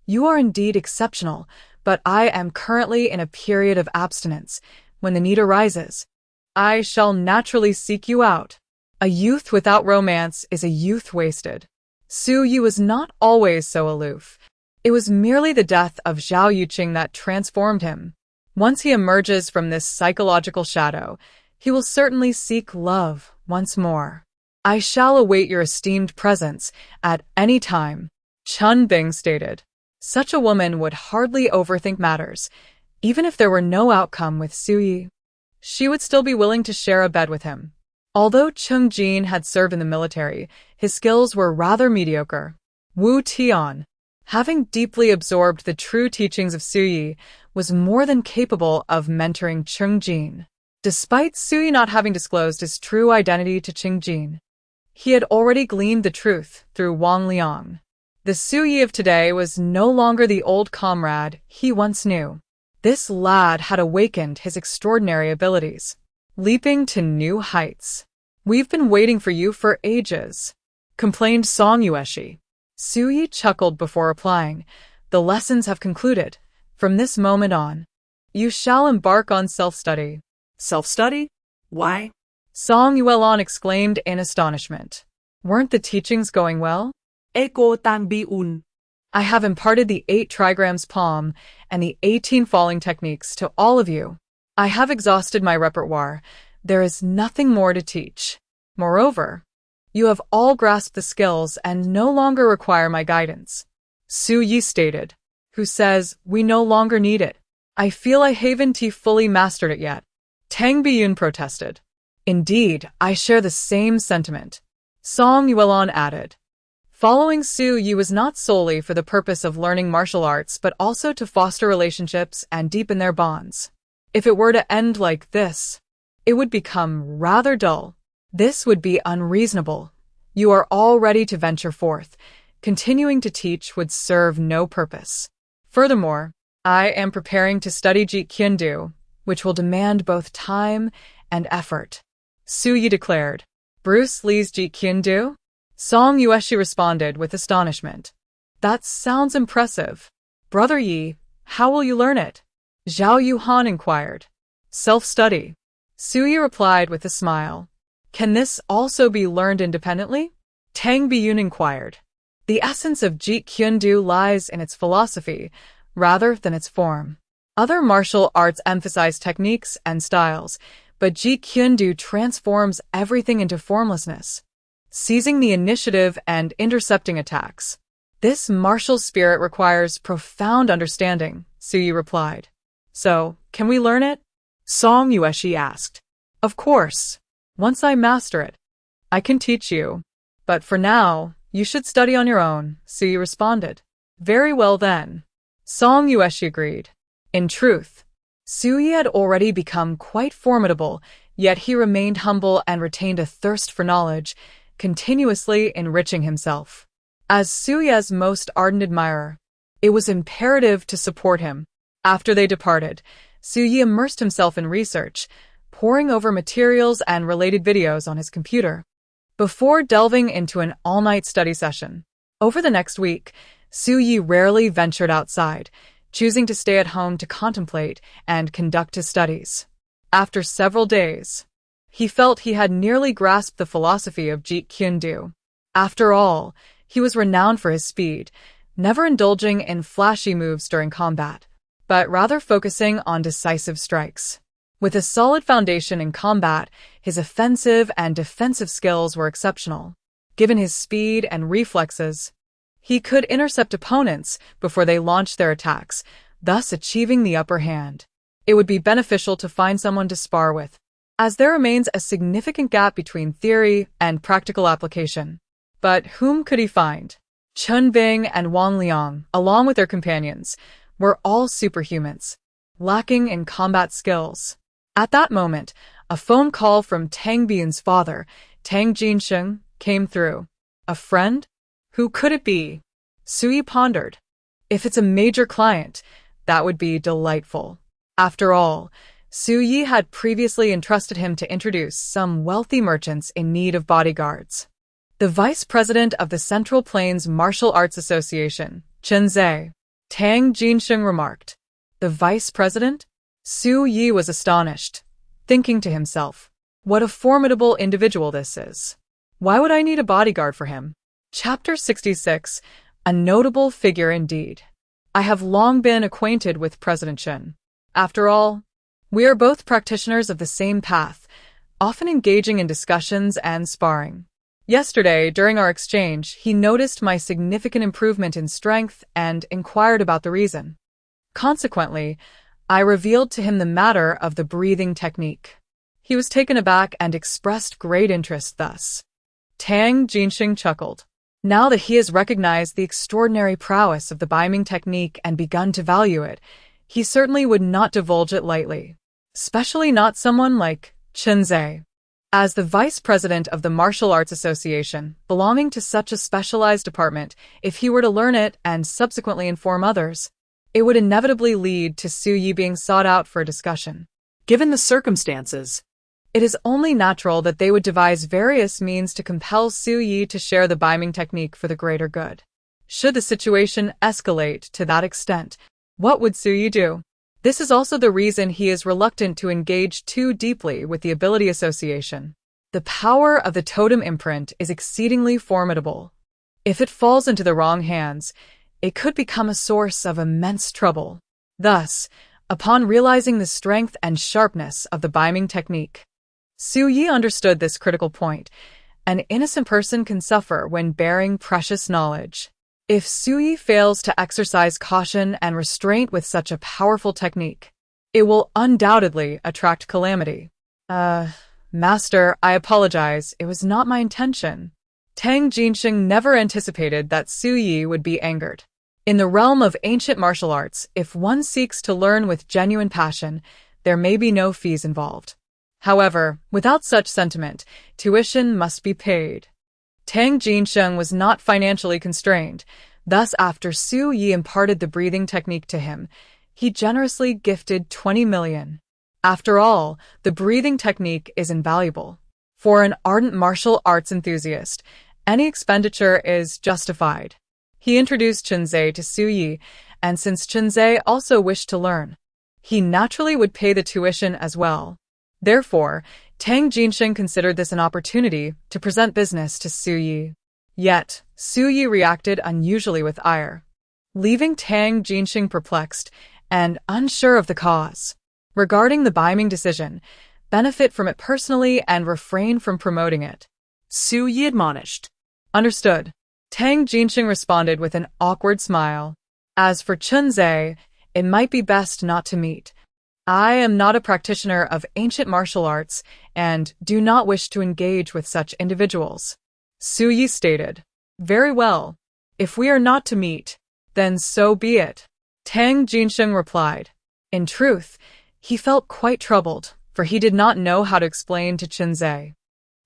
You are indeed exceptional, but I am currently in a period of abstinence. When the need arises, I shall naturally seek you out. A youth without romance is a youth wasted. Su Yi was not always so aloof. It was merely the death of Zhao Yuqing that transformed him. Once he emerges from this psychological shadow, he will certainly seek love once more. I shall await your esteemed presence at any time, Chunbing stated. Such a woman would hardly overthink matters. Even if there were no outcome with Su Yi, she would still be willing to share a bed with him. Although Cheng Jin had served in the military, his skills were rather mediocre. Wu Tian, having deeply absorbed the true teachings of Su Yi, was more than capable of mentoring Cheng Jin. Despite Su Yi not having disclosed his true identity to Cheng Jin, he had already gleaned the truth through Wang Liang. The Su Yi of today was no longer the old comrade he once knew. This lad had awakened his extraordinary abilities, leaping to new heights. We've been waiting for you for ages, complained Song Yueshi. Su Yi chuckled before replying, The lessons have concluded. From this moment on, you shall embark on self-study. Self-study? Why? Song Yuelon exclaimed in astonishment. Weren't the teachings going well? Eko tang bi-un. I have imparted the 8 trigrams palm and the 18 falling techniques to all of you. I have exhausted my repertoire. There is nothing more to teach. Moreover, you have all grasped the skills and no longer require my guidance. Su Yi stated, who says, we no longer need it. I feel I haven't fully mastered it yet. Tang Biyun protested. Indeed, I share the same sentiment. Song Yuelon added. Following Su Yi was not solely for the purpose of learning martial arts but also to foster relationships and deepen their bonds. If it were to end like this, it would become rather dull. This would be unreasonable. You are all ready to venture forth. Continuing to teach would serve no purpose. Furthermore, I am preparing to study Jeet Kune Do, which will demand both time and effort. Su Yi declared. Bruce Lee's Jeet Kune Do? Song Yueshi responded with astonishment. That sounds impressive. Brother Yi, how will you learn it? Zhao Yuhan inquired. Self-study. Su Yi replied with a smile. Can this also be learned independently? Tang Biyun inquired. The essence of Jeet Kune Do lies in its philosophy, rather than its form. Other martial arts emphasize techniques and styles, but Jeet Kune Do transforms everything into formlessness, seizing the initiative and intercepting attacks. This martial spirit requires profound understanding, Su Yi replied. So, can we learn it? Song Yueshi asked. Of course. Once I master it, I can teach you. But for now, you should study on your own, Su Yi responded. Very well then. Song Yueshi agreed. In truth, Su Yi had already become quite formidable, yet he remained humble and retained a thirst for knowledge, continuously enriching himself. As Su Yi's most ardent admirer, it was imperative to support him. After they departed, Su Yi immersed himself in research, poring over materials and related videos on his computer, before delving into an all-night study session. Over the next week, Su Yi rarely ventured outside, choosing to stay at home to contemplate and conduct his studies. After several days, he felt he had nearly grasped the philosophy of Jeet Kune Do. After all, he was renowned for his speed, never indulging in flashy moves during combat, but rather focusing on decisive strikes. With a solid foundation in combat, his offensive and defensive skills were exceptional. Given his speed and reflexes, he could intercept opponents before they launched their attacks, thus achieving the upper hand. It would be beneficial to find someone to spar with, as there remains a significant gap between theory and practical application. But whom could he find? Chunbing and Wang Liang, along with their companions, were all superhumans, lacking in combat skills. At that moment, a phone call from Tang Bian's father, Tang Jinsheng, came through. A friend? Who could it be? Sui pondered. If it's a major client, that would be delightful. After all, Su Yi had previously entrusted him to introduce some wealthy merchants in need of bodyguards. The vice president of the Central Plains Martial Arts Association, Chen Zhe, Tang Jinsheng remarked. The vice president? Su Yi was astonished, thinking to himself, what a formidable individual this is. Why would I need a bodyguard for him? Chapter 66, a notable figure indeed. I have long been acquainted with President Chen. After all, we are both practitioners of the same path, often engaging in discussions and sparring. Yesterday, during our exchange, he noticed my significant improvement in strength and inquired about the reason. Consequently, I revealed to him the matter of the breathing technique. He was taken aback and expressed great interest thus. Tang Jinsheng chuckled. Now that he has recognized the extraordinary prowess of the biming technique and begun to value it, he certainly would not divulge it lightly. Especially not someone like Chen Zhe. As the vice president of the Martial Arts Association, belonging to such a specialized department, if he were to learn it and subsequently inform others, it would inevitably lead to Su Yi being sought out for a discussion. Given the circumstances, it is only natural that they would devise various means to compel Su Yi to share the biming technique for the greater good. Should the situation escalate to that extent, what would Su Yi do? This is also the reason he is reluctant to engage too deeply with the Ability Association. The power of the totem imprint is exceedingly formidable. If it falls into the wrong hands, it could become a source of immense trouble. Thus, upon realizing the strength and sharpness of the biming technique, Su Yi understood this critical point. An innocent person can suffer when bearing precious knowledge. If Su Yi fails to exercise caution and restraint with such a powerful technique, it will undoubtedly attract calamity. Master, I apologize, it was not my intention. Tang Jinsheng never anticipated that Su Yi would be angered. In the realm of ancient martial arts, if one seeks to learn with genuine passion, there may be no fees involved. However, without such sentiment, tuition must be paid. Tang Jinsheng was not financially constrained. Thus, after Su Yi imparted the breathing technique to him, he generously gifted 20 million. After all, the breathing technique is invaluable. For an ardent martial arts enthusiast, any expenditure is justified. He introduced Chen Zhe to Su Yi, and since Chen Zhe also wished to learn, he naturally would pay the tuition as well. Therefore, Tang Jinsheng considered this an opportunity to present business to Su Yi. Yet, Su Yi reacted unusually with ire, leaving Tang Jinsheng perplexed and unsure of the cause. Regarding the biming decision, benefit from it personally and refrain from promoting it. Su Yi admonished. Understood. Tang Jinsheng responded with an awkward smile. As for Chen Zhe, it might be best not to meet. I am not a practitioner of ancient martial arts and do not wish to engage with such individuals. Su Yi stated. Very well. If we are not to meet, then so be it. Tang Jinsheng replied. In truth, he felt quite troubled, for he did not know how to explain to Chen Zhe.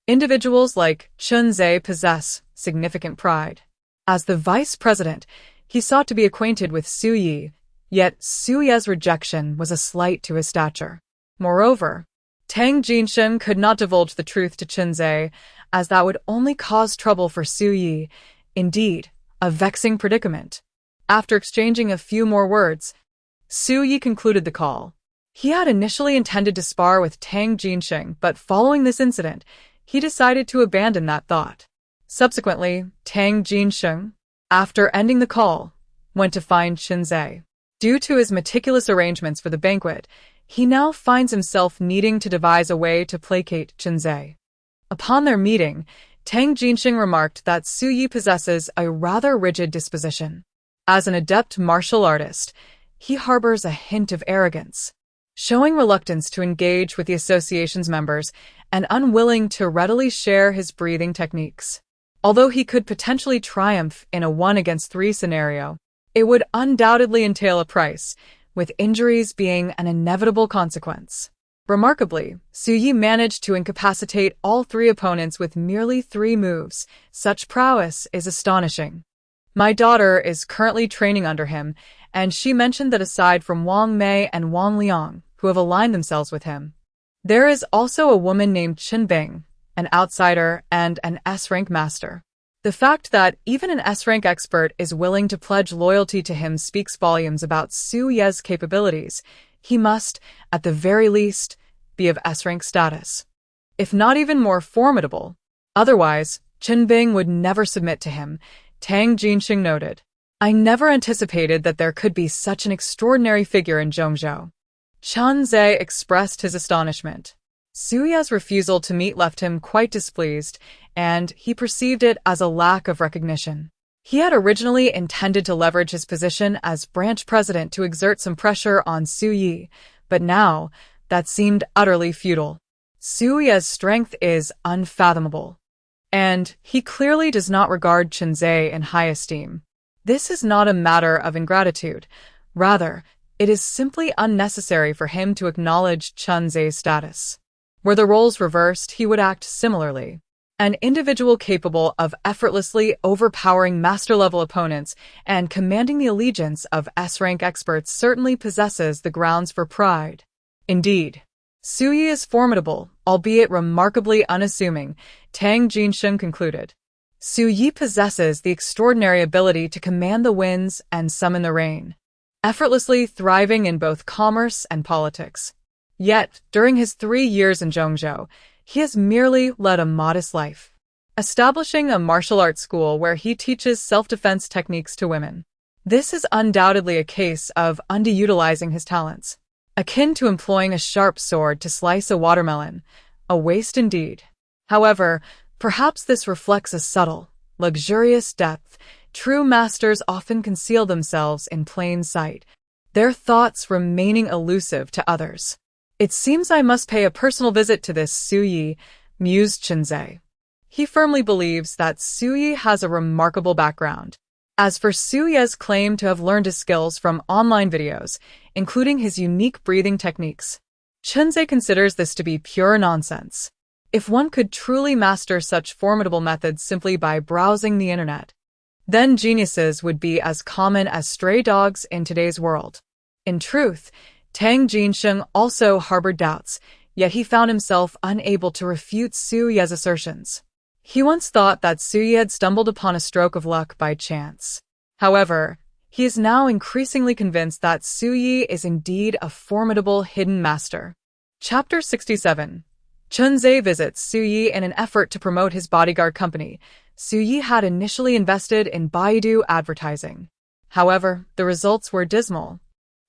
Individuals like Chen Zhe possess significant pride. As the vice president, he sought to be acquainted with Su Yi, yet Su Yi's rejection was a slight to his stature. Moreover, Tang Jinsheng could not divulge the truth to Chen Zhe, as that would only cause trouble for Su Yi, indeed, a vexing predicament. After exchanging a few more words, Su Yi concluded the call. He had initially intended to spar with Tang Jinsheng, but following this incident, he decided to abandon that thought. Subsequently, Tang Jinsheng, after ending the call, went to find Chen Zhe. Due to his meticulous arrangements for the banquet, he now finds himself needing to devise a way to placate Chen Zhe. Upon their meeting, Tang Jinsheng remarked that Su Yi possesses a rather rigid disposition. As an adept martial artist, he harbors a hint of arrogance, showing reluctance to engage with the association's members and unwilling to readily share his breathing techniques. Although he could potentially triumph in a 1-against-3 scenario, It would undoubtedly entail a price, with injuries being an inevitable consequence. Remarkably, Xu Yi managed to incapacitate all three opponents with merely 3 moves. Such prowess is astonishing. My daughter is currently training under him, and she mentioned that aside from Wang Mei and Wang Liang, who have aligned themselves with him, there is also a woman named Qin Bing, an outsider and an S-rank master. The fact that even an S-rank expert is willing to pledge loyalty to him speaks volumes about Xu Ye's capabilities. He must, at the very least, be of S-rank status, if not even more formidable. Otherwise, Qin Bing would never submit to him, Tang Jinxing noted. I never anticipated that there could be such an extraordinary figure in Zhongzhou. Chen Zhe expressed his astonishment. Xu Ye's refusal to meet left him quite displeased, and he perceived it as a lack of recognition. He had originally intended to leverage his position as branch president to exert some pressure on Xu Yi, but now that seemed utterly futile. Xu Ye's strength is unfathomable, and he clearly does not regard Chen Zhe in high esteem. This is not a matter of ingratitude. Rather, it is simply unnecessary for him to acknowledge Chen Zhe's status. Were the roles reversed, he would act similarly. An individual capable of effortlessly overpowering master-level opponents and commanding the allegiance of S-rank experts certainly possesses the grounds for pride. Indeed, Xu Yi is formidable, albeit remarkably unassuming, Tang Jinxing concluded. Xu Yi possesses the extraordinary ability to command the winds and summon the rain, effortlessly thriving in both commerce and politics. Yet, during his 3 years in Zhongzhou, he has merely led a modest life, establishing a martial arts school where he teaches self-defense techniques to women. This is undoubtedly a case of underutilizing his talents, akin to employing a sharp sword to slice a watermelon, a waste indeed. However, perhaps this reflects a subtle, luxurious depth. True masters often conceal themselves in plain sight, their thoughts remaining elusive to others. It seems I must pay a personal visit to this Xu Yi, mused Chen Zhe. He firmly believes that Xu Yi has a remarkable background. As for Xu Ye's claim to have learned his skills from online videos, including his unique breathing techniques, Chen Zhe considers this to be pure nonsense. If one could truly master such formidable methods simply by browsing the internet, then geniuses would be as common as stray dogs in today's world. In truth, Tang Jinxing also harbored doubts, yet he found himself unable to refute Xu Ye's assertions. He once thought that Xu Yi had stumbled upon a stroke of luck by chance. However, he is now increasingly convinced that Xu Yi is indeed a formidable hidden master. Chapter 67. Chen Zhe visits Xu Yi in an effort to promote his bodyguard company. Xu Yi had initially invested in Baidu advertising. However, the results were dismal.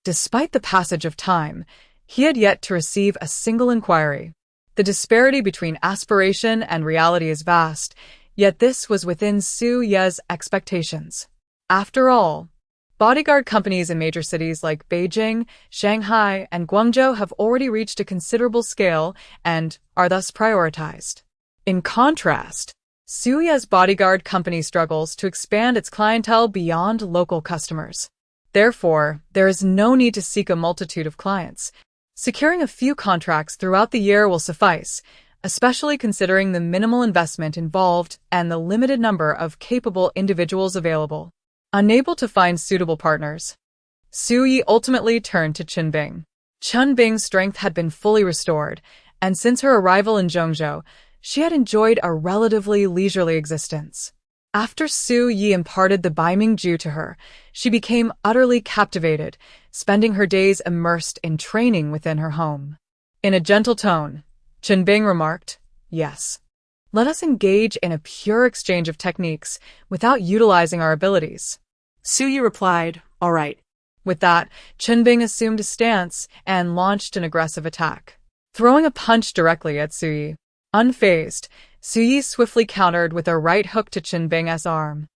Despite the passage of time, he had yet to receive a single inquiry. The disparity between aspiration and reality is vast, yet this was within Xu Ye's expectations. After all, bodyguard companies in major cities like Beijing, Shanghai, and Guangzhou have already reached a considerable scale and are thus prioritized. In contrast, Xu Ye's bodyguard company struggles to expand its clientele beyond local customers. Therefore, there is no need to seek a multitude of clients. Securing a few contracts throughout the year will suffice, especially considering the minimal investment involved and the limited number of capable individuals available. Unable to find suitable partners, Xu Yi ultimately turned to Qin Bing. Qin Bing's strength had been fully restored, and since her arrival in Zhongzhou, she had enjoyed a relatively leisurely existence. After Xu Yi imparted the Baiming Ju to her, she became utterly captivated, spending her days immersed in training within her home. In a gentle tone, Qin Bing remarked, "Yes. Let us engage in a pure exchange of techniques without utilizing our abilities." Xu Yi replied, "All right." With that, Qin Bing assumed a stance and launched an aggressive attack, throwing a punch directly at Xu Yi. Unfazed, Xu Yi swiftly countered with a right hook to Qin Bing's arm,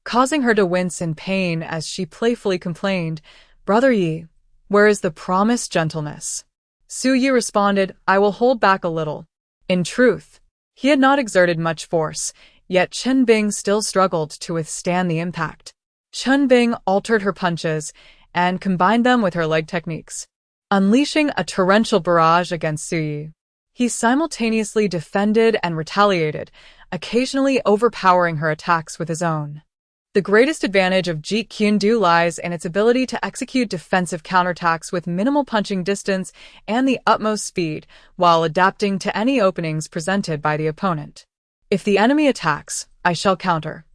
causing her to wince in pain as she playfully complained, "Brother Yi, where is the promised gentleness?" Xu Yi responded, "I will hold back a little." In truth, he had not exerted much force, yet Qin Bing still struggled to withstand the impact. Chun Bing altered her punches and combined them with her leg techniques, unleashing a torrential barrage against Su Yi. He simultaneously defended and retaliated, occasionally overpowering her attacks with his own. The greatest advantage of Jeet Kune Do lies in its ability to execute defensive counterattacks with minimal punching distance and the utmost speed, while adapting to any openings presented by the opponent. If the enemy attacks, I shall counter.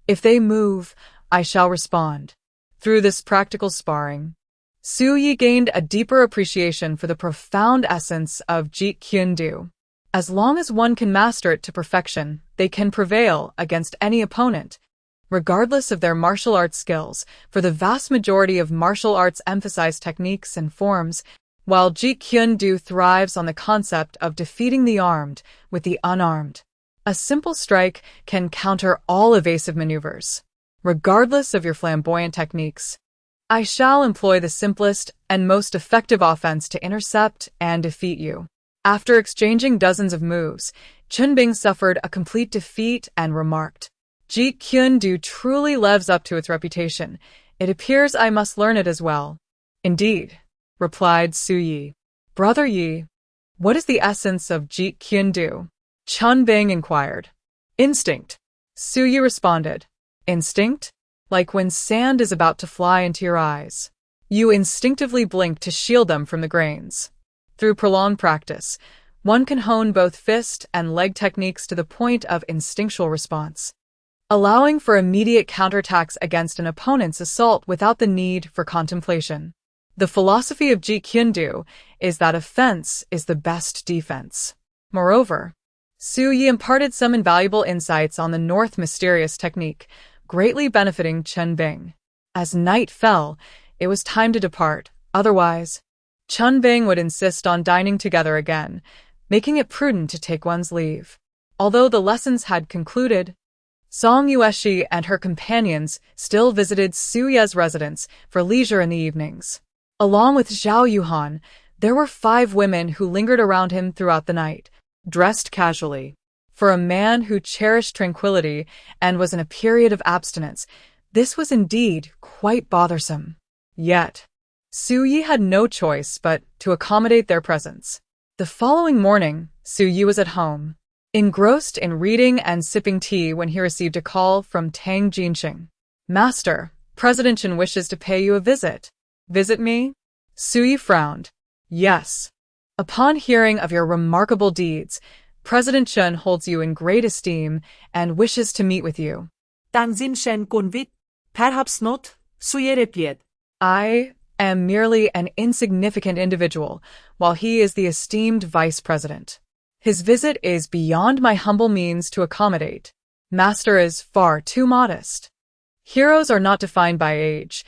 If they move, I shall respond. Through this practical sparring, Su Yi gained a deeper appreciation for the profound essence of Jeet Kune Do. As long as one can master it to perfection, they can prevail against any opponent, regardless of their martial arts skills, for the vast majority of martial arts emphasize techniques and forms, while Jeet Kune Do thrives on the concept of defeating the armed with the unarmed. A simple strike can counter all evasive maneuvers, regardless of your flamboyant techniques. I shall employ the simplest and most effective offense to intercept and defeat you. After exchanging dozens of moves, Chun Bing suffered a complete defeat and remarked, Jeet Kune Do truly lives up to its reputation. It appears I must learn it as well. Indeed, replied Su Yi. Brother Yi, what is the essence of Jeet Kune Do? Chun Bing inquired. Instinct, Su Yi responded. Instinct? Like when sand is about to fly into your eyes. You instinctively blink to shield them from the grains. Through prolonged practice, one can hone both fist and leg techniques to the point of instinctual response, allowing for immediate counterattacks against an opponent's assault without the need for contemplation. The philosophy of Jeet Kune Do is that offense is the best defense. Moreover, Su Yi imparted some invaluable insights on the North mysterious technique, greatly benefiting Chun Bing. As night fell, it was time to depart. Otherwise, Chun Bing would insist on dining together again, making it prudent to take one's leave. Although the lessons had concluded, Song Yueshi and her companions still visited Su Ye's residence for leisure in the evenings. Along with Zhao Yuhan, there were 5 women who lingered around him throughout the night, dressed casually. For a man who cherished tranquility and was in a period of abstinence, this was indeed quite bothersome. Yet, Su Yi had no choice but to accommodate their presence. The following morning, Su Yi was at home, engrossed in reading and sipping tea when he received a call from Tang Jinxing. Master, President Chen wishes to pay you a visit. Visit me? Su Yi frowned. Yes. Upon hearing of your remarkable deeds, President Chen holds you in great esteem and wishes to meet with you. Tang Jinxing convict. Perhaps not, Su Yi replied. I am merely an insignificant individual, while he is the esteemed vice president. His visit is beyond my humble means to accommodate. Master is far too modest. Heroes are not defined by age,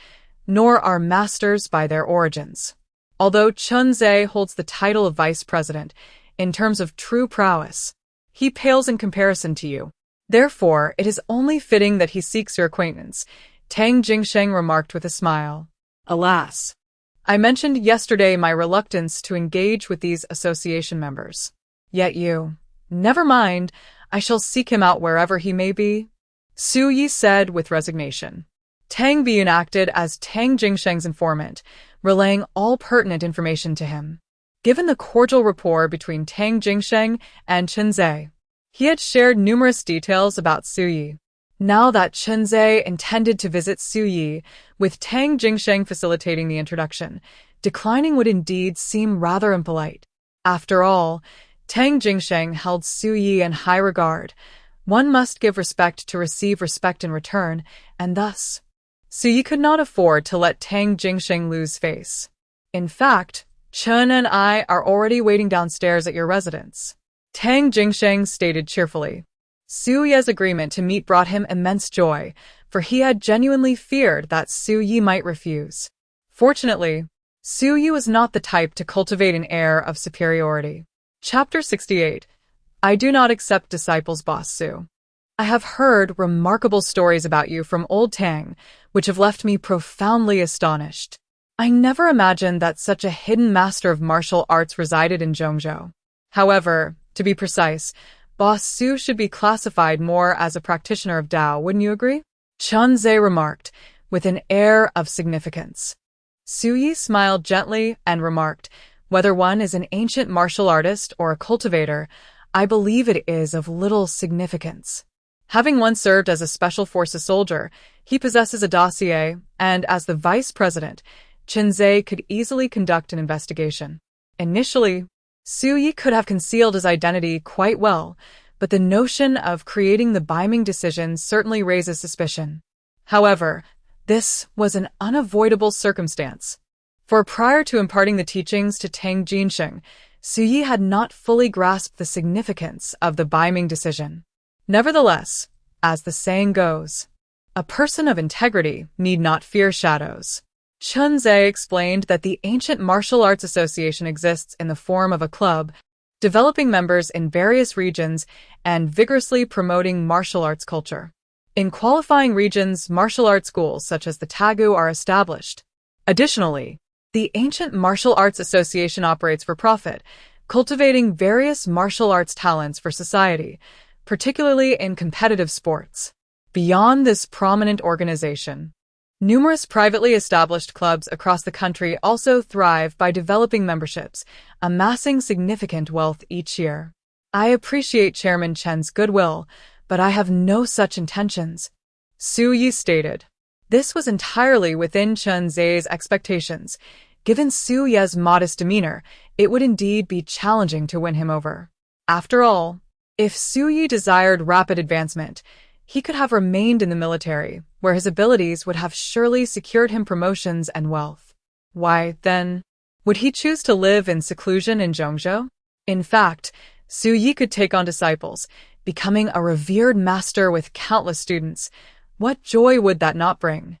nor are masters by their origins. Although Chun Zhe holds the title of vice president, in terms of true prowess, he pales in comparison to you. Therefore, it is only fitting that he seeks your acquaintance, Tang Jingsheng remarked with a smile. Alas, I mentioned yesterday my reluctance to engage with these association members. Yet you, never mind, I shall seek him out wherever he may be, Su Yi said with resignation. Tang Biyun acted as Tang Jingsheng's informant, relaying all pertinent information to him. Given the cordial rapport between Tang Jingsheng and Chen Zhe, he had shared numerous details about Su Yi. Now that Chen Zhe intended to visit Su Yi, with Tang Jingsheng facilitating the introduction, declining would indeed seem rather impolite. After all, Tang Jingsheng held Su Yi in high regard. One must give respect to receive respect in return, and thus, Su Yi could not afford to let Tang Jingsheng lose face. In fact, Chen and I are already waiting downstairs at your residence, Tang Jingsheng stated cheerfully. Su Ye's agreement to meet brought him immense joy, for he had genuinely feared that Su Yi might refuse. Fortunately, Su Yi was not the type to cultivate an air of superiority. Chapter 68. I do not accept disciples, Boss Su. I have heard remarkable stories about you from old Tang, which have left me profoundly astonished. I never imagined that such a hidden master of martial arts resided in Zhongzhou. However, to be precise, Boss Su should be classified more as a practitioner of Tao, wouldn't you agree? Chun Zhe remarked, with an air of significance. Su Yi smiled gently and remarked, "Whether one is an ancient martial artist or a cultivator, I believe it is of little significance. Having once served as a Special Forces soldier, he possesses a dossier, and as the vice president, Chenze could easily conduct an investigation." Initially, Su Yi could have concealed his identity quite well, but the notion of creating the Biming decision certainly raises suspicion. However, this was an unavoidable circumstance. For prior to imparting the teachings to Tang Jinsheng, Su Yi had not fully grasped the significance of the Biming decision. Nevertheless, as the saying goes, a person of integrity need not fear shadows. Chenze explained that the Ancient Martial Arts Association exists in the form of a club, developing members in various regions and vigorously promoting martial arts culture. In qualifying regions, martial arts schools such as the Tagu are established. Additionally, the Ancient Martial Arts Association operates for profit, cultivating various martial arts talents for society, particularly in competitive sports. Beyond this prominent organization, numerous privately established clubs across the country also thrive by developing memberships, amassing significant wealth each year. I appreciate Chairman Chen's goodwill, but I have no such intentions, Su Yi stated. This was entirely within Chenze's expectations. Given Su Yi's modest demeanor, it would indeed be challenging to win him over. After all, if Su Yi desired rapid advancement, he could have remained in the military, where his abilities would have surely secured him promotions and wealth. Why, then, would he choose to live in seclusion in Zhongzhou? In fact, Su Yi could take on disciples, becoming a revered master with countless students. What joy would that not bring?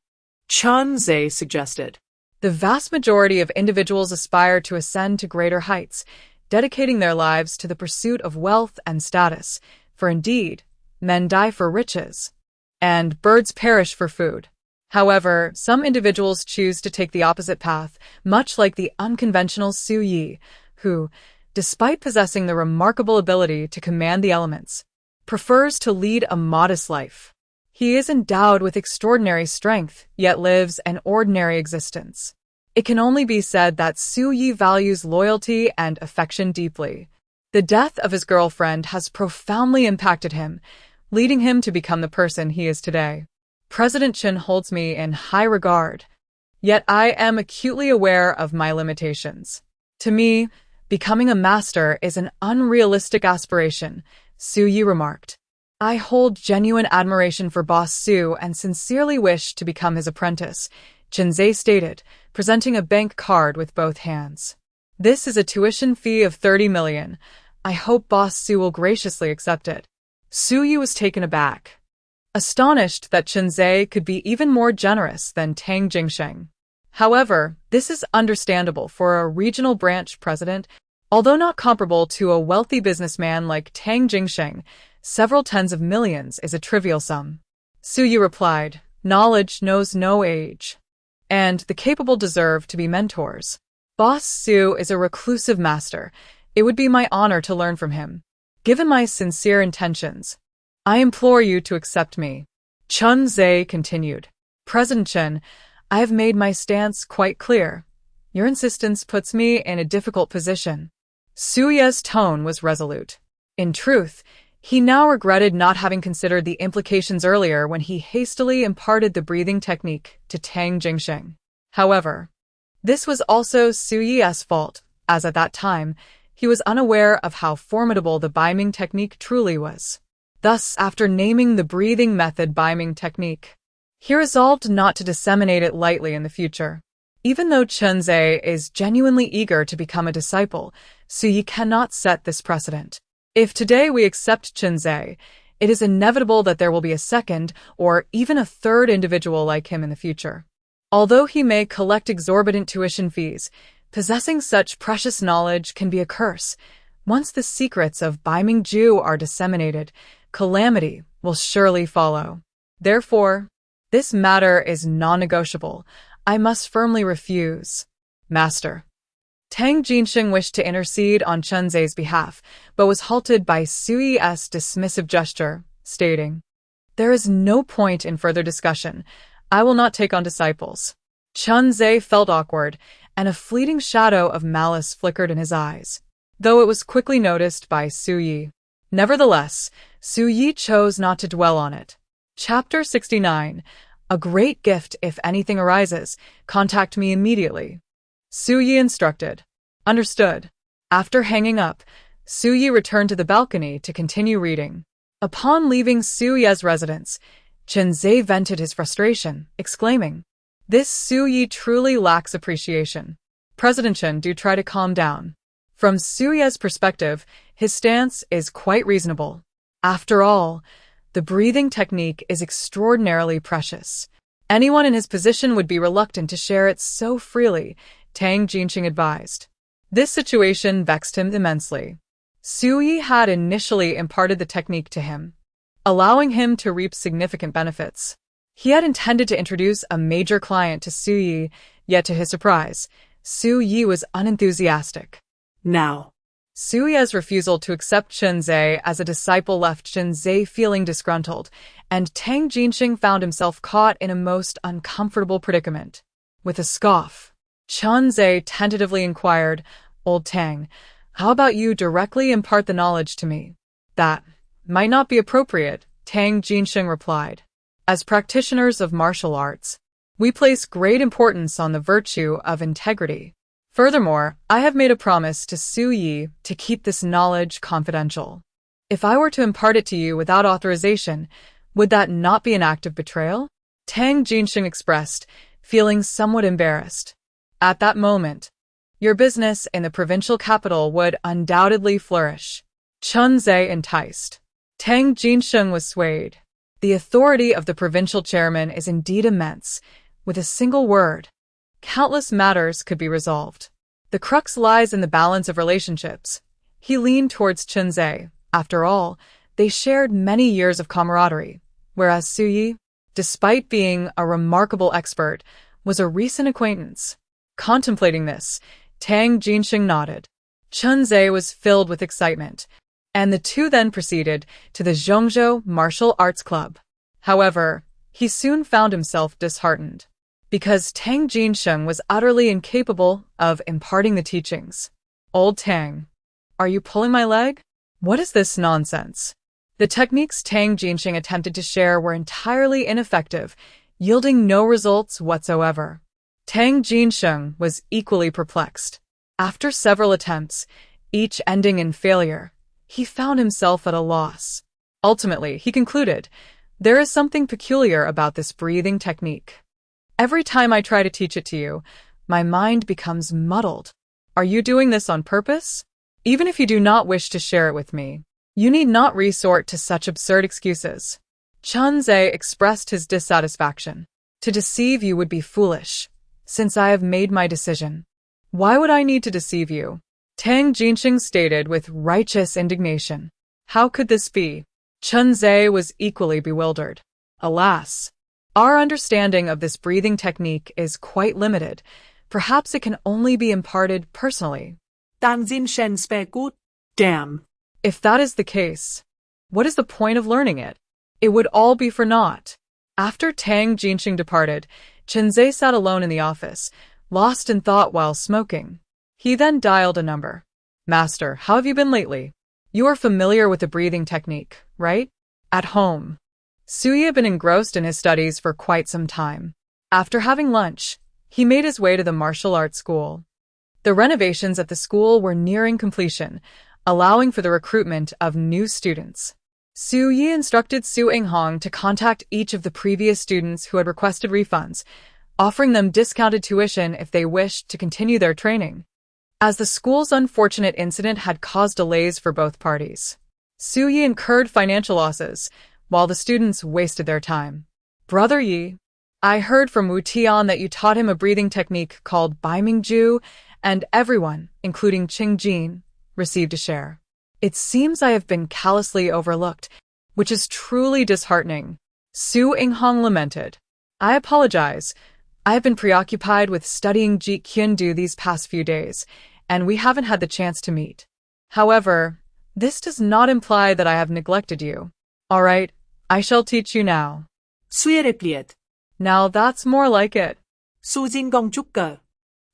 Chenze suggested. The vast majority of individuals aspire to ascend to greater heights, dedicating their lives to the pursuit of wealth and status, for indeed, men die for riches, and birds perish for food. However, some individuals choose to take the opposite path, much like the unconventional Su Yi, who, despite possessing the remarkable ability to command the elements, prefers to lead a modest life. He is endowed with extraordinary strength, yet lives an ordinary existence. It can only be said that Su Yi values loyalty and affection deeply. The death of his girlfriend has profoundly impacted him, leading him to become the person he is today. President Chen holds me in high regard, yet I am acutely aware of my limitations. To me, becoming a master is an unrealistic aspiration, Su Yi remarked. I hold genuine admiration for Boss Su and sincerely wish to become his apprentice, Chenze stated, presenting a bank card with both hands. This is a tuition fee of 30 million. I hope Boss Su will graciously accept it. Su Yi was taken aback, astonished that Chenze could be even more generous than Tang Jinsheng. However, this is understandable for a regional branch president. Although not comparable to a wealthy businessman like Tang Jinsheng, several tens of millions is a trivial sum. Su Yi replied, "Knowledge knows no age, and the capable deserve to be mentors. Boss Su is a reclusive master. It would be my honor to learn from him. Given my sincere intentions, I implore you to accept me." Chenze continued. "President Chen, I have made my stance quite clear. Your insistence puts me in a difficult position." Su Yi's tone was resolute. In truth, he now regretted not having considered the implications earlier when he hastily imparted the breathing technique to Tang Jinsheng. However, this was also Su Yi's fault, as at that time, he was unaware of how formidable the Biming technique truly was. Thus, after naming the breathing method Biming technique, he resolved not to disseminate it lightly in the future. Even though Chenze is genuinely eager to become a disciple, Su Yi cannot set this precedent. If today we accept Chenze, it is inevitable that there will be a second or even a third individual like him in the future. Although he may collect exorbitant tuition fees, possessing such precious knowledge can be a curse. Once the secrets of Biming Ju are disseminated, calamity will surely follow. Therefore, this matter is non-negotiable. I must firmly refuse. Master. Tang Jinsheng wished to intercede on Chenze's behalf, but was halted by Su Yi's dismissive gesture, stating, "There is no point in further discussion. I will not take on disciples. Chun-Ze felt awkward, and a fleeting shadow of malice flickered in his eyes, though it was quickly noticed by Su-Yi. Nevertheless, Su-Yi chose not to dwell on it. Chapter 69. A great gift. If anything arises, contact me immediately. Su-Yi instructed. Understood. After hanging up, Su-Yi returned to the balcony to continue reading. Upon leaving Su-Ye's residence, Chun-Ze vented his frustration, exclaiming, "This Su-Yi truly lacks appreciation. President Chen, do try to calm down." From Su-Ye's perspective, his stance is quite reasonable. After all, the breathing technique is extraordinarily precious. Anyone in his position would be reluctant to share it so freely, Tang Jinxing advised. This situation vexed him immensely. Su-Yi had initially imparted the technique to him, allowing him to reap significant benefits. He had intended to introduce a major client to Su-Yi, yet to his surprise, Su-Yi was unenthusiastic. Now, Su-Ye's refusal to accept Chun-Ze as a disciple left Chun-Ze feeling disgruntled, and Tang Jinxing found himself caught in a most uncomfortable predicament. With a scoff, Chun-Ze tentatively inquired, "Old Tang, how about you directly impart the knowledge to me?" "That might not be appropriate," Tang Jinxing replied. "As practitioners of martial arts, we place great importance on the virtue of integrity. Furthermore, I have made a promise to Su-Yi to keep this knowledge confidential. If I were to impart it to you without authorization, would that not be an act of betrayal?" Tang Jinxing expressed, feeling somewhat embarrassed. At that moment, your business in the provincial capital would undoubtedly flourish. Chun-Ze enticed. Tang Jinxing was swayed. The authority of the provincial chairman is indeed immense. With a single word, countless matters could be resolved. The crux lies in the balance of relationships. He leaned towards Chun-Ze. After all, they shared many years of camaraderie, whereas Su-Yi, despite being a remarkable expert, was a recent acquaintance. Contemplating this, Tang Jinxing nodded. Chun-Ze was filled with excitement, and the two then proceeded to the Zhongzhou Martial Arts Club. However, he soon found himself disheartened, because Tang Jinxing was utterly incapable of imparting the teachings. "Old Tang, are you pulling my leg? What is this nonsense?" The techniques Tang Jinxing attempted to share were entirely ineffective, yielding no results whatsoever. Tang Jinxing was equally perplexed. After several attempts, each ending in failure, he found himself at a loss. Ultimately, he concluded, "There is something peculiar about this breathing technique. Every time I try to teach it to you, my mind becomes muddled. Are you doing this on purpose? Even if you do not wish to share it with me, you need not resort to such absurd excuses." Chun-Ze expressed his dissatisfaction. "To deceive you would be foolish, since I have made my decision. Why would I need to deceive you?" Tang Jinxing stated with righteous indignation. How could this be? Chun-Ze was equally bewildered. Alas, our understanding of this breathing technique is quite limited. Perhaps it can only be imparted personally. Tang Jinxing speculated. Damn. If that is the case, what is the point of learning it? It would all be for naught. After Tang Jinxing departed, Chun-Ze sat alone in the office, lost in thought while smoking. He then dialed a number. "Master, how have you been lately? You are familiar with the breathing technique, right?" "At home." Su-Yi had been engrossed in his studies for quite some time. After having lunch, he made his way to the martial arts school. The renovations at the school were nearing completion, allowing for the recruitment of new students. Su-Yi instructed Su Inghong to contact each of the previous students who had requested refunds, offering them discounted tuition if they wished to continue their training. As the school's unfortunate incident had caused delays for both parties, Su-Yi incurred financial losses, while the students wasted their time. "Brother Yi, I heard from Wu Tian that you taught him a breathing technique called Baimingju, and everyone, including Qing Jin, received a share. It seems I have been callously overlooked, which is truly disheartening." Su Inghong lamented. "I apologize. I have been preoccupied with studying Jeet Kune Do these past few days, and we haven't had the chance to meet. However, this does not imply that I have neglected you. All right, I shall teach you now." Su replied. Now that's more like it. 수진공주꺼.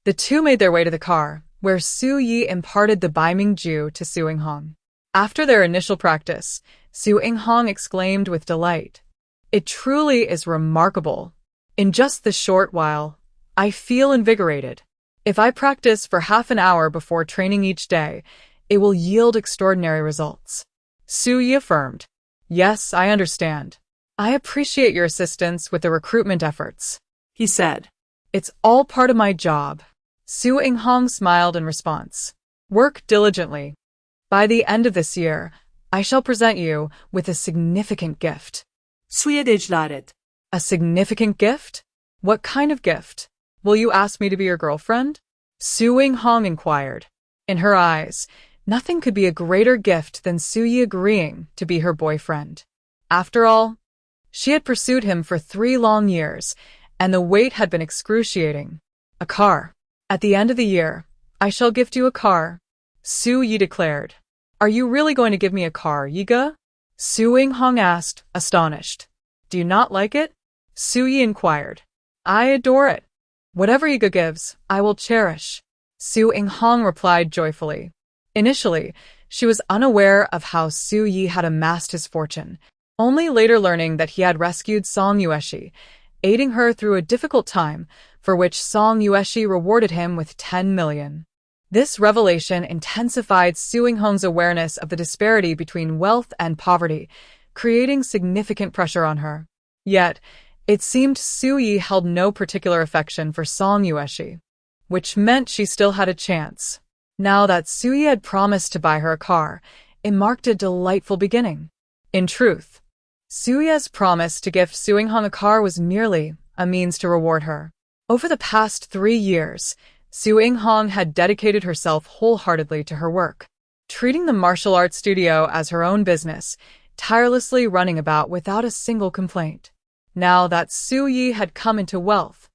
The two made their way to the car, where Su Yi imparted the Baimingju to Su Inghong. After their initial practice, Su Inghong exclaimed with delight, "It truly is remarkable. In just this short while, I feel invigorated. If I practice for half an hour before training each day, it will yield extraordinary results." Su Yi affirmed, "Yes, I understand. I appreciate your assistance with the recruitment efforts," he said. "It's all part of my job." Su Inghong smiled in response. "Work diligently. By the end of this year, I shall present you with a significant gift." 수혜되지라렛. A significant gift? What kind of gift? Will you ask me to be your girlfriend? Su Inghong inquired. In her eyes, nothing could be a greater gift than Su Yi agreeing to be her boyfriend. After all, she had pursued him for 3 long years, and the wait had been excruciating. A car. At the end of the year, I shall gift you a car, Su Yi declared. "Are you really going to give me a car, Yiga?" Su Inghong asked, astonished. "Do you not like it?" Su Yi inquired. "I adore it. Whatever Yiga gives, I will cherish," Su Inghong replied joyfully. Initially, she was unaware of how Su Yi had amassed his fortune, only later learning that he had rescued Song Yueshi, aiding her through a difficult time, for which Song Yueshi rewarded him with 10 million. This revelation intensified Su Inghong's awareness of the disparity between wealth and poverty, creating significant pressure on her. Yet, it seemed Su Yi held no particular affection for Song Yueshi, which meant she still had a chance. Now that Su Yi had promised to buy her a car, it marked a delightful beginning. In truth, Su Yi's promise to gift Su Inghong a car was merely a means to reward her. Over the past 3 years, Su Inghong had dedicated herself wholeheartedly to her work, treating the martial arts studio as her own business, tirelessly running about without a single complaint. Now that Su Yi had come into wealth,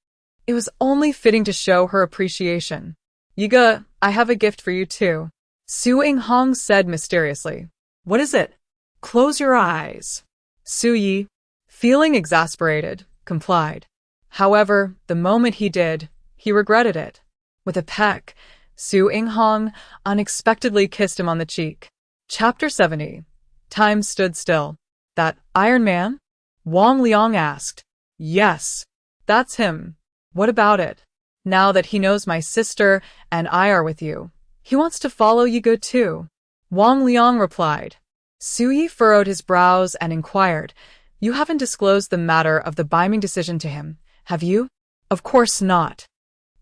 it was only fitting to show her appreciation. "Yiga, I have a gift for you too," Su Inghong said mysteriously. "What is it?" "Close your eyes." Su Yi, feeling exasperated, complied. However, the moment he did, he regretted it. With a peck, Su Inghong unexpectedly kissed him on the cheek. Chapter 70. Time stood still. "That Iron Man?" Wang Liang asked. "Yes, that's him. What about it? Now that he knows my sister and I are with you, he wants to follow Yiga too," Wang Liang replied. Su Yi furrowed his brows and inquired, "You haven't disclosed the matter of the Baiming decision to him, have you?" "Of course not.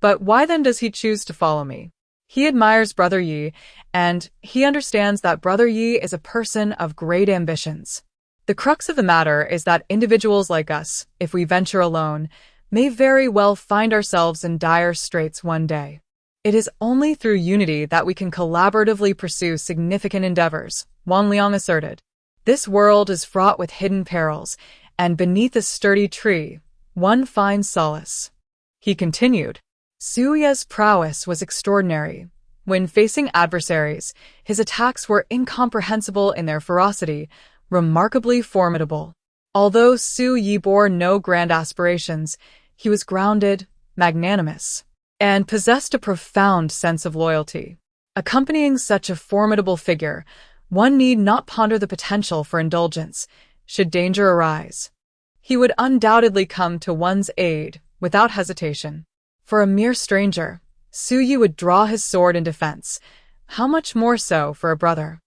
But why then does he choose to follow me? He admires Brother Yi, and he understands that Brother Yi is a person of great ambitions. The crux of the matter is that individuals like us, if we venture alone, may very well find ourselves in dire straits one day. It is only through unity that we can collaboratively pursue significant endeavors," Wang Liang asserted. "This world is fraught with hidden perils, and beneath a sturdy tree, one finds solace." He continued. Su Yi's prowess was extraordinary. When facing adversaries, his attacks were incomprehensible in their ferocity, remarkably formidable. Although Su Yi bore no grand aspirations, he was grounded, magnanimous, and possessed a profound sense of loyalty. Accompanying such a formidable figure, one need not ponder the potential for indulgence, should danger arise. He would undoubtedly come to one's aid without hesitation. For a mere stranger, Su Yi would draw his sword in defense. How much more so for a brother?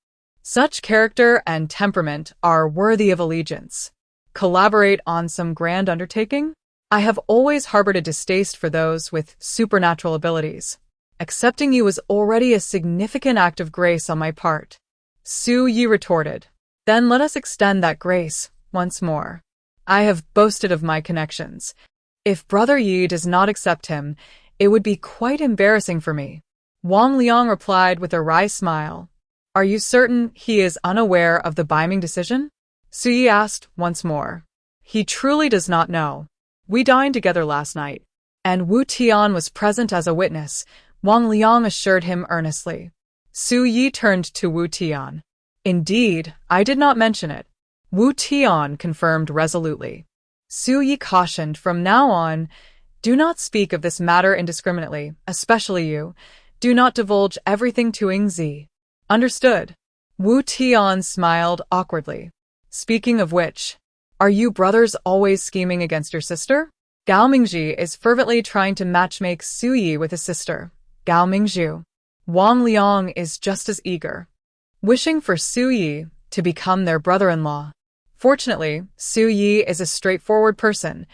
Such character and temperament are worthy of allegiance. Collaborate on some grand undertaking? I have always harbored a distaste for those with supernatural abilities. Accepting you was already a significant act of grace on my part," Su Yi retorted. "Then let us extend that grace once more. I have boasted of my connections. If Brother Yi does not accept him, it would be quite embarrassing for me," Wang Liang replied with a wry smile. "Are you certain he is unaware of the Baiming decision?" Su Yi asked once more. "He truly does not know. We dined together last night, and Wu Tian was present as a witness," Wang Liang assured him earnestly. Su Yi turned to Wu Tian. "Indeed, I did not mention it," Wu Tian confirmed resolutely. Su Yi cautioned, from now on, do not speak of this matter indiscriminately, especially you. Do not divulge everything to Yingzi. Understood. Wu Tian smiled awkwardly. Speaking of which, are you brothers always scheming against your sister? Gao Mingji is fervently trying to matchmake Su Yi with his sister, Gao Mingzhu. Wang Liang is just as eager, wishing for Su Yi to become their brother-in-law. Fortunately, Su Yi is a straightforward person.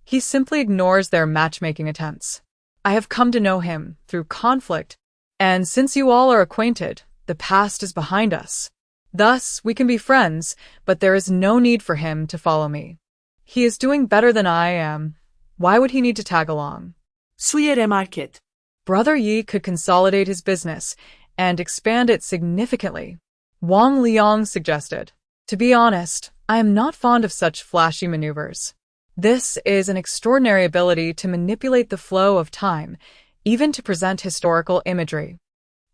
He simply ignores their matchmaking attempts. I have come to know him through conflict, and since you all are acquainted, the past is behind us. Thus, we can be friends, but there is no need for him to follow me. He is doing better than I am. Why would he need to tag along? Suyere market. Brother Yi could consolidate his business and expand it significantly. Wang Liang suggested. To be honest, I am not fond of such flashy maneuvers. This is an extraordinary ability to manipulate the flow of time, even to present historical imagery.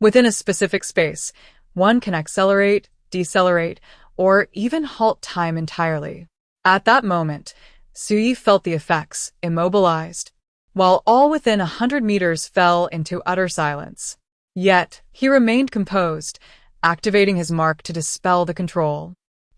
Within a specific space, one can accelerate, decelerate, or even halt time entirely. At that moment, Su Yi felt the effects, immobilized, while all within 100 meters fell into utter silence. Yet, he remained composed, activating his mark to dispel the control.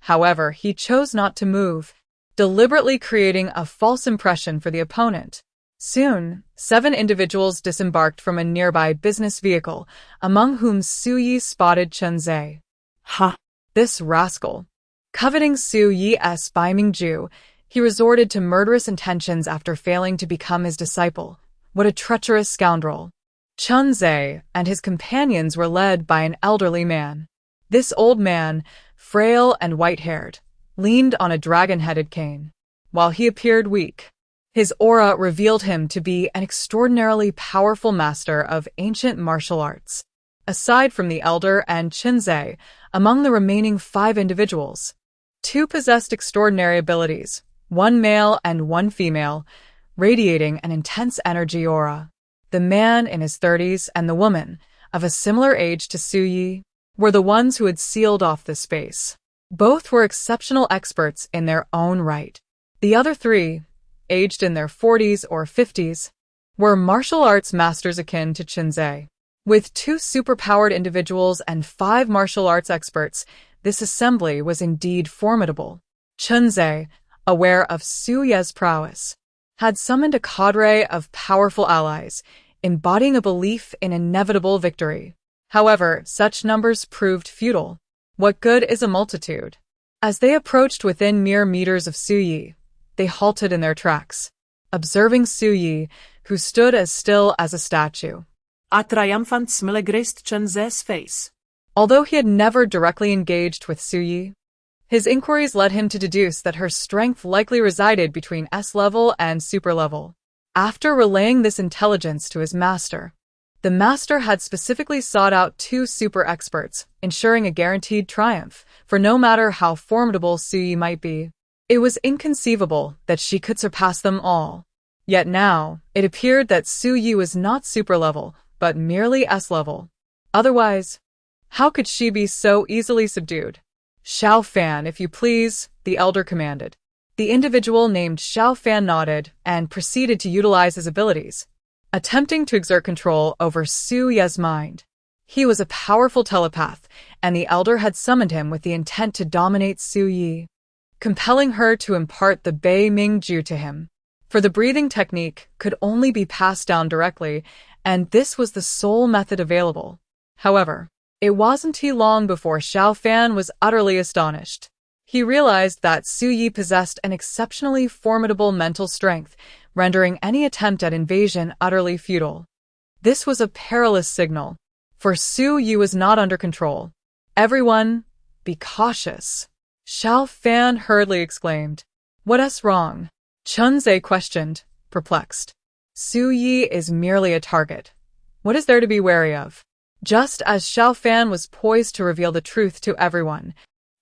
However, he chose not to move, deliberately creating a false impression for the opponent. Soon, 7 individuals disembarked from a nearby business vehicle, among whom Su Yi spotted Chen Zhe. Ha! This rascal. Coveting Su Yi's Bai Mingju, he resorted to murderous intentions after failing to become his disciple. What a treacherous scoundrel. Chen Zhe and his companions were led by an elderly man. This old man, frail and white-haired, leaned on a dragon-headed cane. While he appeared weak, his aura revealed him to be an extraordinarily powerful master of ancient martial arts. Aside from the elder and Qinzhe, among the remaining 5 individuals, 2 possessed extraordinary abilities, 1 male and 1 female, radiating an intense energy aura. The man in his 30s and the woman, of a similar age to Su Yi, were the ones who had sealed off the space. Both were exceptional experts in their own right. The other 3, aged in their 40s or 50s, were martial arts masters akin to Qinzhe. With 2 superpowered individuals and 5 martial arts experts, this assembly was indeed formidable. Qinzhe, aware of Su Ye's prowess, had summoned a cadre of powerful allies, embodying a belief in inevitable victory. However, such numbers proved futile. What good is a multitude? As they approached within mere meters of Su Yi, they halted in their tracks, observing Su Yi, who stood as still as a statue. A triumphant smile graced Chen Zhe's face. Although he had never directly engaged with Su Yi, his inquiries led him to deduce that her strength likely resided between S-level and super-level. After relaying this intelligence to his master, the master had specifically sought out 2 super experts, ensuring a guaranteed triumph, for no matter how formidable Su Yi might be, it was inconceivable that she could surpass them all. Yet now, it appeared that Su Yi was not super-level, but merely S-level. Otherwise, how could she be so easily subdued? Xiao Fan, if you please, the elder commanded. The individual named Xiao Fan nodded and proceeded to utilize his abilities, attempting to exert control over Su Ye's mind. He was a powerful telepath, and the elder had summoned him with the intent to dominate Su Yi, compelling her to impart the Bai Mingju to him. For the breathing technique could only be passed down directly, and this was the sole method available. However, it wasn't too long before Xiao Fan was utterly astonished. He realized that Su Yi possessed an exceptionally formidable mental strength, rendering any attempt at invasion utterly futile. This was a perilous signal, for Su Yi was not under control. Everyone, be cautious. Xiao Fan hurriedly exclaimed. What's wrong? Chen Zhe questioned, perplexed. Su Yi is merely a target. What is there to be wary of? Just as Xiao Fan was poised to reveal the truth to everyone,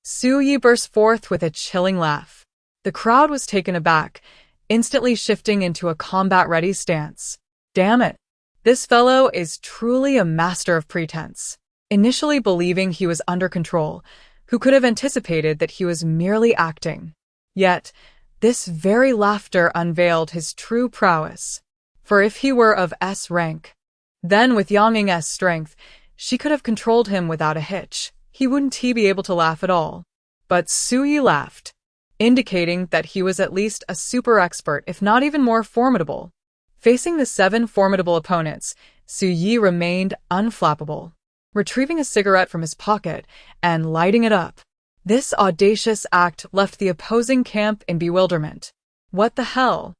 Su Yi burst forth with a chilling laugh. The crowd was taken aback, instantly shifting into a combat-ready stance. Damn it! This fellow is truly a master of pretense. Initially believing he was under control, who could have anticipated that he was merely acting? Yet, This very laughter unveiled his true prowess. For if he were of S rank, then with Yang Ying's strength, she could have controlled him without a hitch. He wouldn't be able to laugh at all. But Su Yi laughed, indicating that he was at least a super expert, if not even more formidable. Facing the 7 formidable opponents, Su Yi remained unflappable, retrieving a cigarette from his pocket and lighting it up. This audacious act left the opposing camp in bewilderment. What the hell?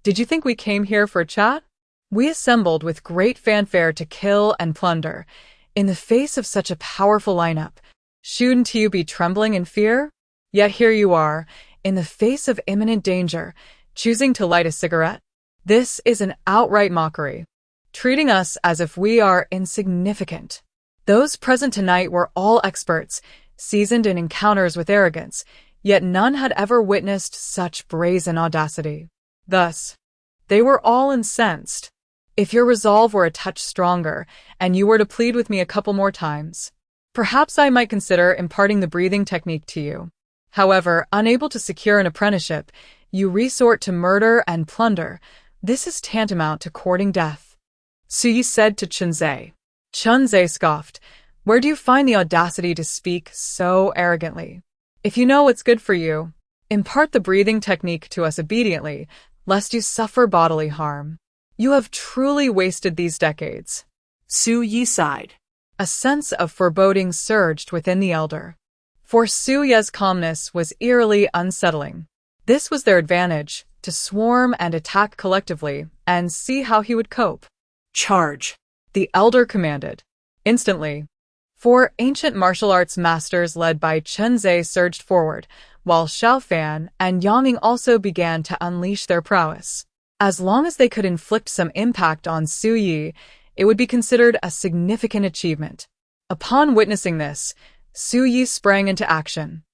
Did you think we came here for a chat? We assembled with great fanfare to kill and plunder. In the face of such a powerful lineup, shouldn't you be trembling in fear? Yet here you are, in the face of imminent danger, choosing to light a cigarette? This is an outright mockery, treating us as if we are insignificant. Those present tonight were all experts, seasoned in encounters with arrogance, yet none had ever witnessed such brazen audacity. Thus, they were all incensed. If your resolve were a touch stronger, and you were to plead with me a couple more times, perhaps I might consider imparting the breathing technique to you. However, unable to secure an apprenticeship, you resort to murder and plunder. This is tantamount to courting death. Su Yi said to Chunzhe. Chunzhe scoffed. Where do you find the audacity to speak so arrogantly? If you know what's good for you, impart the breathing technique to us obediently, lest you suffer bodily harm. You have truly wasted these decades. Su Yi sighed. A sense of foreboding surged within the elder. For Su Ye's calmness was eerily unsettling. This was their advantage, to swarm and attack collectively, and see how he would cope. Charge, the elder commanded. Instantly, 4 ancient martial arts masters led by Chunzhe surged forward, while Xiaofan and Yang Ying also began to unleash their prowess. As long as they could inflict some impact on Su Yi, it would be considered a significant achievement. Upon witnessing this, Su Yi sprang into action.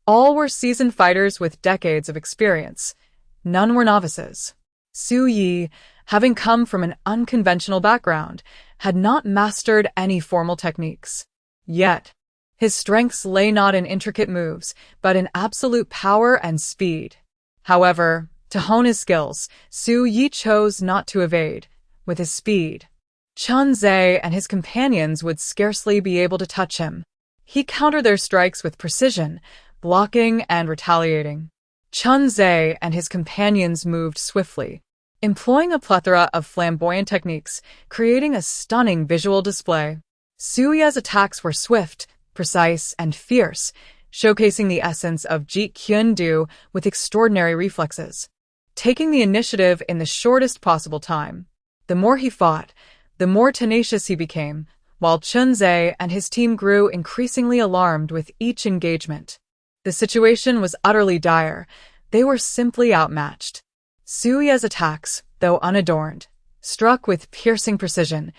All were seasoned fighters with decades of experience. None were novices. Su Yi, having come from an unconventional background, had not mastered any formal techniques. Yet, his strengths lay not in intricate moves, but in absolute power and speed. However, to hone his skills, Su Yi chose not to evade. With his speed, Chunzhe and his companions would scarcely be able to touch him. He countered their strikes with precision, blocking and retaliating. Chunzhe and his companions moved swiftly, employing a plethora of flamboyant techniques, creating a stunning visual display. Su Yi's attacks were swift, precise, and fierce, showcasing the essence of Jeet Kune Do with extraordinary reflexes. Taking the initiative in the shortest possible time, the more he fought, the more tenacious he became, while Chunzhe and his team grew increasingly alarmed with each engagement. The situation was utterly dire. They were simply outmatched. Su Yi's attacks, though unadorned, struck with piercing precision,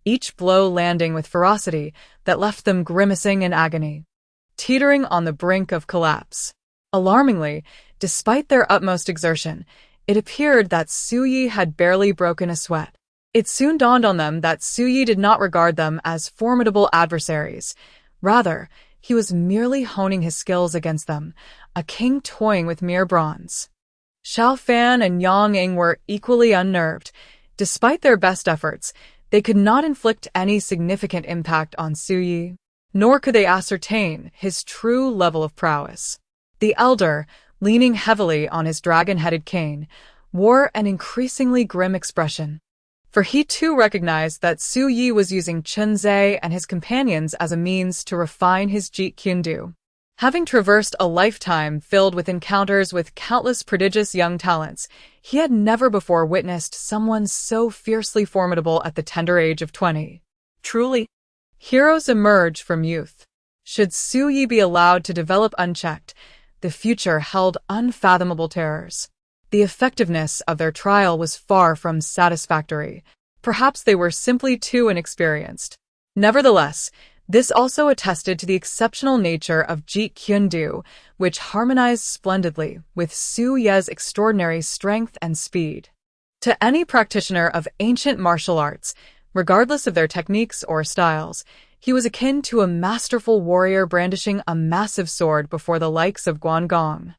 each blow landing with ferocity that left them grimacing in agony, teetering on the brink of collapse. Alarmingly, despite their utmost exertion, it appeared that Su Yi had barely broken a sweat. It soon dawned on them that Su Yi did not regard them as formidable adversaries. Rather, he was merely honing his skills against them, a king toying with mere bronze. Xiaofan and Yang Ying were equally unnerved. Despite their best efforts, they could not inflict any significant impact on Su Yi, nor could they ascertain his true level of prowess. The elder, leaning heavily on his dragon-headed cane, wore an increasingly grim expression. For he too recognized that Su Yi was using Chunzhe and his companions as a means to refine his Jeet Kune Do. Having traversed a lifetime filled with encounters with countless prodigious young talents, he had never before witnessed someone so fiercely formidable at the tender age of 20. Truly, heroes emerge from youth. Should Su Yi be allowed to develop unchecked, the future held unfathomable terrors. The effectiveness of their trial was far from satisfactory. Perhaps they were simply too inexperienced. Nevertheless, this also attested to the exceptional nature of Jeet Kune Do, which harmonized splendidly with Su Yi's extraordinary strength and speed. To any practitioner of ancient martial arts, regardless of their techniques or styles, he was akin to a masterful warrior brandishing a massive sword before the likes of Guangong.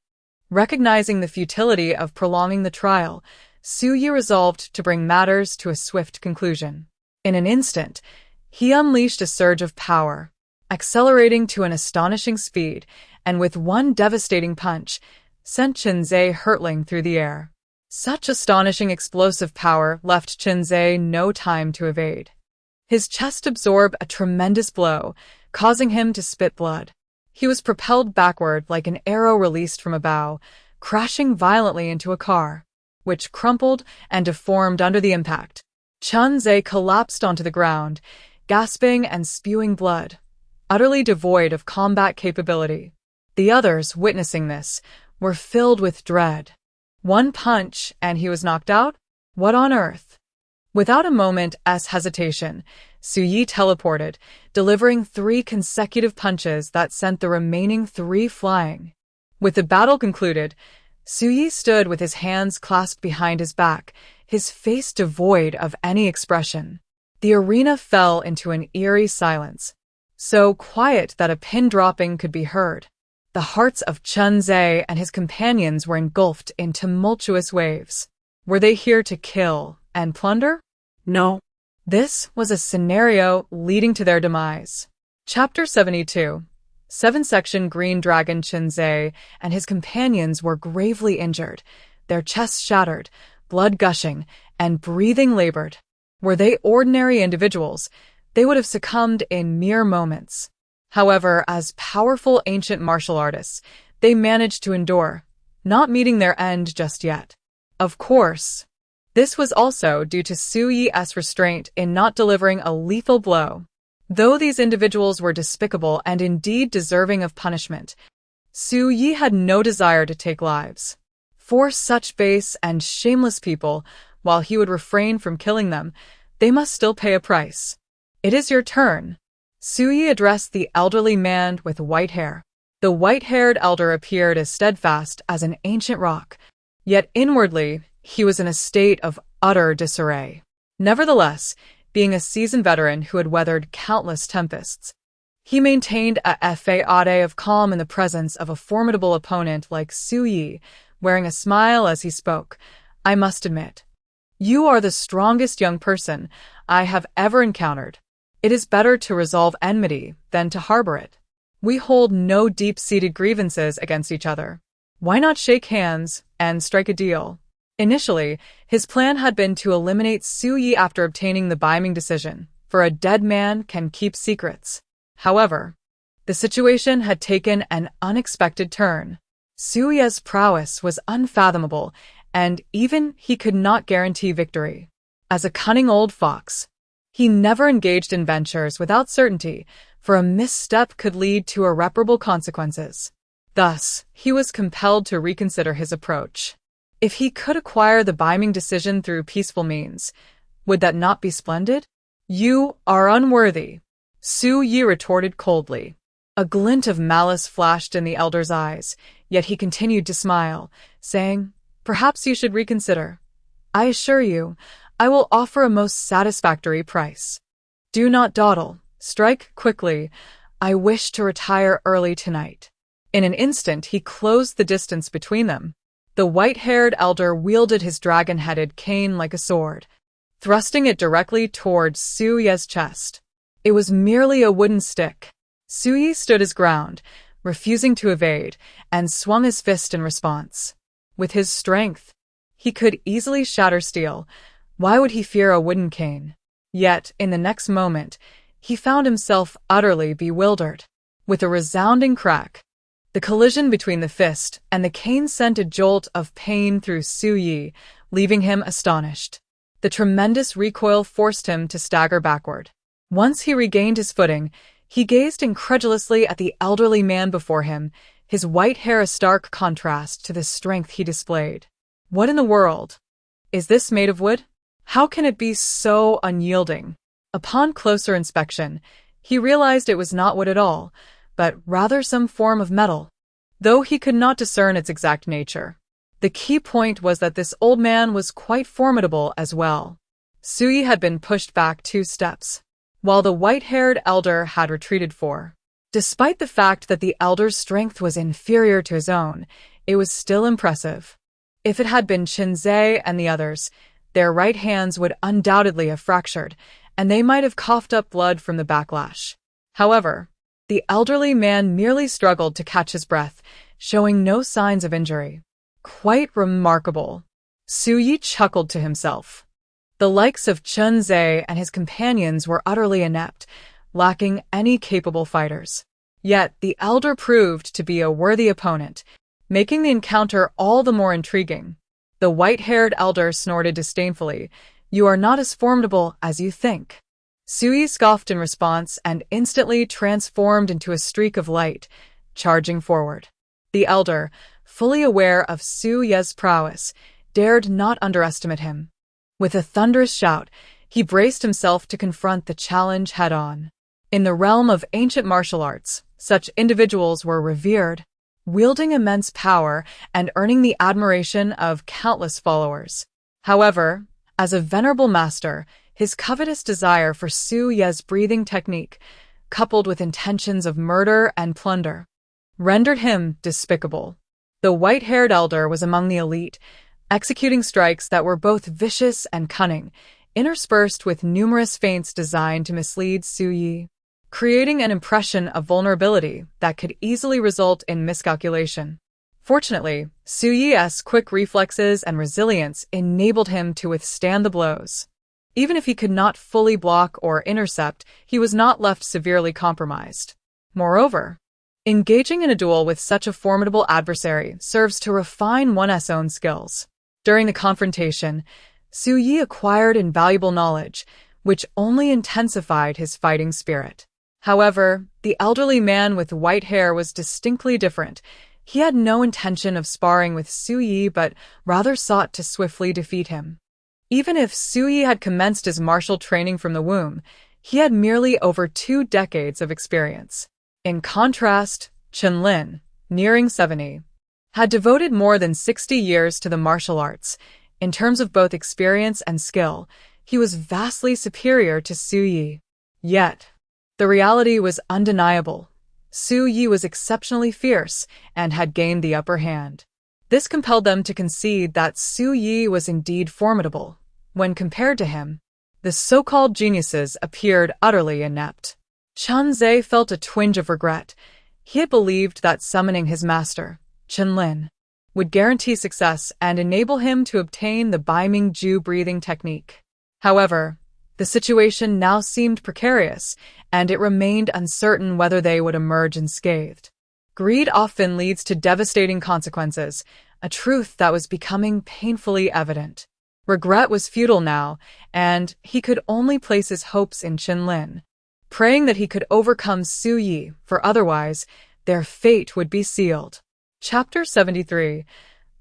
Recognizing the futility of prolonging the trial, Xu Yu resolved to bring matters to a swift conclusion. In an instant, he unleashed a surge of power, accelerating to an astonishing speed, and with one devastating punch, sent Qinzhe hurtling through the air. Such astonishing explosive power left Qinzhe no time to evade. His chest absorbed a tremendous blow, causing him to spit blood. He was propelled backward like an arrow released from a bow, crashing violently into a car, which crumpled and deformed under the impact. Qinzhe collapsed onto the ground, gasping and spewing blood, utterly devoid of combat capability. The others, witnessing this, were filled with dread. One punch and he was knocked out? What on earth? Without a moment's hesitation, Xu Yi teleported, delivering 3 consecutive punches that sent the remaining 3 flying. With the battle concluded, Xu Yi stood with his hands clasped behind his back, his face devoid of any expression. The arena fell into an eerie silence, so quiet that a pin dropping could be heard. The hearts of Qinzhe and his companions were engulfed in tumultuous waves. Were they here to kill and plunder? No. This was a scenario leading to their demise. Chapter 72. 7-section Green Dragon. Qinzhe and his companions were gravely injured, their chests shattered, blood gushing, and breathing labored. Were they ordinary individuals, they would have succumbed in mere moments. However, as powerful ancient martial artists, they managed to endure, not meeting their end just yet. Of course, this was also due to Xu Yi's restraint in not delivering a lethal blow. Though these individuals were despicable and indeed deserving of punishment, Xu Yi had no desire to take lives. For such base and shameless people, while he would refrain from killing them, they must still pay a price. It is your turn. Xu Yi addressed the elderly man with white hair. The white-haired elder appeared as steadfast as an ancient rock, yet inwardly he was in a state of utter disarray. Nevertheless, being a seasoned veteran who had weathered countless tempests, he maintained a facade of calm in the presence of a formidable opponent like Xu Yi, wearing a smile as he spoke. I must admit, you are the strongest young person I have ever encountered. It is better to resolve enmity than to harbor it. We hold no deep-seated grievances against each other. Why not shake hands and strike a deal? Initially, his plan had been to eliminate Xu Yi after obtaining the binding decision, for a dead man can keep secrets. However, the situation had taken an unexpected turn. Xu Yi's prowess was unfathomable, and even he could not guarantee victory. As a cunning old fox, he never engaged in ventures without certainty, for a misstep could lead to irreparable consequences. Thus, he was compelled to reconsider his approach. If he could acquire the binding decision through peaceful means, would that not be splendid? You are unworthy, Xu Yi retorted coldly. A glint of malice flashed in the elder's eyes, yet he continued to smile, saying, Perhaps you should reconsider. I assure you, I will offer a most satisfactory price. Do not dawdle. Strike quickly. I wish to retire early tonight. In an instant he closed the distance between them. The white-haired elder wielded his dragon-headed cane like a sword, thrusting it directly towards Xu Yi's chest. It was merely a wooden stick. Xu Yi stood his ground, refusing to evade, and swung his fist in response. With his strength, he could easily shatter steel. Why would he fear a wooden cane? Yet, in the next moment, he found himself utterly bewildered. With a resounding crack, the collision between the fist and the cane sent a jolt of pain through Xu Yi, leaving him astonished. The tremendous recoil forced him to stagger backward. Once he regained his footing, he gazed incredulously at the elderly man before him, his white hair a stark contrast to the strength he displayed. What in the world? Is this made of wood? How can it be so unyielding? Upon closer inspection, he realized it was not wood at all, but rather some form of metal, though he could not discern its exact nature. The key point was that this old man was quite formidable as well. Xu Yi had been pushed back 2 steps, while the white-haired elder had retreated 4. Despite the fact that the elder's strength was inferior to his own, it was still impressive. If it had been Qinzhe and the others, their right hands would undoubtedly have fractured, and they might have coughed up blood from the backlash. However, the elderly man merely struggled to catch his breath, showing no signs of injury. Quite remarkable. Su Yi chuckled to himself. The likes of Qinzhe and his companions were utterly inept, lacking any capable fighters. Yet the elder proved to be a worthy opponent, making the encounter all the more intriguing. The white-haired elder snorted disdainfully. "You are not as formidable as you think." Su Yi scoffed in response and instantly transformed into a streak of light, charging forward. The elder, fully aware of Su Ye's prowess, dared not underestimate him. With a thunderous shout, he braced himself to confront the challenge head-on. In the realm of ancient martial arts, such individuals were revered, wielding immense power and earning the admiration of countless followers. However, as a venerable master, his covetous desire for Su Ye's breathing technique, coupled with intentions of murder and plunder, rendered him despicable. The white-haired elder was among the elite, executing strikes that were both vicious and cunning, interspersed with numerous feints designed to mislead Su Yi, creating an impression of vulnerability that could easily result in miscalculation. Fortunately, Su Yi's quick reflexes and resilience enabled him to withstand the blows. Even if he could not fully block or intercept, he was not left severely compromised. Moreover, engaging in a duel with such a formidable adversary serves to refine one's own skills. During the confrontation, Su Yi acquired invaluable knowledge, which only intensified his fighting spirit. However, the elderly man with white hair was distinctly different. He had no intention of sparring with Su Yi, but rather sought to swiftly defeat him. Even if Su Yi had commenced his martial training from the womb, he had merely over 2 decades of experience. In contrast, Qinlin, nearing 70, had devoted more than 60 years to the martial arts. In terms of both experience and skill, he was vastly superior to Su Yi. Yet, the reality was undeniable. Su Yi was exceptionally fierce and had gained the upper hand. This compelled them to concede that Su Yi was indeed formidable. When compared to him, the so-called geniuses appeared utterly inept. Qinzhe felt a twinge of regret. He had believed that summoning his master, Qinlin, would guarantee success and enable him to obtain the Baiming-Ju breathing technique. However, the situation now seemed precarious, and it remained uncertain whether they would emerge unscathed. Greed often leads to devastating consequences, a truth that was becoming painfully evident. Regret was futile now, and he could only place his hopes in Qinlin, praying that he could overcome Su Yi, for otherwise, their fate would be sealed. Chapter 73.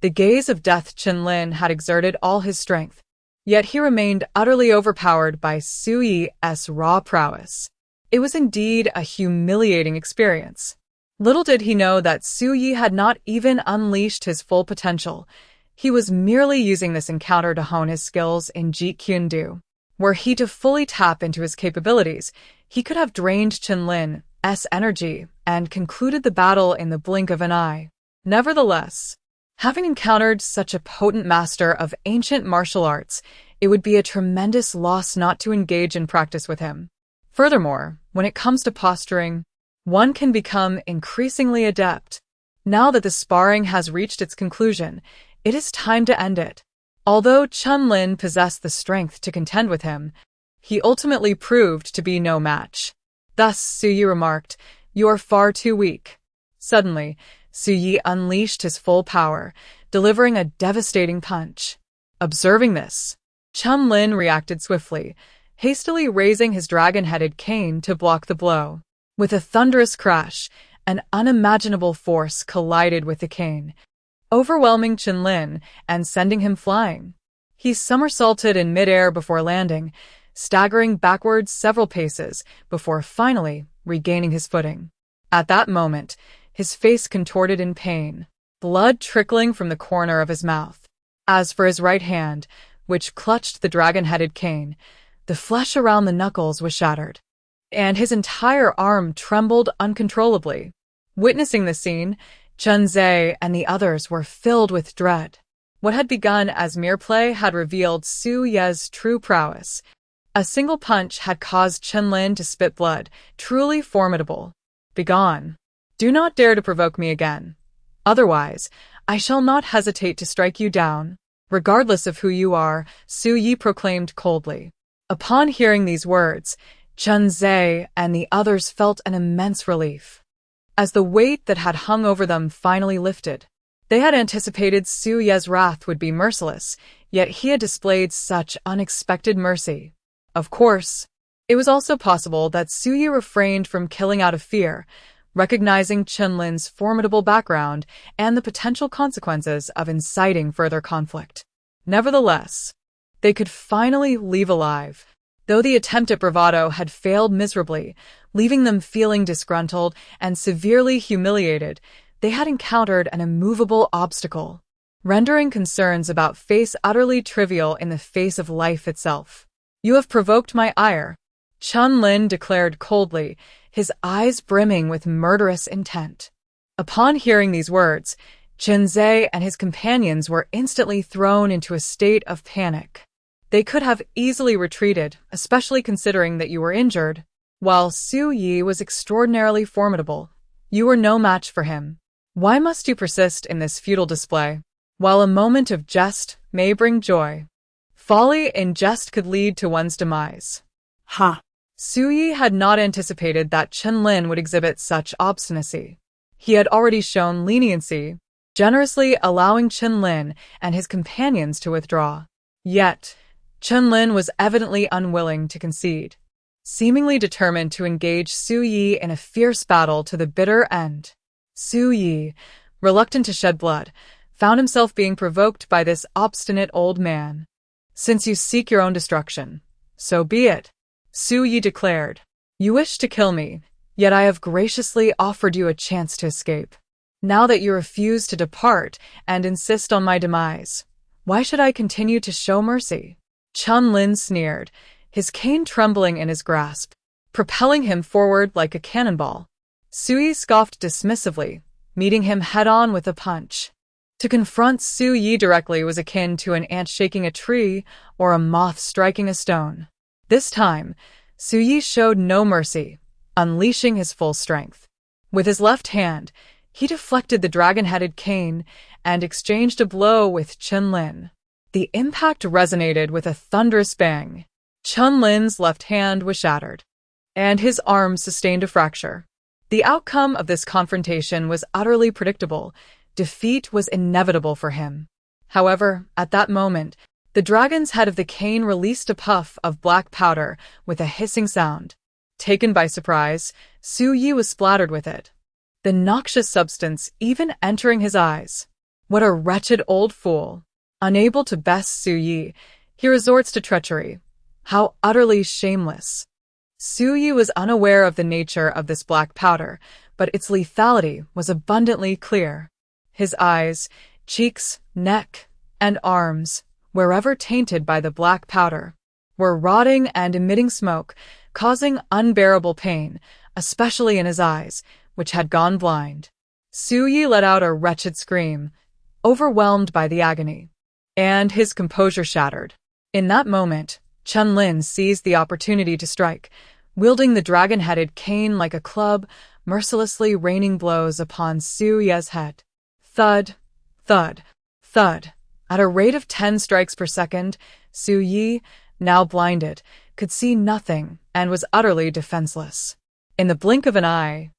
The gaze of death. Qinlin had exerted all his strength, yet he remained utterly overpowered by Su Yi's raw prowess. It was indeed a humiliating experience. Little did he know that Su Yi had not even unleashed his full potential. He was merely using this encounter to hone his skills in Jeet Kune Do. Were he to fully tap into his capabilities, he could have drained Qinlin's energy and concluded the battle in the blink of an eye. Nevertheless, having encountered such a potent master of ancient martial arts, it would be a tremendous loss not to engage in practice with him. Furthermore, when it comes to posturing, one can become increasingly adept. Now that the sparring has reached its conclusion, it is time to end it. Although Qinlin possessed the strength to contend with him, he ultimately proved to be no match. Thus, Su Yi remarked, "You are far too weak." Suddenly, Su Yi unleashed his full power, delivering a devastating punch. Observing this, Qinlin reacted swiftly, hastily raising his dragon-headed cane to block the blow. With a thunderous crash, an unimaginable force collided with the cane, overwhelming Qinlin and sending him flying. He somersaulted in midair before landing, staggering backwards several paces before finally regaining his footing. At that moment, his face contorted in pain, blood trickling from the corner of his mouth. As for his right hand, which clutched the dragon-headed cane, the flesh around the knuckles was shattered, and his entire arm trembled uncontrollably. Witnessing the scene, Chunze and the others were filled with dread. What had begun as mere play had revealed Su Ye's true prowess. A single punch had caused Chenlin to spit blood, truly formidable. Begone. Do not dare to provoke me again. Otherwise, I shall not hesitate to strike you down. Regardless of who you are, Su Yi proclaimed coldly. Upon hearing these words, Chunze and the others felt an immense relief. As the weight that had hung over them finally lifted, they had anticipated Su Ye's wrath would be merciless, yet he had displayed such unexpected mercy. Of course, it was also possible that Su Yi refrained from killing out of fear, recognizing Chenlin's formidable background and the potential consequences of inciting further conflict. Nevertheless, they could finally leave alive. Though the attempt at bravado had failed miserably, leaving them feeling disgruntled and severely humiliated, they had encountered an immovable obstacle, rendering concerns about face utterly trivial in the face of life itself. You have provoked my ire, Chunlin declared coldly, his eyes brimming with murderous intent. Upon hearing these words, Chunze and his companions were instantly thrown into a state of panic. They could have easily retreated, especially considering that you were injured. While Su Yi was extraordinarily formidable, you were no match for him. Why must you persist in this futile display? While a moment of jest may bring joy, folly in jest could lead to one's demise. Ha! Su Yi had not anticipated that Chenlin would exhibit such obstinacy. He had already shown leniency, generously allowing Chenlin and his companions to withdraw. Yet, Chenlin was evidently unwilling to concede, seemingly determined to engage Su Yi in a fierce battle to the bitter end. Su Yi, reluctant to shed blood, found himself being provoked by this obstinate old man. Since you seek your own destruction, so be it, Su Yi declared. You wish to kill me, yet I have graciously offered you a chance to escape. Now that you refuse to depart and insist on my demise, why should I continue to show mercy? Chenlin sneered, his cane trembling in his grasp, propelling him forward like a cannonball. Su Yi scoffed dismissively, meeting him head-on with a punch. To confront Su Yi directly was akin to an ant shaking a tree or a moth striking a stone. This time, Su Yi showed no mercy, unleashing his full strength. With his left hand, he deflected the dragon-headed cane and exchanged a blow with Chenlin. The impact resonated with a thunderous bang. Chenlin's left hand was shattered, and his arm sustained a fracture. The outcome of this confrontation was utterly predictable. Defeat was inevitable for him. However, at that moment, the dragon's head of the cane released a puff of black powder with a hissing sound. Taken by surprise, Su Yi was splattered with it, the noxious substance even entering his eyes. What a wretched old fool! Unable to best Su Yi, he resorts to treachery. How utterly shameless! Su Yi was unaware of the nature of this black powder, but its lethality was abundantly clear. His eyes, cheeks, neck, and arms, wherever tainted by the black powder, were rotting and emitting smoke, causing unbearable pain, especially in his eyes, which had gone blind. Su Yi let out a wretched scream, overwhelmed by the agony, and his composure shattered. In that moment, Chenlin seized the opportunity to strike, wielding the dragon-headed cane like a club, mercilessly raining blows upon Su Yi's head. Thud, thud, thud. At a rate of 10 strikes per second, Su Yi, now blinded, could see nothing and was utterly defenseless. In the blink of an eye,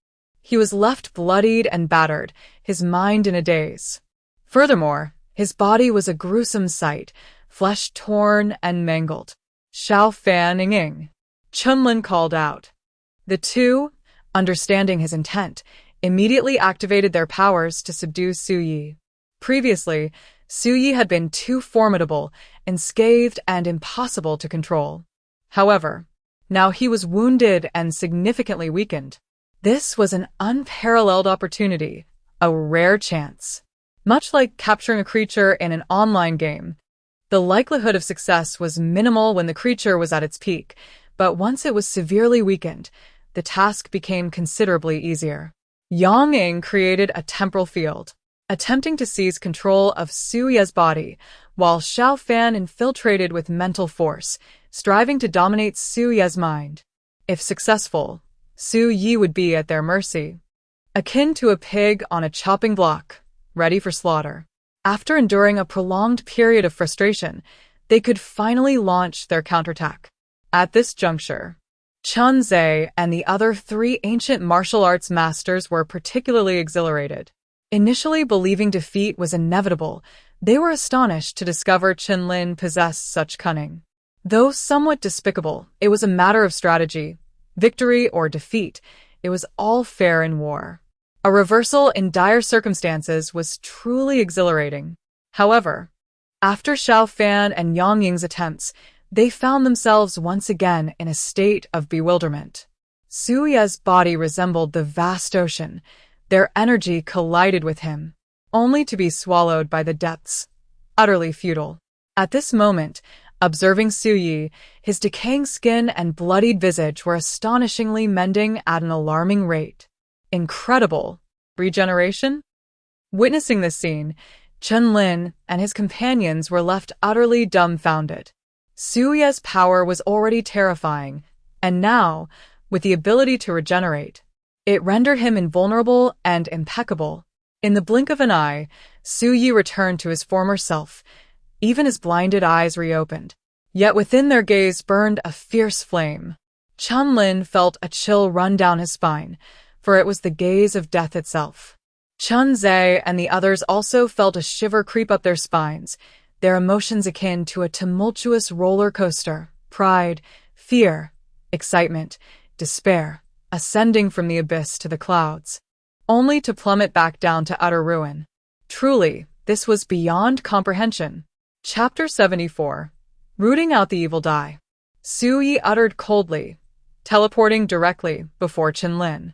he was left bloodied and battered, his mind in a daze. Furthermore, his body was a gruesome sight, flesh torn and mangled. Xiao Fan Ying, Chenlin called out. The two, understanding his intent, immediately activated their powers to subdue Su Yi. Previously, Su Yi had been too formidable, unscathed, and impossible to control. However, now he was wounded and significantly weakened. This was an unparalleled opportunity, a rare chance. Much like capturing a creature in an online game, the likelihood of success was minimal when the creature was at its peak, but once it was severely weakened, the task became considerably easier. Yang Ying created a temporal field, attempting to seize control of Su Ye's body, while Xiao Fan infiltrated with mental force, striving to dominate Su Ye's mind. If successful, Su Yi would be at their mercy, akin to a pig on a chopping block, ready for slaughter. After enduring a prolonged period of frustration, they could finally launch their counterattack. At this juncture, Chun Zhe and the other 3 ancient martial arts masters were particularly exhilarated. Initially believing defeat was inevitable, they were astonished to discover Chen Lin possessed such cunning. Though somewhat despicable, it was a matter of strategy. Victory or defeat, it was all fair in war. A reversal in dire circumstances was truly exhilarating. However, after Xiao Fan and Yang Ying's attempts, they found themselves once again in a state of bewilderment. Su Ye's body resembled the vast ocean. Their energy collided with him, only to be swallowed by the depths. Utterly futile. At this moment, observing Su Yi, his decaying skin and bloodied visage were astonishingly mending at an alarming rate. Incredible. Regeneration? Witnessing this scene, Chen Lin and his companions were left utterly dumbfounded. Su Ye's power was already terrifying, and now, with the ability to regenerate, it rendered him invulnerable and impeccable. In the blink of an eye, Su Yi returned to his former self. Even his blinded eyes reopened. Yet within their gaze burned a fierce flame. Chen Lin felt a chill run down his spine, for it was the gaze of death itself. Chun Zhe and the others also felt a shiver creep up their spines, their emotions akin to a tumultuous roller coaster, pride, fear, excitement, despair, ascending from the abyss to the clouds, only to plummet back down to utter ruin. Truly, this was beyond comprehension. Chapter 74. Rooting out the evil die. Su Yi uttered coldly, teleporting directly before Chen Lin,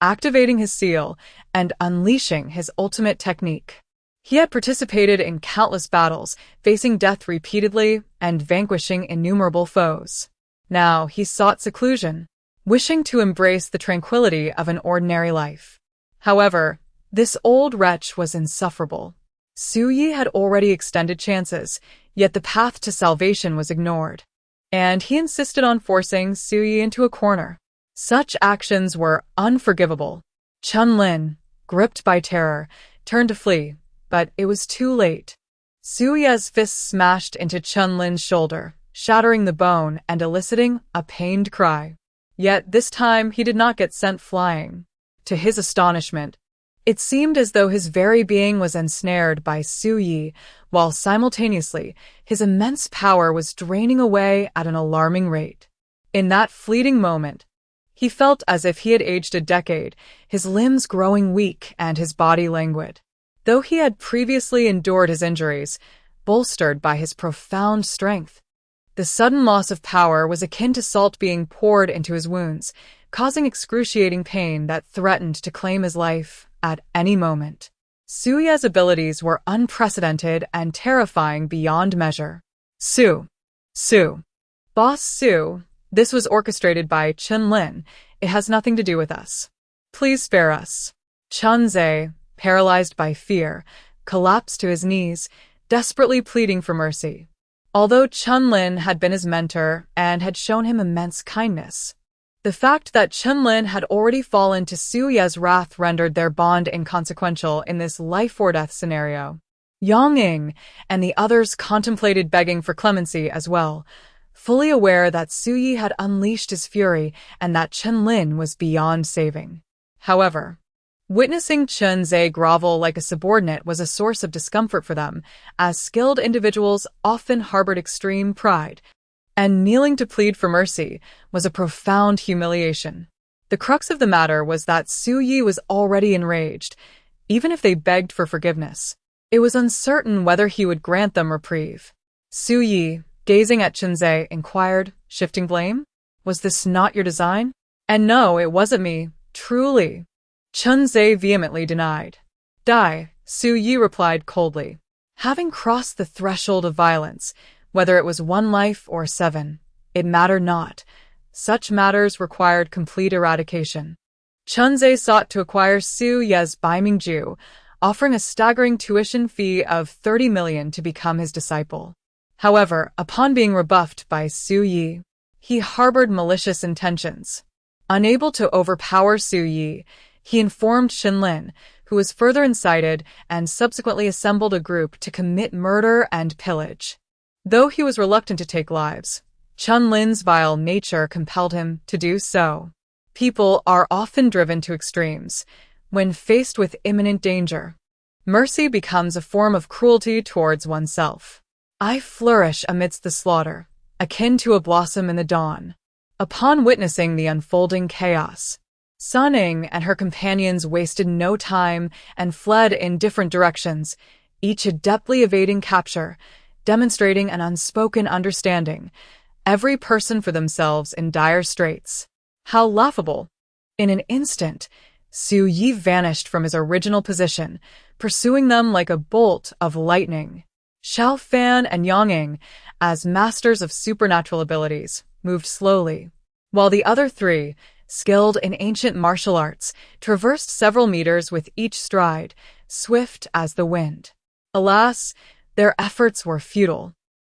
activating his seal and unleashing his ultimate technique. He had participated in countless battles, facing death repeatedly and vanquishing innumerable foes. Now he sought seclusion, wishing to embrace the tranquility of an ordinary life. However, this old wretch was insufferable. Su Yi had already extended chances, yet the path to salvation was ignored, and he insisted on forcing Su Yi into a corner. Such actions were unforgivable. Chen Lin, gripped by terror, turned to flee, but it was too late. Su Ye's fist smashed into Chen Lin's shoulder, shattering the bone and eliciting a pained cry. Yet this time he did not get sent flying. To his astonishment, it seemed as though his very being was ensnared by Su Yi, while simultaneously his immense power was draining away at an alarming rate. In that fleeting moment, he felt as if he had aged a decade, his limbs growing weak and his body languid. Though he had previously endured his injuries, bolstered by his profound strength, the sudden loss of power was akin to salt being poured into his wounds, causing excruciating pain that threatened to claim his life at any moment. Su Ye's abilities were unprecedented and terrifying beyond measure. Su. Boss Su, this was orchestrated by Chen Lin. It has nothing to do with us. Please spare us. Chun Zhe, paralyzed by fear, collapsed to his knees, desperately pleading for mercy. Although Chen Lin had been his mentor and had shown him immense kindness, the fact that Chen Lin had already fallen to Su Ye's wrath rendered their bond inconsequential in this life-or-death scenario. Yang Ying and the others contemplated begging for clemency as well, fully aware that Su Yi had unleashed his fury and that Chen Lin was beyond saving. However, witnessing Chun Zhe grovel like a subordinate was a source of discomfort for them, as skilled individuals often harbored extreme pride, and kneeling to plead for mercy was a profound humiliation. The crux of the matter was that Su Yi was already enraged. Even if they begged for forgiveness, it was uncertain whether he would grant them reprieve. Su Yi, gazing at Chun Zhe, inquired, shifting blame? Was this not your design? And no, it wasn't me, truly. Chun Zhe vehemently denied. Die, Su Yi replied coldly. Having crossed the threshold of violence, whether it was 1 life or 7, it mattered not. Such matters required complete eradication. Chunze sought to acquire Su Ye's Baimingju, offering a staggering tuition fee of 30 million to become his disciple. However, upon being rebuffed by Su Yi, he harbored malicious intentions. Unable to overpower Su Yi, he informed Xinlin, who was further incited and subsequently assembled a group to commit murder and pillage. Though he was reluctant to take lives, Chunlin's vile nature compelled him to do so. People are often driven to extremes when faced with imminent danger. Mercy becomes a form of cruelty towards oneself. I flourish amidst the slaughter, akin to a blossom in the dawn. Upon witnessing the unfolding chaos, Sun Ying and her companions wasted no time and fled in different directions, each adeptly evading capture, demonstrating an unspoken understanding, every person for themselves in dire straits. How laughable! In an instant, Su Yi vanished from his original position, pursuing them like a bolt of lightning. Xiao Fan and Yang Ying, as masters of supernatural abilities, moved slowly, while the other three, skilled in ancient martial arts, traversed several meters with each stride, swift as the wind. Alas, their efforts were futile.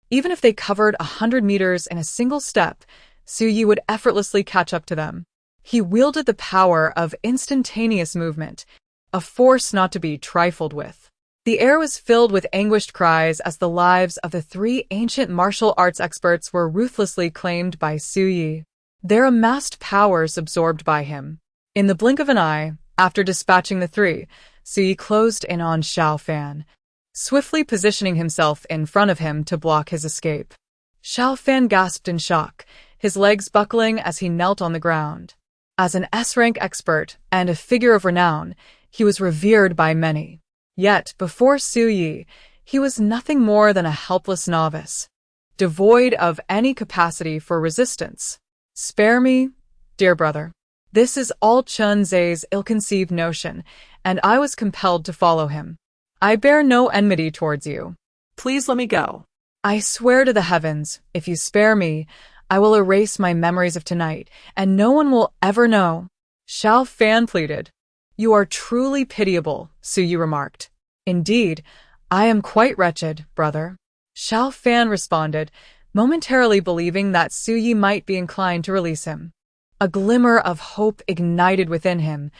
Even if they covered 100 meters in a single step, Su Yi would effortlessly catch up to them. He wielded the power of instantaneous movement, a force not to be trifled with. The air was filled with anguished cries as the lives of the three ancient martial arts experts were ruthlessly claimed by Su Yi, their amassed powers absorbed by him. In the blink of an eye, after dispatching the three, Su Yi closed in on Xiao Fan, swiftly positioning himself in front of him to block his escape. Xiao Fan gasped in shock, his legs buckling as he knelt on the ground. As an S-rank expert and a figure of renown, he was revered by many. Yet, before Su Yi, he was nothing more than a helpless novice, devoid of any capacity for resistance. Spare me, dear brother. This is all Chunze's ill-conceived notion, and I was compelled to follow him. I bear no enmity towards you. Please let me go. I swear to the heavens, if you spare me, I will erase my memories of tonight, and no one will ever know. Xiao Fan pleaded. You are truly pitiable, Su Yi remarked. Indeed, I am quite wretched, brother. Xiao Fan responded, momentarily believing that Su Yi might be inclined to release him. A glimmer of hope ignited within him,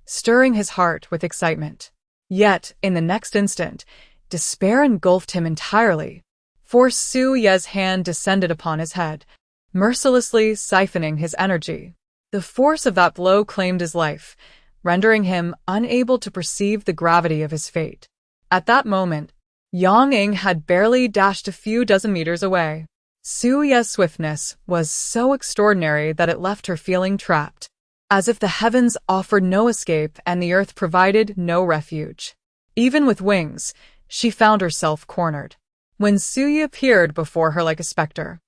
stirring his heart with excitement. Yet, in the next instant, despair engulfed him entirely, for Su Ye's hand descended upon his head, mercilessly siphoning his energy. The force of that blow claimed his life, rendering him unable to perceive the gravity of his fate. At that moment, Yang Ying had barely dashed a few dozen meters away. Su Ye's swiftness was so extraordinary that it left her feeling trapped, as if the heavens offered no escape and the earth provided no refuge. Even with wings, she found herself cornered. When Su Yi appeared before her like a specter,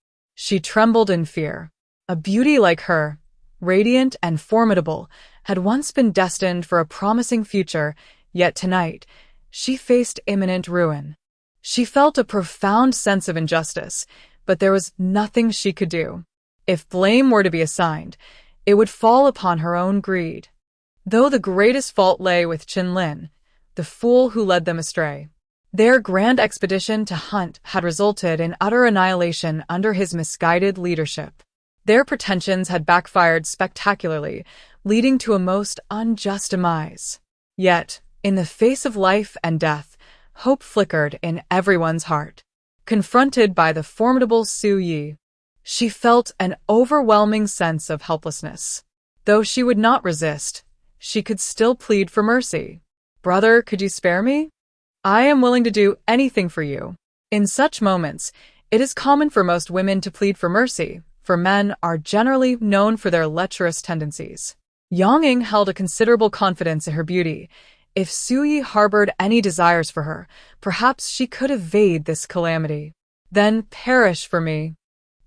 she trembled in fear. A beauty like her, radiant and formidable, had once been destined for a promising future, yet tonight, she faced imminent ruin. She felt a profound sense of injustice, but there was nothing she could do. If blame were to be assigned, it would fall upon her own greed. Though the greatest fault lay with Qinlin, the fool who led them astray. Their grand expedition to hunt had resulted in utter annihilation under his misguided leadership. Their pretensions had backfired spectacularly, leading to a most unjust demise. Yet, in the face of life and death, hope flickered in everyone's heart. Confronted by the formidable Su Yi, she felt an overwhelming sense of helplessness. Though she would not resist, she could still plead for mercy. Brother, could you spare me? I am willing to do anything for you. In such moments, it is common for most women to plead for mercy, for men are generally known for their lecherous tendencies. Yang Ying held a considerable confidence in her beauty. If Su Yi harbored any desires for her, perhaps she could evade this calamity. Then perish for me.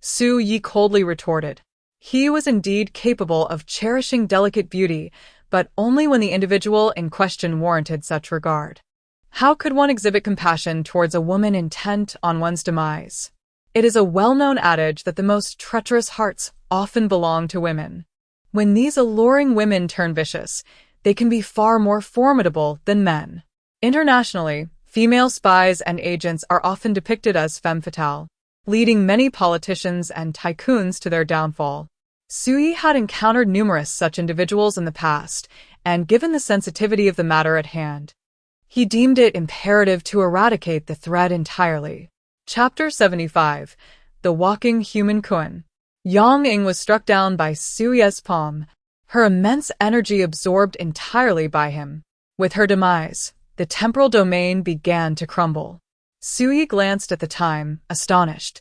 Su Yi coldly retorted. He was indeed capable of cherishing delicate beauty, but only when the individual in question warranted such regard. How could one exhibit compassion towards a woman intent on one's demise? It is a well-known adage that the most treacherous hearts often belong to women. When these alluring women turn vicious, they can be far more formidable than men. Internationally, female spies and agents are often depicted as femme fatale, leading many politicians and tycoons to their downfall. Sui had encountered numerous such individuals in the past, and given the sensitivity of the matter at hand, he deemed it imperative to eradicate the threat entirely. Chapter 75. The Walking Human Kun. Yang Ying was struck down by Sui's palm, her immense energy absorbed entirely by him. With her demise, the temporal domain began to crumble. Sui glanced at the time, astonished.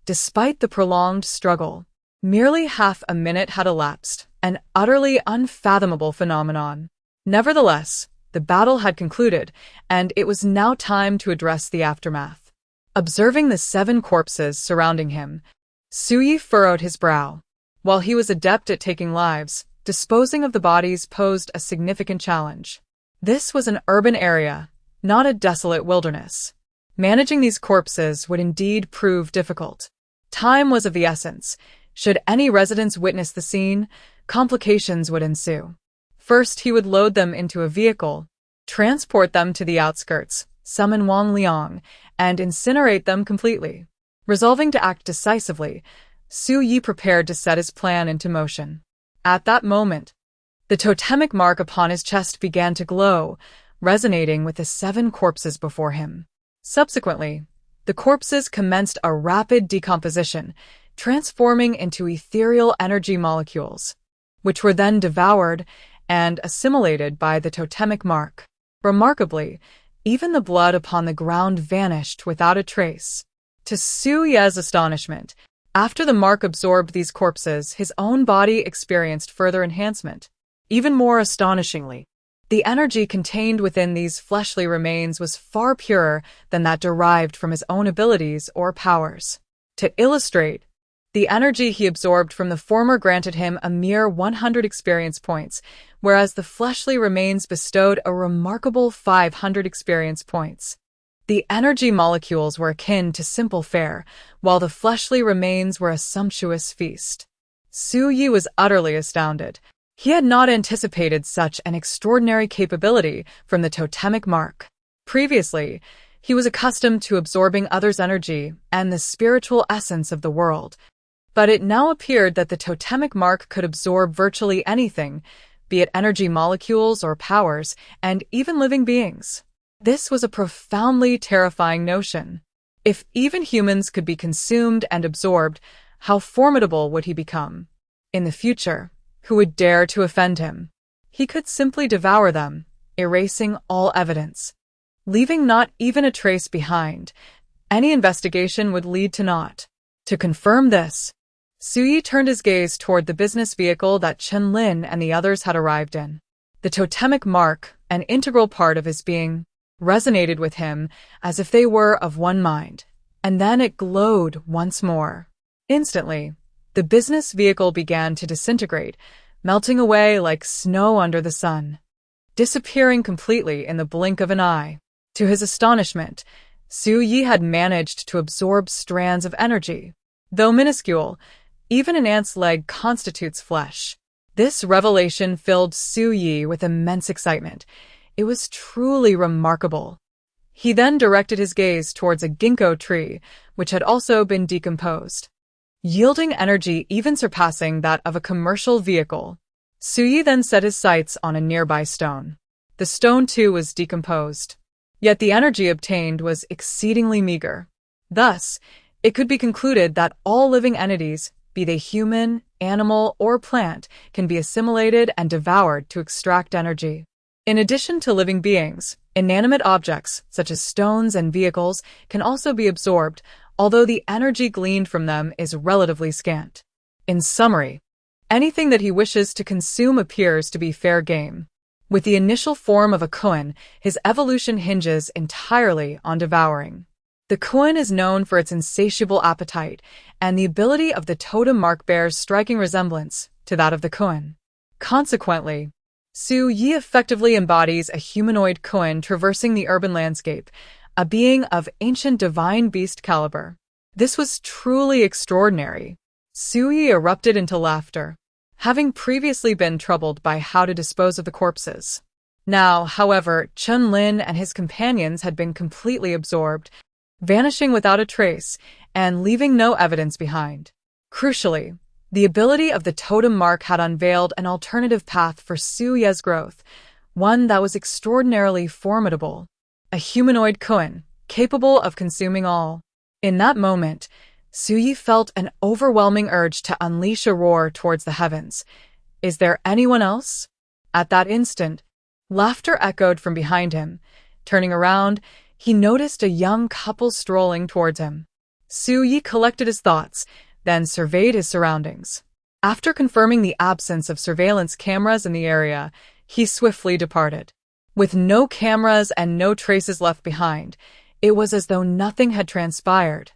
Despite the prolonged struggle, merely half a minute had elapsed, an utterly unfathomable phenomenon. Nevertheless, the battle had concluded, and it was now time to address the aftermath. Observing the 7 corpses surrounding him, Sui furrowed his brow. While he was adept at taking lives, disposing of the bodies posed a significant challenge. This was an urban area, not a desolate wilderness. Managing these corpses would indeed prove difficult. Time was of the essence. Should any residents witness the scene, complications would ensue. First, he would load them into a vehicle, transport them to the outskirts, summon Wang Liang, and incinerate them completely. Resolving to act decisively, Su Yi prepared to set his plan into motion. At that moment, the totemic mark upon his chest began to glow, resonating with the 7 corpses before him. Subsequently, the corpses commenced a rapid decomposition, transforming into ethereal energy molecules, which were then devoured and assimilated by the totemic mark. Remarkably, even the blood upon the ground vanished without a trace. To Su Ye's astonishment, after the mark absorbed these corpses, his own body experienced further enhancement. Even more astonishingly, the energy contained within these fleshly remains was far purer than that derived from his own abilities or powers. To illustrate, the energy he absorbed from the former granted him a mere 100 experience points, whereas the fleshly remains bestowed a remarkable 500 experience points. The energy molecules were akin to simple fare, while the fleshly remains were a sumptuous feast. Su Yi was utterly astounded. He had not anticipated such an extraordinary capability from the totemic mark. Previously, he was accustomed to absorbing others' energy and the spiritual essence of the world, but it now appeared that the totemic mark could absorb virtually anything, be it energy molecules or powers, and even living beings. This was a profoundly terrifying notion. If even humans could be consumed and absorbed, how formidable would he become? In the future, who would dare to offend him? He could simply devour them, erasing all evidence, leaving not even a trace behind. Any investigation would lead to naught. To confirm this, Sui turned his gaze toward the business vehicle that Chen Lin and the others had arrived in. The totemic mark, an integral part of his being, resonated with him as if they were of one mind, and then it glowed once more. Instantly, the business vehicle began to disintegrate, melting away like snow under the sun, disappearing completely in the blink of an eye. To his astonishment, Su Yi had managed to absorb strands of energy. Though minuscule, even an ant's leg constitutes flesh. This revelation filled Su Yi with immense excitement. It was truly remarkable. He then directed his gaze towards a ginkgo tree, which had also been decomposed, yielding energy even surpassing that of a commercial vehicle. Sui then set his sights on a nearby stone. The stone too was decomposed, yet the energy obtained was exceedingly meager. Thus, it could be concluded that all living entities, be they human, animal, or plant, can be assimilated and devoured to extract energy. In addition to living beings, inanimate objects, such as stones and vehicles, can also be absorbed, although the energy gleaned from them is relatively scant. In summary, anything that he wishes to consume appears to be fair game. With the initial form of a kun, his evolution hinges entirely on devouring. The kun is known for its insatiable appetite, and the ability of the totem mark bears striking resemblance to that of the kun. Consequently, Su Yi effectively embodies a humanoid kun traversing the urban landscape, a being of ancient divine beast caliber. This was truly extraordinary. Su Yi erupted into laughter. having previously been troubled by how to dispose of the corpses. Now, however, Chun Lin and his companions had been completely absorbed, vanishing without a trace and leaving no evidence behind. Crucially, the ability of the totem mark had unveiled an alternative path for Su Ye's growth, one that was extraordinarily formidable. A humanoid koan, capable of consuming all. In that moment, Su Yi felt an overwhelming urge to unleash a roar towards the heavens. Is there anyone else? At that instant, laughter echoed from behind him. Turning around, he noticed a young couple strolling towards him. Su Yi collected his thoughts, then surveyed his surroundings. After confirming the absence of surveillance cameras in the area, he swiftly departed. With no cameras and no traces left behind, it was as though nothing had transpired,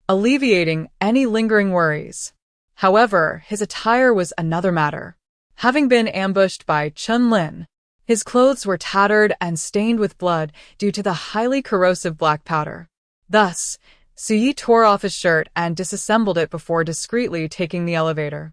alleviating any lingering worries. However, his attire was another matter. Having been ambushed by Chun Lin, his clothes were tattered and stained with blood due to the highly corrosive black powder. Thus, Su Yi tore off his shirt and disassembled it before discreetly taking the elevator.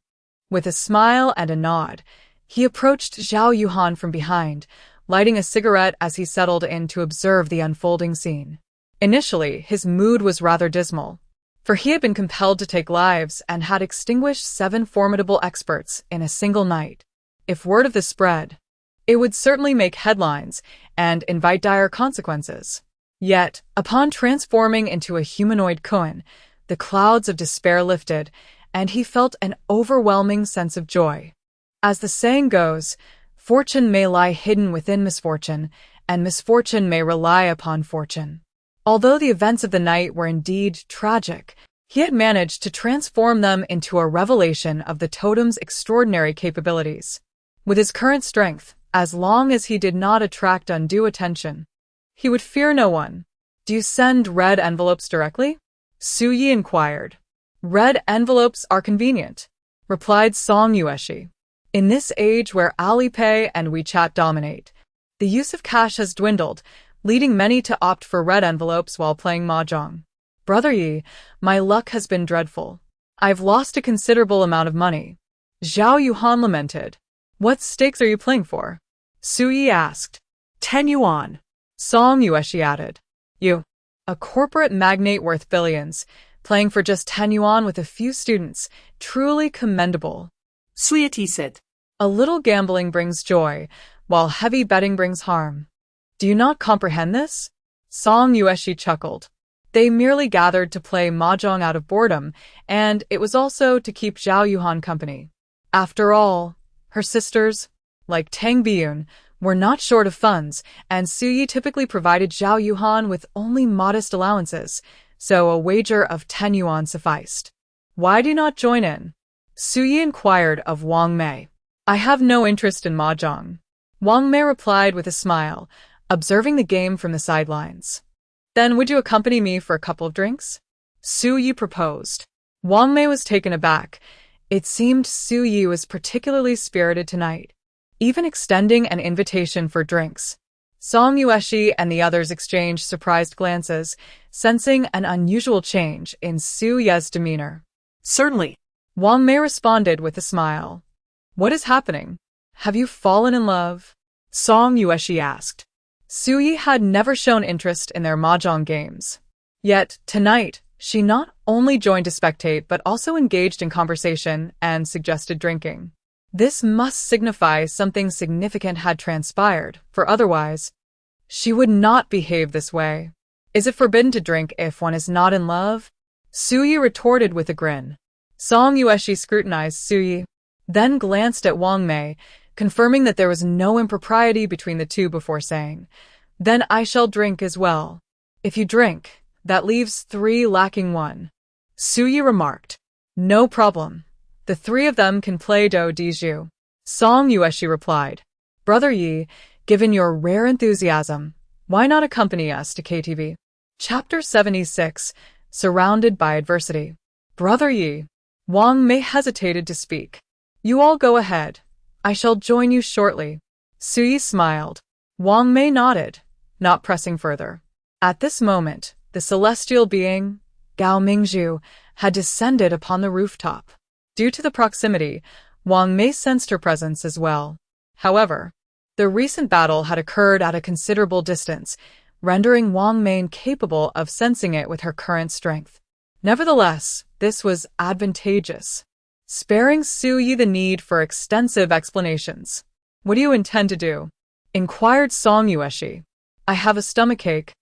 With a smile and a nod, he approached Zhao Yuhan from behind, lighting a cigarette as he settled in to observe the unfolding scene. Initially, his mood was rather dismal, for he had been compelled to take lives and had extinguished 7 formidable experts in a single night. If word of this spread, it would certainly make headlines and invite dire consequences. Yet, upon transforming into a humanoid koan, the clouds of despair lifted, and he felt an overwhelming sense of joy. As the saying goes, fortune may lie hidden within misfortune, and misfortune may rely upon fortune. Although the events of the night were indeed tragic, he had managed to transform them into a revelation of the totem's extraordinary capabilities. With his current strength, as long as he did not attract undue attention, he would fear no one. Do you send red envelopes directly? Su Yi inquired. Red envelopes are convenient, replied Song Yueshi. In this age where Alipay and WeChat dominate, the use of cash has dwindled, leading many to opt for red envelopes while playing mahjong. Brother Yi, my luck has been dreadful. I've lost a considerable amount of money. Zhao Yuhan lamented. What stakes are you playing for? Su Yi asked. 10 yuan. Song Yueshi added. You, a corporate magnate worth billions, playing for just 10 yuan with a few students, truly commendable. Su Yi said. A little gambling brings joy, while heavy betting brings harm. Do you not comprehend this? Song Yueshi chuckled. They merely gathered to play mahjong out of boredom, and it was also to keep Zhao Yuhan company. After all, her sisters, like Tang Biyun, were not short of funds, and Su Yi typically provided Zhao Yuhan with only modest allowances, so a wager of 10 yuan sufficed. Why do you not join in? Su Yi inquired of Wang Mei. I have no interest in mahjong. Wang Mei replied with a smile, observing the game from the sidelines. Then would you accompany me for a couple of drinks? Su Yi proposed. Wang Mei was taken aback. It seemed Su Yi was particularly spirited tonight, even extending an invitation for drinks. Song Yueshi and the others exchanged surprised glances, sensing an unusual change in Su Ye's demeanor. Certainly. Wang Mei responded with a smile. What is happening? Have you fallen in love? Song Yueshi asked. Su Yi had never shown interest in their mahjong games. Yet, tonight, she not only joined to spectate but also engaged in conversation and suggested drinking. This must signify something significant had transpired, for otherwise, she would not behave this way. Is it forbidden to drink if one is not in love? Su Yi retorted with a grin. Song Yueshi scrutinized Su Yi, then glanced at Wang Mei, confirming that there was no impropriety between the two before saying, Then I shall drink as well. If you drink, that leaves 3 lacking 1. Su Yi remarked. No problem. The 3 of them can play do di ju. Song Yueshi replied. Brother Yi, given your rare enthusiasm, why not accompany us to KTV? Chapter 76, Surrounded by Adversity. Brother Yi. Wang Mei hesitated to speak. You all go ahead. I shall join you shortly. Su Yi smiled. Wang Mei nodded, not pressing further. At this moment, the celestial being, Gao Mingzhu, had descended upon the rooftop. Due to the proximity, Wang Mei sensed her presence as well. However, the recent battle had occurred at a considerable distance, rendering Wang Mei incapable of sensing it with her current strength. Nevertheless, this was advantageous, sparing Su Yi the need for extensive explanations. "What do you intend to do?" inquired Song Yueshi. "I have a stomachache,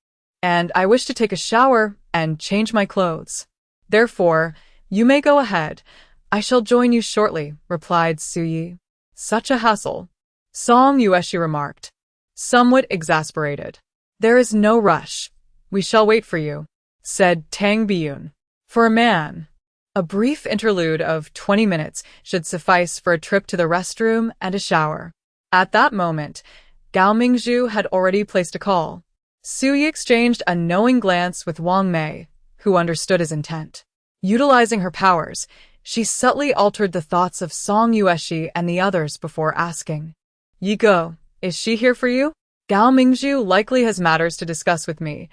and I wish to take a shower and change my clothes. Therefore, you may go ahead. I shall join you shortly," replied Su Yi. "Such a hassle," Song Yueshi remarked, somewhat exasperated. "There is no rush. We shall wait for you," said Tang Biyun. For a man, a brief interlude of 20 minutes should suffice for a trip to the restroom and a shower. At that moment, Gao Mingzhu had already placed a call. Su Yi exchanged a knowing glance with Wang Mei, who understood his intent. Utilizing her powers, she subtly altered the thoughts of Song Yueshi and the others before asking, "Yi Go, is she here for you?" "Gao Mingzhu likely has matters to discuss with me.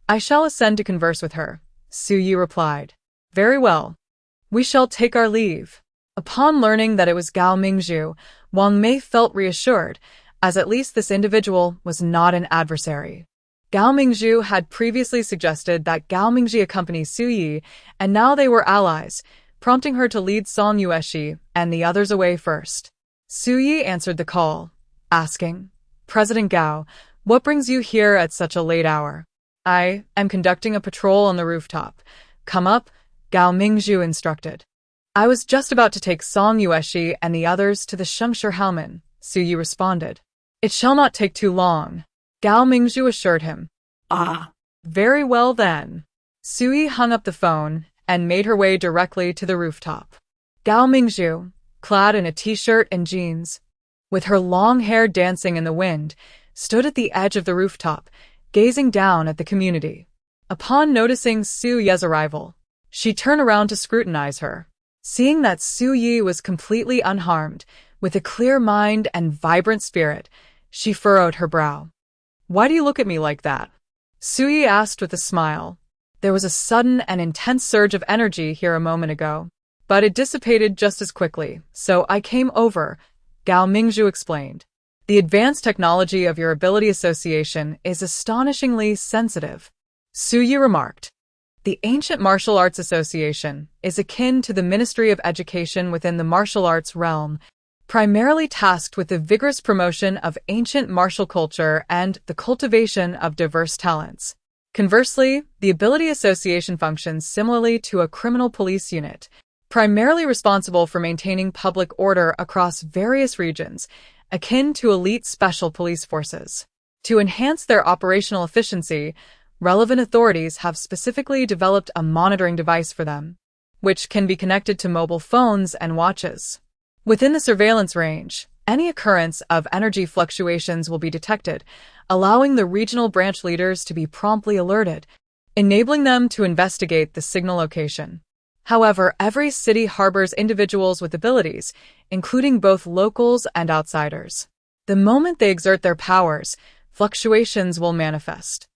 I shall ascend to converse with her," Su Yi replied. "Very well. We shall take our leave." Upon learning that it was Gao Mingzhu, Wang Mei felt reassured, as at least this individual was not an adversary. Gao Mingzhu had previously suggested that Gao Mingzhi accompany Su Yi, and now they were allies, prompting her to lead Song Yueshi and the others away first. Su Yi answered the call, asking, "President Gao, what brings you here at such a late hour?" "I am conducting a patrol on the rooftop. Come up," Gao Mingzhu instructed. "I was just about to take Song Yueshi and the others to the Shengshi Haomen," Su Yi responded. "It shall not take too long," Gao Mingzhu assured him. Ah, "Very well then." Su Yi hung up the phone and made her way directly to the rooftop. Gao Mingzhu, clad in a t-shirt and jeans, with her long hair dancing in the wind, stood at the edge of the rooftop, gazing down at the community. Upon noticing Su Yi's arrival, she turned around to scrutinize her. Seeing that Su Yi was completely unharmed, with a clear mind and vibrant spirit, she furrowed her brow. "Why do you look at me like that?" Su Yi asked with a smile. "There was a sudden and intense surge of energy here a moment ago, but it dissipated just as quickly, so I came over," Gao Mingzhu explained. "The advanced technology of your ability association is astonishingly sensitive," Su Yi remarked. The Ancient Martial Arts Association is akin to the Ministry of Education within the martial arts realm, primarily tasked with the vigorous promotion of ancient martial culture and the cultivation of diverse talents. Conversely, the Ability Association functions similarly to a criminal police unit, primarily responsible for maintaining public order across various regions, akin to elite special police forces. To enhance their operational efficiency, relevant authorities have specifically developed a monitoring device for them, which can be connected to mobile phones and watches. Within the surveillance range, any occurrence of energy fluctuations will be detected, allowing the regional branch leaders to be promptly alerted, enabling them to investigate the signal location. However, every city harbors individuals with abilities, including both locals and outsiders. The moment they exert their powers, fluctuations will manifest.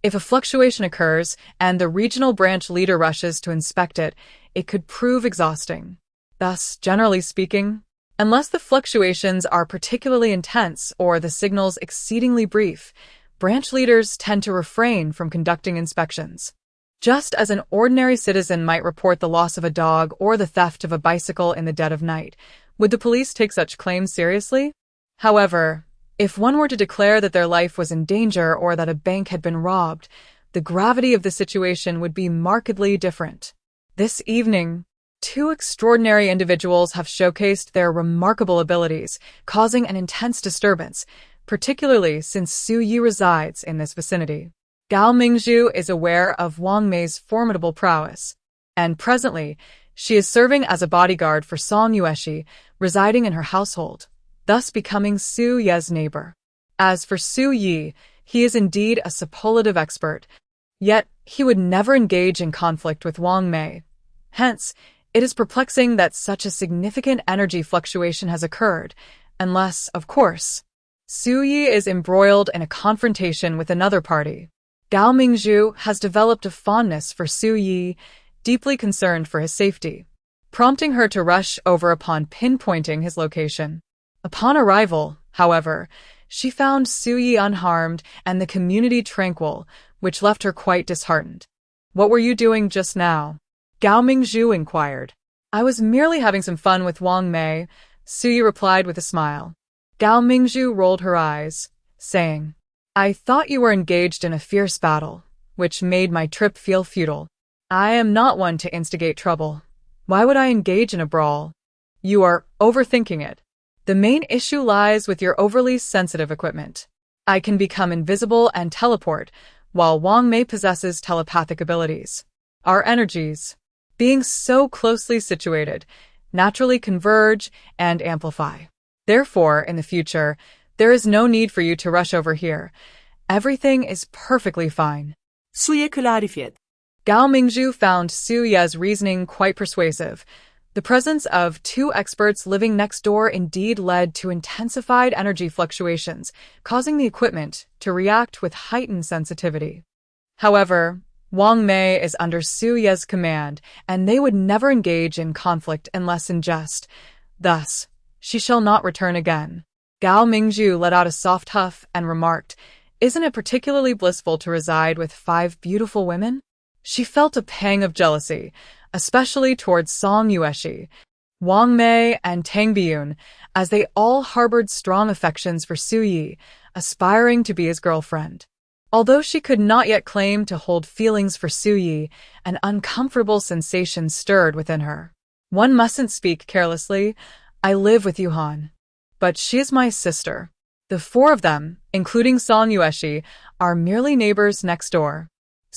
If a fluctuation occurs and the regional branch leader rushes to inspect it, it could prove exhausting. Thus, generally speaking, unless the fluctuations are particularly intense or the signals exceedingly brief, branch leaders tend to refrain from conducting inspections. Just as an ordinary citizen might report the loss of a dog or the theft of a bicycle in the dead of night, would the police take such claims seriously? However, if one were to declare that their life was in danger or that a bank had been robbed, the gravity of the situation would be markedly different. This evening, two extraordinary individuals have showcased their remarkable abilities, causing an intense disturbance, particularly since Su Yi resides in this vicinity. Gao Mingzhu is aware of Wang Mei's formidable prowess, and presently, she is serving as a bodyguard for Song Yueshi, residing in her household, thus becoming Su Yi's neighbor. As for Su Yi, he is indeed a superlative expert, yet he would never engage in conflict with Wang Mei. Hence, it is perplexing that such a significant energy fluctuation has occurred, unless, of course, Su Yi is embroiled in a confrontation with another party. Gao Mingzhu has developed a fondness for Su Yi, deeply concerned for his safety. prompting her to rush over upon pinpointing his location. Upon arrival, however, she found Su Yi unharmed and the community tranquil, which left her quite disheartened. "What were you doing just now?" Gao Mingzhu inquired. "I was merely having some fun with Wang Mei," Su Yi replied with a smile. Gao Mingzhu rolled her eyes, saying, "I thought you were engaged in a fierce battle, which made my trip feel futile. I am not one to instigate trouble. Why would I engage in a brawl? You are overthinking it. The main issue lies with your overly sensitive equipment. I can become invisible and teleport, while Wang Mei possesses telepathic abilities. Our energies, being so closely situated, naturally converge and amplify. Therefore, in the future, there is no need for you to rush over here. Everything is perfectly fine." Suye clarified. Gao Mingzhu found Su Ye's reasoning quite persuasive. The presence of two experts living next door indeed led to intensified energy fluctuations, causing the equipment to react with heightened sensitivity. However, Wang Mei is under Su Ye's command, and they would never engage in conflict unless in jest. Thus, she shall not return again. Gao Mingzhu let out a soft huff and remarked, "Isn't it particularly blissful to reside with 5 beautiful women?" She felt a pang of jealousy, especially towards Song Yueshi, Wang Mei, and Tang Biyun, as they all harbored strong affections for Su Yi, aspiring to be his girlfriend. Although she could not yet claim to hold feelings for Su Yi, an uncomfortable sensation stirred within her. "One mustn't speak carelessly. I live with Yuhan. But she is my sister. The 4 of them, including Song Yueshi, are merely neighbors next door,"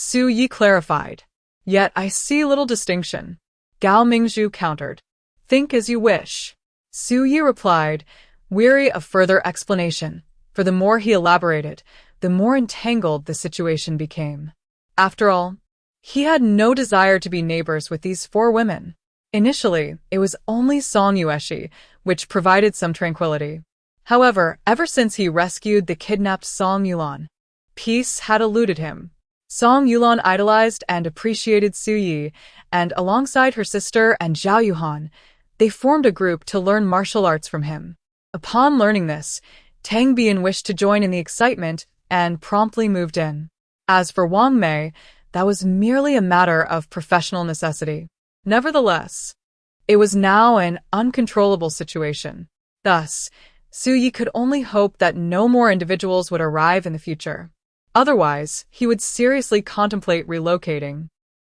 Su Yi clarified. "Yet I see little distinction," Gao Mingzhu countered. "Think as you wish," Su Yi replied, weary of further explanation, for the more he elaborated, the more entangled the situation became. After all, he had no desire to be neighbors with these 4 women. Initially, it was only Song Yueshi, which provided some tranquility. However, ever since he rescued the kidnapped Song Yulan, peace had eluded him. Song Yulan idolized and appreciated Su Yi, and alongside her sister and Zhao Yuhan, they formed a group to learn martial arts from him. Upon learning this, Tang Bian wished to join in the excitement and promptly moved in. As for Wang Mei, that was merely a matter of professional necessity. Nevertheless, it was now an uncontrollable situation. Thus, Su Yi could only hope that no more individuals would arrive in the future. Otherwise, he would seriously contemplate relocating.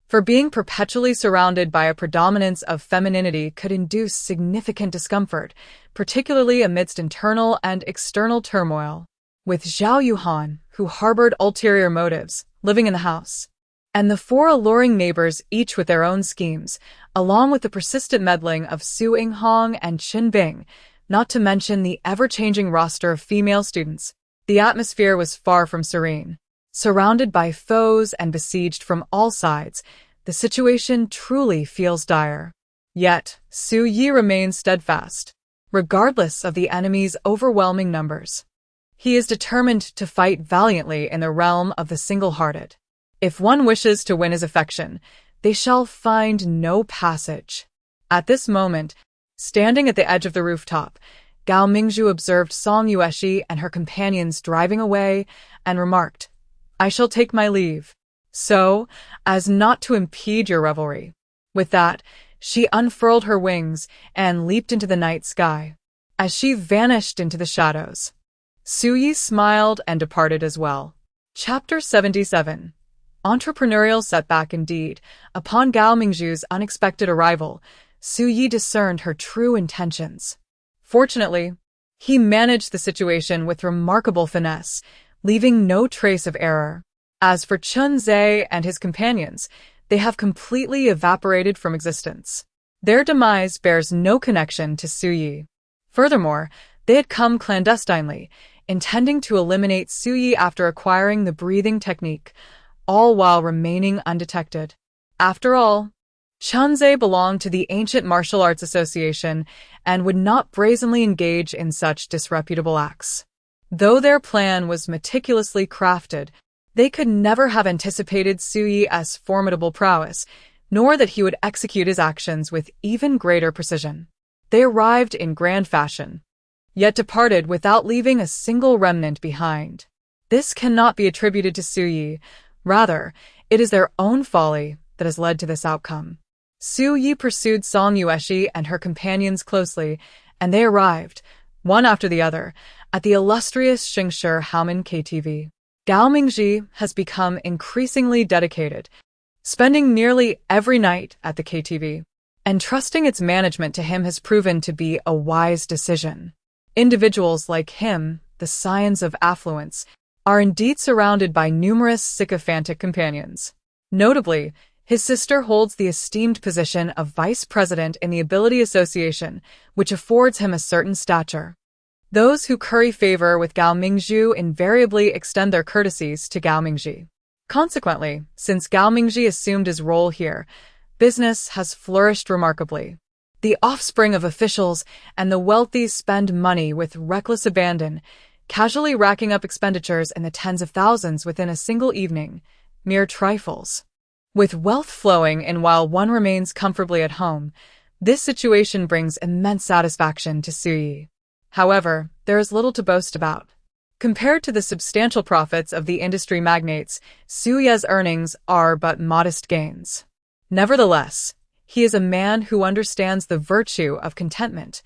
For being perpetually surrounded by a predominance of femininity could induce significant discomfort, particularly amidst internal and external turmoil. With Zhao Yuhan, who harbored ulterior motives, living in the house, and the 4 alluring neighbors each with their own schemes, along with the persistent meddling of Su Yinghong and Qin Bing, not to mention the ever-changing roster of female students, the atmosphere was far from serene. Surrounded by foes and besieged from all sides, the situation truly feels dire. Yet, Su Yi remains steadfast, regardless of the enemy's overwhelming numbers. He is determined to fight valiantly in the realm of the single-hearted. If one wishes to win his affection, they shall find no passage. At this moment, standing at the edge of the rooftop, Gao Mingzhu observed Song Yueshi and her companions driving away and remarked, "I shall take my leave, so as not to impede your revelry." With that, she unfurled her wings and leaped into the night sky. As she vanished into the shadows, Su Yi smiled and departed as well. Chapter 77. Entrepreneurial setback indeed. Upon Gao Mingzhu's unexpected arrival, Su Yi discerned her true intentions. Fortunately, he managed the situation with remarkable finesse, leaving no trace of error. As for Chun Zhe and his companions, they have completely evaporated from existence. Their demise bears no connection to Su Yi. Furthermore, they had come clandestinely, intending to eliminate Su Yi after acquiring the breathing technique, all while remaining undetected. After all, Chun Zhe belonged to the Ancient Martial Arts Association and would not brazenly engage in such disreputable acts. Though their plan was meticulously crafted, they could never have anticipated Su Yi's formidable prowess. nor that he would execute his actions with even greater precision. They arrived in grand fashion, yet departed without leaving a single remnant behind. This cannot be attributed to Su-yi. Rather, it is their own folly that has led to this outcome. Su-yi pursued Song Yueshi and her companions closely, and they arrived, one after the other, at the illustrious Xingshi Haomen KTV. Gao Mingji has become increasingly dedicated, spending nearly every night at the KTV, and trusting its management to him has proven to be a wise decision. Individuals like him, the scions of affluence, are indeed surrounded by numerous sycophantic companions. Notably, his sister holds the esteemed position of vice president in the Ability Association, which affords him a certain stature. Those who curry favor with Gao Mingzhu invariably extend their courtesies to Gao Mingji. Consequently, since Gao Mingji assumed his role here, business has flourished remarkably. The offspring of officials and the wealthy spend money with reckless abandon, casually racking up expenditures in the tens of thousands within a single evening, mere trifles. With wealth flowing in while one remains comfortably at home, this situation brings immense satisfaction to Su-yi. However, there is little to boast about. Compared to the substantial profits of the industry magnates, Su-yi's earnings are but modest gains. Nevertheless, he is a man who understands the virtue of contentment,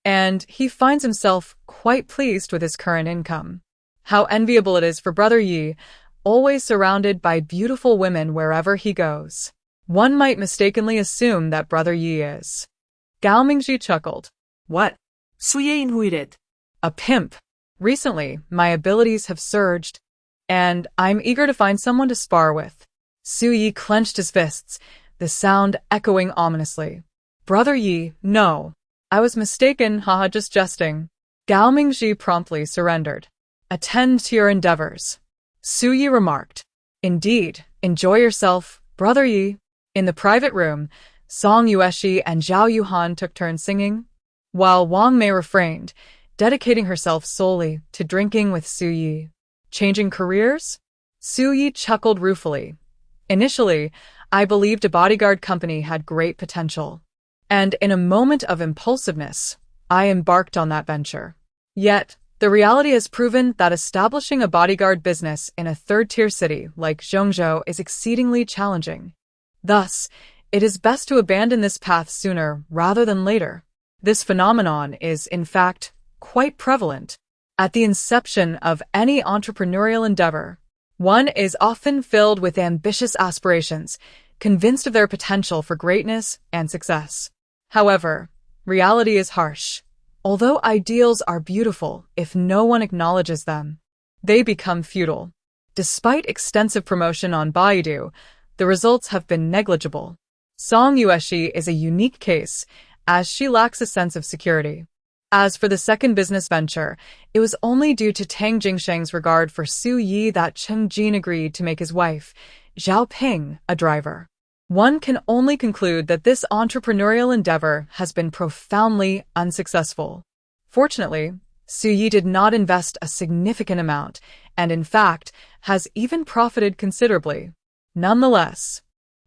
and he finds himself quite pleased with his current income. How enviable it is for Brother Yi, always surrounded by beautiful women wherever he goes. One might mistakenly assume that Brother Yi is. Gao Mingji chuckled. What? Su-yi A pimp. Recently, my abilities have surged, and I'm eager to find someone to spar with. Su-yi clenched his fists, the sound echoing ominously. Brother Yi, no. I was mistaken, haha, just jesting. Gao Mingji promptly surrendered. Attend to your endeavors. Su-yi remarked. Indeed, enjoy yourself, Brother Yi. In the private room, Song Yueshi and Zhao Yuhan took turns singing, while Wang Mei refrained, dedicating herself solely to drinking with Su-yi. Changing careers? Su-yi chuckled ruefully. Initially, I believed a bodyguard company had great potential, and in a moment of impulsiveness, I embarked on that venture. Yet, the reality has proven that establishing a bodyguard business in a third-tier city like Zhengzhou is exceedingly challenging. Thus, it is best to abandon this path sooner rather than later. This phenomenon is, in fact, quite prevalent. At the inception of any entrepreneurial endeavor, one is often filled with ambitious aspirations, convinced of their potential for greatness and success. However, reality is harsh. Although ideals are beautiful, if no one acknowledges them, they become futile. Despite extensive promotion on Baidu, the results have been negligible. Song Yueshi is a unique case, as she lacks a sense of security. As for the second business venture, it was only due to Tang Jingsheng's regard for Su-yi that Chen Jin agreed to make his wife, Zhao Ping, a driver. One can only conclude that this entrepreneurial endeavor has been profoundly unsuccessful. Fortunately, Su-yi did not invest a significant amount, and in fact, has even profited considerably. Nonetheless,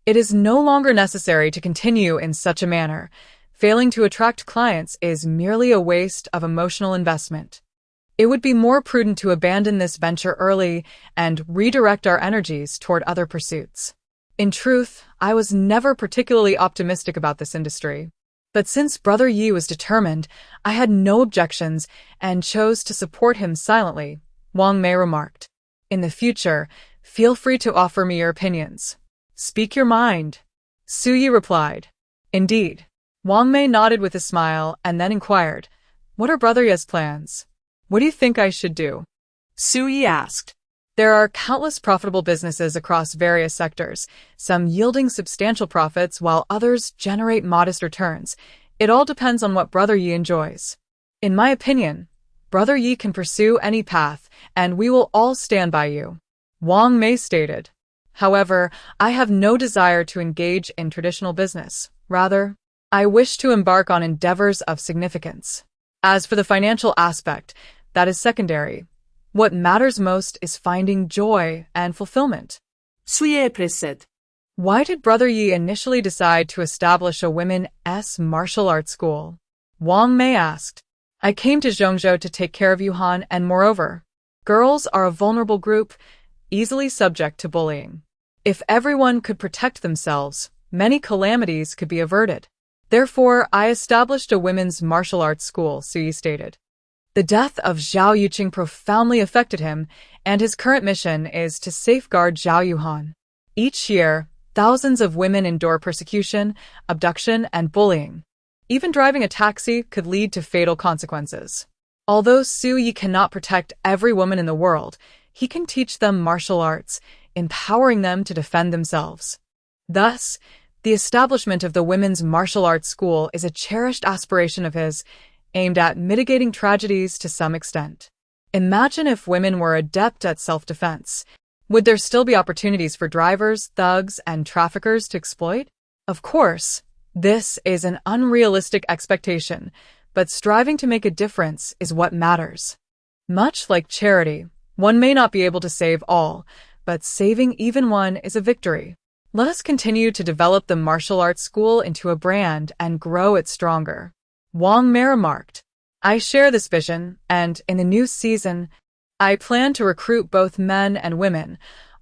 it is no longer necessary to continue in such a manner. Failing to attract clients is merely a waste of emotional investment. It would be more prudent to abandon this venture early and redirect our energies toward other pursuits. In truth, I was never particularly optimistic about this industry. But since Brother Yi was determined, I had no objections and chose to support him silently, Wang Mei remarked. In the future, feel free to offer me your opinions. Speak your mind. Su-yi replied. Indeed. Wang Mei nodded with a smile and then inquired, what are Brother Yi's plans? What do you think I should do? Su-yi asked. There are countless profitable businesses across various sectors, some yielding substantial profits while others generate modest returns. It all depends on what Brother Yi enjoys. In my opinion, Brother Yi can pursue any path, and we will all stand by you, Wang Mei stated. However, I have no desire to engage in traditional business. Rather, I wish to embark on endeavors of significance. As for the financial aspect, that is secondary. What matters most is finding joy and fulfillment. Su-yi said. Why did Brother Yi initially decide to establish a women's martial arts school? Wang Mei asked. I came to Zhongzhou to take care of Yuhan, and moreover, girls are a vulnerable group, easily subject to bullying. If everyone could protect themselves, many calamities could be averted. Therefore, I established a women's martial arts school, Suyi stated. The death of Zhao Yuqing profoundly affected him, and his current mission is to safeguard Zhao Yuhan. Each year, thousands of women endure persecution, abduction, and bullying. Even driving a taxi could lead to fatal consequences. Although Su Yi cannot protect every woman in the world, he can teach them martial arts, empowering them to defend themselves. Thus, the establishment of the Women's Martial Arts School is a cherished aspiration of his, aimed at mitigating tragedies to some extent. Imagine if women were adept at self-defense. Would there still be opportunities for drivers, thugs, and traffickers to exploit? Of course, this is an unrealistic expectation, but striving to make a difference is what matters. Much like charity, one may not be able to save all, but saving even one is a victory. Let us continue to develop the martial arts school into a brand and grow it stronger. Wang Mei remarked. I share this vision, and in the new season, I plan to recruit both men and women,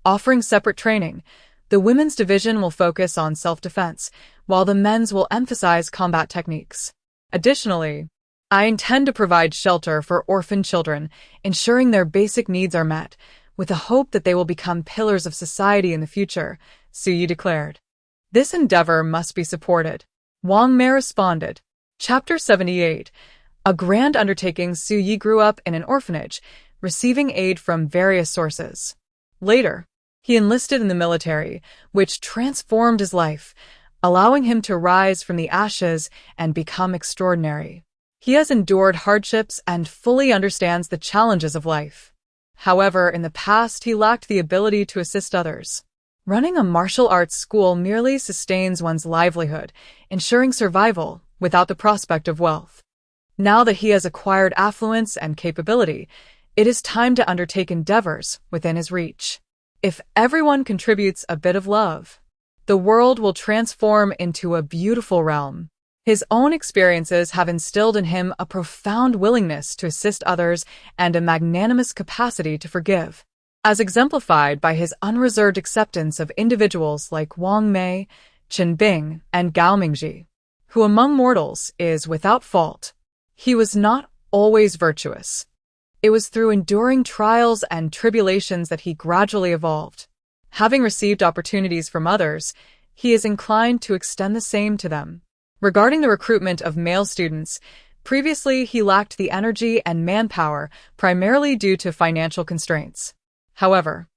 offering separate training. The women's division will focus on self-defense, while the men's will emphasize combat techniques. Additionally, I intend to provide shelter for orphan children, ensuring their basic needs are met, with the hope that they will become pillars of society in the future, Su Yi declared. This endeavor must be supported. Wang Mei responded. Chapter 78. A grand undertaking. Su Yi grew up in an orphanage, receiving aid from various sources. Later, he enlisted in the military, which transformed his life, allowing him to rise from the ashes and become extraordinary. He has endured hardships and fully understands the challenges of life. However, in the past, he lacked the ability to assist others. Running a martial arts school merely sustains one's livelihood, ensuring survival without the prospect of wealth. Now that he has acquired affluence and capability, it is time to undertake endeavors within his reach. If everyone contributes a bit of love, the world will transform into a beautiful realm. His own experiences have instilled in him a profound willingness to assist others and a magnanimous capacity to forgive, as exemplified by his unreserved acceptance of individuals like Wang Mei, Chen Bing, and Gao Mingji, who among mortals is without fault. He was not always virtuous. It was through enduring trials and tribulations that he gradually evolved. Having received opportunities from others, he is inclined to extend the same to them. Regarding the recruitment of male students, previously he lacked the energy and manpower primarily due to financial constraints. However,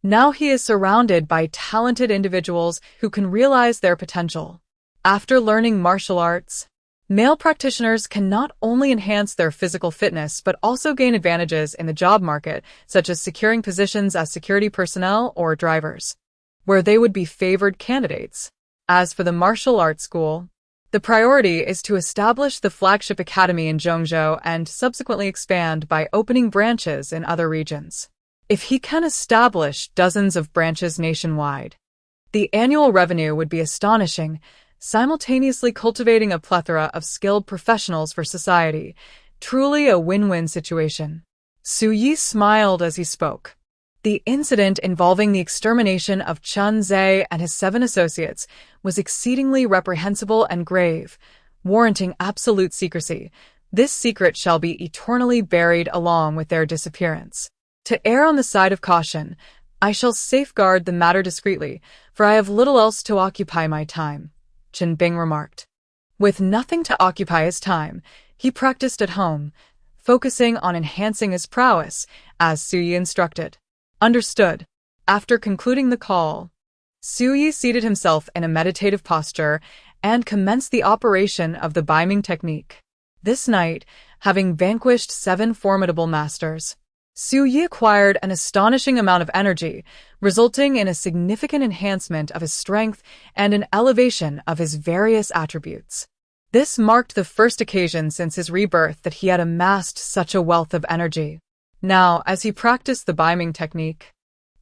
now he is surrounded by talented individuals who can realize their potential. After learning martial arts, male practitioners can not only enhance their physical fitness but also gain advantages in the job market, such as securing positions as security personnel or drivers, where they would be favored candidates. As for the martial arts school, the priority is to establish the flagship academy in Zhongzhou and subsequently expand by opening branches in other regions. If he can establish dozens of branches nationwide, the annual revenue would be astonishing, simultaneously cultivating a plethora of skilled professionals for society. Truly a win-win situation. Su Yi smiled as he spoke. The incident involving the extermination of Chen Zhe and his 7 associates was exceedingly reprehensible and grave, warranting absolute secrecy. This secret shall be eternally buried along with their disappearance. To err on the side of caution, I shall safeguard the matter discreetly, for I have little else to occupy my time, Chen Bing remarked. With nothing to occupy his time, he practiced at home, focusing on enhancing his prowess, as Su Yi instructed. Understood. After concluding the call, Su Yi seated himself in a meditative posture and commenced the operation of the Baiming technique. This night, having vanquished 7 formidable masters, Su Yi acquired an astonishing amount of energy, resulting in a significant enhancement of his strength and an elevation of his various attributes. This marked the first occasion since his rebirth that he had amassed such a wealth of energy. Now, as he practiced the Baiming technique,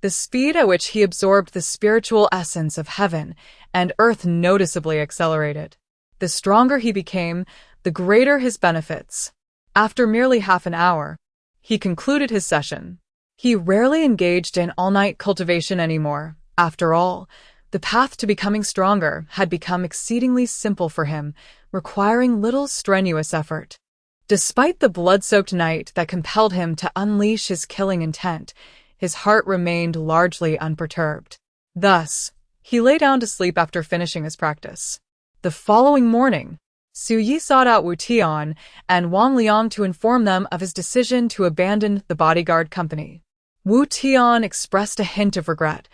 The speed at which he absorbed the spiritual essence of heaven and earth noticeably accelerated. The stronger he became, the greater his benefits. After merely half an hour, he concluded his session. He rarely engaged in all-night cultivation anymore. After all, the path to becoming stronger had become exceedingly simple for him, requiring little strenuous effort. Despite the blood-soaked night that compelled him to unleash his killing intent, his heart remained largely unperturbed. Thus, he lay down to sleep after finishing his practice. The following morning, Su Yi sought out Wu Tian and Wang Liang to inform them of his decision to abandon the bodyguard company. Wu Tian expressed a hint of regret,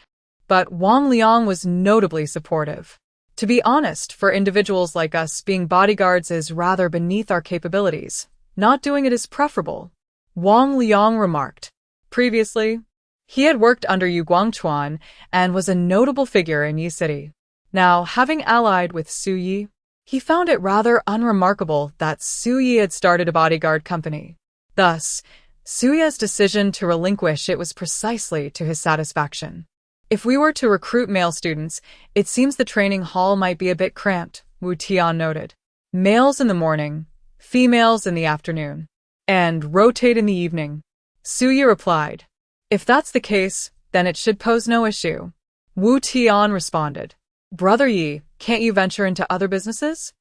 but Wang Liang was notably supportive. To be honest, for individuals like us, being bodyguards is rather beneath our capabilities. Not doing it is preferable, Wang Liang remarked. Previously, he had worked under Yu Guangchuan and was a notable figure in Yi City. Now, having allied with Su Yi, he found it rather unremarkable that Su Yi had started a bodyguard company. Thus, Su Yi's decision to relinquish it was precisely to his satisfaction. If we were to recruit male students, it seems the training hall might be a bit cramped, Wu Tian noted. Males in the morning, females in the afternoon, and rotate in the evening, Su Yi replied. If that's the case, then it should pose no issue. Wu Tian responded. Brother Yi, can't you venture into other businesses?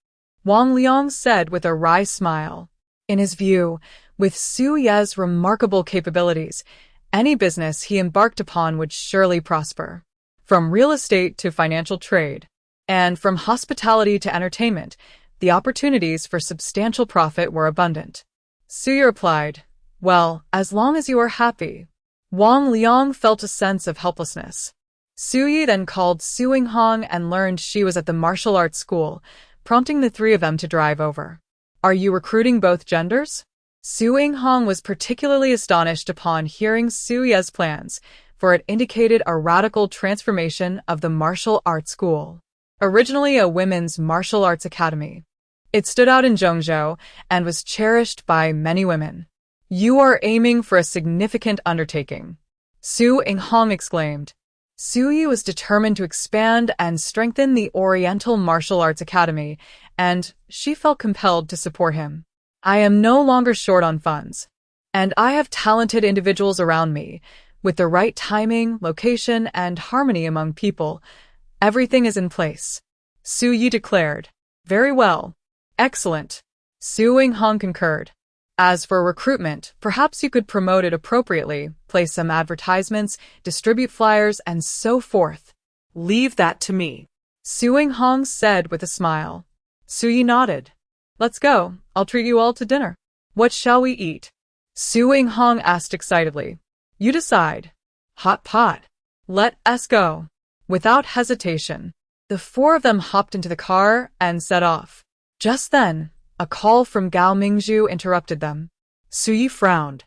Wang Liang said with a wry smile. In his view, with Su Yi's remarkable capabilities, any business he embarked upon would surely prosper. From real estate to financial trade, and from hospitality to entertainment, the opportunities for substantial profit were abundant. Su Yi replied, Well, as long as you are happy. Wang Liang felt a sense of helplessness. Su Yi then called Su Yinghong and learned she was at the martial arts school, prompting the three of them to drive over. Are you recruiting both genders? Su Yinghong was particularly astonished upon hearing Su Yi's plans, for it indicated a radical transformation of the martial arts school. Originally a women's martial arts academy, it stood out in Zhongzhou and was cherished by many women. You are aiming for a significant undertaking, Su Yinghong exclaimed. Su Yi was determined to expand and strengthen the Oriental Martial Arts Academy, and she felt compelled to support him. I am no longer short on funds, and I have talented individuals around me. With the right timing, location, and harmony among people, everything is in place, Su Yi declared. Very well. Excellent, Su Yinghong concurred. As for recruitment, perhaps you could promote it appropriately, place some advertisements, distribute flyers, and so forth. Leave that to me, Su Yinghong said with a smile. Su Yi nodded. Let's go, I'll treat you all to dinner. What shall we eat? Su Yinghong asked excitedly. You decide. Hot pot. Let us go. Without hesitation, the four of them hopped into the car and set off. Just then, a call from Gao Mingzhu interrupted them. Su Yi frowned,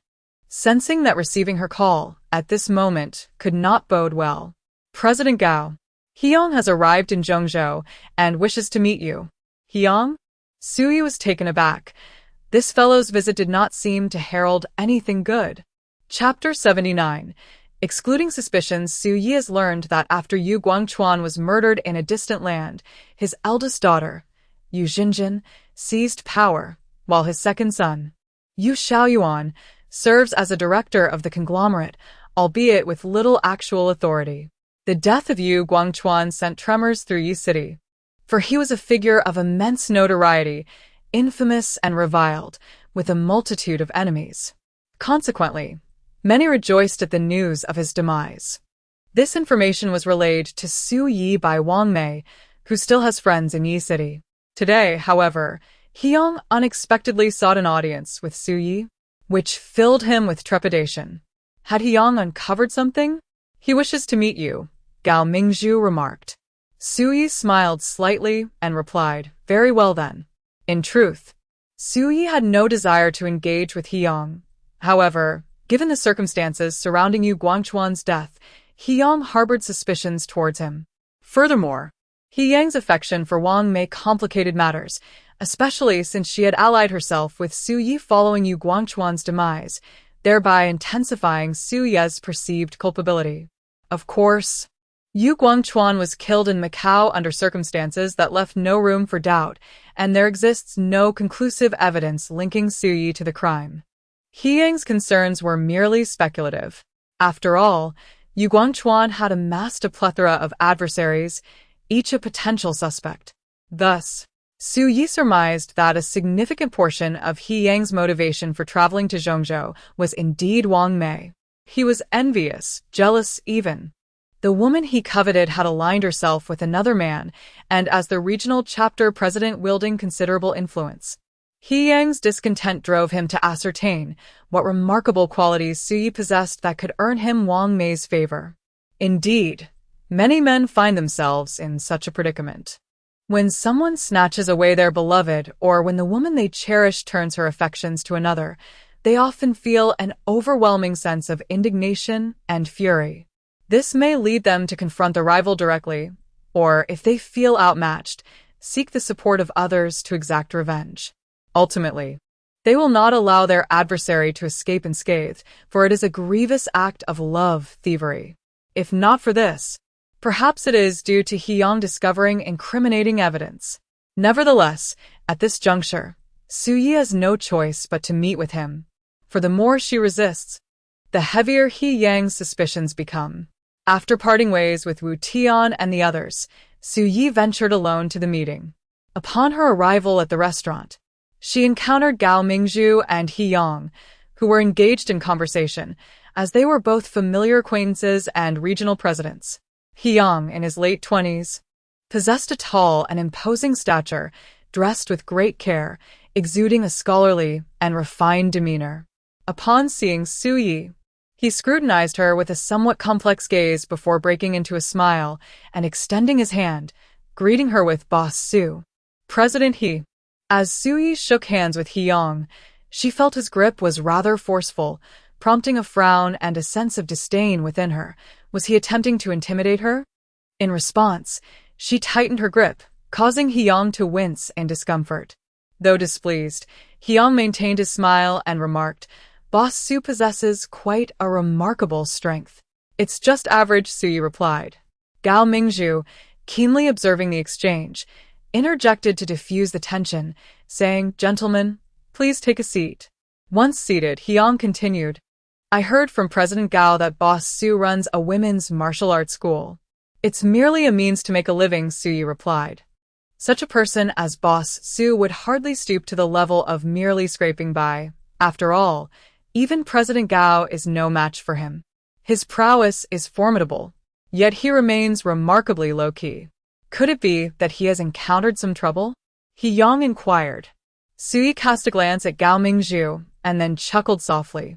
sensing that receiving her call, at this moment, could not bode well. President Gao, Hyong has arrived in Zhongzhou and wishes to meet you. Hyong? Su Yi was taken aback. This fellow's visit did not seem to herald anything good. Chapter 79. Excluding suspicions, Su Yi has learned that after Yu Guangchuan was murdered in a distant land, his eldest daughter, Yu Xinjin, seized power, while his second son, Yu Xiaoyuan, serves as a director of the conglomerate, albeit with little actual authority. The death of Yu Guangchuan sent tremors through Yi City, for he was a figure of immense notoriety, infamous and reviled, with a multitude of enemies. Consequently, many rejoiced at the news of his demise. This information was relayed to Su Yi by Wang Mei, who still has friends in Yi City. Today, however, Hyong unexpectedly sought an audience with Su Yi, which filled him with trepidation. Had Hyong uncovered something? He wishes to meet you, Gao Mingzhu remarked. Su Yi smiled slightly and replied, Very well then. In truth, Su Yi had no desire to engage with Hyong. However, given the circumstances surrounding Yu Guangchuan's death, Hyong harbored suspicions towards him. Furthermore, He Yang's affection for Wang Mei complicated matters, especially since she had allied herself with Su Yi following Yu Guangchuan's demise, thereby intensifying Su Ye's perceived culpability. Of course, Yu Guangchuan was killed in Macau under circumstances that left no room for doubt, and there exists no conclusive evidence linking Su Yi to the crime. He Yang's concerns were merely speculative. After all, Yu Guangchuan had amassed a plethora of adversaries, each a potential suspect. Thus, Su Yi surmised that a significant portion of He Yang's motivation for traveling to Zhongzhou was indeed Wang Mei. He was envious, jealous even. The woman he coveted had aligned herself with another man, and as the regional chapter president wielding considerable influence. He Yang's discontent drove him to ascertain what remarkable qualities Su Yi possessed that could earn him Wang Mei's favor. Indeed, many men find themselves in such a predicament. When someone snatches away their beloved, or when the woman they cherish turns her affections to another, they often feel an overwhelming sense of indignation and fury. This may lead them to confront the rival directly, or, if they feel outmatched, seek the support of others to exact revenge. Ultimately, they will not allow their adversary to escape unscathed, for it is a grievous act of love thievery. If not for this, perhaps it is due to He Yang discovering incriminating evidence. Nevertheless, at this juncture, Su Yi has no choice but to meet with him. For the more she resists, the heavier He Yang's suspicions become. After parting ways with Wu Tian and the others, Su Yi ventured alone to the meeting. Upon her arrival at the restaurant, she encountered Gao Mingzhu and He Yang, who were engaged in conversation, as they were both familiar acquaintances and regional presidents. He Yang, in his late 20s, possessed a tall and imposing stature, dressed with great care, exuding a scholarly and refined demeanor. Upon seeing Su Yi, he scrutinized her with a somewhat complex gaze before breaking into a smile and extending his hand, greeting her with Boss Su. President He. As Su Yi shook hands with He Yang, she felt his grip was rather forceful, prompting a frown and a sense of disdain within her. Was he attempting to intimidate her? In response, she tightened her grip, causing He Yang to wince in discomfort. Though displeased, He Yang maintained his smile and remarked, "Boss Su possesses quite a remarkable strength." "It's just average," Su Yi replied. Gao Mingzhu, keenly observing the exchange, interjected to diffuse the tension, saying, "Gentlemen, please take a seat." Once seated, He Yang continued, "I heard from President Gao that Boss Su runs a women's martial arts school." "It's merely a means to make a living," Su Yi replied. Such a person as Boss Su would hardly stoop to the level of merely scraping by. After all, even President Gao is no match for him. His prowess is formidable, yet he remains remarkably low-key. Could it be that he has encountered some trouble? He Yang inquired. Su Yi cast a glance at Gao Mingzhu and then chuckled softly.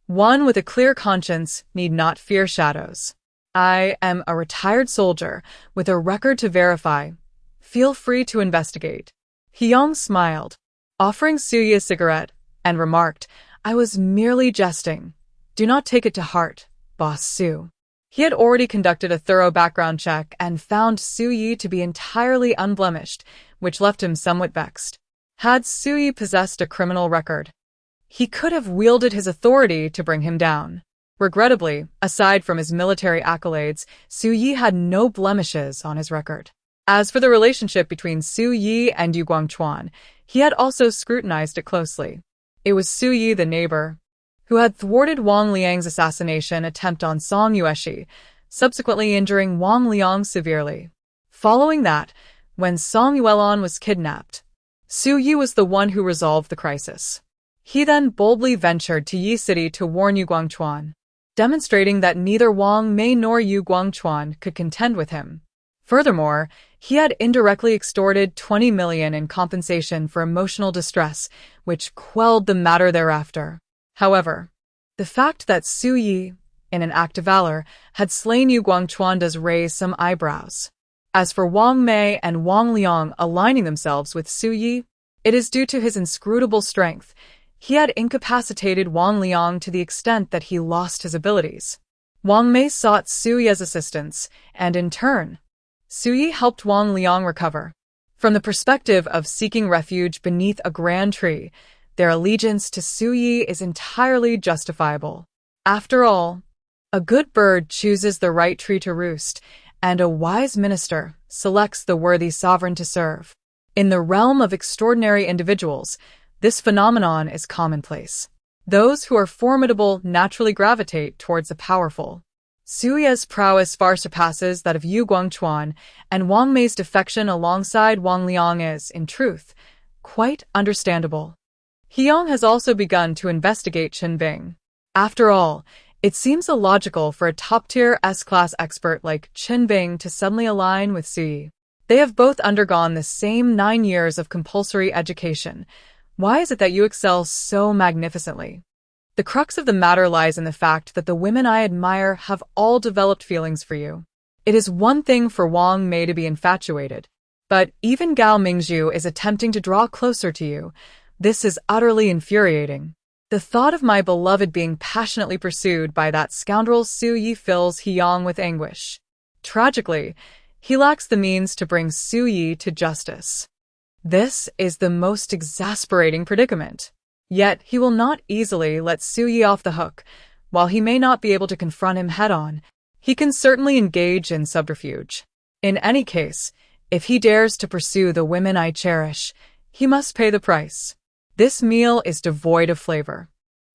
"One with a clear conscience need not fear shadows. I am a retired soldier with a record to verify. Feel free to investigate." He Yang smiled, offering Su Yi a cigarette, and remarked, "I was merely jesting. Do not take it to heart, Boss Su." He had already conducted a thorough background check and found Su Yi to be entirely unblemished, which left him somewhat vexed. Had Su Yi possessed a criminal record, he could have wielded his authority to bring him down. Regrettably, aside from his military accolades, Su Yi had no blemishes on his record. As for the relationship between Su Yi and Yu Guangchuan, he had also scrutinized it closely. It was Su Yi, the neighbor, who had thwarted Wang Liang's assassination attempt on Song Yueshi, subsequently injuring Wang Liang severely. Following that, when Song Yuelan was kidnapped, Su Yi was the one who resolved the crisis. He then boldly ventured to Yi City to warn Yu Guangchuan, demonstrating that neither Wang Mei nor Yu Guangchuan could contend with him. Furthermore, he had indirectly extorted 20 million in compensation for emotional distress, which quelled the matter thereafter. However, the fact that Su Yi, in an act of valor, had slain Yu Guangchuan does raise some eyebrows. As for Wang Mei and Wang Liang aligning themselves with Su Yi, it is due to his inscrutable strength. He had incapacitated Wang Liang to the extent that he lost his abilities. Wang Mei sought Su Yi's assistance, and in turn, Su Yi helped Wang Liang recover. From the perspective of seeking refuge beneath a grand tree, their allegiance to Su Yi is entirely justifiable. After all, A good bird chooses the right tree to roost, and a wise minister selects the worthy sovereign to serve. In the realm of extraordinary individuals, this phenomenon is commonplace. Those who are formidable naturally gravitate towards the powerful. Su Ye's prowess far surpasses that of Yu Guangchuan, and Wang Mei's defection alongside Wang Liang is, in truth, quite understandable. He-Yong has also begun to investigate Chen Bing. After all, it seems illogical for a top-tier S-class expert like Chen Bing to suddenly align with Su Yi. They have both undergone the same 9 years of compulsory education. Why is it that you excel so magnificently? The crux of the matter lies in the fact that the women I admire have all developed feelings for you. It is one thing for Wang Mei to be infatuated, but even Gao Mingzhu is attempting to draw closer to you. This is utterly infuriating. The thought of my beloved being passionately pursued by that scoundrel Su Yi fills He-Yong with anguish. Tragically, he lacks the means to bring Su Yi to justice. This is the most exasperating predicament. Yet he will not easily let Su Yi off the hook. While he may not be able to confront him head-on, he can certainly engage in subterfuge. In any case, if he dares to pursue the women I cherish, he must pay the price. This meal is devoid of flavor.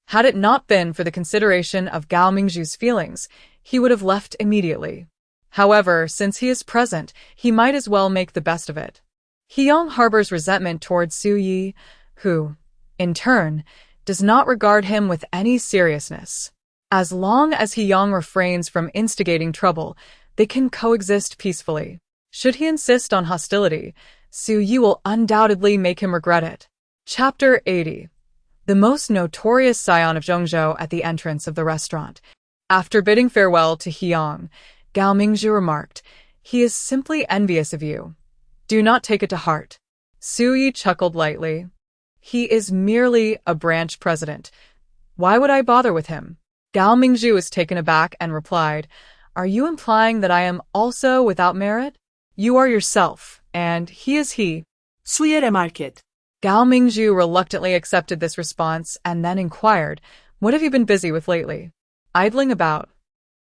Had it not been for the consideration of Gao Mingzhu's feelings, he would have left immediately. However, since he is present, he might as well make the best of it. He-Yong harbors resentment towards Su Yi, who, in turn, does not regard him with any seriousness. As long as He-Yong refrains from instigating trouble, they can coexist peacefully. Should he insist on hostility, Su Yi will undoubtedly make him regret it. Chapter 80. The most notorious scion of Zhongzhou at the entrance of the restaurant. After bidding farewell to He-Yong, Gao Mingzhu remarked, "He is simply envious of you. Do not take it to heart." Su Yi chuckled lightly. "He is merely a branch president. Why would I bother with him?" Gao Mingzhu was taken aback and replied, "Are you implying that I am also without merit? You are yourself, and he is he." 수의 remarket. Gao Mingzhu reluctantly accepted this response and then inquired, "What have you been busy with lately?" "Idling about.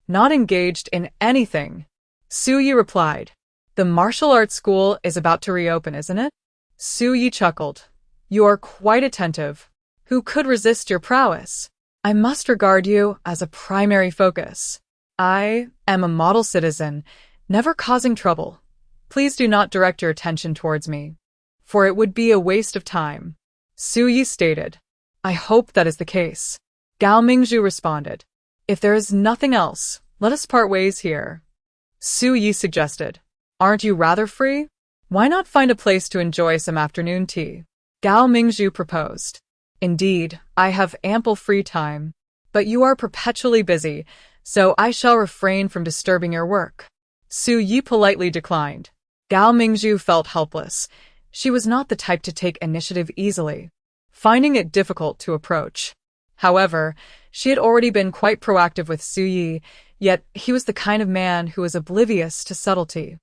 Not engaged in anything." Su Yi replied, "The martial arts school is about to reopen, isn't it?" Su Yi chuckled. "You are quite attentive. Who could resist your prowess? I must regard you as a primary focus. I am a model citizen, never causing trouble. Please do not direct your attention towards me, for it would be a waste of time." Su Yi stated, "I hope that is the case." Gao Mingzhu responded, "If there is nothing else, let us part ways here." Su Yi suggested, "Aren't you rather free? Why not find a place to enjoy some afternoon tea?" Gao Mingzhu proposed, "Indeed, I have ample free time, but you are perpetually busy, so I shall refrain from disturbing your work." Su Yi politely declined. Gao Mingzhu felt helpless. She was not the type to take initiative easily, finding it difficult to approach. However, she had already been quite proactive with Su Yi, yet he was the kind of man who was oblivious to subtlety,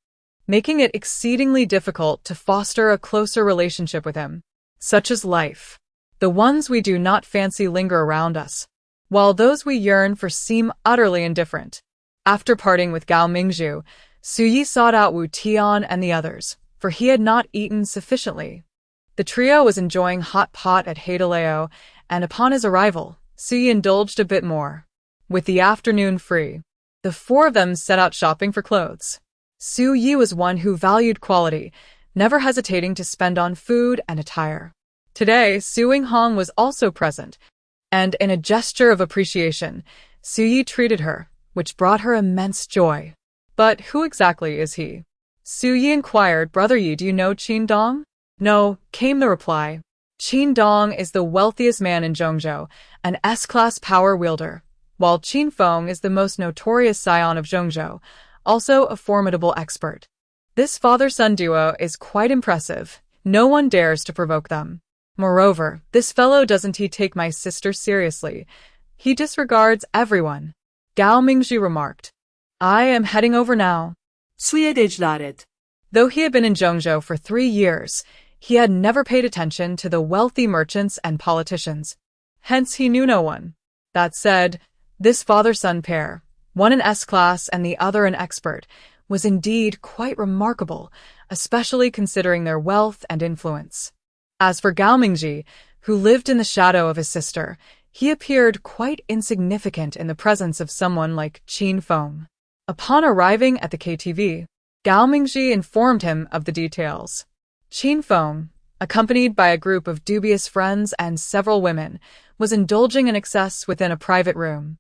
making it exceedingly difficult to foster a closer relationship with him. Such is life. The ones we do not fancy linger around us, while those we yearn for seem utterly indifferent. After parting with Gao Mingzhu, Su Yi sought out Wu Tian and the others, for he had not eaten sufficiently. The trio was enjoying hot pot at Heideleo, and upon his arrival, Su Yi indulged a bit more. With the afternoon free, the four of them set out shopping for clothes. Su Yi was one who valued quality, never hesitating to spend on food and attire. Today, Su Yinghong was also present, and in a gesture of appreciation, Su Yi treated her, which brought her immense joy. "But who exactly is he?" Su Yi inquired. "Brother Yi, do you know Qin Dong?" "No," came the reply. "Qin Dong is the wealthiest man in Zhongzhou, an S-class power wielder, while Qin Feng is the most notorious scion of Zhongzhou, also a formidable expert. This father-son duo is quite impressive. No one dares to provoke them. Moreover, this fellow doesn't he take my sister seriously. He disregards everyone." Gao Mingzhu remarked, "I am heading over now." 수의 대지라렛. Though he had been in Zhongzhou for 3 years, he had never paid attention to the wealthy merchants and politicians. Hence he knew no one. That said, this father-son pair, one an S-class and the other an expert, was indeed quite remarkable, especially considering their wealth and influence. As for Gao Mingji, who lived in the shadow of his sister, he appeared quite insignificant in the presence of someone like Qin Feng. Upon arriving at the KTV, Gao Mingji informed him of the details. Qin Feng, accompanied by a group of dubious friends and several women, was indulging in excess within a private room.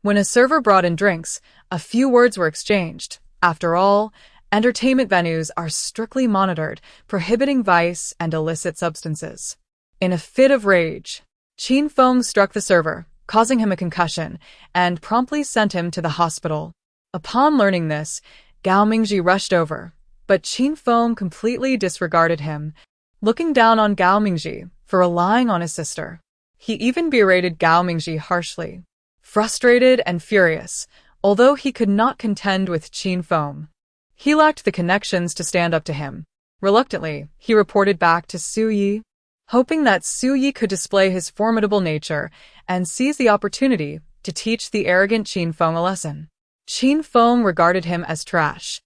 When a server brought in drinks, a few words were exchanged. After all, entertainment venues are strictly monitored, prohibiting vice and illicit substances. In a fit of rage, Qin Feng struck the server, causing him a concussion, and promptly sent him to the hospital. Upon learning this, Gao Mingji rushed over, but Qin Feng completely disregarded him, looking down on Gao Mingji for relying on his sister. He even berated Gao Mingji harshly. Frustrated and furious, although he could not contend with Qin Feng, he lacked the connections to stand up to him. Reluctantly, he reported back to Su Yi, hoping that Su Yi could display his formidable nature and seize the opportunity to teach the arrogant Qin Feng a lesson. Qin Feng regarded him as trash,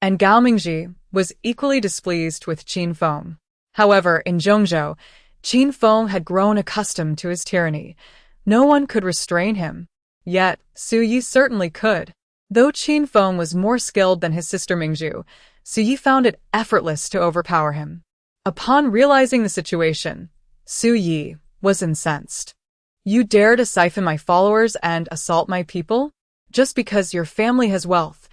and Gao Mingji was equally displeased with Qin Feng. However, in Zhongzhou, Qin Feng had grown accustomed to his tyranny. No one could restrain him. Yet, Su Yi certainly could. Though Qin Feng was more skilled than his sister Mingzhu, Su Yi found it effortless to overpower him. Upon realizing the situation, Su Yi was incensed. "You dare to siphon my followers and assault my people? Just because your family has wealth,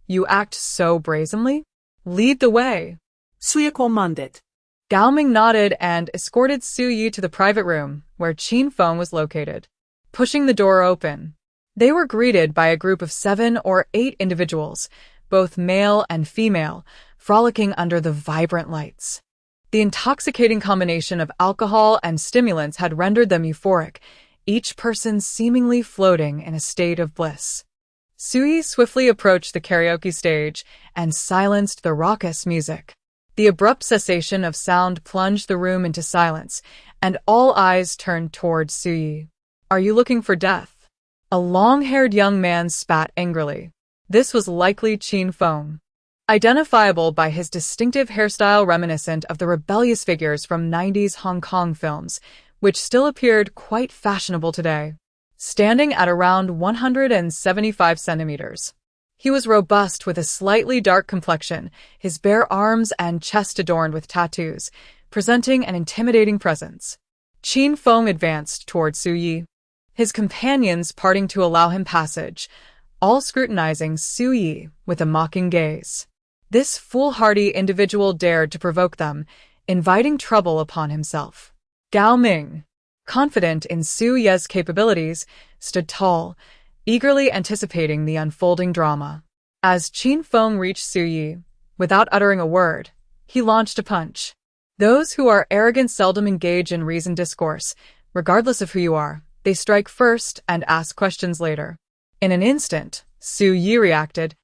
you act so brazenly? Lead the way." Suya commanded. Gao Ming nodded and escorted Su Yi to the private room where Qin Feng was located. Pushing the door open, they were greeted by a group of 7 or 8 individuals, both male and female, frolicking under the vibrant lights. The intoxicating combination of alcohol and stimulants had rendered them euphoric, each person seemingly floating in a state of bliss. Su Yi swiftly approached the karaoke stage and silenced the raucous music. The abrupt cessation of sound plunged the room into silence, and all eyes turned toward Su Yi. "Are you looking for death?" A long-haired young man spat angrily. This was likely Qin Feng, identifiable by his distinctive hairstyle reminiscent of the rebellious figures from 90s Hong Kong films, which still appeared quite fashionable today. Standing at around 175 centimeters. He was robust with a slightly dark complexion, his bare arms and chest adorned with tattoos, presenting an intimidating presence. Qin Feng advanced toward Su Yi, his companions parting to allow him passage, all scrutinizing Su Yi with a mocking gaze. This foolhardy individual dared to provoke them, inviting trouble upon himself. Gao Ming, confident in Su Yi's capabilities, stood tall, eagerly anticipating the unfolding drama. As Qin Feng reached Su Yi, without uttering a word, he launched a punch. Those who are arrogant seldom engage in reasoned discourse. Regardless of who you are, they strike first and ask questions later. In an instant, Su Yi reacted,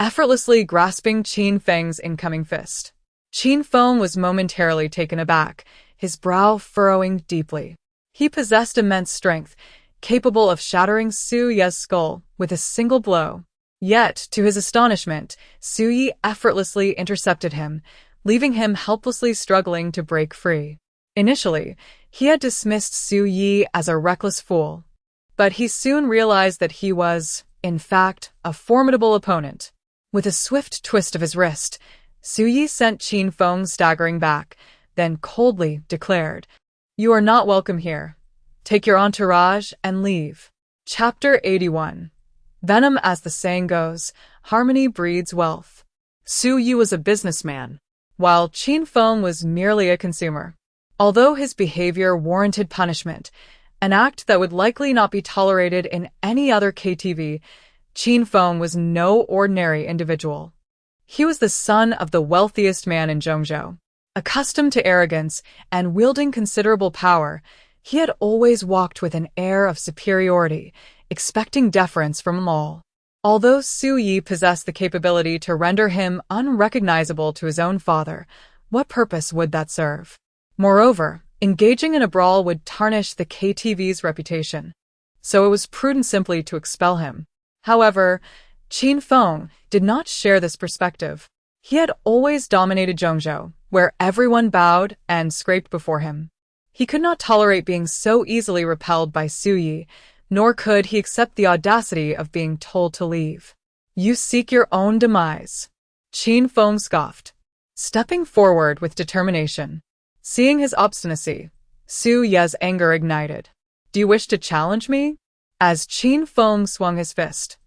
effortlessly grasping Qin Feng's incoming fist. Qin Feng was momentarily taken aback, his brow furrowing deeply. He possessed immense strength, capable of shattering Su Yi's skull with a single blow. Yet, to his astonishment, Su Yi effortlessly intercepted him, leaving him helplessly struggling to break free. Initially, he had dismissed Su Yi as a reckless fool, but he soon realized that he was, in fact, a formidable opponent. With a swift twist of his wrist, Su Yi sent Qin Feng staggering back, then coldly declared, "You are not welcome here. Take your entourage and leave." Chapter 81. Venom. As the saying goes, harmony breeds wealth. Su Yi was a businessman, while Qin Feng was merely a consumer. Although his behavior warranted punishment, an act that would likely not be tolerated in any other KTV, Qin Feng was no ordinary individual. He was the son of the wealthiest man in Zhongzhou. Accustomed to arrogance and wielding considerable power, he had always walked with an air of superiority, expecting deference from all. Although Su Yi possessed the capability to render him unrecognizable to his own father, what purpose would that serve? Moreover, engaging in a brawl would tarnish the KTV's reputation, so it was prudent simply to expel him. However, Qin Feng did not share this perspective. He had always dominated Zhongzhou, where everyone bowed and scraped before him. He could not tolerate being so easily repelled by Su Yi, nor could he accept the audacity of being told to leave. You seek your own demise. Qin Feng scoffed, stepping forward with determination. Seeing his obstinacy, Su Ye's anger ignited. Do you wish to challenge me? As Qin Feng swung his fist,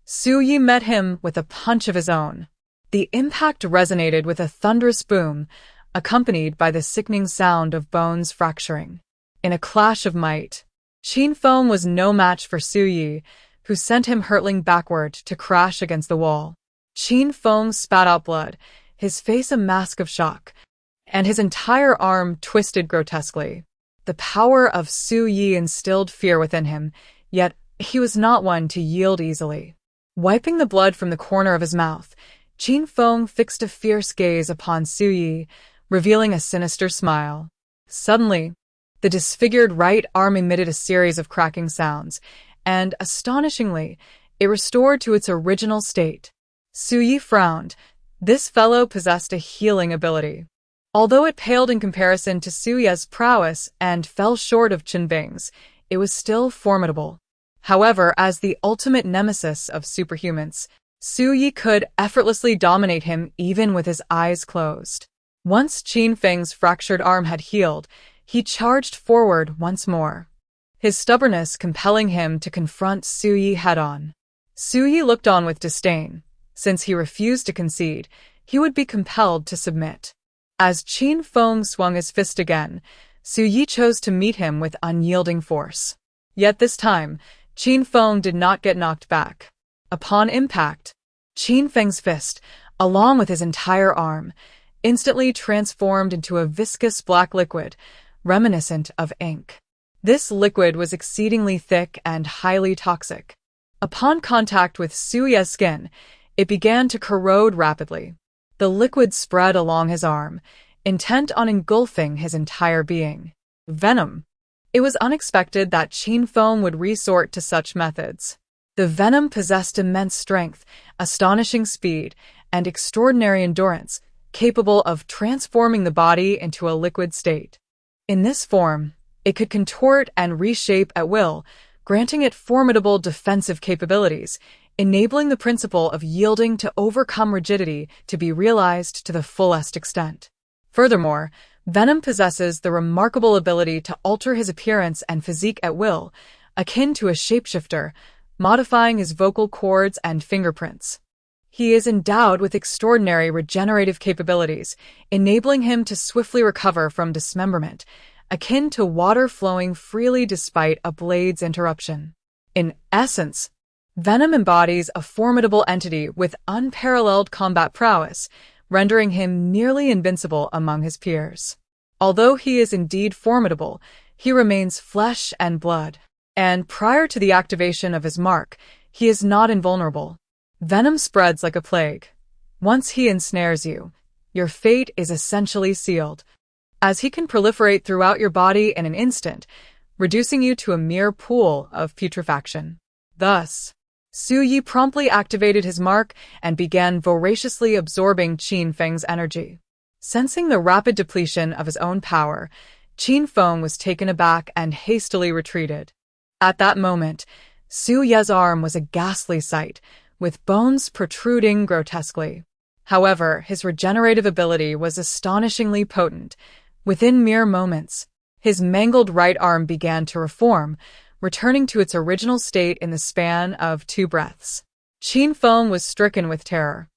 Su Yi met him with a punch of his own. The impact resonated with a thunderous boom, accompanied by the sickening sound of bones fracturing. In a clash of might, Qin Feng was no match for Su Yi, who sent him hurtling backward to crash against the wall. Qin Feng spat out blood, his face a mask of shock, and his entire arm twisted grotesquely. The power of Su Yi instilled fear within him, yet he was not one to yield easily. Wiping the blood from the corner of his mouth, Qin Feng fixed a fierce gaze upon Su Yi, revealing a sinister smile. Suddenly, the disfigured right arm emitted a series of cracking sounds, and, astonishingly, it restored to its original state. Su Yi frowned. This fellow possessed a healing ability. Although it paled in comparison to Su Ye's prowess and fell short of Qin Bing's, it was still formidable. However, as the ultimate nemesis of superhumans, Su Yi could effortlessly dominate him even with his eyes closed. Once Qin Feng's fractured arm had healed, he charged forward once more, his stubbornness compelling him to confront Su Yi head-on. Su Yi looked on with disdain. Since he refused to concede, he would be compelled to submit. As Qin Feng swung his fist again, Su Yi chose to meet him with unyielding force. Yet this time, Qin Feng did not get knocked back. Upon impact, Qin Feng's fist, along with his entire arm, instantly transformed into a viscous black liquid, reminiscent of ink. This liquid was exceedingly thick and highly toxic. Upon contact with Su Ye's skin, it began to corrode rapidly. The liquid spread along his arm, intent on engulfing his entire being. Venom. It was unexpected that Qin Feng would resort to such methods. The venom possessed immense strength, astonishing speed, and extraordinary endurance, capable of transforming the body into a liquid state. In this form, it could contort and reshape at will, granting it formidable defensive capabilities, enabling the principle of yielding to overcome rigidity to be realized to the fullest extent. Furthermore, Venom possesses the remarkable ability to alter his appearance and physique at will, akin to a shapeshifter, modifying his vocal cords and fingerprints. He is endowed with extraordinary regenerative capabilities, enabling him to swiftly recover from dismemberment, akin to water flowing freely despite a blade's interruption. In essence, Venom embodies a formidable entity with unparalleled combat prowess, rendering him nearly invincible among his peers. Although he is indeed formidable, he remains flesh and blood, and prior to the activation of his mark, he is not invulnerable. Venom spreads like a plague. Once he ensnares you, your fate is essentially sealed, as he can proliferate throughout your body in an instant, reducing you to a mere pool of putrefaction. Thus, Su Yi promptly activated his mark and began voraciously absorbing Qin Feng's energy. Sensing the rapid depletion of his own power, Qin Feng was taken aback and hastily retreated. At that moment, Su Ye's arm was a ghastly sight, with bones protruding grotesquely. However, his regenerative ability was astonishingly potent. Within mere moments, his mangled right arm began to reform, returning to its original state in the span of 2 breaths. Qin Feng was stricken with terror,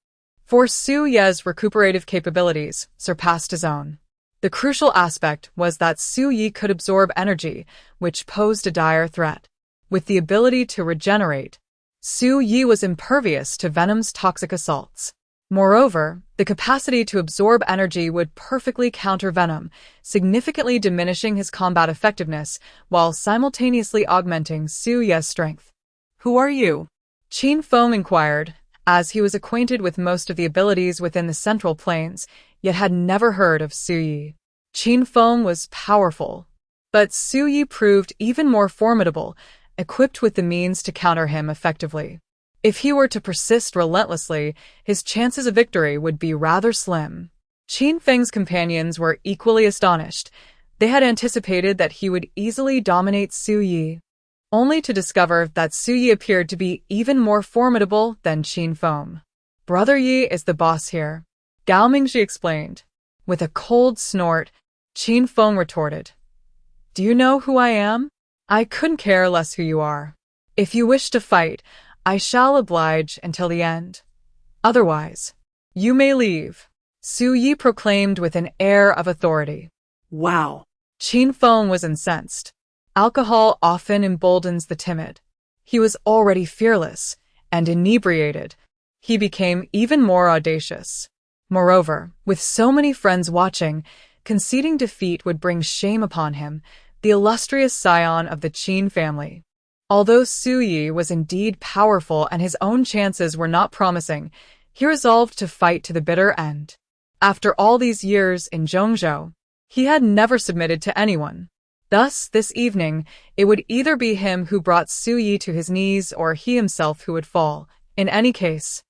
for Su Ye's recuperative capabilities surpassed his own. The crucial aspect was that Su Yi could absorb energy, which posed a dire threat. With the ability to regenerate, Su Yi was impervious to Venom's toxic assaults. Moreover, the capacity to absorb energy would perfectly counter Venom, significantly diminishing his combat effectiveness while simultaneously augmenting Su Ye's strength. "Who are you?" Qin Feng inquired, as he was acquainted with most of the abilities within the Central Plains, yet had never heard of Su Yi. Qin Feng was powerful, but Su Yi proved even more formidable, equipped with the means to counter him effectively. If he were to persist relentlessly, his chances of victory would be rather slim. Qin Feng's companions were equally astonished. They had anticipated that he would easily dominate Su Yi, only to discover that Su Yi appeared to be even more formidable than Qin Feng. Brother Yi is the boss here, Gao Mingxi explained. With a cold snort, Qin Feng retorted, "Do you know who I am? I couldn't care less who you are. If you wish to fight, I shall oblige until the end. Otherwise, you may leave," Su Yi proclaimed with an air of authority. Wow. Qin Feng was incensed. Alcohol often emboldens the timid. He was already fearless, and inebriated. He became even more audacious. Moreover, with so many friends watching, conceding defeat would bring shame upon him, the illustrious scion of the Qin family. Although Su Yi was indeed powerful and his own chances were not promising, he resolved to fight to the bitter end. After all these years in Zhongzhou, he had never submitted to anyone. Thus, this evening, it would either be him who brought Su Yi to his knees or he himself who would fall. In any case,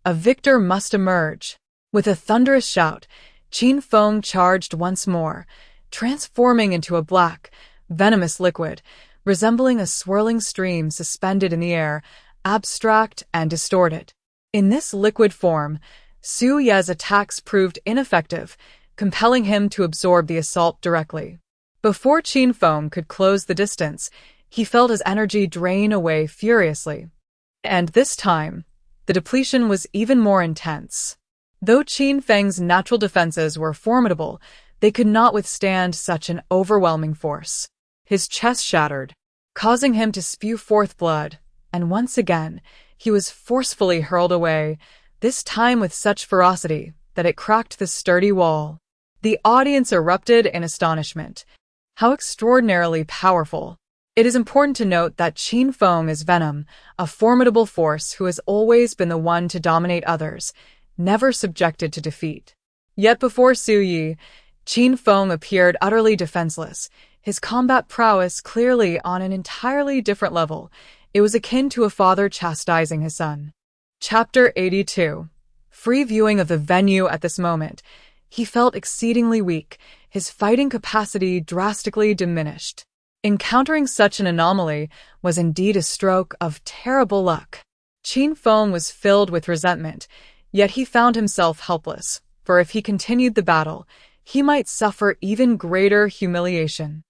a victor must emerge. With a thunderous shout, Qin Feng charged once more, transforming into a black, venomous liquid, resembling a swirling stream suspended in the air, abstract and distorted. In this liquid form, Su Yi's attacks proved ineffective, compelling him to absorb the assault directly. Before Qin Feng could close the distance, he felt his energy drain away furiously. And this time, the depletion was even more intense. Though Qin Feng's natural defenses were formidable, they could not withstand such an overwhelming force. His chest shattered, causing him to spew forth blood, and once again, he was forcefully hurled away, this time with such ferocity that it cracked the sturdy wall. The audience erupted in astonishment. How extraordinarily powerful! It is important to note that Qin Feng is Venom, a formidable force who has always been the one to dominate others, never subjected to defeat. Yet before Su Yi, Qin Feng appeared utterly defenseless, his combat prowess clearly on an entirely different level. It was akin to a father chastising his son. Chapter 82. Free viewing of the venue at this moment. He felt exceedingly weak, his fighting capacity drastically diminished. Encountering such an anomaly was indeed a stroke of terrible luck. Qin Feng was filled with resentment, yet he found himself helpless, for if he continued the battle, he might suffer even greater humiliation.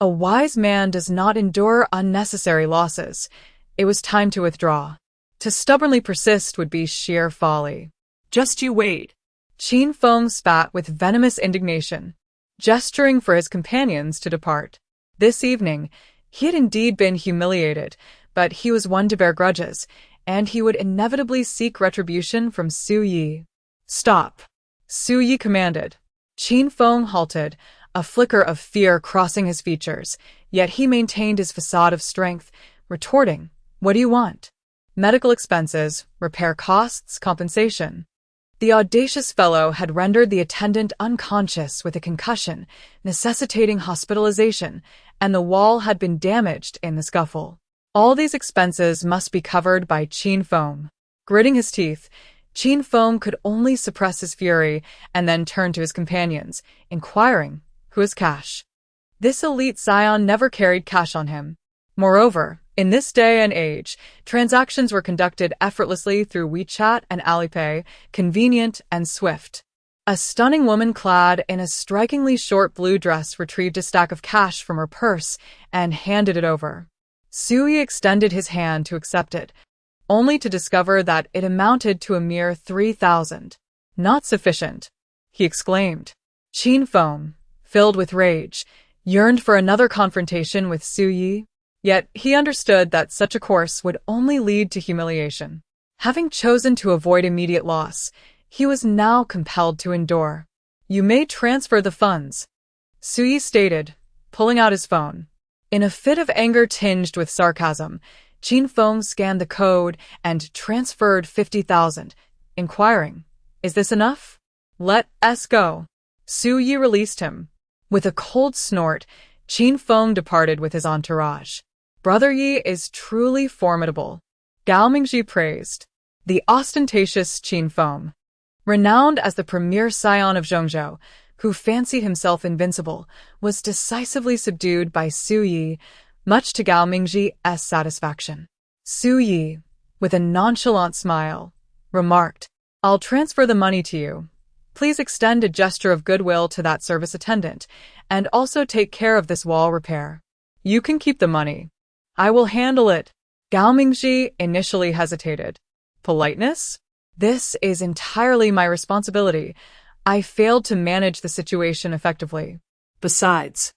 A wise man does not endure unnecessary losses. It was time to withdraw. To stubbornly persist would be sheer folly. Just you wait. Qin Feng spat with venomous indignation, gesturing for his companions to depart. This evening, he had indeed been humiliated, but he was one to bear grudges, and he would inevitably seek retribution from Su Yi. "Stop!" Su Yi commanded. Qin Feng halted, a flicker of fear crossing his features, yet he maintained his facade of strength, retorting, "What do you want?" "Medical expenses, repair costs, compensation." The audacious fellow had rendered the attendant unconscious with a concussion, necessitating hospitalization, and the wall had been damaged in the scuffle. All these expenses must be covered by Qin Feng. Gritting his teeth, Qin Feng could only suppress his fury and then turn to his companions, inquiring, "Who has cash?" This elite scion never carried cash on him. Moreover, in this day and age, transactions were conducted effortlessly through WeChat and Alipay, convenient and swift. A stunning woman clad in a strikingly short blue dress retrieved a stack of cash from her purse and handed it over. Su Yi extended his hand to accept it, only to discover that it amounted to a mere 3,000. "Not sufficient," he exclaimed. Qin Feng, filled with rage, yearned for another confrontation with Su Yi. Yet he understood that such a course would only lead to humiliation. Having chosen to avoid immediate loss, he was now compelled to endure. "You may transfer the funds," Su Yi stated, pulling out his phone. In a fit of anger tinged with sarcasm, Qin Feng scanned the code and transferred 50,000, inquiring, "Is this enough?" "Let us go." Su Yi released him. With a cold snort, Qin Feng departed with his entourage. Brother Yi is truly formidable. Gao Mingji praised. The ostentatious Qin Feng, renowned as the premier scion of Zhongzhou, who fancied himself invincible, was decisively subdued by Su Yi, much to Gao Mingji's satisfaction. Su Yi, with a nonchalant smile, remarked, "I'll transfer the money to you. Please extend a gesture of goodwill to that service attendant, and also take care of this wall repair. You can keep the money. I will handle it." Gao Mingji initially hesitated. Politeness? This is entirely my responsibility. I failed to manage the situation effectively. Besides,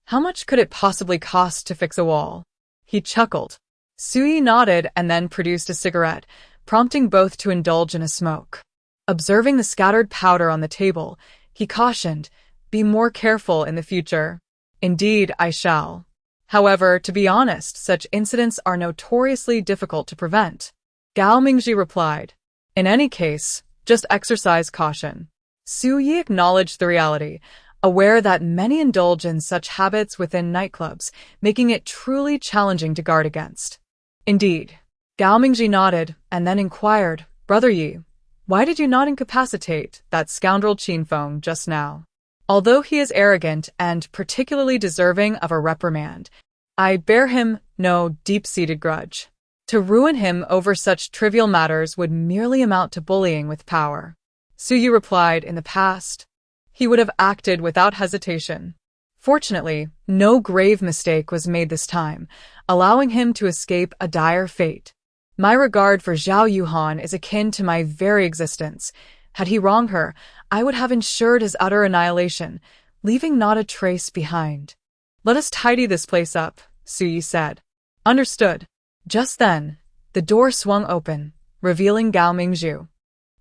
How much could it possibly cost to fix a wall? He chuckled. Sui nodded and then produced a cigarette, prompting both to indulge in a smoke. Observing the scattered powder on the table, he cautioned, "Be more careful in the future." "Indeed, I shall. However, to be honest, such incidents are notoriously difficult to prevent." Gao Mingji replied, "In any case, just exercise caution." Su Yi acknowledged the reality, aware that many indulge in such habits within nightclubs, making it truly challenging to guard against. "Indeed." Gao Mingji nodded and then inquired, "Brother Yi, why did you not incapacitate that scoundrel Qin Feng just now? Although he is arrogant and particularly deserving of a reprimand, I bear him no deep-seated grudge. To ruin him over such trivial matters would merely amount to bullying with power." Su Yi replied, "In the past, he would have acted without hesitation. Fortunately, no grave mistake was made this time, allowing him to escape a dire fate. My regard for Xiao Yuhan is akin to my very existence. Had he wronged her, I would have ensured his utter annihilation, leaving not a trace behind." "Let us tidy this place up," Su Yi said. "Understood." Just then, the door swung open, revealing Gao Mingju.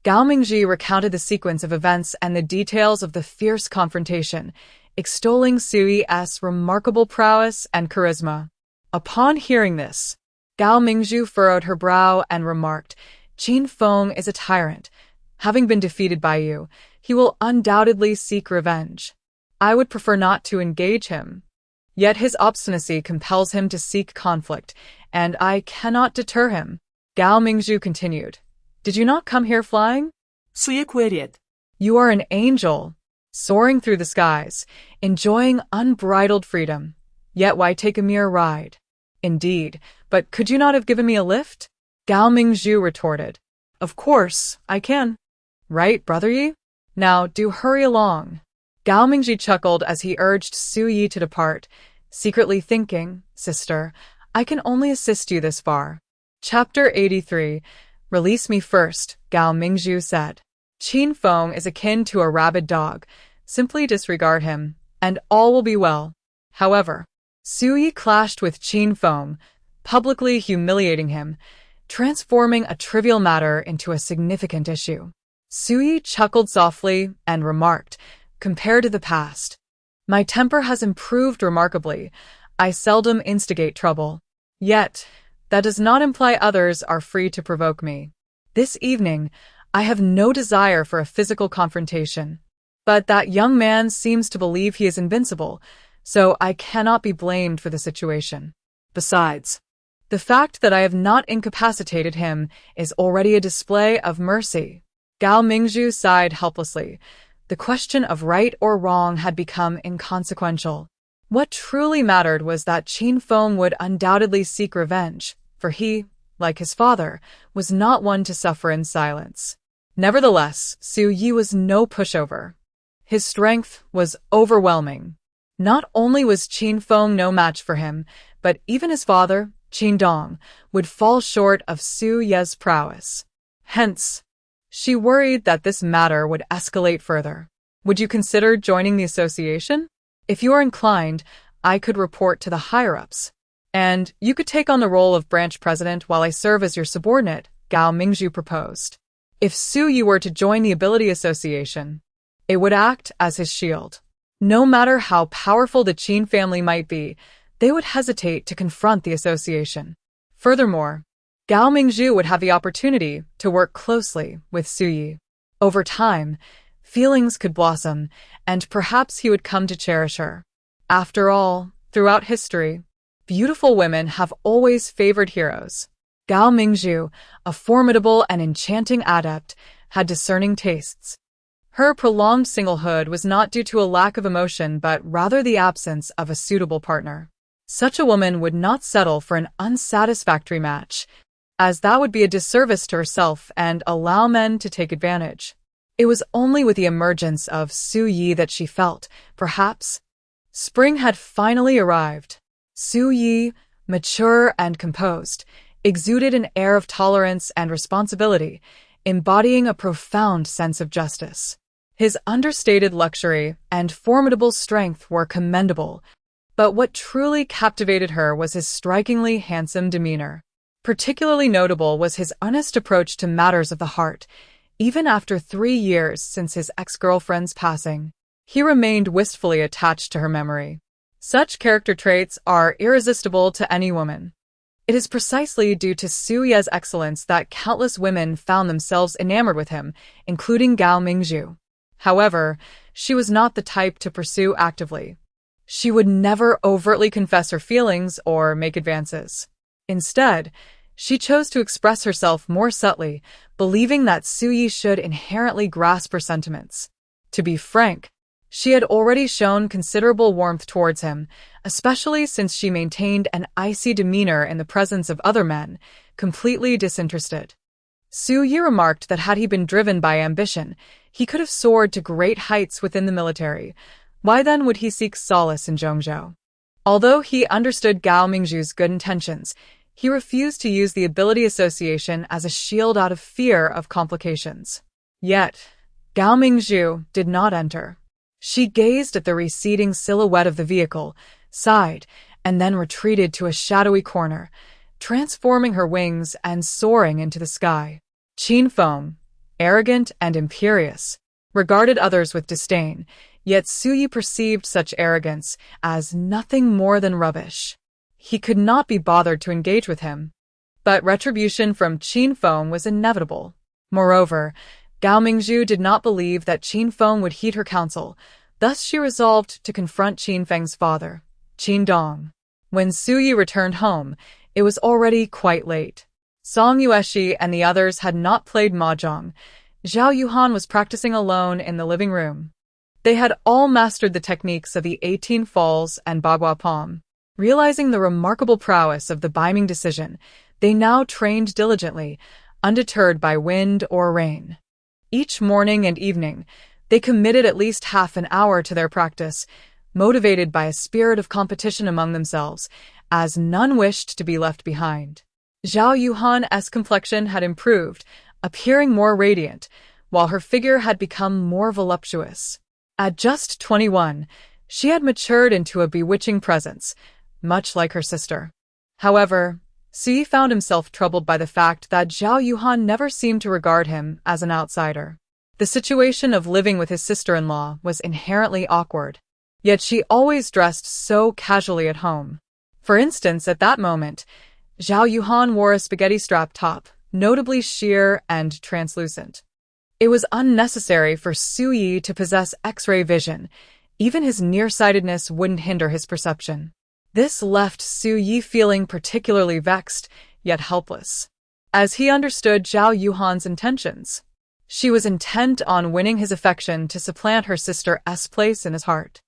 Gao Mingji recounted the sequence of events and the details of the fierce confrontation, extolling Sui's remarkable prowess and charisma. Upon hearing this, Gao Mingju furrowed her brow and remarked, "Qin Feng is a tyrant. Having been defeated by you, he will undoubtedly seek revenge. I would prefer not to engage him. Yet his obstinacy compels him to seek conflict, and I cannot deter him." Gao Mingju continued, "Did you not come here flying? Suye queried. You are an angel, soaring through the skies, enjoying unbridled freedom. Yet why take a mere ride? Indeed, but could you not have given me a lift?" Gao Mingju retorted, "Of course, I can. Right, Brother Yi? Now do hurry along." Gao Mingji chuckled as he urged Su Yi to depart, secretly thinking, "Sister, I can only assist you this far." Chapter 83. "Release me first," Gao Mingju said. "Qin Feng is akin to a rabid dog. Simply disregard him, and all will be well." However, Su Yi clashed with Qin Feng, publicly humiliating him, transforming a trivial matter into a significant issue. Su Yi chuckled softly and remarked, "Compared to the past, my temper has improved remarkably. I seldom instigate trouble. Yet, that does not imply others are free to provoke me. This evening, I have no desire for a physical confrontation. But that young man seems to believe he is invincible, so I cannot be blamed for the situation. Besides, the fact that I have not incapacitated him is already a display of mercy." Gao Mingju sighed helplessly. The question of right or wrong had become inconsequential. What truly mattered was that Qin Feng would undoubtedly seek revenge, for he, like his father, was not one to suffer in silence. Nevertheless, Su Yi was no pushover. His strength was overwhelming. Not only was Qin Feng no match for him, but even his father, Qin Dong, would fall short of Su Ye's prowess. Hence, she worried that this matter would escalate further. "Would you consider joining the association? If you are inclined, I could report to the higher-ups. And you could take on the role of branch president while I serve as your subordinate," Gao Mingju proposed. If Su Yi were to join the Ability Association, it would act as his shield. No matter how powerful the Qin family might be, they would hesitate to confront the association. Furthermore, Gao Mingju would have the opportunity to work closely with Su Yi. Over time, feelings could blossom, and perhaps he would come to cherish her. After all, throughout history, beautiful women have always favored heroes. Gao Mingzhu, a formidable and enchanting adept, had discerning tastes. Her prolonged singlehood was not due to a lack of emotion but rather the absence of a suitable partner. Such a woman would not settle for an unsatisfactory match, as that would be a disservice to herself and allow men to take advantage. It was only with the emergence of Su Yi that she felt, perhaps, spring had finally arrived. Su Yi, mature and composed, exuded an air of tolerance and responsibility, embodying a profound sense of justice. His understated luxury and formidable strength were commendable, but what truly captivated her was his strikingly handsome demeanor. Particularly notable was his earnest approach to matters of the heart. Even after 3 years since his ex-girlfriend's passing, he remained wistfully attached to her memory. Such character traits are irresistible to any woman. It is precisely due to Su Yi's excellence that countless women found themselves enamored with him, including Gao Mingzhu. However, she was not the type to pursue actively. She would never overtly confess her feelings or make advances. Instead, she chose to express herself more subtly, believing that Su Yi should inherently grasp her sentiments. To be frank, she had already shown considerable warmth towards him, especially since she maintained an icy demeanor in the presence of other men, completely disinterested. Su Yi remarked that had he been driven by ambition, he could have soared to great heights within the military. Why then would he seek solace in Zhongzhou? Although he understood Gao Mingzhu's good intentions, he refused to use the ability association as a shield out of fear of complications. Yet, Gao Mingzhu did not enter. She gazed at the receding silhouette of the vehicle, sighed, and then retreated to a shadowy corner, transforming her wings and soaring into the sky. Qin Feng, arrogant and imperious, regarded others with disdain, yet Su Yi perceived such arrogance as nothing more than rubbish. He could not be bothered to engage with him. But retribution from Qin Feng was inevitable. Moreover, Gao Mingzhu did not believe that Qin Feng would heed her counsel, thus she resolved to confront Qin Feng's father, Qin Dong. When Su Yi returned home, it was already quite late. Song Yueshi and the others had not played mahjong. Zhao Yuhan was practicing alone in the living room. They had all mastered the techniques of the 18 Falls and Bagua Palm. Realizing the remarkable prowess of the Biming decision, they now trained diligently, undeterred by wind or rain. Each morning and evening, they committed at least half an hour to their practice, motivated by a spirit of competition among themselves, as none wished to be left behind. Zhao Yuhan's complexion had improved, appearing more radiant, while her figure had become more voluptuous. At just 21, she had matured into a bewitching presence, much like her sister. However, Su Yi found himself troubled by the fact that Zhao Yuhan never seemed to regard him as an outsider. The situation of living with his sister-in-law was inherently awkward, yet she always dressed so casually at home. For instance, at that moment, Zhao Yuhan wore a spaghetti-strap top, notably sheer and translucent. It was unnecessary for Su Yi to possess X-ray vision. Even his nearsightedness wouldn't hinder his perception. This left Su Yi feeling particularly vexed, yet helpless. As he understood Zhao Yuhan's intentions, she was intent on winning his affection to supplant her sister's place in his heart.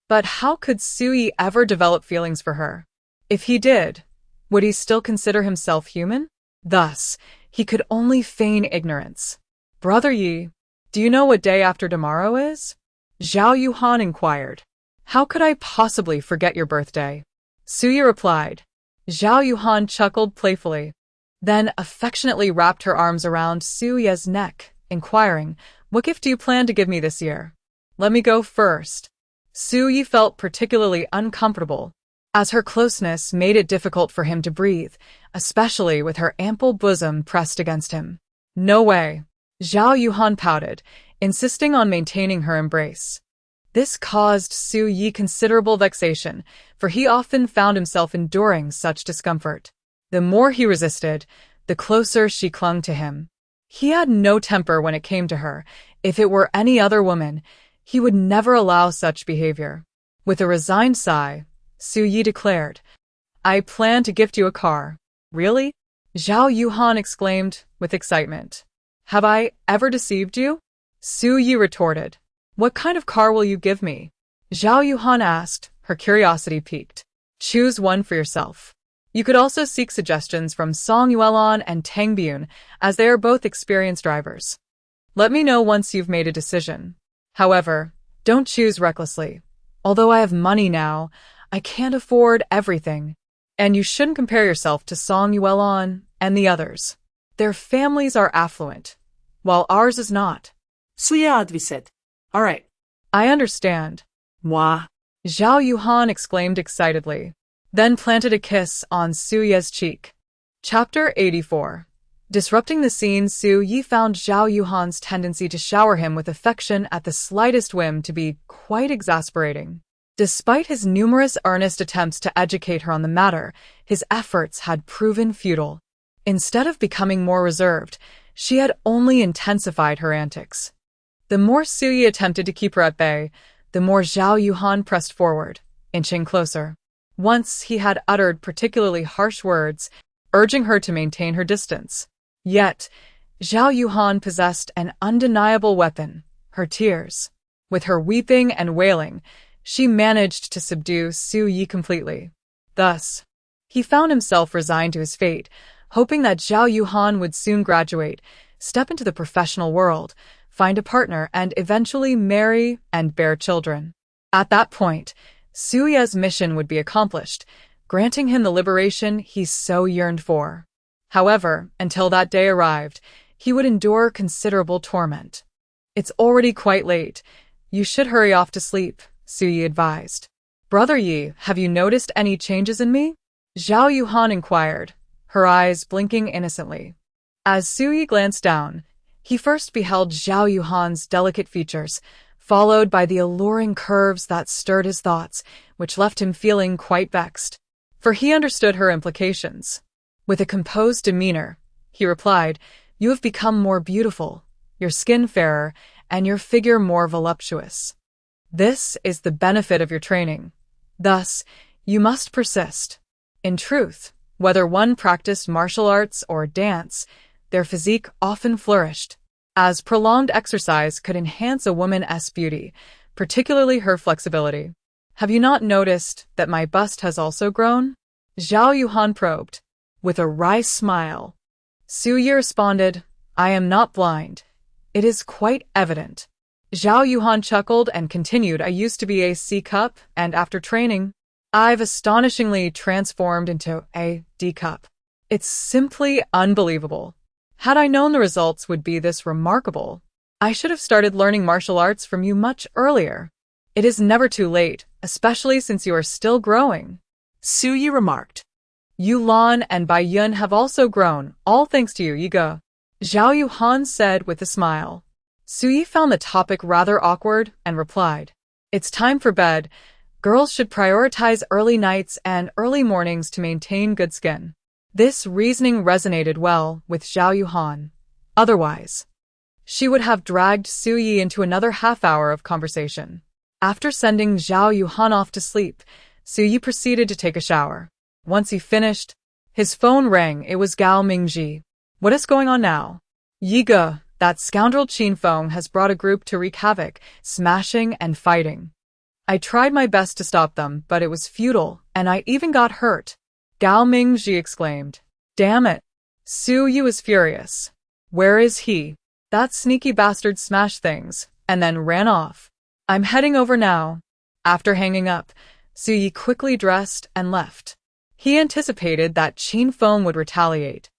But how could Su Yi ever develop feelings for her? If he did, would he still consider himself human? Thus, he could only feign ignorance. "Brother Yi, do you know what day after tomorrow is?" Zhao Yuhan inquired. "How could I possibly forget your birthday?" Su Yi replied. Zhao Yuhan chuckled playfully, then affectionately wrapped her arms around Su Yi's neck, inquiring, "What gift do you plan to give me this year?" "Let me go first." Su Yi felt particularly uncomfortable, as her closeness made it difficult for him to breathe, especially with her ample bosom pressed against him. "No way." Zhao Yuhan pouted, insisting on maintaining her embrace. This caused Su Yi considerable vexation, for he often found himself enduring such discomfort. The more he resisted, the closer she clung to him. He had no temper when it came to her. If it were any other woman, he would never allow such behavior. With a resigned sigh, Su Yi declared, "I plan to gift you a car." "Really?" Zhao Yuhan exclaimed with excitement. Have I ever deceived you? Su Yi retorted. What kind of car will you give me? Zhao Yuhan asked, her curiosity piqued. Choose one for yourself. You could also seek suggestions from Song Yuelan and Tang Byun, as they are both experienced drivers. Let me know once you've made a decision. However, don't choose recklessly. Although I have money now, I can't afford everything. And you shouldn't compare yourself to Song Yuelan and the others. Their families are affluent, while ours is not. Suya adviset. All right. I understand. Moi. Zhao Yuhan exclaimed excitedly, then planted a kiss on Su Ye's cheek. Chapter 84. Disrupting the scene, Su Yi found Zhao Yuhan's tendency to shower him with affection at the slightest whim to be quite exasperating. Despite his numerous earnest attempts to educate her on the matter, his efforts had proven futile. Instead of becoming more reserved, she had only intensified her antics. The more Su Yi attempted to keep her at bay, the more Zhao Yuhan pressed forward, inching closer. Once he had uttered particularly harsh words, urging her to maintain her distance. Yet, Zhao Yuhan possessed an undeniable weapon, her tears. With her weeping and wailing, she managed to subdue Su Yi completely. Thus, he found himself resigned to his fate, hoping that Zhao Yuhan would soon graduate, step into the professional world, find a partner, and eventually marry and bear children. At that point, Su Ye's mission would be accomplished, granting him the liberation he so yearned for. However, until that day arrived, he would endure considerable torment. It's already quite late. You should hurry off to sleep, Su Yi advised. Brother Yi, have you noticed any changes in me? Zhao Yuhan inquired, her eyes blinking innocently. As Su Yi glanced down, he first beheld Zhao Yuhan's delicate features, followed by the alluring curves that stirred his thoughts, which left him feeling quite vexed. For he understood her implications. With a composed demeanor, he replied, You have become more beautiful, your skin fairer, and your figure more voluptuous. This is the benefit of your training. Thus, you must persist. In truth, whether one practiced martial arts or dance, their physique often flourished, as prolonged exercise could enhance a woman's beauty, particularly her flexibility. Have you not noticed that my bust has also grown? Zhao Yuhan probed. With a wry smile, Su Yi responded, I am not blind. It is quite evident. Zhao Yuhan chuckled and continued, I used to be a C cup, and after training, I've astonishingly transformed into a D cup. It's simply unbelievable. Had I known the results would be this remarkable, I should have started learning martial arts from you much earlier. It is never too late, especially since you are still growing. Su Yi remarked. Yu Lan and Bai Yun have also grown, all thanks to you, Yiga. Zhao Yuhan said with a smile. Su Yi found the topic rather awkward and replied, It's time for bed. Girls should prioritize early nights and early mornings to maintain good skin. This reasoning resonated well with Zhao Yuhan. Otherwise, she would have dragged Su Yi into another half-hour of conversation. After sending Zhao Yuhan off to sleep, Su Yi proceeded to take a shower. Once he finished, his phone rang. It was Gao Mingji. What is going on now? Yiga, that scoundrel Qin Feng has brought a group to wreak havoc, smashing and fighting. I tried my best to stop them, but it was futile, and I even got hurt. Gao Mingji exclaimed. Damn it. Su Yi was furious. Where is he? That sneaky bastard smashed things, and then ran off. I'm heading over now. After hanging up, Su Yi quickly dressed and left. He anticipated that Qin Feng would retaliate,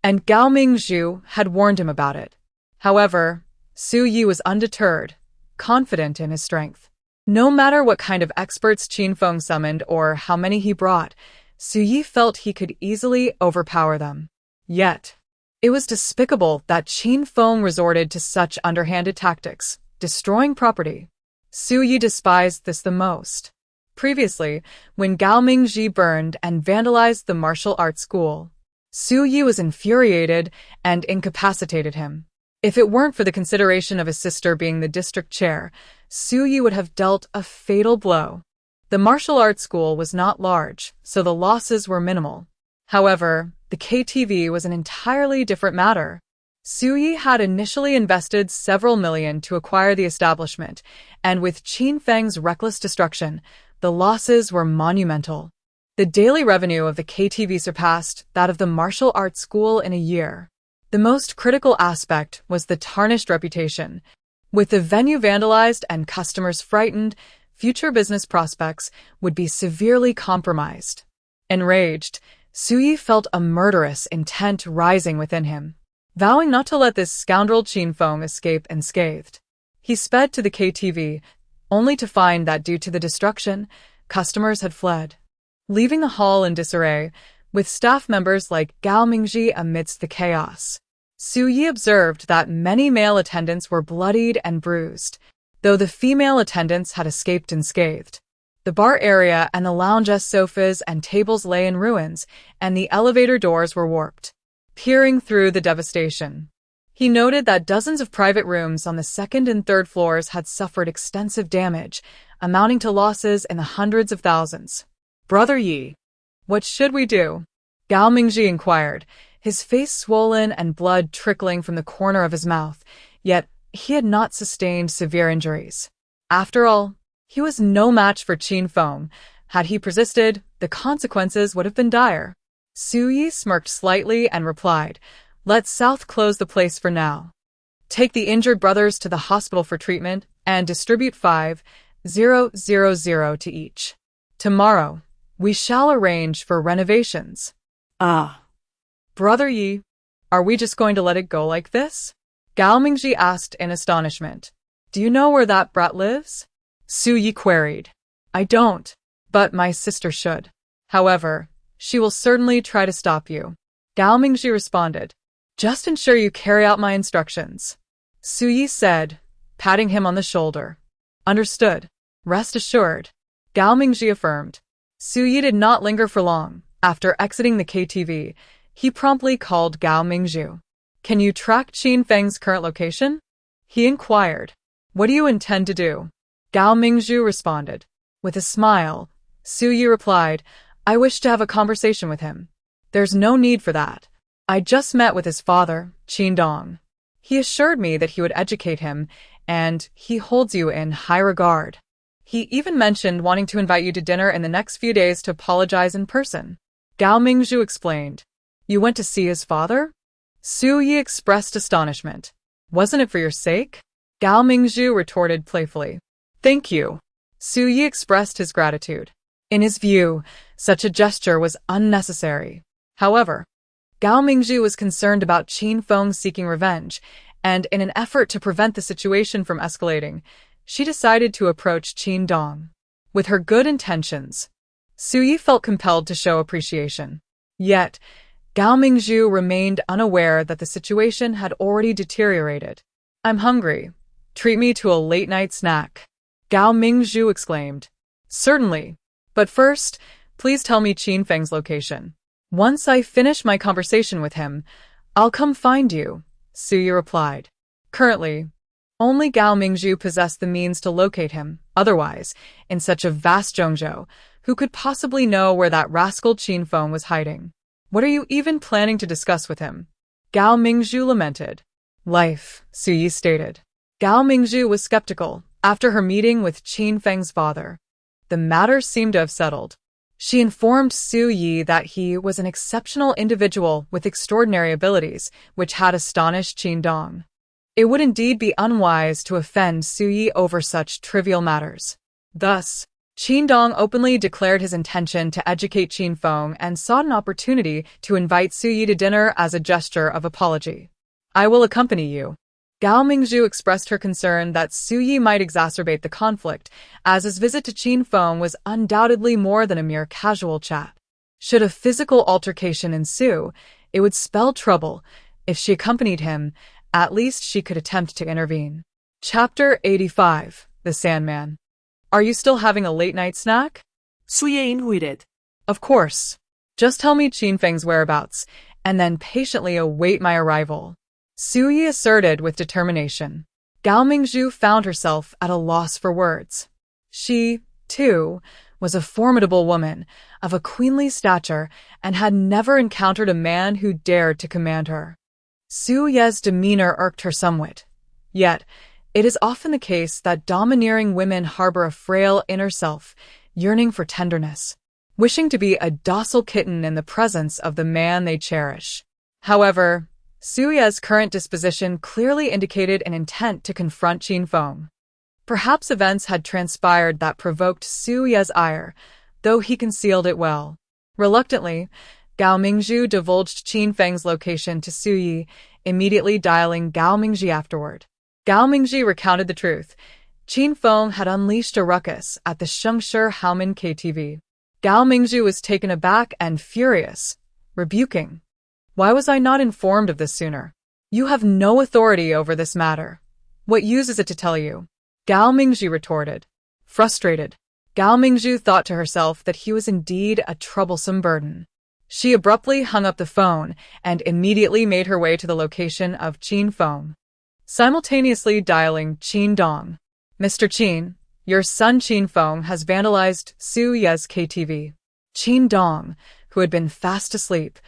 and Gao Mingzhu had warned him about it. However, Su Yi was undeterred, confident in his strength. No matter what kind of experts Qin Feng summoned or how many he brought, Su Yi felt he could easily overpower them. Yet, it was despicable that Qin Feng resorted to such underhanded tactics, destroying property. Su Yi despised this the most. Previously, when Gao Mingji burned and vandalized the martial arts school, Su Yi was infuriated and incapacitated him. If it weren't for the consideration of his sister being the district chair, Su Yi would have dealt a fatal blow. The martial arts school was not large, so the losses were minimal. However, the KTV was an entirely different matter. Su Yi had initially invested several million to acquire the establishment, and with Qin Feng's reckless destruction, the losses were monumental. The daily revenue of the KTV surpassed that of the martial arts school in a year. The most critical aspect was the tarnished reputation. With the venue vandalized and customers frightened, future business prospects would be severely compromised. Enraged, Su Yi felt a murderous intent rising within him. Vowing not to let this scoundrel Qin Feng escape unscathed, he sped to the KTV, only to find that due to the destruction, customers had fled. Leaving the hall in disarray, with staff members like Gao Mingji amidst the chaos, Su Yi observed that many male attendants were bloodied and bruised, though the female attendants had escaped unscathed. The bar area and the lounge sofas and tables lay in ruins, and the elevator doors were warped. Peering through the devastation, he noted that dozens of private rooms on the second and third floors had suffered extensive damage, amounting to losses in the hundreds of thousands. Brother Yi, What should we do? Gao Mingji inquired, his face swollen and blood trickling from the corner of his mouth, yet he had not sustained severe injuries. After all, he was no match for Qin Feng. Had he persisted, the consequences would have been dire. Su Yi smirked slightly and replied, "Let South close the place for now. Take the injured brothers to the hospital for treatment and distribute 5,000 to each. Tomorrow, we shall arrange for renovations." Ah. Brother Yi, are we just going to let it go like this? Gao Mingji asked in astonishment. Do you know where that brat lives? Su Yi queried. I don't, but my sister should. However, she will certainly try to stop you. Gao Mingji responded. Just ensure you carry out my instructions. Su Yi said, patting him on the shoulder. Understood. Rest assured. Gao Mingji affirmed. Su Yi did not linger for long. After exiting the KTV, he promptly called Gao Mingzhu. Can you track Qin Feng's current location? He inquired. What do you intend to do? Gao Mingzhu responded. With a smile, Su Yi replied, I wish to have a conversation with him. There's no need for that. I just met with his father, Qin Dong. He assured me that he would educate him, and he holds you in high regard. He even mentioned wanting to invite you to dinner in the next few days to apologize in person. Gao Mingzhu explained. You went to see his father? Su Yi expressed astonishment. Wasn't it for your sake? Gao Mingzhu retorted playfully. Thank you. Su Yi expressed his gratitude. In his view, such a gesture was unnecessary. However, Gao Mingzhu was concerned about Qin Feng seeking revenge, and in an effort to prevent the situation from escalating, she decided to approach Qin Dong. With her good intentions, Su Yi felt compelled to show appreciation. Yet, Gao Mingzhu remained unaware that the situation had already deteriorated. I'm hungry. Treat me to a late-night snack. Gao Mingzhu exclaimed. Certainly. But first, please tell me Qin Feng's location. Once I finish my conversation with him, I'll come find you, Su Yi replied. Currently, only Gao Mingzhu possessed the means to locate him. Otherwise, in such a vast Zhongzhou, who could possibly know where that rascal Qin Feng was hiding? What are you even planning to discuss with him? Gao Mingzhu lamented. Life, Su Yi stated. Gao Mingzhu was skeptical. After her meeting with Qin Feng's father, the matter seemed to have settled. She informed Su Yi that he was an exceptional individual with extraordinary abilities, which had astonished Qin Dong. It would indeed be unwise to offend Su Yi over such trivial matters. Thus, Qin Dong openly declared his intention to educate Qin Feng and sought an opportunity to invite Su Yi to dinner as a gesture of apology. I will accompany you. Gao Mingzhu expressed her concern that Su Yi might exacerbate the conflict, as his visit to Qin Feng was undoubtedly more than a mere casual chat. Should a physical altercation ensue, it would spell trouble. If she accompanied him, at least she could attempt to intervene. Chapter 85, The Sandman. Are you still having a late-night snack? Su Yi inhuited. Of course. Just tell me Qin Feng's whereabouts, and then patiently await my arrival. Su Yi asserted with determination. Gao Mingzhu found herself at a loss for words. She, too, was a formidable woman, of a queenly stature, and had never encountered a man who dared to command her. Su Ye's demeanor irked her somewhat. Yet, it is often the case that domineering women harbor a frail inner self, yearning for tenderness, wishing to be a docile kitten in the presence of the man they cherish. However, Su Ye's current disposition clearly indicated an intent to confront Qin Feng. Perhaps events had transpired that provoked Su Ye's ire, though he concealed it well. Reluctantly, Gao Mingzhu divulged Qin Feng's location to Su Yi, immediately dialing Gao Mingzhi afterward. Gao Mingzhi recounted the truth. Qin Feng had unleashed a ruckus at the Shengshi Haomen KTV. Gao Mingzhu was taken aback and furious, rebuking. Why was I not informed of this sooner? You have no authority over this matter. What use is it to tell you? Gao Mingzhi retorted. Frustrated, Gao Mingzhu thought to herself that he was indeed a troublesome burden. She abruptly hung up the phone and immediately made her way to the location of Qin Feng, simultaneously dialing Qin Dong. Mr. Qin, your son Qin Feng has vandalized Su Ye's KTV. Qin Dong, who had been fast asleep,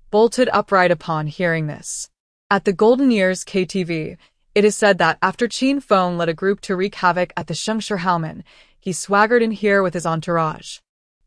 bolted upright upon hearing this. At the Golden Years KTV, it is said that after Qin Feng led a group to wreak havoc at the Shengshi Haomen, he swaggered in here with his entourage.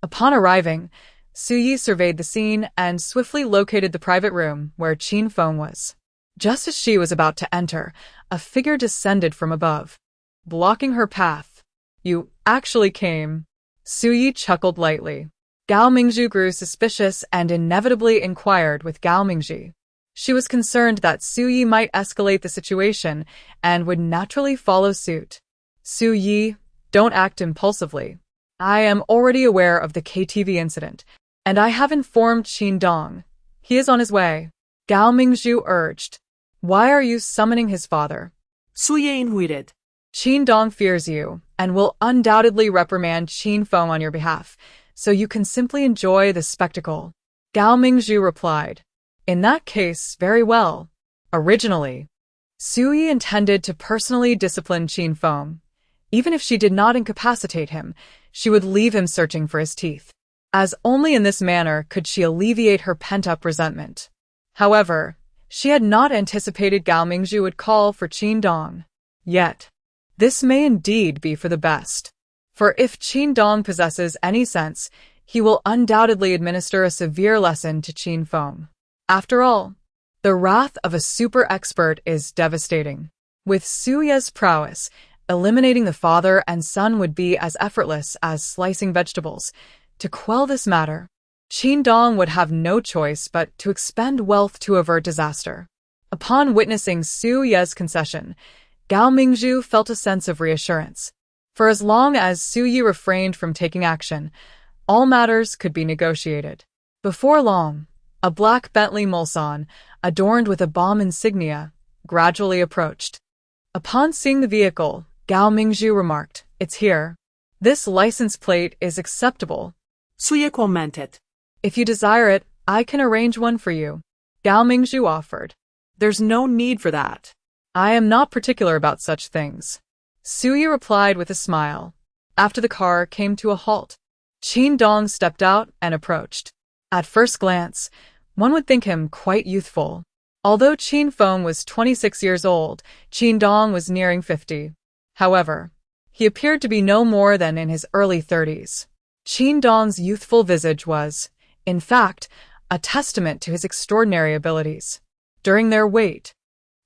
Upon arriving, Su Yi surveyed the scene and swiftly located the private room where Qin Feng was. Just as she was about to enter, a figure descended from above, blocking her path. You actually came. Su Yi chuckled lightly. Gao Mingzhu grew suspicious and inevitably inquired with Gao Mingzhi. She was concerned that Su Yi might escalate the situation and would naturally follow suit. Su Yi, don't act impulsively. I am already aware of the KTV incident, and I have informed Qin Dong. He is on his way. Gao Mingzhu urged. Why are you summoning his father? Su Ye inhuited. Qin Dong fears you, and will undoubtedly reprimand Qin Feng on your behalf, so you can simply enjoy the spectacle. Gao Mingzhu replied. In that case, very well. Originally, Su Yi intended to personally discipline Qin Feng. Even if she did not incapacitate him, she would leave him searching for his teeth, as only in this manner could she alleviate her pent-up resentment. However, she had not anticipated Gao Mingzhu would call for Qin Dong. Yet, this may indeed be for the best. For if Qin Dong possesses any sense, he will undoubtedly administer a severe lesson to Qin Feng. After all, the wrath of a super expert is devastating. With Su Ye's prowess, eliminating the father and son would be as effortless as slicing vegetables. To quell this matter, Qin Dong would have no choice but to expend wealth to avert disaster. Upon witnessing Su Ye's concession, Gao Mingzhu felt a sense of reassurance. For as long as Su Yi refrained from taking action, all matters could be negotiated. Before long, a black Bentley Mulsanne, adorned with a bomb insignia, gradually approached. Upon seeing the vehicle, Gao Mingzhu remarked, It's here. This license plate is acceptable. Su Ye commented. If you desire it, I can arrange one for you. Gao Mingzhu offered. There's no need for that. I am not particular about such things. Su Yi replied with a smile. After the car came to a halt, Qin Dong stepped out and approached. At first glance, one would think him quite youthful. Although Qin Feng was 26 years old, Qin Dong was nearing 50. However, he appeared to be no more than in his early 30s. Qin Dong's youthful visage was, in fact, a testament to his extraordinary abilities. During their wait,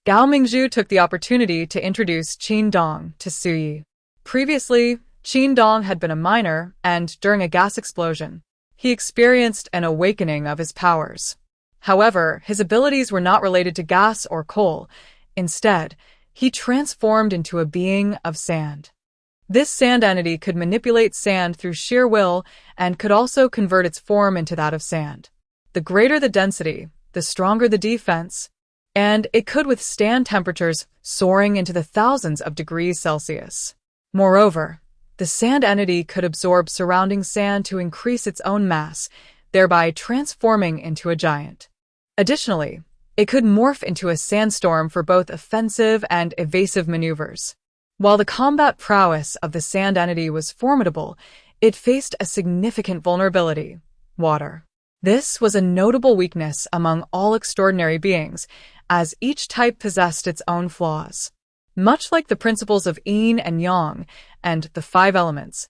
Gao Mingzhu took the opportunity to introduce Qin Dong to Su Yi. Previously, Qin Dong had been a miner, and during a gas explosion, he experienced an awakening of his powers. However, his abilities were not related to gas or coal. Instead, he transformed into a being of sand. This sand entity could manipulate sand through sheer will and could also convert its form into that of sand. The greater the density, the stronger the defense, and it could withstand temperatures soaring into the thousands of degrees Celsius. Moreover, the sand entity could absorb surrounding sand to increase its own mass, thereby transforming into a giant. Additionally, it could morph into a sandstorm for both offensive and evasive maneuvers. While the combat prowess of the sand entity was formidable, It faced a significant vulnerability: water. This was a notable weakness among all extraordinary beings, as each type possessed its own flaws. Much like the principles of yin and yang and the five elements,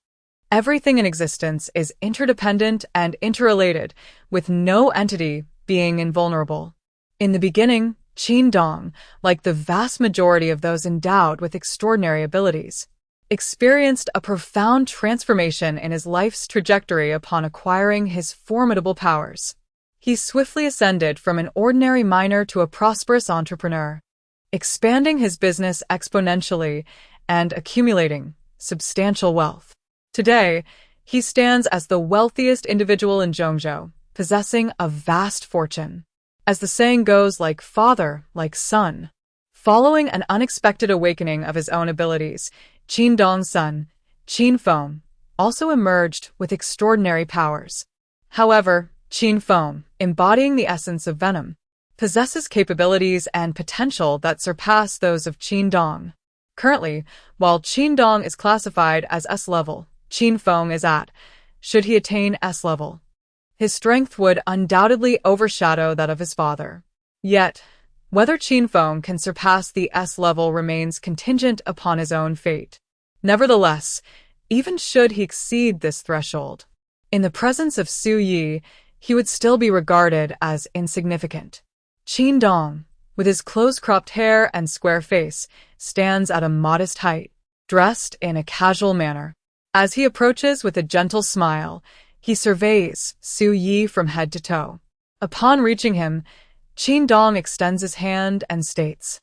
everything in existence is interdependent and interrelated, with no entity being invulnerable. In the beginning, Qin Dong, like the vast majority of those endowed with extraordinary abilities, experienced a profound transformation in his life's trajectory upon acquiring his formidable powers. He swiftly ascended from an ordinary miner to a prosperous entrepreneur, expanding his business exponentially and accumulating substantial wealth. Today, he stands as the wealthiest individual in Zhongzhou, possessing a vast fortune. As the saying goes, like father, like son. Following an unexpected awakening of his own abilities, Qin Dong's son, Qin Feng, also emerged with extraordinary powers. However, Qin Feng, embodying the essence of venom, possesses capabilities and potential that surpass those of Qin Dong. Currently, while Qin Dong is classified as S-level, Qin Feng is at, should he attain S-level, his strength would undoubtedly overshadow that of his father. Yet, whether Qin Feng can surpass the S-level remains contingent upon his own fate. Nevertheless, even should he exceed this threshold, in the presence of Su Yi, he would still be regarded as insignificant. Qin Dong, with his close-cropped hair and square face, stands at a modest height, dressed in a casual manner. As he approaches with a gentle smile, he surveys Su Yi from head to toe. Upon reaching him, Qin Dong extends his hand and states,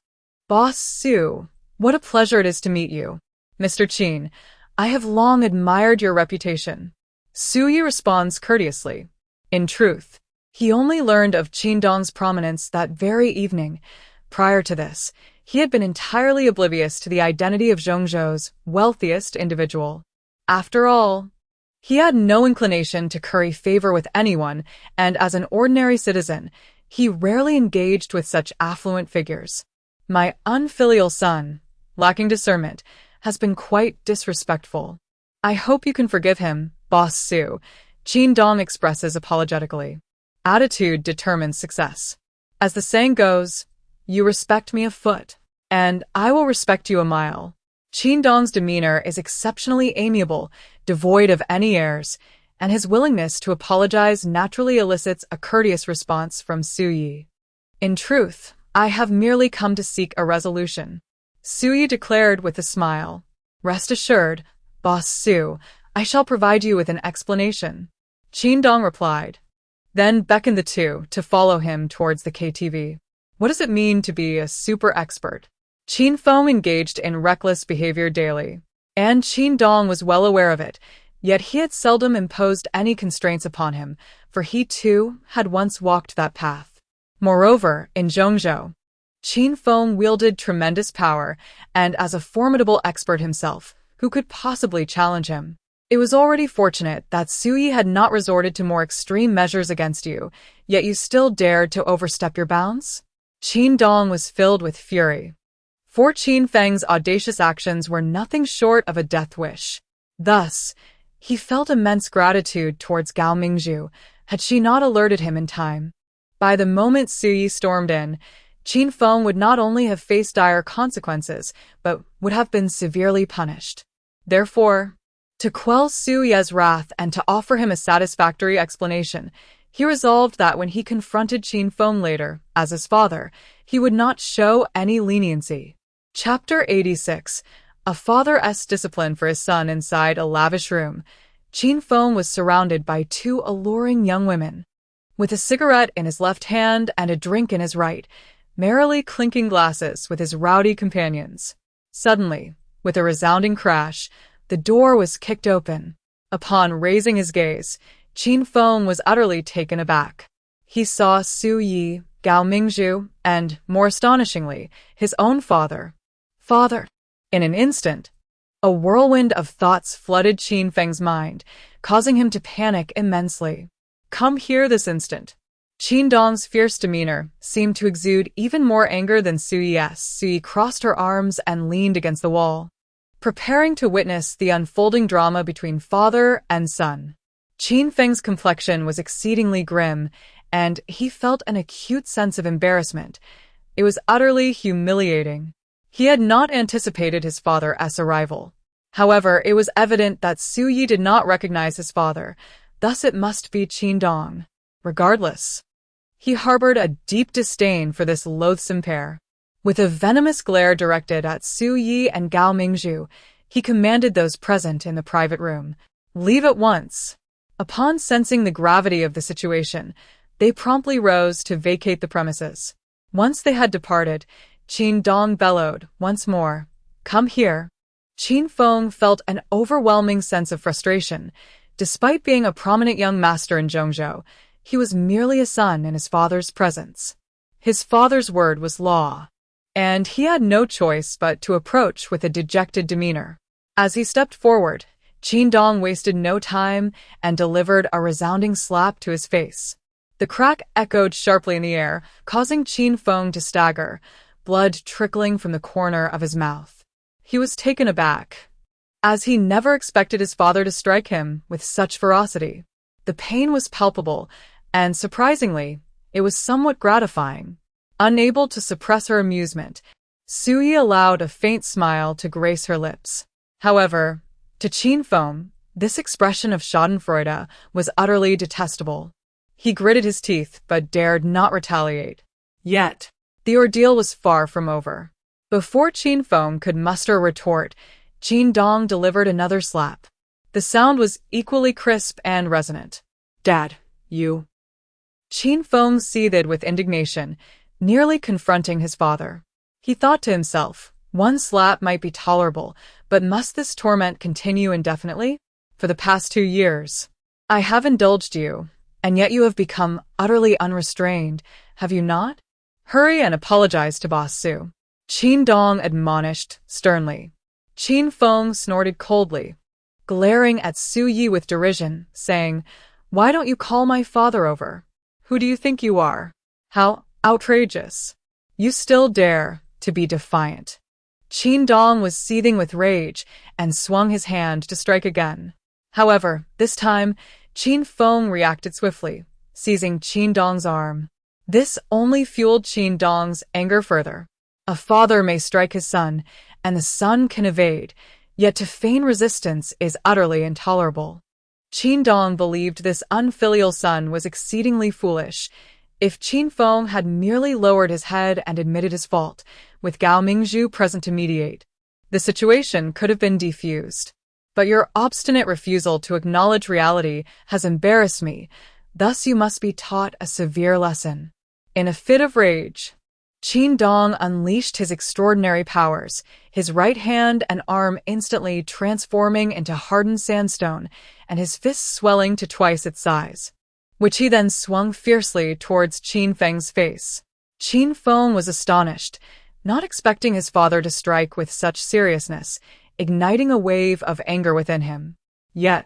"Boss Su, what a pleasure it is to meet you. Mr. Qin, I have long admired your reputation." Su Yi responds courteously. In truth, he only learned of Qin Dong's prominence that very evening. Prior to this, he had been entirely oblivious to the identity of Zhongzhou's wealthiest individual. After all, he had no inclination to curry favor with anyone, and as an ordinary citizen, he rarely engaged with such affluent figures. My unfilial son, lacking discernment, has been quite disrespectful. I hope you can forgive him, Boss Su, Qin Dong expresses apologetically. Attitude determines success. As the saying goes, you respect me a foot, and I will respect you a mile. Qin Dong's demeanor is exceptionally amiable, devoid of any airs, and his willingness to apologize naturally elicits a courteous response from Su Yi. In truth, I have merely come to seek a resolution, Su Yi declared with a smile. Rest assured, Boss Su, I shall provide you with an explanation, Qin Dong replied, then beckoned the two to follow him towards the KTV. What does it mean to be a super expert? Qin Feng engaged in reckless behavior daily, and Qin Dong was well aware of it, yet he had seldom imposed any constraints upon him, for he too had once walked that path. Moreover, in Zhongzhou, Qin Feng wielded tremendous power, and as a formidable expert himself, who could possibly challenge him? It was already fortunate that Su Yi had not resorted to more extreme measures against you, yet you still dared to overstep your bounds? Qin Dong was filled with fury. For Qin Feng's audacious actions were nothing short of a death wish. Thus, he felt immense gratitude towards Gao Mingzhu, had she not alerted him in time. By the moment Su Yi stormed in, Qin Feng would not only have faced dire consequences, but would have been severely punished. Therefore, to quell Su Yi's wrath and to offer him a satisfactory explanation, he resolved that when he confronted Qin Feng later, as his father, he would not show any leniency. Chapter 86. A father's discipline for his son. Inside a lavish room, Qin Feng was surrounded by two alluring young women. With a cigarette in his left hand and a drink in his right, merrily clinking glasses with his rowdy companions. Suddenly, with a resounding crash, the door was kicked open. Upon raising his gaze, Qin Feng was utterly taken aback. He saw Su Yi, Gao Mingzhu, and, more astonishingly, his own father. Father! In an instant, a whirlwind of thoughts flooded Qin Feng's mind, causing him to panic immensely. Come here this instant. Qin Dong's fierce demeanor seemed to exude even more anger than Su Yi's. Su Yi crossed her arms and leaned against the wall. preparing to witness the unfolding drama between father and son. Qin Feng's complexion was exceedingly grim, and he felt an acute sense of embarrassment. It was utterly humiliating. He had not anticipated his father's arrival. However, it was evident that Su Yi did not recognize his father, thus it must be Qin Dong. Regardless, he harbored a deep disdain for this loathsome pair. With a venomous glare directed at Su Yi and Gao Mingzhu, he commanded those present in the private room, "Leave at once." Upon sensing the gravity of the situation, they promptly rose to vacate the premises. Once they had departed, Qin Dong bellowed once more, "Come here." Qin Feng felt an overwhelming sense of frustration. Despite being a prominent young master in Zhongzhou, he was merely a son in his father's presence. His father's word was law, and he had no choice but to approach with a dejected demeanor. As he stepped forward, Qin Dong wasted no time and delivered a resounding slap to his face. The crack echoed sharply in the air, causing Qin Feng to stagger, blood trickling from the corner of his mouth. He was taken aback, as he never expected his father to strike him with such ferocity. The pain was palpable, and surprisingly, it was somewhat gratifying. Unable to suppress her amusement, Su Yi allowed a faint smile to grace her lips. However, to Qin Feng, this expression of schadenfreude was utterly detestable. He gritted his teeth but dared not retaliate. Yet, the ordeal was far from over. Before Qin Feng could muster a retort, Qin Dong delivered another slap. The sound was equally crisp and resonant. "Dad, you..." Qin Feng seethed with indignation, nearly confronting his father. He thought to himself, one slap might be tolerable, but must this torment continue indefinitely? For the past 2 years, I have indulged you, and yet you have become utterly unrestrained, have you not? Hurry and apologize to Boss Su. Qin Dong admonished sternly. Qin Feng snorted coldly, glaring at Su Yi with derision, saying, "Why don't you call my father over? Who do you think you are? How outrageous. You still dare to be defiant." Qin Dong was seething with rage and swung his hand to strike again. However, this time, Qin Feng reacted swiftly, seizing Qin Dong's arm. This only fueled Qin Dong's anger further. A father may strike his son, and the son can evade, yet to feign resistance is utterly intolerable. Qin Dong believed this unfilial son was exceedingly foolish. If Qin Feng had merely lowered his head and admitted his fault, with Gao Mingzhu present to mediate, the situation could have been defused. But your obstinate refusal to acknowledge reality has embarrassed me, thus you must be taught a severe lesson. In a fit of rage, Qin Dong unleashed his extraordinary powers, his right hand and arm instantly transforming into hardened sandstone, and his fists swelling to twice its size, which he then swung fiercely towards Qin Feng's face. Qin Feng was astonished, not expecting his father to strike with such seriousness, igniting a wave of anger within him. Yet,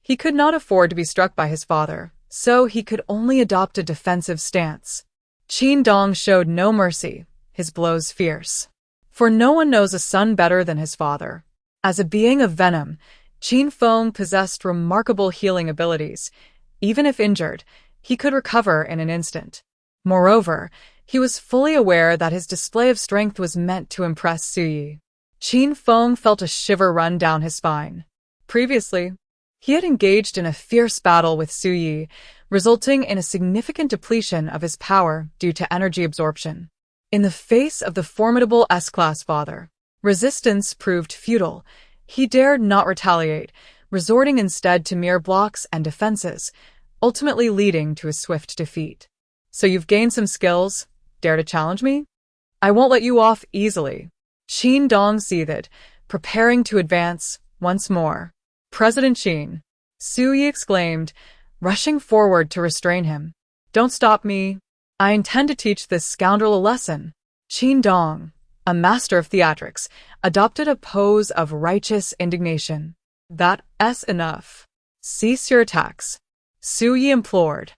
he could not afford to be struck by his father, so he could only adopt a defensive stance. Qin Dong showed no mercy, his blows fierce. For no one knows a son better than his father. As a being of venom, Qin Feng possessed remarkable healing abilities. Even if injured, he could recover in an instant. Moreover, he was fully aware that his display of strength was meant to impress Su Yi. Qin Feng felt a shiver run down his spine. Previously, he had engaged in a fierce battle with Su Yi, resulting in a significant depletion of his power due to energy absorption. In the face of the formidable S-class father, resistance proved futile. He dared not retaliate, resorting instead to mere blocks and defenses, ultimately leading to a swift defeat. "So you've gained some skills? Dare to challenge me? I won't let you off easily." Qin Dong seethed, preparing to advance once more. "President Qin," Su Yi exclaimed, rushing forward to restrain him. "Don't stop me. I intend to teach this scoundrel a lesson." Qin Dong, a master of theatrics, adopted a pose of righteous indignation. "That's enough. Cease your attacks," Su Yi implored.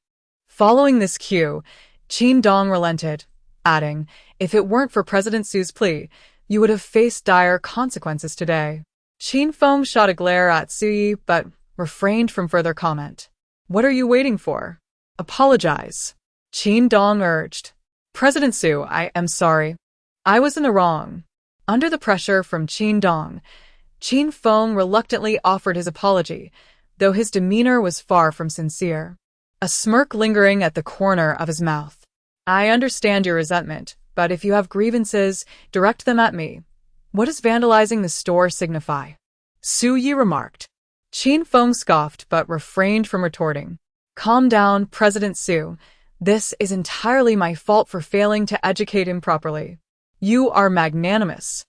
Following this cue, Qin Dong relented, adding, "If it weren't for President Su's plea, you would have faced dire consequences today." Qin Feng shot a glare at Su Yi but refrained from further comment. What are you waiting for? Apologize. Qin Dong urged. President Su, I am sorry. I was in the wrong. Under the pressure from Qin Dong, Qin Feng reluctantly offered his apology, though his demeanor was far from sincere, a smirk lingering at the corner of his mouth. I understand your resentment, but if you have grievances, direct them at me. What does vandalizing the store signify? Su Yi remarked. Qin Feng scoffed but refrained from retorting. Calm down, President Su. This is entirely my fault for failing to educate him properly. You are magnanimous.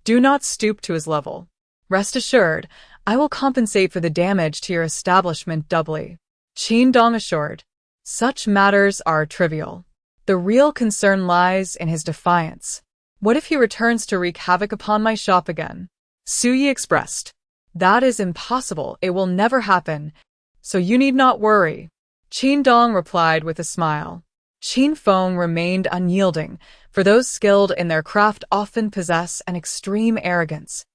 Do not stoop to his level. Rest assured, I will compensate for the damage to your establishment doubly. Qin Dong assured. Such matters are trivial. The real concern lies in his defiance. What if he returns to wreak havoc upon my shop again? Su Yi expressed. That is impossible. It will never happen. So you need not worry. Qin Dong replied with a smile. Qin Feng remained unyielding, for those skilled in their craft often possess an extreme arrogance,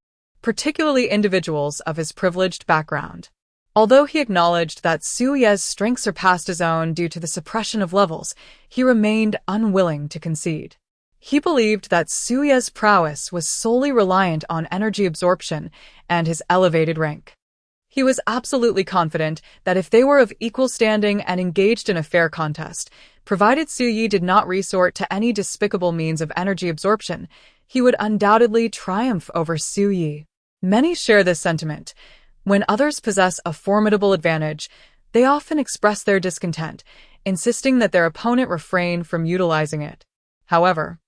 particularly individuals of his privileged background. Although he acknowledged that Su Ye's strength surpassed his own due to the suppression of levels, he remained unwilling to concede. He believed that Su Ye's prowess was solely reliant on energy absorption and his elevated rank. He was absolutely confident that if they were of equal standing and engaged in a fair contest, provided Su Yi did not resort to any despicable means of energy absorption, he would undoubtedly triumph over Su Yi. Many share this sentiment. When others possess a formidable advantage, they often express their discontent, insisting that their opponent refrain from utilizing it. However,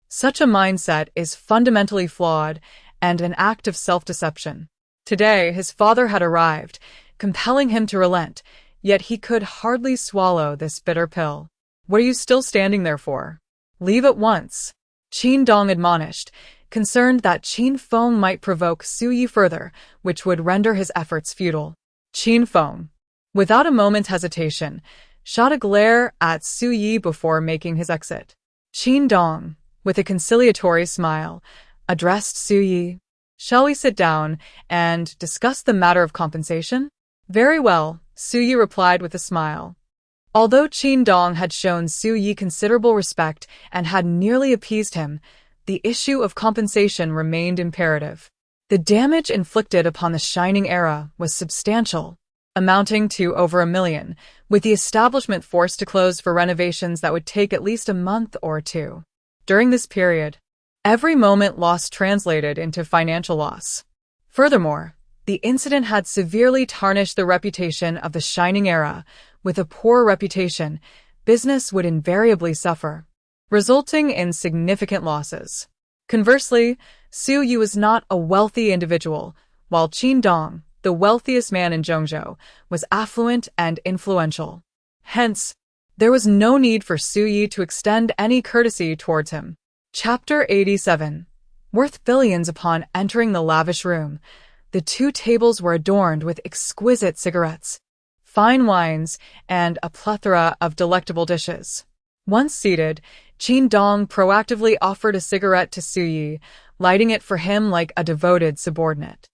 such a mindset is fundamentally flawed and an act of self-deception. Today, his father had arrived, compelling him to relent, yet he could hardly swallow this bitter pill. What are you still standing there for? Leave at once. Qin Dong admonished, concerned that Qin Feng might provoke Su Yi further, which would render his efforts futile. Qin Feng, without a moment's hesitation, shot a glare at Su Yi before making his exit. Qin Dong, with a conciliatory smile, addressed Su Yi. Shall we sit down and discuss the matter of compensation? Very well, Su Yi replied with a smile. Although Qin Dong had shown Su Yi considerable respect and had nearly appeased him, the issue of compensation remained imperative. The damage inflicted upon the Shining Era was substantial, amounting to over $1 million, with the establishment forced to close for renovations that would take at least a month or two. During this period, every moment lost translated into financial loss. Furthermore, the incident had severely tarnished the reputation of the Shining Era. With a poor reputation, business would invariably suffer, resulting in significant losses. Conversely, Su Yi was not a wealthy individual, while Qin Dong, the wealthiest man in Zhongzhou, was affluent and influential. Hence, there was no need for Su Yi to extend any courtesy towards him. Chapter 87. Worth billions. Upon entering the lavish room, the two tables were adorned with exquisite cigarettes, fine wines, and a plethora of delectable dishes. Once seated, Qin Dong proactively offered a cigarette to Su Yi, lighting it for him like a devoted subordinate.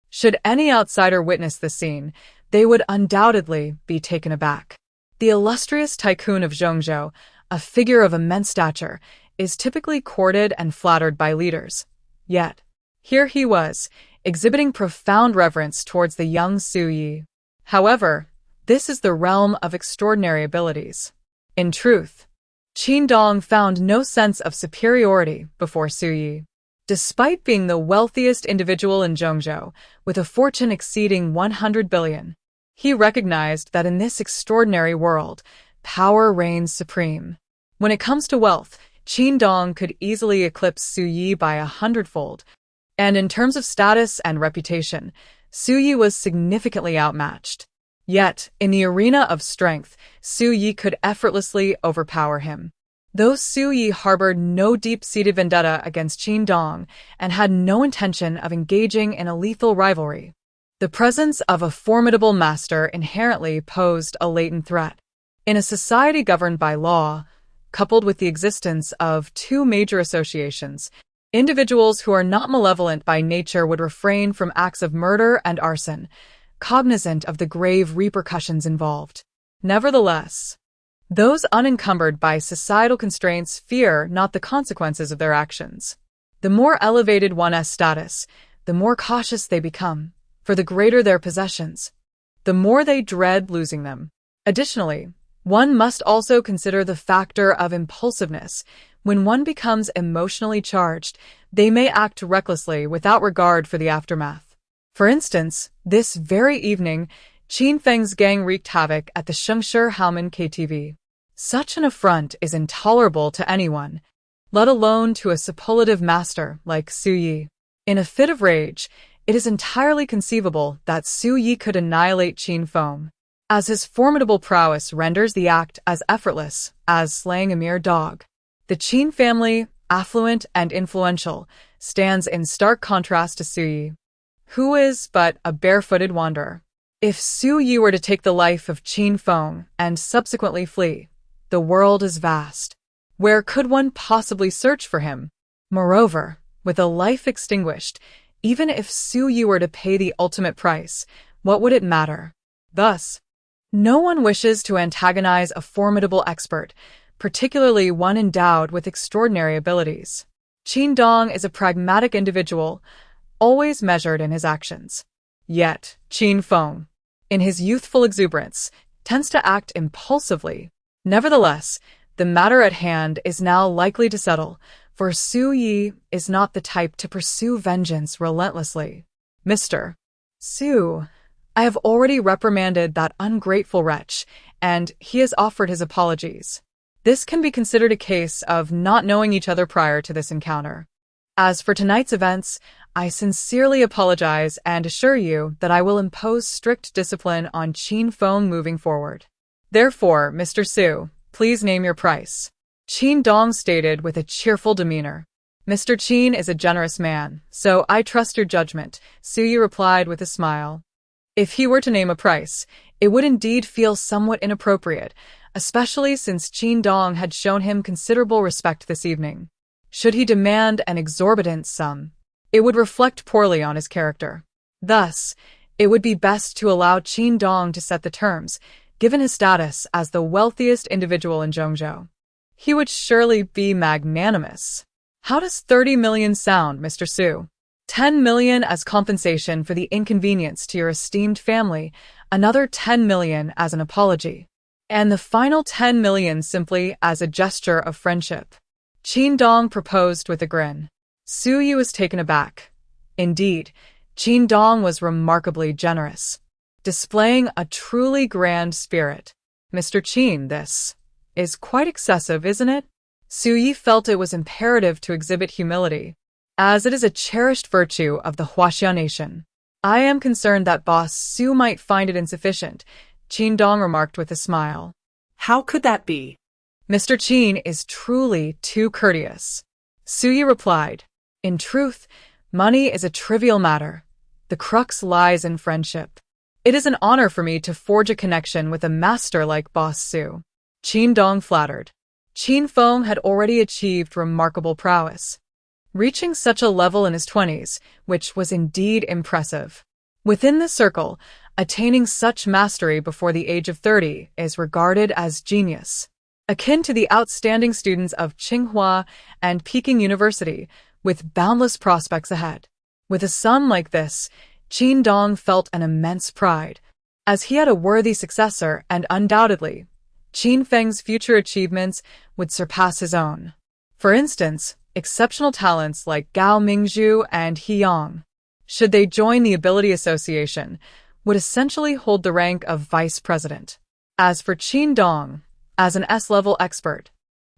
Should any outsider witness the scene, they would undoubtedly be taken aback. The illustrious tycoon of Zhongzhou, a figure of immense stature, is typically courted and flattered by leaders. Yet, here he was, exhibiting profound reverence towards the young Su Yi. However, this is the realm of extraordinary abilities. In truth, Qin Dong found no sense of superiority before Su Yi. Despite being the wealthiest individual in Zhongzhou, with a fortune exceeding 100 billion, he recognized that in this extraordinary world, power reigns supreme. When it comes to wealth, Qin Dong could easily eclipse Su Yi by 100-fold, and in terms of status and reputation, Su Yi was significantly outmatched. Yet, in the arena of strength, Su Yi could effortlessly overpower him. Though Su Yi harbored no deep-seated vendetta against Qin Dong and had no intention of engaging in a lethal rivalry, the presence of a formidable master inherently posed a latent threat. In a society governed by law, coupled with the existence of two major associations, Individuals who are not malevolent by nature would refrain from acts of murder and arson, cognizant of the grave repercussions involved. Nevertheless, those unencumbered by societal constraints fear not the consequences of their actions. The more elevated one's status, the more cautious they become, for the greater their possessions, the more they dread losing them. Additionally, one must also consider the factor of impulsiveness. When one becomes emotionally charged, they may act recklessly without regard for the aftermath. For instance, this very evening, Qin Feng's gang wreaked havoc at the Shengshe Haomen KTV. Such an affront is intolerable to anyone, let alone to a superlative master like Su Yi. In a fit of rage, it is entirely conceivable that Su Yi could annihilate Qin Feng, as his formidable prowess renders the act as effortless as slaying a mere dog. The Qin family, affluent and influential, stands in stark contrast to Su Yi, who is but a barefooted wanderer. If Su Yi were to take the life of Qin Feng and subsequently flee, the world is vast. Where could one possibly search for him? Moreover, with a life extinguished, even if Su Yi were to pay the ultimate price, what would it matter? Thus, no one wishes to antagonize a formidable expert, particularly one endowed with extraordinary abilities. Qin Dong is a pragmatic individual, always measured in his actions. Yet, Qin Feng, in his youthful exuberance, tends to act impulsively. Nevertheless, the matter at hand is now likely to settle, for Su Yi is not the type to pursue vengeance relentlessly. Mr. Su, I have already reprimanded that ungrateful wretch, and he has offered his apologies. This can be considered a case of not knowing each other prior to this encounter. As for tonight's events, I sincerely apologize and assure you that I will impose strict discipline on Qin Feng moving forward. Therefore, Mr. Su, please name your price. Qin Dong stated with a cheerful demeanor. Mr. Qin is a generous man, so I trust your judgment, Su Yi replied with a smile. If he were to name a price, it would indeed feel somewhat inappropriate, especially since Qin Dong had shown him considerable respect this evening. Should he demand an exorbitant sum, it would reflect poorly on his character. Thus, it would be best to allow Qin Dong to set the terms, given his status as the wealthiest individual in Zhongzhou. He would surely be magnanimous. How does 30 million sound, Mr. Su? 10 million as compensation for the inconvenience to your esteemed family, another 10 million as an apology, and the final 10 million simply as a gesture of friendship. Qin Dong proposed with a grin. Su Yi was taken aback. Indeed, Qin Dong was remarkably generous, displaying a truly grand spirit. Mr. Qin, this is quite excessive, isn't it? Su Yi felt it was imperative to exhibit humility, as it is a cherished virtue of the Huaxia nation. I am concerned that Boss Su might find it insufficient, Qin Dong remarked with a smile. How could that be? Mr. Qin is truly too courteous. Su Yi replied. In truth, money is a trivial matter. The crux lies in friendship. It is an honor for me to forge a connection with a master like Boss Su. Qin Dong flattered. Qin Feng had already achieved remarkable prowess, reaching such a level in his 20s, which was indeed impressive. Within this circle, attaining such mastery before the age of 30 is regarded as genius, akin to the outstanding students of Tsinghua and Peking University, with boundless prospects ahead. With a son like this, Qin Dong felt an immense pride, as he had a worthy successor and undoubtedly, Qin Feng's future achievements would surpass his own. For instance, exceptional talents like Gao Mingzhu and He Yang, should they join the Ability Association, would essentially hold the rank of vice president. As for Qin Dong, as an S-level expert,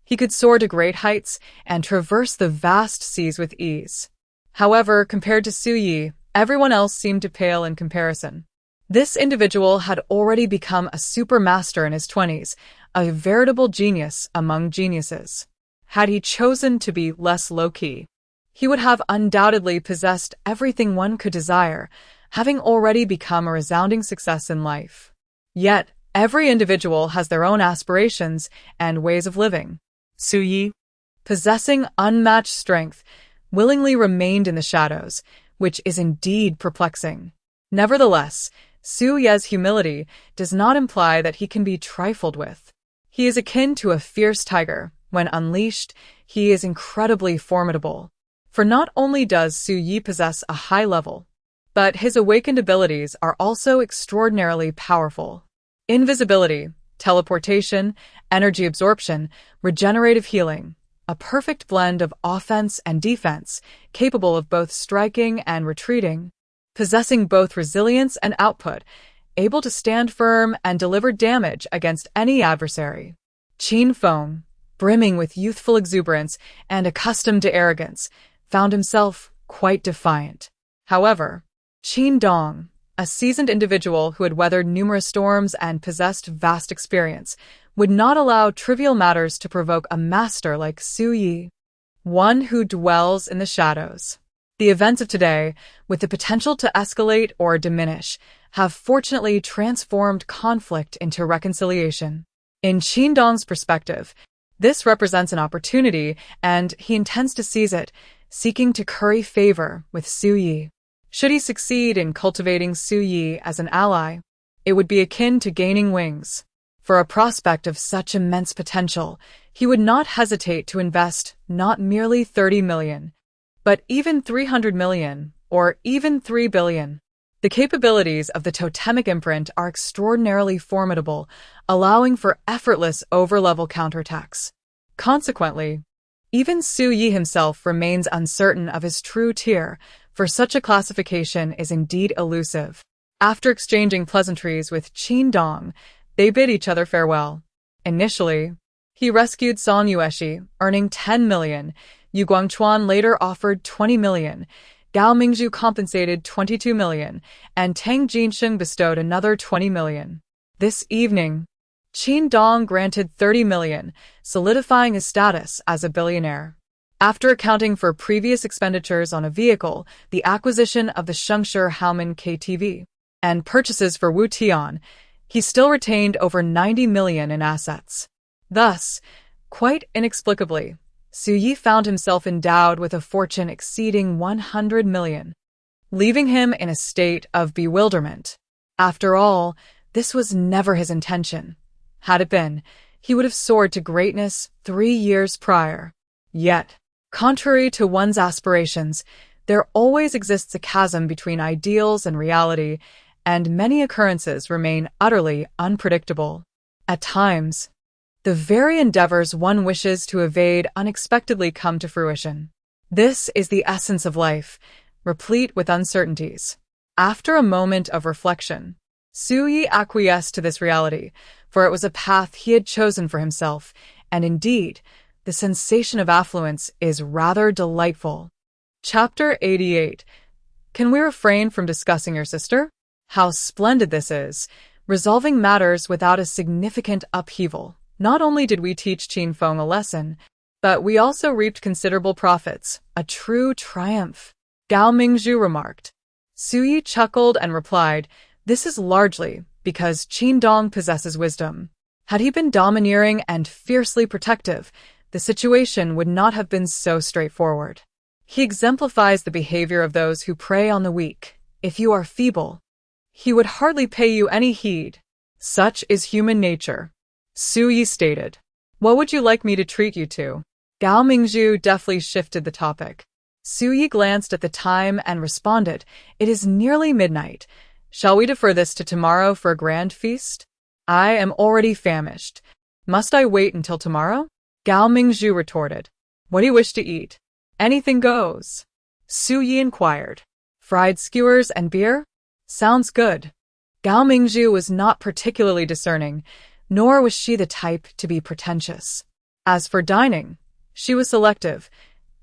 he could soar to great heights and traverse the vast seas with ease. However, compared to Su Yi, everyone else seemed to pale in comparison. This individual had already become a supermaster in his 20s, a veritable genius among geniuses. Had he chosen to be less low-key, he would have undoubtedly possessed everything one could desire, having already become a resounding success in life. Yet, every individual has their own aspirations and ways of living. Su Yi, possessing unmatched strength, willingly remained in the shadows, which is indeed perplexing. Nevertheless, Su Ye's humility does not imply that he can be trifled with. He is akin to a fierce tiger. When unleashed, he is incredibly formidable. For not only does Su Yi possess a high level, but his awakened abilities are also extraordinarily powerful. Invisibility, teleportation, energy absorption, regenerative healing, a perfect blend of offense and defense, capable of both striking and retreating, possessing both resilience and output, able to stand firm and deliver damage against any adversary. Qin Feng, brimming with youthful exuberance and accustomed to arrogance, found himself quite defiant. However, Qin Dong, a seasoned individual who had weathered numerous storms and possessed vast experience, would not allow trivial matters to provoke a master like Su Yi, one who dwells in the shadows. The events of today, with the potential to escalate or diminish, have fortunately transformed conflict into reconciliation. In Qin Dong's perspective, this represents an opportunity, and he intends to seize it, seeking to curry favor with Su Yi. Should he succeed in cultivating Su Yi as an ally, it would be akin to gaining wings. For a prospect of such immense potential, he would not hesitate to invest not merely 30 million, but even 300 million, or even 3 billion. The capabilities of the totemic imprint are extraordinarily formidable, allowing for effortless over-level counterattacks. Consequently, even Su Yi himself remains uncertain of his true tier, for such a classification is indeed elusive. After exchanging pleasantries with Qin Dong, they bid each other farewell. Initially, he rescued Song Yueshi, earning 10 million. Yu Guangchuan later offered 20 million. Gao Mingzhu compensated 22 million, and Tang Jinsheng bestowed another 20 million. This evening, Qin Dong granted 30 million, solidifying his status as a billionaire. After accounting for previous expenditures on a vehicle, the acquisition of the Shengshe Haomen KTV, and purchases for Wu Tian, he still retained over 90 million in assets. Thus, quite inexplicably, Su Yi found himself endowed with a fortune exceeding 100 million, leaving him in a state of bewilderment. After all, this was never his intention. Had it been, he would have soared to greatness 3 years prior. Yet, contrary to one's aspirations, there always exists a chasm between ideals and reality, and many occurrences remain utterly unpredictable. At times, the very endeavors one wishes to evade unexpectedly come to fruition. This is the essence of life, replete with uncertainties. After a moment of reflection, Su Yi acquiesced to this reality, for it was a path he had chosen for himself, and indeed, the sensation of affluence is rather delightful. Chapter 88. Can we refrain from discussing your sister? How splendid this is, resolving matters without a significant upheaval. Not only did we teach Qin Feng a lesson, but we also reaped considerable profits, a true triumph. Gao Mingzhu remarked. Su Yi chuckled and replied, "This is largely because Qin Dong possesses wisdom. Had he been domineering and fiercely protective, the situation would not have been so straightforward. He exemplifies the behavior of those who prey on the weak. If you are feeble, he would hardly pay you any heed. Such is human nature," Su Yi stated. "What would you like me to treat you to?" Gao Mingzhu deftly shifted the topic. Su Yi glanced at the time and responded, "It is nearly midnight. Shall we defer this to tomorrow for a grand feast? I am already famished. Must I wait until tomorrow?" Gao Mingzhu retorted. "What do you wish to eat?" "Anything goes," Su Yi inquired. "Fried skewers and beer? Sounds good." Gao Mingzhu was not particularly discerning, nor was she the type to be pretentious. As for dining, she was selective.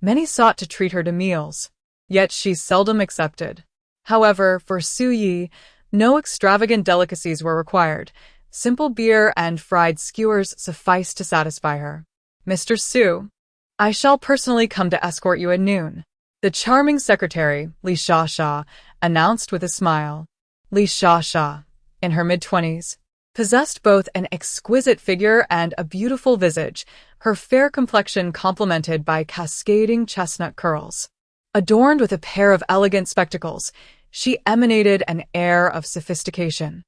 Many sought to treat her to meals, yet she seldom accepted. However, for Su Yi, no extravagant delicacies were required. Simple beer and fried skewers sufficed to satisfy her. "Mr. Su, I shall personally come to escort you at noon," the charming secretary, Li Shasha, announced with a smile. Li Shasha, in her mid-20s, possessed both an exquisite figure and a beautiful visage, her fair complexion complemented by cascading chestnut curls. Adorned with a pair of elegant spectacles, she emanated an air of sophistication.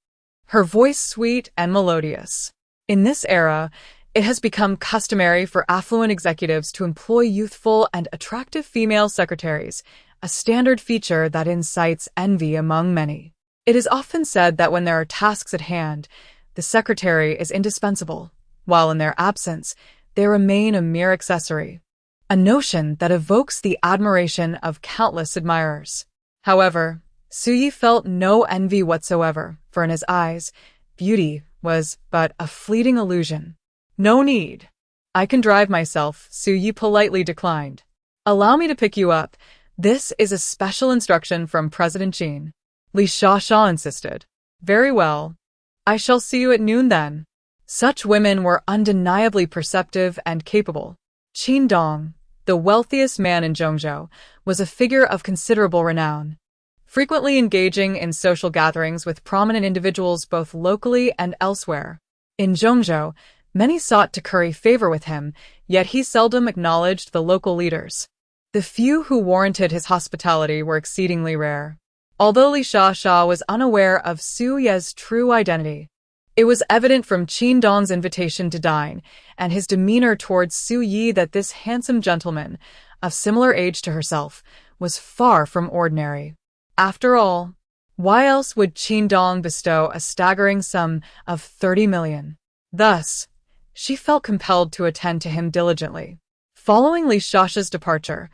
Her voice sweet and melodious. In this era, it has become customary for affluent executives to employ youthful and attractive female secretaries, a standard feature that incites envy among many. It is often said that when there are tasks at hand, the secretary is indispensable, while in their absence, they remain a mere accessory. A notion that evokes the admiration of countless admirers. However, Suyi felt no envy whatsoever, for in his eyes, beauty was but a fleeting illusion. No need. I can drive myself, Suyi politely declined. Allow me to pick you up. This is a special instruction from President Jin. Li Shasha insisted. Very well. I shall see you at noon then. Such women were undeniably perceptive and capable. Qin Dong, the wealthiest man in Zhongzhou, was a figure of considerable renown, frequently engaging in social gatherings with prominent individuals both locally and elsewhere. In Zhongzhou, many sought to curry favor with him, yet he seldom acknowledged the local leaders. The few who warranted his hospitality were exceedingly rare. Although Li Shasha was unaware of Su Ye's true identity, it was evident from Qin Dong's invitation to dine and his demeanor towards Su Yi that this handsome gentleman, of similar age to herself, was far from ordinary. After all, why else would Qin Dong bestow a staggering sum of 30 million? Thus, she felt compelled to attend to him diligently. Following Li Shasha's departure,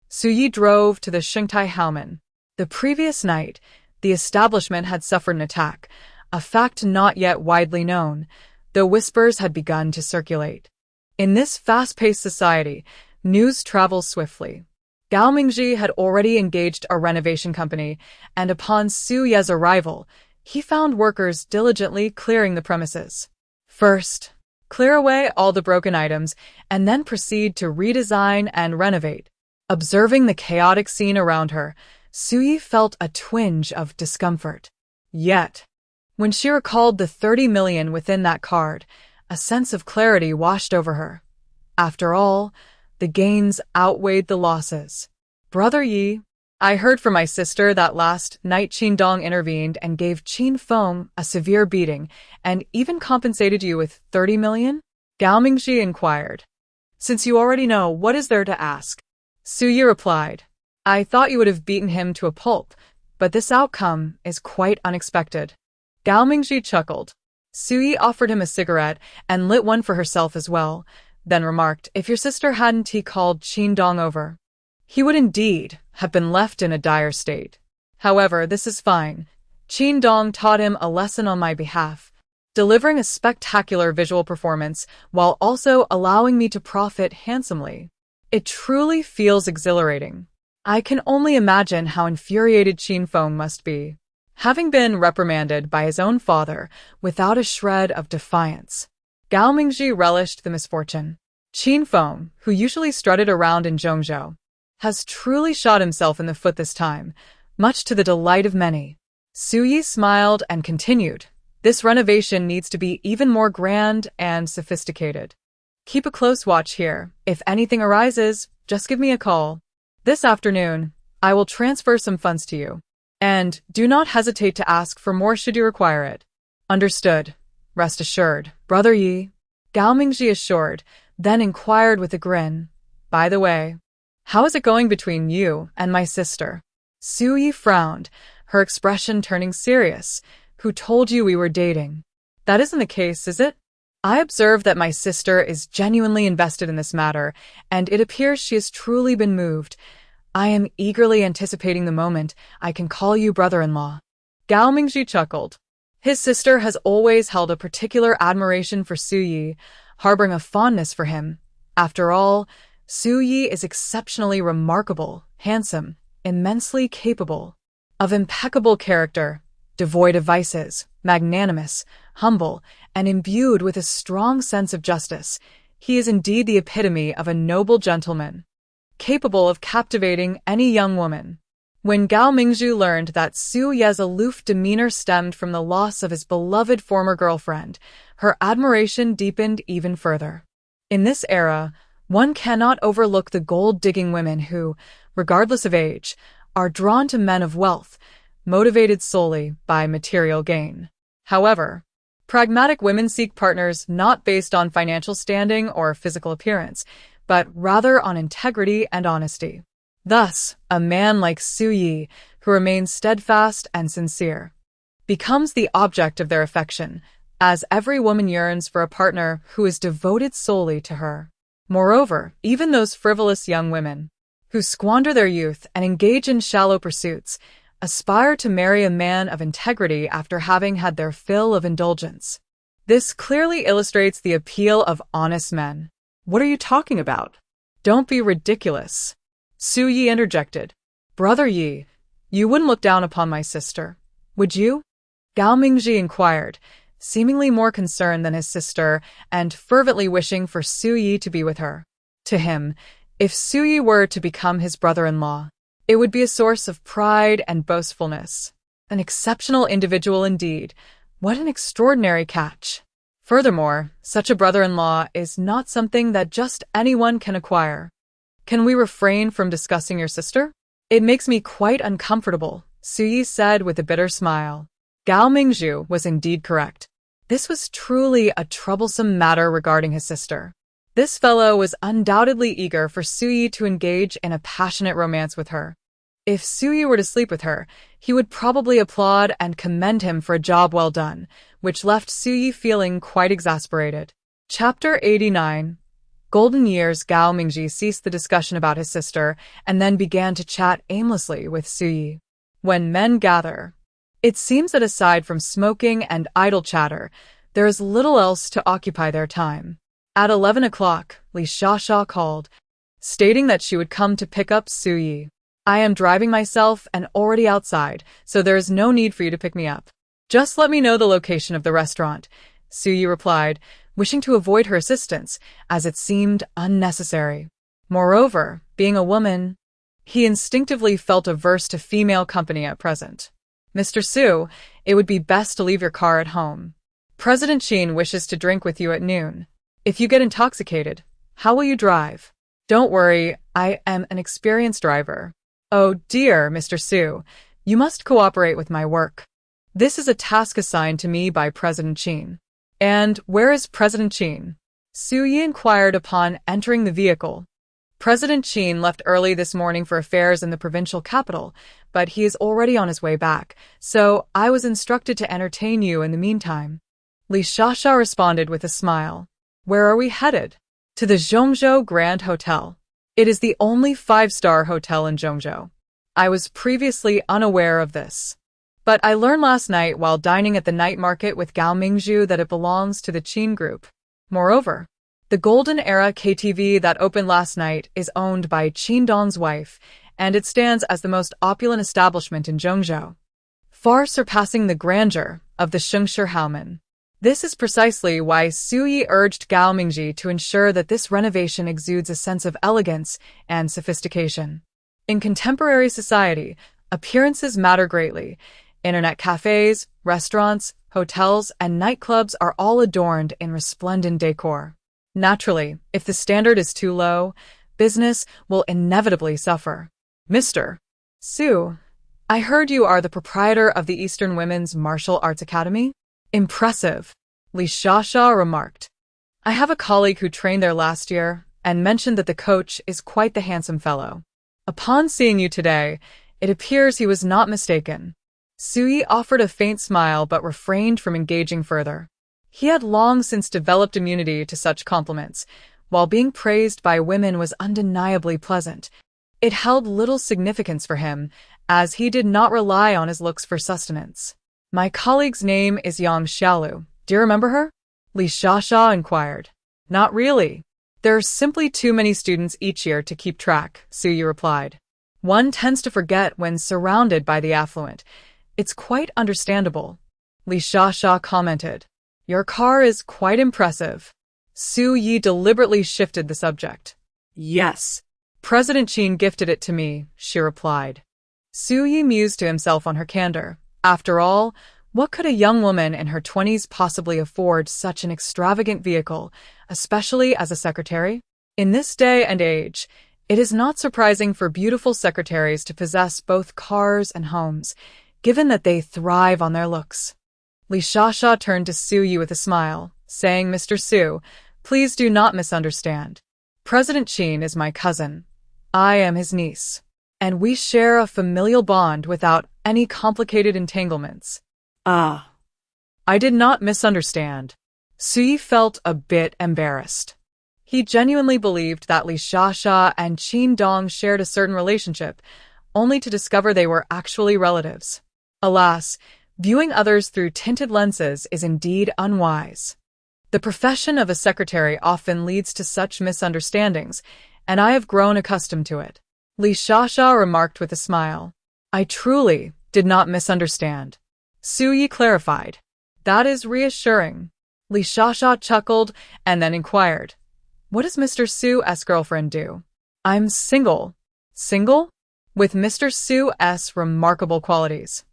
Su Yi drove to the Shengtai Haomen. The previous night, the establishment had suffered an attack, a fact not yet widely known, though whispers had begun to circulate. In this fast-paced society, news travels swiftly. Gao Mingji had already engaged a renovation company, and upon Su Ye's arrival, he found workers diligently clearing the premises. First, clear away all the broken items, and then proceed to redesign and renovate. Observing the chaotic scene around her, Suyi felt a twinge of discomfort. Yet, when she recalled the 30 million within that card, a sense of clarity washed over her. After all, the gains outweighed the losses. Brother Yi, I heard from my sister that last night Qin Dong intervened and gave Qin Feng a severe beating and even compensated you with 30 million? Gao Mingji inquired. Since you already know, what is there to ask? Suyi replied. I thought you would have beaten him to a pulp, but this outcome is quite unexpected. Gao Mingji chuckled. Suyi offered him a cigarette and lit one for herself as well, then remarked, if your sister hadn't called Qin Dong over, he would indeed have been left in a dire state. However, this is fine. Qin Dong taught him a lesson on my behalf, delivering a spectacular visual performance while also allowing me to profit handsomely. It truly feels exhilarating. I can only imagine how infuriated Qin Feng must be, having been reprimanded by his own father without a shred of defiance. Gao Mingji relished the misfortune. Qin Feng, who usually strutted around in Zhongzhou, has truly shot himself in the foot this time, much to the delight of many. Su Yi smiled and continued, this renovation needs to be even more grand and sophisticated. Keep a close watch here. If anything arises, just give me a call. This afternoon, I will transfer some funds to you. And do not hesitate to ask for more should you require it. Understood. Rest assured, Brother Yi. Gao Mingji assured, then inquired with a grin. By the way, how is it going between you and my sister? Su Yi frowned, her expression turning serious. Who told you we were dating? That isn't the case, is it? I observe that my sister is genuinely invested in this matter, and it appears she has truly been moved. I am eagerly anticipating the moment I can call you brother-in-law. Gao Mingji chuckled. His sister has always held a particular admiration for Su Yi, harboring a fondness for him. After all, Su Yi is exceptionally remarkable, handsome, immensely capable, of impeccable character, devoid of vices, magnanimous, humble, and imbued with a strong sense of justice. He is indeed the epitome of a noble gentleman, capable of captivating any young woman. When Gao Mingzhu learned that Su Ye's aloof demeanor stemmed from the loss of his beloved former girlfriend, her admiration deepened even further. In this era, one cannot overlook the gold-digging women who, regardless of age, are drawn to men of wealth, motivated solely by material gain. However, pragmatic women seek partners not based on financial standing or physical appearance, but rather on integrity and honesty. Thus, a man like Su Yi, who remains steadfast and sincere, becomes the object of their affection, as every woman yearns for a partner who is devoted solely to her. Moreover, even those frivolous young women who squander their youth and engage in shallow pursuits aspire to marry a man of integrity after having had their fill of indulgence. This clearly illustrates the appeal of honest men. What are you talking about? Don't be ridiculous, Su Yi interjected. Brother Yi, you wouldn't look down upon my sister, would you? Gao Mingji inquired, seemingly more concerned than his sister and fervently wishing for Su Yi to be with her. To him, if Su Yi were to become his brother-in-law, it would be a source of pride and boastfulness. An exceptional individual indeed. What an extraordinary catch. Furthermore, such a brother-in-law is not something that just anyone can acquire. Can we refrain from discussing your sister? It makes me quite uncomfortable, Su Yi said with a bitter smile. Gao Mingzhu was indeed correct. This was truly a troublesome matter regarding his sister. This fellow was undoubtedly eager for Su Yi to engage in a passionate romance with her. If Su Yi were to sleep with her, he would probably applaud and commend him for a job well done, which left Su Yi feeling quite exasperated. Chapter 89. Golden years. Gao Mingji ceased the discussion about his sister and then began to chat aimlessly with Su Yi. When men gather, it seems that aside from smoking and idle chatter, there is little else to occupy their time. At 11 o'clock, Li Xiaxia called, stating that she would come to pick up Su Yi. I am driving myself and already outside, so there is no need for you to pick me up. Just let me know the location of the restaurant, Su Yi replied, wishing to avoid her assistance, as it seemed unnecessary. Moreover, being a woman, he instinctively felt averse to female company at present. Mr. Su, it would be best to leave your car at home. President Qin wishes to drink with you at noon. If you get intoxicated, how will you drive? Don't worry, I am an experienced driver. Oh dear, Mr. Su, you must cooperate with my work. This is a task assigned to me by President Qin. And where is President Qin? Su Yi inquired upon entering the vehicle. President Qin left early this morning for affairs in the provincial capital, but he is already on his way back, so I was instructed to entertain you in the meantime. Li Xiaxia responded with a smile. Where are we headed? To the Zhongzhou Grand Hotel. It is the only 5-star hotel in Zhongzhou. I was previously unaware of this, but I learned last night while dining at the night market with Gao Mingzhu that it belongs to the Qin Group. Moreover, the Golden Era KTV that opened last night is owned by Qin Dong's wife, and it stands as the most opulent establishment in Zhongzhou, far surpassing the grandeur of the Shengshi Haomen. This is precisely why Su Yi urged Gao Mingji to ensure that this renovation exudes a sense of elegance and sophistication. In contemporary society, appearances matter greatly. Internet cafes, restaurants, hotels, and nightclubs are all adorned in resplendent decor. Naturally, if the standard is too low, business will inevitably suffer. Mr. Su, I heard you are the proprietor of the Eastern Women's Martial Arts Academy? Impressive, Li Xiaxia remarked. I have a colleague who trained there last year and mentioned that the coach is quite the handsome fellow. Upon seeing you today, it appears he was not mistaken. Su Yi offered a faint smile but refrained from engaging further. He had long since developed immunity to such compliments. While being praised by women was undeniably pleasant, it held little significance for him, as he did not rely on his looks for sustenance. My colleague's name is Xia Yu. Do you remember her? Li Xiaxia inquired. Not really. There are simply too many students each year to keep track, Su Yi replied. One tends to forget when surrounded by the affluent. It's quite understandable, Li Xiaxia commented. Your car is quite impressive. Su Yi deliberately shifted the subject. Yes. President Qin gifted it to me, she replied. Su Yi mused to himself on her candor. After all, what could a young woman in her 20s possibly afford such an extravagant vehicle, especially as a secretary? In this day and age, It is not surprising for beautiful secretaries to possess both cars and homes, given that they thrive on their looks. Li Shasha turned to Su Yi with a smile, saying, Mr. Su, please do not misunderstand. President Qin is my cousin. I am his niece. And we share a familial bond without any complicated entanglements. Ah. I did not misunderstand. Su Yi felt a bit embarrassed. He genuinely believed that Li Shasha and Qin Dong shared a certain relationship, only to discover they were actually relatives. Alas, viewing others through tinted lenses is indeed unwise. The profession of a secretary often leads to such misunderstandings, and I have grown accustomed to it. Li Shasha remarked with a smile. I truly did not misunderstand. Su Yi clarified. That is reassuring. Li Shasha chuckled and then inquired. What does Mr. Su's girlfriend do? I'm single. Single? With Mr. Su's remarkable qualities.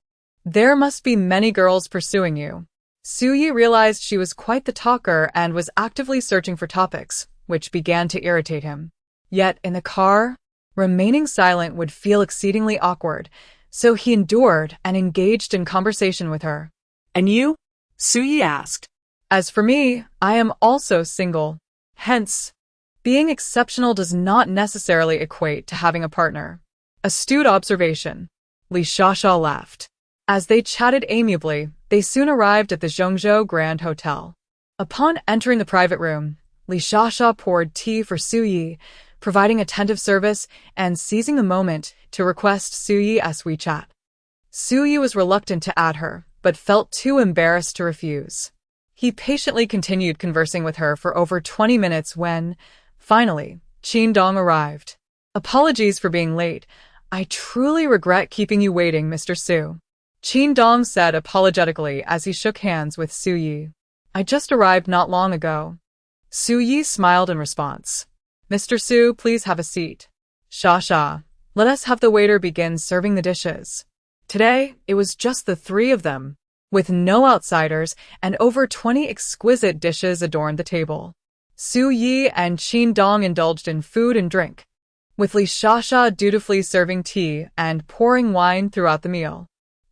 There must be many girls pursuing you. Su Yi realized she was quite the talker and was actively searching for topics, which began to irritate him. Yet in the car, remaining silent would feel exceedingly awkward, so he endured and engaged in conversation with her. And you? Su Yi asked. As for me, I am also single. Hence, being exceptional does not necessarily equate to having a partner. Astute observation. Li Shasha laughed. As they chatted amiably, they soon arrived at the Zhongzhou Grand Hotel. Upon entering the private room, Li Shasha poured tea for Su Yi, providing attentive service and seizing the moment to request Su Yi's WeChat. Su Yi was reluctant to add her, but felt too embarrassed to refuse. He patiently continued conversing with her for over 20 minutes when, finally, Qin Dong arrived. Apologies for being late. I truly regret keeping you waiting, Mr. Su. Qin Dong said apologetically as he shook hands with Su Yi. I just arrived not long ago. Su Yi smiled in response. Mr. Su, please have a seat. Shasha, let us have the waiter begin serving the dishes. Today, it was just the three of them, with no outsiders, and over 20 exquisite dishes adorned the table. Su Yi and Qin Dong indulged in food and drink, with Li Shasha dutifully serving tea and pouring wine throughout the meal.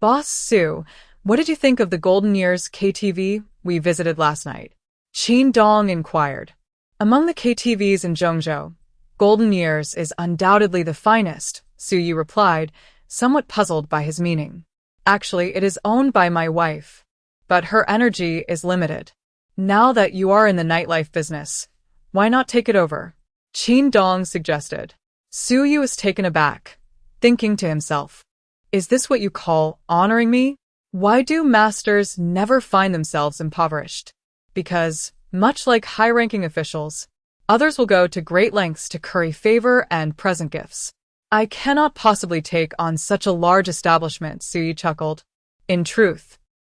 Boss Su, what did you think of the Golden Years KTV we visited last night? Qin Dong inquired. Among the KTVs in Zhongzhou, Golden Years is undoubtedly the finest, Su Yi replied, somewhat puzzled by his meaning. Actually, it is owned by my wife, but her energy is limited. Now that you are in the nightlife business, why not take it over? Qin Dong suggested. Su Yi was taken aback, thinking to himself, is this what you call honoring me? Why do masters never find themselves impoverished? Because, much like high-ranking officials, others will go to great lengths to curry favor and present gifts. I cannot possibly take on such a large establishment, Su Yi chuckled. In truth,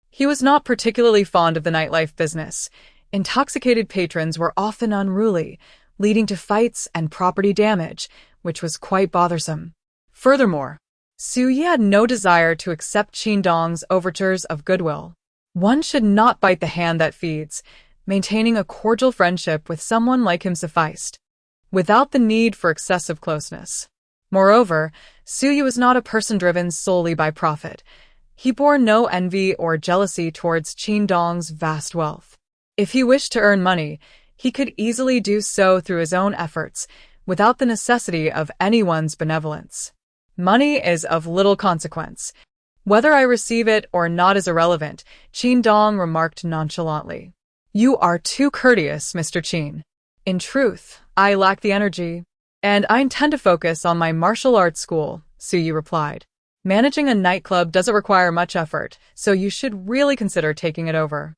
he was not particularly fond of the nightlife business. Intoxicated patrons were often unruly, leading to fights and property damage, which was quite bothersome. Furthermore, Su Yi had no desire to accept Qin Dong's overtures of goodwill. One should not bite the hand that feeds. Maintaining a cordial friendship with someone like him sufficed, without the need for excessive closeness. Moreover, Su Yi was not a person driven solely by profit. He bore no envy or jealousy towards Qin Dong's vast wealth. If he wished to earn money, he could easily do so through his own efforts, without the necessity of anyone's benevolence. Money is of little consequence. Whether I receive it or not is irrelevant, Qin Dong remarked nonchalantly. You are too courteous, Mr. Qin. In truth, I lack the energy, and I intend to focus on my martial arts school, Su Yi replied. Managing a nightclub doesn't require much effort, so you should really consider taking it over.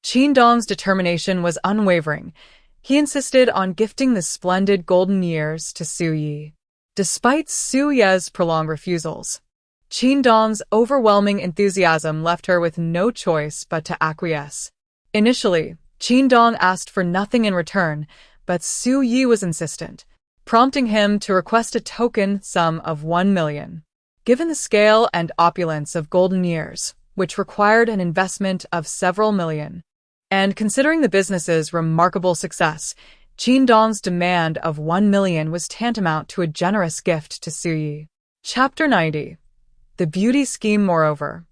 Qin Dong's determination was unwavering. He insisted on gifting the splendid golden years to Su Yi. Despite Su Yi's prolonged refusals, Qin Dong's overwhelming enthusiasm left her with no choice but to acquiesce. Initially, Qin Dong asked for nothing in return, but Su Yi was insistent, prompting him to request a token sum of 1 million. Given the scale and opulence of Golden Years, which required an investment of several million, and considering the business's remarkable success, Qin Dong's demand of 1 million was tantamount to a generous gift to Su Yi. Chapter 90. The Beauty Scheme. Moreover,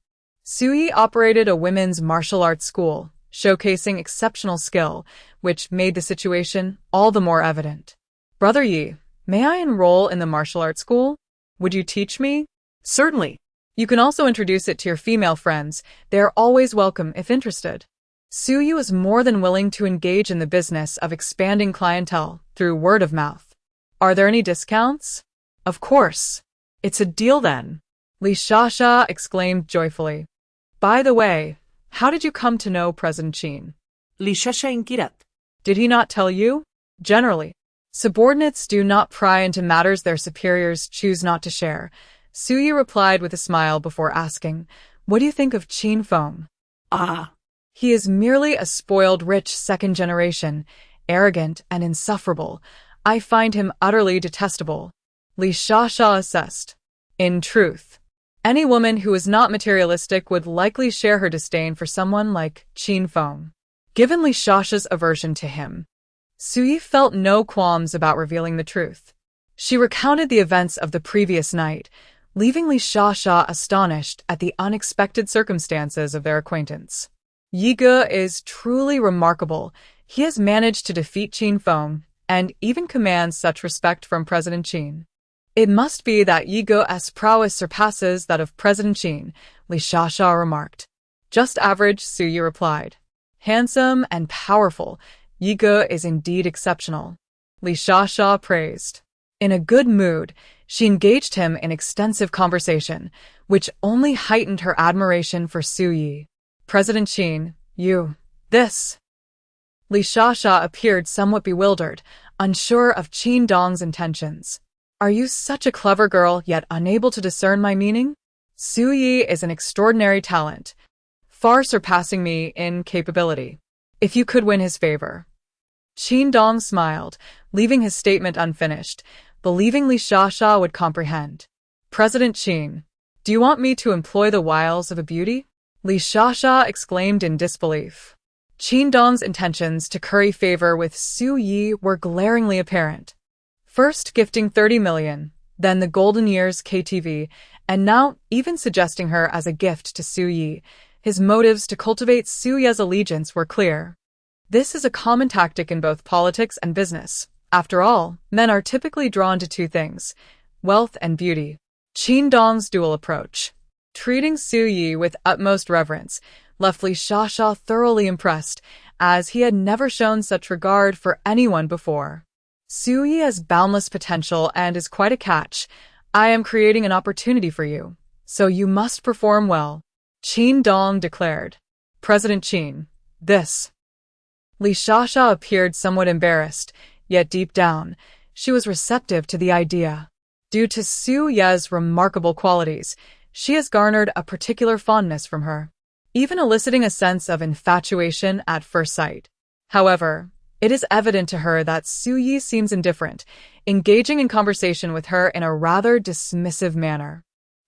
Su Yi operated a women's martial arts school, showcasing exceptional skill, which made the situation all the more evident. Brother Yi, may I enroll in the martial arts school? Would you teach me? Certainly. You can also introduce it to your female friends. They are always welcome if interested. Su Yi was more than willing to engage in the business of expanding clientele through word of mouth. Are there any discounts? Of course. It's a deal then. Li Shasha exclaimed joyfully. By the way, how did you come to know President Qin? Li Shasha inquirat. Did he not tell you? Generally, subordinates do not pry into matters their superiors choose not to share. Su Yi replied with a smile before asking, what do you think of Qin Feng? Ah. He is merely a spoiled rich second generation, arrogant and insufferable. I find him utterly detestable. Li Shasha assessed. In truth, any woman who is not materialistic would likely share her disdain for someone like Qin Feng. Given Li Shasha's aversion to him, Su Yi felt no qualms about revealing the truth. She recounted the events of the previous night, leaving Li Shasha astonished at the unexpected circumstances of their acquaintance. Yi Ge is truly remarkable. He has managed to defeat Qin Feng and even commands such respect from President Qin. It must be that Yi Ge's prowess surpasses that of President Qin, Li Shasha remarked. Just average, Su Yi replied. Handsome and powerful, Yi Ge is indeed exceptional, Li Shasha praised. In a good mood, she engaged him in extensive conversation, which only heightened her admiration for Su Yi. President Qin, this. Li Shasha appeared somewhat bewildered, unsure of Qin Dong's intentions. Are you such a clever girl, yet unable to discern my meaning? Su Yi is an extraordinary talent, far surpassing me in capability. If you could win his favor. Qin Dong smiled, leaving his statement unfinished, believing Li Shasha would comprehend. President Qin, do you want me to employ the wiles of a beauty? Li Shasha exclaimed in disbelief. Qin Dong's intentions to curry favor with Su Yi were glaringly apparent. First gifting 30 million, then the golden years KTV, and now even suggesting her as a gift to Su Yi. His motives to cultivate Su Yi's allegiance were clear. This is a common tactic in both politics and business. After all, men are typically drawn to two things, wealth and beauty. Qin Dong's dual approach, treating Su Yi with utmost reverence, left Li Shasha thoroughly impressed, as he had never shown such regard for anyone before. Su Yi has boundless potential and is quite a catch. I am creating an opportunity for you, so you must perform well, Qin Dong declared. President Qin, this. Li Shasha appeared somewhat embarrassed, yet deep down, she was receptive to the idea. Due to Su Yi's remarkable qualities, she has garnered a particular fondness from her, even eliciting a sense of infatuation at first sight. However, it is evident to her that Su Yi seems indifferent, engaging in conversation with her in a rather dismissive manner.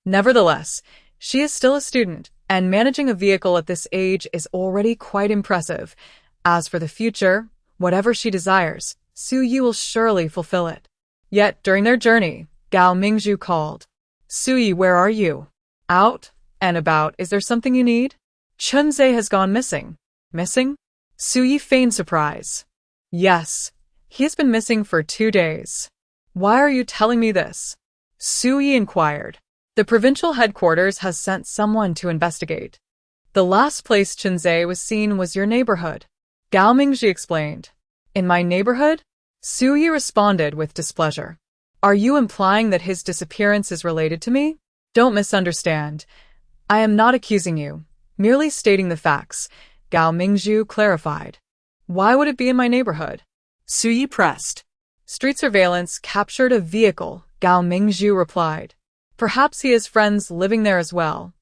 Nevertheless, she is still a student, and managing a vehicle at this age is already quite impressive. As for the future, whatever she desires, Su Yi will surely fulfill it. Yet, during their journey, Gao Mingzhu called. Su Yi, where are you? Out and about. Is there something you need? Chunze has gone missing. Missing? Su Yi feigned surprise. Yes, he has been missing for 2 days. Why are you telling me this? Su Yi inquired. The provincial headquarters has sent someone to investigate. The last place Chunze was seen was your neighborhood, Gao Mingzhi explained. In my neighborhood? Su Yi responded with displeasure. Are you implying that his disappearance is related to me? Don't misunderstand. I am not accusing you, merely stating the facts, Gao Mingzhu clarified. Why would it be in my neighborhood? Su Yi pressed. Street surveillance captured a vehicle, Gao Mingzhu replied. Perhaps he has friends living there as well.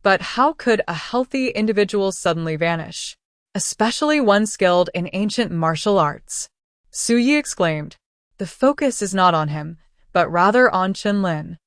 But how could a healthy individual suddenly vanish? Especially one skilled in ancient martial arts. Su Yi exclaimed. The focus is not on him, but rather on Chen Lin.